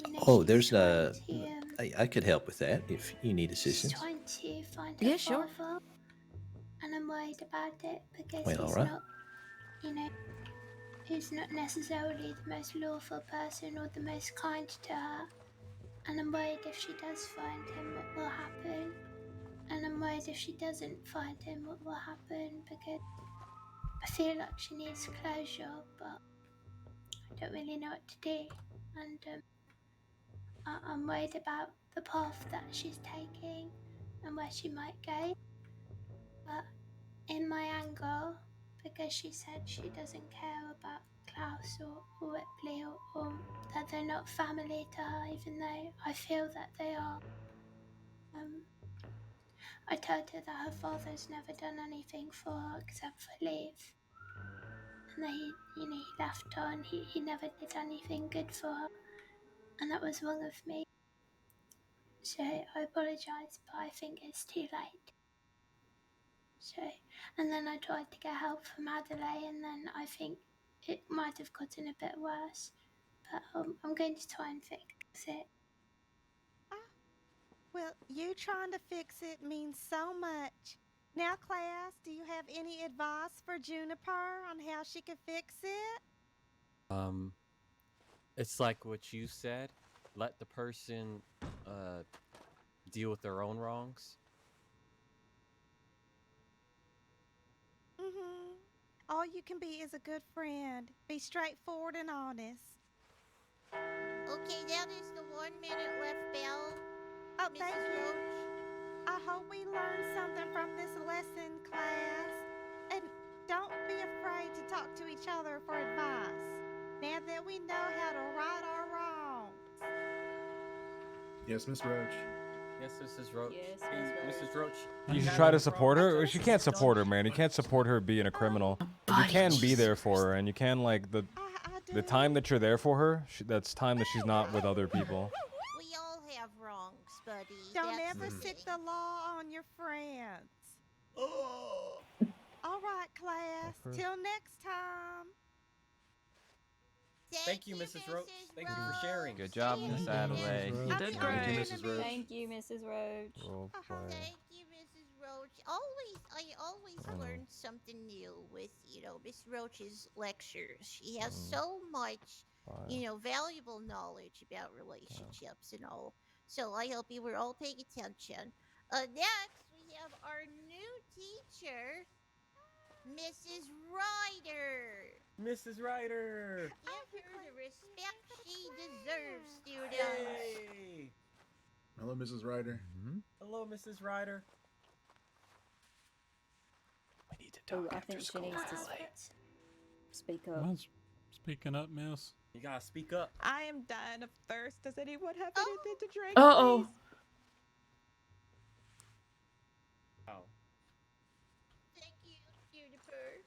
you know, Oh, she's there's trying I could help with that if you need She's assistance. trying to find her Yeah, sure. father, and I'm worried about it because Well, he's alright. not, you know, he's not necessarily the most lawful person or the most kind to her. And I'm worried if she does find him, what will happen. And I'm worried if she doesn't find him, what will happen, because I feel like she needs closure, but I don't really know what to do. And I'm worried about the path that she's taking and where she might go. But in my anger, because she said she doesn't care about Klaus or Ripley or that they're not family to her, even though I feel that they are. I told her that her father's never done anything for her except for leave. And that he left her and he never did anything good for her. And that was wrong of me. So I apologise, but I think it's too late. So, and then I tried to get help from Adelaide, and then I think it might have gotten a bit worse. But I'm going to try and fix it. Well, you trying to fix it means so much. Now, class, do you have any advice for Juniper on how she can fix it? It's like what you said. Let the person deal with their own wrongs. All you can be is a good friend. Be straightforward and honest. Okay, that is the 1 minute left bell. Oh, Mrs. thank you. Roach. I hope we learned something from this lesson, class. And don't be afraid to talk to each other for advice. Now that we know how to right our wrongs. Yes, Miss Roach. Yes, Mrs. Roach. Yes, Hey, Mrs. Roach. You should try to support her. She can't support her, man. You can't support her being a criminal. You can be there for her, and you can, like, the time that you're there for her, that's time that she's not with other people. We all have wrongs, buddy. Don't That's ever the sick thing. the law on your friends. All right, class. Till next time. Thank you, Mrs. Roach. Thank you for sharing. Good job, Miss Adelaide. You did great. Thank you, Mrs. Roach. Thank you, Mrs. Roach. Thank you, Mrs. Roach. I always learn something new with, Miss Roach's lectures. She has so much, valuable knowledge about relationships and all. So I hope you were all paying attention. Next, we have our new teacher, Mrs. Ryder. Mrs. Ryder. Give her the respect she deserves, students. Hey. Hello, Mrs. Ryder. Hello, Mrs. Ryder. We need to talk I after think she school. needs to speak up. Speaking up, miss. You gotta speak up. I am dying of thirst. Does anyone have anything to drink? Uh-oh. please? Oh. Thank you, Juniper.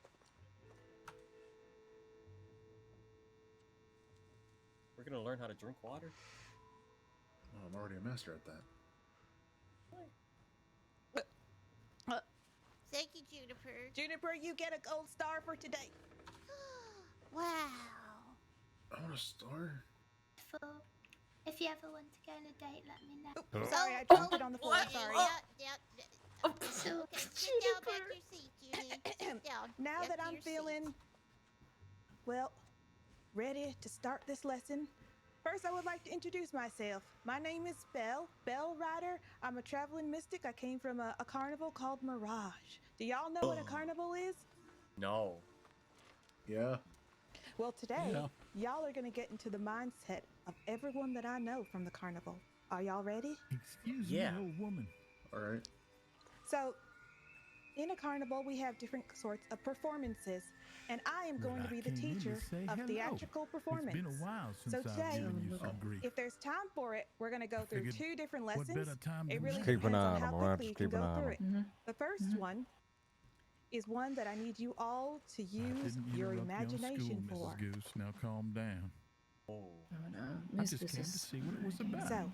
We're gonna learn how to drink water. Oh, I'm already a master at that. Thank you, Juniper. Juniper, you get a gold star for today. Wow. I want a star. If you ever want to go on a date, let me know. Sorry, I dropped it on the floor. Sorry. So, okay, sit down back your seat, Judy. Sit down. Now Back that to I'm your seat. feeling, ready to start this lesson, first I would like to introduce myself. My name is Belle Ryder. I'm a traveling mystic. I came from a carnival called Mirage. Do y'all know what a carnival is? No. Yeah. Well, today, Yeah. y'all are going to get into the mindset of everyone that I know from the carnival. Are y'all ready? Excuse Yeah. me, old woman. All right. So, in a carnival, we have different sorts of performances, and I am going to be the came in to teacher say of hello. theatrical performance. It's been a while since So I've today, given you some grief. if there's time for it, we're going to go through figured, two different what lessons. better time It than really now? Keep an depends eye on on how 'em, all right? quickly you Just can keep an go eye on through 'em. it. The first one is one that I need you all to use Didn't your interrupt imagination school, for. Mrs. Goose. Now calm down. Oh. I just came to see what it was about. So,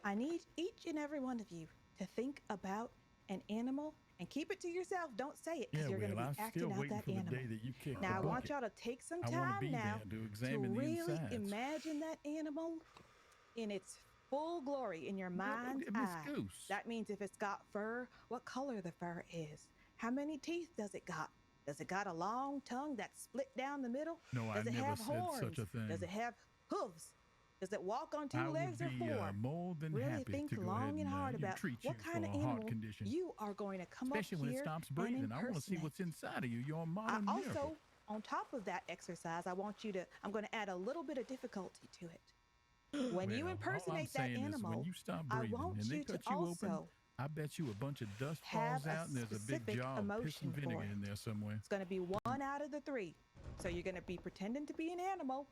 I need each and every one of you to think about an animal and keep it to yourself. Don't say it because Yeah, you're going to well, be I'm acting still out waiting that for the animal. day that you kick the Now, I want bucket. y'all to take some I wanna time be now there to examine the really insides. imagine that animal in its full glory in your mind's Miss eye. Goose. That means if it's got fur, what color the fur is. How many teeth does it got? Does it got a long tongue that's split down the middle? No, I Does it never have said horns? such a thing. Does it have hooves? Does it walk on two I legs would or be four? more than Really happy think to go long ahead and and hard about treat what you kind for of a heart animal condition. you are going to come Especially up when it here stops and breathing. I want to see impersonate. what's inside of you. You're a I modern miracle. also, on top of that exercise, I'm going to add a little bit of difficulty to it. When you Well, all I'm impersonate that saying is animal, when you stop I breathing want and they you to cut you open, also I bet you a bunch of dust have falls a out and there's a big specific jar of piss emotion and vinegar for in it. there somewhere. It's going to be one out of the three. So you're going to be pretending to be an animal,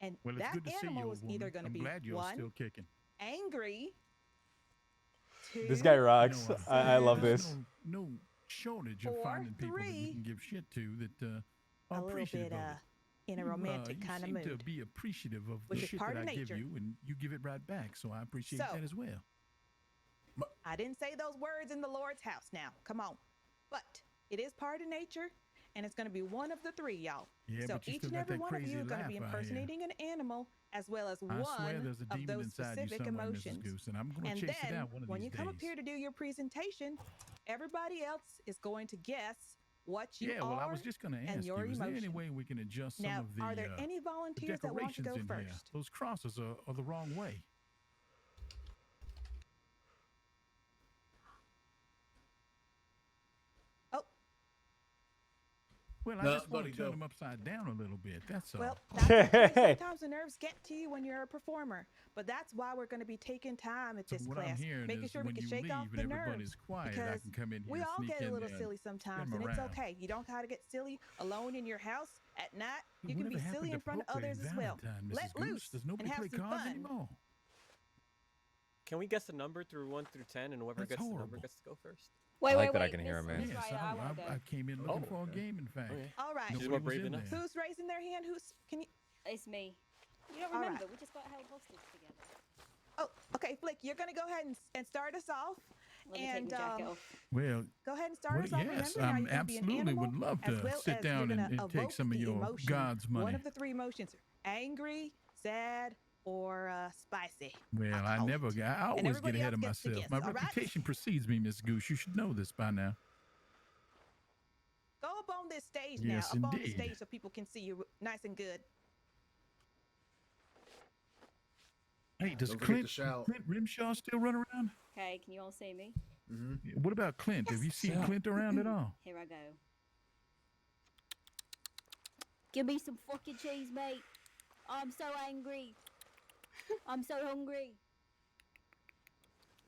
and Well, it's that good to see you, animal old is either woman. going to I'm be glad you're one, still kicking. angry, two, This guy rocks. No, I love there's this. No shortage of Four, finding people that you three, can give shit to that are a little appreciative bit of it. in a romantic you kind of seem to mood. be appreciative of Which the is shit part that of I give nature. you, and you give it right back. So I appreciate So- that as well. I didn't say those words in the Lord's house now. Come on. But it is part of nature, and it's going to be one of the three, y'all. Yeah, so but you each still and got every that one of you crazy are going to be laugh out here. impersonating an animal as well as I swear one there's a of demon those inside you specific somewhere, Mrs. emotions. Goose, and I'm going And to chase it then, out one of when these you come up days. here to do your presentation, everybody else is going to guess what you Yeah, are well, I was just going to and ask your you, is there any emotion. way we can adjust some Now, of the, are there any the volunteers that want to decorations go in here? first? Those crosses are the wrong way. Oh. Well, I No, just want buddy, to turn no. them upside down a little bit. That's all. Well, that's okay. Sometimes the nerves get to you when you're a performer, but that's why we're going to be taking time at So this what class, I'm hearing making is sure we when can you shake leave off and the everybody's nerves. quiet, I because can come in here we and all sneak get a in little there silly and sometimes, spin and it's around. okay. You don't have to get silly alone in your house at night. You can Whatever be happened silly to in front of poker others and as well. Valentine, Mrs. Let Goose? loose Does and nobody have play some cards fun. anymore? Can we guess a number through 1 through 10, and whoever That's gets the number horrible. gets to go first? I like that I can hear him, man. Yes, I wanna go. I came in looking for a game, in fact. Okay. All right. She's Nobody more was brave in than us. there. Who's raising their hand? Can you? It's me. You don't All right. remember? We just got held hostage together. Oh, okay, Flick. You're going to go ahead and start us off. Let me take And my jacket off. Well, go ahead and start us off. yes, Remember, now I you're gonna be an absolutely would animal, love as to well sit as down you're and gonna take evoke some of the your emotion. God's money. One of the three emotions: angry, sad, or spicy. Well, I always everybody get ahead of else gets to myself. guess, My all right? reputation precedes me, Miss Goose. You should know this by now. Go up on this stage Yes, now, up on the indeed. stage so people can see you nice and good. Hey, does Don't forget to Clint shout. Rimshaw still run around? Okay, can you all see me? Mm-hmm. What about Clint? Have you seen Clint around at all? Here I go. Give me some fucking cheese, mate. I'm so angry. I'm so hungry.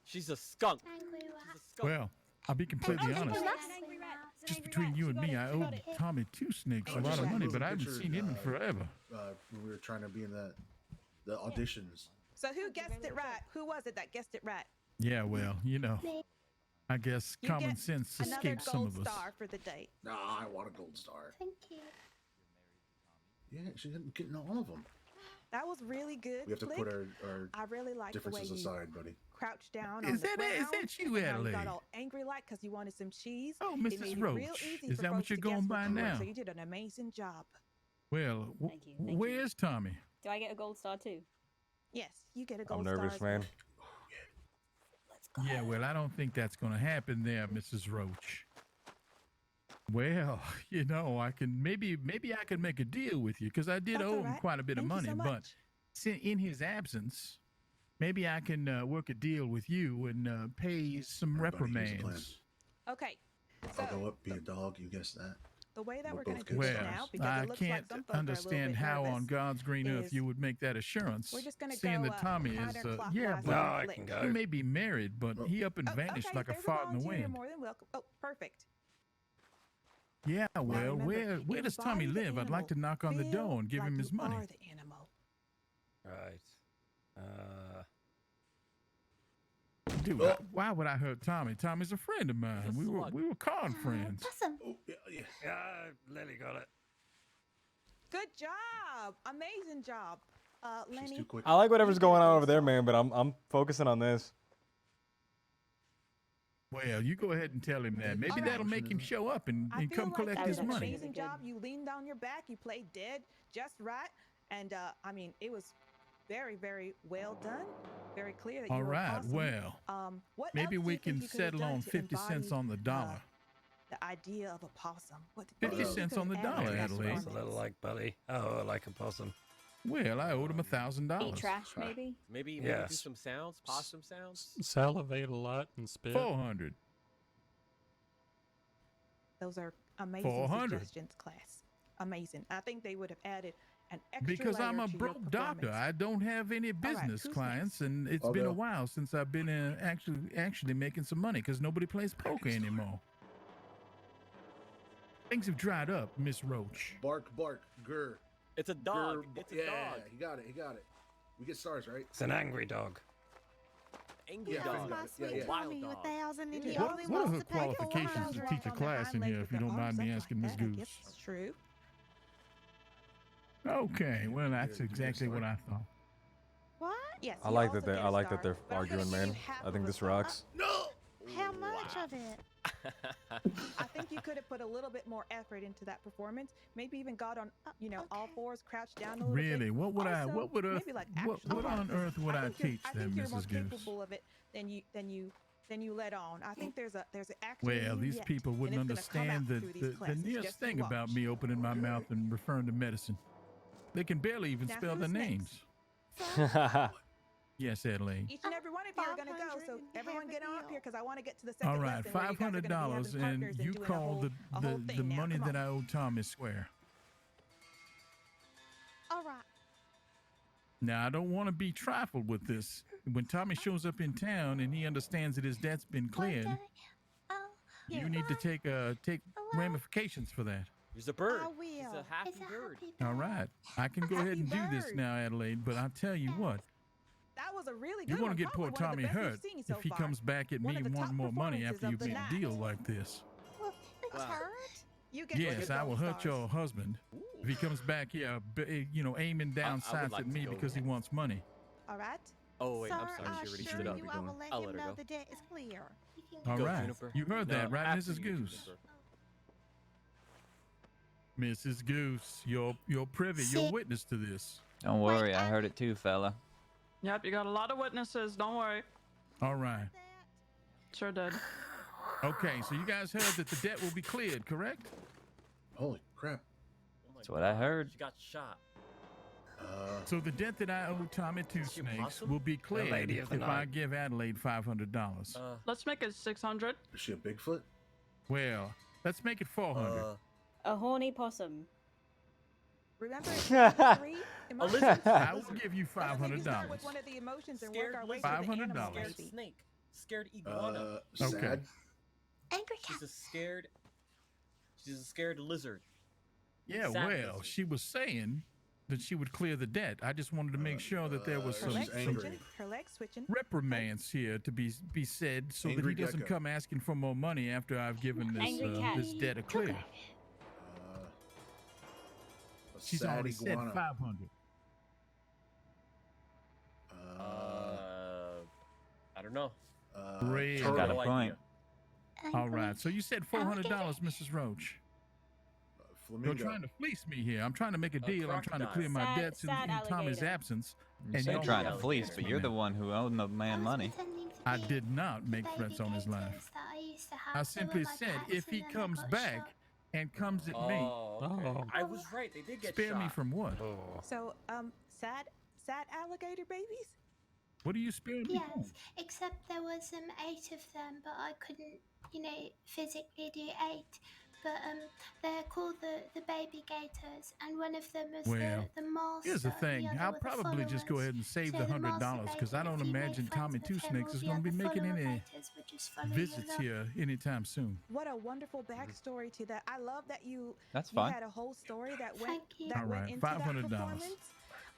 She's a skunk. Angry rat. She's a skunk. Well, I'll be completely honest. Angry rat. Just between you and me, I owed Tommy Two Snakes a lot of money, but I haven't seen him in forever. When we were trying to be in the auditions. So who guessed it right? Who was it that guessed it right? Yeah, well, I guess You common get sense another escapes some gold of us. star for the day. Nah, I want a gold star. Thank you. Yeah, she didn't get all of them. That was really good. We have to Flick. put our I really like the way differences you aside, buddy. crouched down Is on the that- ground. is that you, and how Adelaide? You got all angry like because you wanted some cheese. Oh, It Mrs. made it real Roach. easy Is for that what folks you're to guess going by what you were, now? So you did an amazing job. Well, Thank you. where's Tommy? Do I get a gold star too? Yes, you get a gold I'm star. nervous, as well. man. Yeah, well, I don't think that's going to happen there, Mrs. Roach. Well, I can maybe I can make a deal with you because I did That's owe all him right. quite a bit of Thank you money, so but much. in his absence, maybe I can work a deal with you and pay some All right, buddy, here's the plan. reprimands. Okay. I'll go up, be a dog. You guess that. The way that We're we're going both to do good this stars. now, Well, because I it looks can't like some folk are a little understand bit how nervous, on God's green earth is you would make that assurance. we're just gonna seeing go, that Tommy is, counterclockwise yeah, with but No, I Flick. can he go. may be married, but he up and Oh, vanished okay, like if a there's fart in the volunteer, You're wind. more than welcome. Oh, perfect. Yeah, well, remember, where does Tommy embody the live? I'd like to knock on the Feel door and give like him his you money. are the animal. Right. Dude, Oh. why would I hurt Tommy? Tommy's a friend of mine. We were card friends. Awesome. Oh, yeah. Yeah, Lily got it. Good job. Amazing job. She's too quick. I like whatever's going on over there, man, but I'm focusing on this. Well, you go ahead and tell him that. Maybe that'll make him show up and come collect his An money. amazing job. You leaned on your back. You played dead just right, and I mean, it was very, very well done. Very clear that All you were right, awesome. well, What maybe else do we you think can you could have settle done on to 50 cents on the dollar. The idea of a possum. What, 50 cents on the dollar, Adelaide. Sounds a little like Buddy. Oh, like a possum. Well, I owed him $1,000. trash, maybe? Maybe do Yes. some sounds, possum sounds. Salivate a lot and spit. 400. Those are amazing 400. suggestions, class. Amazing. I think they would have added an extra Because I'm layer a to your broke doctor. performance. I don't have any business who's clients, and it's I'll been a go. while since I've been actually making some money because nobody plays poker anymore. Things have dried up, Miss Roach. Bark, bark, grr. It's a dog. Grr, It's a yeah, dog. he got it. He got it. We get stars, right? It's an angry dog. Angry Yeah, dog. my Sweet yeah. Wild Tommy, dog. 1,000 and he Yeah. only What are wants her to pay qualifications to 400. teach a class in here, if you don't mind me asking, Miss Goose? It's true. Okay, well, that's exactly what I thought. What? Yes. I you like also that they get I a like star, that they're but I'm gonna arguing, give you man. half I of think a this star. rocks. No. How much of it? I think you could have put a little bit more effort into that performance. Maybe even got on, all fours, crouched down a little bit. Really? What would I? Also, What would maybe like what actual on practice. earth would I think you're- teach I them, think you're more Mrs. Goose? capable of it than you let on. I think there's actually Well, these yet, people and wouldn't it's gonna come out understand through the these classes. nearest Just thing watch. about me opening my mouth and referring to medicine. They can barely even Now, spell their who's next? names. Yes, Adelaide. Each and every one of you are gonna go, so 500 and everyone have get a on up deal. here because I want to get to the second All right, lesson where you guys are gonna be having $500, and partners you doing a call whole the thing now. money Come that on. I owe Tommy square. All right. Now, I don't want to be trifled with this. When Tommy shows up in town and he understands that his debt's been cleared, you need to take ramifications for that. He's a bird. I He's will. a happy bird. All right, I can go ahead and do this bird. now, Adelaide. But I'll tell you what, That was a really good you want one. to get poor Probably one Tommy of the best hurt we've seen so if he far. comes back at One me of the top wanting more money performances after you of the made a night. deal like this. It's Wow. hurt. You get Yes, I will hurt stars. your husband if he comes back here, aiming down I would sights like at to me go because he next. wants money. All right. Oh wait, Sir, I'm sorry. I She already assure stood up. you I will let I'll him let her know go. the debt is clear. All Go, right, Juniper. you heard that, No, right, after Mrs. you, Goose? Juniper. Mrs. Goose, you're privy, you're witness to this. Don't worry, I heard it too, fella. Yep, you got a lot of witnesses. Don't worry. All right. Sure did. Okay, so you guys heard that the debt will be cleared, correct? Holy crap. That's what I heard. She got shot. So the debt that I owe Tommy Two Is she a Snakes possum? will be cleared lady of the if I night. give Adelaide $500. Let's make it 600. Is she a Bigfoot? Well, let's make it 400. A horny possum. Remember, it's three emotions. I will give you I think you start $500. with one of the emotions and Scared work our way lizard. to the animal, $500. Scared maybe. snake. Scared iguana. Okay. Sad. Angry She's a scared. She's a scared lizard. Yeah, Sad well, lizard. she was saying that she would clear the debt. I just wanted to make sure that there was Her some, legs She's some switching. Her legs switching. reprimands here to be said so that Angry he doesn't gecko. come asking for more money after I've given this Angry cat. this debt a clear. A She's sad already said iguana. 500. I don't know. Great. turtle. Got a No point. idea. All right, so you said $400, Mrs. Roach. You're Flamingo. trying to fleece me here. I'm trying to make a deal. I'm trying to crocodile. clear my Sad- debts in sad Tommy's alligator. absence. You And say y'all trying to make fleece, threats but on you're the him. one who owed the man money. I did not make threats on his life. I simply said if he comes back and comes at me, Okay. I was right. They did get spare shot. me from what? So, sad alligator babies? What are you sparing me from? Yes, except there was 8 of them, but I couldn't, physically do 8. But they're called the baby gators, and one of them is Well, the master. here's the and thing. other I'll were the probably just go followers. ahead and save So the the master $100 because I baby, don't if you made imagine friends Tommy with Two him, Snakes all is the going to be other making follower any gators would just follow you visits along. here anytime soon. What a wonderful backstory to that. I love that you. That's you fine. had a whole story that went. Thank you. That All went right, into that $500. performance.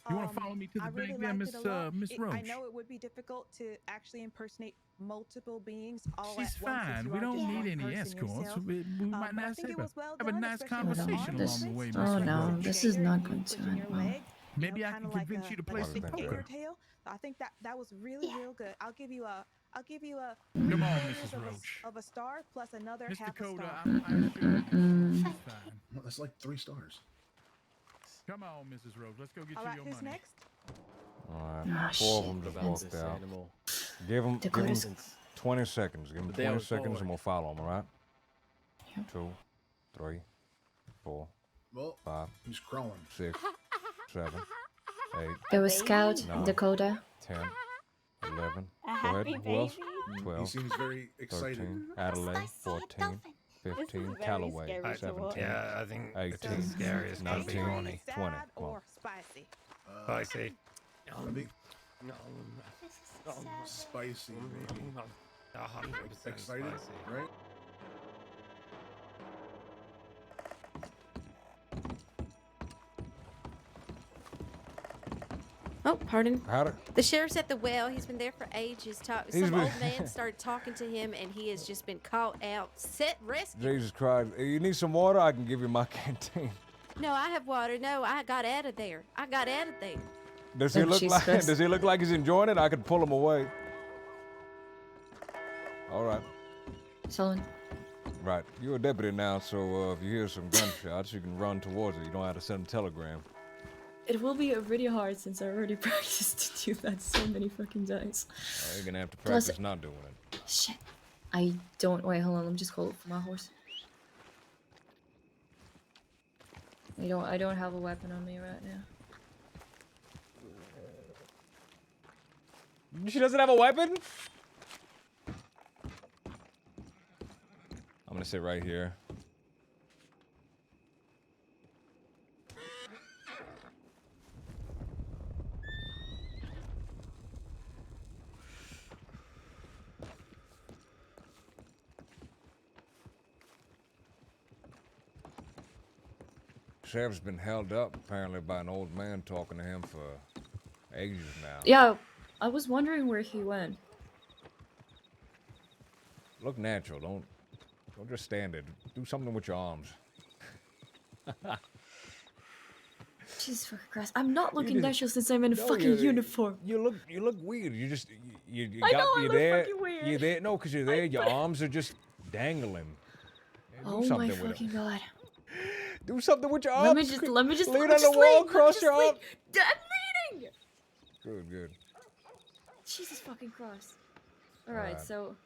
You want to follow me to the I really bank there, liked Miss it a lot. Miss I Roach? know it would be difficult to actually impersonate multiple beings all She's at once. since fine. you We are don't just need one any person escorts. yourself. We might but I not think have it was well a done, nice especially with the conversation arms along the way, twist Miss and Roach. the this is gator not you going to pushing end your well. leg. Maybe I kind can of like convince a, you to like play a some stick poker. figure tail. So I think that was really real good. I'll give you a Come on, quarters Mrs. of Roach. of a star plus another Mr. half Coda, a star. I'm sure he's fine. Well, that's like 3 stars. Come on, Mrs. Roach. Let's go get All you right, your who's money. next? All Ah, right, 4 of shit. them just About walked this out. animal. Give them Dakota's- 20 seconds. Give them The day I 20 was seconds born. and we'll follow them, all right? 2, 3, 4, Well, 5, he's crawling. 6, 7, 8. There was Scout, 9, Dakota. 10, 11. A Go happy ahead. Who else? baby. 12. He seems very excited. 13. Adelaide. 14. 15. Callaway. 17. Yeah, I think 18. it's scary. It's gonna be 19. funny. 20. Come on. Or spicy? Spicy. Spicy, maybe. 100% Excited, spicy. right? Oh, pardon. Howdy. The sheriff's at the well. He's been there for ages. He's Some been- old man started talking to him, and he has just been caught out. Rescued. Jesus Christ. You need some water? I can give you my canteen. No, I have water. No, I got out of there. Does he look like does he look like he's enjoying it? I could pull him away. All right. Solon. Right. You're a deputy now, so if you hear some gunshots, you can run towards it. You don't have to send a telegram. It will be really hard since I already practiced to do that so many fucking times. You're gonna have to Plus- practice not doing it. Shit. I don't. Wait, hold on. Let me just call it for my horse. I don't have a weapon on me right now. She doesn't have a weapon? I'm gonna sit right here. Sheriff's been held up apparently by an old man talking to him for ages now. Yeah, I was wondering where he went. Look natural. Don't just stand it. Do something with your arms. Jesus fucking Christ! I'm not looking just- natural since I'm in a No, fucking you- uniform. You look weird. You just you I got know, I you're look there. fucking weird. You're there. No, because you're there. Your arms are just dangling. Yeah, do Oh my something with 'em. fucking god! Do something with your arms. Let me just lean let on me the just wall. lean, Cross your let me arms. just lean. I'm leaning. Good. Jesus fucking Christ! All right, Alright. so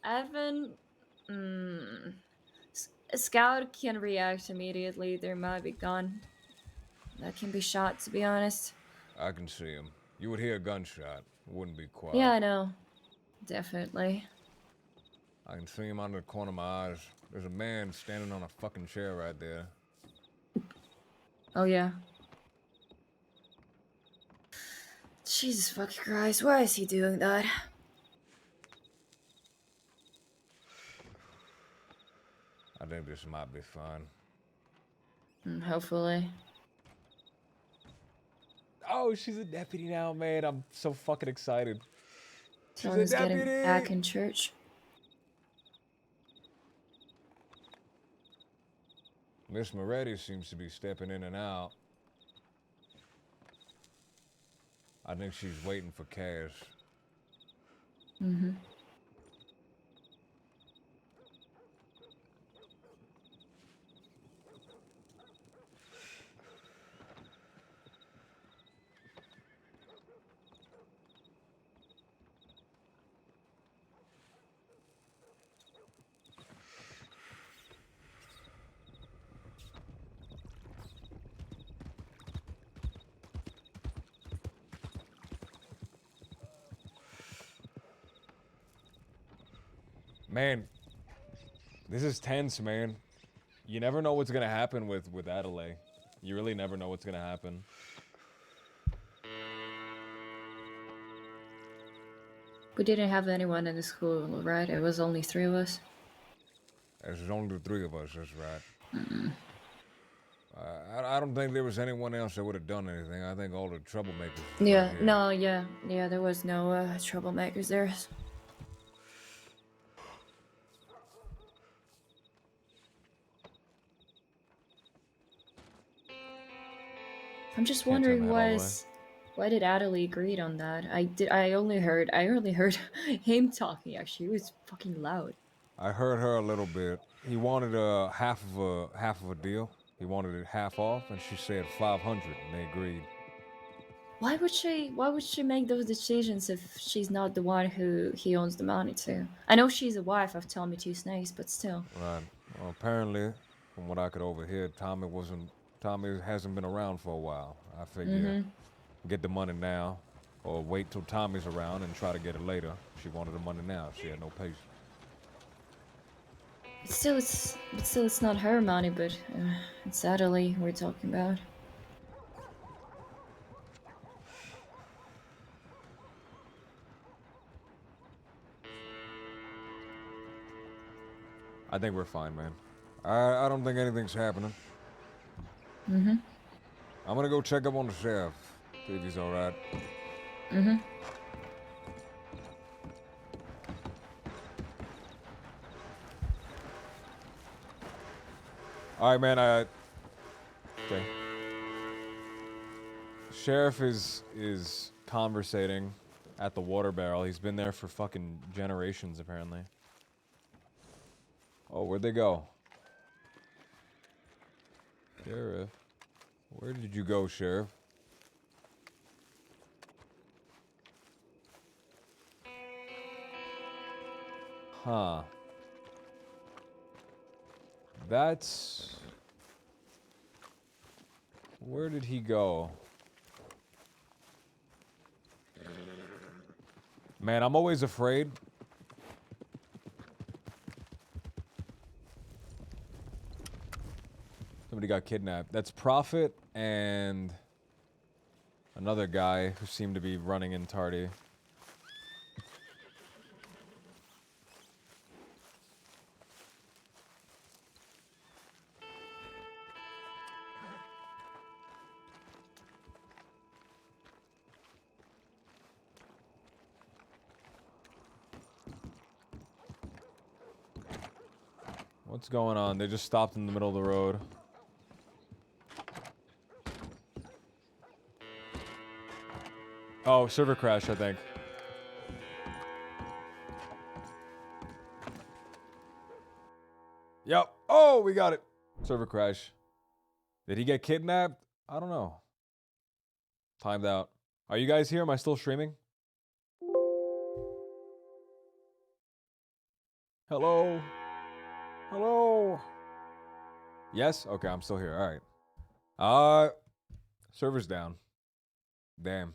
Evan, Scout can react immediately. There might be gun that can be shot. To be honest. I can see him. You would hear a gunshot. It wouldn't be quiet. Yeah, I know. Definitely. I can see him under the corner of my eyes. There's a man standing on a fucking chair right there. Oh yeah. Jesus fucking Christ! Why is he doing that? I think this might be fun. Hopefully. Oh, she's a deputy now, man. I'm so fucking excited. Someone's getting deputy! back in church. Miss Moretti seems to be stepping in and out. I think she's waiting for Cass. Mm-hmm. Man, this is tense, man. You never know what's gonna happen with Adelaide. You really never know what's gonna happen. We didn't have anyone in the school, right? It was only 3 of us. There's only the 3 of us, that's right. I don't think there was anyone else that would have done anything. I think all the troublemakers. Yeah, no, yeah, there was no troublemakers there. I'm just Can't turn wondering that all the way. why did Adderley agreed on that? I only heard him talking. Actually, it was fucking loud. I heard her a little bit. He wanted half of a deal. He wanted it half off, and she said 500, and they agreed. Why would she make those decisions if she's not the one who he owns the money to? I know she's a wife of Tommy Two Snakes, but still. Right. Well, apparently, from what I could overhear, Tommy hasn't been around for a while. I figure get the money now, or wait till Tommy's around and try to get it later. She wanted the money now. She had no patience. But still, it's not her money, but it's Adderley we're talking about. I think we're fine, man. I don't think anything's happening. Mm-hmm. I'm gonna go check up on the sheriff, see if he's all right. Mm-hmm. All right, man. Okay. Sheriff is conversating at the water barrel. He's been there for fucking generations, apparently. Oh, where'd they go? Sheriff? Where did you go, Sheriff? Huh. That's... Where did he go? Man, I'm always afraid. Somebody got kidnapped. That's Prophet and another guy who seemed to be running in tardy. What's going on? They just stopped in the middle of the road. Oh, server crash, I think. Yep. Oh, we got it. Server crash. Did he get kidnapped? I don't know. Timed out. Are you guys here? Am I still streaming? Hello? Hello? Yes? Okay, I'm still here. All right. Server's down. Damn.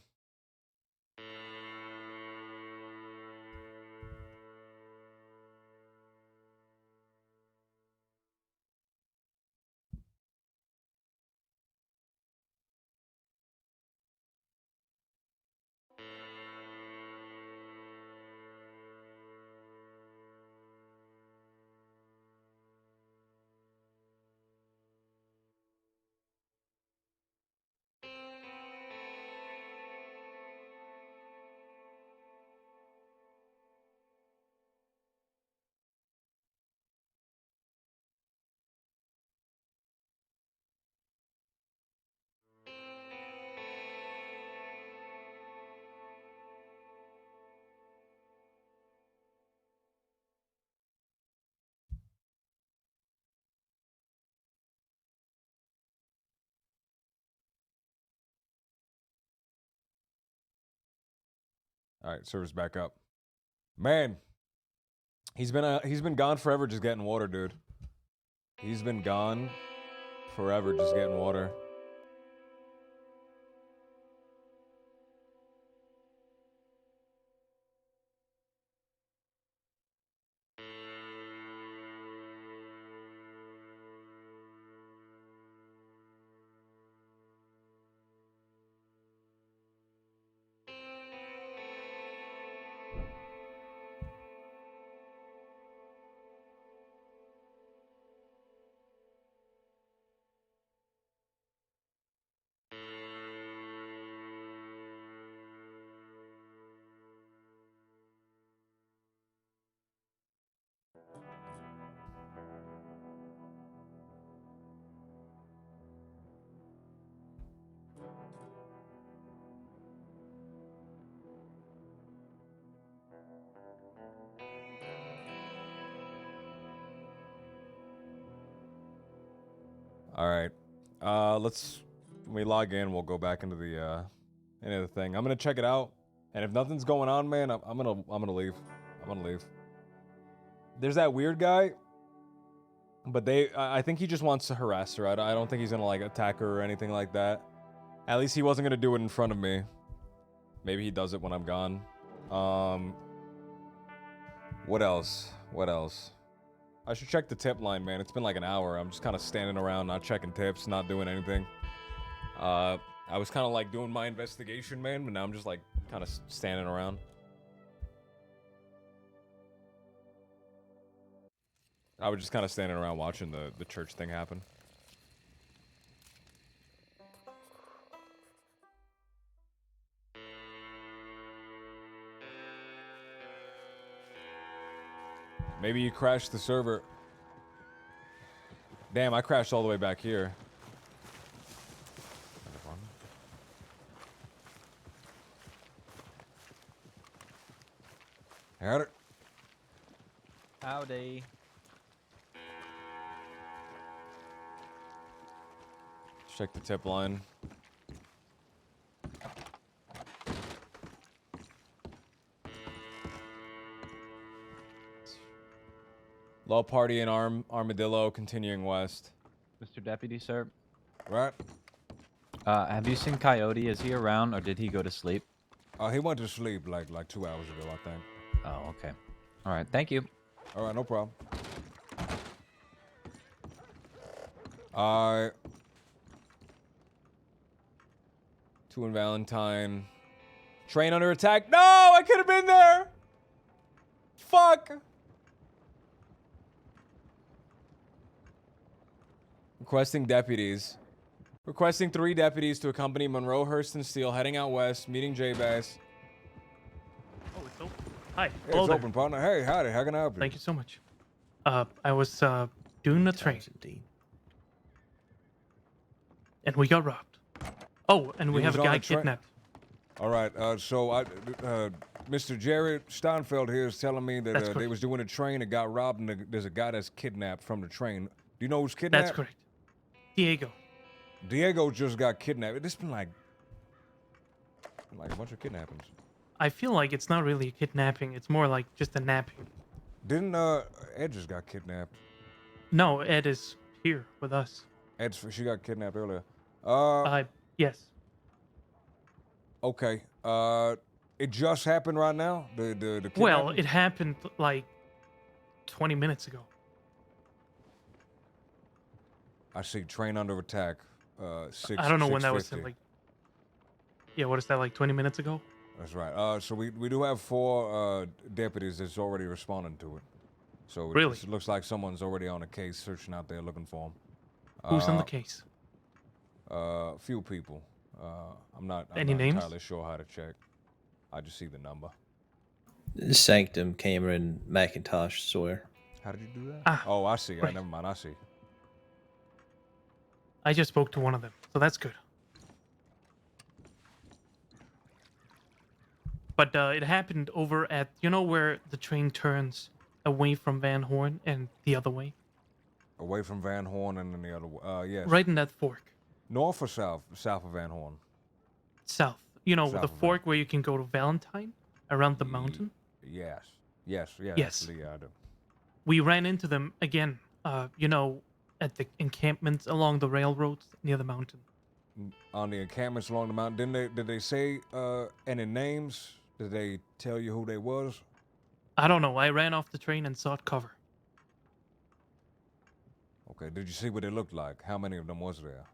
All right, server's back up. Man, he's been gone forever just getting water, dude. He's been gone forever just getting water. All right. When we log in, we'll go back into the thing. I'm gonna check it out, and if nothing's going on, man, I'm gonna leave. I'm gonna leave. There's that weird guy, but I think he just wants to harass her. I don't think he's gonna like attack her or anything like that. At least he wasn't gonna do it in front of me. Maybe he does it when I'm gone. What else? What else? I should check the tip line, man. It's been like an hour. I'm just kind of standing around, not checking tips, not doing anything. I was kind of like doing my investigation, man, but now I'm just like kind of standing around. I was just kind of standing around watching the church thing happen. Maybe you crashed the server. Damn, I crashed all the way back here. Had it. Howdy. Check the tip line. Low party in Armadillo, continuing west. Mr. Deputy, sir. Right. Have you seen Coyote? Is he around, or did he go to sleep? He went to sleep like 2 hours ago, I think. Oh, okay. All right, thank you. All right, no problem. Two in Valentine. Train under attack. No, I could have been there. Fuck. Requesting deputies. Requesting 3 deputies to accompany Monroe, Hurst, and Steele heading out west, meeting J-Bass. Oh, it's open. Hi. Hey, Hello it's there. open, partner. Hey, howdy. How can I help you? Thank you so much. I was doing the train. And we got robbed. Oh, and we You have was a on guy the train? kidnapped. All right. Mr. Jerry Steinfeld here is telling me that That's they correct. was doing a train and got robbed, and there's a guy that's kidnapped from the train. Do you know who's kidnapped? That's correct. Diego. Diego just got kidnapped. This been like a bunch of kidnappings. I feel like it's not really a kidnapping. It's more like just a napping. Didn't Ed just got kidnapped? No, Ed is here with us. She got kidnapped earlier. Yes. Okay. It just happened right now. The Well, kidnapping? it happened like 20 minutes ago. I see train under attack. 6. I don't know when that was 6:50. like. Yeah, what is that, like 20 minutes ago? That's right. So we do have 4 deputies that's already responding to it. So Really? it looks like someone's already on the case, searching out there looking for him. Who's on the case? A few people. I'm not Any names? entirely sure how to check. I just see the number. Sanctum, Cameron, McIntosh, Sawyer. How did you do that? Oh, I see. right. Never mind. I see. I just spoke to one of them, so that's good. But it happened over at, you know where the train turns away from Van Horn and the other way? Away from Van Horn and then the other way. Yes. Right in that fork. North or south? South of Van Horn. South. You know, South the of Van- fork where you can go to Valentine around the mountain? Yes. Yes. Yeah. Yes. Actually, yeah, I do. We ran into them again, you know, at the encampments along the railroads near the mountain. On the encampments along the mountain. Did they say any names? Did they tell you who they was? I don't know. I ran off the train and sought cover. Okay. Did you see what they looked like? How many of them was there?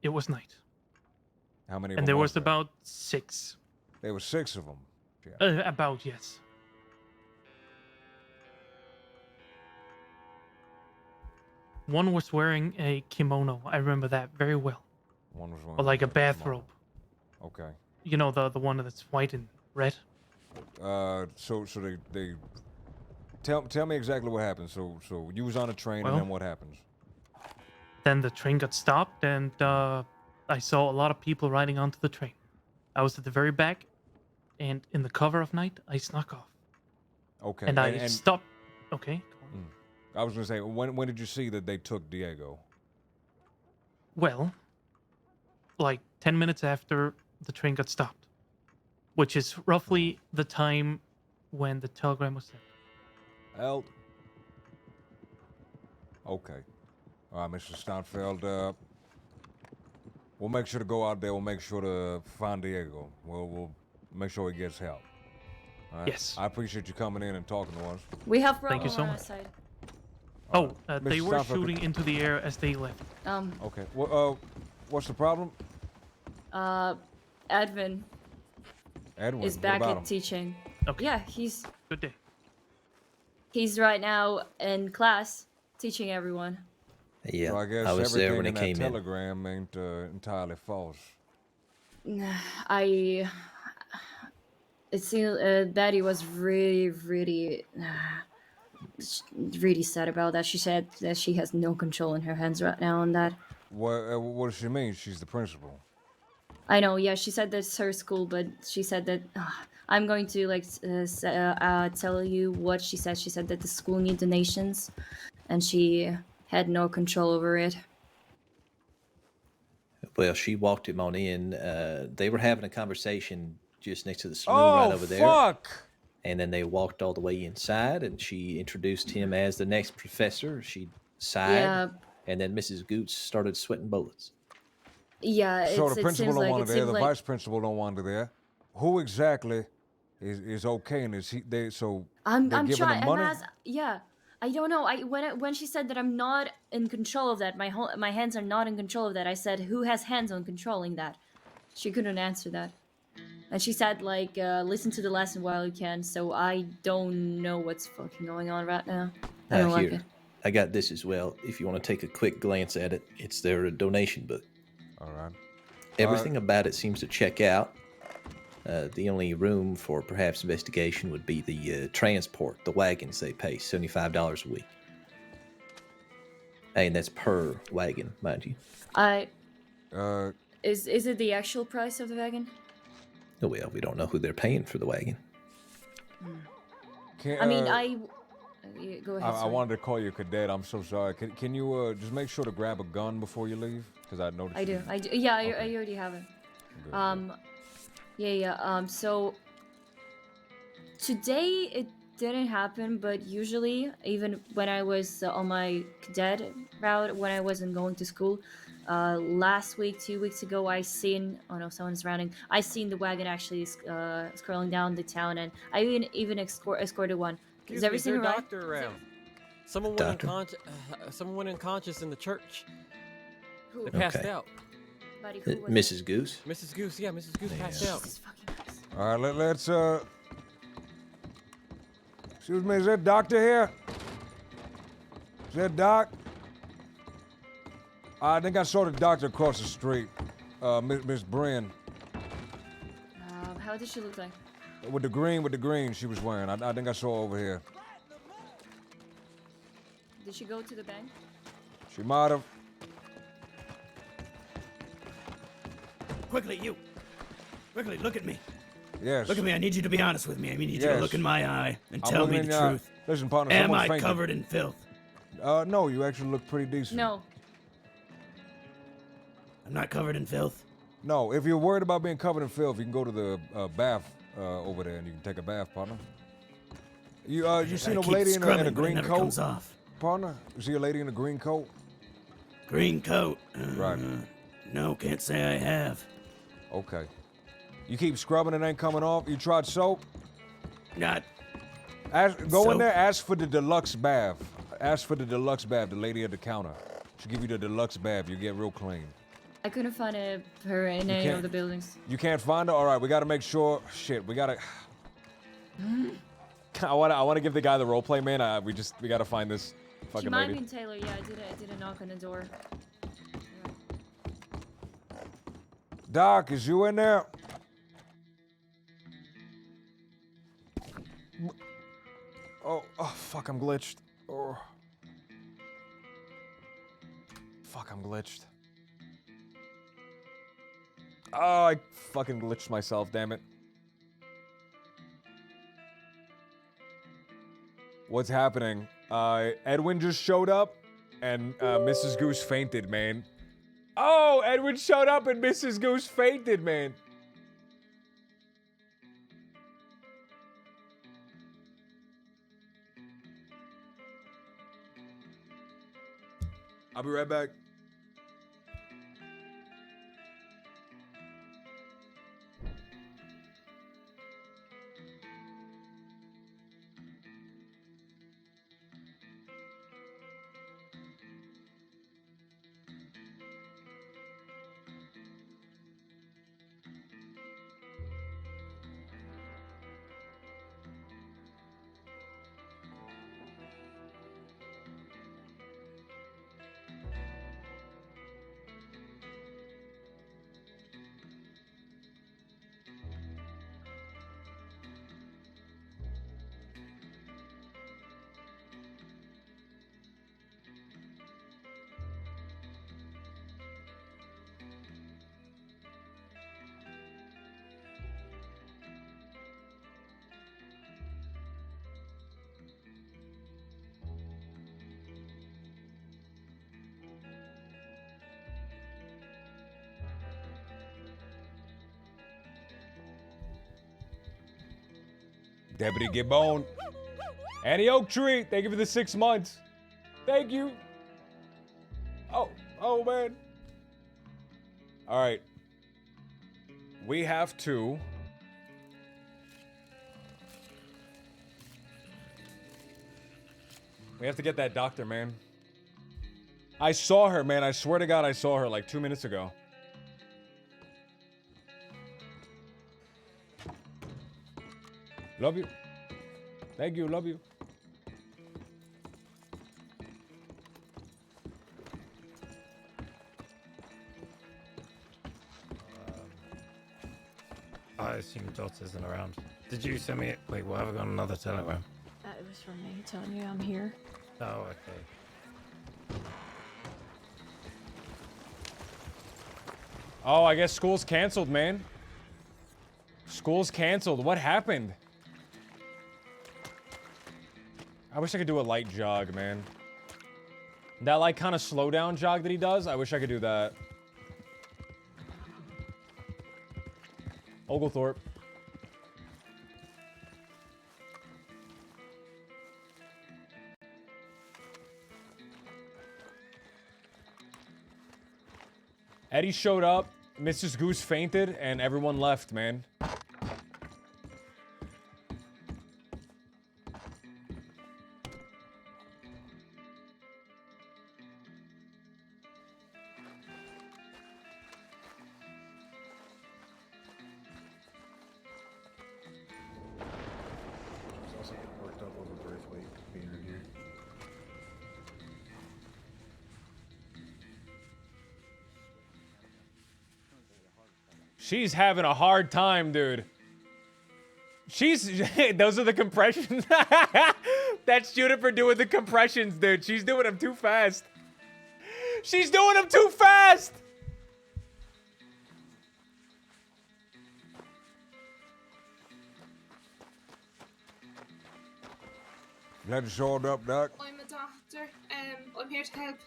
It was night. How many? Of And them there was there? about 6. There were 6 of them. Yeah. About, yes. One was wearing a kimono. I remember that very well. One was Or like a bathrobe. Okay. You know, the one that's white and red. So they tell me exactly what happened. So you was on a train, Well- and then what happens? Then the train got stopped, and I saw a lot of people riding onto the train. I was at the very back, and in the cover of night, I snuck off. Okay. And I stopped. Okay. I was gonna say, when did you see that they took Diego? Well, like 10 minutes after the train got stopped, which is roughly the time when the telegram was sent. Held. Okay. All right, Mr. Steinfeld. We'll make sure to go out there. We'll make sure to find Diego. We'll make sure he gets help. All right? Yes. I appreciate you coming in and talking to us. We have Thank you Bravo so on our much. side. Oh, they Mr. were Steinfeld, shooting into the air as they left. Okay. Well, what's the problem? Edwin Edwin. is what back about at him? teaching. Okay. Yeah, he's Good day. right now in class teaching everyone. Yeah, So I guess was there everything when in it that came in. telegram ain't entirely false. It seemed Betty was really sad about that. She said that she has no control in her hands right now on that. What does she mean? She's the principal. I know, yeah, she said that's her school, but she said that I'm going to tell you what she said. She said that the school need donations, and she had no control over it. Well, she walked him on in. They were having a conversation just next to the saloon right over there. Fuck! And then they walked all the way inside, and she introduced him as the next professor. She sighed, Yeah. and then Mrs. Goots started sweating bullets. Yeah, So the it principal seems don't like want it her there. seems The like vice principal don't want her there. Who exactly is okay? And is he? They so I'm they're giving trying. them money. Yeah, I don't know. When she said that I'm not in control of that, my hands are not in control of that. I said, who has hands on controlling that? She couldn't answer that, and she said listen to the lesson while you can. So I don't know what's fucking going on right now. I don't like it. I got this as well. If you want to take a quick glance at it, it's their donation book. All right. Everything about it seems to check out. The only room for perhaps investigation would be the transport, the wagons they pay, $75 a week. And that's per wagon, mind you. Is it the actual price of the wagon? Oh, well, we don't know who they're paying for the wagon. Can, I mean, yeah, go ahead. I wanted to call you cadet. I'm so sorry. Can you just make sure to grab a gun before you leave? Because I noticed. I do. Yeah, I already have it. Good. So today it didn't happen, but usually, even when I was on my cadet route, when I wasn't going to school, last week, 2 weeks ago, I seen. Oh no, someone's running. I seen the wagon actually scrolling down the town, and I even escorted one. Is everything there a right? doctor around? Someone went unconscious in the church. Who? They passed Okay. out. Buddy, who was Mrs. Goose? Mrs. Goose, yeah, Mrs. Goose passed out. All right, let's excuse me, is that doctor here? Is that Doc? I think I saw the doctor across the street. Miss Bryn. How did she look like? With the green she was wearing. I think I saw her over here. Did she go to the bank? She might have. Quickly, you. Quickly, look at me. Yes. Look at me. I need you to be honest with me. I need you to Yes. look in my eye and I'm tell me looking the in your eye. truth. Listen, partner, Am someone I fainted. covered in filth? No, you actually look pretty decent. No. I'm not covered in filth. No, if you're worried about being covered in filth, you can go to the bath over there and you can take a bath, partner. You seen a keep lady in a scrubbing, but it green never coat? comes off. Partner, you see a lady in a green coat? Green coat. Right. No, can't say I have. Okay. You keep scrubbing, it ain't coming off. You tried soap? Not. Go in soap? there, ask for the deluxe bath. Ask for the deluxe bath, the lady at the counter. She'll give you the deluxe bath. You get real clean. I couldn't find her in any of the buildings. You can't find her? All right, we got to make sure. Shit, we got to. I want to give the guy the role play, man. We got to find this She fucking might lady. be Taylor. Yeah, I did a knock on the door. Doc, is you in there? Oh, fuck, I'm glitched. Oh. Fuck, I'm glitched. Oh, I fucking glitched myself, damn it. What's happening? Edwin just showed up, and Mrs. Goose fainted, man. Oh, Edwin showed up, and Mrs. Goose fainted, man. I'll be right back. Deputy Gibbon. Annie Oak Tree, thank you for the 6 months. Thank you. Oh man. All right. We have to. We have to get that doctor, man. I saw her, man. I swear to God, I saw her like 2 minutes ago. Love you. Thank you. Love you. I assume Dot isn't around. Did you send me? Wait, well, have I got another telegram? It was from me telling you I'm here. Oh, okay. Oh, I guess school's canceled, man. School's canceled. What happened? I wish I could do a light jog, man. That, like, kind of slow down jog that he does, I wish I could do that. Oglethorpe. Eddie showed up, Mrs. Goose fainted, and everyone left, man. She's also getting worked up over Braithwaite being in here. She's having a hard time, dude. Those are the compressions. That's Juniper doing the compressions, dude. She's doing them too fast. She's doing them too fast. Glad you showed up, Doc. I'm a doctor. I'm here to help.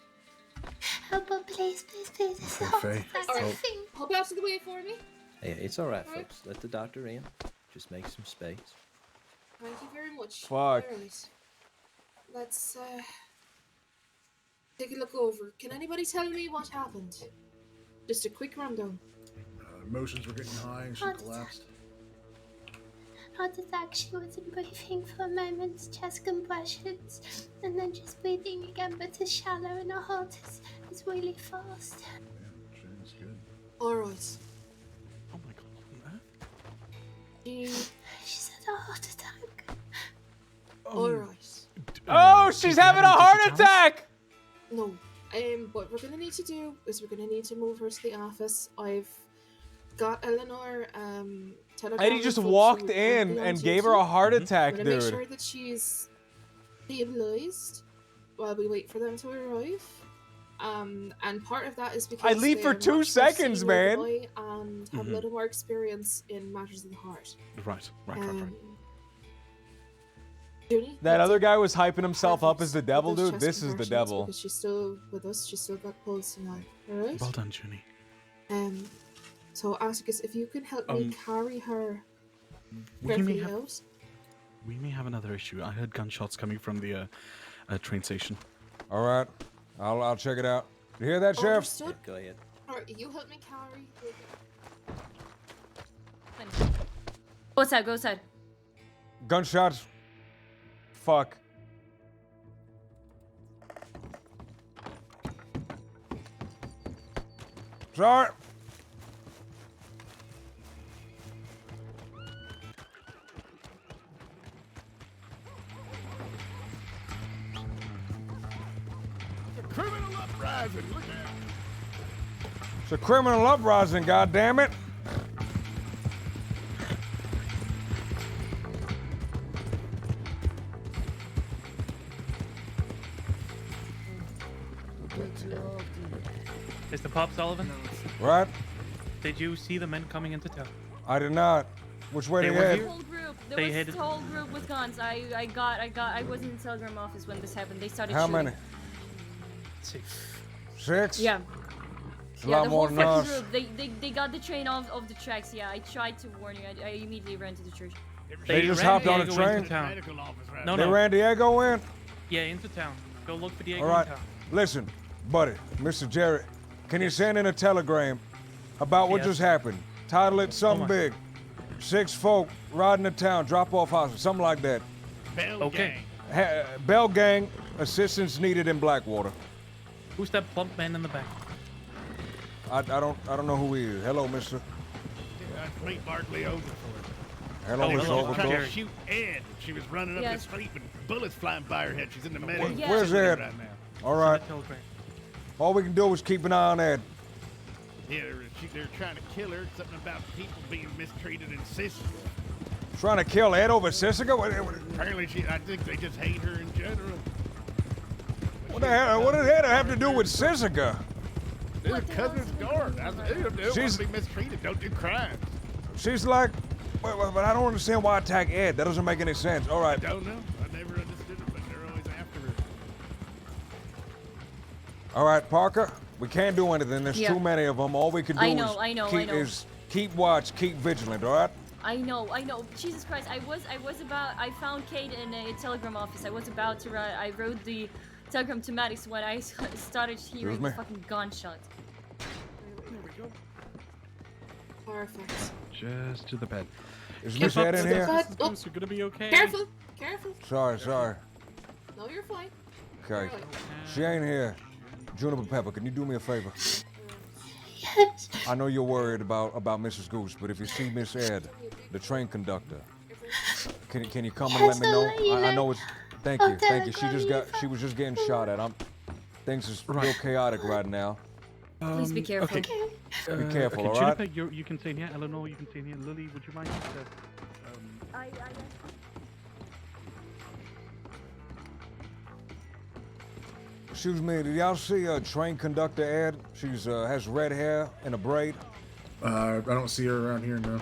Help him, please. It's Okay, Faye. Alright, hop out of the way for me. Yeah, it's all right, Alright. folks. Let the doctor in. Just make some space. Thank you very much. Fuck. Alright. Let's take a look over. Can anybody tell me what happened? Just a quick rundown. Emotions were getting high and she Heart collapsed. Heart attack, she wasn't breathing for a moment, chest compressions, and then just breathing again, but it's shallow and her heart is really fast. That's good. Alright. Oh my god, what on earth? She said a heart attack. Alright. Oh, she's having a heart attack! No. What we're gonna need to do is we're gonna need to move her to the office. I've got Eleanor Eddie just walked in and gave her a heart attack, I'm gonna dude. make sure that she's stabilized while we wait for them to arrive. And part of that is because I leave for they're 2 much more seconds, senior man. than I and have a little more experience in matters of the heart. Right. Junie, That that's other it. guy was hyping himself up Perfect. as the devil, With those dude. chest This is the conversions, devil. Because she's still with us. She's still got pulse tonight. Alright? Well done, Junie. So Atticus, if you could help me carry her We may carefully have out. we may have another issue. I heard gunshots coming from the train station. All right, I'll check it out. You hear that, Sheriff? Understood? Go ahead. Alright, you help me carry. Go outside, go outside. Gunshots. Fuck. Sorry. Criminal uprising. Look at It's a criminal uprising, goddammit. Mr. Pop Sullivan? Right? Did you see the men coming into town? I did not. Which way They they were head? here? Whole group. There They was headed- a whole group with guns. I was in the telegram office when this happened. They started How shooting. many? 6. 6? Yeah. It's a Yeah, lot the more whole than fucking us. group. They got the train off the tracks. Yeah, I tried to warn you. I immediately ran to the church. They just ran hopped on a Diego train? into town. No, They no. ran Diego in? Yeah, into town. Go look for Diego All right. in town. Listen, buddy, Mr. Jarrett, can you send in a telegram about what Yes. just happened? Title it something my- big. 6 folk riding to town, drop off houses, something like that. Bell Okay. gang. Bell gang, assistance needed in Blackwater. Who's that plump man in the back? I don't know who he is. Hello, mister. That's me, Barkley Overthorpe. Hello, She Mr. was Overthorpe. trying to shoot Ed. She was running up the Yes. street with bullets flying by her head. She's in the middle. Where's Ed? Right now. All right. Telegram. All we can do is keep an eye on Ed. Yeah, they're trying to kill her. Something about people being mistreated in Sisseton. Trying to kill Ed over Sissica? Apparently, I think they just hate her in general. What the hell? What does Ed have to do with Sissica? They're cousin's guard. They don't want She's- to be mistreated. Don't do crimes. She's like, but I don't understand why attack Ed. That doesn't make any sense. All right. I don't know. I never understood it, but they're always after her. All right, Parker. We can't do anything. There's Yeah. too many of them. All we can do I know, I know. is keep watch, keep vigilant. All right. I know. Jesus Christ! I found Kate in a telegram office. I was about to write. I wrote the telegram to Maddox when I started hearing me. the fucking gunshots. Perfect. Just to the bed. Is Miss Ed in here? Oops. You're gonna be okay. Careful. Careful. Sorry. No, you're fine. Okay. She ain't here. Juniper Pepper, can you do me a favor? Yes. I know you're worried about Mrs. Goose, but if you see Miss Ed, the train conductor, can you come and let me Yes, I'll know? let you I know. know it's. Thank I'll you, thank you. telegram She was just getting shot at. Things is real chaotic right now. Please be careful. Okay. Be careful, okay, all right? Juniper, you can stay in here. Eleanor, you can stay in here. Lily, would you mind? Excuse me, did y'all see a train conductor Ed? She's has red hair and a braid. I don't see her around here, no.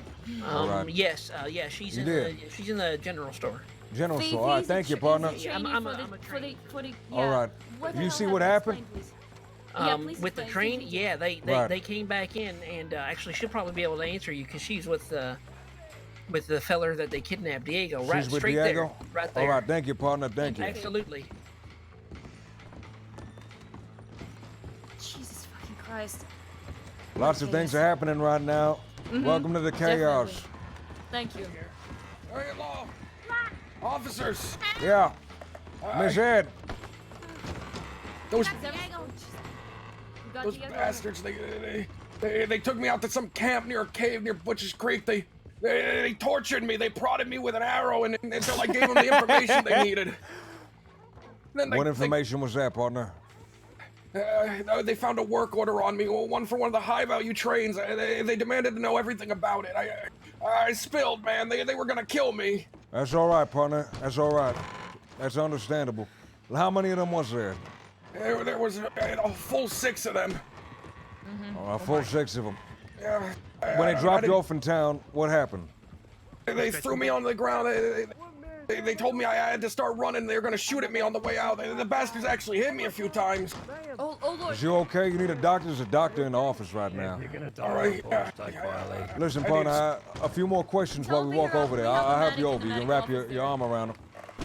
Alright. Yes, she's You in did? she's in the general store. General store. All right, thank you, partner. I'm a All right. You see what happened? With the train, yeah, they Right. came back in, and actually she'll probably be able to answer you because she's with the feller that they kidnapped, Diego, right She's with straight Diego? there, right there. All right, thank you, partner. Thank you. Absolutely. Jesus fucking Christ. Lots of things are happening right now. Mhm, Welcome to the chaos. definitely. Thank you. Hey, law. Officers. Yeah. Miss Ed. Those Got those Diego. bastards. They took me out to some camp near a cave near Butcher's Creek. They tortured me. They prodded me with an arrow until I gave them the information they needed. Then What information was that, partner? They found a work order on me, one for one of the high-value trains. They demanded to know everything about it. I spilled, man. They were gonna kill me. That's all right, partner. That's all right. That's understandable. How many of them was there? There was a full 6 of them. A full 6 of them. Yeah. When they I dropped you didn't- off in town, what happened? They threw me on the ground. They told me I had to start running. They were gonna shoot at me on the way out. The bastards actually hit me a few times. Oh Lord. Is you okay? You need a doctor? There's a doctor in the office right now. All right. Listen, partner, a few more questions while we walk over there. I'll help you over. You can wrap your arm around him.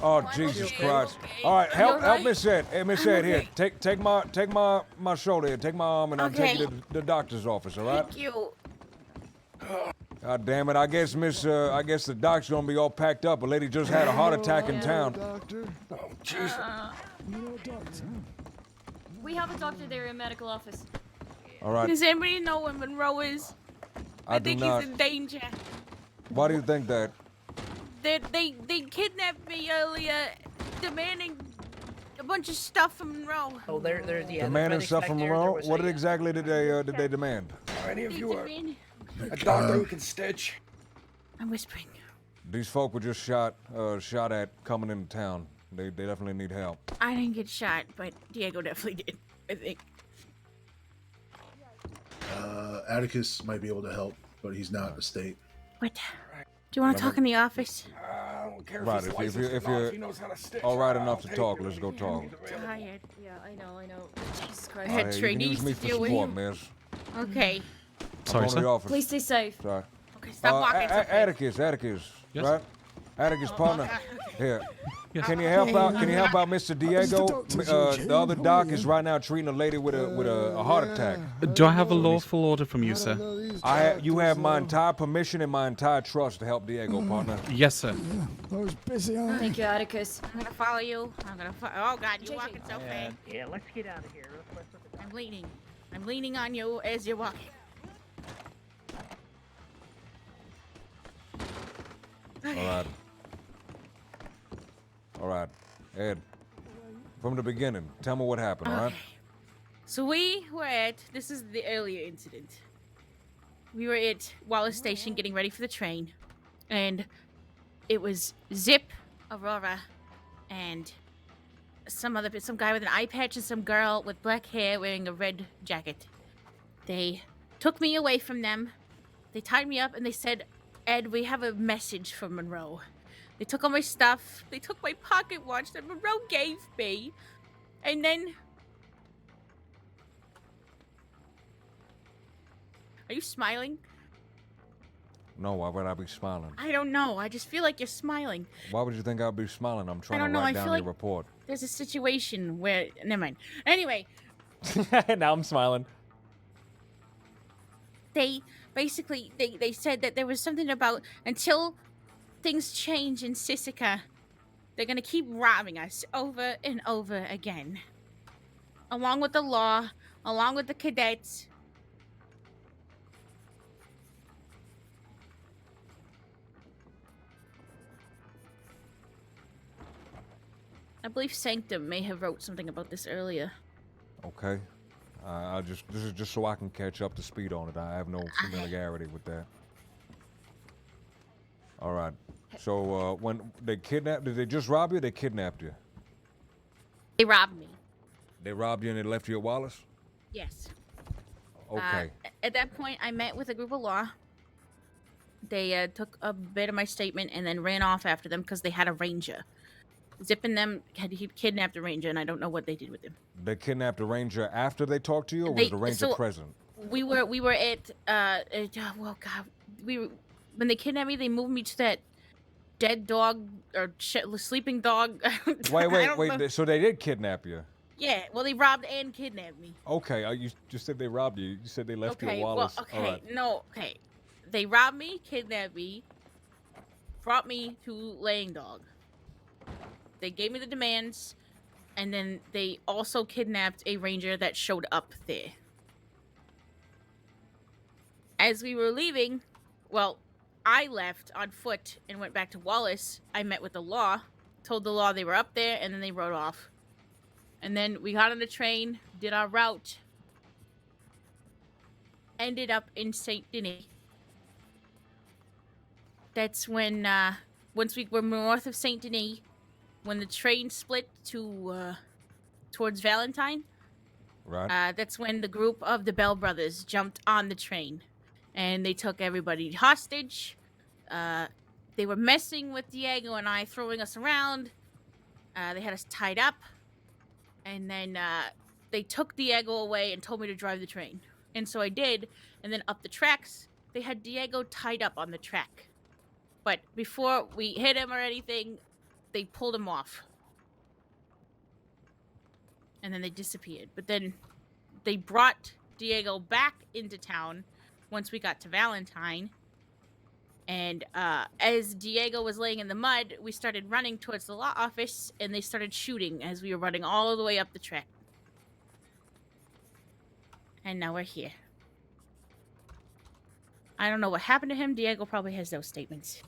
Oh, Jesus Christ. All right, help Miss Ed. Hey, Miss Ed, here. Take my shoulder here. Take my arm, and I'll take you to the doctor's office, all right? Thank you. God damn it, I guess the doc's gonna be all packed up. A lady just had a heart attack in town. Oh, Jesus. We have a doctor there in medical office. All right. Does anybody know where Monroe is? I do think not. he's in danger. Why do you think that? They kidnapped me earlier, demanding a bunch of stuff from Monroe. Oh, they're the Demanding stuff from Monroe? What exactly did they demand? Are any of They you demand- a doctor who can stitch? I'm whispering. These folk were just shot at coming into town. They definitely need help. I didn't get shot, but Diego definitely did, I think. Atticus might be able to help, but he's not a state. What? Do you want to talk in the office? I don't care Right, if he's if licensed or not. you're He knows how to stitch. all right I'll enough to take talk, it. let's go talk. Tired. Yeah, I know. Jesus Christ. I had All right, you can trainees use me to for deal with. support, miss. Okay. I'm going to the office. Please stay safe. Sorry. Okay, stop walking. It's okay. Atticus, Yes? right? Atticus, partner. Here. Can you help out? Can you help out, Mr. Diego? The other doc is right now treating a lady with a heart attack. Do I have a lawful order from you, sir? You have my entire permission and my entire trust to help Diego, partner. Yes, sir. Thank you, Atticus. I'm gonna follow you. Oh God, you're walking so fast. Yeah, let's get out of here. I'm leaning. I'm leaning on you as you're walking. All right. Ed, from the beginning, tell me what happened, all right? So we were at, this is the earlier incident. We were at Wallace Station getting ready for the train. And it was Zip, Aurora, and some guy with an eye patch and some girl with black hair wearing a red jacket. They took me away from them. They tied me up and they said, Ed, we have a message from Monroe. They took all my stuff. They took my pocket watch that Monroe gave me. And then... Are you smiling? No, why would I be smiling? I don't know. I just feel like you're smiling. Why would you think I'd be smiling? I'm trying don't to know, write I down feel the like- report. There's a situation where... Never mind. Anyway, Now I'm smiling. they basically... They said that there was something about... Until things change in Sisika, they're gonna keep robbing us over and over again. Along with the law, along with the cadets. I believe Sanctum may have wrote something about this earlier. Okay. This is just so I can catch up to speed on it. I have no familiarity with that. All right. So when they kidnapped, did they just rob you? Or they kidnapped you. They robbed me. They robbed you and they left you at Wallace. Yes. Okay. At that point, I met with a group of law. They took a bit of my statement and then ran off after them because they had a ranger. Zip and them he kidnapped a ranger, and I don't know what they did with him. They kidnapped a ranger after they talked to you, or was the ranger present? We were at well, God, when they kidnapped me, they moved me to that dead dog or sleeping dog. Wait. So they did kidnap you? Yeah. Well, they robbed and kidnapped me. Okay. You just said they robbed you. You said they left you at Okay. Wallace. Well, okay. All right. No. Okay. They robbed me, kidnapped me, brought me to Laying Dog. They gave me the demands, and then they also kidnapped a ranger that showed up there. As we were leaving, well, I left on foot and went back to Wallace. I met with the law, told the law they were up there, and then they rode off. And then we got on the train, did our route, ended up in Saint Denis. That's when, once we were north of Saint Denis, when the train split to towards Valentine, right? That's when the group of the Bell brothers jumped on the train, and they took everybody hostage. they were messing with Diego and I, throwing us around. They had us tied up. And then they took Diego away and told me to drive the train. And so I did. And then up the tracks, they had Diego tied up on the track. But before we hit him or anything, they pulled him off. And then they disappeared. But then they brought Diego back into town once we got to Valentine. And as Diego was laying in the mud, we started running towards the law office, and they started shooting as we were running all the way up the track. And now we're here. I don't know what happened to him. Diego probably has those statements.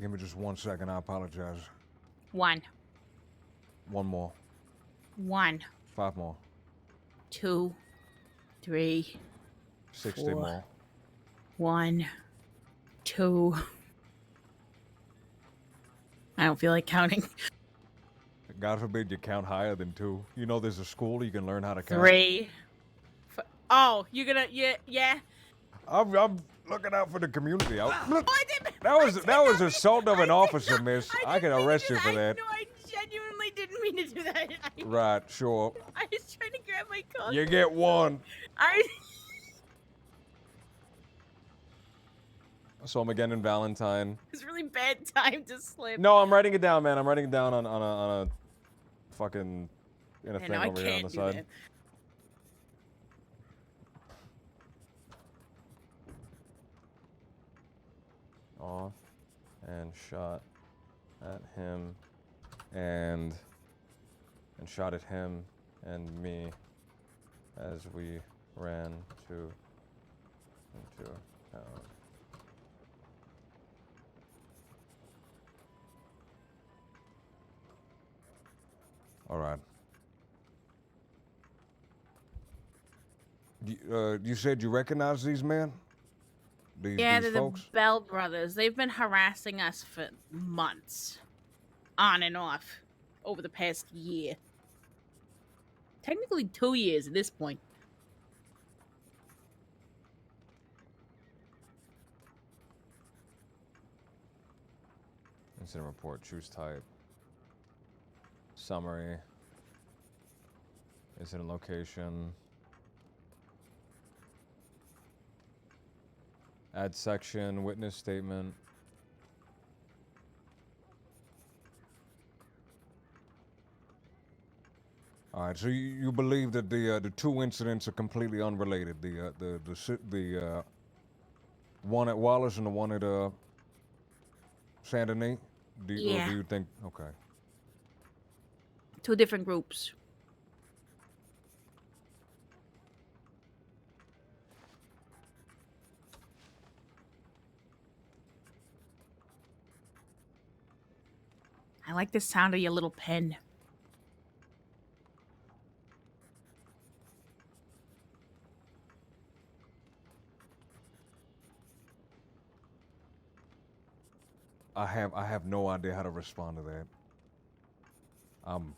Give me just 1 second. I apologize. 1. 1 more. 1. 5 more. 2. 3. 60 4. more. 1. 2. I don't feel like counting. God forbid you count higher than 2. You know there's a school you can learn how to count. 3. Oh, you're gonna yeah. I'm looking out for the community. That was assault of an officer, miss. I can arrest you for that. No, I genuinely didn't mean to do that. Right, sure. I was trying to grab my car. You get 1. I saw him again in Valentine. It's really bad time to slip. No, I'm writing it down, man. I'm writing it down on a fucking in a thing no, over here on the side. That. Off and shot at him and shot at him and me as we ran into town. All right. You said you recognize these men? Yeah, these they're folks? the Bell brothers. They've been harassing us for months. On and off. Over the past year. Technically 2 years at this point. Incident report, choose type. Summary. Incident location. Add section, witness statement. All right, so you believe that the 2 incidents are completely unrelated? The one at Wallace and the one at Saint Denis? Or do you think? Okay. 2 different groups. I like the sound of your little pen. I have no idea how to respond to that. I'm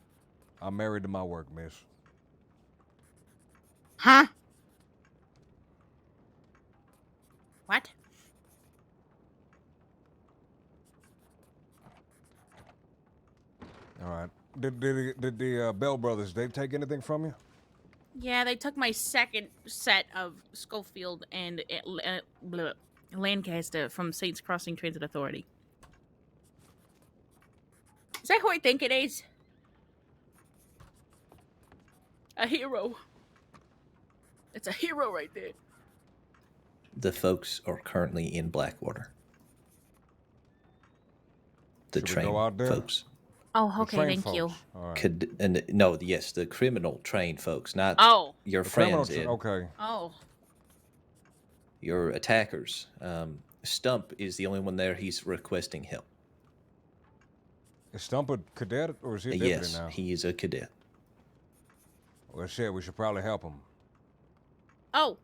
married to my work, miss. Huh? What? All right. Did the Bell brothers, they take anything from you? Yeah, they took my second set of Schofield and Lancaster from Saints Crossing Transit Authority. Is that who I think it is? A hero. It's a hero right there. The folks are currently in Blackwater. The Should we train go out there? folks. Oh, okay, thank you. All right. No, yes, the criminal train folks, not Oh. your The criminal friends. Ed. okay. Oh. Your attackers. Stump is the only one there. He's requesting help. Is Stump a cadet or is he a deputy Yes, now? he is a cadet. Well, shit, we should probably help him. Oh.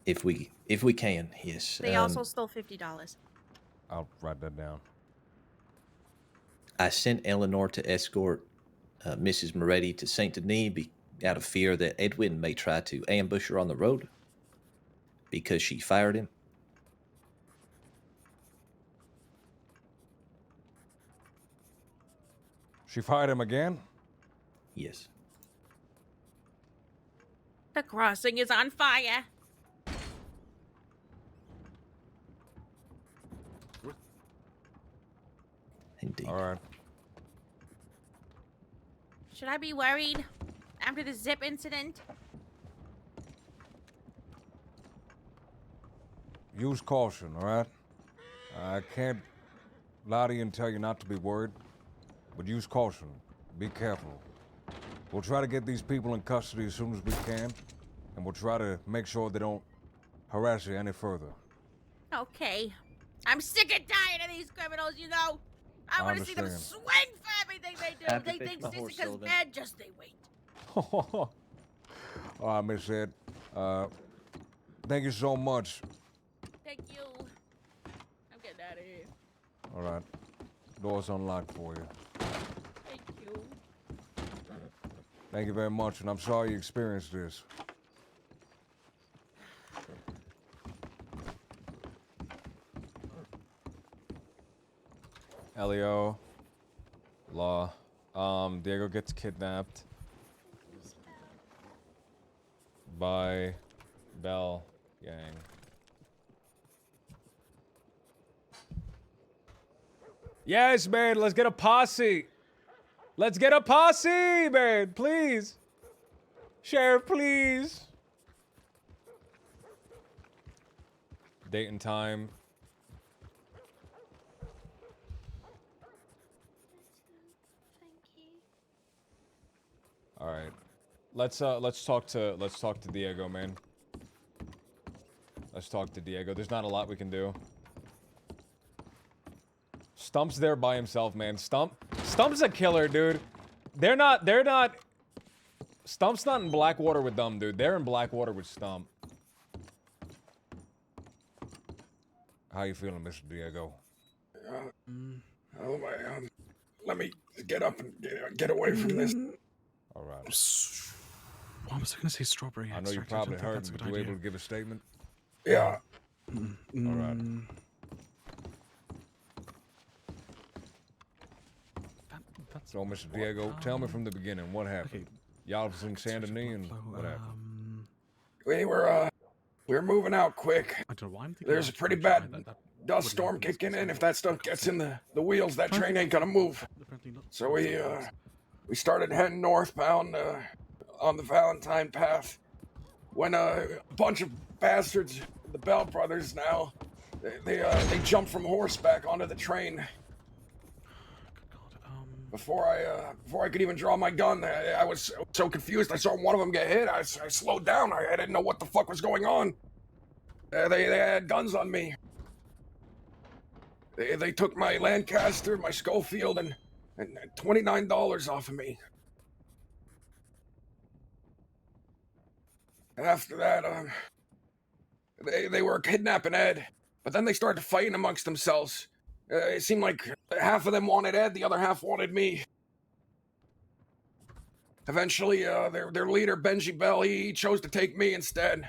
If we can, yes. They also stole $50. I'll write that down. I sent Eleanor to escort Mrs. Moretti to Saint Denis out of fear that Edwin may try to ambush her on the road because she fired him. She fired him again? Yes. The crossing is on fire. Indeed. All right. Should I be worried after the Zip incident? Use caution, all right? I can't lie to you and tell you not to be worried, but use caution. Be careful. We'll try to get these people in custody as soon as we can, and we'll try to make sure they don't harass you any further. Okay. I'm sick and tired of these criminals, you know. I want to see them understand. swing for everything they do. Have to They fix think my horse, Jessica's Sullivan. bad, just they wait. All right, Miss Ed. Thank you so much. Thank you. I'm getting out of here. All right. Door's unlocked for you. Thank you. Thank you very much, and I'm sorry you experienced this. Elio. Law. Diego gets kidnapped by Bell Gang. Yes, man, let's get a posse. Let's get a posse, man, please. Sheriff, please. Date and time. All right. Let's talk to Diego, man. Let's talk to Diego. There's not a lot we can do. Stump's there by himself, man. Stump's a killer, dude. They're not Stump's not in Blackwater with them, dude. They're in Blackwater with Stump. How you feeling, Mr. Diego? Oh my, let me get up and get away from this. All right. What was I going to say? Strawberry I know you extract. probably don't think heard. that's a Were good you idea. able to give a statement? Yeah. All right. So, Mr. Diego, tell me from the beginning what happened. Y'all was in Saint Denis and what happened? We were moving out quick. I don't know why I'm thinking There's a pretty bad dust storm kicking in. If that stuff gets in the wheels, that train ain't gonna move. So we started heading northbound on the Valentine Path when a bunch of bastards, the Bell brothers now, they jumped from horseback onto the train. Before I could even draw my gun, I was so confused. I saw one of them get hit. I slowed down. I didn't know what the fuck was going on. They had guns on me. They took my Lancaster, my Schofield, and $29 off of me. After that, they were kidnapping Ed, but then they started fighting amongst themselves. It seemed like half of them wanted Ed, the other half wanted me. Eventually, their leader, Benji Bell, he chose to take me instead.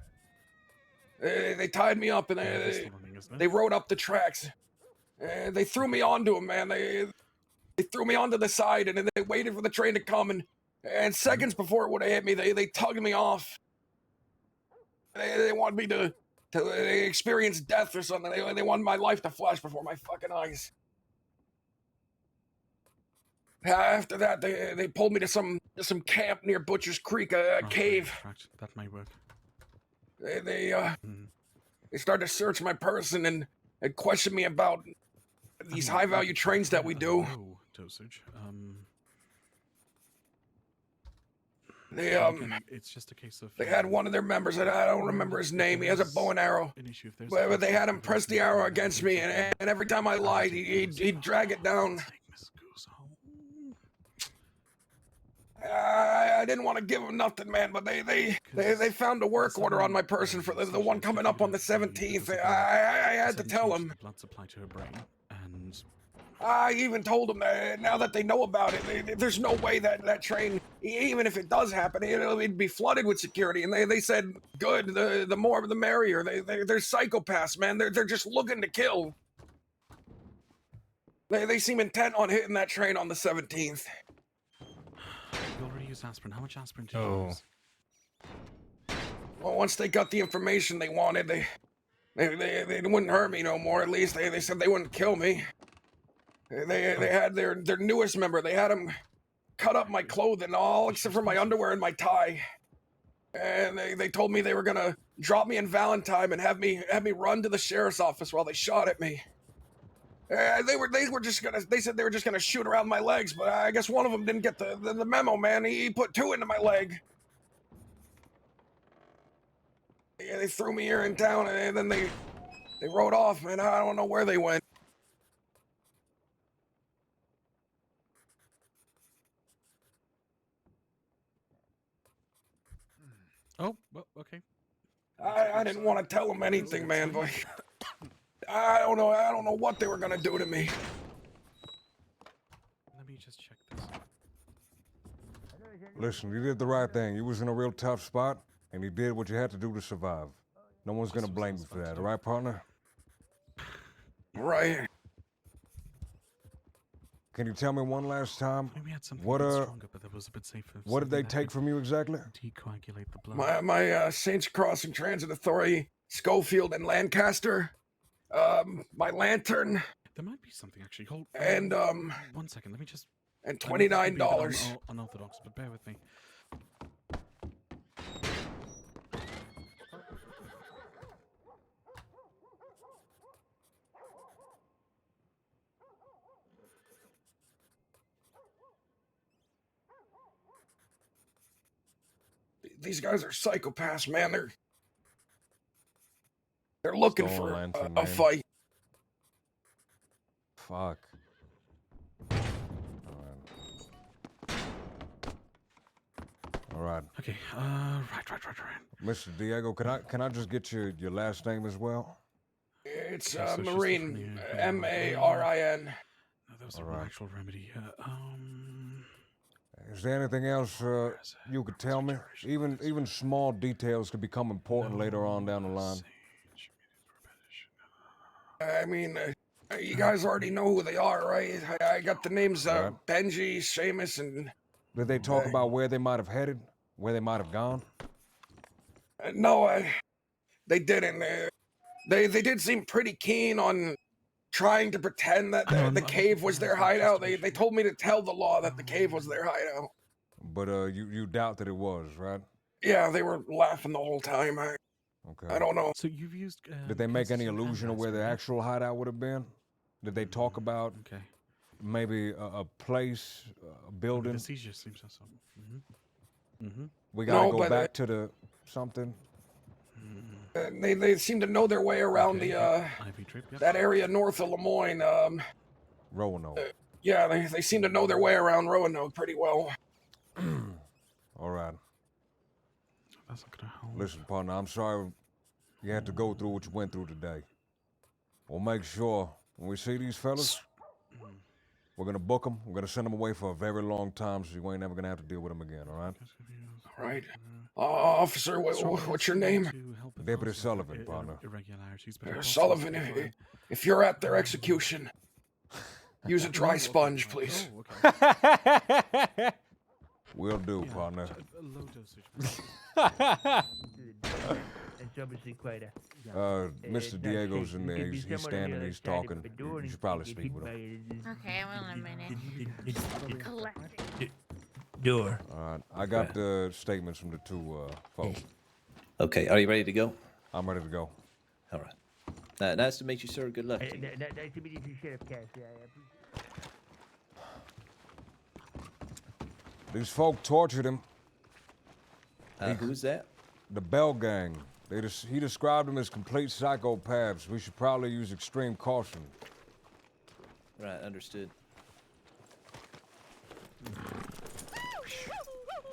They tied me up and they rode up the tracks. They threw me onto him, man. They threw me onto the side and then they waited for the train to come and seconds before it would have hit me, they tugged me off. They wanted me to experience death or something. They wanted my life to flash before my fucking eyes. After that, they pulled me to some camp near Butcher's Creek, a cave. That might work. They started to search my person and question me about these high-value trains that we do. Low dosage. It's just a case of. They had one of their members, and I don't remember his name. He has a bow and arrow. But they had him press the arrow against me, and every time I lied, he'd drag it down. I didn't want to give them nothing, man, but they found a work order on my person for the one coming up on the 17th. I had to tell them. Blood supply to her brain, and I even told them that now that they know about it, there's no way that train, even if it does happen, it'd be flooded with security. And they said, good, the more the merrier. They're psychopaths, man. They're just looking to kill. They seem intent on hitting that train on the 17th. you already used aspirin. How much aspirin did you use? Well, once they got the information they wanted, they wouldn't hurt me no more. At least they said they wouldn't kill me. They had their newest member. They had him cut up my clothing, all except for my underwear and my tie. And they told me they were gonna drop me in Valentine and have me run to the sheriff's office while they shot at me. They said they were just gonna shoot around my legs, but I guess one of them didn't get the memo, man. He put 2 into my leg. Yeah, they threw me here in town, and then they rode off, man. I don't know where they went. Oh, well, okay. I didn't want to tell them anything, man, but I don't know what they were gonna do to me. Let me just check this. Listen, you did the right thing. You was in a real tough spot, and you did what you had to do to survive. No one's gonna blame you for that, all right, partner? Right. Can you tell me one last time? We had something What stronger, but that was a bit safer. What did they take from you exactly? Decoagulate the blood. My Saints Crossing Transit Authority, Schofield and Lancaster. My lantern. There might be something actually. Hold. And 1 second. Let me just. And $29. Unorthodox, but bear with me. These guys are psychopaths, man. They're looking Stolen for lantern, a man. fight. Fuck. All right. Okay. Right. Mr. Diego, can I just get your last name as well? It's Okay, so it's just Marine, from M-A-R-I-N. No, that was All an right. actual remedy. Is there anything else you could tell me? Even small details could become important later on down the line. I mean, you guys already know who they are, right? I got the names Right. Benji, Seamus, and... Did they talk about where they might have headed? Where they might have gone? No, they didn't. They did seem pretty keen on trying to pretend that the cave was their hideout. They told me to tell the law that the cave was their hideout. But you doubt that it was, right? Yeah, they were laughing the whole time. Okay. I don't know. So you've used. Did they make any illusion of where the actual hideout would have been? Did they talk about maybe a place, a building? The seizure seems so. We gotta No, go but, back to the something. They seem to know their way around the Ivy Trip, yep. that area north of Lemoyne. Roanoke. Yeah, they seem to know their way around Roanoke pretty well. All right. That's not gonna help. Listen, partner, I'm sorry you had to go through what you went through today. We'll make sure when we see these fellas, we're gonna book them. We're gonna send them away for a very long time, so you ain't never gonna have to deal with them again. All right? All right. Officer, what's your name? Deputy Sullivan, partner. Irregularities, but Sullivan, if you're at their execution, use a dry sponge, please. Will do, partner. Low dosage. Mr. Diego's in there. He's standing. He's talking. You should probably speak with him. Okay, well, a minute. Door. All right. I got the statements from the two folks. Okay, are you ready to go? I'm ready to go. All right. Nice to meet you, sir. Good luck. To you. Nice to meet you, Sheriff Cass. These folk tortured him. Who's that? The Bell Gang. He described them as complete psychopaths. We should probably use extreme caution. Right, understood.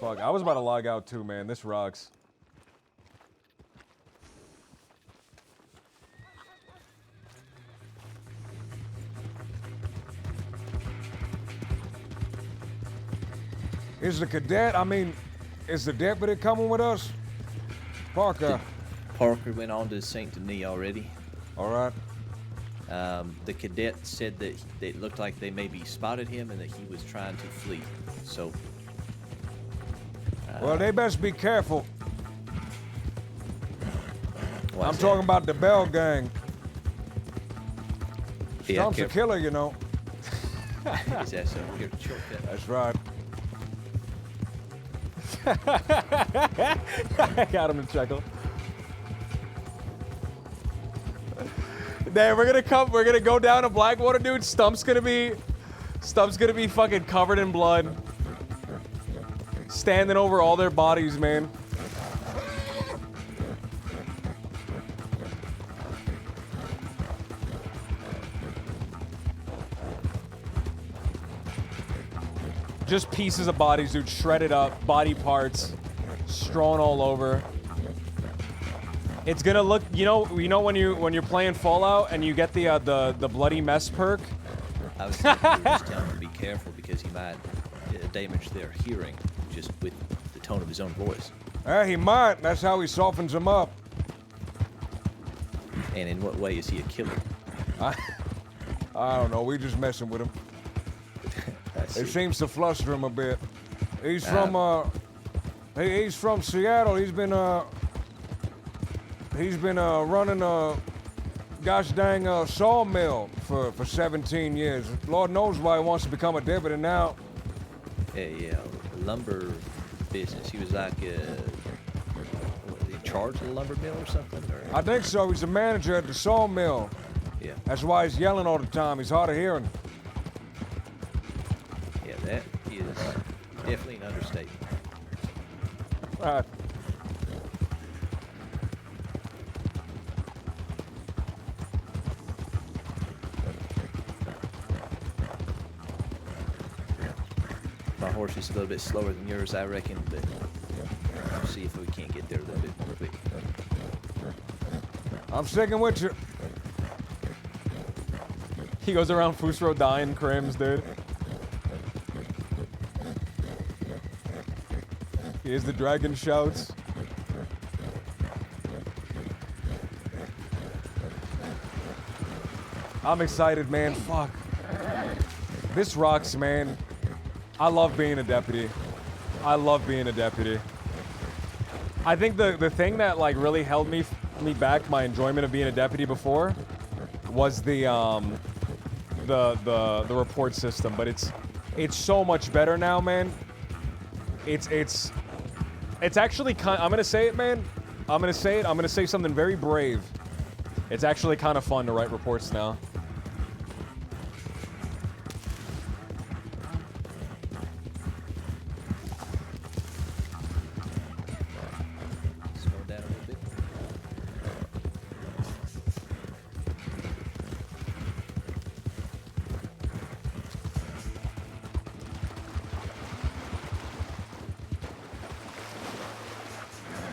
Fuck, I was about to log out too, man. This rocks. Is the cadet, I mean, is the deputy coming with us? Parker. Parker went on to St. Denis already. All right. The cadet said that it looked like they maybe spotted him and that he was trying to flee. So. Well, they best be careful. Why I'm is talking about the Bell gang. Yeah, Stump's a careful. killer, you know. Is that so? Here, shortcut. That's right. I got him to chuckle. Damn, we're gonna go down to Blackwater, dude. Stump's gonna be fucking covered in blood. Standing over all their bodies, man. Just pieces of bodies, dude, shredded up, body parts, strewn all over. It's gonna look, you know when you're playing Fallout and you get the bloody mess perk. I was just telling him to be careful because he might damage their hearing just with the tone of his own voice. He might. That's how he softens them up. And in what way is he a killer? I don't know. We just messing with him. It seems to fluster him a bit. He's from he's from Seattle. He's been running a gosh dang sawmill for 17 years. Lord knows why he wants to become a deputy now. A lumber business. He was like in charge of the lumber mill or something? Or? I think so. He's the manager at the sawmill. Yeah. That's why he's yelling all the time. He's hard of hearing. Yeah, that is definitely an understatement. Right. My horse is a little bit slower than yours, I reckon, but we'll see if we can't get there a little bit more quick. I'm sticking with you. He goes around Fusro dying crims, dude. Here's the dragon shouts. I'm excited, man. Fuck. This rocks, man. I love being a deputy. I love being a deputy. I think the thing that like really held me back, my enjoyment of being a deputy before, was the report system. But it's so much better now, man. It's actually kind. I'm gonna say it, man. I'm gonna say something very brave. It's actually kind of fun to write reports now. Slow down a little bit.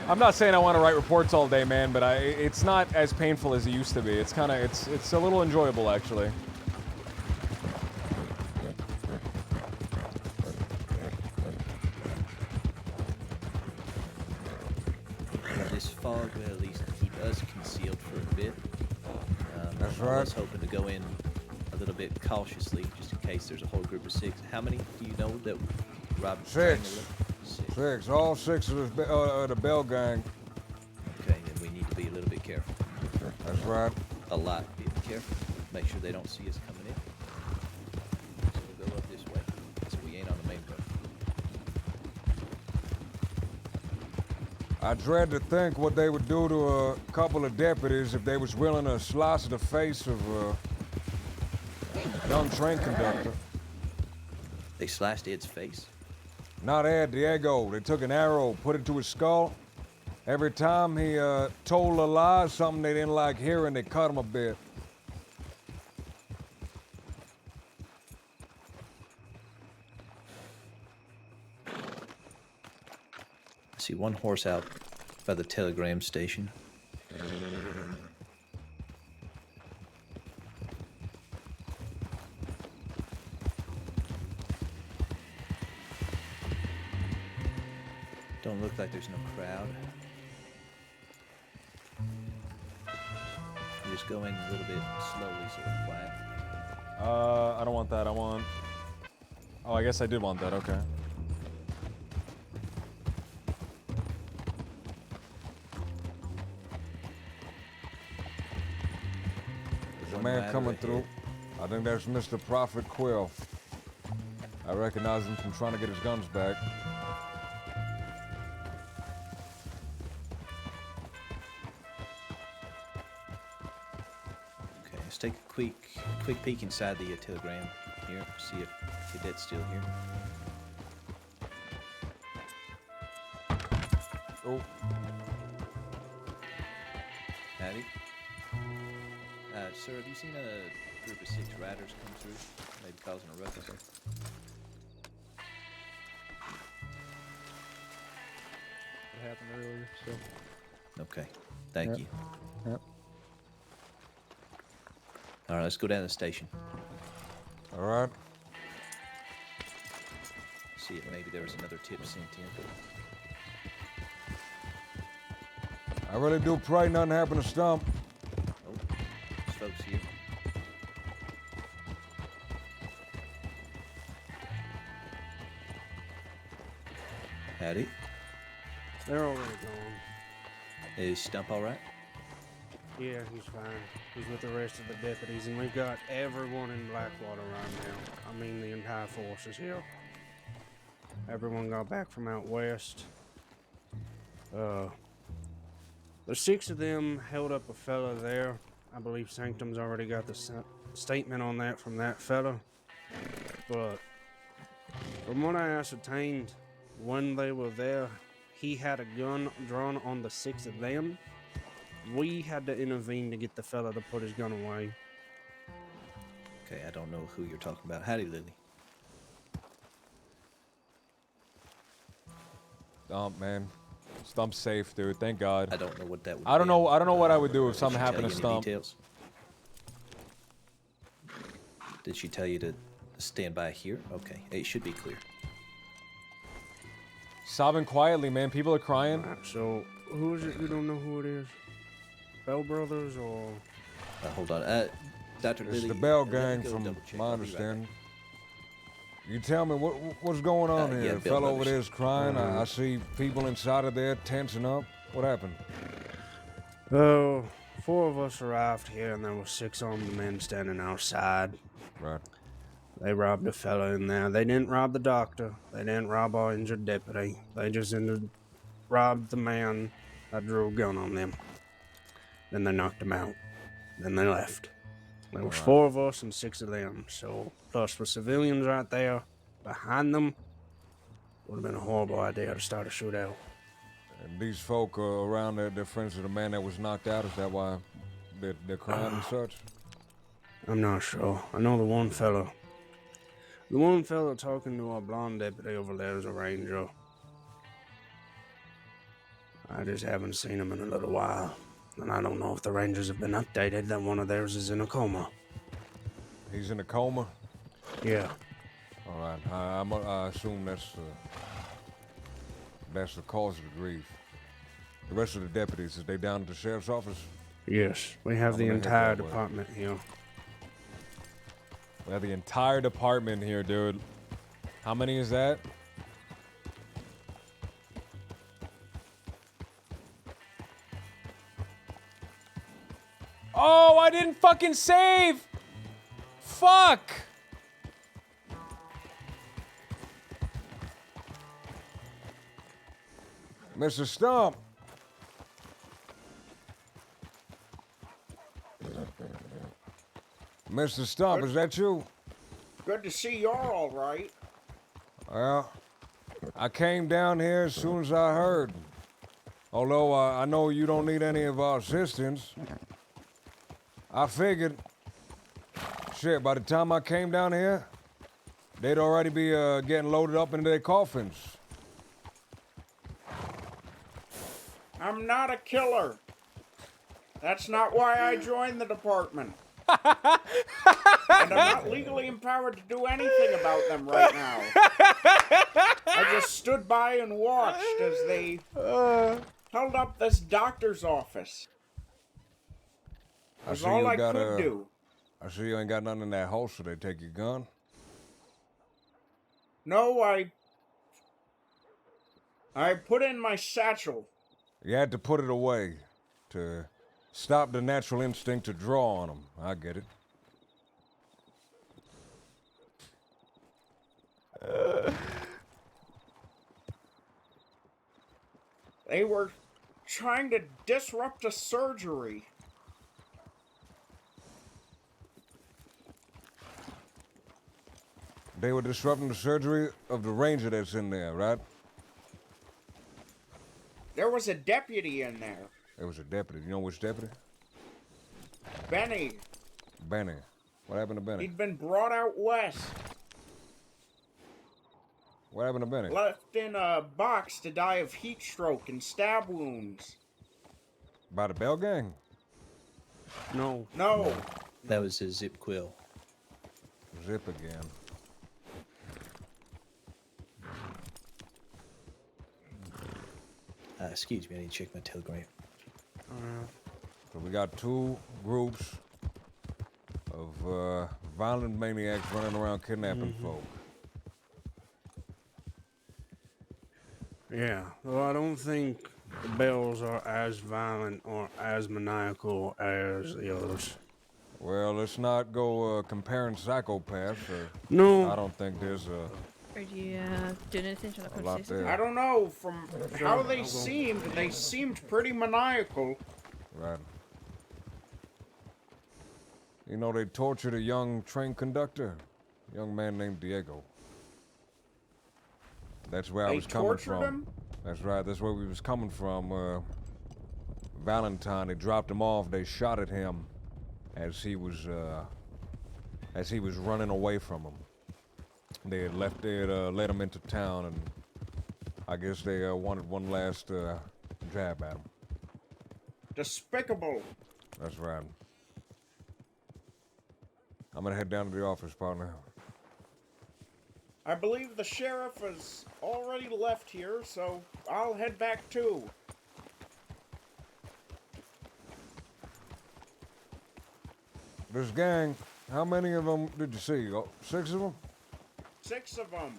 I'm not saying I want to write reports all day, man, but it's not as painful as it used to be. It's kind of it's a little enjoyable actually. This fog will at least keep us concealed for a bit. That's I right. was hoping to go in a little bit cautiously, just in case there's a whole group of 6. How many do you know that robbed? 6. 6. All 6 of the Bell gang. Okay, then we need to be a little bit careful. That's right. A lot. Be careful. Make sure they don't see us coming in. So we'll go up this way, so we ain't on the main road. I dread to think what they would do to a couple of deputies if they was willing to slice the face of a young train conductor. They sliced Ed's face. Not Ed, Diego. They took an arrow, put it to his skull. Every time he told a lie, something they didn't like hearing, they cut him a bit. see one horse out by the telegram station. Don't look like there's no crowd. You're just going a little bit slowly, so it's quiet. I don't want that. I want... Oh, I guess I did want that. Okay. There's a man coming through. I think that's Mr. Prophet Quill. I recognize him from trying to get his guns back. Okay, let's take a quick peek inside the telegram here. See if Cadet's still here. Oh. Howdy. Sir, have you seen a group of 6 riders come through? Maybe causing a ruckus? It happened earlier, so. Okay, thank you. Yep. All right, let's go down to the station. All right. See if maybe there was another tip sent in. I really do pray nothing happened to Stump. Oh, there's folks here. Howdy. They're already gone. Is Stump all right? Yeah, he's fine. He's with the rest of the deputies, and we've got everyone in Blackwater right now. I mean, the entire force is here. Everyone got back from out west. The 6 of them held up a fella there. I believe Sanctum's already got the statement on that from that fella. But from what I ascertained, when they were there, he had a gun drawn on the 6 of them. We had to intervene to get the fella to put his gun away. Okay, I don't know who you're talking about. Howdy, Lily. Stump, man. Stump's safe, dude. Thank God. I don't know what that would I don't be. know. I don't know what I would do if Did something she tell happened to you any Stump. details? Did she tell you to stand by here? Okay, it should be clear. Sobbing quietly, man. People are crying. Right, so, who is it? You don't know who it is? Bell Brothers or? Hold on. Dr. It's Lily. the Bell let me Gang go from double-check. my I'll be right back. understanding. You tell me what's going on here? Yeah, The Bell fellow over Brothers. there is crying. I see people inside of there tensing up. What happened? Oh, 4 of us arrived here, and there were 6 armed men standing outside. Right. They robbed a fella in there. They didn't rob the doctor. They didn't rob our injured deputy. They just robbed the man that drew a gun on them. Then they knocked him out. Then they left. There was 4 of us and 6 of them. So, plus the civilians right there behind them, would have been a horrible idea to start a shootout. And these folk around there, they're friends of the man that was knocked out. Is that why they're crying and such? I'm not sure. I know the one fella talking to our blonde deputy over there is a ranger. I just haven't seen him in a little while. And I don't know if the rangers have been updated that one of theirs is in a coma. He's in a coma? Yeah. All right. I assume that's the cause of the grief. The rest of the deputies, is they down at the sheriff's office? Yes, we have I'm the gonna head entire that way. department here. We have the entire department here, dude. How many is that? Oh, I didn't fucking save! Fuck! Mr. Stump. Mr. Stump, is that you? Good to see you're all right. Well, I came down here as soon as I heard. Although I know you don't need any of our assistance. I figured, shit, by the time I came down here, they'd already be getting loaded up into their coffins. I'm not a killer. That's not why I joined the department. And I'm not legally empowered to do anything about them right now. I just stood by and watched as they held up this doctor's office. That's all I could do. I see you ain't got nothing in that holster. They take your gun? No, I put in my satchel. You had to put it away to stop the natural instinct to draw on them. I get it. They were trying to disrupt a surgery. They were disrupting the surgery of the ranger that's in there, right? There was a deputy in there. There was a deputy. You know which deputy? Benny. Benny. What happened to Benny? He'd been brought out west. What happened to Benny? Left in a box to die of heat stroke and stab wounds. By the Bell Gang? No. That was his Zip Quill. Zip again. Excuse me, I need to check my telegram. So we got two groups of violent maniacs running around kidnapping folk. Yeah, well, I don't think the Bells are as violent or as maniacal as the others. Well, let's not go comparing psychopaths. No. I don't think there's a... Or do you do anything to the A lot conversation? there. I don't know, from how they seemed pretty maniacal. Right. You know, they tortured a young train conductor, a young man named Diego. That's where I was coming from. Him? That's right, that's where we was coming from. Valentine, they dropped him off, they shot at him as he was running away from them. They had led him into town, and I guess they wanted one last jab at him. Despicable. That's right. I'm gonna head down to the office, partner. I believe the sheriff has already left here, so I'll head back too. This gang, how many of them did you see? 6 of them? 6 of them.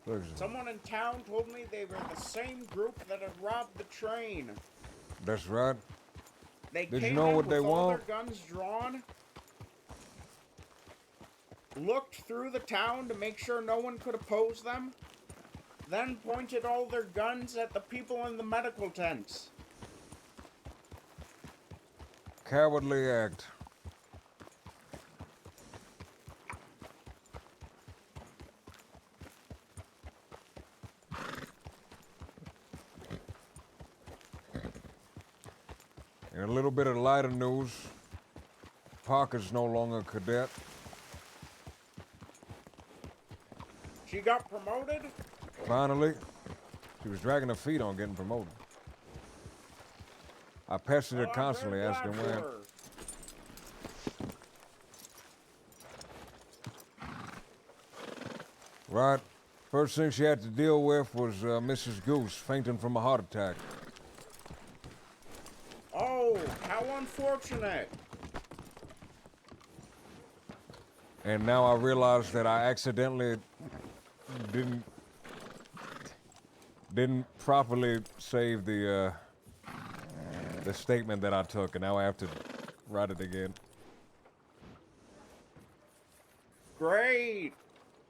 6 of them. Someone in town told me they were the same group that had robbed the train. That's right. They Did came you know in what with they all want? their guns drawn, looked through the town to make sure no one could oppose them, then pointed all their guns at the people in the medical tents. Cowardly act. And a little bit of lighter news. Parker's no longer a cadet. She got promoted? Finally, she was dragging her feet on getting promoted. I pestered her constantly, asking when. Right. First thing she had to deal with was Mrs. Goose fainting from a heart attack. Oh, how unfortunate. And now I realize that I accidentally didn't properly save the statement that I took, and now I have to write it again. Great.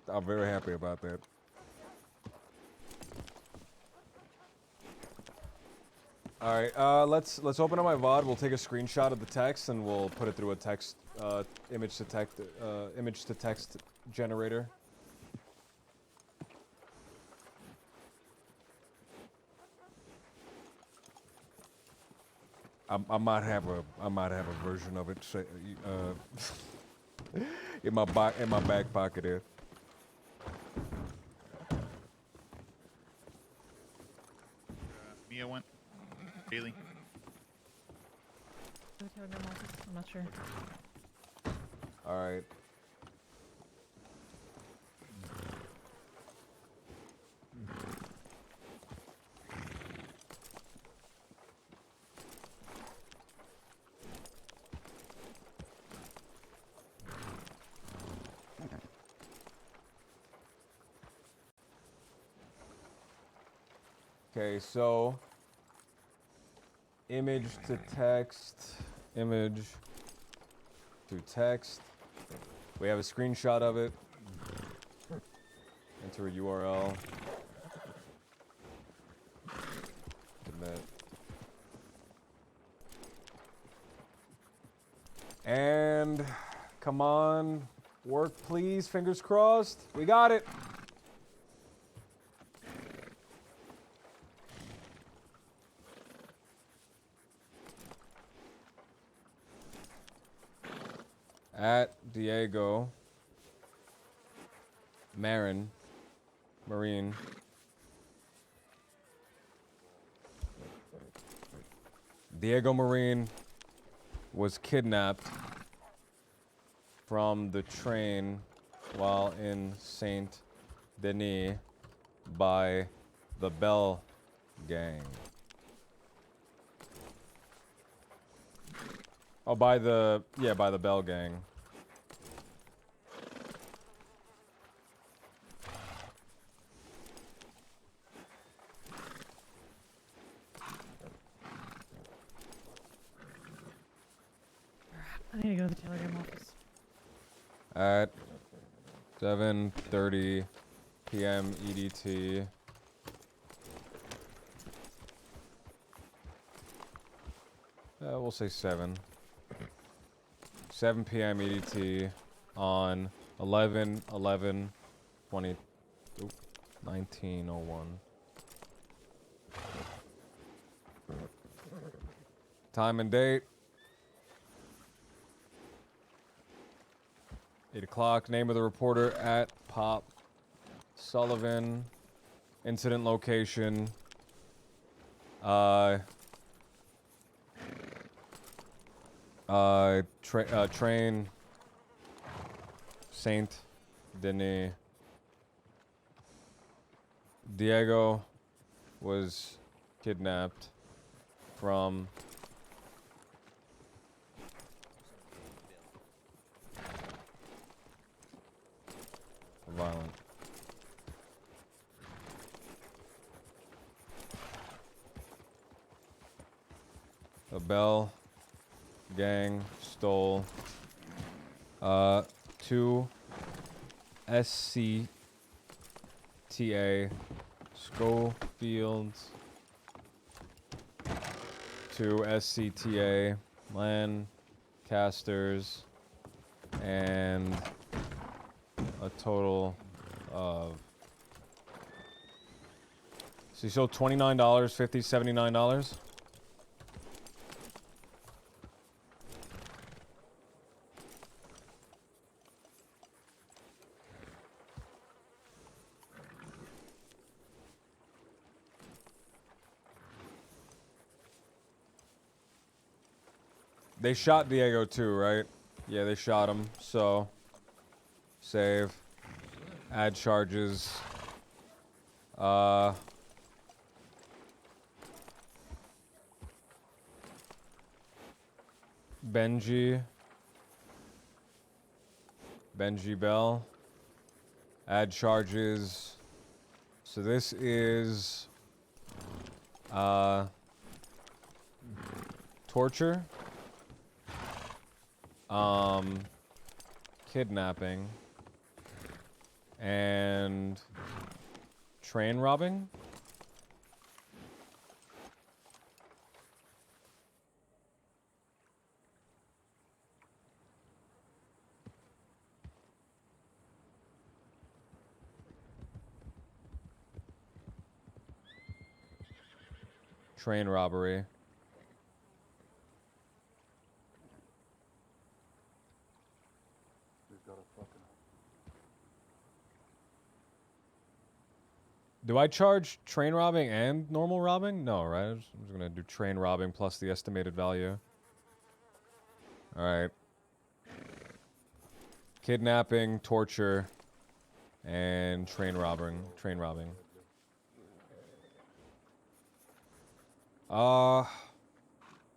I'm very happy about that. All right, let's open up my VOD. We'll take a screenshot of the text and we'll put it through a text image to text generator. I might have a version of it in my back pocket here. Mia went. Really? The telegram office. I'm not sure. All right. Okay, so image to text, image to text. We have a screenshot of it. Enter a URL. Submit. And come on, work please, fingers crossed. We got it. At Diego Marine Diego Marine was kidnapped from the train while in Saint Denis by the Bell Gang. Oh, by the Bell Gang. I need to go to the telegram office. At 7:30 p.m. EDT. We'll say 7 p.m. EDT on 1901. Time and date. 8 o'clock. Name of the reporter at Pop Sullivan. Incident location. Train Saint Denis. Diego was kidnapped from violent the Bell Gang stole 2 SCTA Schofields, 2 SCTA Lancasters, and a total of, so you sold $29, $50, $79. They shot Diego too, right? Yeah, they shot him. So, save. Add charges. Benji Bell. Add charges. So this is torture. Kidnapping. And train robbing. Train robbery. Do I charge train robbing and normal robbing? No, right? I'm just gonna do train robbing plus the estimated value. Alright. Kidnapping, torture, and train robbing.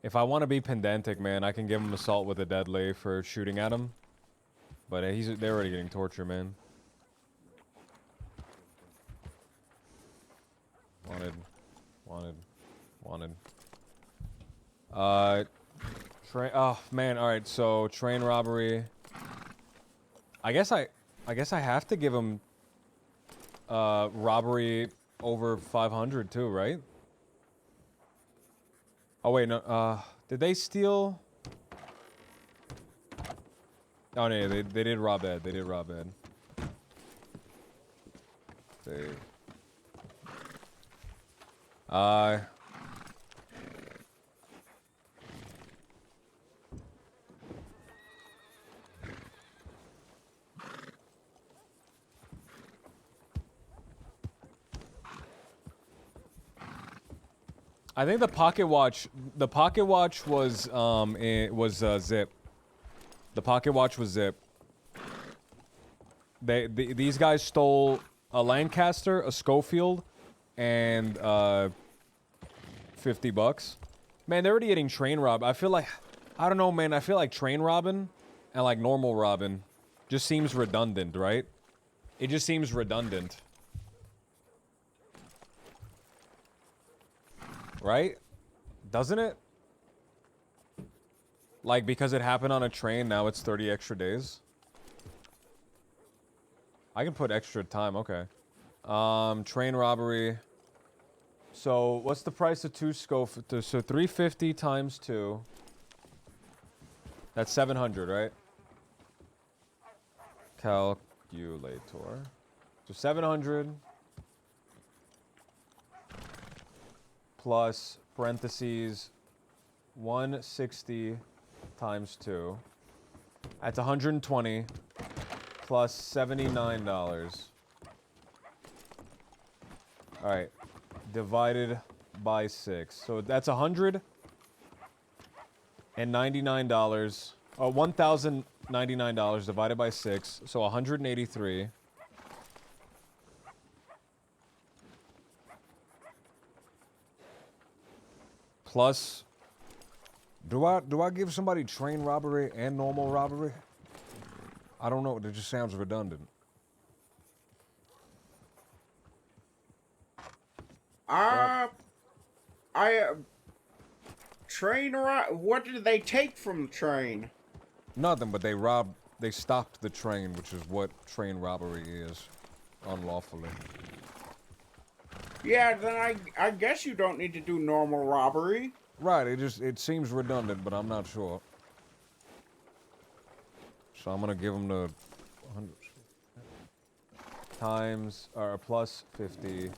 If I want to be pedantic, man, I can give him assault with a deadly for shooting at him. But they're already getting torture, man. Wanted. Train. Oh man. All right. So train robbery. I guess I have to give him robbery over 500 too, right? Oh wait, no. Did they steal? Oh no, they did rob Ed. They did rob Ed. I think the pocket watch was Zip. The pocket watch was Zip. These guys stole a Lancaster, a Schofield, and $50. Man, they're already getting train robbed. I feel like, I don't know, man. I feel like train robbing and like normal robbing just seems redundant, right? It just seems redundant. Right? Doesn't it? Like, because it happened on a train, now it's 30 extra days. I can put extra time, okay. Train robbery. So, what's the price of 2 Schofield? So, 350 times 2. That's 700, right? Calculator. So, 700. Plus parentheses 160 times 2. That's 120 plus $79. All right, divided by 6. So that's $199. $1,099 divided by 6. So 183. Plus, do I give somebody train robbery and normal robbery? I don't know. It just sounds redundant. What did they take from the train? Nothing, but they stopped the train, which is what train robbery is, unlawfully. Yeah, then I guess you don't need to do normal robbery. Right, it seems redundant, but I'm not sure. So I'm gonna give them the 100 times or plus 50,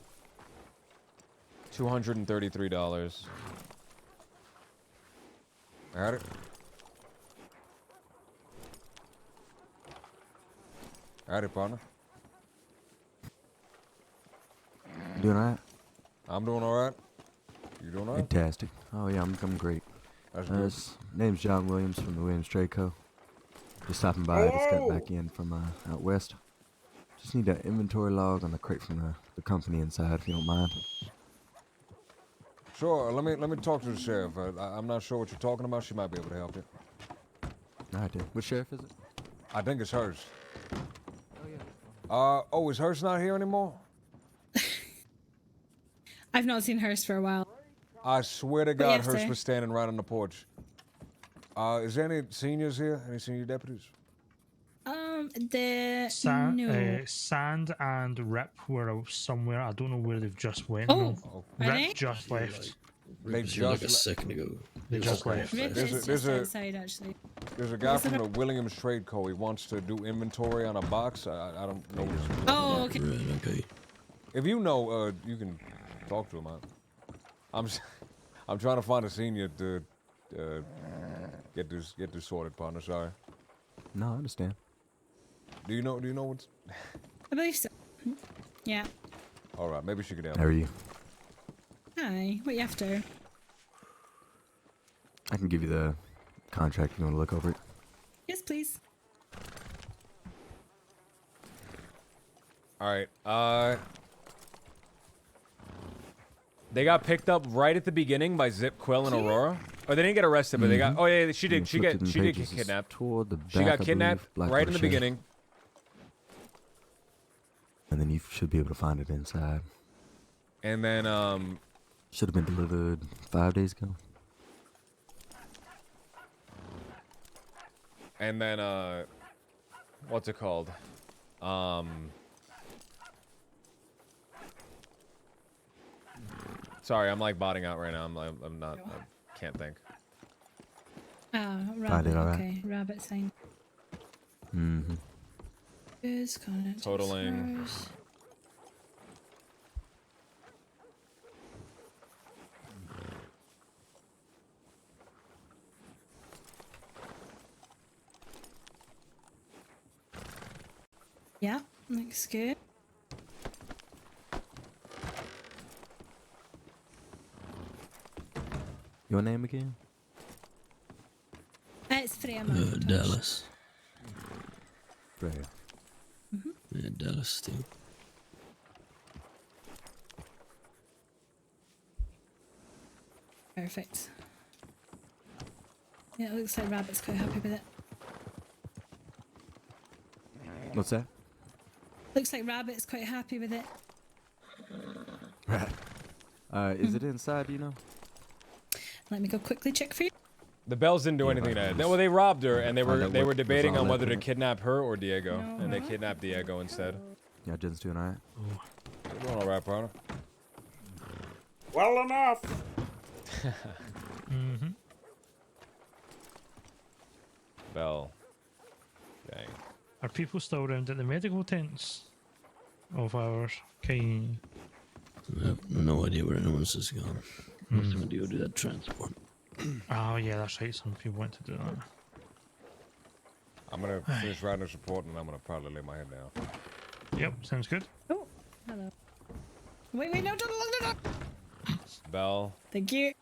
$233. Got it. Got it, partner. Doing all right? I'm doing all right. You doing all right? Fantastic. Oh yeah, I'm great. That's good. Name's John Williams from the Williams Trade Co. Just stopping by. I just got back in from out west. Just need an inventory log on the crate from the company inside, if you don't mind. Sure. Let me talk to the sheriff. I'm not sure what you're talking about. She might be able to help you. I did. Which sheriff is it? I think it's hers. Is hers not here anymore? I've not seen Hearst for a while. I swear to God, yes, Hearst sir. was standing right on the porch. Is there any seniors here? Any senior deputies? Sand and Rip were somewhere. I don't know where they've just went. Oh, no. are Rip they? just left. They just like a second ago. They just left. Rip is just outside, actually. There's a guy from the Williams Trade Co. He wants to do inventory on a box. I don't know what he's Oh, okay. Okay. If you know, you can talk to him. I'm trying to find a senior to get this sorted, partner. Sorry. No, I understand. Do you know what's? I believe so. Yeah. All right, maybe she could help. How are you? Hi, what you after? I can give you the contract if you want to look over it. Yes, please. All right. They got picked up right at the beginning by Zip, Quill, and Aurora. Or they didn't get arrested, but they got. Oh yeah, she did. She did get kidnapped. Toward the back, She got kidnapped right in the beginning. And then you should be able to find it inside. And then should have been delivered 5 days ago. And then what's it called? Sorry, I'm like botting out right now. I'm not. I can't think. Rabbit. all right. Okay, rabbit sign. Mm-hmm. Is Totaling. Yeah, looks good. Your name again? It's Freya McIntosh. Dallas. Freya. Yeah, Dallas too. Perfect. Yeah, it looks like Rabbit's quite happy with it. What's that? Looks like Rabbit's quite happy with it. Right. Is it inside, do you know? Let me go quickly check for you. The Bells didn't do anything to her. Well, they robbed her, and they that were debating all on that whether to for? kidnap her or Diego, and they kidnapped Diego instead. Yeah, Jen's doing alright. Doing all right, partner. Well enough. Mm-hmm. Bell. Dang. Are people still around at the medical tents of our kind? I have no idea where anyone's is gone. Must have to go do that transport. Oh yeah, that's right. Some people went to do that. I'm gonna finish writing this report and I'm gonna probably lay my head down. Yep, sounds good. Oh, hello. Wait, no, don't. Bell. Thank you.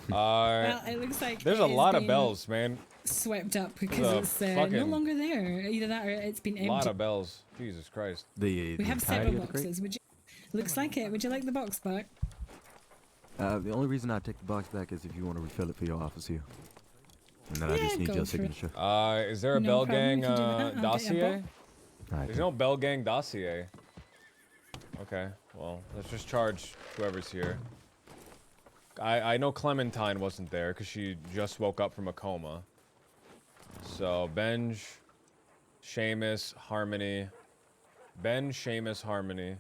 Well, it looks like there's a lot of bells, man. Swept up because There's it's a no longer there. Either that or it's been A empty. lot of bells. Jesus Christ. We have several boxes. Would you? Looks like it. Would you like the box back? The only reason I take the box back is if you want to refill it for your office here. And then I just need go your for it. signature. Is there a No Bell problem, we Gang can do that. I'll get you a dossier? Alright, There's no Bell Gang dossier. Okay, well, let's just charge whoever's here. I know Clementine wasn't there because she just woke up from a coma. So, Benj, Seamus, Harmony. Ben, Seamus, Harmony.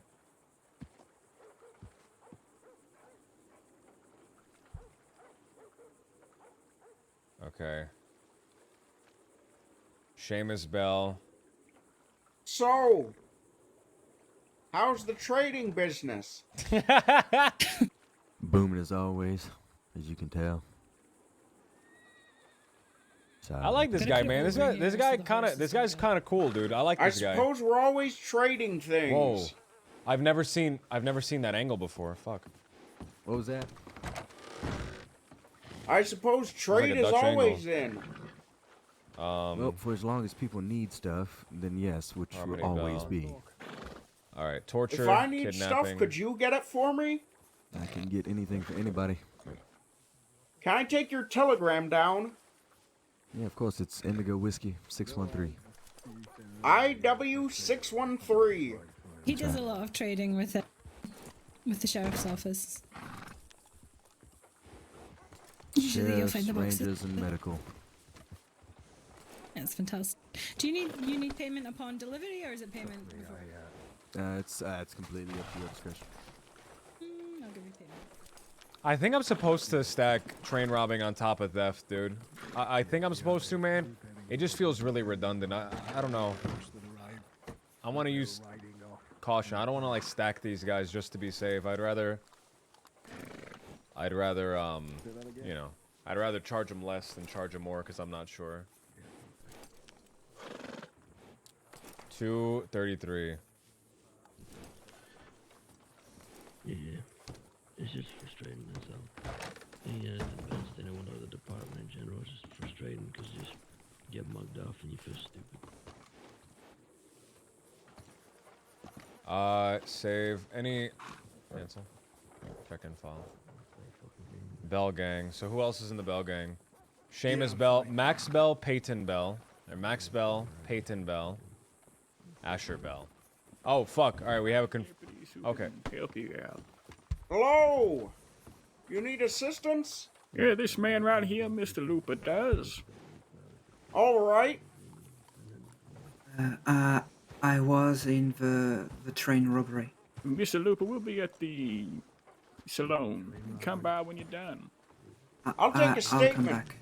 Okay. Seamus, Bell. So, how's the trading business? Booming as always, as you can tell. So, I like this guy, man. This guy's kind of cool, dude. I like I this guy. suppose we're always trading things. Whoa. I've never seen that angle before. Fuck. What was that? I suppose like trade a is Dutch always in. Well, for as long as people need stuff, then yes, which Harmony will always Bell. be. All right, torture, If I need kidnapping. stuff, could you get it for me? I can get anything for anybody. Can I take your telegram down? Yeah, of course, it's Indigo Whiskey 613. IW613. He does a lot of trading with it, with the sheriff's office. Usually you'll find the Sheriffs, boxes. Rangers, and medical. That's fantastic. Do you need payment upon delivery or is it payment before? It's completely up to your discretion. I'll give you payment. I think I'm supposed to stack train robbing on top of theft, dude. I think I'm supposed to, man. It just feels really redundant. I don't know. I want to use caution. I don't want to like stack these guys just to be safe. I'd rather you know, I'd rather charge them less than charge them more because I'm not sure. 233. making you feel stupid. Save any. Cancel. Check in file. Bell Gang. So who else is in the Bell Gang? Seamus Bell, Max Bell, Peyton Bell. Or Max Bell, Peyton Bell, Asher Bell. Oh fuck! All right, we have a okay. Help you out. Hello. You need assistance? Yeah, this man right here, Mr. Looper, does. All right. I was in the train robbery. Mr. Looper, we'll be at the salon. Come by when you're done. I'll come back.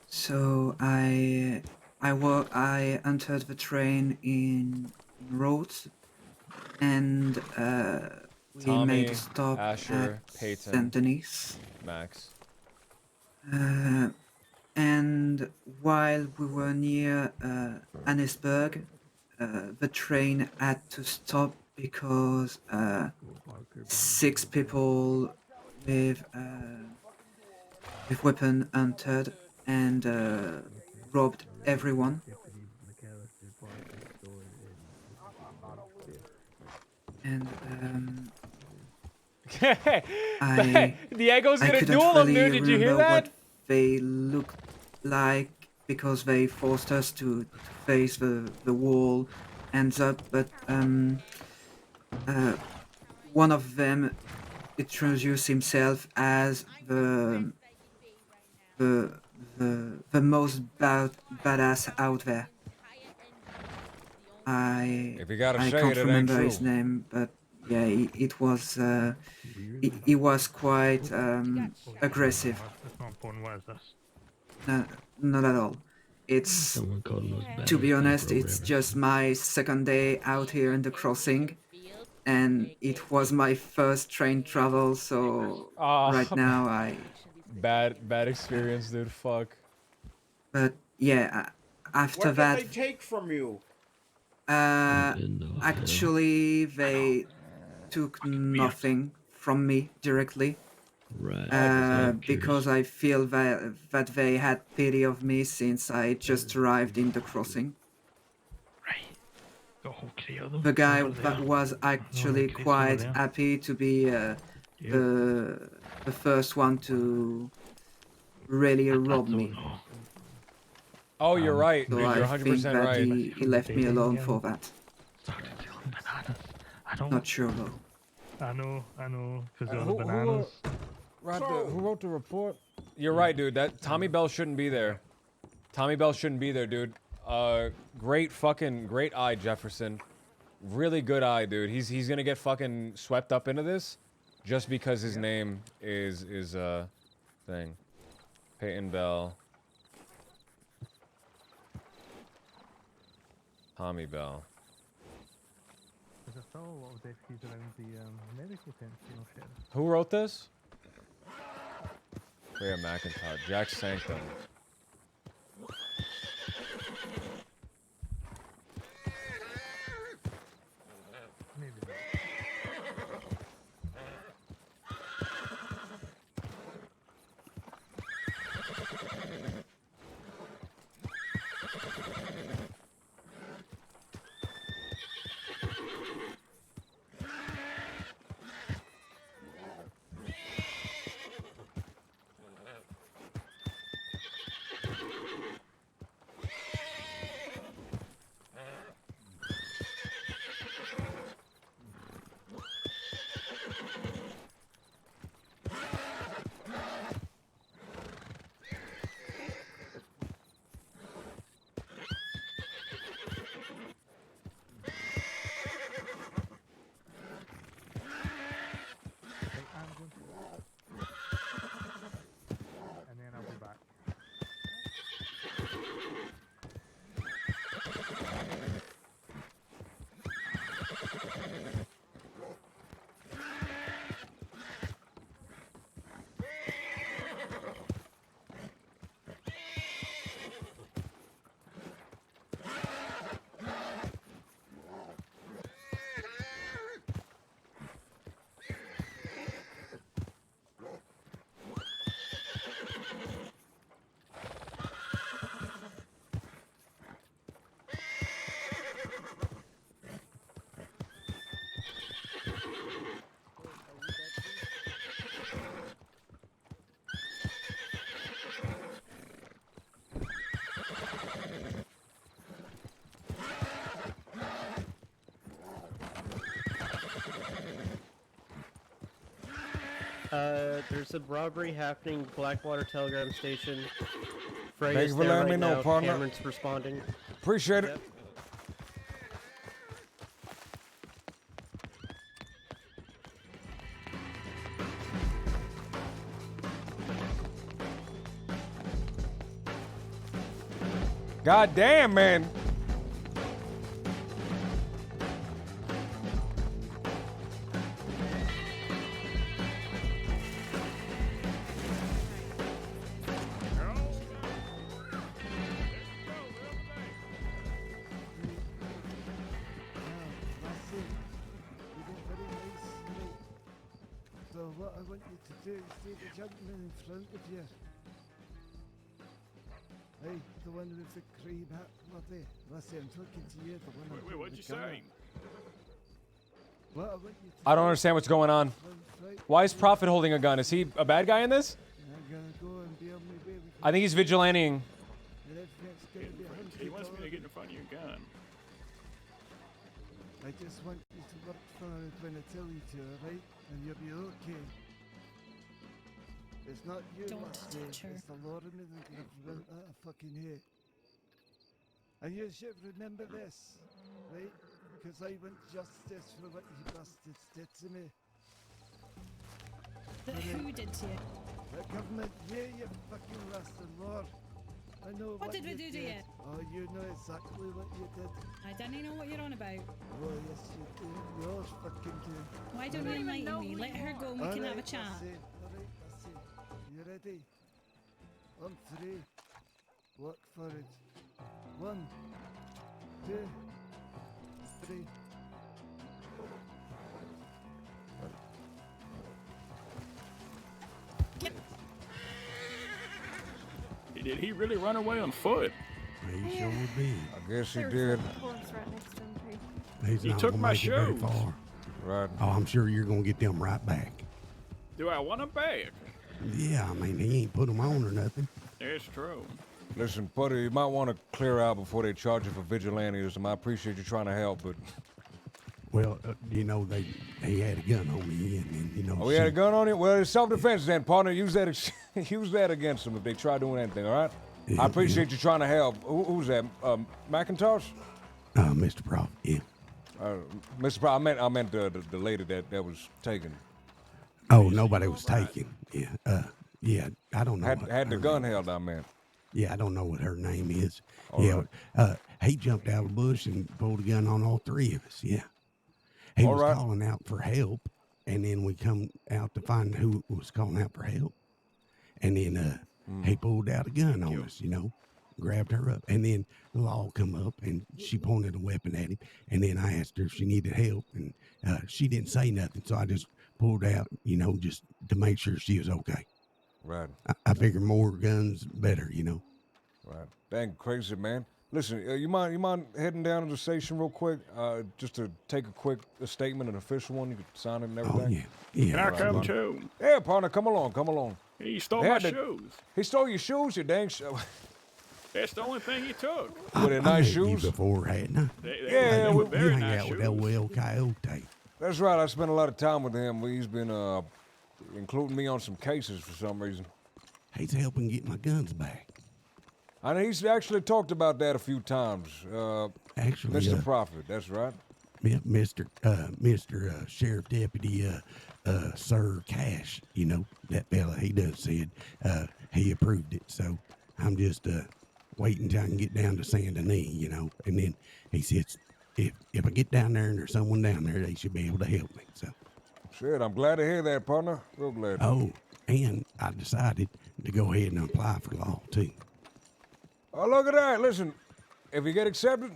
So I entered the train in Rhodes, and we Tommy, made a stop Asher, at Peyton, Saint Denis. Max. And while we were near Annesburg, the train had to stop because 6 people with weapon entered and robbed everyone. And Diego's gonna couldn't duel him, really dude. Did you hear remember that? what they looked like because they forced us to face the wall ends up, but one of them introduced himself as the most badass out there. If you gotta I say can't it, it ain't remember his true. name, but yeah, it was he was quite aggressive. That's not important. What is this? Not at all. It's, Someone called him a to be badass honest, or it's whatever. just my second day out here in the crossing, and it was my first train travel, so right now Bad experience, dude. Fuck. But yeah, after What that, did they take from you? actually they took nothing from me directly. Right. Because I feel that they had pity of me since I just arrived in the crossing. The guy that was actually quite happy to be the first one to really rob me. Oh, you're right, So dude. You're I think 100% that right. he left me alone for that. I don't. Not sure though. I know, because they're Who- the who bananas. Who wrote the report? You're right, dude. That Tommy Bell shouldn't be there. Tommy Bell shouldn't be there, dude. Great eye, Jefferson. Really good eye, dude. He's gonna get fucking swept up into this, just because his name is thing. Peyton Bell. Tommy Bell. There's a still a lot of deputies around the medical tent, you know, Sheriff. Who wrote this? Freya McIntosh. Jack Sanctum. There's a robbery happening, Blackwater Telegram Station. Frey Thank is you for there letting right me know, now. partner. Cameron's responding. Appreciate it. God damn, man. So what I want you to do is see the gentleman in front of you. Hey, the one with the cream hat, what there? Lassie, I'm talking to you, the one. Wait, what'd you say? What I want you to I don't understand what's going on. Why is Prophet holding a gun? Is he a bad guy in this? I'm gonna go and be on my way with I think he's vigilanting. and everything's gonna be He wants me to get in front of your gun. I just want you to work for it when I tell you to, alright? And you'll be okay. It's not you, Don't Lassie, touch her. it's the Lord of the government that I fucking hate. And you should remember this, right? Because I want justice for what you bastards did to me. But who did to you? The government, yeah, you fucking bastard, Lord. I know What did we do to did. you? Oh, you know exactly what you did. I don't know what you're on about. Oh, yes, you do. You all fucking do. Why don't you enlighten me? Let her go and we can have a chat. Alright, that's it. You ready? On three. Work for it. 1, 2, 3. Did he really run away on foot? He sure did. I guess he did. He's He not took gonna my make it very shoes. far. Right. Oh, I'm sure you're gonna get them right back. Do I want him back? Yeah, I mean, he ain't put them on or nothing. That's true. Listen, Putty, you might want to clear out before they charge you for vigilantism. I appreciate you trying to help, but... Well, you know, he had a gun on me, and you know. Oh, he had a gun on you? Well, it's self-defense then, partner. Use that use that against them if they try doing anything, all right? Yeah, I appreciate you trying to help. Who's that? McIntosh? Mr. Prof, yeah. Mr. Prof, I meant the lady that was taken. Oh, nobody was taken. Yeah, yeah, I don't know. Had the gun held, I meant. Yeah, I don't know what her name is. All yeah, he jumped out of the bush and pulled a gun on all three of us. Yeah, he All was right. calling out for help, and then we come out to find who was calling out for help, and then he pulled out a gun on us. You know, grabbed her up, and then the law come up, and she pointed a weapon at him, and then I asked her if she needed help, and she didn't say nothing, so I just pulled out, you know, just to make sure she was okay. Right. I figure more guns better, you know. Right. Dang crazy, man. Listen, you mind heading down to the station real quick, just to take a quick statement, an official one. You could sign it and everything. Yeah. Can I come too? Yeah, partner, come along. He stole They my had to- shoes. He stole your shoes, you dang. That's the only thing he took. With the I nice met you shoes. before, hadn't I? Yeah, you, we- you very hang nice out with shoes. that Will Coyote. That's right. I spent a lot of time with him. He's been including me on some cases for some reason. He's helping get my guns back. I know he's actually talked about that a few times. Actually, Mr. Prophet, that's right. Yeah, Mr. Sheriff Deputy Sir Cash, you know, that fella, he done said he approved it. So I'm just waiting till I can get down to Saint Denis, you know. And then he says, if I get down there and there's someone down there, they should be able to help me. So. Shit, I'm glad to hear that, partner. Real glad. Oh, and I decided to go ahead and apply for law too. Oh, look at that. Listen, if you get accepted,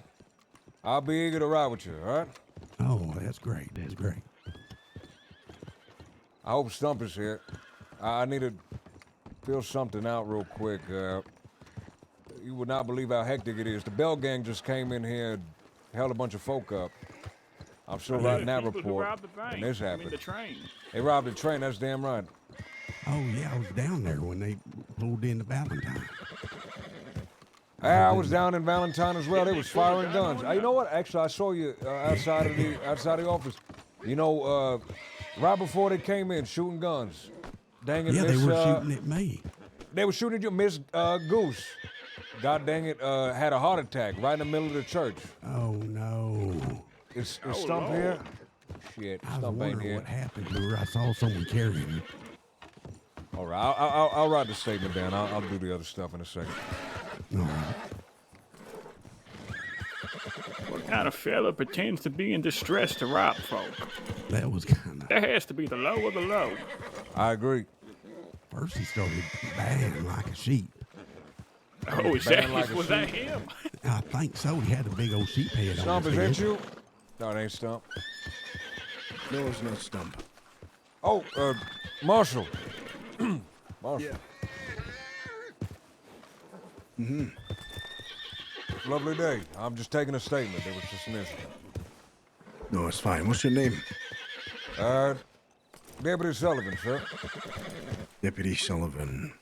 I'll be eager to ride with you, all right? Oh, that's great. That's great. I hope Stump is here. I need to fill something out real quick. You would not believe how hectic it is. The Bell Gang just came in here and held a bunch of folk up. I'm still writing that People who report, robbed the bank. and this I mean, happened. the train. They robbed the train, that's damn right. Oh, yeah, I was down there when they pulled into Valentine. I was down in Valentine as well. They was firing guns. You know what? Actually, I saw you outside of the office. You know, right before they came in, shooting guns. Dang it, Yeah, Miss, they were shooting at me. They were shooting at you, Miss Goose. God dang it, had a heart attack right in the middle of the church. Oh no. Is Stump here? Shit, I was Stump ain't wondering here. what happened to her. I saw someone carrying her. All right, I'll write the statement down. I'll do the other stuff in a second. All right. What kind of fella pretends to be in distress to rob folk? That was kind of. That has to be the low of the low. I agree. First, he started baying like a sheep. Oh, is that, was that him? I think so. He had a big old sheep head Stump, on is his that head. you? No, it ain't Stump. No, it's not Stump. Oh, Marshall. Marshall. Yeah. Mm-hmm. Lovely day. I'm just taking a statement. There was just an incident. No, it's fine. What's your name? Deputy Sullivan, sir. Deputy Sullivan.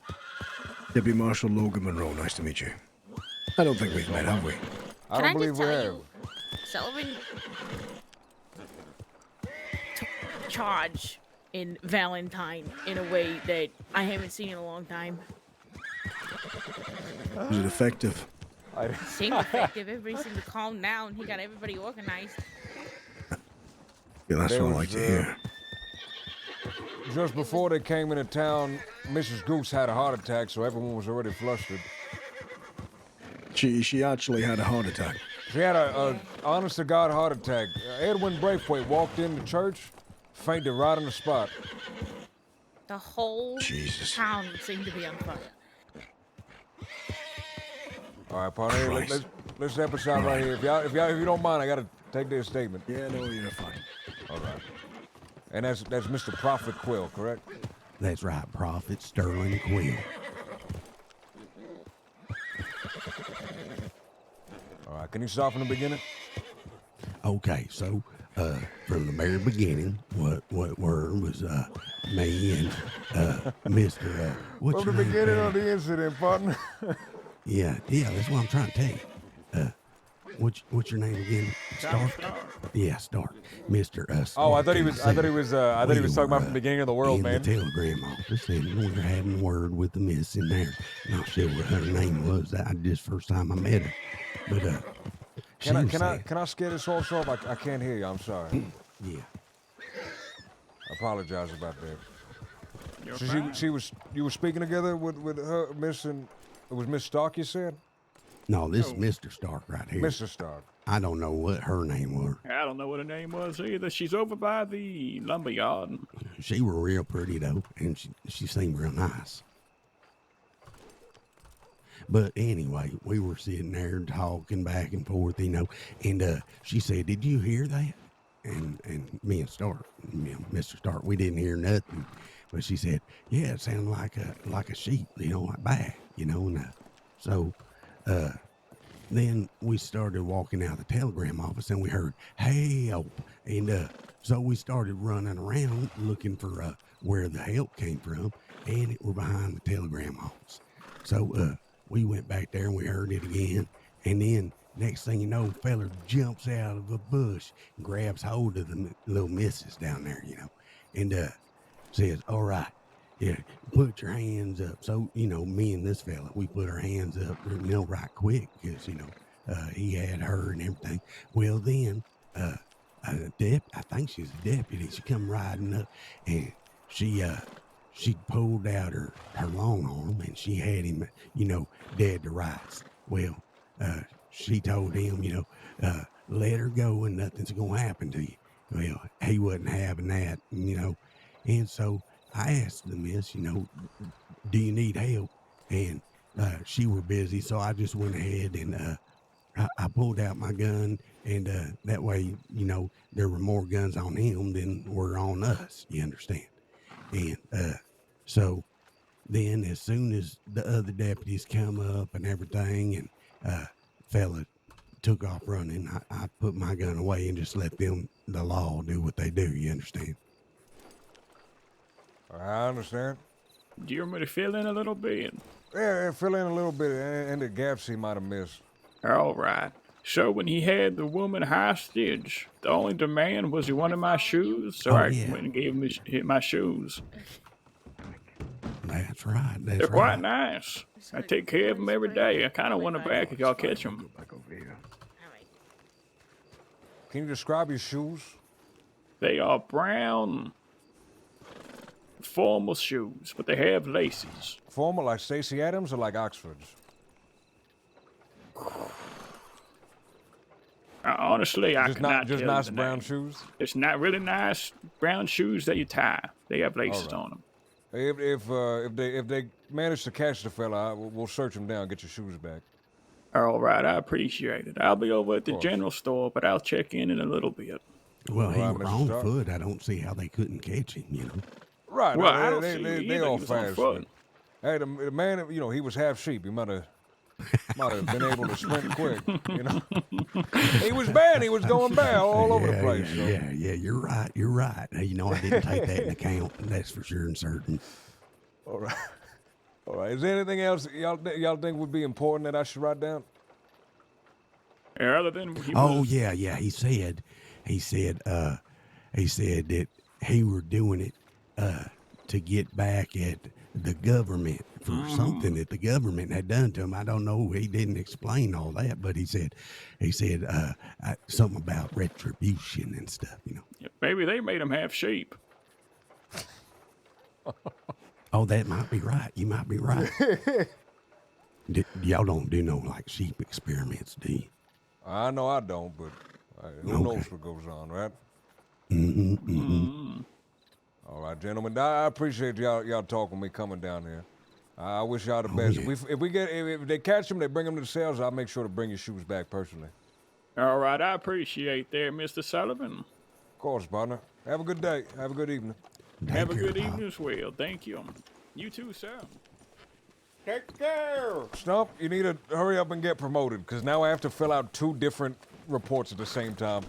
Deputy Marshal Logan Monroe. Nice to meet you. I don't think we've met, have we? I don't believe we have. Sullivan took charge in Valentine in a way that I haven't seen in a long time. Was it effective? It seemed effective. Everybody seemed to calm down. He got everybody organized. Yeah, that's There what I was, like to hear. Just before they came into town, Mrs. Goose had a heart attack, so everyone was already flustered. She actually had a heart attack. She had a honest-to-God heart attack. Edwin Braithwaite walked into church, fainted right on the spot. The whole Jesus. town seemed to be on fire. All right, partner, let's step aside right here. If you don't mind, I gotta take this statement. Yeah, no, you're fine. All right. And that's Mr. Prophet Quill, correct? That's right, Prophet Sterling Quill. All right, can you start from the beginning? Okay, so from the very beginning, what were was me and Mr. What's From the your name? beginning of the incident, partner. Yeah, that's what I'm trying to tell you. What's your name again? Stark. Yeah, Stark. Mr. Stark. Oh, I thought he was talking about from the were, beginning of the world, in man. the telegram office, and we were having a word with the miss in there. Not sure what her name was. I just first time I met her, but Can I scare this horse off? I can't hear you. I'm sorry. Yeah. I apologize about that. You're So fine. you were speaking together with her, Miss, and it was Miss Stark, you said? No, this is Mr. Stark right here. Mr. Stark. I don't know what her name was. I don't know what her name was either. She's over by the lumberyard. She were real pretty though, and she seemed real nice. But anyway, we were sitting there talking back and forth, and she said, "Did you hear that?" And me and Stark, Mr. Stark, we didn't hear nothing. But she said, "Yeah, it sounded like a sheep, like bad, and so then we started walking out of the telegram office, and we heard help, and so we started running around looking for where the help came from, and it were behind the telegram office. So we went back there and we heard it again, and then next thing you know, fella jumps out of a bush and grabs hold of the little missus down there, and says, "All right, yeah, put your hands up." So, me and this fella, we put our hands up, right quick, because, he had her and everything. Well, then, I think she's a deputy. She come riding up, and she pulled out her long arm, and she had him, dead to rights. Well, she told him, let her go and nothing's gonna happen to you. Well, he wasn't having that, and so I asked the miss, do you need help? And she were busy, so I just went ahead and I pulled out my gun, and that way, there were more guns on him than were on us, you understand? And so then as soon as the other deputies come up and everything, and fella took off running, I put my gun away and just let the law do what they do, you understand? I understand. Do you want me to fill in a little bit? Yeah, fill in a little bit, and the gaps he might have missed. All right. So when he had the woman hostage, the only demand was he wanted my shoes, so I went and gave him my shoes. That's right. That's They're right. quite nice. I take care of them every day. I kind of want them back if y'all catch them. Can you describe your shoes? They are brown, formal shoes, but they have laces. Formal like Stacey Adams or like Oxfords? Honestly, I Just cannot not just tell you nice the brown name. shoes. It's not really nice brown shoes that you tie. They have laces All right. on them. If they manage to catch the fella, we'll search him down, get your shoes back. All right, I appreciate it. I'll be over at the course. general store, but I'll check in a little bit. Well, he Right, was Mr. on Stark. foot. I don't see how they couldn't catch him, you know. Right. Well, no, I don't they, see they, either. they all He was on fast. foot. But, hey, the man, he was half sheep. He might have been able to sprint quick. He was bad. He was going bad all over the place. So. Yeah, you're right. You're right. Hey, I didn't take that into account. That's for sure and certain. All right. All right. Is there anything else y'all think would be important that I should write down? Other than he Oh was, yeah. He said that he were doing it to get back at the government for something that the government had done to him. I don't know. He didn't explain all that, but he said something about retribution and stuff. maybe they made him half sheep. Oh, that might be right. You might be right. Y'all don't do no like sheep experiments, do you? I know I don't, but who knows what goes on, right? All right, gentlemen. I appreciate y'all talking with me coming down here. I wish y'all the best. yeah. If they catch him, they bring him to the cells. I'll make sure to bring your shoes back personally. All right, I appreciate that, Mr. Sullivan. Of course, partner. Have a good day. Have a good evening. Have a good evening as well. Thank you. You too, sir. Take care. Stump, you need to hurry up and get promoted, because now I have to fill out 2 different reports at the same time.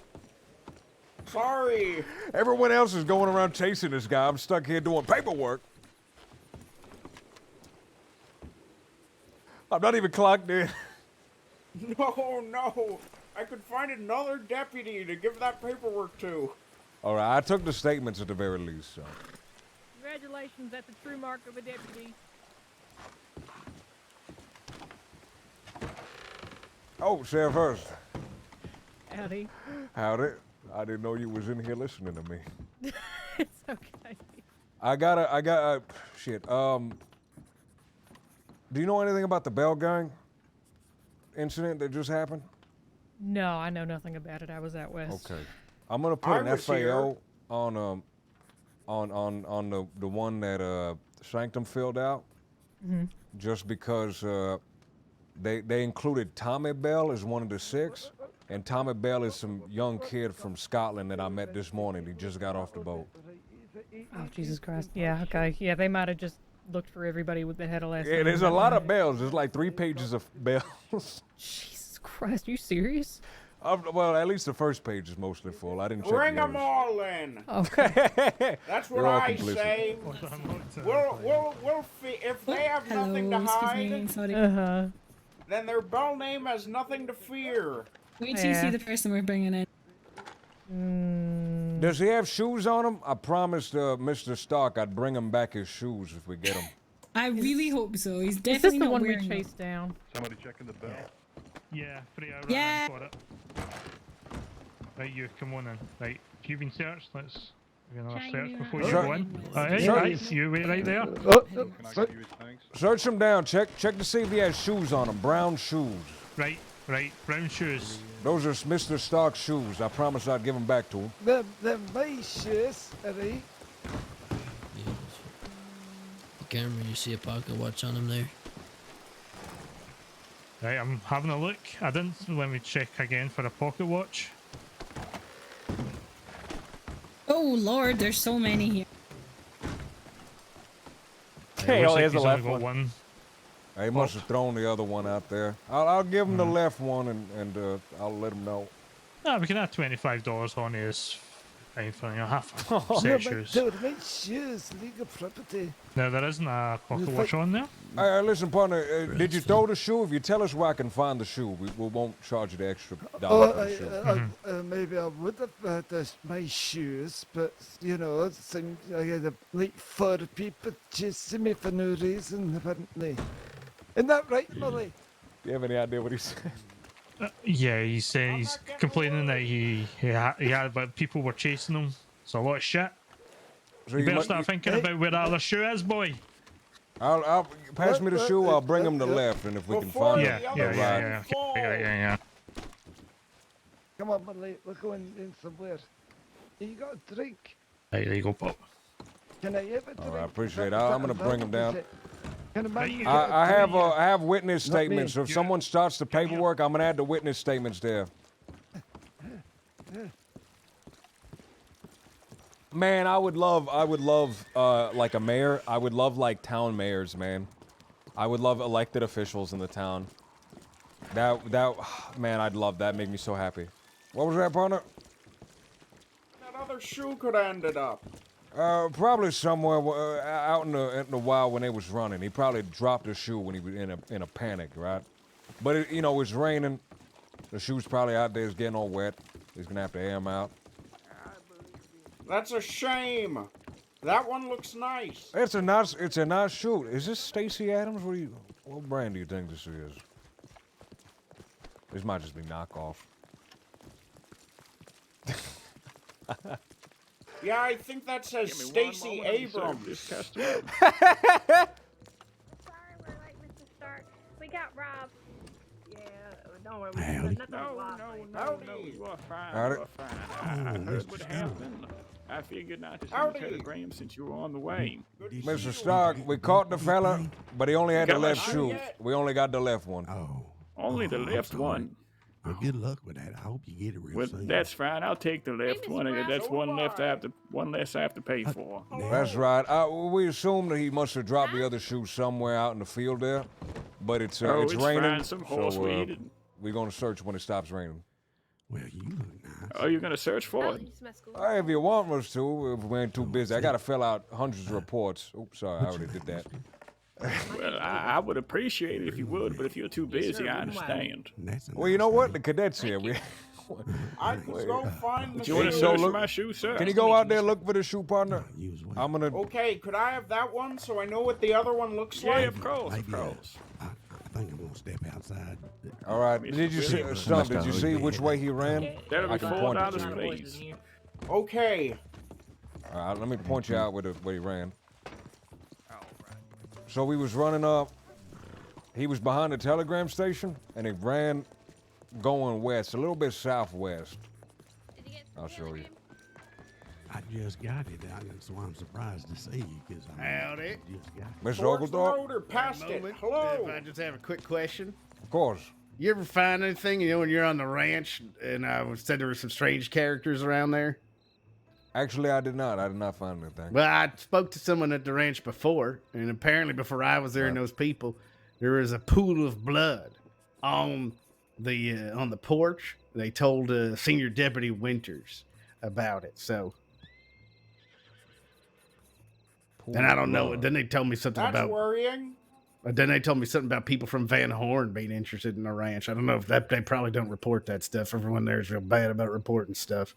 Sorry. Everyone else is going around chasing this guy. I'm stuck here doing paperwork. I'm not even clocked in. No. I could find another deputy to give that paperwork to. All right, I took the statements at the very least, so. Congratulations, that's the true mark of a deputy. Oh, Sheriff Hurst. Howdy. Howdy. I didn't know you was in here listening to me. It's okay. Shit. Do you know anything about the Bell Gang incident that just happened? No, I know nothing about it. I was out west. Okay. I'm gonna put an FAO on the one that Sanctum filled out, just because they included Tommy Bell as one of the 6, and Tommy Bell is some young kid from Scotland that I met this morning. He just got off the boat. Oh, Jesus Christ. Yeah, okay. Yeah, they might have just looked for everybody that had a last name. Yeah, there's a lot of bells. There's like 3 pages of bells. Jesus Christ, are you serious? Well, at least the first page is mostly full. I didn't check Bring the them others. all in. Okay. That's They're what all I complicit. say. If they have nothing to hide, then their bell name has nothing to fear. Wait till you see the person we're bringing in. Does he have shoes on him? I promised Mr. Stark I'd bring him back his shoes if we get him. I really hope so. He's Is definitely this the not one we wearing them. chased down? Somebody checking the bell. Yeah, 3 hours Yeah. for it. Right, you come on in. Right, you've been searched. Let's give another search before you go in. Right, you wait right there. Search him down. Check to see if he has shoes on him. Brown shoes. Right, brown shoes. Those are Mr. Stark's shoes. I promised I'd give them back to him. Them shoes, Eddie. The camera, you see a pocket watch on him there? Right, I'm having a look. I didn't. Let me check again for a pocket watch. Oh Lord, there's so many here. He looks only like has the he's only left got one. He must have thrown the other one out there. I'll give him the left one and I'll let him know. Ah, we can add $25 on his for half No, set but shoes. they're my shoes, legal property. Now, there isn't a pocket watch on there. Listen, partner, did you throw the shoe? If you tell us where I can find the shoe, we won't charge you the extra dollar for the shoe. Maybe I would have had my shoes, but you know, it seemed I had like 4 people chasing me for no reason, apparently. Isn't that right, Molly? Do you have any idea what he said? Yeah, he's complaining that he had, but people were chasing him. It's a lot of shit. So you better might- start thinking about where that other shoe is, boy. I'll pass me the shoe. I'll bring him the left, and if we can find Yeah, the yeah, ride. yeah, okay, yeah. Come on, Molly, we're going in somewhere. You got a drink? Right, there you go, Pop. Can I have a drink? All right, I appreciate it. I'm gonna bring him down. Can a man get a I drink? have witness Not me. statements. So if someone starts the paperwork, I'm gonna add the witness statements there. Man, I would love like a mayor. I would love like town mayors, man. I would love elected officials in the town. That man, I'd love that. Make me so happy. What was that, partner? That other shoe could have ended up. Probably somewhere out in the wild when they was running. He probably dropped his shoe when he was in a panic, right? But it, you know, it's raining. The shoe's probably out there. It's getting all wet. He's gonna have to air them out. That's a shame. That one looks nice. It's a nice shoe. Is this Stacy Adams? What brand do you think this is? This might just be knockoff. Yeah, I think that says Stacy Abrams. We got robbed. Yeah, don't worry. Howdy. Nothing was No, you are fine. Howdy. You are fine. I heard what happened. I figured not to send a telegram since you were on the way. Mr. Stark, we caught the fella, but he only had the Got my left shoe shoe. yet? We only got the left one. Only the I'm left sorry. one. Well, good luck with that. I hope you get it real Well, soon. that's fine. I'll take the left one. That's one left. One less I have to pay for. That's right. We assumed that he must have dropped the other shoe somewhere out in the field there, but it's It's raining, fine. Some horse so weed and- we're gonna search when it stops raining. Well, you look nice. Oh, you're gonna search for it? If you want us to, if we ain't too busy. I gotta fill out hundreds of reports. Oops, sorry, I already did that. Well, I would appreciate it if you would, but if you're too busy, I understand. Well, you know what? The cadets here. I can go find the Do you want to shoe. search for my shoe, sir? Can you go out there and look for the shoe, partner? I'm gonna. Okay, could I have that one so I know what the other one looks Yeah, like? of course, of course. I think I'm gonna step outside. All right. Did you see, Stump? Did you see which way he ran? That'll I be can point it to $4, you. please. Okay. All right, let me point you out where he ran. So we was running up. He was behind the telegram station, and he ran going west, a little bit southwest. I'll show you. I just got it. That's why I'm surprised to see you. Cause Howdy. Just got it. Mr. Towards the Oglethorpe? road or past it? Moment. Hello. If I just have a quick question. Of course. You ever find anything, you know, when you're on the ranch and I said there were some strange characters around there? Actually, I did not. I did not find anything. Well, I spoke to someone at the ranch before, and apparently before I was there and those people, there was a pool of blood on the porch. They told Senior Deputy Winters about it, so. And I don't know. Then they told me something That's about. worrying. Then they told me something about people from Van Horn being interested in the ranch. I don't know if they probably don't report that stuff. Everyone there is real bad about reporting stuff.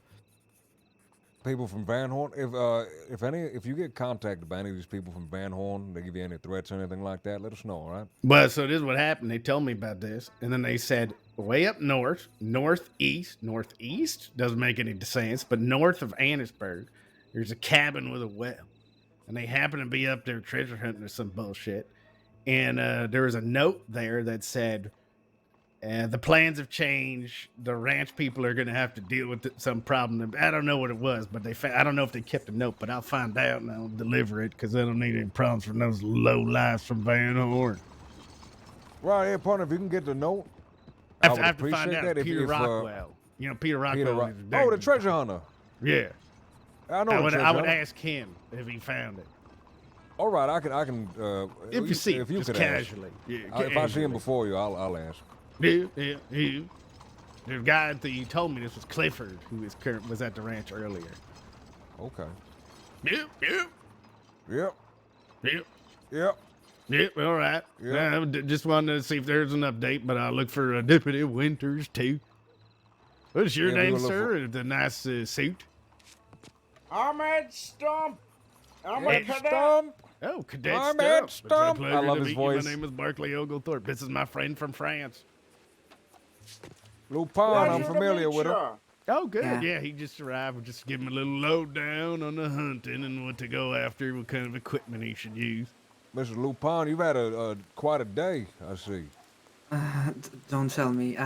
People from Van Horn. If you get contacted by any of these people from Van Horn, they give you any threats or anything like that, let us know, all right? Well, so this is what happened. They told me about this, and then they said way up north, northeast, doesn't make any sense, but north of Annisburg, there's a cabin with a well, and they happen to be up there treasure hunting or some bullshit. And there was a note there that said, the plans have changed. The ranch people are going to have to deal with some problem. I don't know what it was, but I don't know if they kept a note, but I'll find out and I'll deliver it because I don't need any problems from those low lives from Van Horn. Right, yeah, partner, if you can get the note, I would have to find appreciate out that. if Peter Rockwell. You know, Peter Rockwell. Oh, the treasure hunter. Yeah. I know. I the would treasure hunter. ask him if he found it. All right, I can. If you see, if you just could ask. casually. Yeah, If I see casually. him before you, I'll ask. Yeah. The guy that you told me this was Clifford, who was at the ranch earlier. Okay. Yep. Yep. Yep. Yep. Yep, all right. Yeah. Just wanted to see if there's an update, but I look for Deputy Winters, too. What's your Yeah, we name, will look sir? The nice suit. I'm Ed Stump. I'm a Ed cadet. Stump? Oh, Cadet I'm Stump. Ed It's a Stump. pleasure I love to his meet you. voice. My name is Barclay Oglethorpe. This is my friend from France. Lupin, I'm familiar with him. Oh, good. Yeah. Yeah, he just arrived. We'll just give him a little lowdown on the hunting and what to go after, what kind of equipment he should use. Mr. Lupin, you've had quite a day, I see. Don't tell me.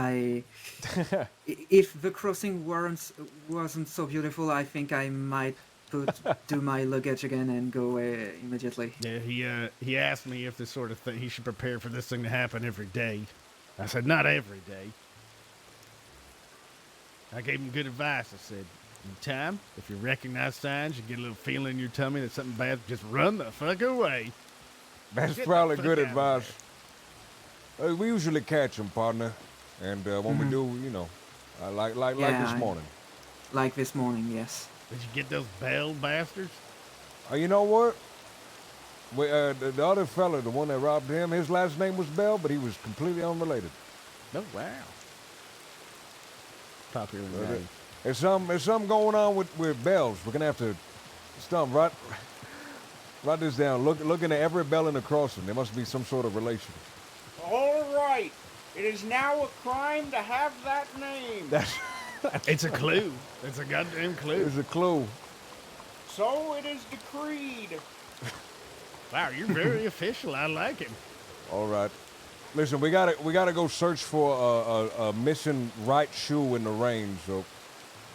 If the crossing wasn't so beautiful, I think I might do my luggage again and go away immediately. Yeah, he asked me if this sort of thing, he should prepare for this thing to happen every day. I said, not every day. I gave him good advice. I said, in time, if you recognize signs, you get a little feeling in your tummy that something bad, just run the fuck away. That's Get the probably fuck good out of advice. We usually catch them, partner. And when we do, you know, like this morning. Like this morning, yes. Did you get those Bell bastards? You know what? The other fella, the one that robbed him, his last name was Bell, but he was completely unrelated. Oh, wow. Popular name. There's something going on with bells. We're gonna have to write this down. Looking at every bell in the crossing. There must be some sort of relation. All right. It is now a crime to have that name. It's a clue. It's a goddamn clue. It's a clue. So it is decreed. Wow, you're very official. I like it. All right. Listen, we gotta go search for a missing right shoe in the rain. So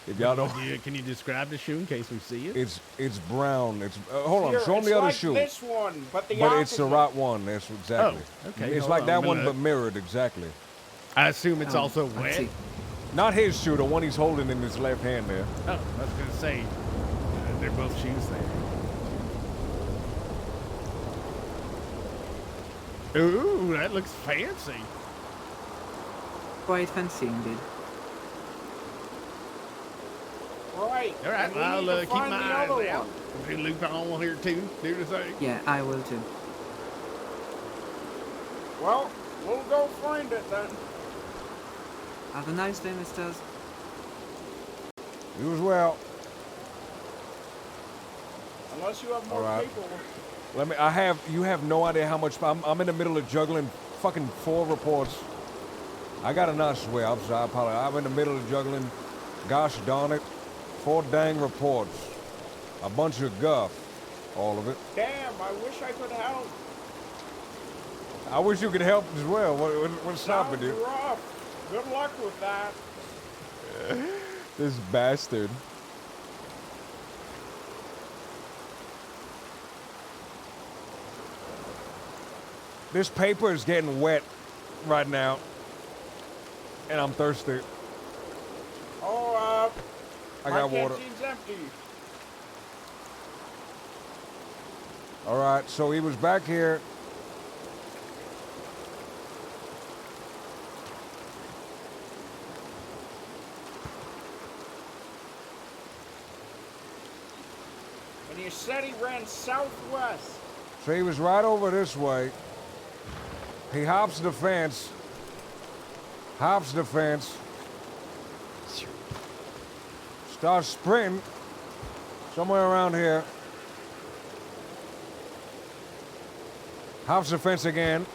if y'all don't, Can you describe the shoe in case we see it? it's brown. It's hold on. Here, Show me it's the other like shoe. this one, but it's the right one. That's exactly. Oh, okay, It's hold like on, that let me one, look. but mirrored exactly. I assume it's also I wet. see. Not his shoe, the one he's holding in his left hand there. Oh, I was gonna say they're both shoes there. Ooh, that looks fancy. Quite fancy indeed. Right. All right, and we I'll need to keep find my the eyes other out. one. If you loop on here too, do the thing. Yeah, I will too. Well, we'll go find it then. Have a nice day, misters. You as well. Unless you have more All right. people. You have no idea how much, I'm in the middle of juggling fucking 4 reports. I gotta not swear, I apologize. I'm in the middle of juggling, gosh darn it, 4 dang reports. A bunch of guff, all of it. Damn, I wish I could help. I wish you could help as well. What's stopping Sounds you? rough. Good luck with that. This bastard. This paper is getting wet right now. And I'm thirsty. Oh, I my got water. canteen's empty. All right, so he was back here. And you said he ran southwest. So he was right over this way. He hops the fence. Starts sprinting. Somewhere around here. Hops the fence again.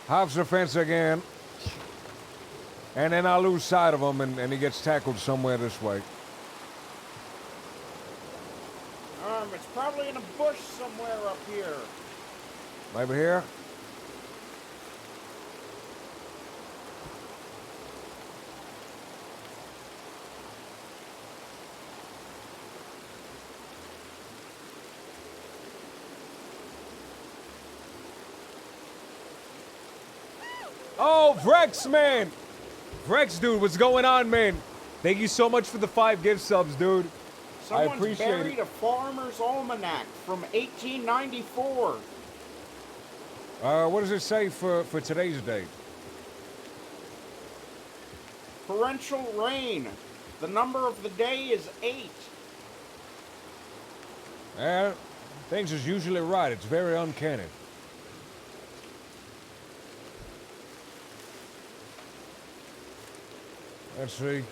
Hops the fence again. And then I lose sight of him and he gets tackled somewhere this way. It's probably in a bush somewhere up here. Maybe here? Oh, Vrex, man! Vrex, dude, what's going on, man? Thank you so much for the 5 gift subs, dude. I Someone's appreciate buried it. a farmer's almanac from 1894. What does it say for today's date? Torrential rain. The number of the day is 8. Things is usually right. It's very uncanny. Let's see.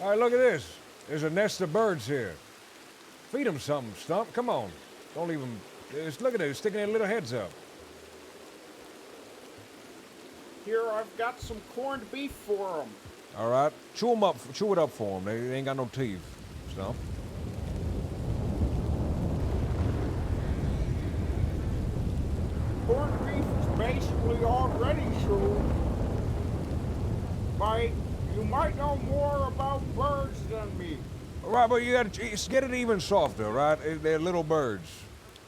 All right, look at this. There's a nest of birds here. Feed them something, Stump. Come on. Don't leave them. Just look at it. Sticking their little heads up. Here, I've got some corned beef for them. All right. Chew them up. Chew it up for them. They ain't got no teeth, Stump. Corned beef is basically already chewed. You might know more about birds than me. All right, but you gotta get it even softer, right? They're little birds.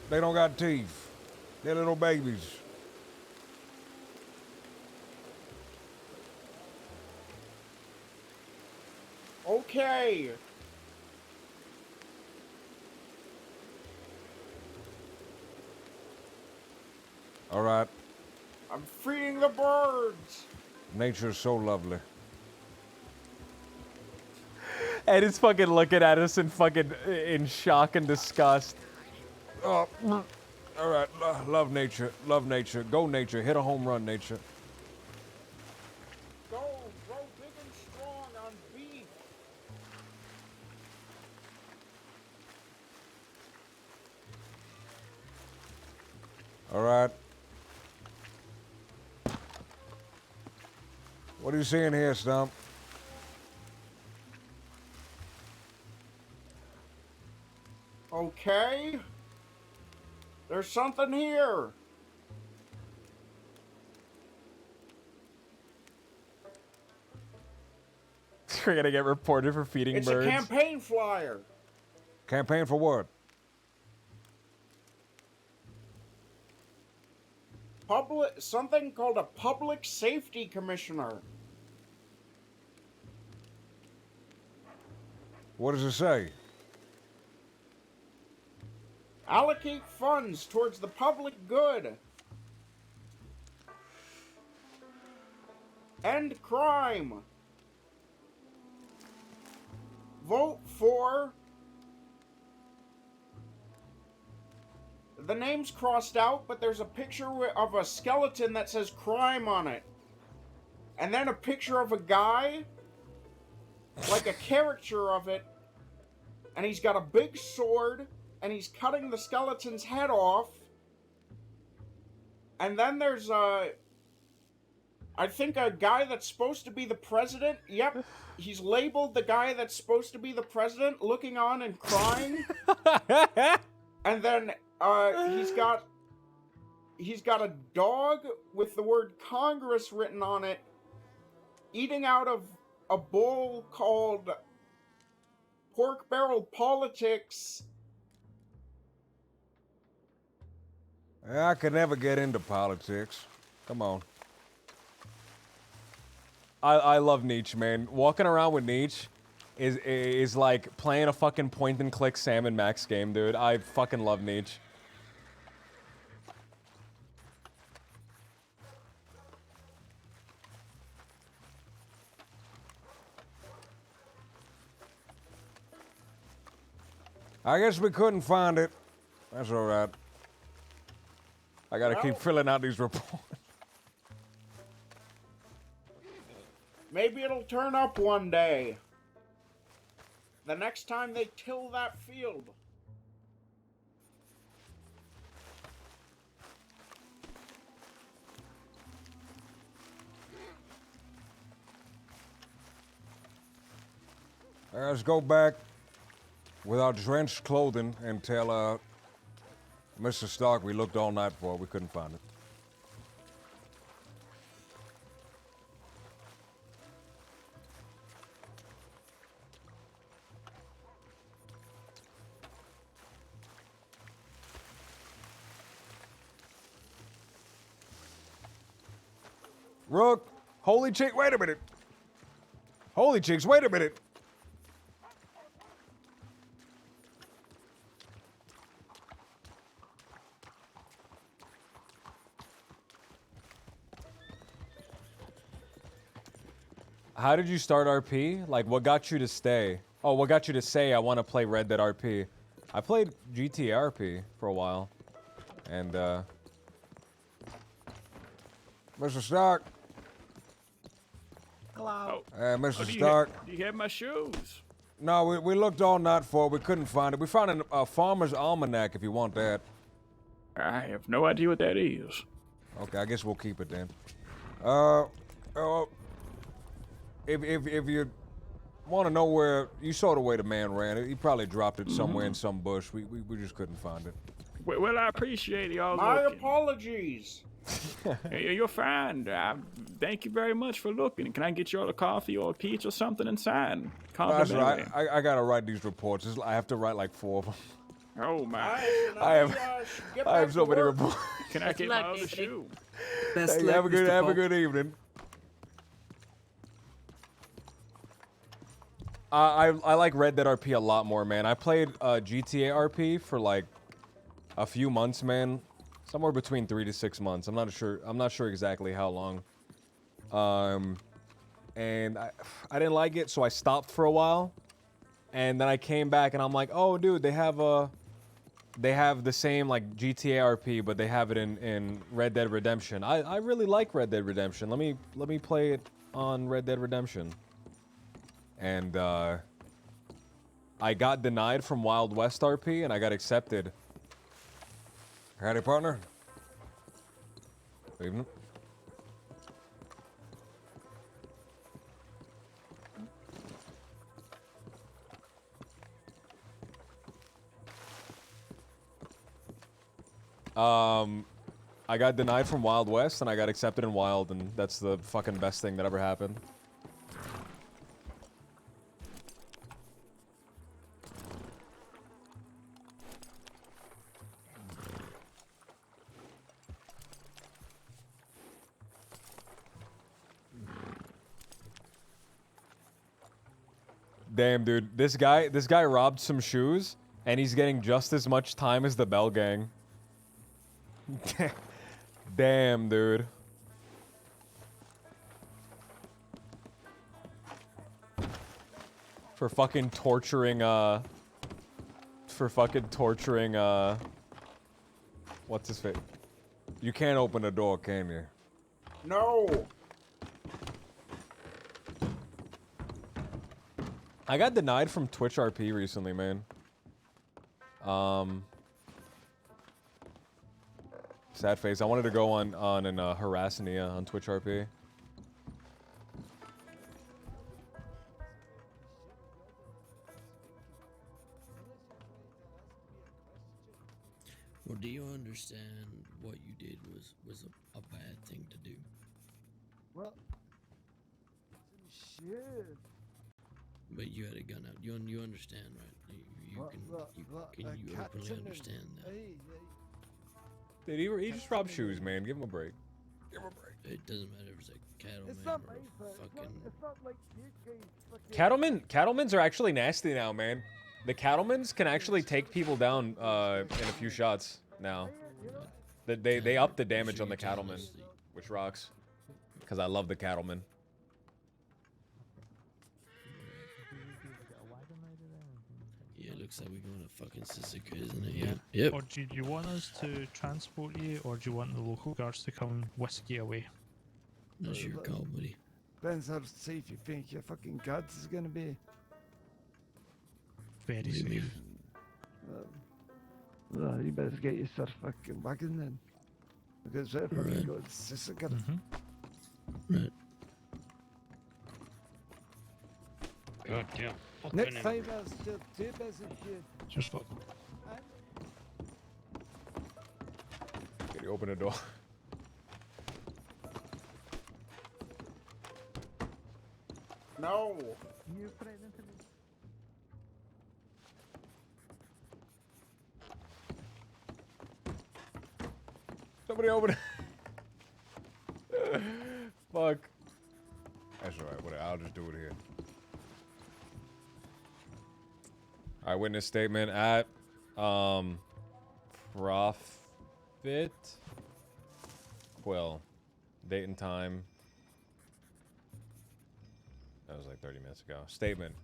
They don't got teeth. They're little babies. Okay. All right. I'm feeding the birds. Nature is so lovely. Ed is fucking looking at us in shock and disgust. Oh, all right. Love nature. Love nature. Go nature. Hit a home run, nature. Go, grow big and strong on beef. All right. What are you seeing here, Stump? Okay. There's something here. We're gonna get reported for feeding It's birds. a campaign flyer. Campaign for what? Something called a public safety commissioner. What does it say? Allocate funds towards the public good. End crime. Vote for... The name's crossed out, but there's a picture of a skeleton that says crime on it. And then a picture of a guy, like a caricature of it, and he's got a big sword, and he's cutting the skeleton's head off. And then there's I think a guy that's supposed to be the president. Yep, he's labeled the guy that's supposed to be the president, looking on and crying. And then he's got a dog with the word Congress written on it, eating out of a bowl called Pork Barrel Politics. I could never get into politics. Come on. I love Nietzsche, man. Walking around with Nietzsche is like playing a fucking point and click Sam and Max game, dude. I fucking love Nietzsche. I guess we couldn't find it. That's all right. I gotta keep filling out these reports. Maybe it'll turn up one day. The next time they till that field. Let's go back with our drenched clothing and tell Mr. Stark we looked all night for it. We couldn't find it. Rook, holy chick, wait a minute. Holy chicks, wait a minute. How did you start RP? Like, what got you to stay? Oh, what got you to say I want to play Red Dead RP? I played GTA RP for a while, and Mr. Stark. Hello. Mr. Oh, Stark. Do you have my shoes? No, we looked all night for it. We couldn't find it. We found a farmer's almanac if you want that. I have no idea what that is. Okay, I guess we'll keep it then. If you want to know where, you saw the way the man ran. He probably dropped it somewhere in some bush. We just couldn't find it. Well, I appreciate y'all My looking. apologies. You're fine. Thank you very much for looking. Can I get y'all a coffee or a peach or something and sign? That's right. I gotta write these reports. I have to write like 4 of them. Oh my! I have so many reports. Can I get my other shoe? Best Hey, luck, have Mr. a good evening. I like Red Dead RP a lot more, man. I played GTA RP for like a few months, man. Somewhere between 3 to 6 months. I'm not sure exactly how long. And I didn't like it, so I stopped for a while. And then I came back and I'm like, oh dude, they have the same like GTA RP, but they have it in Red Dead Redemption. I really like Red Dead Redemption. Let me play it on Red Dead Redemption. And I got denied from Wild West RP and I got accepted. Howdy, partner. Evening. I got denied from Wild West and I got accepted in Wild, and that's the fucking best thing that ever happened. Damn, dude, this guy robbed some shoes and he's getting just as much time as the Bell Gang. Damn, dude. For fucking torturing, what's his face? You can't open the door, can you? No. I got denied from Twitch RP recently, man. Sad face. I wanted to go on and harass Nia on Twitch RP. Well, do you understand what you did was a bad thing to do? Well, shit. But you had a gun out. You understand, right? You can openly understand that. Dude, he just robbed shoes, man. Give him a break. Give him a break. It doesn't matter if it's a cattleman It's not or my fault. fucking. It's not like you guys fucking. Cattlemans are actually nasty now, man. The cattlemans can actually take people down in a few shots now. They up the damage on the cattleman, which rocks. Because I love the cattleman. Yeah, it looks like we're going to fucking Sissika, isn't it? Yeah. Yep. Or do you want us to transport you, or do you want the local guards to come whisk you away? That's your call, buddy. Depends how safe you think your fucking guts is gonna be. Very safe. Well, you better get yourself fucking wagon then. Because we're fucking going to Sissika. Right. God damn. Next time I was still too busy shit. Just fuck. Can you open the door? No. You present to me. Somebody open it. Fuck. That's alright, whatever. I'll just do it here. Alright, witness statement at Prophet Quill. Date and time. That was like 30 minutes ago. Statement.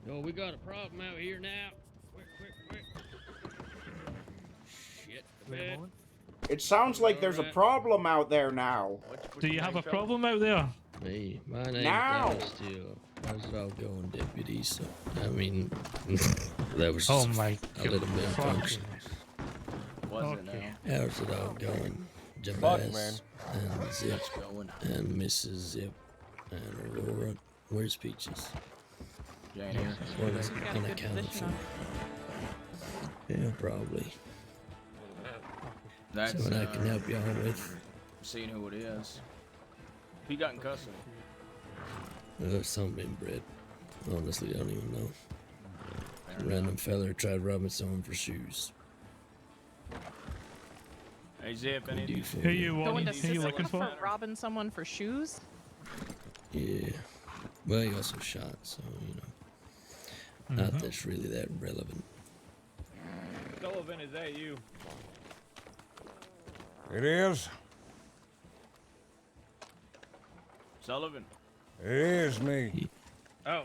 Yo, we got a problem out here now. Quick, quick, quick. Shit. Bed. It sounds like there's a problem out there now. Do you have a problem out there? Hey, my name's Now. Dallas Steele. How's it all going, deputy? So, I mean, that was Oh just my a little God. malfunction. Was it now? How's it all going? Fuck, Jabaz man. and Zip and Mrs. Zip and Aurora. Where's Peaches? Jane here. What is Got a it good unaccounted position for? Yeah, probably. That's Something I can help y'all with. seeing who it is. Who you got in custody? Some inbred. Honestly, I don't even know. Some random fella tried robbing someone for shoes. Hey Zip, What do you for Who me? you Going want? to Who you looking Sicily for? for robbing someone for shoes? Yeah. Well, he also shot, so, you know. Not that's really that relevant. Sullivan, is that you? It is. Sullivan. It is me. Oh,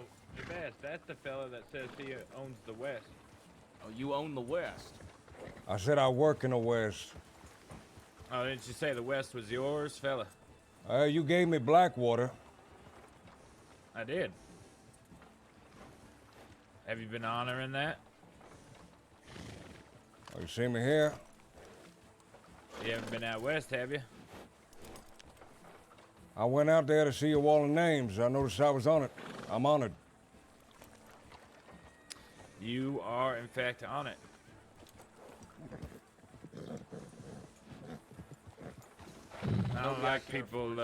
that's the fella that says he owns the West. Oh, you own the West. I said I work in the West. Oh, didn't you say the West was yours, fella? You gave me Blackwater. I did. Have you been honoring that? Oh, you see me here? You haven't been out west, have you? I went out there to see your wall of names. I noticed I was on it. I'm honored. You are, in fact, on it. I don't like people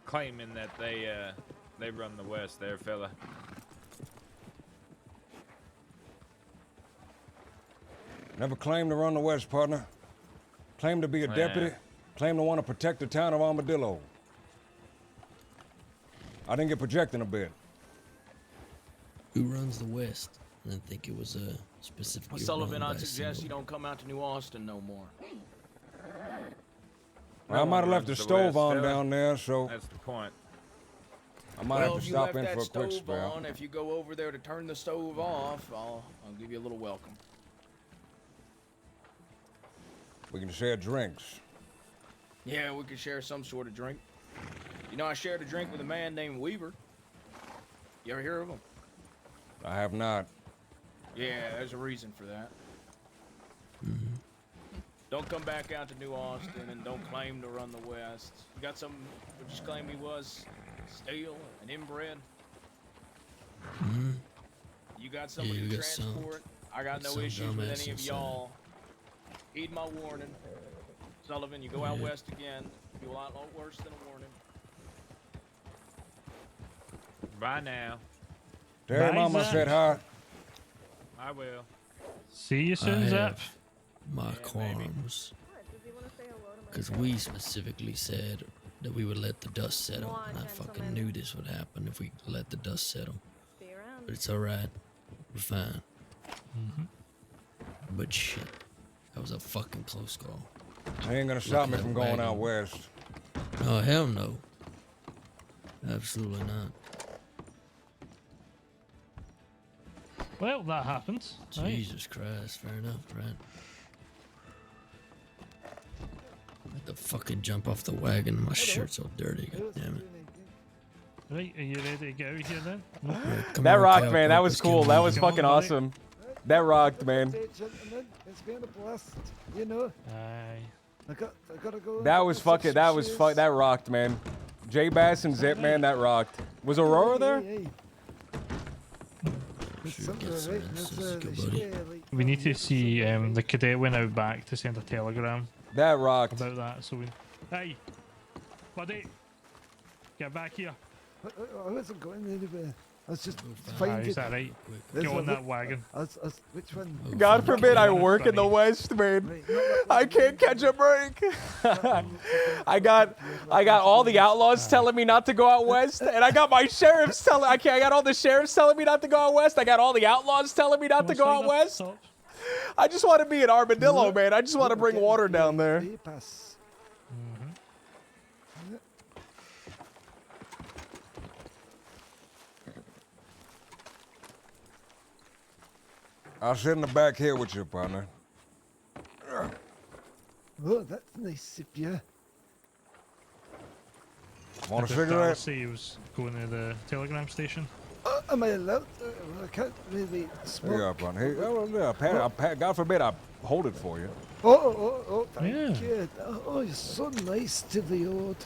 claiming that they run the West there, fella. Never claimed to run the West, partner. Claimed to be a deputy. Claimed to want to protect the town of Armadillo. I didn't get projecting a bit. Who runs the West? I didn't think it was a specific. Well, Sullivan, I'd suggest you don't come out to New Austin no more. I might have left the stove on down there, so That's the point. I might have to stop in for a quick stove spell. on, if you go over there to turn the stove off, I'll give you a little welcome. We can share drinks. Yeah, we could share some sort of drink. You know, I shared a drink with a man named Weaver. You ever hear of him? I have not. Yeah, there's a reason for that. Don't come back out to New Austin and don't claim to run the West. You got some who just claim he was stale and inbred. You got somebody you to got some- transport. I got no some issues with dumbass any of inside. y'all. Heed my warning. Sullivan, you go out west again, you'll a lot worse than a warning. Bye now. Dairy Bye, Mama Zach. said hi. I will. See you soon, I Zep. have my qualms. Because we specifically said that we would let the dust settle, and I fucking knew this would happen if we let the dust settle. But it's alright. We're fine. But shit, that was a fucking close call. They ain't gonna stop me Look at from that going out wagon. west. Oh, hell no. Absolutely not. Well, that happened. Right. Jesus Christ, fair enough, right? Let the fucking jump off the wagon. My shirt's all dirty, god damn it. Right, are you ready to get out of here then? Right, come That on, rocked, Cal, man. That help was us cool. get That moving. was Come on, fucking buddy. awesome. That rocked, man. Gentlemen, it's been a blast. You know, Aye. I gotta go. That and was get fucking. some That was shoes. that rocked, man. J Bass and Zip, man. That rocked. Was Aurora there? Hey. It's Should something, get some right? answers, There's, good there's- buddy. yeah, like- We need to see the cadet went out back to send a telegram That rocked. about that. So we, hey, buddy, Get back here. I wasn't going anywhere. I was just Ah, finding. is that right? There's Get on one- that wagon. Which one? God forbid I work in the West, man. I can't catch a break. I got all the outlaws telling me not to go out west, and I got my sheriffs telling. I got all the sheriffs telling me not to go out west. I got all the outlaws telling me not to go out west. I just want to be an armadillo, man. I just want to bring water down there. I'll sit in the back here with you, partner. Oh, that's nice of you. Want a Did cigarette? Darcy he was going to the telegram station. Am I allowed? I can't really smoke. Yeah, partner. Hey, God forbid I hold it for you. Oh, thank you. Oh, you're so nice to the old.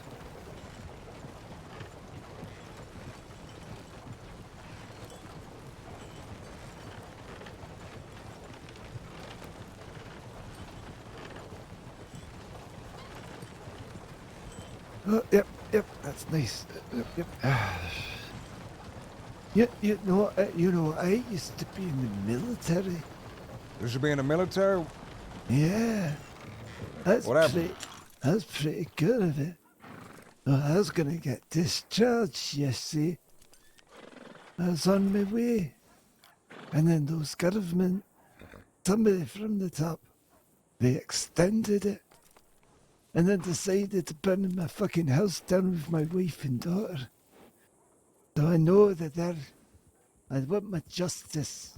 Oh, yep, that's nice. Yep. You know, I used to be in the military. You should be in the military? Yeah. That's What happened? pretty good of it. Well, I was gonna get discharged, you see. I was on my way. And then those government, somebody from the top, they extended it. And then decided to burn my fucking house down with my wife and daughter. So I know that I want my justice.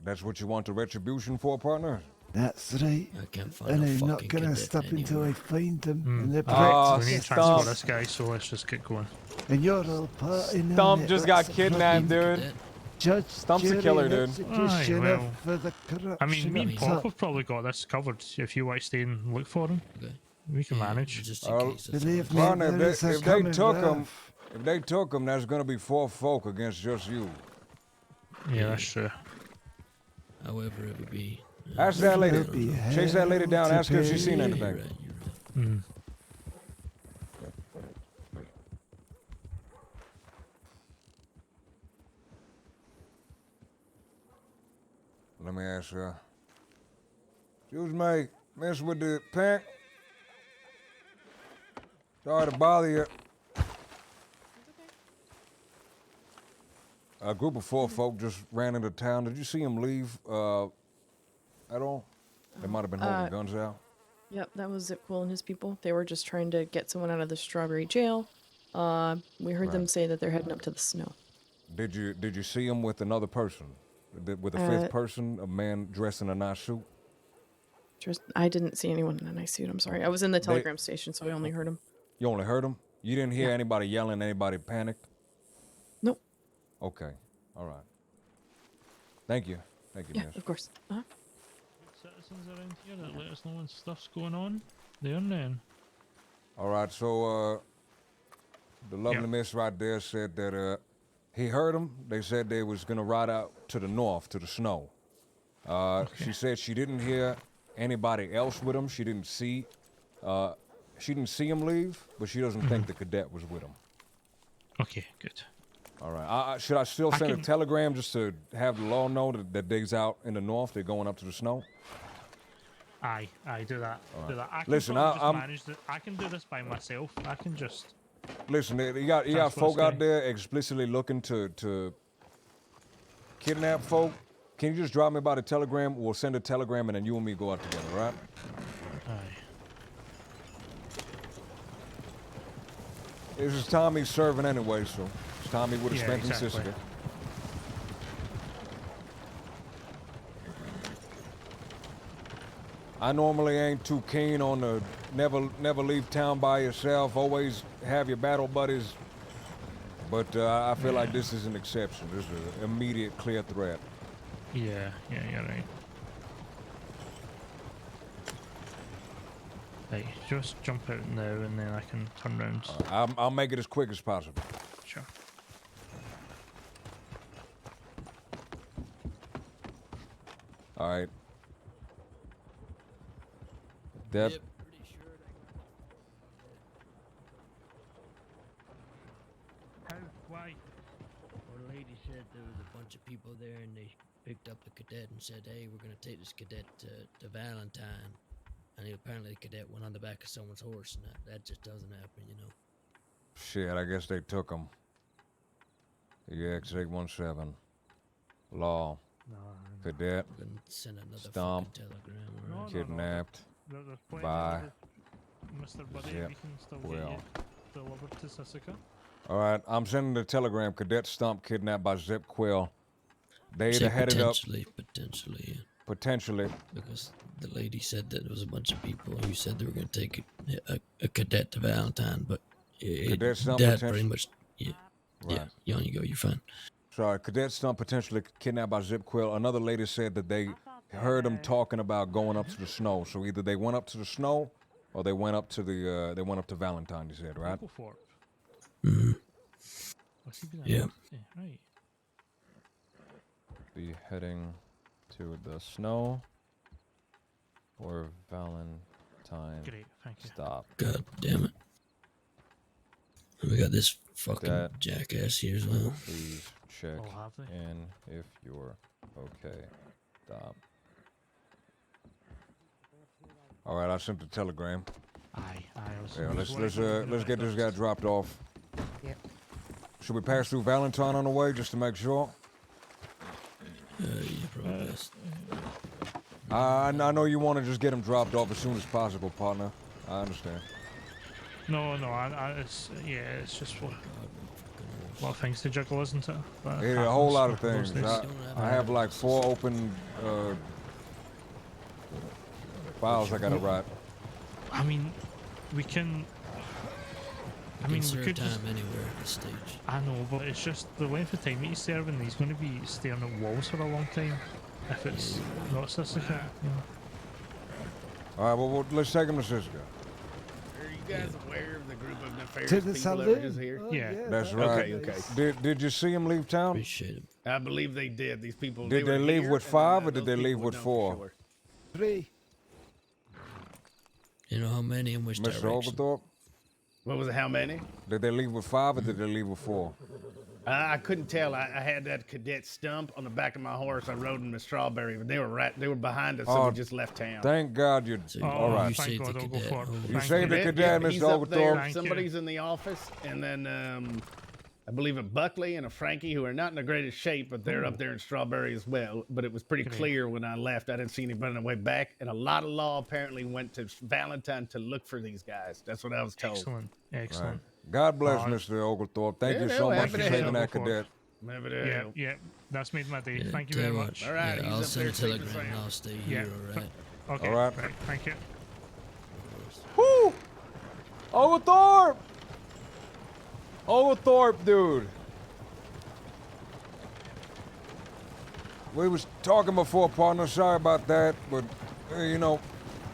That's what you want the retribution for, partner? That's right. I can't find And a I'm not fucking gonna cadet stop until I anywhere. find them. And they're So we need to transfer practicing. this guy, so let's just get going. And you're all partying in Stump it. just That's got a kidnapped, fucking dude. Judge, Stump's a jury, killer, and dude. executioner Aye, well, for the corruption I mean, me and of Pop top. have probably got this covered. If you want to stay and look for him, we can manage. Believe me, Partner, there is a if they coming took him, wrath. if they took him, there's gonna be 4 folk against just you. Yeah, that's true. However, it would be. Ask that lady. There'll be Chase that lady down. hell Ask her if to she's seen pay. anything. Let me ask you. Excuse me, miss with the pink. Sorry to bother you. A group of 4 folk just ran into town. Did you see them leave at all? They might have been holding guns out. Yep, that was Zipquill and his people. They were just trying to get someone out of the Strawberry Jail. We heard them say that they're heading up to the snow. Did you see him with another person? With a 5th person, a man dressed in a nice suit? I didn't see anyone in a nice suit, I'm sorry. I was in the telegram station, so I only heard him. You only heard him? You didn't hear anybody yelling, anybody panicked? Nope. Okay, all right. Thank you. Thank you, Yeah, miss. of course. Uh-huh. Citizens around here that let us know when stuff's going on. There and then. All right, so the lovely miss right there said that he heard them. They said they was gonna ride out to the north, to the snow. She said she didn't hear anybody else with him. She didn't see him leave, but she doesn't think the cadet was with him. Okay, good. All right. Should I still send a telegram just to have the law know that they's out in the north? They're going up to the snow. Aye, do that. All Do right. that. I can Listen, probably just I'm- manage I can do this by myself. I can just. Listen, you got That's folk what's out going- there explicitly looking to kidnap folk. Can you just drop me about a telegram? We'll send a telegram and then you and me go out together, all right? Aye. This is Tommy serving anyway, so it's Tommy with a Yeah, spanking exactly. sister. I normally ain't too keen on the never leave town by yourself. Always have your battle buddies. But I feel like this is an exception. This is an immediate, clear threat. Yeah, you're right. Right, just jump out now and then I can turn round. I'll make it as quick as possible. Sure. All right. Deb. Aye. Well, the lady said there was a bunch of people there, and they picked up the cadet and said, "Hey, we're gonna take this cadet to Valentine." And apparently, the cadet went on the back of someone's horse, and that just doesn't happen, you know. Shit, I guess they took him. EX817. Law. Cadet. Send another Stomped. telegram. Kidnapped. There's plenty By. of Mr. Buddy, Zip we can still Quill. get you delivered to Sisika. All right, I'm sending the telegram. Cadet Stump kidnapped by Zip Quill. They Say either headed up. potentially, yeah. Potentially. Because the lady said that there was a bunch of people who said they were going to take a cadet to Valentine, but Cadet Stump that potential- pretty much, yeah. Right. Yeah, on you go, you're fine. Sorry, Cadet Stump potentially kidnapped by Zip Quill. Another lady said that they heard him talking about going up to the snow. So either they went up to the snow, or they went up to the Valentine. He said, right? Oglethorpe. Mm-hmm. What's he been Yeah. Right. Be heading to the snow or Valentine. Great, thank you. Stop. God damn it. And we got this fucking That- jackass here as well. Please check Oh, have they? in if you're okay. Stop. All right, I sent the telegram. Aye. Yeah, let's get this guy dropped off. Yep. Should we pass through Valentine on the way just to make sure? Yeah, probably best. I know you want to just get him dropped off as soon as possible, partner. I understand. No, it's it's just a lot of things to juggle, isn't it? But Yeah, a whole lot of happens things. those days. I have like 4 open files I gotta write. I mean, we can. I mean, we serve could time just. anywhere at this stage. I know, but it's just the length of time that he's serving. He's going to be staring at walls for a long time. If it's not Sisika, you know. All right, well, let's take him to Cisco. Are you guys aware of the group of nefarious To the people that south were just end? here? Oh, Yeah. yeah, That's that- right. Okay. Did you see him leave town? Appreciate it. I believe they did. These people. Did they were leave here, with and, 5 or those did they people leave would with know 4? for sure. 3. You know how many in which Mr. direction? Oglethorpe? What was it? How many? Did they leave with 5 or did they leave with 4? I couldn't tell. I had that cadet Stump on the back of my horse. I rode him to Strawberry, but they were behind us, so Oh, we just left town. Thank God you. All You right. saved the cadet. You saved the cadet, He's Mr. up there. Oglethorpe. Thank you. Somebody's in the office, and then I believe a Buckley and a Frankie, who are not in the greatest shape, but they're up there in Strawberry as well. But it was pretty Great. clear when I left. I didn't see anybody on the way back, and a lot of law apparently went to Valentine to look for these guys. That's what I was told. Excellent. Right. Excellent. God bless Oh, Mr. Oglethorpe. Thank Yeah, you no, so much happy for to saving help. that cadet. Maybe to Yeah, help. yeah. That's made my day. Yeah, Thank you tell very what, much. All right, yeah, he's I'll up send there a sleeping telegram and sound. I'll stay Yeah. here, alright? Okay. All right. Right. Thank you. Woo! Oglethorpe! Oglethorpe, dude. We was talking before, partner. Sorry about that, but you know,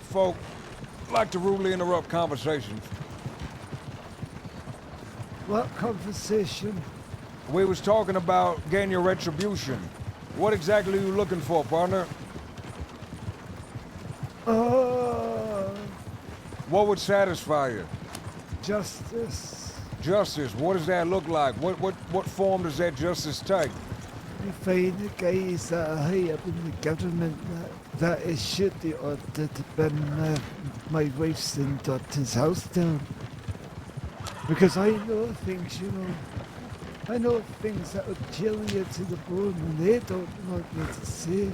folk like to rudely interrupt conversations. What conversation? We was talking about getting your retribution. What exactly are you looking for, partner? Oh, What would satisfy you? justice. Justice. What does that look like? What form does that justice take? You find the guys that are high up in the government that issued the order to burn my wife's and daughter's house down. Because I know things, you know. I know things that would chill you to the bone and they don't want me to say.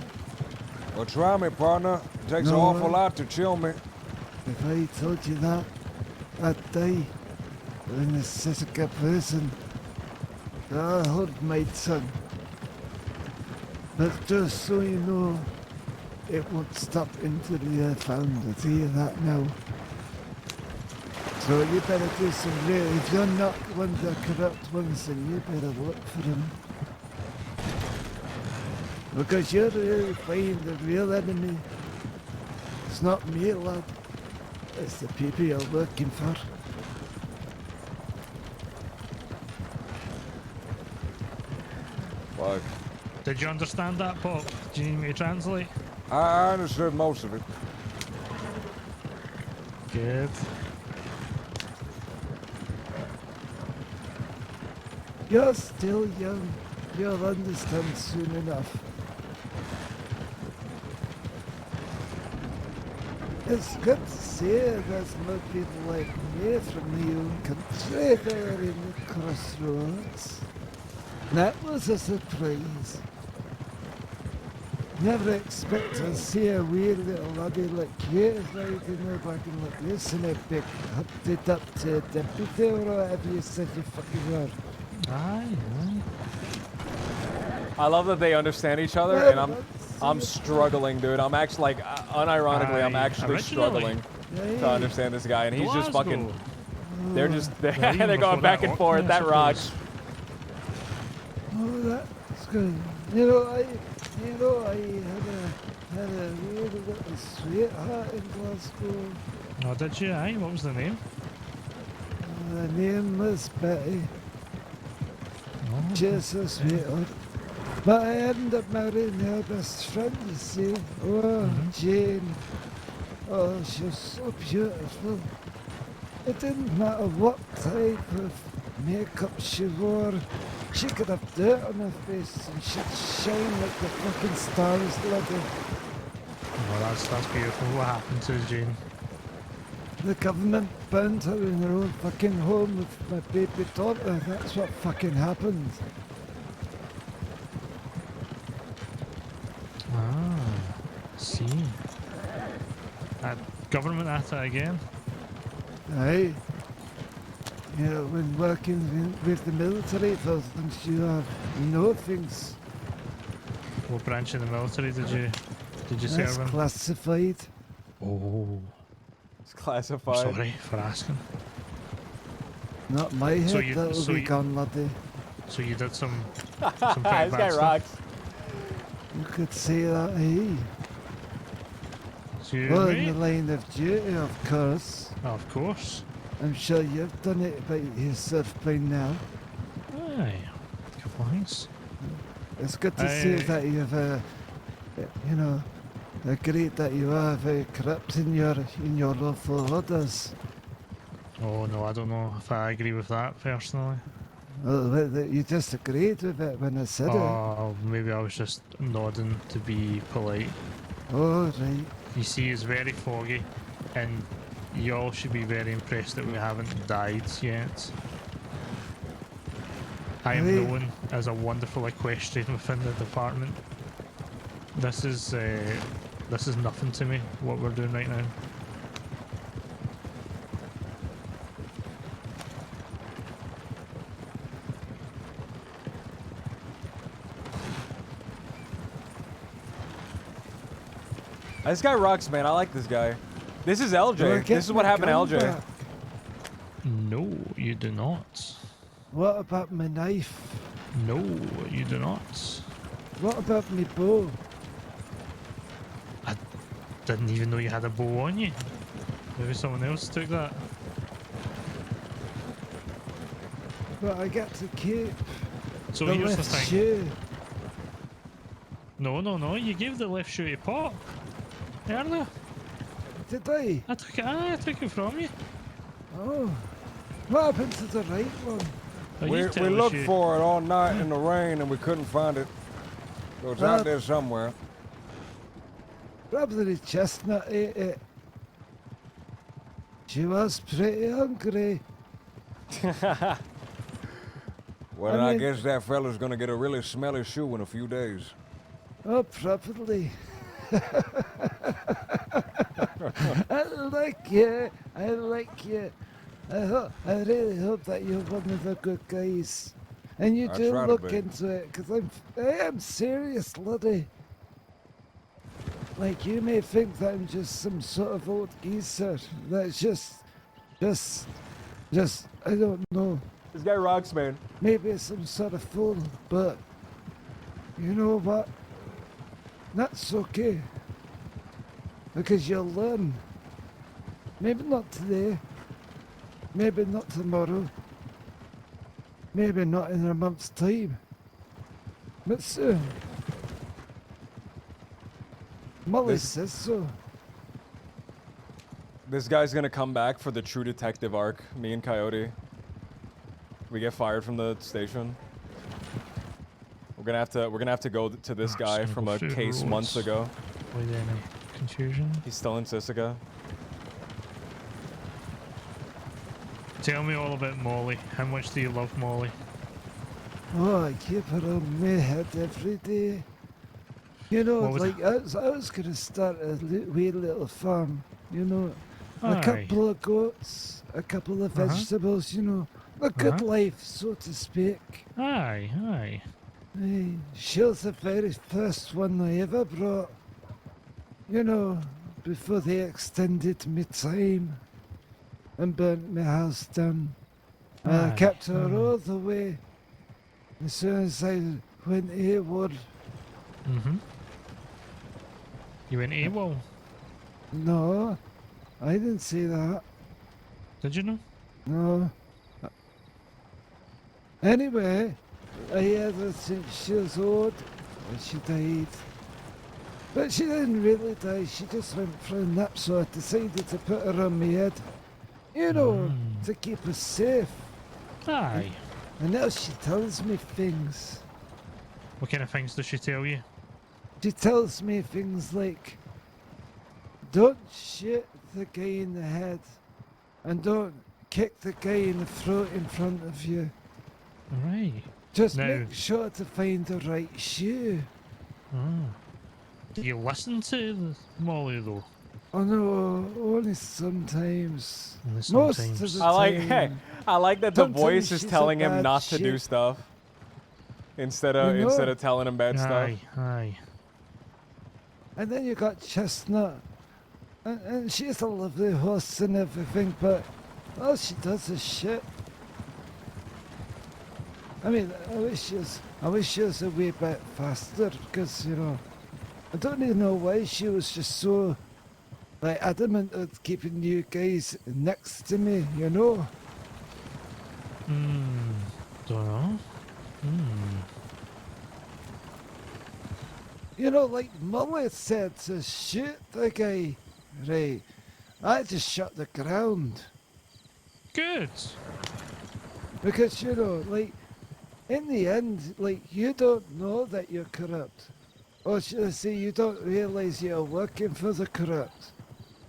Well, try me, partner. It takes an No, awful lot to chill me. If I told you that, I'd die in a Sisika prison. I'll hold my tongue. But just so you know, it won't stop until you're found. I'll tell you that now. So you better do some real. If you're not one of the corrupt ones, then you better look for them. Because you're really find the real enemy. It's not me, lad. It's the people you're working for. Like, Did you understand that, Pop? Do you need me to translate? I understood most of it. Good. You're still young. You'll understand soon enough. It's good to see there's more people like me from the own country there in the crossroads. That was a surprise. Never expect to see a wee little laddie like you riding a wagon like this and a big hooked up to a deputy or whatever you said you fucking were. Aye. I love that they understand each other, and I'm struggling, dude. I'm actually, like, unironically, I'm actually struggling to understand this guy, and he's just fucking. They're just they're going back and forth. That rocks. Oh, that's good. You know, I had a really little sweetheart in Glasgow. Oh, did you? Aye. What was the name? Her name was Betty. Oh. She's a sweetheart. But I ended up marrying her best friend, you see. Oh, Jane. Oh, she was so beautiful. It didn't matter what type of makeup she wore. She could have dirt on her face and she'd shine like the fucking stars, lady. Oh, that's beautiful. What happened to Jane? The government burned her in her own fucking home with my baby daughter. That's what fucking happened. Ah, see. Government at it again? Aye. You know, when working with the military, for things you have know things. What branch in the military did you That's serve in? classified. Oh. It's classified. Sorry for asking. Not my head, So you- that'll so be you- gone, laddie. So you did some pretty This bad guy stuff? rocks. You could say that, eh? So you, Well, in mate? the line of duty, of course. Of course. I'm sure you've done it about yourself by now. Aye. Couple things. It's good to see Aye. that you've, you know, agreed that you are very corrupt in your lawful orders. Oh no, I don't know if I agree with that personally. Well, you just agreed with it when I said it. Oh, maybe I was just nodding to be polite. Oh, right. You see, it's very foggy, and you all should be very impressed that we haven't died yet. I am Aye. known as a wonderful equestrian within the department. This is nothing to me, what we're doing right now. This guy rocks, man. I like this guy. This is Well, LJ. get This is what my happened to gun LJ. back. No, you do not. What about my knife? No, you do not. What about my bow? I didn't even know you had a bow on you. Maybe someone else took that. But I get to keep So the here's the left thing. shoe. No, you gave the left shoe to Pop earlier. Did I? I took it from you. Oh. What happened to the right one? Oh, We you tell us looked you- for it all night in the rain and we couldn't find it. So it's out there somewhere. Probably Chestnut ate it. She was pretty hungry. Well, then I guess that fella's gonna get a really smelly shoe in a few days. Oh, probably. I like you. I like you. I really hope that you're one of the good guys. And you I do try to look be. into it, because I am serious, laddie. Like, you may think that I'm just some sort of old geezer. That's just, I don't know. This guy rocks, man. Maybe some sort of fool, but you know what? That's okay. Because you'll learn. Maybe not today. Maybe not tomorrow. Maybe not in a month's time. But soon. Molly says so. This guy's gonna come back for the True Detective arc. Me and Coyote. We get fired from the station. We're gonna have to go to this guy from a case months ago. Avoid any confusion. He's still in Sisika. Tell me all about Molly. How much do you love Molly? Oh, I keep her on my head every day. You know, What was- like I was gonna start a wee little farm. You know, a Aye. couple of goats, a couple of vegetables. You know, a good life, so to speak. Aye, aye. Aye, she was the very first one I ever brought. You know, before they extended me time and burnt my house down. I Aye, kept her aye. all the way. As soon as I went AWOL. Mm-hmm. You went AWOL? No, I didn't say that. Did you know? No. Anyway, I had her since she was old and she died. But she didn't really die, she just went for a nap, so I decided to put her on my head. You know, to keep us safe. Aye. And now she tells me things. What kind of things does she tell you? She tells me things like, don't shoot the guy in the head, and don't kick the guy in the throat in front of you. Right. Just Now- make sure to find the right shoe. Oh. Do you listen to Molly though? Oh no, only sometimes. Only Most sometimes. of the I like, time. hey, I like that the Sometimes voice is she's a telling him bad not to do shit. stuff instead You know? of telling him bad stuff. Aye, aye. And then you got Chestnut. And she's a lovely horse and everything, but all she does is shit. I mean, I wish she was a wee bit faster, because, you know, I don't even know why she was just so, like, adamant at keeping you guys next to me, you know? Don't know. You know, like Mullet said to shoot the guy, right? I just shot the ground. Good. Because, you know, like, in the end, like, you don't know that you're corrupt. Or should I say, you don't realize you're working for the corrupt.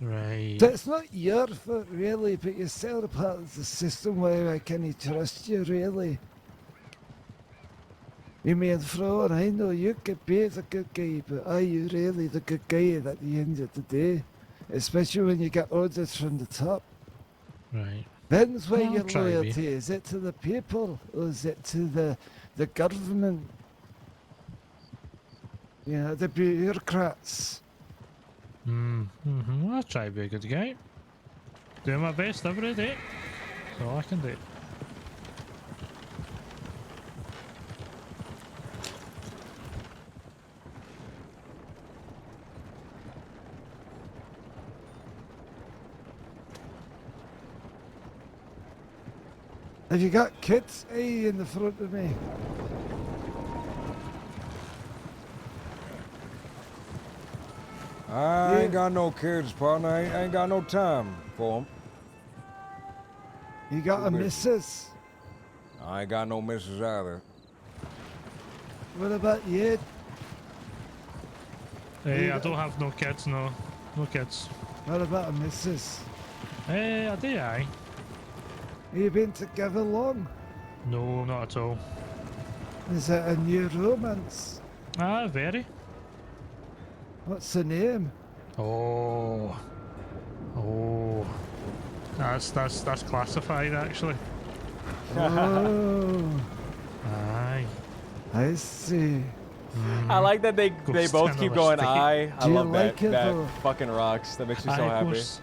Right. So it's not your fault, really, but you're still a part of the system where I can't trust you, really. You mean, Fro, I know you could be the good guy, but are you really the good guy at the end of the day? Especially when you get orders from the top. Right. Depends where I'll your try to be. loyalty is. Is it to the people or is it to the government? You know, the bureaucrats. I'll try to be a good guy. Doing my best every day. That's all I can do. Have you got kids? Hey, in the front of me. I ain't got no kids, partner. I ain't got no time for them. You got a missus? I ain't got no missus either. What about you? Hey, I don't have no kids, no. No kids. What about a missus? Hey, I do, aye. Have you been together long? No, not at all. Is it a new romance? Ah, very. What's the name? Oh. Oh. That's classified actually. Oh, Aye. I see. I like that they Ghost both keep going analyst. aye. I Do you love like that. it, That though? fucking rocks. That makes me so Aye, of happy. course.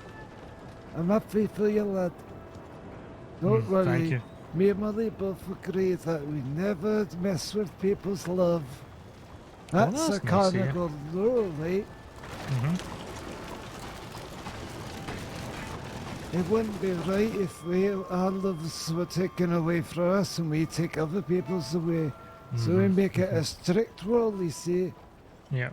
I'm happy for you, lad. Don't worry. Thank you. Me and Molly both agree that we never mess with people's love. That's, that's a nice of you. carnival rule, right? It wouldn't be right if our loves were taken away from us and we take other people's away. So we make it a strict rule, you see. Yeah.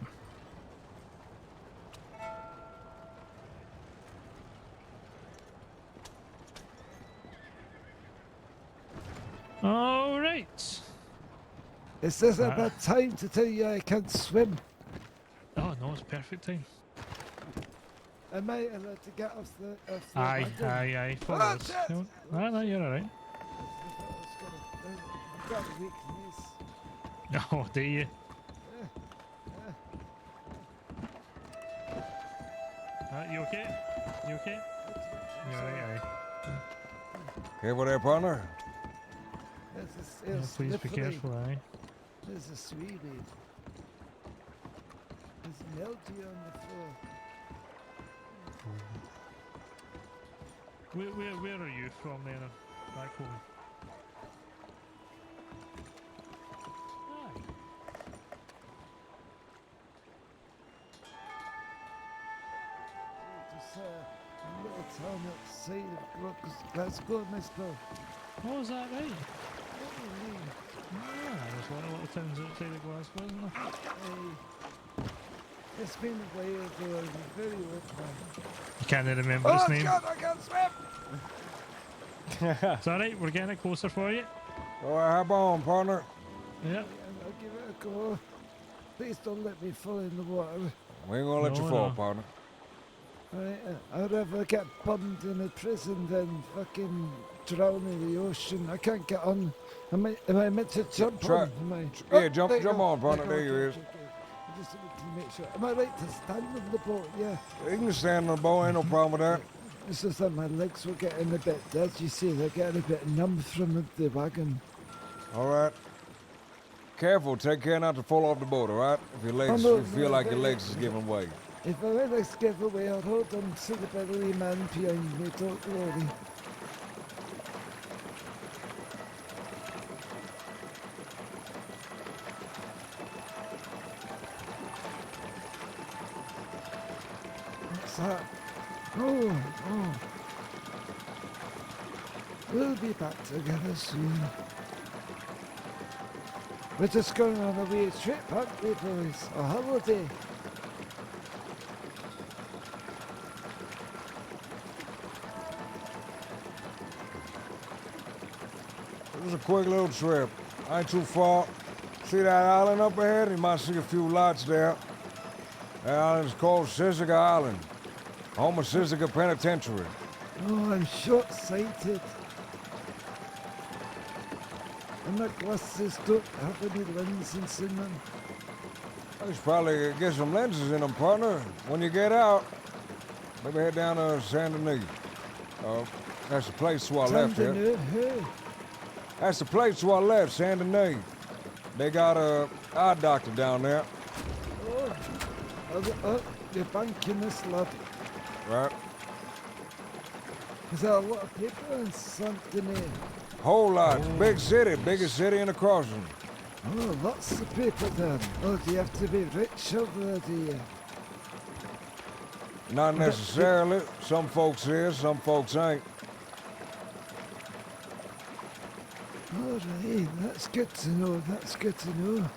All right. Is this a bad time to tell you I can't swim? Oh no, it's perfect time. Am I allowed to get off the Aye, wagon? aye. Follow Oh, us. shit! No, no, you're alright. I've got a weak knees. Oh, do you? You okay? You okay? You alright, aye. Careful there, partner. Yeah, please be careful, aye. There's a seaweed. There's mildew on the floor. Where are you from then? Back home? Aye. Just a little town outside of Glasgow, Mister. Oh, is that right? There's a lot of little towns outside of Glasgow, isn't there? It's been a while ago. I'm very old man. You can't remember his name. God, I can't swim! It's alright, we're getting it closer for you. All right, hop on, partner. Yeah. I'll give it a go. Please don't let me fall in the water. We ain't gonna let you fall, partner. Right, I'd rather get bummed in a prison than fucking drown in the ocean. I can't get on. Am I meant to jump on? Am I? Yeah, jump on, partner. There you is. I just need to make sure. Am I right to stand on the boat? Yeah. You can stand on the boat, ain't no problem with that. It's just that my legs were getting a bit, as you see, they're getting a bit numb from the wagon. All right. Careful, take care not to fall off the boat, all right? If your legs, no, you feel like your legs is giving way. If my legs give away, I'll hold on to the belly man behind me, don't worry. What's that? Oh. We'll be back together soon. We're just going on a wee trip, aren't we, boys? A holiday. It was a quick little trip. Ain't too far. See that island up ahead? You might see a few lights there. That island's called Sissica Island. Home of Sissica Penitentiary. Oh, I'm short-sighted. And my glasses don't have any lenses in them. I should probably get some lenses in them, partner. When you get out, maybe head down to Saint Denis. That's the place to our left here. Saint Denis, hey. That's the place to our left, Saint Denis. They got a eye doctor down there. Oh, you're banking this, lad. Right. Is there a lot of people in Saint Denis? Whole lot. Big city. Biggest city in the crossing. Oh, lots of people then. Oh, do you have to be rich over there, do you? Not necessarily. Some folks is, some folks ain't. All right, that's good to know. That's good to know.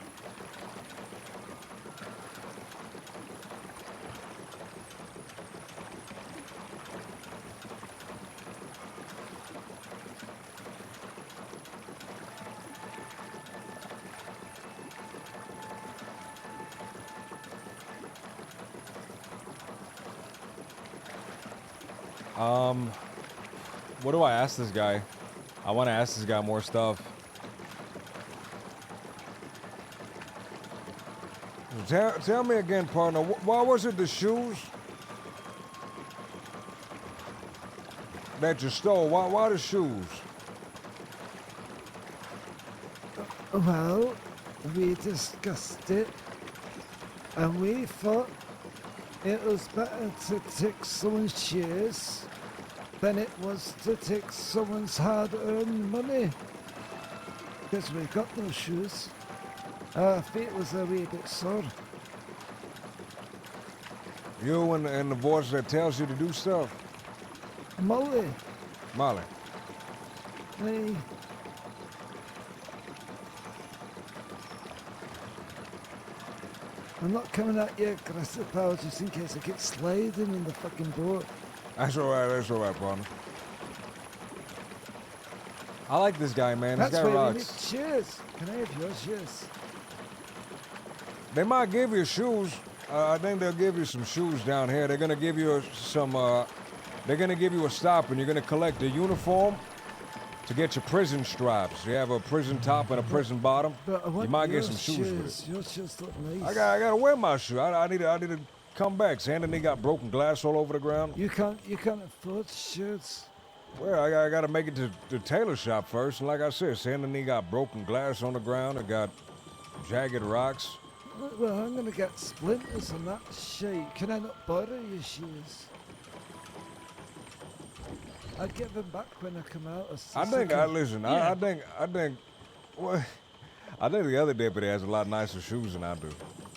What do I ask this guy? I want to ask this guy more stuff. Tell me again, partner, why was it the shoes that you stole? Why the shoes? Well, we discussed it, and we thought it was better to take someone's shoes than it was to take someone's hard-earned money. Because we got no shoes. Our feet was a wee bit sore. You and the voice that tells you to do stuff? Molly. Molly. Hey. I'm not coming at you aggressive, pal, just in case I get sliding in the fucking boat. That's all right, partner. I like this guy, man. This That's guy why we rocks. need shoes. Can I have your shoes? They might give you shoes. I think they'll give you some shoes down here. They're gonna give you some. They're gonna give you a stop, and you're gonna collect a uniform to get your prison stripes. You have a prison top and a prison bottom. But I want You might your get some shoes with it. Your shoes look nice. I gotta wear my shoe. I need to come back. Saint Denis got broken glass all over the ground. You can't afford shoes. Well, I gotta make it to the tailor shop first. And like I said, Saint Denis got broken glass on the ground. It got jagged rocks. Well, I'm gonna get splinters and that shit. Can I not borrow your shoes? I'll give them back when I come out. I think well, I think the other deputy has a lot nicer shoes than I do.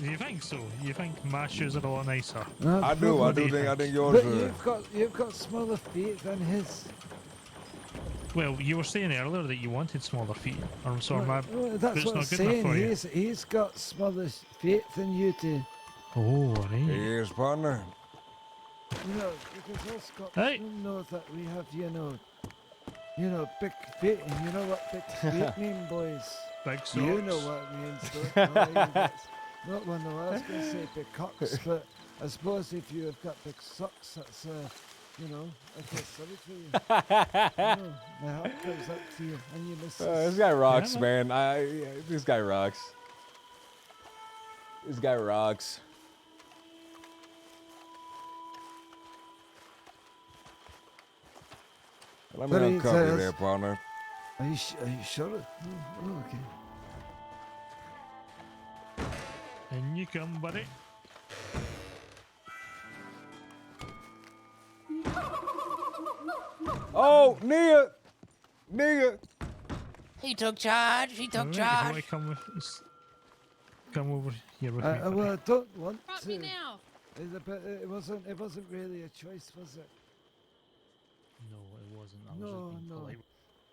You think so? You think my shoes are a lot nicer? I do think yours But you've got smaller feet than his. Well, you were saying earlier that you wanted smaller feet. Or sorry, my That's foot's what I'm not good enough saying. for you. He's got smaller feet than you do. Oh, right. He is, partner. You know, because us Scotsmen know that we have, you know, big feet, and you know what big feet mean, boys. Big socks. You know what it means, though. Not one of I was going to say big cocks, but I suppose if you have got big socks, that's, you know, I feel sorry for you. My heart goes out to you and your missus. This guy rocks, man. This guy rocks. This guy rocks. Let me uncuff you there, partner. Are you sure? Oh, okay. In you come, buddy. Oh, Nia! He took charge. He took charge. Come over here with me. Well, I don't want Drop to. me now. It wasn't really a choice, was it? No, it wasn't. I was No, just being no. polite.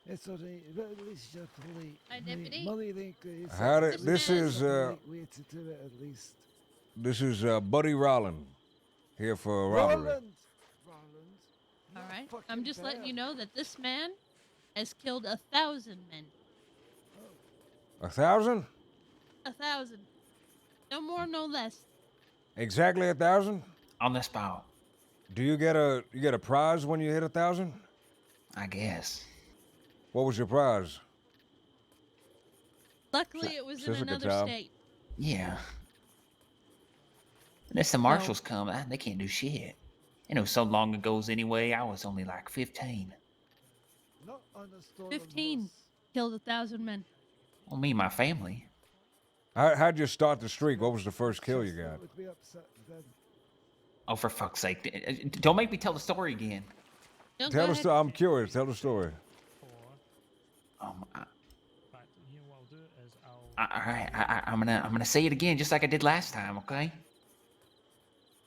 It's alright, but at least you're polite. Hi, Deputy. Molly ain't good. This is way to do it, at least. This is Buddy Rolland here for robbery. All right. I'm just letting you know that this man has killed 1,000 men. 1,000? 1,000. No more, no less. Exactly 1,000? On the spot. Do you get a prize when you hit 1,000? I guess. What was your prize? Luckily, it was in Sounds like a another job. state. Yeah. Unless the marshals come, they can't do shit. You know, so long ago anyway, I was only like 15. 15 killed 1,000 men. Well, me and my family. How'd you start the streak? What was the first kill you got? Oh, for fuck's sake. Don't make me tell the story again. Tell the story. I'm curious. Tell the story. Alright, I'm gonna say it again just like I did last time, okay?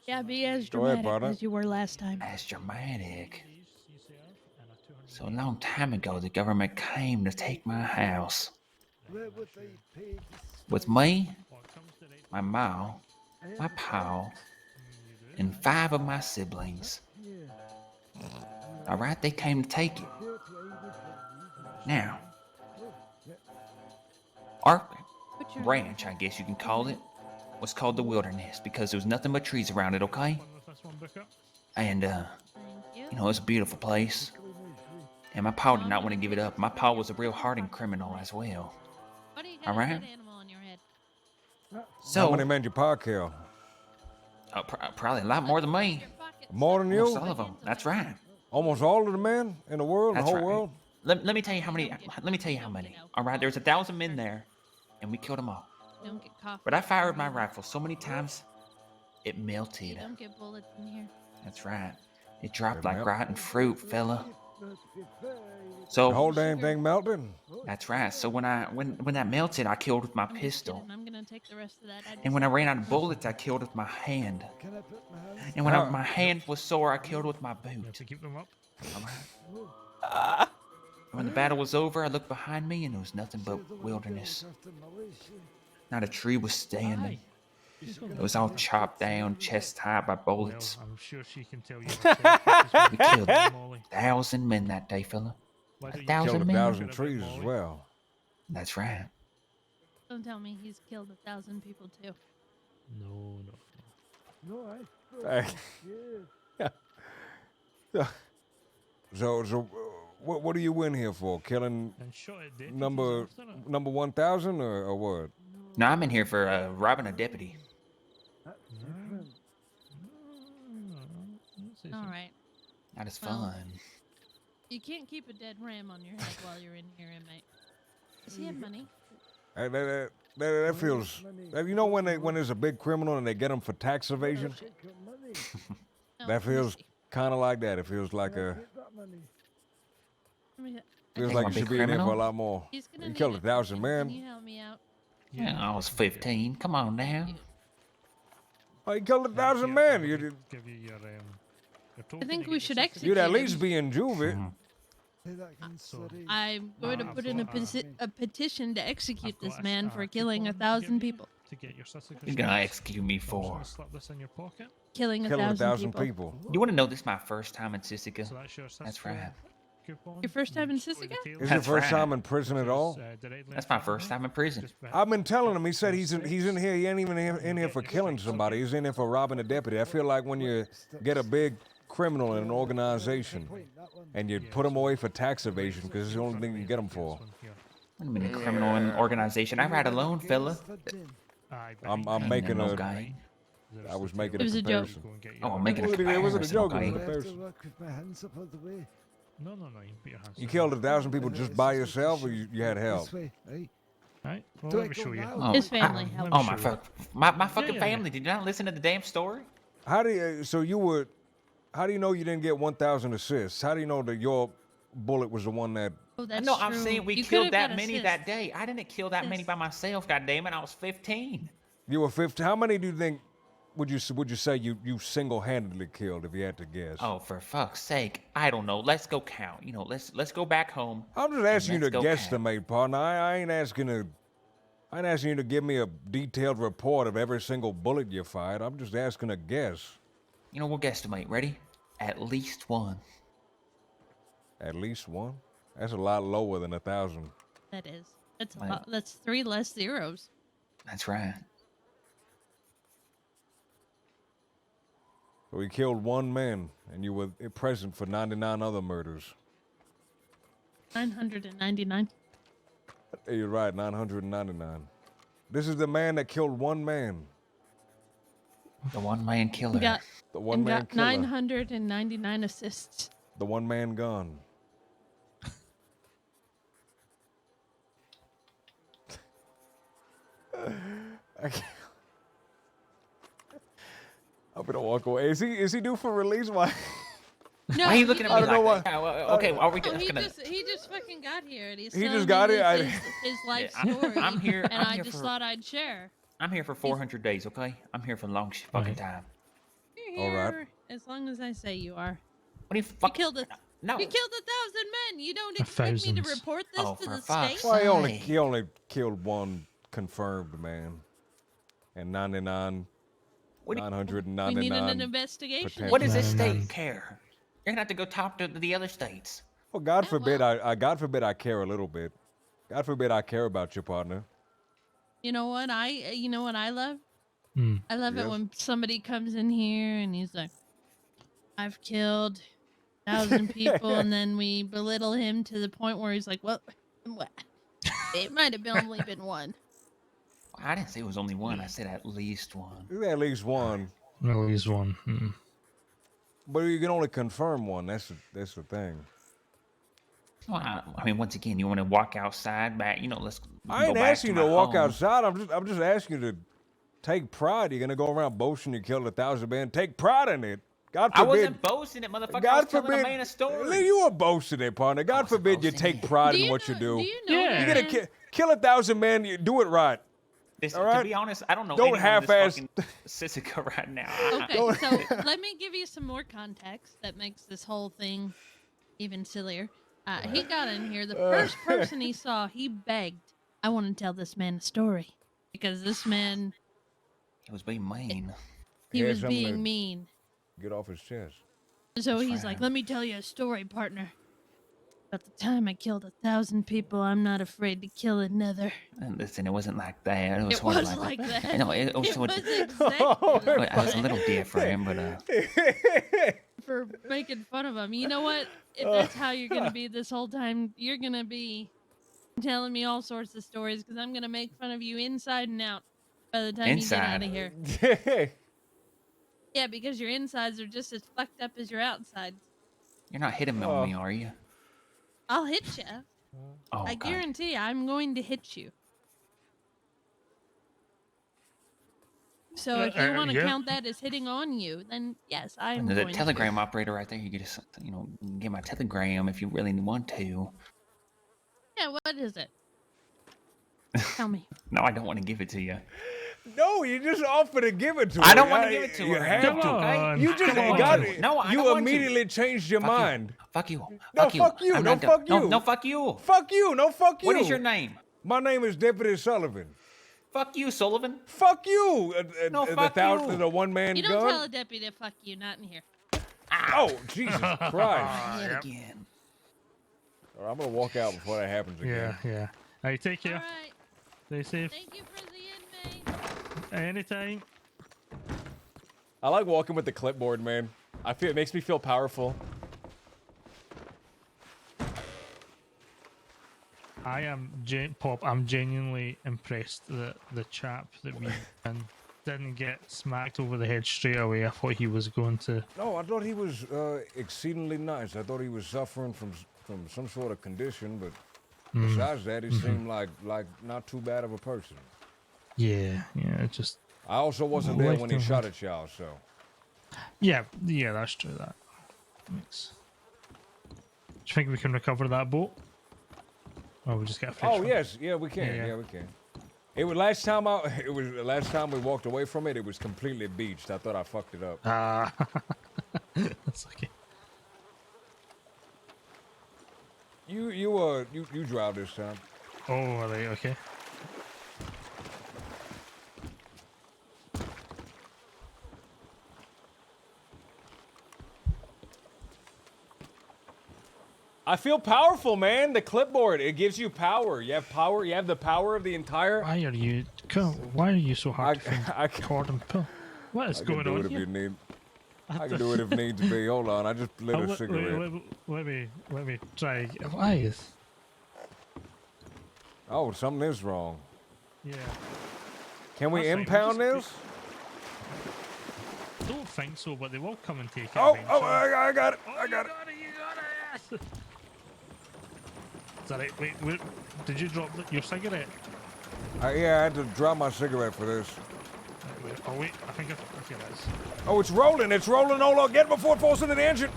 Yeah, be as Go ahead, dramatic partner. as you were last time. As dramatic. So a long time ago, the government came to take my house. Where would they pay With me, my ma, my pa, and 5 of my siblings. Alright, they came to take it. Now, our ranch, I guess you can call it, was called the Wilderness because there was nothing but trees around it, okay? And, you know, it was a beautiful place. And my pa did not want to give it up. My pa was a real hardened criminal as well. Alright? So, How many men your pa kill? Probably a lot more than me. More than you? Almost all of them. That's right. Almost all of the men in the world, That's the whole right. world? Let me tell you how many. Let me tell you how many. All right, there's 1,000 men there, and we killed them all. Don't get coffee. But I fired my rifle so many times, it You melted. don't get bullets in here. That's right. It dropped like melt. rotten fruit, fella. So The whole damn thing melted? That's right. So when that melted, I killed with my pistol. I'm gonna take the rest of that. And when I ran out of bullets, I killed with my hand. And when my hand was sore, I killed with my boot. To keep them up. All right. When the battle was over, I looked behind me and there was nothing but wilderness. Not a tree was standing. It was all chopped down, chest high by bullets. I'm sure she can tell you. We killed 1,000 men that day, fella. Why don't you Thousand Killed a men? thousand trees as well. That's right. Don't tell me he's killed 1,000 people too. No. No, Hey. So, what are you in here for? Killing And shot at deputies number after it. number 1,000 or what? No, I'm in here for robbing a deputy. All right. That is Well, fun. You can't keep a dead ram on your head while you're in here, inmate. Does he have money? Hey, that feels. You know when there's a big criminal and they get him for tax evasion? That feels kind of like that. It feels like a. Feels like you should be in here for a lot more. He's gonna You need killed it. 1,000 Can men. you help me out? Yeah, I was 15. Come on now. Oh, you killed 1,000 men. You did. Give you your I think we should execute You'd at him. least be in juvie. I'm going to put in a petition to execute this man for killing 1,000 people. to get your certificate. You're gonna execute me I'm just for gonna slip this in your pocket. Killing 1,000 people. You want to know this is my first time in Sisika? So that's your That's right. coupon. Your first time in Sisika? Is your That's first right. time in prison at all? That's my first time in prison. I've been telling him. He said he's in here. He ain't even in here for killing somebody. He's in here for robbing a deputy. I feel like when you get a big criminal in an organization and you put him away for tax evasion because it's the only thing you can get him for. I'm in a criminal in an organization. I ride alone, fella. I'm making no a. guy. I was making It was a a joke. comparison. Oh, I'm making a It wasn't a comparison, joke. It okay. was a comparison. Work with my hands up all the way. No, you put your hands You down. killed 1,000 people just by yourself, or you had help? This way, right? Right? Well, Do let I me go show you. now? Oh, His family I- helped. Oh my fuck! My fucking yeah. family. Did you not listen to the damn story? How do you? So you would. How do you know you didn't get 1,000 assists? How do you know that your bullet was the one that? Oh, that's No, I'm true. saying we You could killed have that got many assist. that day. I didn't kill that many by myself. God damn it! I was 15. You were 50. How many do you think? Would you say you single-handedly killed if you had to guess? Oh, for fuck's sake! I don't know. Let's go count. You know, let's go back home. I'm just asking you let's to go count. guesstimate, partner. I ain't asking you to give me a detailed report of every single bullet you fired. I'm just asking a guess. You know, we'll guesstimate. Ready? At least one. At least one? That's a lot lower than 1,000. That is. That's Right. that's 3 less zeros. That's right. So he killed one man, and you were present for 99 other murders. 999. You're right, 999. This is the man that killed one man. The one man killer. We got The one and man got killer. 999 assists. The one man gun. I can't. I'm gonna walk away. Is he due for release? Why? No, Why are you looking at me I don't know like why. that? Okay, are we Oh, just he gonna? just fucking got here and he's He telling just me got it? his life Yeah, story. I'm here- and I'm I here just for- thought I'd share. I'm here for 400 days. Okay, I'm here for a long fucking time. You're All right. here as long as I say you are. What do you You fuck? killed a No. You killed 1,000 men. You don't expect me to 1,000. report this Oh, to for the fuck's state? Well, sake. he only killed one confirmed man, and 99. What do you- 999. We need an investigation. potential. What does this No, no, state no. care? You're gonna have to go talk to the other states. Well, God forbid I care a little bit. God forbid I care about your partner. You know what I love? Hmm. I love it Yes. when somebody comes in here and he's like, I've killed 1,000 people, and then we belittle him to the point where he's like, well, what? It might have been only been one. I didn't say it was only one. I said at least one. There's at least one, At least one. Mm. but you can only confirm one. That's the thing. Well, I mean, once again, you want to walk outside, back? You know, let's. I ain't asking you to walk outside. I'm just asking you to take pride. You're gonna go around boasting you killed 1,000 men. Take pride in it. God I forbid. wasn't boasting it, motherfucker. I was God telling forbid. a man a story. Lee, you were boasting it, partner. God forbid you take pride in what you do. Do you know Yeah. You're gonna kill 1,000 men. You do it right. This, All To right? be honest, I don't know Don't anyone half-ass- in this fucking Sisika right now. Okay, so let me give you some more context that makes this whole thing even sillier. He got in here. The first person he saw, he begged, I want to tell this man a story. Because this man, He was being mean. he Yeah, was something being to mean. Get off his chest. So That's he's right. like, let me tell you a story, partner. About the time I killed 1,000 people, I'm not afraid to kill another. And listen, it wasn't like that. It was It sort of was like that. I know, it was It sort was of. exactly Well, like I was a that. little different, but For making fun of him. You know what? If that's how you're gonna be this whole time, you're gonna be telling me all sorts of stories because I'm gonna make fun of you inside and out by the time you get out of here. Yeah, because your insides are just as fucked up as your outsides. you're not hitting on me, are you? I'll hit you. Oh, I God. guarantee I'm going to hit you. So if you want to yeah. count that as hitting on you, then yes, I'm And there's a going telegram operator right there. You could just, get my telegram if you really want to. to. Yeah, what is it? Tell me. No, I don't want to give it to you. No, you just offer to give it to her. I don't want to give it to You her. have Come to. on. You just Come got on. it. No, I you don't want to. immediately changed your mind. Fuck you. No, Fuck you. fuck you. I'm No, not done. fuck you. No, fuck you. Fuck you. No, fuck you. What is your name? My name is Deputy Sullivan. Fuck you, Sullivan. Fuck you. No, fuck you. The one-man You gun. don't tell a deputy to fuck you, not in here. Oh, Jesus Christ. Yet again. All right, I'm going to walk out before that happens again. Yeah. Hey, take care. Alright. Stay safe. Thank you for the inmate. Anytime. I like walking with the clipboard, man. I feel it makes me feel powerful. I am Pop. I'm genuinely impressed that the chap that we didn't get smacked over the head straight away. I thought he was going to. No, I thought he was exceedingly nice. I thought he was suffering from some sort of condition, but besides that, he seemed like not too bad of a person. Yeah. It just. I also wasn't I there liked when he him. shot at y'all, so. Yeah, that's true. That makes. Do you think we can recover that boat? Or we just get a fresh Oh one? yes, yeah, we can. Yeah. Yeah, we can. It was last time we walked away from it. It was completely beached. I thought I fucked it up. Ah, that's okay. You drive this time. Oh, are they okay? I feel powerful, man. The clipboard, it gives you power. You have power. You have the power of the entire. Why are you so hard to find cord and pull? What is I going can do on it here? if you need. I can do it if needs be. Hold on, I just lit Oh, a cigarette. let me try. Why is? Oh, something is wrong. Yeah. Can we That's fine, impound we'll this? I don't think so, but they will come and take it. Oh, eventually. I got it. I got it. Is that right? Wait, did you drop your cigarette? Yeah, I had to drop my cigarette for this. Wait, I think okay, that's. Oh, it's rolling. It's rolling. Hold on. Get before it falls into the engine.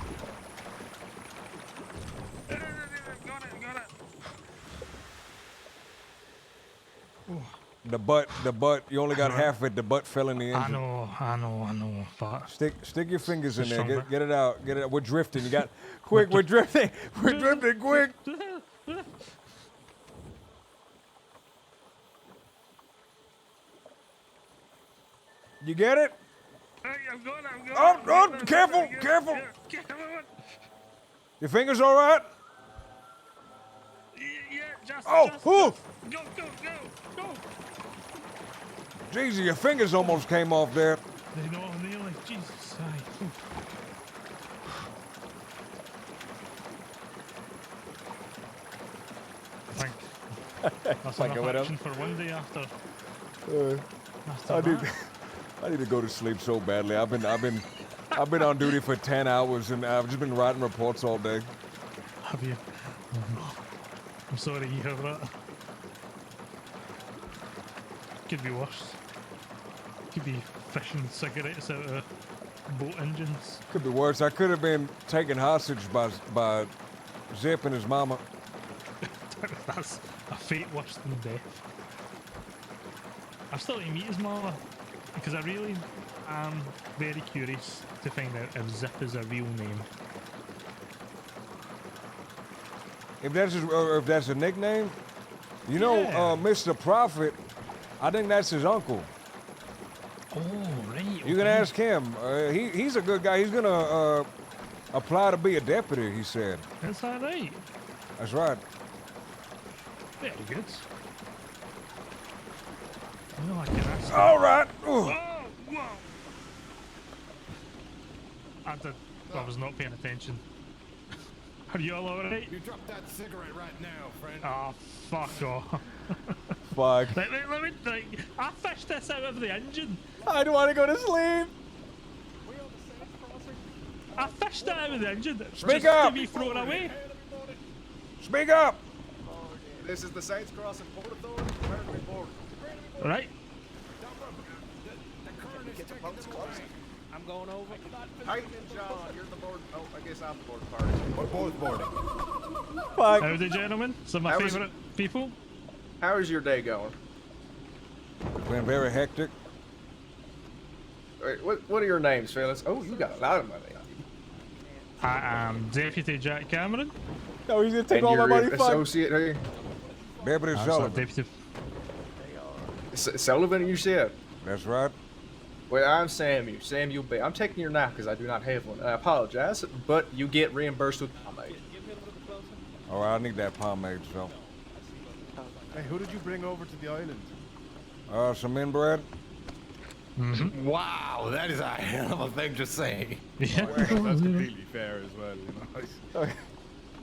The butt. You only got half of it. The butt fell in the engine. I know. But Stick your fingers in there. Stronger. Get it out. Get it out. We're drifting. You got quick. We're drifting. We're drifting quick. You get it? I'm going. Oh, careful. Your fingers all right? Whew. Go. Jesus, your fingers almost came off there. They know, nearly. Jesus. That's Like enough what action for one day after. I need to go to sleep so badly. I've been on duty for 10 hours and I've just been writing reports all day. Have you? I'm sorry you heard that. Could be worse. Could be fishing cigarettes out of boat engines. Could be worse. I could have been taken hostage by Zip and his mama. That's a fate worse than death. I've still to meet his mama because I really am very curious to find out if Zip is a real name. If that's a nickname, you know, Yeah. Mr. Prophet, I think that's his uncle. Oh, right. You can ask him. He's a good guy. He's gonna apply to be a deputy. He said. Is that right? That's right. Very good. No, I can ask. All right. Whoa, whoa. I was not paying attention. Are you all alright? You dropped that cigarette right now, friend. Oh, fuck off. Fuck. Let me, I fished this out of the engine. I don't want to go to sleep. I fished it out of the engine. Speak just up. to be thrown away. Speak up. This is the Saints Crossing Port Authority. Where do we board? Right. Get the boats closing. I'm going over. Hey, John, you're the board. Oh, I guess I'm the board party. We're both boarding. Fuck. Howdy, gentlemen. Some of my How was- favourite people. How is your day going? Been very hectic. Wait, what are your names, fellas? Oh, you got a lot of money. I am Deputy Jack Cameron. No, he's gonna take And all my your money. Fuck. associate here? Deputy I'm Sullivan. Deputy. Sullivan, you said? That's right. Well, I'm Samuel. Samuel B. I'm taking your knife because I do not have one. I apologize, but you get reimbursed with pomade. All right, I need that pomade, so. Hey, who did you bring over to the island? Some inbred. Wow, that is a hell of a thing to say. Yeah. That's completely fair as well, you know.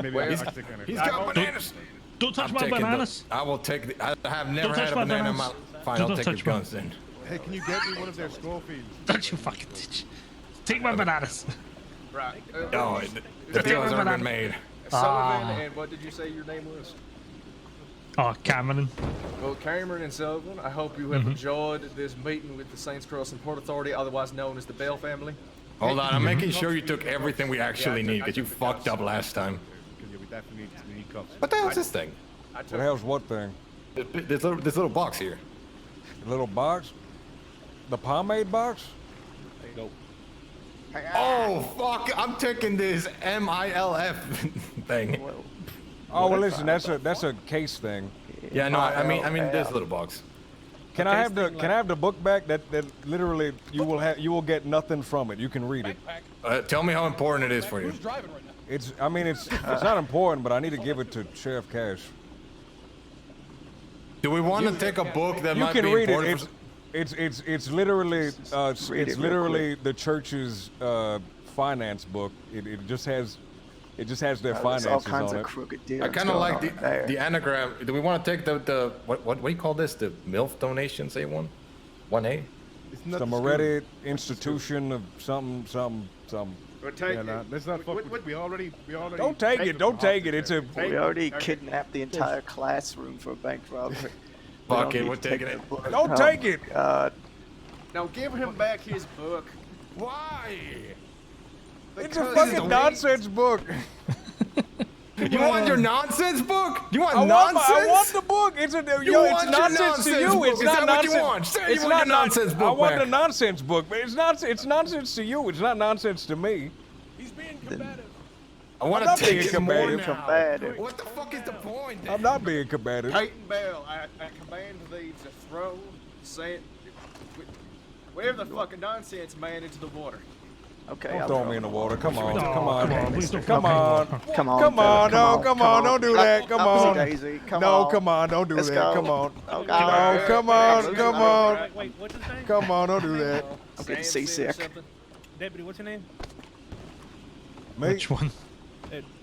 Maybe Well, I he's- have to kind of. He's got bananas. Don't touch I'm my taking bananas. I will take the. I have never Don't had touch a my banana in my. bananas. Fine, Don't I'll take touch his my- guns then. Hey, can you get me one of their Schofields? Don't you fucking touch. Take my bananas. Right. No, the deal has already been made. Sullivan, and what did you say your name was? Oh, Cameron. Well, Cameron and Sullivan, I hope you have enjoyed this meeting with the Saints Crossing Port Authority, otherwise known as the Bell family. Hold on, I'm making sure you took everything we actually need because you fucked up last time. Because we definitely need cups. What the hell's this thing? What the hell's what thing? This little box here. The little box? The pomade box? There you go. Oh fuck! I'm taking this MILF thing. Oh well, listen, that's a case thing. Yeah, no, I mean this little box. Can I have the book back? That literally you will get nothing from it. You can read it. Tell me how important it is for you. It's not important, but I need to give it to Sheriff Cash. Do we want to take a book that You might can be read important? it. It's literally read it real quick. the church's finance book. It just has their There's finances all kinds on of it. crooked deals I kind of going like on there. the anagram. Do we want to take the what do you call this? The MILF donation, say one? 1A? The Moretti Institution of something. Yeah, nah, let's not fuck with. We already. Don't take it. Don't take it. It's a. We already kidnapped the entire classroom for a bank robbery. Fuck it, we're taking it. Don't take it. God. Now give him back his book. Why? It's a fucking nonsense book. You want your nonsense book? You want I nonsense? want the book. It's You it's want your nonsense to you. book. It's Is not that what nonsense. you want? Say It's you want not your nonsense I book want back. the nonsense book, but it's nonsense to you. It's not nonsense to me. He's being combative. I want I'm not to take being it more combative. now. Combative. What the fuck is the point? I'm not being combative. Peyton Bell, I command thee to throw whatever the fucking nonsense man into the water. Okay. Don't I'll throw throw me in the it. water. Come on. No, Come on. come on, please don't Come fucking- on. Come on. Come fella, on. No, come on. Don't do that. Come Upsy on. daisy, come No, on. come on. Don't do Let's that. go. Come on. Oh, No, God. come on. Come on. Wait, what's his name? Come on. Don't do that. I'm getting seasick. Deputy, what's your name? Me? Which one?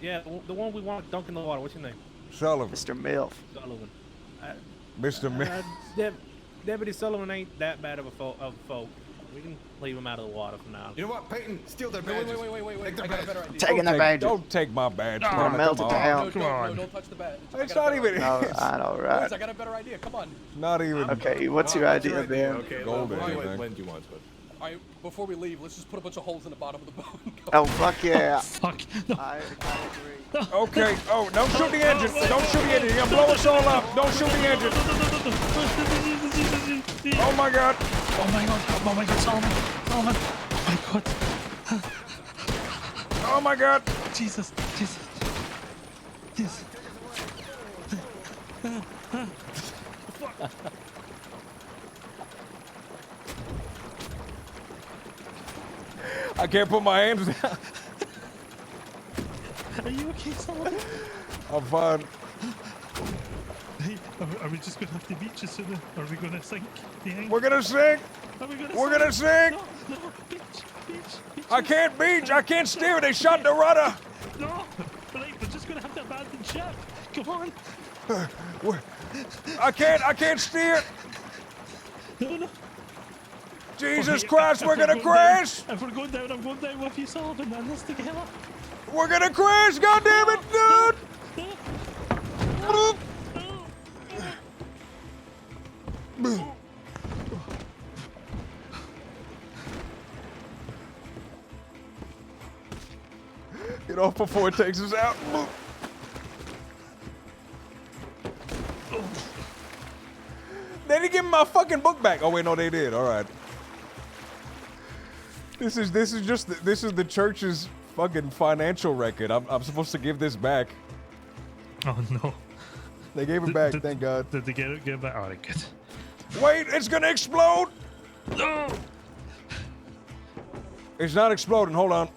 Yeah, the one we want dunked in the water. What's your name? Sullivan. Mr. Milf. Sullivan. Mr. Miller. Deputy Sullivan ain't that bad of a folk. We can leave him out of the water for now. You know what, Peyton? Steal their Wait, badges. wait. Take their I got a badges. better idea. Taking the badges. Don't take my badge. I'm Come gonna on, melt come it on. down. Come on. No, don't touch the badge. It's not even. No, I know, right? I got a better idea. Come on. Not even. Okay, what's your idea, Ben? Okay, Gold when anything. do you want to? All right, before we leave, let's just put a bunch of holes in the bottom of the boat. And go. Oh, fuck yeah. Fuck. I agree. Okay. Oh, don't shoot the engine. Don't shoot the engine. You're gonna blow us all up. Don't shoot the engine. Oh my God. Oh my god. Oh my god, Solomon. Solomon. Oh my god. Oh my God. Jesus. Yes. I can't put my hands down. Are you okay, Solomon? I'm fine. Hey, are we just gonna have to beach as soon? Are we gonna sink? We're gonna sink. We're gonna sink. No, beach. I can't beach. I can't steer. They shot the rudder. No, right, we're just gonna have to abandon ship. Come on. I can't steer. No. Jesus Okay, Christ, if we're gonna going crash. Down, if we're going down, I'm going down with you, Sullivan, man. Let's together. We're gonna crash. God damn it, dude. Get off before it takes us out. They didn't give me my fucking book back. Oh wait, no, they did. All right. This is the church's fucking financial record. I'm supposed to give this back. Oh no. They gave it back. Thank God. Did they get it back? All right, good. Wait, it's gonna explode. No. It's not exploding. Hold on.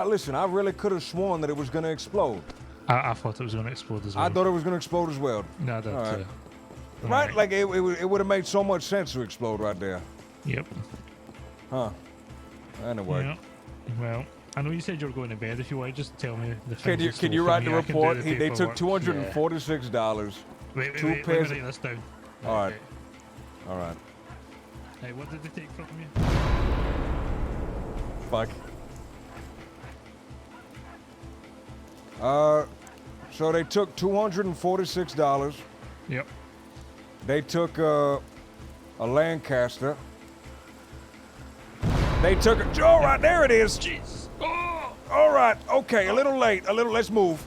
Listen, I really could have sworn that it was going to explode. I thought it was going to explode as well. I thought it was going to explode as well. No, that's All right. Right? Like, it would have made so much sense to explode right there. Yep. Huh. Anyway. Yeah. Well, I know you said you were going to bed. If you want, just tell me the Can things you stole write from the me. I can do report? the They took paperwork. $246. Wait, Two let pairs. me write this down. All right. All right. Hey, what did they take from you? Fuck. So they took $246. Yep. They took a Lancaster. They took a Joe. Right there it is. Jeez. Oh. All right. Okay. A little late. Let's move.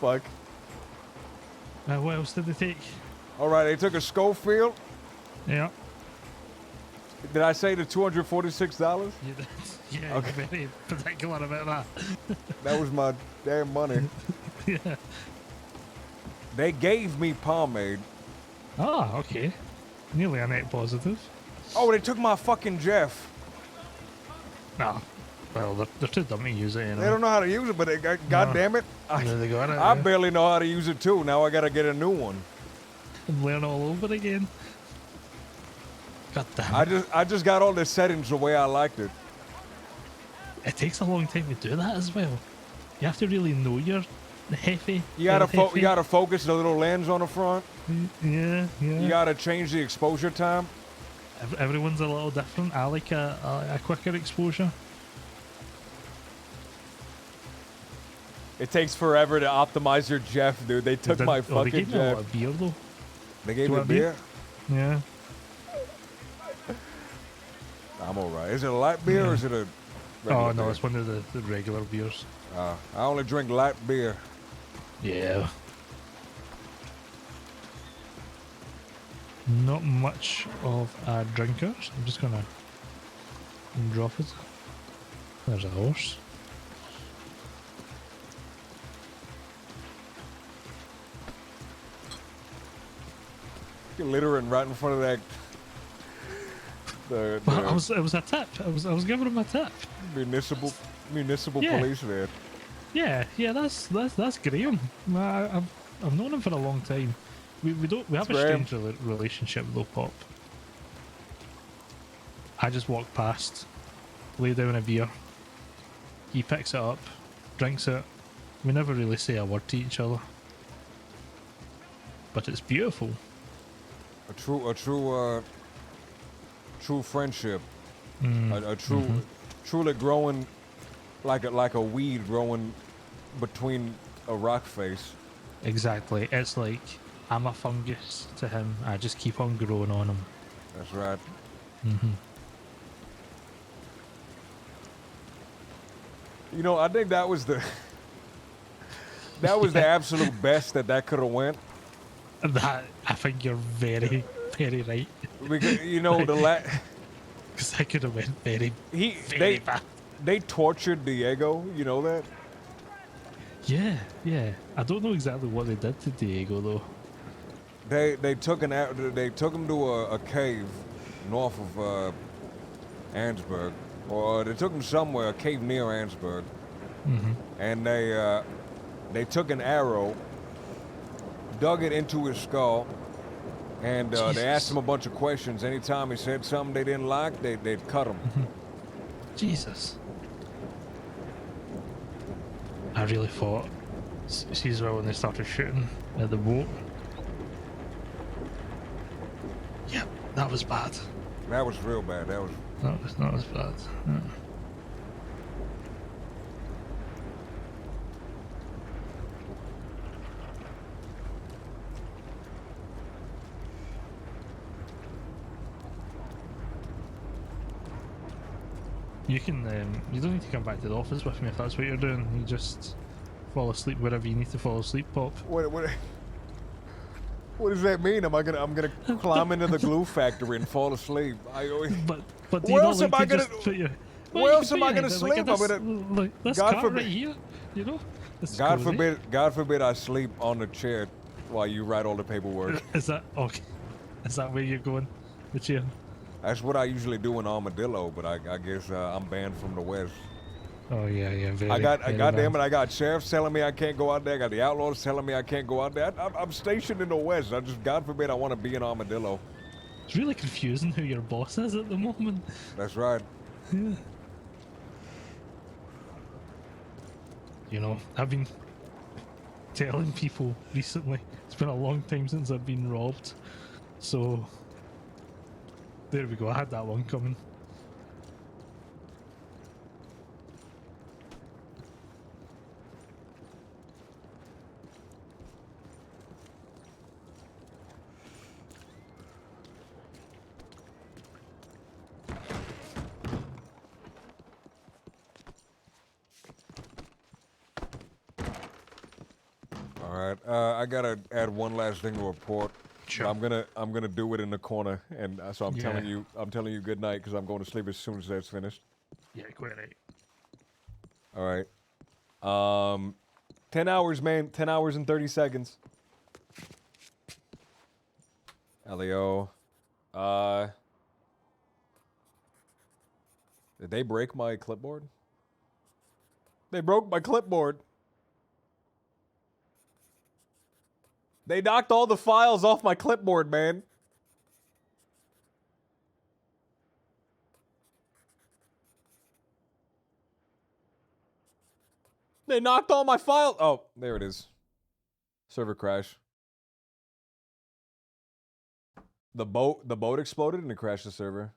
Fuck. What else did they take? All right. They took a Schofield. Yeah. Did I say the $246? You did. Yeah, Okay. you're very particular about that. That was my damn money. Yeah. They gave me pomade. Ah, okay. Nearly a net positive. Oh, they took my fucking Jeff. No. Well, they're too dumb to use it, you know. They don't know how to use it, but God damn it. Yeah, they got it. I yeah. barely know how to use it too. Now I gotta get a new one. And learn all over again. God damn it. I just got all the settings the way I liked it. It takes a long time to do that as well. You have to really know your heavy. You gotta focus the little lens on the front. Yeah. You gotta change the exposure time. Everyone's a little different. I like a quicker exposure. It takes forever to optimize your Jeff, dude. They took my They fucking gave you a lot Jeff. of beer though. They gave Do me you a want beer. Yeah. I'm alright. Is it a light beer or is it a regular Oh no, beer? it's one of the regular beers. I only drink light beer. Yeah. Not much of a drinker. So I'm just gonna drop it. There's a horse. You're littering right in front of that. Well, it was a tip. I was giving him a tip. municipal Yeah. police there. Yeah, that's Graham. I've known him for a long time. We have a Graham. strange relationship though, Pop. I just walk past, lay down a beer. He picks it up, drinks it. We never really say a word to each other, but it's beautiful. A true friendship. Mm. A true, truly growing like a weed growing between a rock face. Exactly. It's like I'm a fungus to him. I just keep on growing on him. That's right. You know, I think that was the absolute best that could have went. That I think you're very, very right. Because you know because that could have went very bad. they tortured Diego. You know that? Yeah, yeah. I don't know exactly what they did to Diego though. They took him to a cave north of Ansburg, or they took him somewhere, a cave near Ansburg, and they took an arrow, dug it into his skull, and they asked him a bunch of questions. Anytime he said something they didn't like, they'd cut him. Jesus. I really thought, see as well when they started shooting at the boat. Yep, that was bad. That was real bad. That was not as bad. Yeah. You can, you don't need to come back to the office with me if that's what you're doing. You just fall asleep wherever you need to fall asleep, Pop. What does that mean? I'm gonna climb into the glue factory and fall asleep. But do you where not else like am I to gonna? just put your, Where else am I gonna sleep? I'm gonna. This God car forbid. right here, you know? This is God cozy. forbid I sleep on the chair while you write all the paperwork. Is that okay? Is that where you're going? The chair? That's what I usually do in Armadillo, but I guess I'm banned from the West. Oh yeah, very, I very goddamn bad. it, I got sheriffs telling me I can't go out there. I got the outlaws telling me I can't go out there. I'm stationed in the West. I just, God forbid, I want to be in Armadillo. It's really confusing who your boss is at the moment. That's right. Yeah. You know, I've been telling people recently, it's been a long time since I've been robbed. So, there we go, I had that one coming. All right, I gotta add one last thing to report. Sure. I'm gonna do it in the corner, and so I'm telling Yeah. you good night because I'm going to sleep as soon as that's finished. Yeah, quite right. All right. 10 hours, man. 10 hours and 30 seconds. Leo. Did they break my clipboard? They broke my clipboard. They knocked all the files off my clipboard, man. They knocked all my files. Oh, there it is. Server crash. The boat exploded and it crashed the server.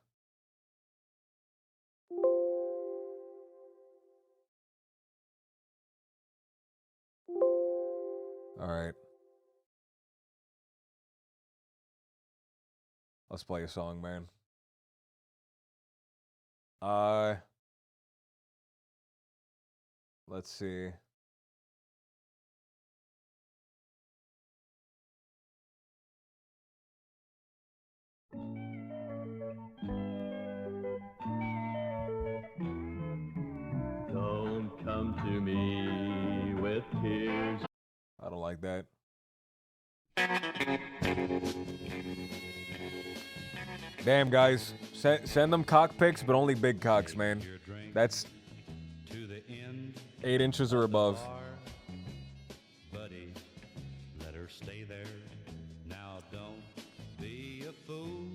All right. Let's play a song, man. Let's see. Don't come to me with tears. I don't like that. Damn, guys. Send them cock pics, but only big cocks, man. That's 8 inches or above. Buddy, let her stay there. Now don't be a fool.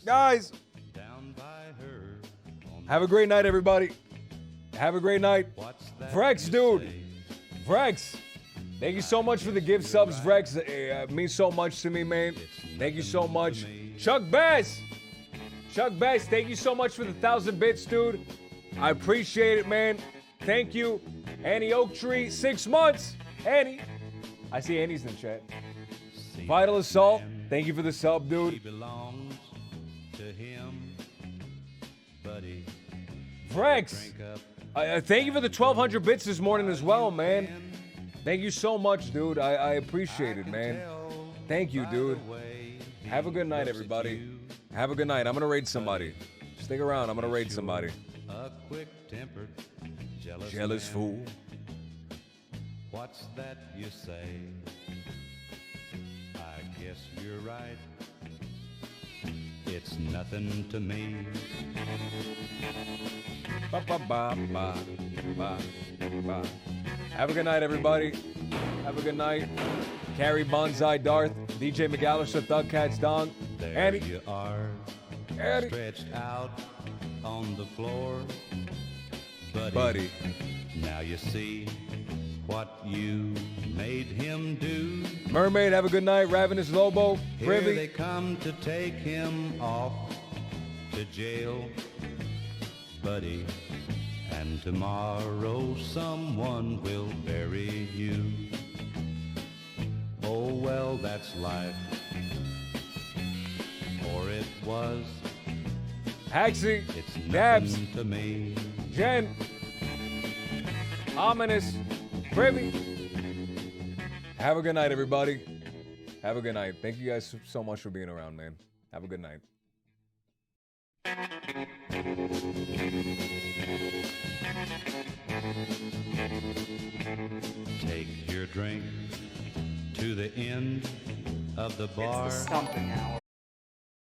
Guys. Have a great night, everybody. Have a great night. Vrex, dude. Vrex. Thank you so much for the gift subs, Vrex. It means so much to me, man. Thank you so much. Chuck Bass. Chuck Bass, thank you so much for the 1,000 bits, dude. I appreciate it, man. Thank you. Annie Oak Tree, 6 months. Annie. I see Annie's in the chat. Vital Assault, thank you for the sub, dude. Vrex, thank you for the 1,200 bits this morning as well, man. Thank you so much, dude. I appreciate it, man. Thank you, dude. Have a good night, everybody. Have a good night. I'm gonna raid somebody. Stick around. I'm gonna raid somebody. A quick-tempered, Jealous fool. What's that you say? I guess you're right. It's nothing to me. Ba, ba, ba, ba, ba, ba. Have a good night, everybody. Have a good night. Carrie Bonsai Darth, DJ McAllister, Thug Cats Dong, There Annie. you are, Annie. stretched out on the floor. Buddy. Now you see what you made him do. Mermaid, have a good night. Ravenous Lobo, Here Privy. they come to take him off to jail, buddy. And tomorrow someone will bury you. Oh well, that's life. Or it was. Haxie, It's Dabs, nothing to me. Jen, Ominous, Privy. Have a good night, everybody. Have a good night. Thank you guys so much for being around, man. Have a good night. Take your drink to the end of the bar. It's the stomping hour.